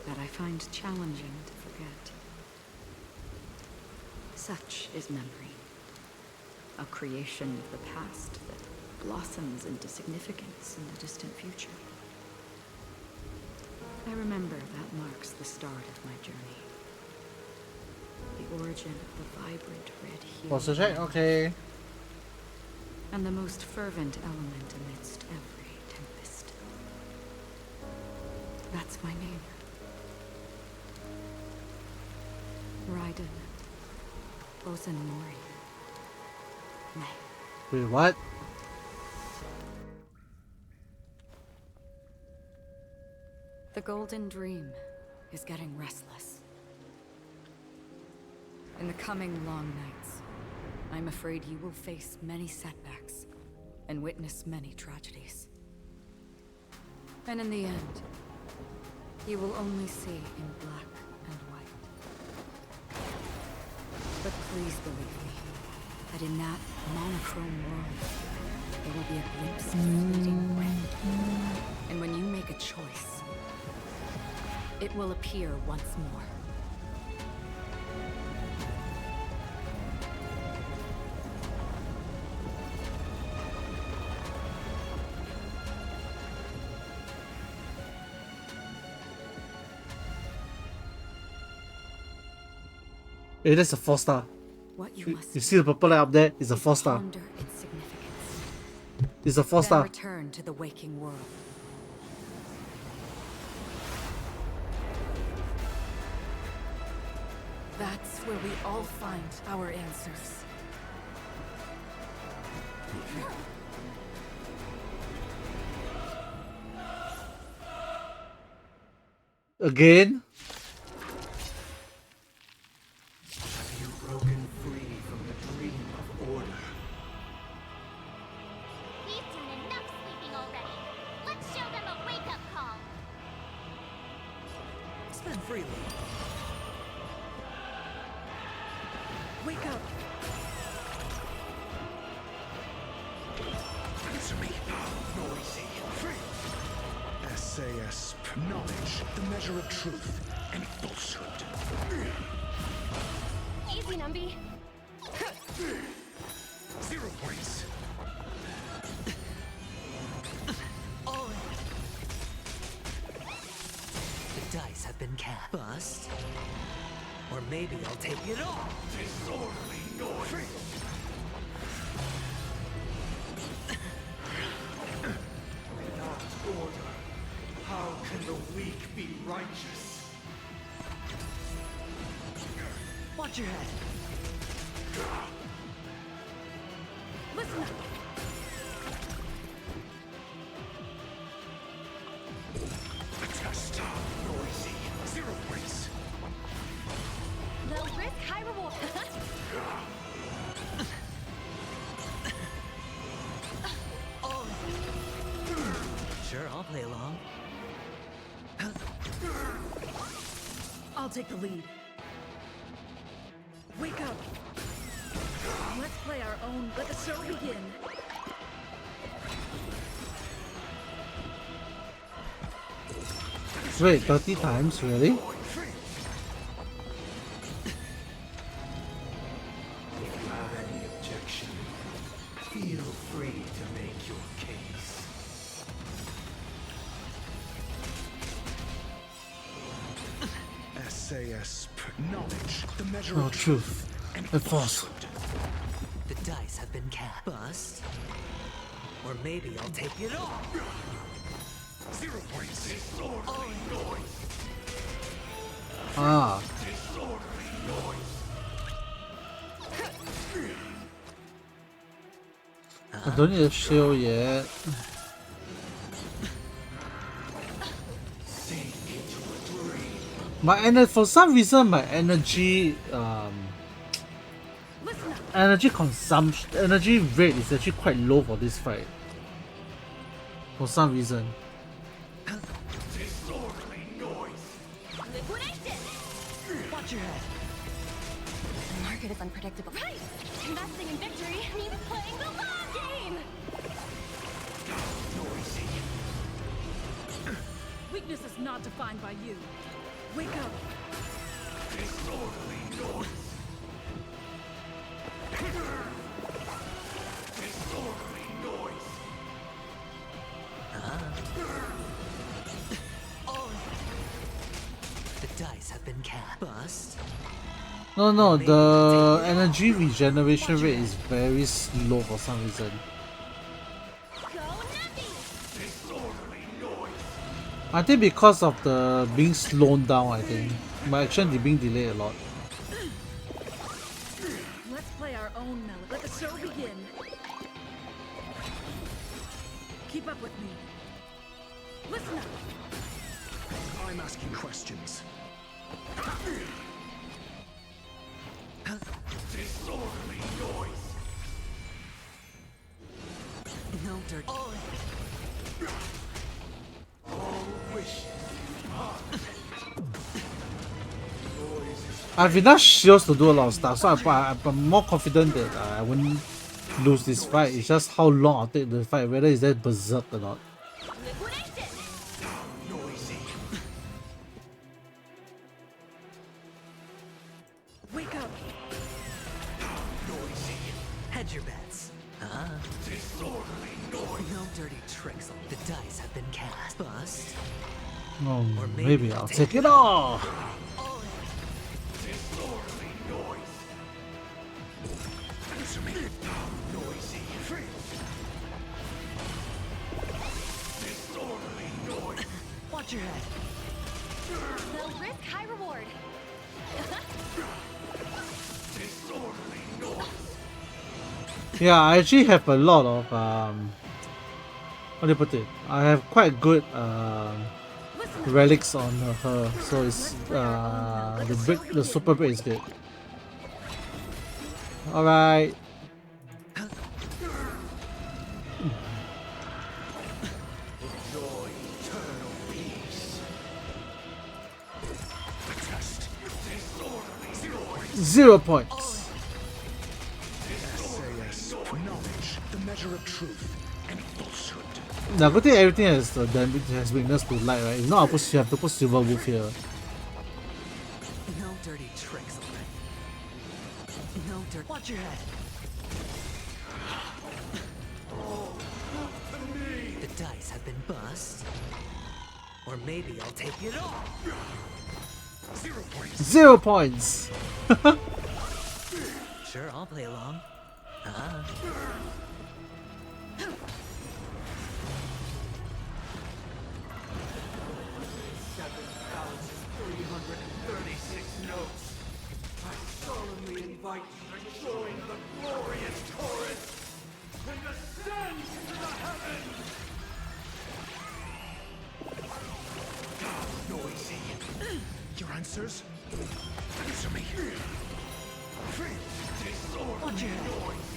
that I find challenging to forget. Such is memory, a creation of the past that blossoms into significance in the distant future. I remember that marks the start of my journey. The origin of the vibrant red hue. Also check, okay. And the most fervent element amidst every tempest. That's my name. Raiden Ozenmori. Nay. Wait, what? The Golden Dream is getting restless. In the coming long nights, I'm afraid you will face many setbacks and witness many tragedies. And in the end, you will only see in black and white. But please believe me, that in that monochrome world, there will be a glimpse of fleeting wind. And when you make a choice, it will appear once more. Hey, that's a 4-star. What you You see the purple light up there? It's a 4-star. ponder its significance. It's a Then 4-star. return to the waking world. That's where we all find our answers. Again? Have you broken free from the dream of order? We've done enough sleeping already. Let's show them a wake-up call. Spend freely. Wake up! Answer me. Noisy. Free. SAS. Knowledge. The measure of truth and falsehood. Easy, Numby. 0 points. All in. The dice have been cast. Bust. Or maybe I'll take it all. Disorderly noise. Without order, how can the weak be righteous? Watch your head. Listen up! Just noisy. 0 points. Low risk, high reward. All in. Sure, I'll play along. I'll take the lead. Wake up! Let's play our own. Let the show begin. Wait, 30 times? Really? If you have any objection, feel free to make your case. SAS knowledge, the measure No of truth and falsehood. The dice have been cast. Bust. Or maybe I'll take it all. 0 points. Disorderly noise. Ah. Disorderly noise. I don't need a shield yet. Sink into a dream. For some reason my energy energy consumption, energy rate is actually quite low for this fight. For some reason. Disorderly noise. Liquidation! Watch your head. The market is unpredictable. Right! Investing in victory means playing the long game! Noisy. Weakness is not defined by you. Wake up! Disorderly noise. Disorderly noise. All in. The dice have been cast. Bust. No, the energy regeneration rate is very slow for some reason. Disorderly noise. I think because of the being slowed down, I think. My action is being delayed a lot. Let's play our own melody. Let the show begin. Keep up with me. Listen up! I I'm asking questions. Disorderly noise. No dirt. All wishes. I have enough shields to do a lot of stuff, so I'm more confident that I wouldn't lose this fight. It's just how long I'll take the fight, whether it's that berserk or not. Noisy. Wake up! Noisy. Hedge your bets. Disorderly noise. No dirty tricks. The dice have been cast. Bust. Oh, Or maybe I'll take it all. Disorderly noise. Answer me. Noisy. Disorderly noise. Watch your head. Low risk, high reward. Disorderly noise. Yeah, I actually have a lot of how do you put it? I have quite good relics on her, so it's the super break is good. All right. Enjoy eternal peace. Test. Disorderly noise. 0 points. SAS, knowledge, the measure of truth and falsehood. Now, good thing everything has damage has weakness to light, right? If not, you have to put Silver Wolf here. No dirty tricks already. No dirt. Watch your head. The dice have been bust. Or maybe I'll take it all. 0 points. 0 points. Sure, I'll play along. 7,336 notes. I solemnly invite you to join the glorious chorus and ascend to the heavens. Noisy. Your answers? Answer me. Disorderly noise.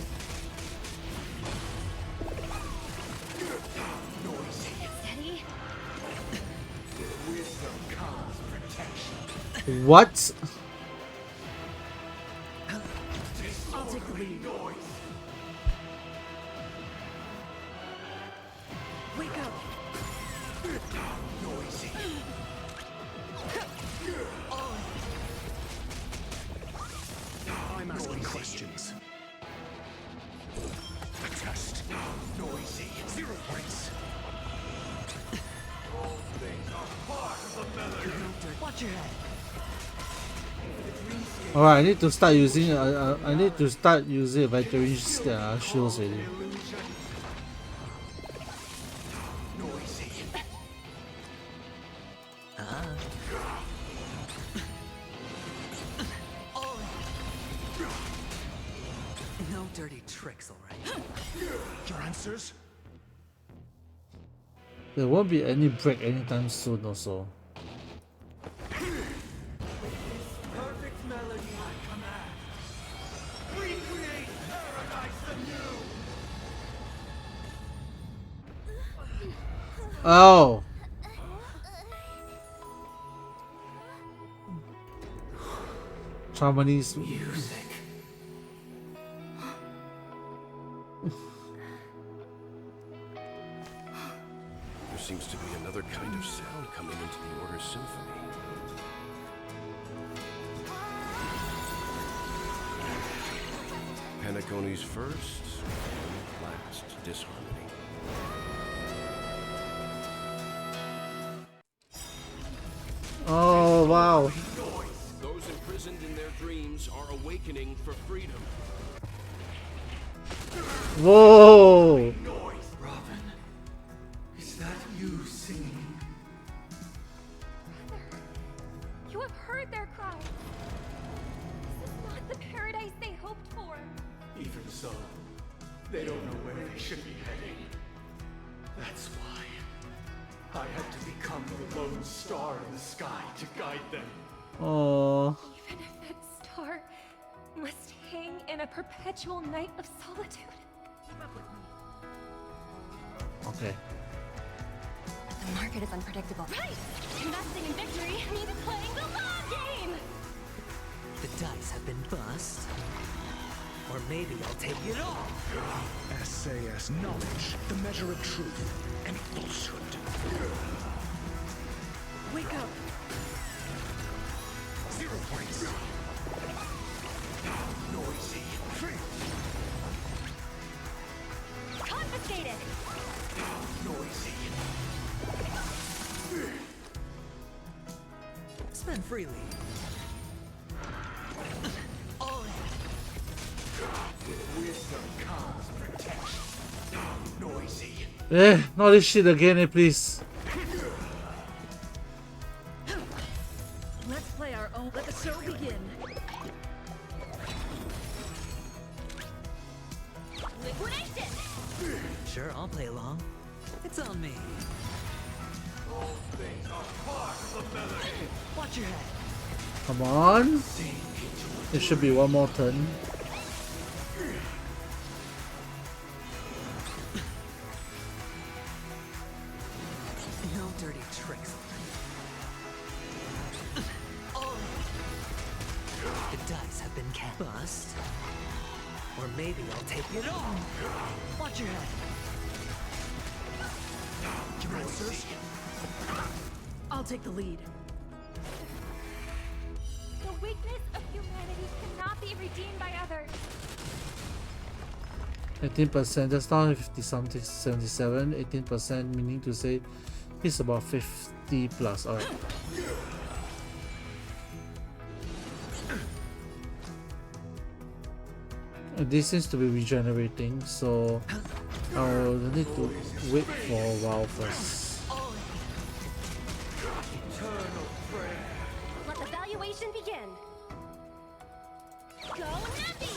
Noisy. Steady. Wisdom comes protection. What? I'll take the lead. Noise. Wake up. Noisy. I'm asking questions. Test. Noisy. 0 points. All things are part of the melody. Watch your head. Alright, I need to start using veteran shields already. Noisy. No dirty tricks, alright. Your answers? There won't be any break anytime soon also. Perfect melody I command. Recreate paradise anew. Oh! Harmonies. Music. There seems to be another kind of sound coming into the Order's symphony. Penacony's first and last disharmony. Oh wow! Those imprisoned in their dreams are awakening for freedom. Whoa! Robin, is that you singing? You have heard their cries. This is not the paradise they hoped for. Even so, they don't know where they should be heading. That's why I had to become the lone star in the sky to guide them. Oh. Even if that star must hang in a perpetual night of solitude. Keep up with me. Okay. The market is unpredictable. Right! Investing in victory means playing the long game! The dice have been bust. Or maybe I'll take it all. SAS knowledge, the measure of truth and falsehood. Wake up! 0 points. Noisy. Confiscated! Noisy. Spend freely. All in. Wisdom comes protection. Noisy. Not this shit again, please. Let's play our own. Let the show begin. Liquidation! Sure, I'll play along. It's on me. All things are part of the melody. Watch your head. Come on. It should be one more turn. No dirty tricks. Oh. The dice have been cast. Bust. Or maybe I'll take it all. Watch your head. Answers? I'll take the lead. The weakness of humanity cannot be redeemed by others. 18%, just now 50 something, 77, 18%, meaning to say it's about 50 plus. Alright. This seems to be regenerating, so I'll need to wait for a while first. Eternal prayer. Let the valuation begin. Go happy!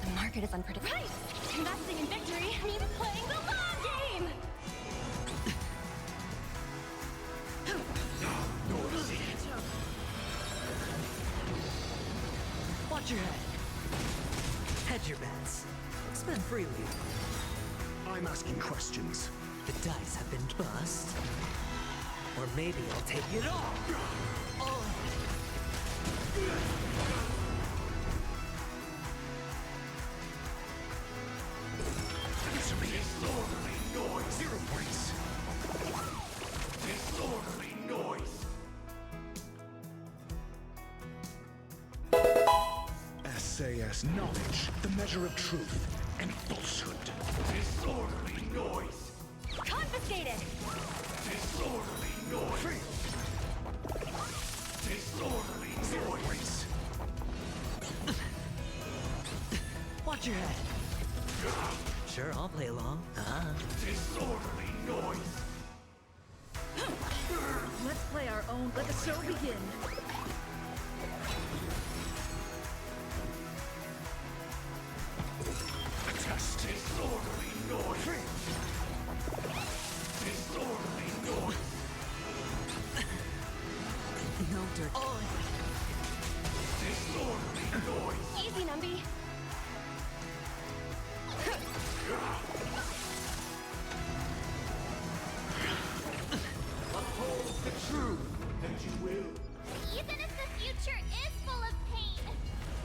The market is unpredictable. Right! Investing in victory means playing the long game! Watch your head. Hedge your bets. Spend freely. I'm asking questions. The dice have been bust. Or maybe I'll take it all. All Disorderly noise. 0 points. Disorderly noise. SAS knowledge, the measure of truth and falsehood. Disorderly noise. Confiscated! Disorderly noise. Disorderly noise. Watch your head. Sure, I'll play along. Disorderly noise. Let's play our own. Let the show begin. Disorderly noise. Disorderly noise. No dirt. All Disorderly noise. Easy, Numby. Uphold the truth, and you will. Even if the future is full of pain,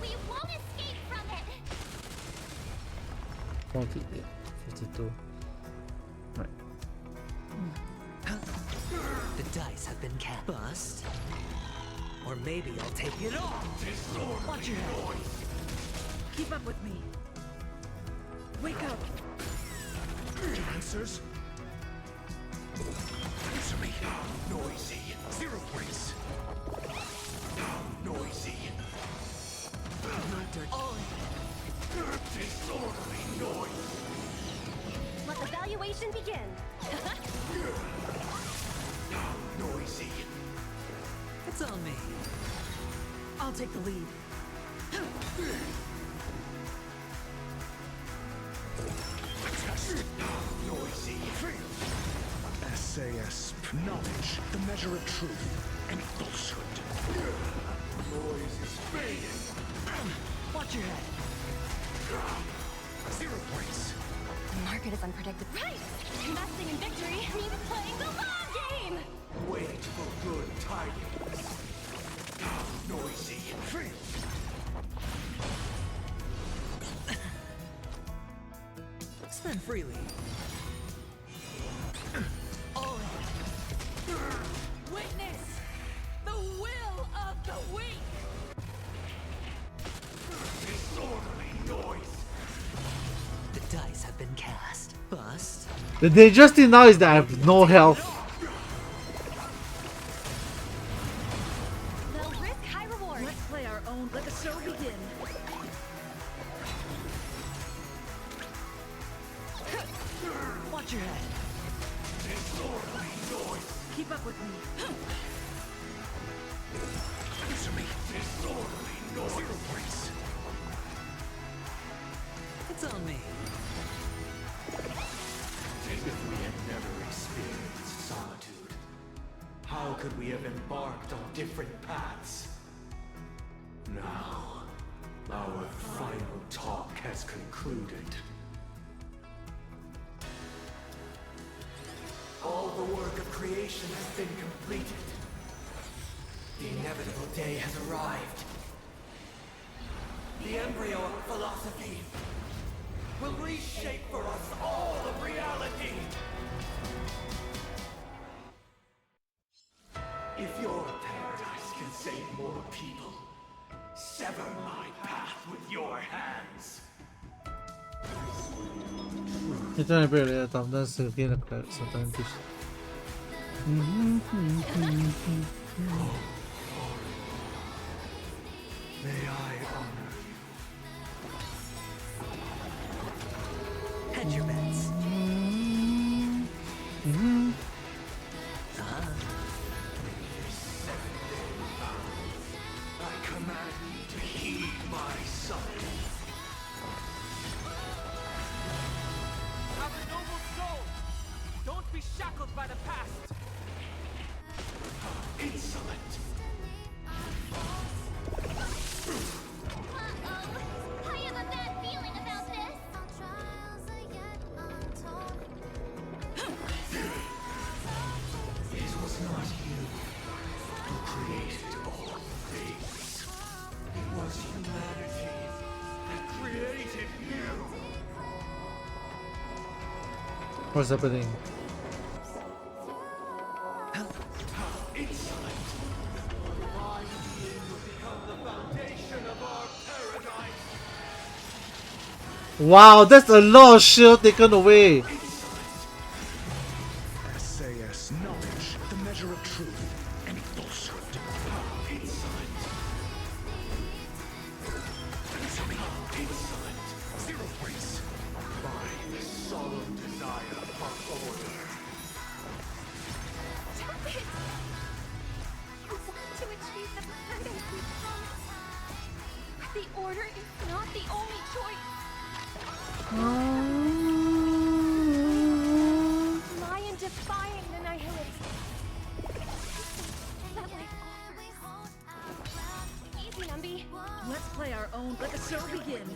we won't escape from it. 48, 52. Right. The dice have been cast. Bust. Or maybe I'll take it all. Disorderly Watch your head. noise. Keep up with me. Wake up. Answers? Answer me. Noisy. 0 points. Noisy. No dirt. All Disorderly noise. Let the valuation begin. Noisy. It's on me. I'll take the lead. Test. Noisy. SAS, knowledge, the measure of truth, and falsehood. Noise is fading. Watch your head. 0 points. The market is unpredictable. Right! Investing in victory means playing the long game! Wait for good tidings. Noisy. Spend freely. All in. Witness the will of the weak. Disorderly noise. The dice have been cast. Bust. The dangerous thing now is that I have no health. They'll risk high reward. Let's play our own. Let the show begin. Watch your head. Disorderly noise. Keep up with me. Answer me. Disorderly noise. 0 points. It's on me. If we had never experienced solitude, how could we have embarked on different paths? Now, our final talk has concluded. All the work of creation has been completed. The inevitable day has arrived. The embryo of philosophy will reshape for us all of reality. If your paradise can save more people, sever my path with your hands. It's pretty toughness to gain a advantage. May I honor you? Hedge your bets. I command you to heed my summons. Have a noble soul! Don't be shackled by the past! Insolent! I have a bad feeling about this. It was not you who created all things. It was humanity that created you. What's happening? Insolent! My being will become the foundation of our paradise. Wow, that's a lot of shield taken away. SAS, knowledge, the measure of truth, and falsehood. Insolent! Answer me. Insolent! 0 points. My solemn desire for order. Stop it! You want to achieve the paradise we promised. But the order is not the only choice. Lie in defying the nihility. That life offers. Easy, Numby. Let's play our own. Let the show begin.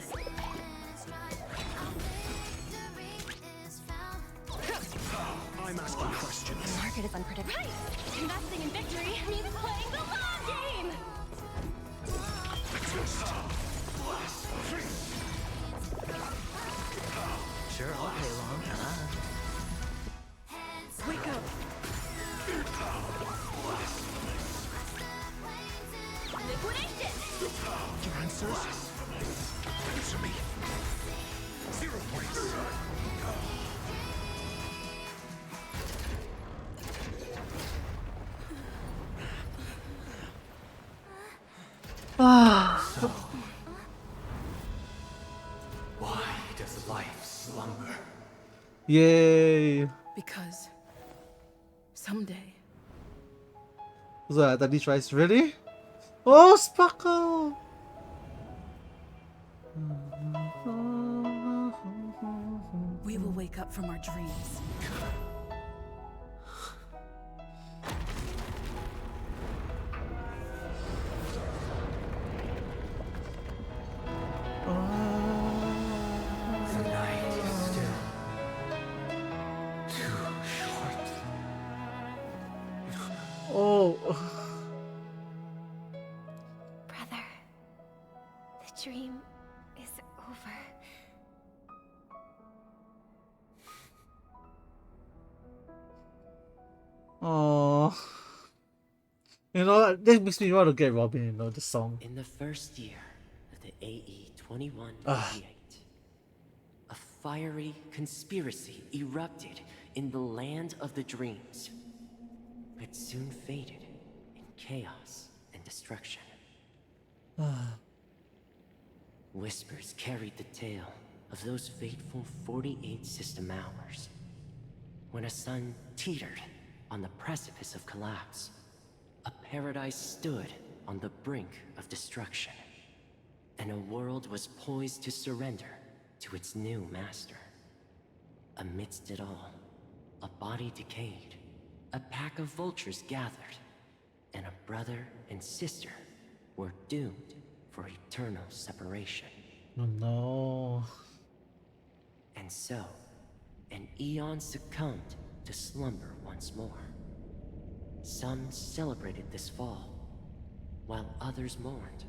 I'm asking questions. The market is unpredictable. Right! Investing in victory means playing the long game! Sure, I'll play along. Wake up. Liquidation! Your answers? Answer me. 0 points. So, why does life slumber? Yay! Because someday. So that 30 tries, really? Oh, Sparkle! We will wake up from our dreams. Brother, the dream is over. Oh, you know that makes me want to get Robin. You know the song. In the first year of the AE 2188, a fiery conspiracy erupted in the land of the dreams, but soon faded in chaos and destruction. Whispers carried the tale of those fateful 48 system hours, when a sun teetered on the precipice of collapse. A paradise stood on the brink of destruction, and a world was poised to surrender to its new master. Amidst it all, a body decayed, a pack of vultures gathered, and a brother and sister were doomed for eternal separation. Oh no. And so, an Eon succumbed to slumber once more. Some celebrated this fall, while others mourned.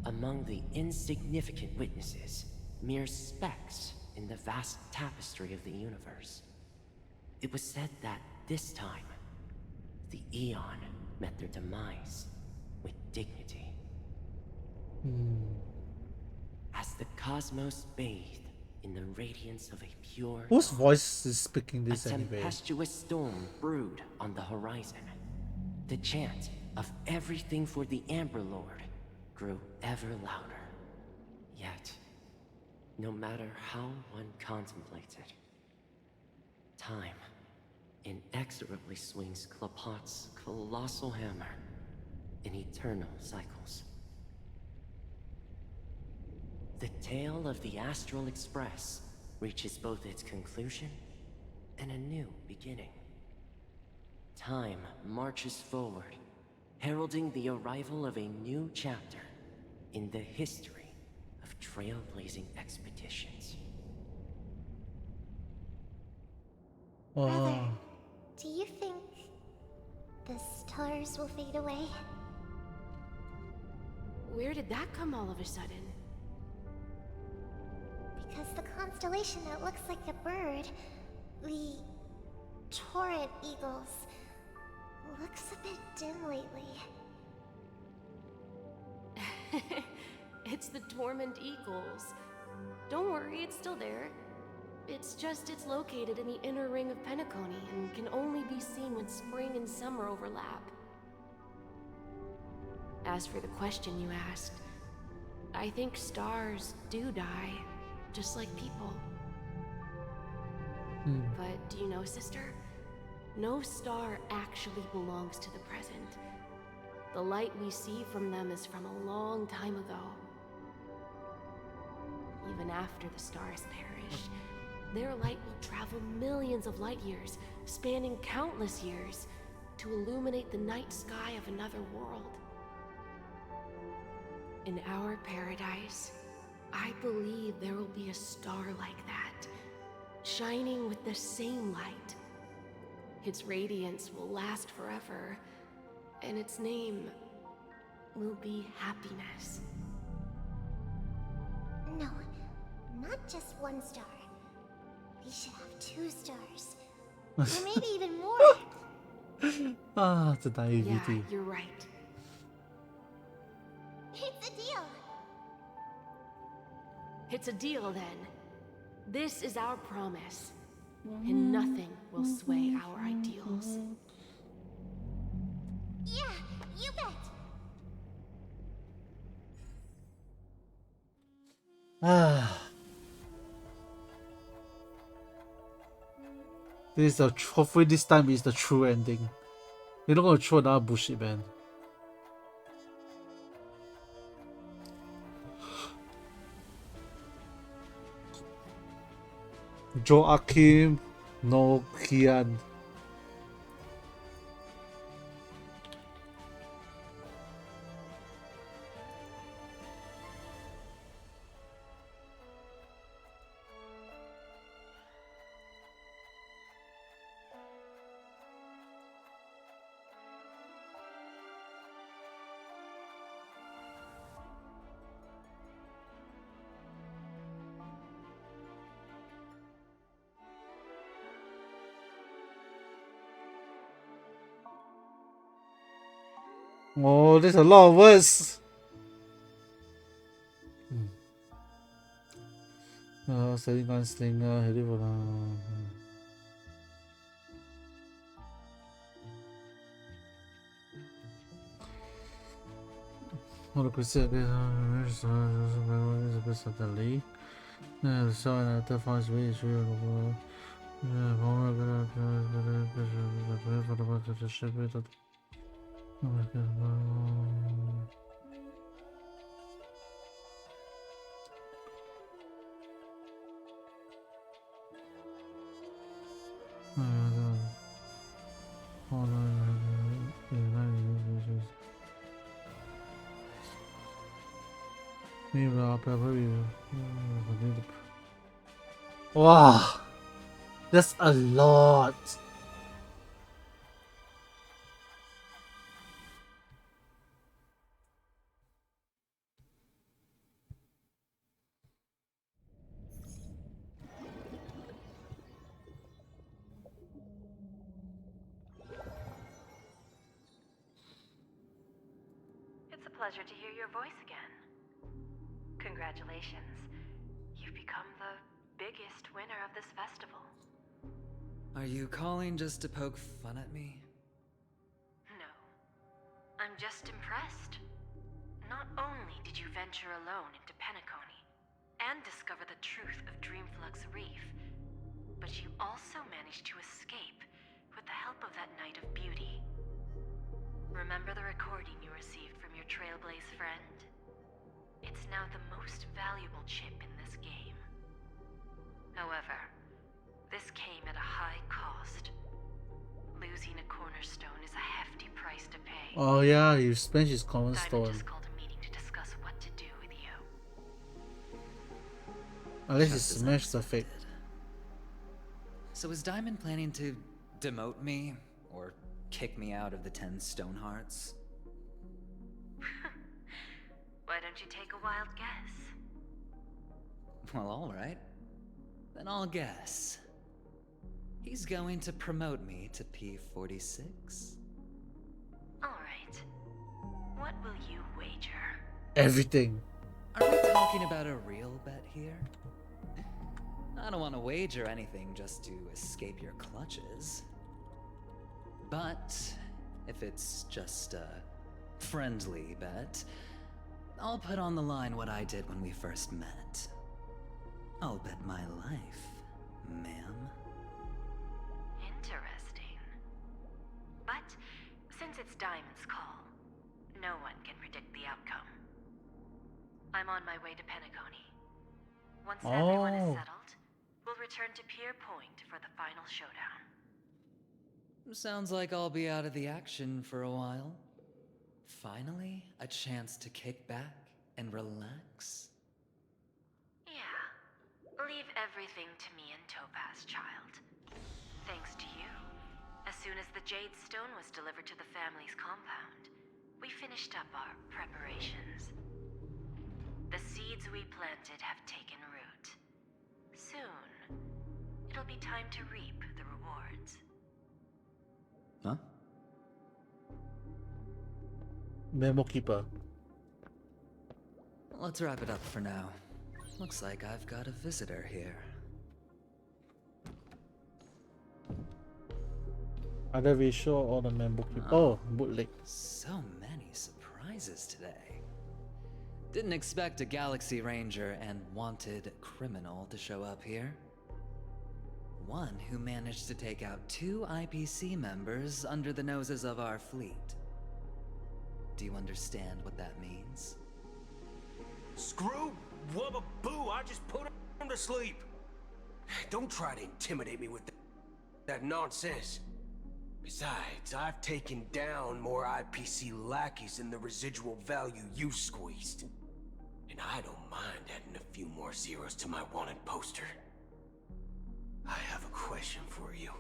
Among the insignificant witnesses, mere specks in the vast tapestry of the universe. It was said that this time, the Eon met their demise with dignity. As the cosmos bathed in the radiance of a pure Whose dawn, voice is speaking this a anyway? tempestuous storm brewed on the horizon. The chant of everything for the Amber Lord grew ever louder. Yet, no matter how one contemplated, time inexorably swings Klapot's colossal hammer in eternal cycles. The tale of the Astral Express reaches both its conclusion and a new beginning. Time marches forward, heralding the arrival of a new chapter in the history of trailblazing expeditions. Brother, do you think the stars will fade away? Where did that come all of a sudden? Because the constellation that looks like a bird, the Torrent Eagles, looks a bit dim lately. It's the Torment Eagles. Don't worry, it's still there. It's just it's located in the inner ring of Penacony and can only be seen when spring and summer overlap. As for the question you asked, I think stars do die, just like people. But do you know, sister? No star actually belongs to the present. The light we see from them is from a long time ago. Even after the stars perish, their light will travel millions of light years, spanning countless years, to illuminate the night sky of another world. In our paradise, I believe there will be a star like that, shining with the same light. Its radiance will last forever, and its name will be happiness. No, not just one star. We should have 2 stars. Or maybe even more. The naivety. Yeah, you're right. It's a deal. It's a deal then. This is our promise, and nothing will sway our ideals. Yeah, you bet. This is the hopefully this time is the true ending. They're not gonna throw another bullshit, man. Joachim no Kian. Oh, there's a lot of words. Selling gunslinger, heavy for the crusade is a bit of the league. The show and the funds really should have. Wow, that's a lot. It's a pleasure to hear your voice again. Congratulations. You've become the biggest winner of this festival. Are you calling just to poke fun at me? No. I'm just impressed. Not only did you venture alone into Penacony and discover the truth of Dreamflux Reef, but you also managed to escape with the help of that Knight of Beauty. Remember the recording you received from your Trailblaze friend? It's now the most valuable chip in this game. However, this came at a high cost. Losing a cornerstone is a hefty price to pay. Oh yeah, you spent his cornerstone. Diamond just called a meeting to discuss what to do with you. Unless you smash the fake. So is Diamond planning to demote me or kick me out of the 10 Stonehearts? Why don't you take a wild guess? Well, alright. Then I'll guess. He's going to promote me to P46. Alright. What will you wager? Everything. Are we talking about a real bet here? I don't want to wager anything just to escape your clutches. But if it's just a friendly bet, I'll put on the line what I did when we first met. I'll bet my life, ma'am. Interesting. But since it's Diamond's call, no one can predict the outcome. I'm on my way to Penacony. Once everyone is settled, we'll return to Pier Point for the final showdown. Sounds like I'll be out of the action for a while. Finally, a chance to kick back and relax. Yeah. Leave everything to me and Topaz, child. Thanks to you, as soon as the Jade Stone was delivered to the family's compound, we finished up our preparations. The seeds we planted have taken root. Soon, it'll be time to reap the rewards. Huh? Memo keeper. Let's wrap it up for now. Looks like I've got a visitor here. Either visual or the memo keeper. Oh, bootleg. So many surprises today. Didn't expect a Galaxy Ranger and wanted criminal to show up here. One who managed to take out 2 IPC members under the noses of our fleet. Do you understand what that means? Screw wubba boo, I just put him to sleep. Don't try to intimidate me with that nonsense. Besides, I've taken down more IPC lackeys than the residual value you squeezed. And I don't mind adding a few more zeros to my wanted poster. I have a question for you.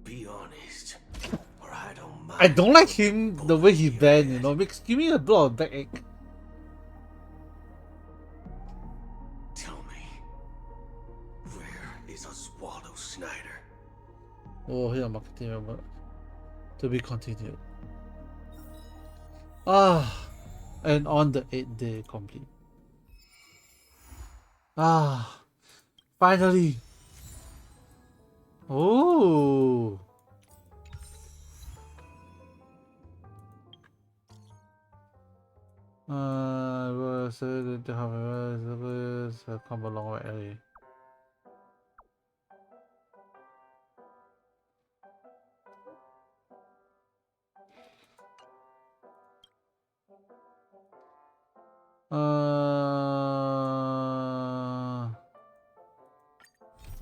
Be honest, or I don't mind. I don't like him the way he banned, you know, makes give me a bit of backache. Tell me, where is Oswaldo Snyder? Oh, here marketing member. To be continued. Ah, and on the 8th day complete. Ah, finally. Oh. I've come a long way.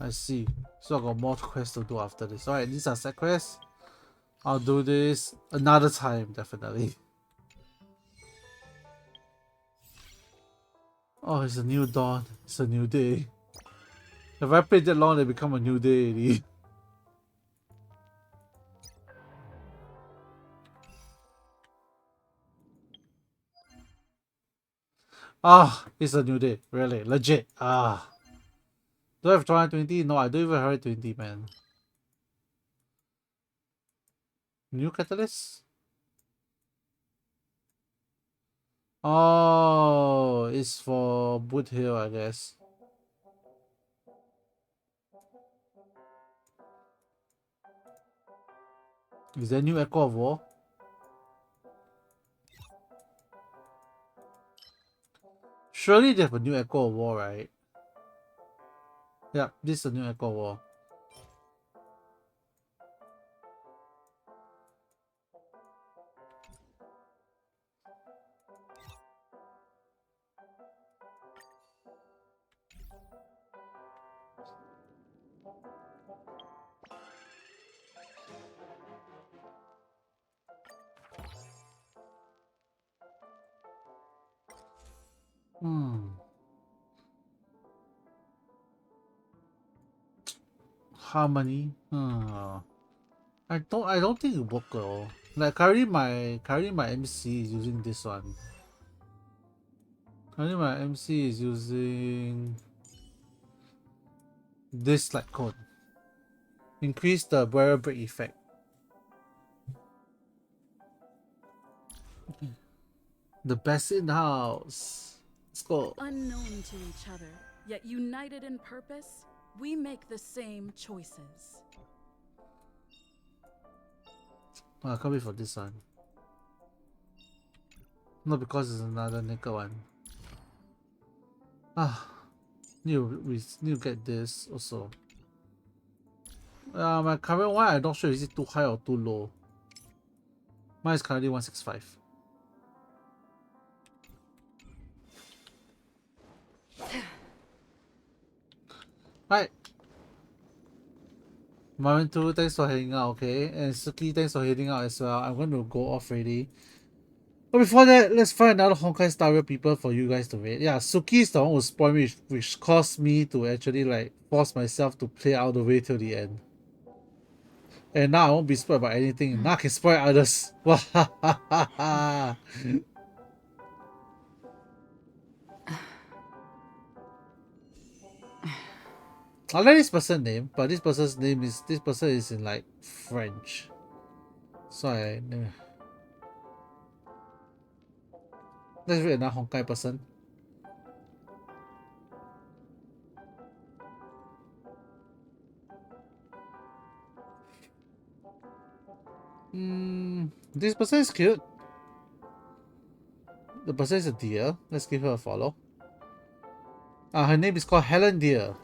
I see. So I got more quests to do after this. Alright, these are set quests. I'll do this another time, definitely. Oh, it's a new dawn. It's a new day. If I played that long, they become a new day already. Ah, it's a new day. Really, legit. Ah. Do I have 220? No, I don't even have 20, man. New catalyst? Oh, it's for Boot Hill, I guess. Is there new Echo of War? Surely they have a new Echo of War, right? Yeah, this is a new Echo of War. Harmony? I don't think it worked at all. Like currently my MC is using this one. Currently my MC is using this like code. Increase the barrier break effect. The best in the house. Let's go. Unknown to each other, yet united in purpose, we make the same choices. I can't wait for this one. Not because it's another naked one. We need to get this also. My current one, I'm not sure is it too high or too low. Mine is currently 165. Right. Marintu, thanks for heading out, okay? And Suki, thanks for heading out as well. I'm going to go off already. But before that, let's find another Honkai Star Rail people for you guys to raid. Yeah, Suki is the one who spoiled me, which caused me to actually like force myself to play all the way till the end. And now I won't be spoiled by anything. Now I can spoil others. I like this person's name, but this person is in like French. So let's read another Honkai person. This person is cute. The person is a deer. Let's give her a follow. Her name is called Helen Deer.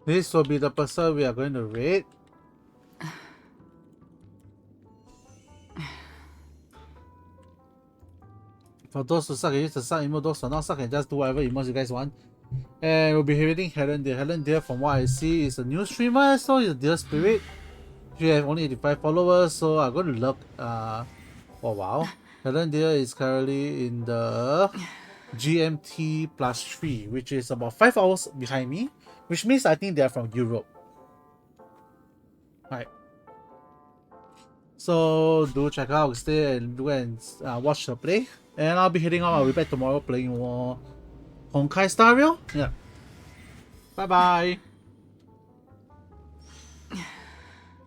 This will be the person we are going to raid. For those who suck, use the suck emote. Those who not suck, can just do whatever emotes you guys want. And we'll be raiding Helen Deer. Helen Deer, from what I see, is a new streamer, so he's a deer spirit. She has only 85 followers, so I'm going to look. Oh wow. Helen Deer is currently in the GMT +3, which is about 5 hours behind me, which means I think they're from Europe. Alright. So do check out, stay and go and watch her play. And I'll be heading out. I'll be back tomorrow playing more Honkai Star Rail. Yeah. Bye bye.